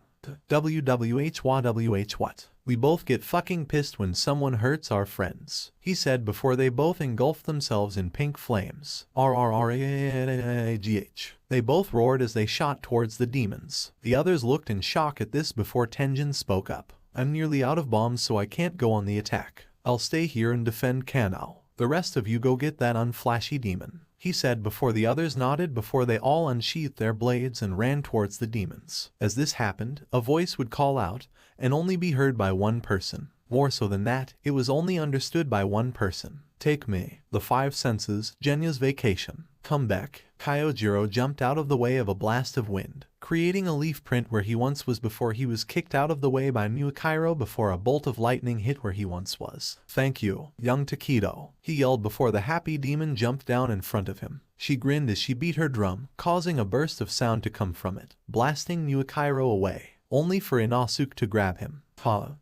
WWHWH what? We both get fucking pissed when someone hurts our friends, he said before they both engulfed themselves in pink flames. RRRAGH. They both roared as they shot towards the demons. The others looked in shock at this before Tenjin spoke up. I'm nearly out of bombs so I can't go on the attack. I'll stay here and defend Kanao. The rest of you go get that unflashy demon, he said before the others nodded before they all unsheathed their blades and ran towards the demons. As this happened, a voice would call out, and only be heard by one person. More so than that, it was only understood by one person. Take me. The 5 senses, Genya's vacation. Come back. Kyojiro jumped out of the way of a blast of wind, creating a leaf print where he once was before he was kicked out of the way by Mukairo before a bolt of lightning hit where he once was. Thank you, young Takedo, he yelled before the happy demon jumped down in front of him. She grinned as she beat her drum, causing a burst of sound to come from it, blasting Mukairo away, only for Inosuke to grab him.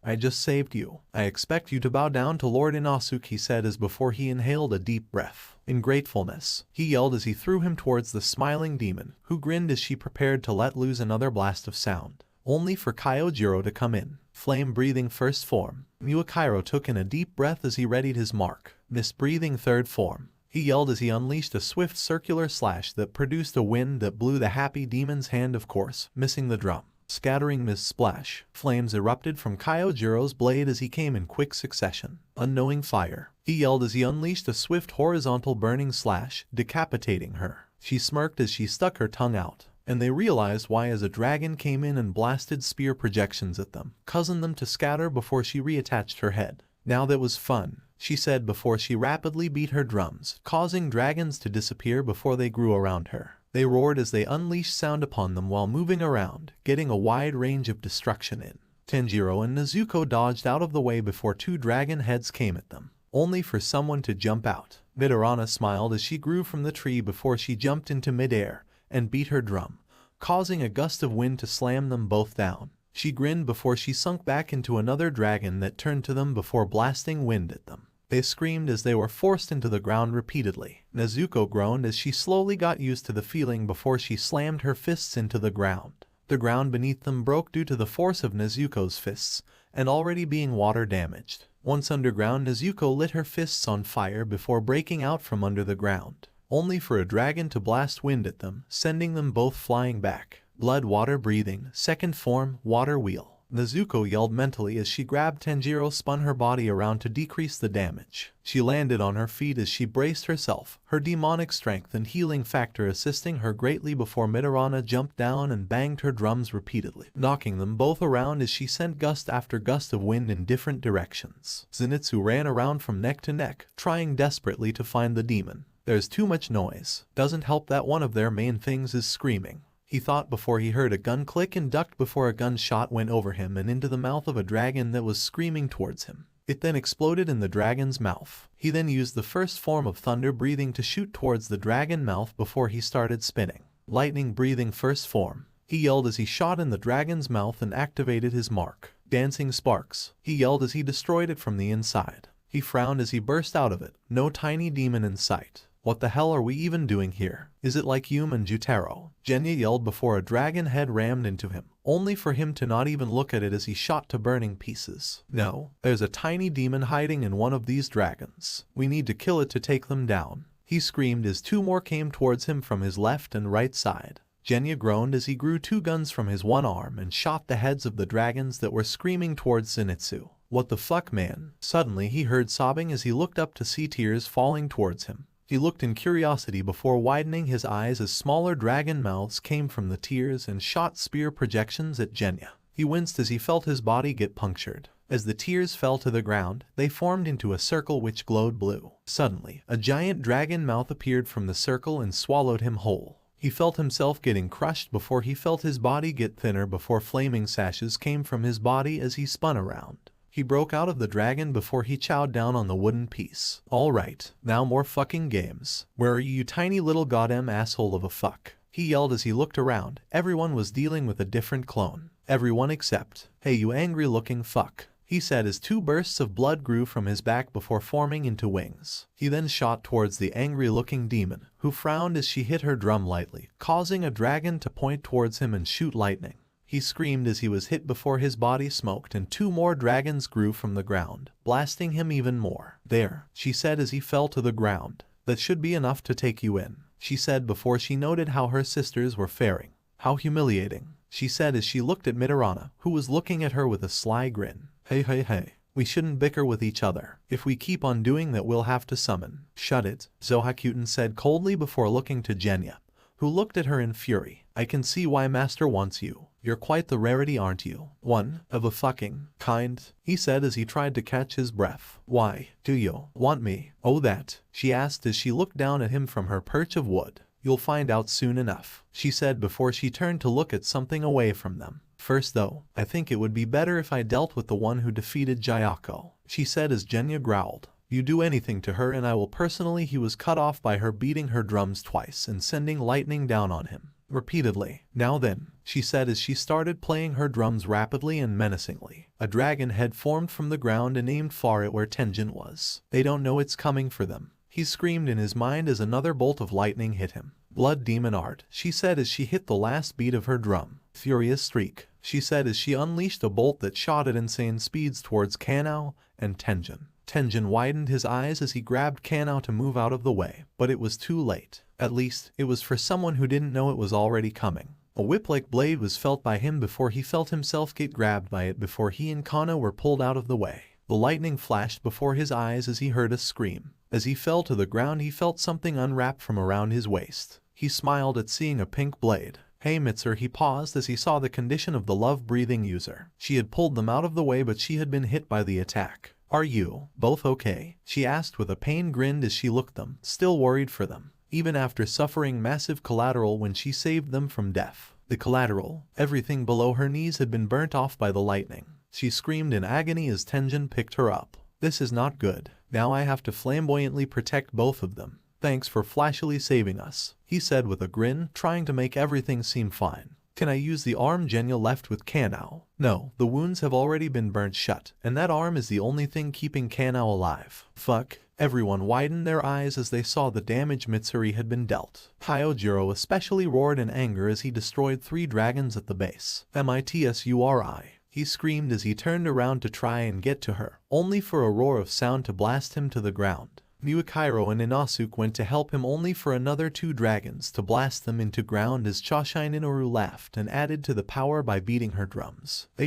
I just saved you. I expect you to bow down to Lord Inosuke, he said as before he inhaled a deep breath. In gratefulness, he yelled as he threw him towards the smiling demon, who grinned as she prepared to let loose another blast of sound, only for Kyojiro to come in. Flame-breathing first form. Mukairo took in a deep breath as he readied his mark. Mist-breathing third form. He yelled as he unleashed a swift circular slash that produced a wind that blew the happy demon's hand, of course, missing the drum. Scattering mist splash, flames erupted from Kyojiro's blade as he came in quick succession. Unknowing fire, he yelled as he unleashed a swift horizontal burning slash, decapitating her. She smirked as she stuck her tongue out, and they realized why as a dragon came in and blasted spear projections at them, causing them to scatter before she reattached her head. Now that was fun, she said before she rapidly beat her drums, causing dragons to disappear before they grew around her. They roared as they unleashed sound upon them while moving around, getting a wide range of destruction in. Tanjiro and Nezuko dodged out of the way before 2 dragon heads came at them, only for someone to jump out. Midorana smiled as she grew from the tree before she jumped into midair and beat her drum, causing a gust of wind to slam them both down. She grinned before she sunk back into another dragon that turned to them before blasting wind at them. They screamed as they were forced into the ground repeatedly. Nezuko groaned as she slowly got used to the feeling before she slammed her fists into the ground. The ground beneath them broke due to the force of Nezuko's fists, and already being water damaged. Once underground, Nezuko lit her fists on fire before breaking out from under the ground, only for a dragon to blast wind at them, sending them both flying back. Blood water breathing, second form, water wheel. Nezuko yelled mentally as she grabbed Tanjiro, spun her body around to decrease the damage. She landed on her feet as she braced herself, her demonic strength and healing factor assisting her greatly before Midorana jumped down and banged her drums repeatedly, knocking them both around as she sent gust after gust of wind in different directions. Zenitsu ran around from neck to neck, trying desperately to find the demon. There's too much noise. Doesn't help that one of their main things is screaming, he thought before he heard a gun click and ducked before a gunshot went over him and into the mouth of a dragon that was screaming towards him. It then exploded in the dragon's mouth. He then used the first form of thunder breathing to shoot towards the dragon mouth before he started spinning. Lightning breathing first form. He yelled as he shot in the dragon's mouth and activated his mark. Dancing sparks. He yelled as he destroyed it from the inside. He frowned as he burst out of it. No tiny demon in sight. What the hell are we even doing here? Is it like Yum and Jutaro? Genya yelled before a dragon head rammed into him, only for him to not even look at it as he shot to burning pieces. No, there's a tiny demon hiding in one of these dragons. We need to kill it to take them down, he screamed as 2 more came towards him from his left and right side. Genya groaned as he grew 2 guns from his one arm and shot the heads of the dragons that were screaming towards Zenitsu. What the fuck, man? Suddenly he heard sobbing as he looked up to see tears falling towards him. He looked in curiosity before widening his eyes as smaller dragon mouths came from the tears and shot spear projections at Genya. He winced as he felt his body get punctured. As the tears fell to the ground, they formed into a circle which glowed blue. Suddenly, a giant dragon mouth appeared from the circle and swallowed him whole. He felt himself getting crushed before he felt his body get thinner before flaming sashes came from his body as he spun around. He broke out of the dragon before he chowed down on the wooden piece. Alright, now more fucking games. Where are you tiny little goddamn asshole of a fuck? He yelled as he looked around. Everyone was dealing with a different clone. Everyone except, hey you angry looking fuck. he said as 2 bursts of blood grew from his back before forming into wings. He then shot towards the angry-looking demon, who frowned as she hit her drum lightly, causing a dragon to point towards him and shoot lightning. He screamed as he was hit before his body smoked and 2 more dragons grew from the ground, blasting him even more. "There," she said as he fell to the ground. "That should be enough to take you in," she said before she noted how her sisters were faring. "How humiliating," she said as she looked at Midorana, who was looking at her with a sly grin. Hey, we shouldn't bicker with each other. If we keep on doing that we'll have to summon." "Shut it," Zohakuten said coldly before looking to Genya, who looked at her in fury. "I can see why Master wants you. You're quite the rarity, aren't you? One of a fucking kind," he said as he tried to catch his breath. "Why do you want me?" "Oh that?" she asked as she looked down at him from her perch of wood. "You'll find out soon enough," she said before she turned to look at something away from them. "First though, I think it would be better if I dealt with the one who defeated Jayako," she said as Genya growled. "You do anything to her and I will personally." He was cut off by her beating her drums twice and sending lightning down on him repeatedly. "Now then," she said as she started playing her drums rapidly and menacingly. A dragon head formed from the ground and aimed far at where Tenjin was. "They don't know it's coming for them," he screamed in his mind as another bolt of lightning hit him. "Blood demon art," she said as she hit the last beat of her drum. "Furious streak," she said as she unleashed a bolt that shot at insane speeds towards Kanao and Tenjin. Tenjin widened his eyes as he grabbed Kanao to move out of the way, but it was too late. At least, it was for someone who didn't know it was already coming. A whip-like blade was felt by him before he felt himself get grabbed by it before he and Kanao were pulled out of the way. The lightning flashed before his eyes as he heard a scream. As he fell to the ground he felt something unwrap from around his waist. He smiled at seeing a pink blade. "Hey Mitsur," he paused as he saw the condition of the love-breathing user. She had pulled them out of the way but she had been hit by the attack. "Are you both okay?" she asked with a pain grin as she looked them, still worried for them. Even after suffering massive collateral when she saved them from death. The collateral, everything below her knees had been burnt off by the lightning. She screamed in agony as Tenjin picked her up. "This is not good. Now I have to flamboyantly protect both of them. Thanks for flashily saving us," he said with a grin, trying to make everything seem fine. "Can I use the arm Genya left with Kanao?" "No, the wounds have already been burnt shut, and that arm is the only thing keeping Kanao alive." "Fuck." Everyone widened their eyes as they saw the damage Mitsuri had been dealt. Tanjiro especially roared in anger as he destroyed 3 dragons at the base. "Mitsuri," he screamed as he turned around to try and get to her, only for a roar of sound to blast him to the ground. Muakairo and Inosuke went to help him only for another 2 dragons to blast them into ground as Choshininoru laughed and added to the power by beating her drums. Ho.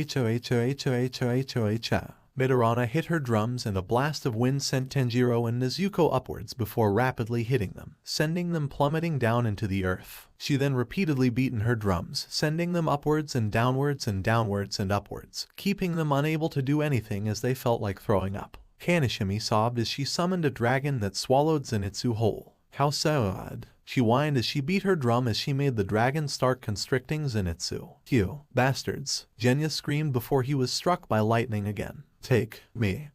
Midorana hit her drums and a blast of wind sent Tanjiro and Nezuko upwards before rapidly hitting them, sending them plummeting down into the earth. She then repeatedly beaten her drums, sending them upwards and downwards and downwards and upwards, keeping them unable to do anything as they felt like throwing up. Kanishimi sobbed as she summoned a dragon that swallowed Zenitsu whole. "How sad," she whined as she beat her drum as she made the dragon start constricting Zenitsu. "You bastards," Genya screamed before he was struck by lightning again. Take me,"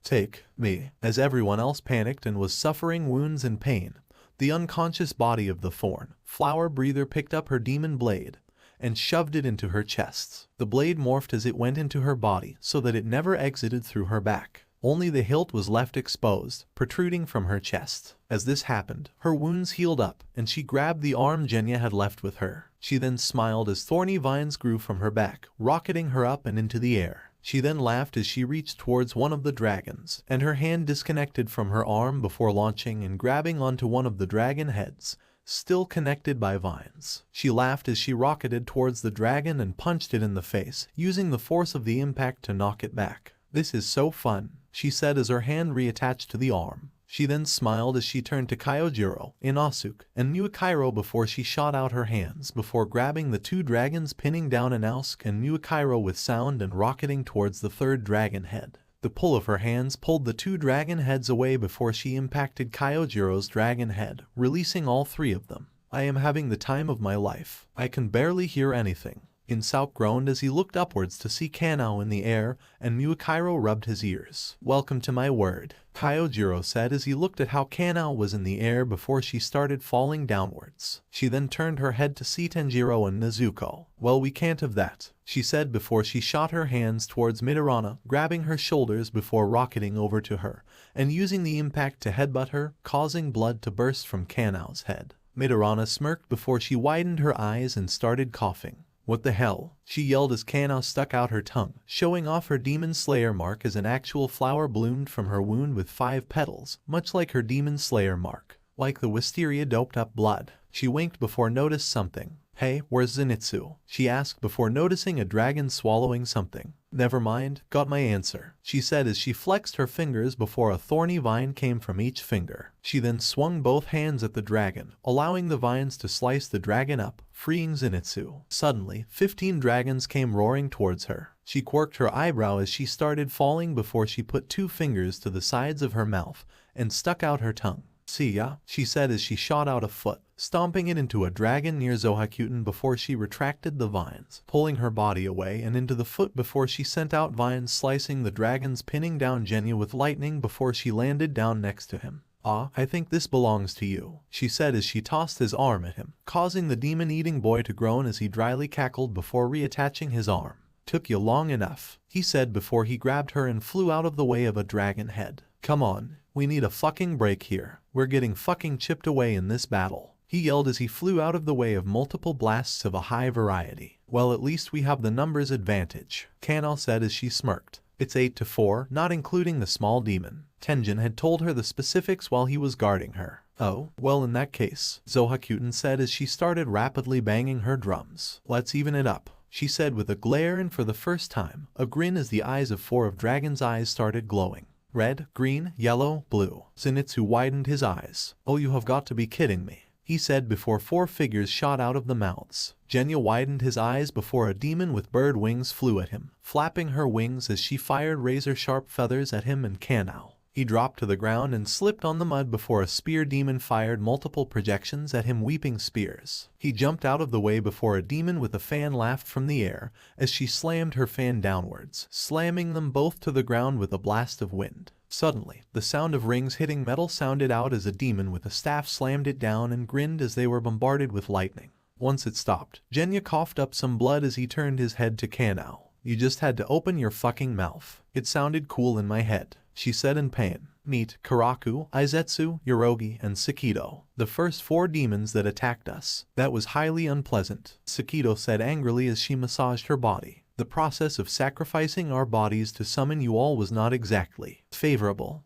as everyone else panicked and was suffering wounds and pain. The unconscious body of the thorn flower breather picked up her demon blade and shoved it into her chest. The blade morphed as it went into her body so that it never exited through her back. Only the hilt was left exposed, protruding from her chest. As this happened, her wounds healed up, and she grabbed the arm Genya had left with her. She then smiled as thorny vines grew from her back, rocketing her up and into the air. She then laughed as she reached towards one of the dragons, and her hand disconnected from her arm before launching and grabbing onto one of the dragon heads, still connected by vines. She laughed as she rocketed towards the dragon and punched it in the face, using the force of the impact to knock it back. "This is so fun," she said as her hand reattached to the arm. She then smiled as she turned to Kyojiro, Inosuke, and Muakairo before she shot out her hands before grabbing the 2 dragons, pinning down Inosuke and Muakairo with sound and rocketing towards the 3rd dragon head. The pull of her hands pulled the 2 dragon heads away before she impacted Kyojiro's dragon head, releasing all 3 of them. "I am having the time of my life. I can barely hear anything," Insauk groaned as he looked upwards to see Kanao in the air, and Muakairo rubbed his ears. "Welcome to my word," Kyojiro said as he looked at how Kanao was in the air before she started falling downwards. She then turned her head to see Tanjiro and Nezuko. "Well, we can't have that," she said before she shot her hands towards Midorana, grabbing her shoulders before rocketing over to her, and using the impact to headbutt her, causing blood to burst from Kanao's head. Midorana smirked before she widened her eyes and started coughing. "What the hell?" she yelled as Kanao stuck out her tongue, showing off her Demon Slayer mark as an actual flower bloomed from her wound with 5 petals, much like her Demon Slayer mark. Like the wisteria doped up blood. She winked before noticed something. "Hey, where's Zenitsu?" she asked before noticing a dragon swallowing something. "Never mind, got my answer," she said as she flexed her fingers before a thorny vine came from each finger. She then swung both hands at the dragon, allowing the vines to slice the dragon up, freeing Zenitsu. Suddenly, 15 dragons came roaring towards her. She quirked her eyebrow as she started falling before she put 2 fingers to the sides of her mouth and stuck out her tongue. "See ya," she said as she shot out a foot, stomping it into a dragon near Zohakuten before she retracted the vines, pulling her body away and into the foot before she sent out vines slicing the dragons, pinning down Genya with lightning before she landed down next to him. "Ah, I think this belongs to you," she said as she tossed his arm at him, causing the demon-eating boy to groan as he dryly cackled before reattaching his arm. "Took you long enough," he said before he grabbed her and flew out of the way of a dragon head. "Come on, we need a fucking break here. We're getting fucking chipped away in this battle," he yelled as he flew out of the way of multiple blasts of a high variety. "Well, at least we have the numbers advantage," Kanao said as she smirked. "It's 8-4, not including the small demon." Tenjin had told her the specifics while he was guarding her. "Oh, well in that case," Zohakuten said as she started rapidly banging her drums. "Let's even it up," she said with a glare and for the first time, a grin as the eyes of 4 of Dragon's eyes started glowing. Red, green, yellow, blue. Zenitsu widened his eyes. "Oh, you have got to be kidding me," he said before 4 figures shot out of the mouths. Genya widened his eyes before a demon with bird wings flew at him, flapping her wings as she fired razor-sharp feathers at him and Kanao. He dropped to the ground and slipped on the mud before a spear demon fired multiple projections at him, weeping spears. He jumped out of the way before a demon with a fan laughed from the air as she slammed her fan downwards, slamming them both to the ground with a blast of wind. Suddenly, the sound of rings hitting metal sounded out as a demon with a staff slammed it down and grinned as they were bombarded with lightning. Once it stopped, Genya coughed up some blood as he turned his head to Kanao. "You just had to open your fucking mouth. It sounded cool in my head," she said in pain. "Meet Karaku, Izetsu, Yorogi, and Sakido, the first 4 demons that attacked us. That was highly unpleasant," Sakido said angrily as she massaged her body. "The process of sacrificing our bodies to summon you all was not exactly favorable."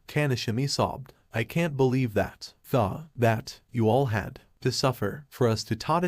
Kanashimi sobbed. "I can't believe that you all had to suffer for us to todo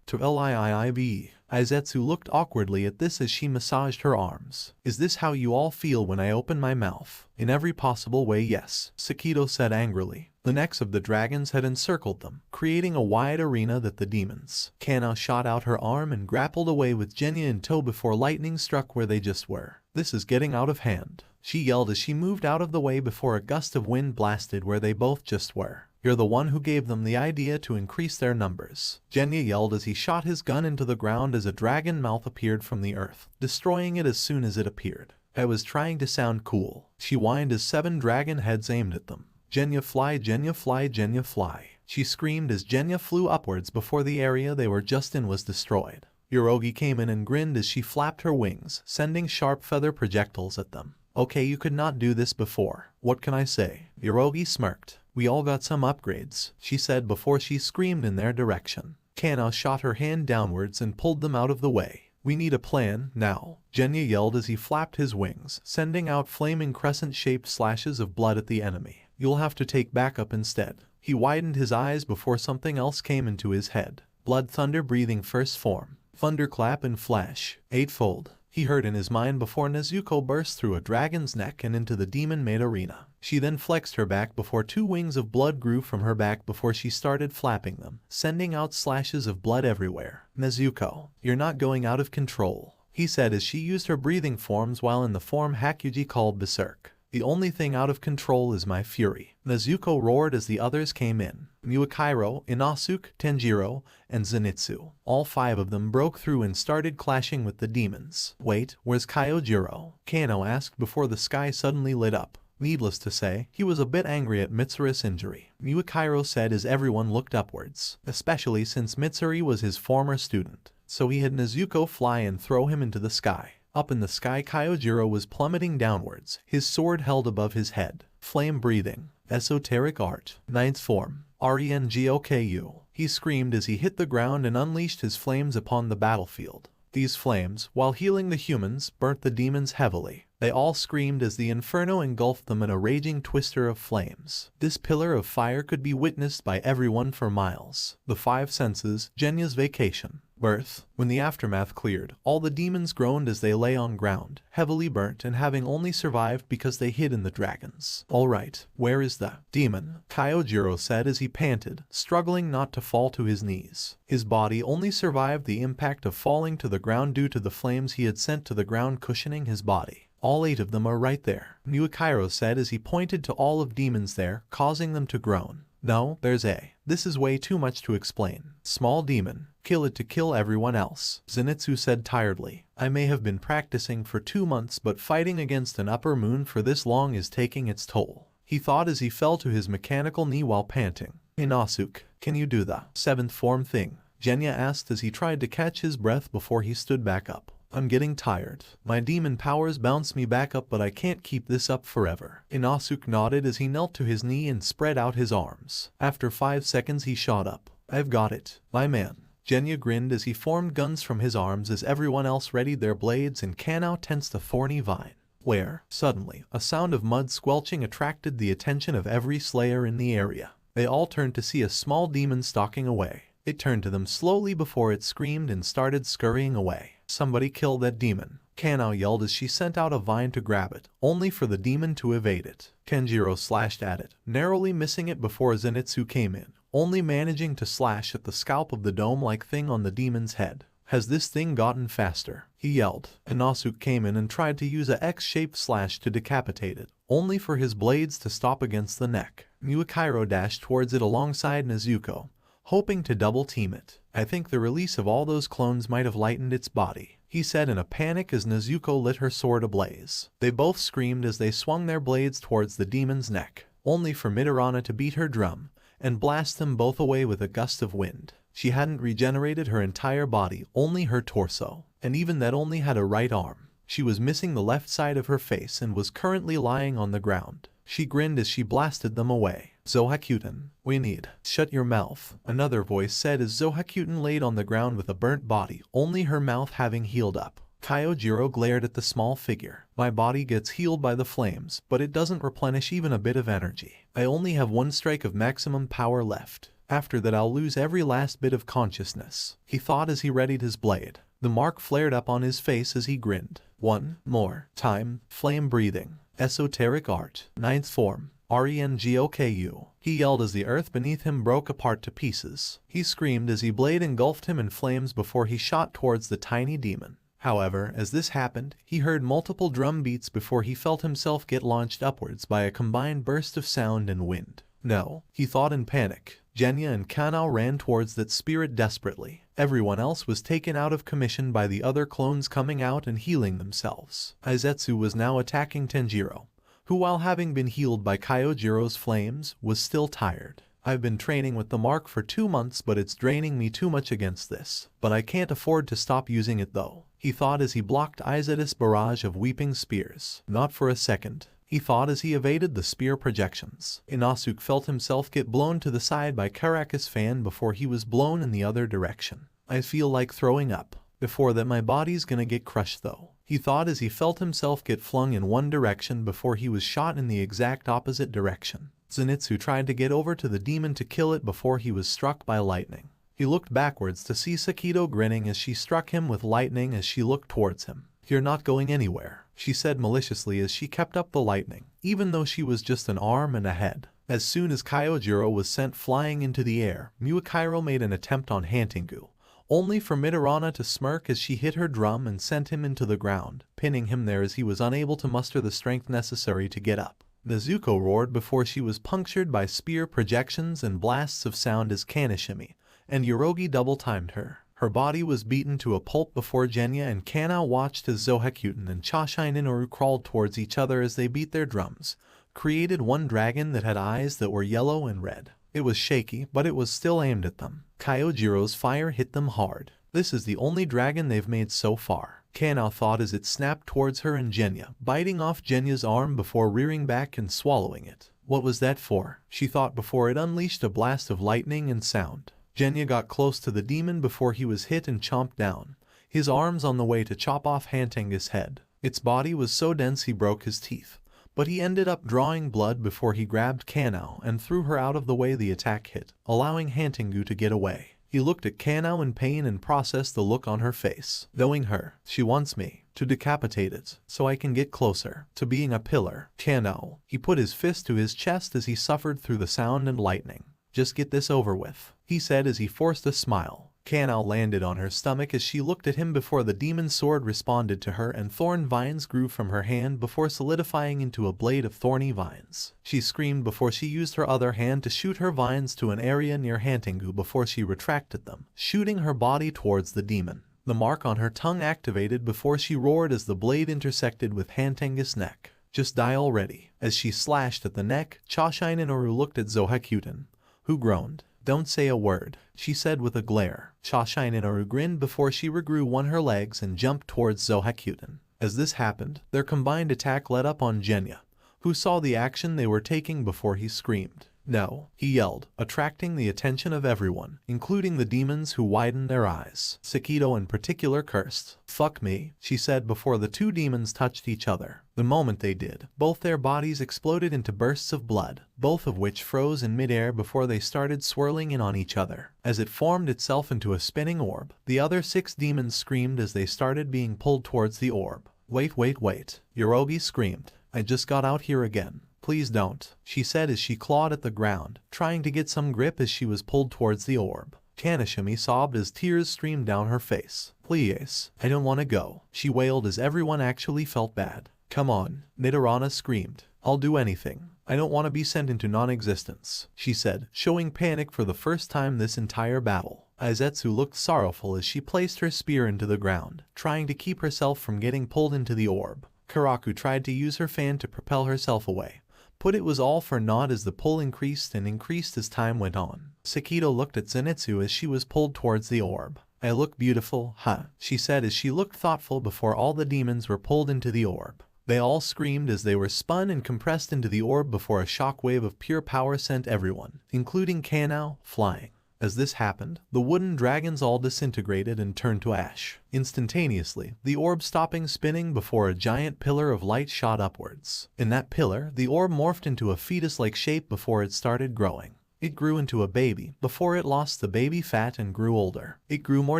to liiv." Izetsu looked awkwardly at this as she massaged her arms. "Is this how you all feel when I open my mouth?" "In every possible way, yes," Sakido said angrily. The necks of the dragons had encircled them, creating a wide arena that the demons. Kanao shot out her arm and grappled away with Genya in tow before lightning struck where they just were. "This is getting out of hand," she yelled as she moved out of the way before a gust of wind blasted where they both just were. "You're the one who gave them the idea to increase their numbers," Genya yelled as he shot his gun into the ground as a dragon mouth appeared from the earth, destroying it as soon as it appeared. "I was trying to sound cool," she whined as 7 dragon heads aimed at them. Genya fly, Genya fly, Genya fly," she screamed as Genya flew upwards before the area they were just in was destroyed. Yorogi came in and grinned as she flapped her wings, sending sharp feather projectiles at them. "Okay, you could not do this before. What can I say?" Yorogi smirked. "We all got some upgrades," she said before she screamed in their direction. Kanao shot her hand downwards and pulled them out of the way. "We need a plan, now," Genya yelled as he flapped his wings, sending out flaming crescent-shaped slashes of blood at the enemy. "You'll have to take backup instead." He widened his eyes before something else came into his head. Blood thunder breathing first form. Thunderclap and flash. 8-fold. He heard in his mind before Nezuko burst through a dragon's neck and into the demon-made arena. She then flexed her back before 2 wings of blood grew from her back before she started flapping them, sending out slashes of blood everywhere. "Nezuko, you're not going out of control," he said as she used her breathing forms while in the form Hakuji called Berserk. The only thing out of control is my fury. Nezuko roared as the others came in. Muakairo, Inosuke, Tanjiro, and Zenitsu. All 5 of them broke through and started clashing with the demons. Wait, where's Kyojiro? Kano asked before the sky suddenly lit up. Needless to say, he was a bit angry at Mitsuri's injury. Muakairo said as everyone looked upwards, especially since Mitsuri was his former student. So he had Nezuko fly and throw him into the sky. Up in the sky, Kyojiro was plummeting downwards, his sword held above his head. Flame breathing. Esoteric art. Ninth form. Rengoku. He screamed as he hit the ground and unleashed his flames upon the battlefield. These flames, while healing the humans, burnt the demons heavily. They all screamed as the inferno engulfed them in a raging twister of flames. This pillar of fire could be witnessed by everyone for miles. The 5 senses, Genya's vacation. Birth. When the aftermath cleared, all the demons groaned as they lay on ground, heavily burnt and having only survived because they hid in the dragons. Alright, where is the demon? Kyojiro said as he panted, struggling not to fall to his knees. His body only survived the impact of falling to the ground due to the flames he had sent to the ground cushioning his body. All 8 of them are right there, Muakairo said as he pointed to all of demons there, causing them to groan. No, there's a. This is way too much to explain. Small demon. Kill it to kill everyone else. Zenitsu said tiredly. I may have been practicing for 2 months, but fighting against an upper moon for this long is taking its toll. He thought as he fell to his mechanical knee while panting. Inosuke, can you do the 7th form thing? Genya asked as he tried to catch his breath before he stood back up. I'm getting tired. My demon powers bounce me back up, but I can't keep this up forever. Inosuke nodded as he knelt to his knee and spread out his arms. After 5 seconds he shot up. I've got it, my man. Genya grinned as he formed guns from his arms as everyone else readied their blades and Kanao tensed a thorny vine. Where, suddenly, a sound of mud squelching attracted the attention of every slayer in the area. They all turned to see a small demon stalking away. It turned to them slowly before it screamed and started scurrying away. Somebody kill that demon. Kanao yelled as she sent out a vine to grab it, only for the demon to evade it. Tanjiro slashed at it, narrowly missing it before Zenitsu came in, only managing to slash at the scalp of the dome-like thing on the demon's head. Has this thing gotten faster? He yelled. Inosuke came in and tried to use a X-shaped slash to decapitate it, only for his blades to stop against the neck. Muakairo dashed towards it alongside Nezuko, hoping to double-team it. I think the release of all those clones might have lightened its body, he said in a panic as Nezuko lit her sword ablaze. They both screamed as they swung their blades towards the demon's neck, only for Midorana to beat her drum and blast them both away with a gust of wind. She hadn't regenerated her entire body, only her torso, and even that only had a right arm. She was missing the left side of her face and was currently lying on the ground. She grinned as she blasted them away. Zohakuten, we need. Shut your mouth, another voice said as Zohakuten laid on the ground with a burnt body, only her mouth having healed up. Kyojiro glared at the small figure. My body gets healed by the flames, but it doesn't replenish even a bit of energy. I only have 1 strike of maximum power left. After that I'll lose every last bit of consciousness, he thought as he readied his blade. The mark flared up on his face as he grinned. 1 more time. Flame breathing. Esoteric art. 9th form. Rengoku. He yelled as the earth beneath him broke apart to pieces. He screamed as his blade engulfed him in flames before he shot towards the tiny demon. However, as this happened, he heard multiple drum beats before he felt himself get launched upwards by a combined burst of sound and wind. No, he thought in panic. Genya and Kanao ran towards that spirit desperately. Everyone else was taken out of commission by the other clones coming out and healing themselves. Izetsu was now attacking Tanjiro, who, while having been healed by Kyojiro's flames, was still tired. I've been training with the mark for 2 months, but it's draining me too much against this. But I can't afford to stop using it though, he thought as he blocked Izetsu's barrage of weeping spears. Not for a second, he thought as he evaded the spear projections. Inosuke felt himself get blown to the side by Karakas' fan before he was blown in the other direction. I feel like throwing up. Before that my body's gonna get crushed though, he thought as he felt himself get flung in one direction before he was shot in the exact opposite direction. Zenitsu tried to get over to the demon to kill it before he was struck by lightning. He looked backwards to see Sakido grinning as she struck him with lightning as she looked towards him. You're not going anywhere, she said maliciously as she kept up the lightning, even though she was just an arm and a head. As soon as Kyojiro was sent flying into the air, Muakairo made an attempt on Hantingu, only for Midorana to smirk as she hit her drum and sent him into the ground, pinning him there as he was unable to muster the strength necessary to get up. Nezuko roared before she was punctured by spear projections and blasts of sound as Kaneshimi and Yorogi double-timed her. Her body was beaten to a pulp before Genya and Kanao watched as Zohakuten and Chashai crawled towards each other as they beat their drums, created one dragon that had eyes that were yellow and red. It was shaky, but it was still aimed at them. Kyojiro's fire hit them hard. This is the only dragon they've made so far, Kanao thought as it snapped towards her and Genya, biting off Genya's arm before rearing back and swallowing it. What was that for? She thought before it unleashed a blast of lightning and sound. Genya got close to the demon before he was hit and chomped down, his arms on the way to chop off Hantenga's head. Its body was so dense he broke his teeth, but he ended up drawing blood before he grabbed Kanao and threw her out of the way the attack hit, allowing Hantengu to get away. He looked at Kanao in pain and processed the look on her face. Knowing her, she wants me to decapitate it, so I can get closer to being a pillar. Kanao, he put his fist to his chest as he suffered through the sound and lightning. Just get this over with, he said as he forced a smile. Kanao landed on her stomach as she looked at him before the demon's sword responded to her and thorn vines grew from her hand before solidifying into a blade of thorny vines. She screamed before she used her other hand to shoot her vines to an area near Hantengu before she retracted them, shooting her body towards the demon. The mark on her tongue activated before she roared as the blade intersected with Hantenga's neck. Just die already. As she slashed at the neck, Chashai looked at Zohakuten, who groaned. Don't say a word, she said with a glare. Chashai grinned before she regrew one her legs and jumped towards Zohakuten. As this happened, their combined attack let up on Genya, who saw the action they were taking before he screamed. No, he yelled, attracting the attention of everyone, including the demons who widened their eyes. Sakito in particular cursed. Fuck me, she said before the two demons touched each other. The moment they did, both their bodies exploded into bursts of blood, both of which froze in midair before they started swirling in on each other. As it formed itself into a spinning orb, the other 6 demons screamed as they started being pulled towards the orb. Wait, Yorogi screamed. I just got out here again. Please don't, she said as she clawed at the ground, trying to get some grip as she was pulled towards the orb. Kaneshimi sobbed as tears streamed down her face. Please, I don't want to go, she wailed as everyone actually felt bad. Come on, Midorana screamed. I'll do anything. I don't want to be sent into non-existence, she said, showing panic for the first time this entire battle. Aizetsu looked sorrowful as she placed her spear into the ground, trying to keep herself from getting pulled into the orb. Karaku tried to use her fan to propel herself away, but it was all for naught as the pull increased and increased as time went on. Sakito looked at Zenitsu as she was pulled towards the orb. I look beautiful, huh? She said as she looked thoughtful before all the demons were pulled into the orb. They all screamed as they were spun and compressed into the orb before a shockwave of pure power sent everyone, including Kanao, flying. As this happened, the wooden dragons all disintegrated and turned to ash. Instantaneously, the orb stopping spinning before a giant pillar of light shot upwards. In that pillar, the orb morphed into a fetus-like shape before it started growing. It grew into a baby before it lost the baby fat and grew older. It grew more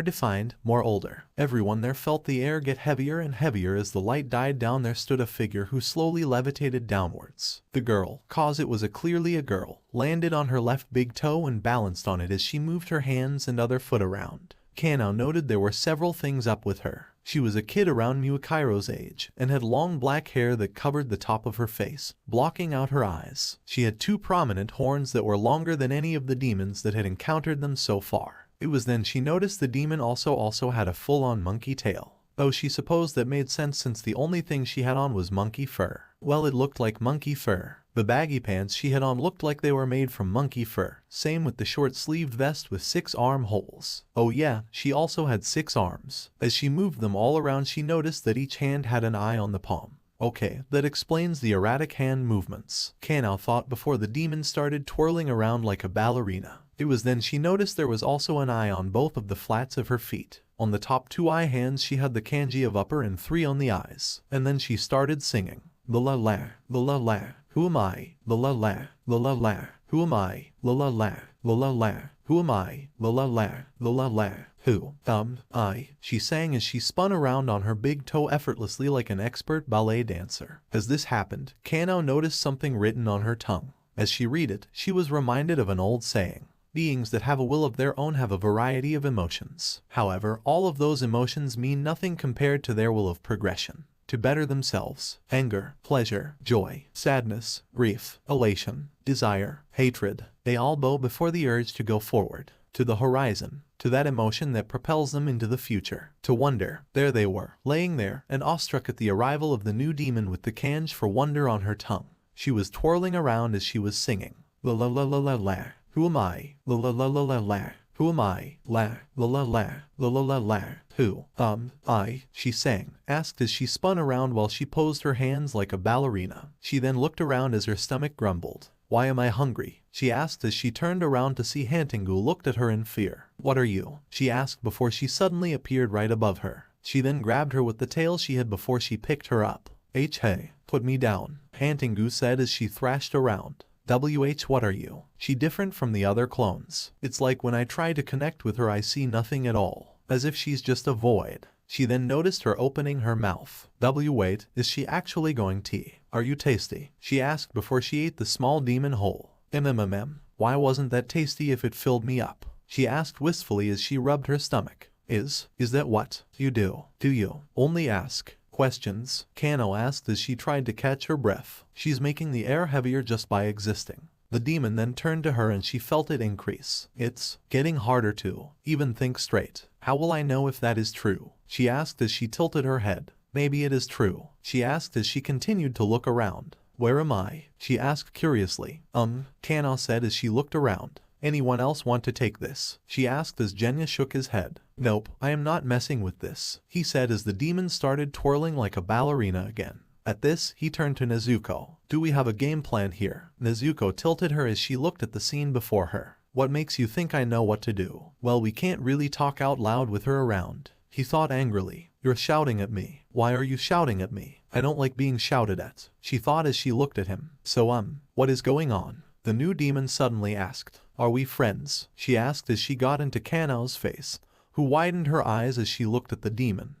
defined, more older. Everyone there felt the air get heavier and heavier as the light died down. There stood a figure who slowly levitated downwards. The girl, cause it was clearly a girl, landed on her left big toe and balanced on it as she moved her hands and other foot around. Kanao noted there were several things up with her. She was a kid around Muakairo's age, and had long black hair that covered the top of her face, blocking out her eyes. She had 2 prominent horns that were longer than any of the demons that had encountered them so far. It was then she noticed the demon also had a full-on monkey tail. Though she supposed that made sense since the only thing she had on was monkey fur. Well, it looked like monkey fur. The baggy pants she had on looked like they were made from monkey fur. Same with the short-sleeved vest with 6 armholes. Oh yeah, she also had 6 arms. As she moved them all around, she noticed that each hand had an eye on the palm. Okay, that explains the erratic hand movements, Kanao thought before the demon started twirling around like a ballerina. It was then she noticed there was also an eye on both of the flats of her feet. On the top 2 eye hands she had the kanji of upper and 3 on the eyes. And then she started singing. La la la, who am I? La la la, who am I? La la la, who am I? La la, who am I? She sang as she spun around on her big toe effortlessly like an expert ballet dancer. As this happened, Kanao noticed something written on her tongue. As she read it, she was reminded of an old saying. Beings that have a will of their own have a variety of emotions. However, all of those emotions mean nothing compared to their will of progression. To better themselves. Anger, pleasure, joy, sadness, grief, elation, desire, hatred. They all bow before the urge to go forward. To the horizon. To that emotion that propels them into the future. To wonder. There they were, laying there, and awestruck at the arrival of the new demon with the kanji for wonder on her tongue. She was twirling around as she was singing. La la la la la la. Who am I? La la la la la la. Who am I? La la la la la la la la. Who? She sang, asked as she spun around while she posed her hands like a ballerina. She then looked around as her stomach grumbled. Why am I hungry? She asked as she turned around to see Hantingu looked at her in fear. What are you? She asked before she suddenly appeared right above her. She then grabbed her with the tail she had before she picked her up. Hey, put me down, Hantingu said as she thrashed around. What are you? She different from the other clones. It's like when I try to connect with her I see nothing at all. As if she's just a void. She then noticed her opening her mouth. Wait, is she actually going to? Are you tasty? She asked before she ate the small demon whole. Why wasn't that tasty if it filled me up? She asked wistfully as she rubbed her stomach. Is that what you do? Do you only ask questions? Kano asked as she tried to catch her breath. She's making the air heavier just by existing. The demon then turned to her and she felt it increase. It's getting harder to even think straight. How will I know if that is true? She asked as she tilted her head. Maybe it is true. She asked as she continued to look around. Where am I? She asked curiously. Kano said as she looked around. Anyone else want to take this? She asked as Genya shook his head. Nope, I am not messing with this, he said as the demon started twirling like a ballerina again. At this, he turned to Nezuko. Do we have a game plan here? Nezuko tilted her as she looked at the scene before her. What makes you think I know what to do? Well, we can't really talk out loud with her around. He thought angrily. You're shouting at me. Why are you shouting at me? I don't like being shouted at, she thought as she looked at him. So what is going on? The new demon suddenly asked. Are we friends? She asked as she got into Kano's face, who widened her eyes as she looked at the demon.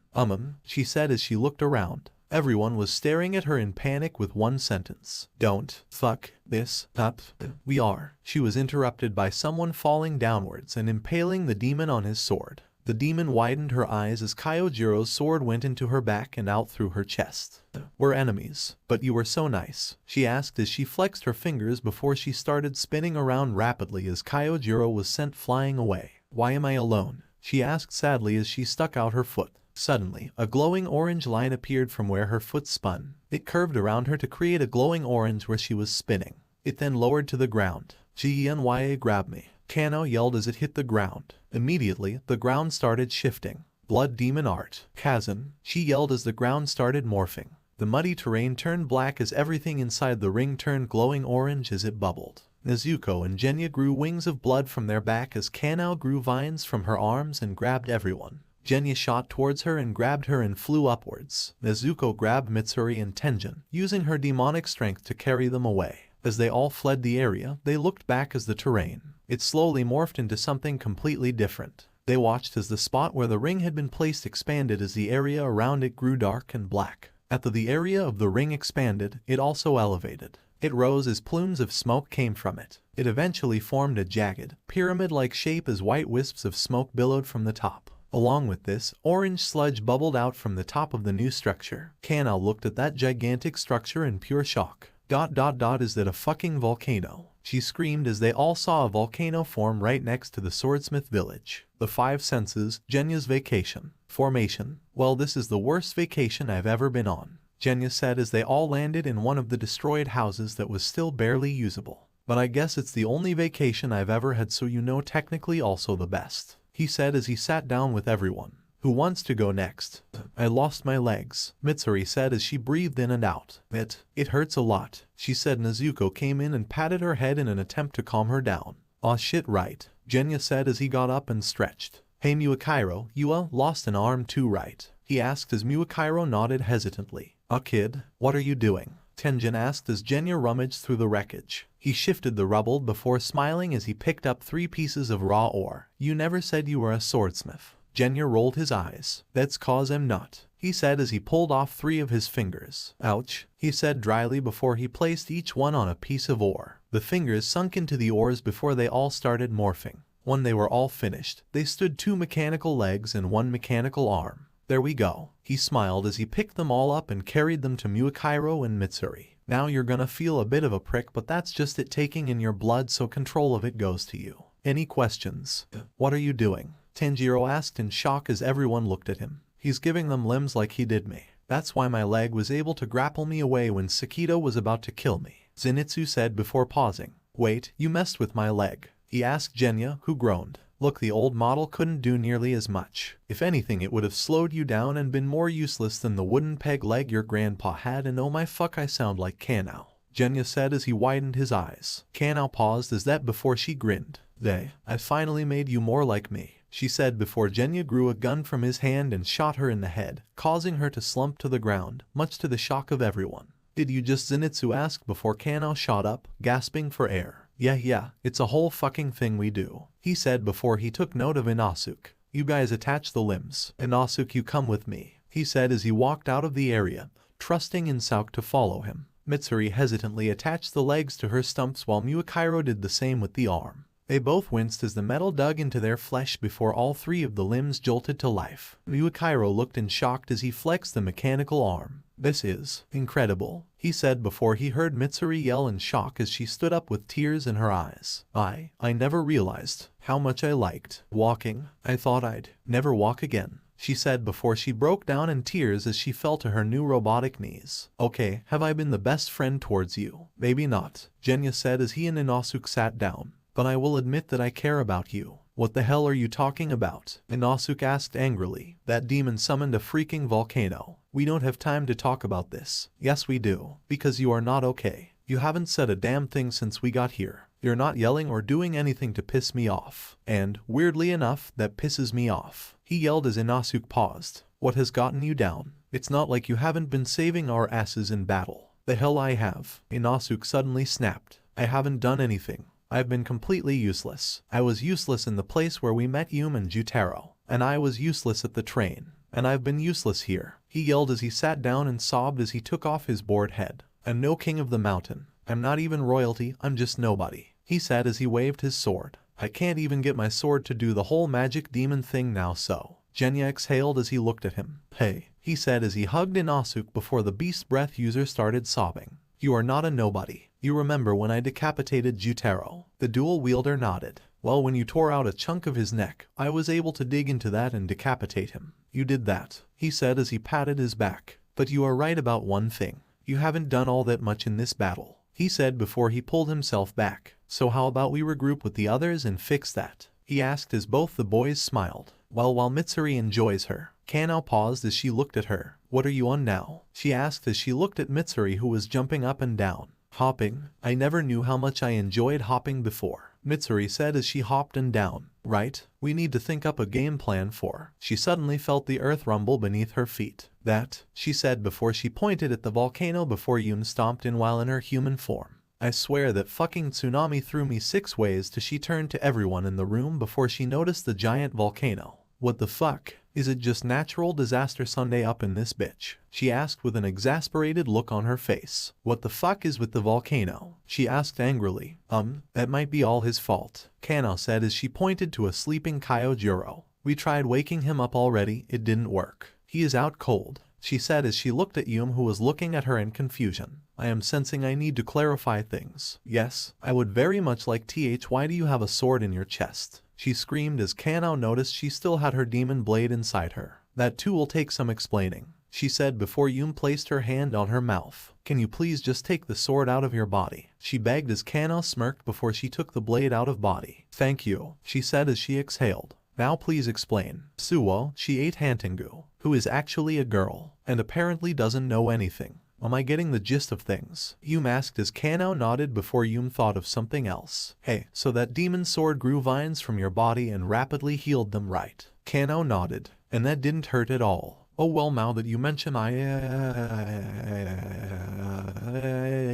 She said as she looked around. Everyone was staring at her in panic with one sentence. Don't fuck this up. We are. She was interrupted by someone falling downwards and impaling the demon on his sword. The demon widened her eyes as Kyojiro's sword went into her back and out through her chest. We're enemies, but you were so nice, she asked as she flexed her fingers before she started spinning around rapidly as Kyojiro was sent flying away. Why am I alone? She asked sadly as she stuck out her foot. Suddenly, a glowing orange line appeared from where her foot spun. It curved around her to create a glowing orange where she was spinning. It then lowered to the ground. Genya grab me, Kano yelled as it hit the ground. Immediately, the ground started shifting. Blood demon art. Kazan, she yelled as the ground started morphing. The muddy terrain turned black as everything inside the ring turned glowing orange as it bubbled. Nezuko and Genya grew wings of blood from their back as Kano grew vines from her arms and grabbed everyone. Genya shot towards her and grabbed her and flew upwards. Nezuko grabbed Mitsuri and Tenjin, using her demonic strength to carry them away. As they all fled the area, they looked back as the terrain. It slowly morphed into something completely different. They watched as the spot where the ring had been placed expanded as the area around it grew dark and black. After the area of the ring expanded, it also elevated. It rose as plumes of smoke came from it. It eventually formed a jagged, pyramid-like shape as white wisps of smoke billowed from the top. Along with this, orange sludge bubbled out from the top of the new structure. Kano looked at that gigantic structure in pure shock. Is that a fucking volcano? She screamed as they all saw a volcano form right next to the swordsmith village. The Five Senses, Genya's vacation. Formation. Well, this is the worst vacation I've ever been on, Genya said as they all landed in one of the destroyed houses that was still barely usable. But I guess it's the only vacation I've ever had, so you know, technically also the best, he said as he sat down with everyone. Who wants to go next? I lost my legs, Mitsuri said as she breathed in and out. It hurts a lot, she said. Nezuko came in and patted her head in an attempt to calm her down. Aw shit, right, Genya said as he got up and stretched. Hey Muakairo, you lost an arm too, right? He asked as Muakairo nodded hesitantly. Kid, what are you doing? Tenjin asked as Genya rummaged through the wreckage. He shifted the rubble before smiling as he picked up 3 pieces of raw ore. You never said you were a swordsmith. Genya rolled his eyes. That's cause I'm not, he said as he pulled off 3 of his fingers. Ouch, he said dryly before he placed each one on a piece of ore. The fingers sunk into the oars before they all started morphing. When they were all finished, they stood 2 mechanical legs and 1 mechanical arm. There we go. He smiled as he picked them all up and carried them to Muakairo and Mitsuri. Now you're gonna feel a bit of a prick, but that's just it taking in your blood, so control of it goes to you. Any questions? What are you doing? Tanjiro asked in shock as everyone looked at him. He's giving them limbs like he did me. That's why my leg was able to grapple me away when Sakito was about to kill me, Zenitsu said before pausing. Wait, you messed with my leg? He asked Genya, who groaned. Look, the old model couldn't do nearly as much. If anything, it would have slowed you down and been more useless than the wooden peg leg your grandpa had, and oh my fuck, I sound like Kanao, Genya said as he widened his eyes. Kanao paused as that before she grinned. I finally made you more like me, she said before Genya grew a gun from his hand and shot her in the head, causing her to slump to the ground, much to the shock of everyone. Did you just? Zenitsu asked before Kanao shot up, gasping for air. Yeah, it's a whole fucking thing we do, he said before he took note of Inosuke. You guys attach the limbs. Inosuke, you come with me, he said as he walked out of the area, trusting Inosuke to follow him. Mitsuri hesitantly attached the legs to her stumps while Muakairo did the same with the arm. They both winced as the metal dug into their flesh before all 3 of the limbs jolted to life. Muakairo looked in shock as he flexed the mechanical arm. This is incredible, he said before he heard Mitsuri yell in shock as she stood up with tears in her eyes. I never realized how much I liked walking. I thought I'd never walk again, she said before she broke down in tears as she fell to her new robotic knees. Okay, have I been the best friend towards you? Maybe not, Genya said as he and Inosuke sat down. But I will admit that I care about you. What the hell are you talking about? Inosuke asked angrily. That demon summoned a freaking volcano. We don't have time to talk about this. Yes we do. Because you are not okay. You haven't said a damn thing since we got here. You're not yelling or doing anything to piss me off. And, weirdly enough, that pisses me off, he yelled as Inosuke paused. What has gotten you down? It's not like you haven't been saving our asses in battle. The hell I have. Inosuke suddenly snapped. I haven't done anything. I've been completely useless. I was useless in the place where we met Yume and Jutaro. And I was useless at the train. And I've been useless here, he yelled as he sat down and sobbed as he took off his bored head. I'm no king of the mountain. I'm not even royalty, I'm just nobody, he said as he waved his sword. I can't even get my sword to do the whole magic demon thing now, so. Genya exhaled as he looked at him. Hey, he said as he hugged Inosuke before the beast breath user started sobbing. You are not a nobody. You remember when I decapitated Jutaro? The dual wielder nodded. Well, when you tore out a chunk of his neck, I was able to dig into that and decapitate him. You did that, he said as he patted his back. But you are right about one thing. You haven't done all that much in this battle, he said before he pulled himself back. So how about we regroup with the others and fix that? He asked as both the boys smiled. Well, while Mitsuri enjoys her, Kanao paused as she looked at her. What are you on now? She asked as she looked at Mitsuri, who was jumping up and down. Hopping. I never knew how much I enjoyed hopping before, Mitsuri said as she hopped and down. Right, we need to think up a game plan for. She suddenly felt the earth rumble beneath her feet. That, she said before she pointed at the volcano before Yume stomped in while in her human form. I swear that fucking tsunami threw me 6 ways to. She turned to everyone in the room before she noticed the giant volcano. What the fuck? Is it just natural disaster Sunday up in this bitch? She asked with an exasperated look on her face. What the fuck is with the volcano? She asked angrily. That might be all his fault, Kanao said as she pointed to a sleeping Kyojuro. We tried waking him up already, it didn't work. He is out cold, she said as she looked at Yume, who was looking at her in confusion. I am sensing I need to clarify things. Yes, I would very much like why do you have a sword in your chest? She screamed as Kanao noticed she still had her demon blade inside her. That too will take some explaining, she said before Yume placed her hand on her mouth. Can you please just take the sword out of your body? She begged as Kanao smirked before she took the blade out of body. Thank you, she said as she exhaled. Now please explain. Suwo, she ate Hantengu, who is actually a girl, and apparently doesn't know anything. Am I getting the gist of things? Yume asked as Kanao nodded before Yume thought of something else. Hey, so that demon sword grew vines from your body and rapidly healed them, right? Kanao nodded. And that didn't hurt at all. Oh well, now that you mention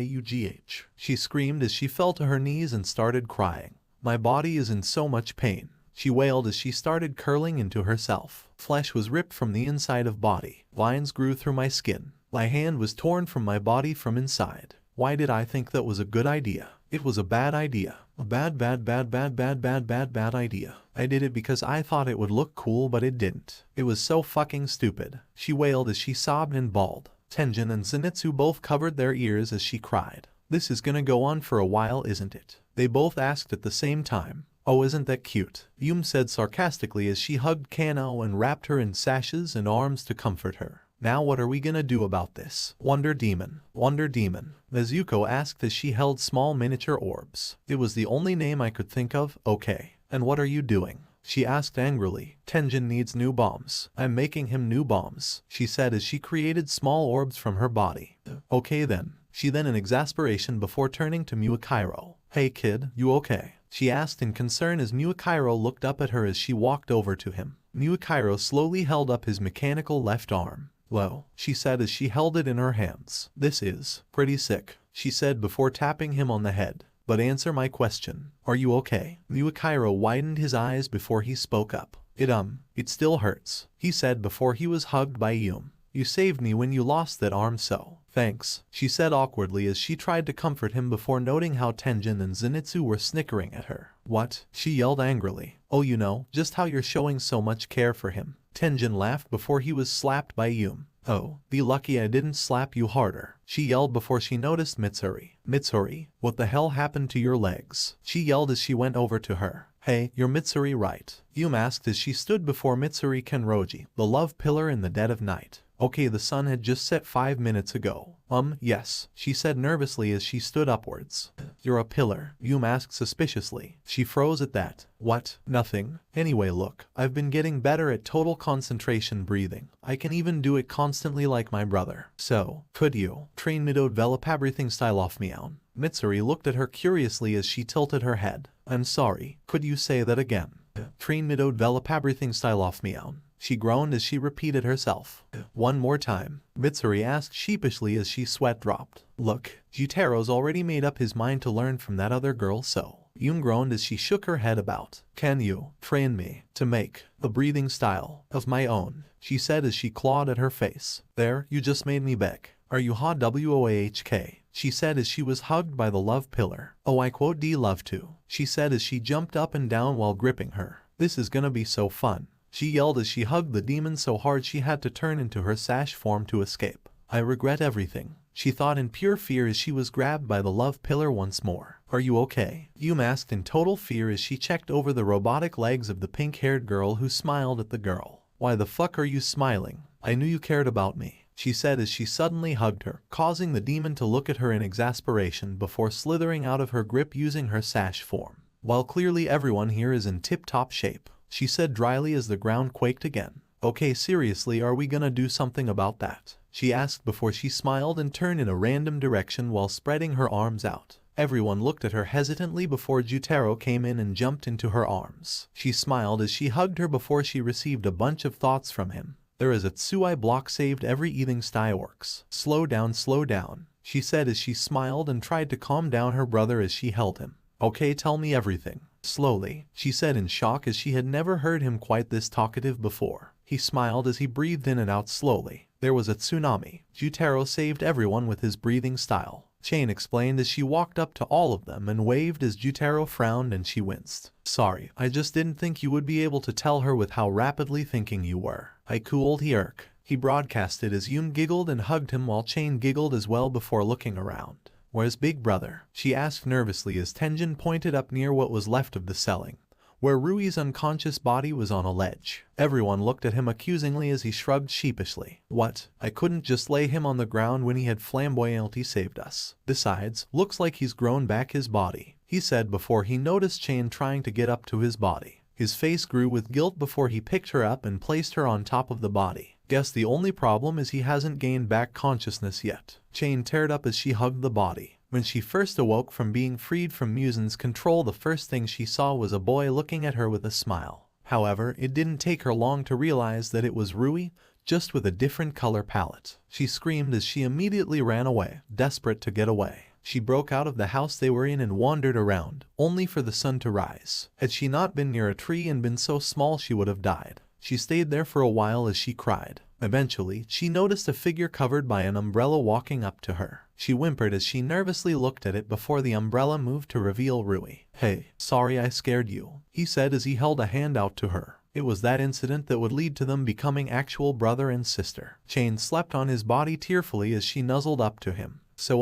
UGH. She screamed as she fell to her knees and started crying. My body is in so much pain, she wailed as she started curling into herself. Flesh was ripped from the inside of body. Vines grew through my skin. My hand was torn from my body from inside. Why did I think that was a good idea? It was a bad idea. A bad idea. I did it because I thought it would look cool, but it didn't. It was so fucking stupid. She wailed as she sobbed and bawled. Tenjin and Zenitsu both covered their ears as she cried. This is gonna go on for a while, isn't it? They both asked at the same time. Oh, isn't that cute? Yum said sarcastically as she hugged Kano and wrapped her in sashes and arms to comfort her. Now what are we gonna do about this? Wonder Demon. Wonder Demon. Nezuko asked as she held small miniature orbs. It was the only name I could think of. Okay. And what are you doing? She asked angrily. Tenjin needs new bombs. I'm making him new bombs, she said as she created small orbs from her body. Okay then. She then in exasperation before turning to Muakairo. Hey kid, you okay? She asked in concern as Muakairo looked up at her as she walked over to him. Muakairo slowly held up his mechanical left arm. Well, she said as she held it in her hands. This is pretty sick, she said before tapping him on the head. But answer my question. Are you okay? Muakairo widened his eyes before he spoke up. It still hurts, he said before he was hugged by Yum. You saved me when you lost that arm, so thanks, she said awkwardly as she tried to comfort him before noting how Tenjin and Zenitsu were snickering at her. What? She yelled angrily. Oh, you know, just how you're showing so much care for him. Tenjin laughed before he was slapped by Yum. Oh, be lucky I didn't slap you harder, she yelled before she noticed Mitsuri. Mitsuri, what the hell happened to your legs? She yelled as she went over to her. Hey, you're Mitsuri, right? Yum asked as she stood before Mitsuri Kenroji, the love pillar in the dead of night. Okay, the sun had just set 5 minutes ago. Yes, she said nervously as she stood upwards. You're a pillar, Yum asked suspiciously. She froze at that. What? Nothing. Anyway, look, I've been getting better at total concentration breathing. I can even do it constantly like my brother. So, could you train me to develop everything style off me out? Mitsuri looked at her curiously as she tilted her head. I'm sorry, could you say that again? Train me to develop everything style off me out. She groaned as she repeated herself. One more time, Mitsuri asked sheepishly as she sweat dropped. Look, Jutero's already made up his mind to learn from that other girl, so. Yum groaned as she shook her head about. Can you train me to make a breathing style of my own? She said as she clawed at her face. There, you just made me beg. Are you WOAHK? She said as she was hugged by the love pillar. Oh, I quote D love to, she said as she jumped up and down while gripping her. This is gonna be so fun, she yelled as she hugged the demon so hard she had to turn into her sash form to escape. I regret everything, she thought in pure fear as she was grabbed by the love pillar once more. Are you okay? Yum asked in total fear as she checked over the robotic legs of the pink-haired girl who smiled at the girl. Why the fuck are you smiling? I knew you cared about me, she said as she suddenly hugged her, causing the demon to look at her in exasperation before slithering out of her grip using her sash form. While clearly everyone here is in tip-top shape, she said dryly as the ground quaked again. Okay, seriously, are we gonna do something about that? She asked before she smiled and turned in a random direction while spreading her arms out. Everyone looked at her hesitantly before Jutaro came in and jumped into her arms. She smiled as she hugged her before she received a bunch of thoughts from him. There is a Tsui block saved every eating style works. Slow down, she said as she smiled and tried to calm down her brother as she held him. Okay, tell me everything. Slowly, she said in shock as she had never heard him quite this talkative before. He smiled as he breathed in and out slowly. There was a tsunami. Jutaro saved everyone with his breathing style. Chain explained as she walked up to all of them and waved as Jutaro frowned and she winced. Sorry, I just didn't think you would be able to tell her with how rapidly thinking you were. I cooled Hierk, he broadcasted as Yum giggled and hugged him while Chain giggled as well before looking around. Where's Big Brother? She asked nervously as Tenjin pointed up near what was left of the ceiling, where Rui's unconscious body was on a ledge. Everyone looked at him accusingly as he shrugged sheepishly. What? I couldn't just lay him on the ground when he had flamboyantly saved us. Besides, looks like he's grown back his body, he said before he noticed Chain trying to get up to his body. His face grew with guilt before he picked her up and placed her on top of the body. Guess the only problem is he hasn't gained back consciousness yet. Chain teared up as she hugged the body. When she first awoke from being freed from Muzan's control, the first thing she saw was a boy looking at her with a smile. However, it didn't take her long to realize that it was Rui, just with a different color palette. She screamed as she immediately ran away, desperate to get away. She broke out of the house they were in and wandered around, only for the sun to rise. Had she not been near a tree and been so small she would have died. She stayed there for a while as she cried. Eventually, she noticed a figure covered by an umbrella walking up to her. She whimpered as she nervously looked at it before the umbrella moved to reveal Rui. "Hey, sorry I scared you," he said as he held a hand out to her. It was that incident that would lead to them becoming actual brother and sister. Chain slept on his body tearfully as she nuzzled up to him. "So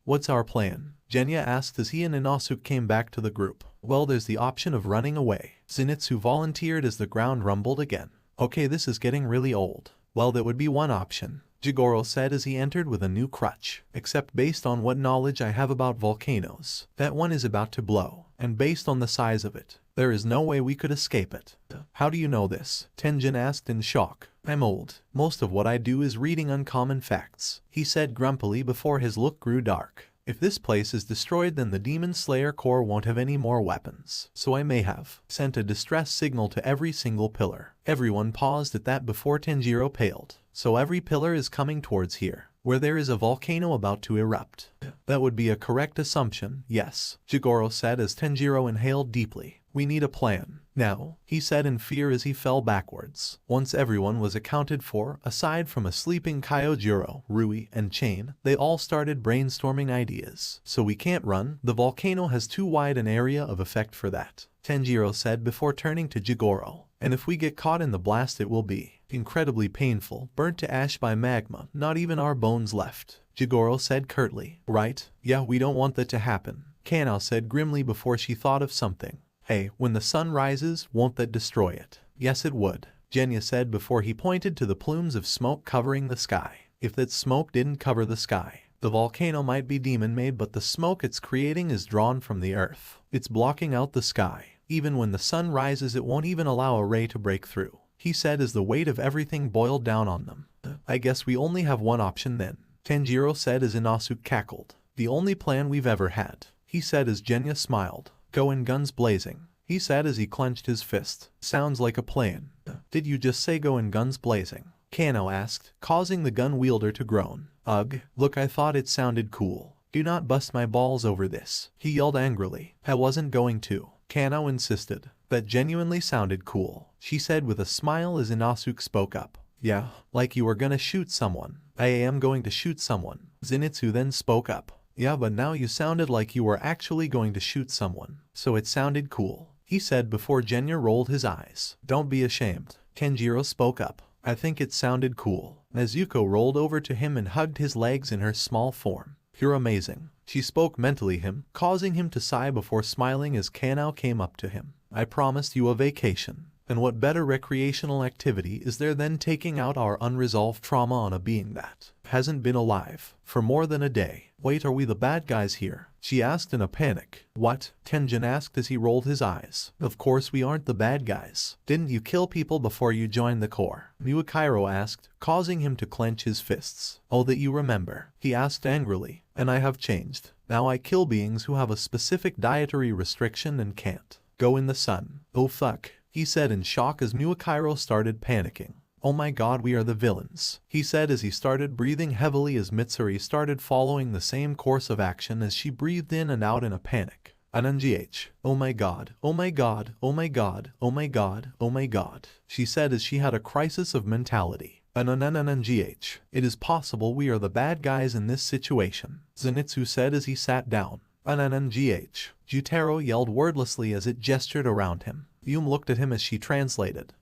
what's our plan?" Genya asked as he and Inosuke came back to the group. "Well, there's the option of running away," Zenitsu volunteered as the ground rumbled again. "Okay, this is getting really old." "Well, that would be one option," Jigoro said as he entered with a new crutch. "Except based on what knowledge I have about volcanoes, that one is about to blow, and based on the size of it, there is no way we could escape it." "How do you know this?" Tenjin asked in shock. "I'm old. Most of what I do is reading uncommon facts," he said grumpily before his look grew dark. "If this place is destroyed, then the Demon Slayer Corps won't have any more weapons. So I may have sent a distress signal to every single pillar." Everyone paused at that before Tanjiro paled. "So every pillar is coming towards here, where there is a volcano about to erupt." "That would be a correct assumption, yes," Jigoro said as Tanjiro inhaled deeply. "We need a plan now," he said in fear as he fell backwards. Once everyone was accounted for, aside from a sleeping Kyojiro, Rui, and Chain, they all started brainstorming ideas. "So we can't run, the volcano has too wide an area of effect for that," Tanjiro said before turning to Jigoro. "And if we get caught in the blast, it will be incredibly painful, burnt to ash by magma, not even our bones left," Jigoro said curtly. "Right? Yeah, we don't want that to happen," Kanao said grimly before she thought of something. "Hey, when the sun rises, won't that destroy it?" "Yes, it would," Genya said before he pointed to the plumes of smoke covering the sky. "If that smoke didn't cover the sky, the volcano might be demon-made, but the smoke it's creating is drawn from the earth. It's blocking out the sky. Even when the sun rises, it won't even allow a ray to break through," he said as the weight of everything boiled down on them. "I guess we only have one option then," Tanjiro said as Inosuke cackled. "The only plan we've ever had," he said as Genya smiled. "Go in guns blazing," he said as he clenched his fist. "Sounds like a plan." "Did you just say go in guns blazing?" Kanao asked, causing the gun wielder to groan. "Ugh, look, I thought it sounded cool. Do not bust my balls over this," he yelled angrily. "I wasn't going to," Kanao insisted. "That genuinely sounded cool," she said with a smile as Inosuke spoke up. "Yeah, like you were gonna shoot someone." "I am going to shoot someone," Zenitsu then spoke up. "Yeah, but now you sounded like you were actually going to shoot someone, so it sounded cool," he said before Genya rolled his eyes. "Don't be ashamed," Tanjiro spoke up. "I think it sounded cool." Nezuko rolled over to him and hugged his legs in her small form. "You're amazing," she spoke mentally him, causing him to sigh before smiling as Kanao came up to him. "I promised you a vacation. And what better recreational activity is there than taking out our unresolved trauma on a being that hasn't been alive for more than a day?" "Wait, are we the bad guys here?" she asked in a panic. "What?" Tenjin asked as he rolled his eyes. "Of course we aren't the bad guys. Didn't you kill people before you joined the Corps?" Muakairo asked, causing him to clench his fists. "Oh, that you remember," he asked angrily. "And I have changed. Now I kill beings who have a specific dietary restriction and can't go in the sun." "Oh fuck," he said in shock as Muakairo started panicking. "Oh my god, we are the villains," he said as he started breathing heavily as Mitsuri started following the same course of action as she breathed in and out in a panic. "NNGH, oh my god, oh my god, oh my god, oh my god, oh my god," she said as she had a crisis of mentality. "NNNNGH, it is possible we are the bad guys in this situation," Zenitsu said as he sat down. "NNNGH," Jutaro yelled wordlessly as it gestured around him. Yum looked at him as she translated.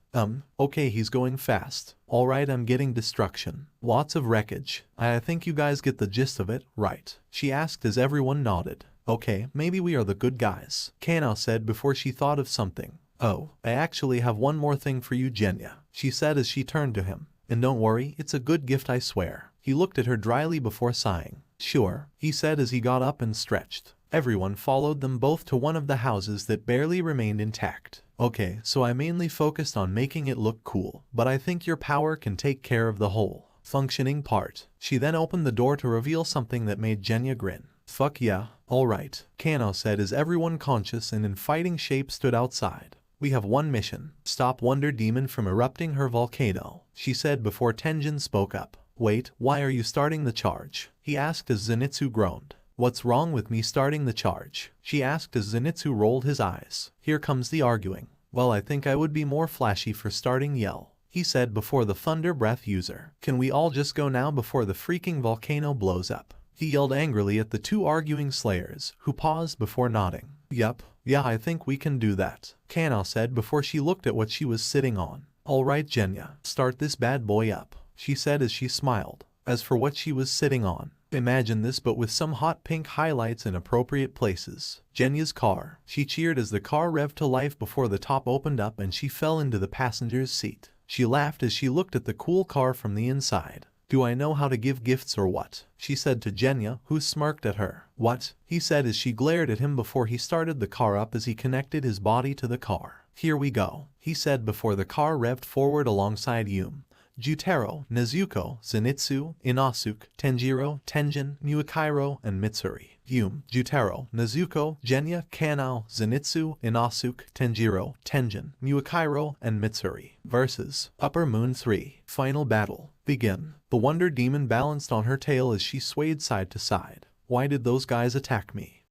Okay, he's going fast. Alright, I'm getting destruction. Lots of wreckage. I think you guys get the gist of it, right?" she asked as everyone nodded. "Okay, maybe we are the good guys," Kanao said before she thought of something. "Oh, I actually have one more thing for you, Genya," she said as she turned to him. "And don't worry, it's a good gift, I swear." He looked at her dryly before sighing. "Sure," he said as he got up and stretched. Everyone followed them both to one of the houses that barely remained intact. "Okay, so I mainly focused on making it look cool, but I think your power can take care of the whole functioning part." She then opened the door to reveal something that made Genya grin. "Fuck yeah, alright," Kanao said as everyone conscious and in fighting shape stood outside. "We have one mission, stop Wonder Demon from erupting her volcano," she said before Tenjin spoke up. "Wait, why are you starting the charge?" he asked as Zenitsu groaned. "What's wrong with me starting the charge?" she asked as Zenitsu rolled his eyes. "Here comes the arguing." "Well, I think I would be more flashy for starting Yell," he said before the thunder breath user. Can we all just go now before the freaking volcano blows up? He yelled angrily at the two arguing slayers, who paused before nodding. Yup, yeah, I think we can do that, Kana said before she looked at what she was sitting on. Alright Genya, start this bad boy up, she said as she smiled. As for what she was sitting on, imagine this but with some hot pink highlights in appropriate places. Genya's car. She cheered as the car revved to life before the top opened up and she fell into the passenger's seat. She laughed as she looked at the cool car from the inside. Do I know how to give gifts or what? She said to Genya, who smirked at her. What? He said as she glared at him before he started the car up as he connected his body to the car. Here we go, he said before the car revved forward alongside Yume, Jutaro, Nezuko, Zenitsu, Inosuke, Tanjiro, Tenjin, Muakairo, and Mitsuri. Yume, Jutaro, Nezuko, Genya, Kanao, Zenitsu, Inosuke, Tanjiro, Tenjin, Muakairo, and Mitsuri. Versus Upper Moon 3. Final battle. Begin. The Wonder Demon balanced on her tail as she swayed side to side. Why did those guys attack me?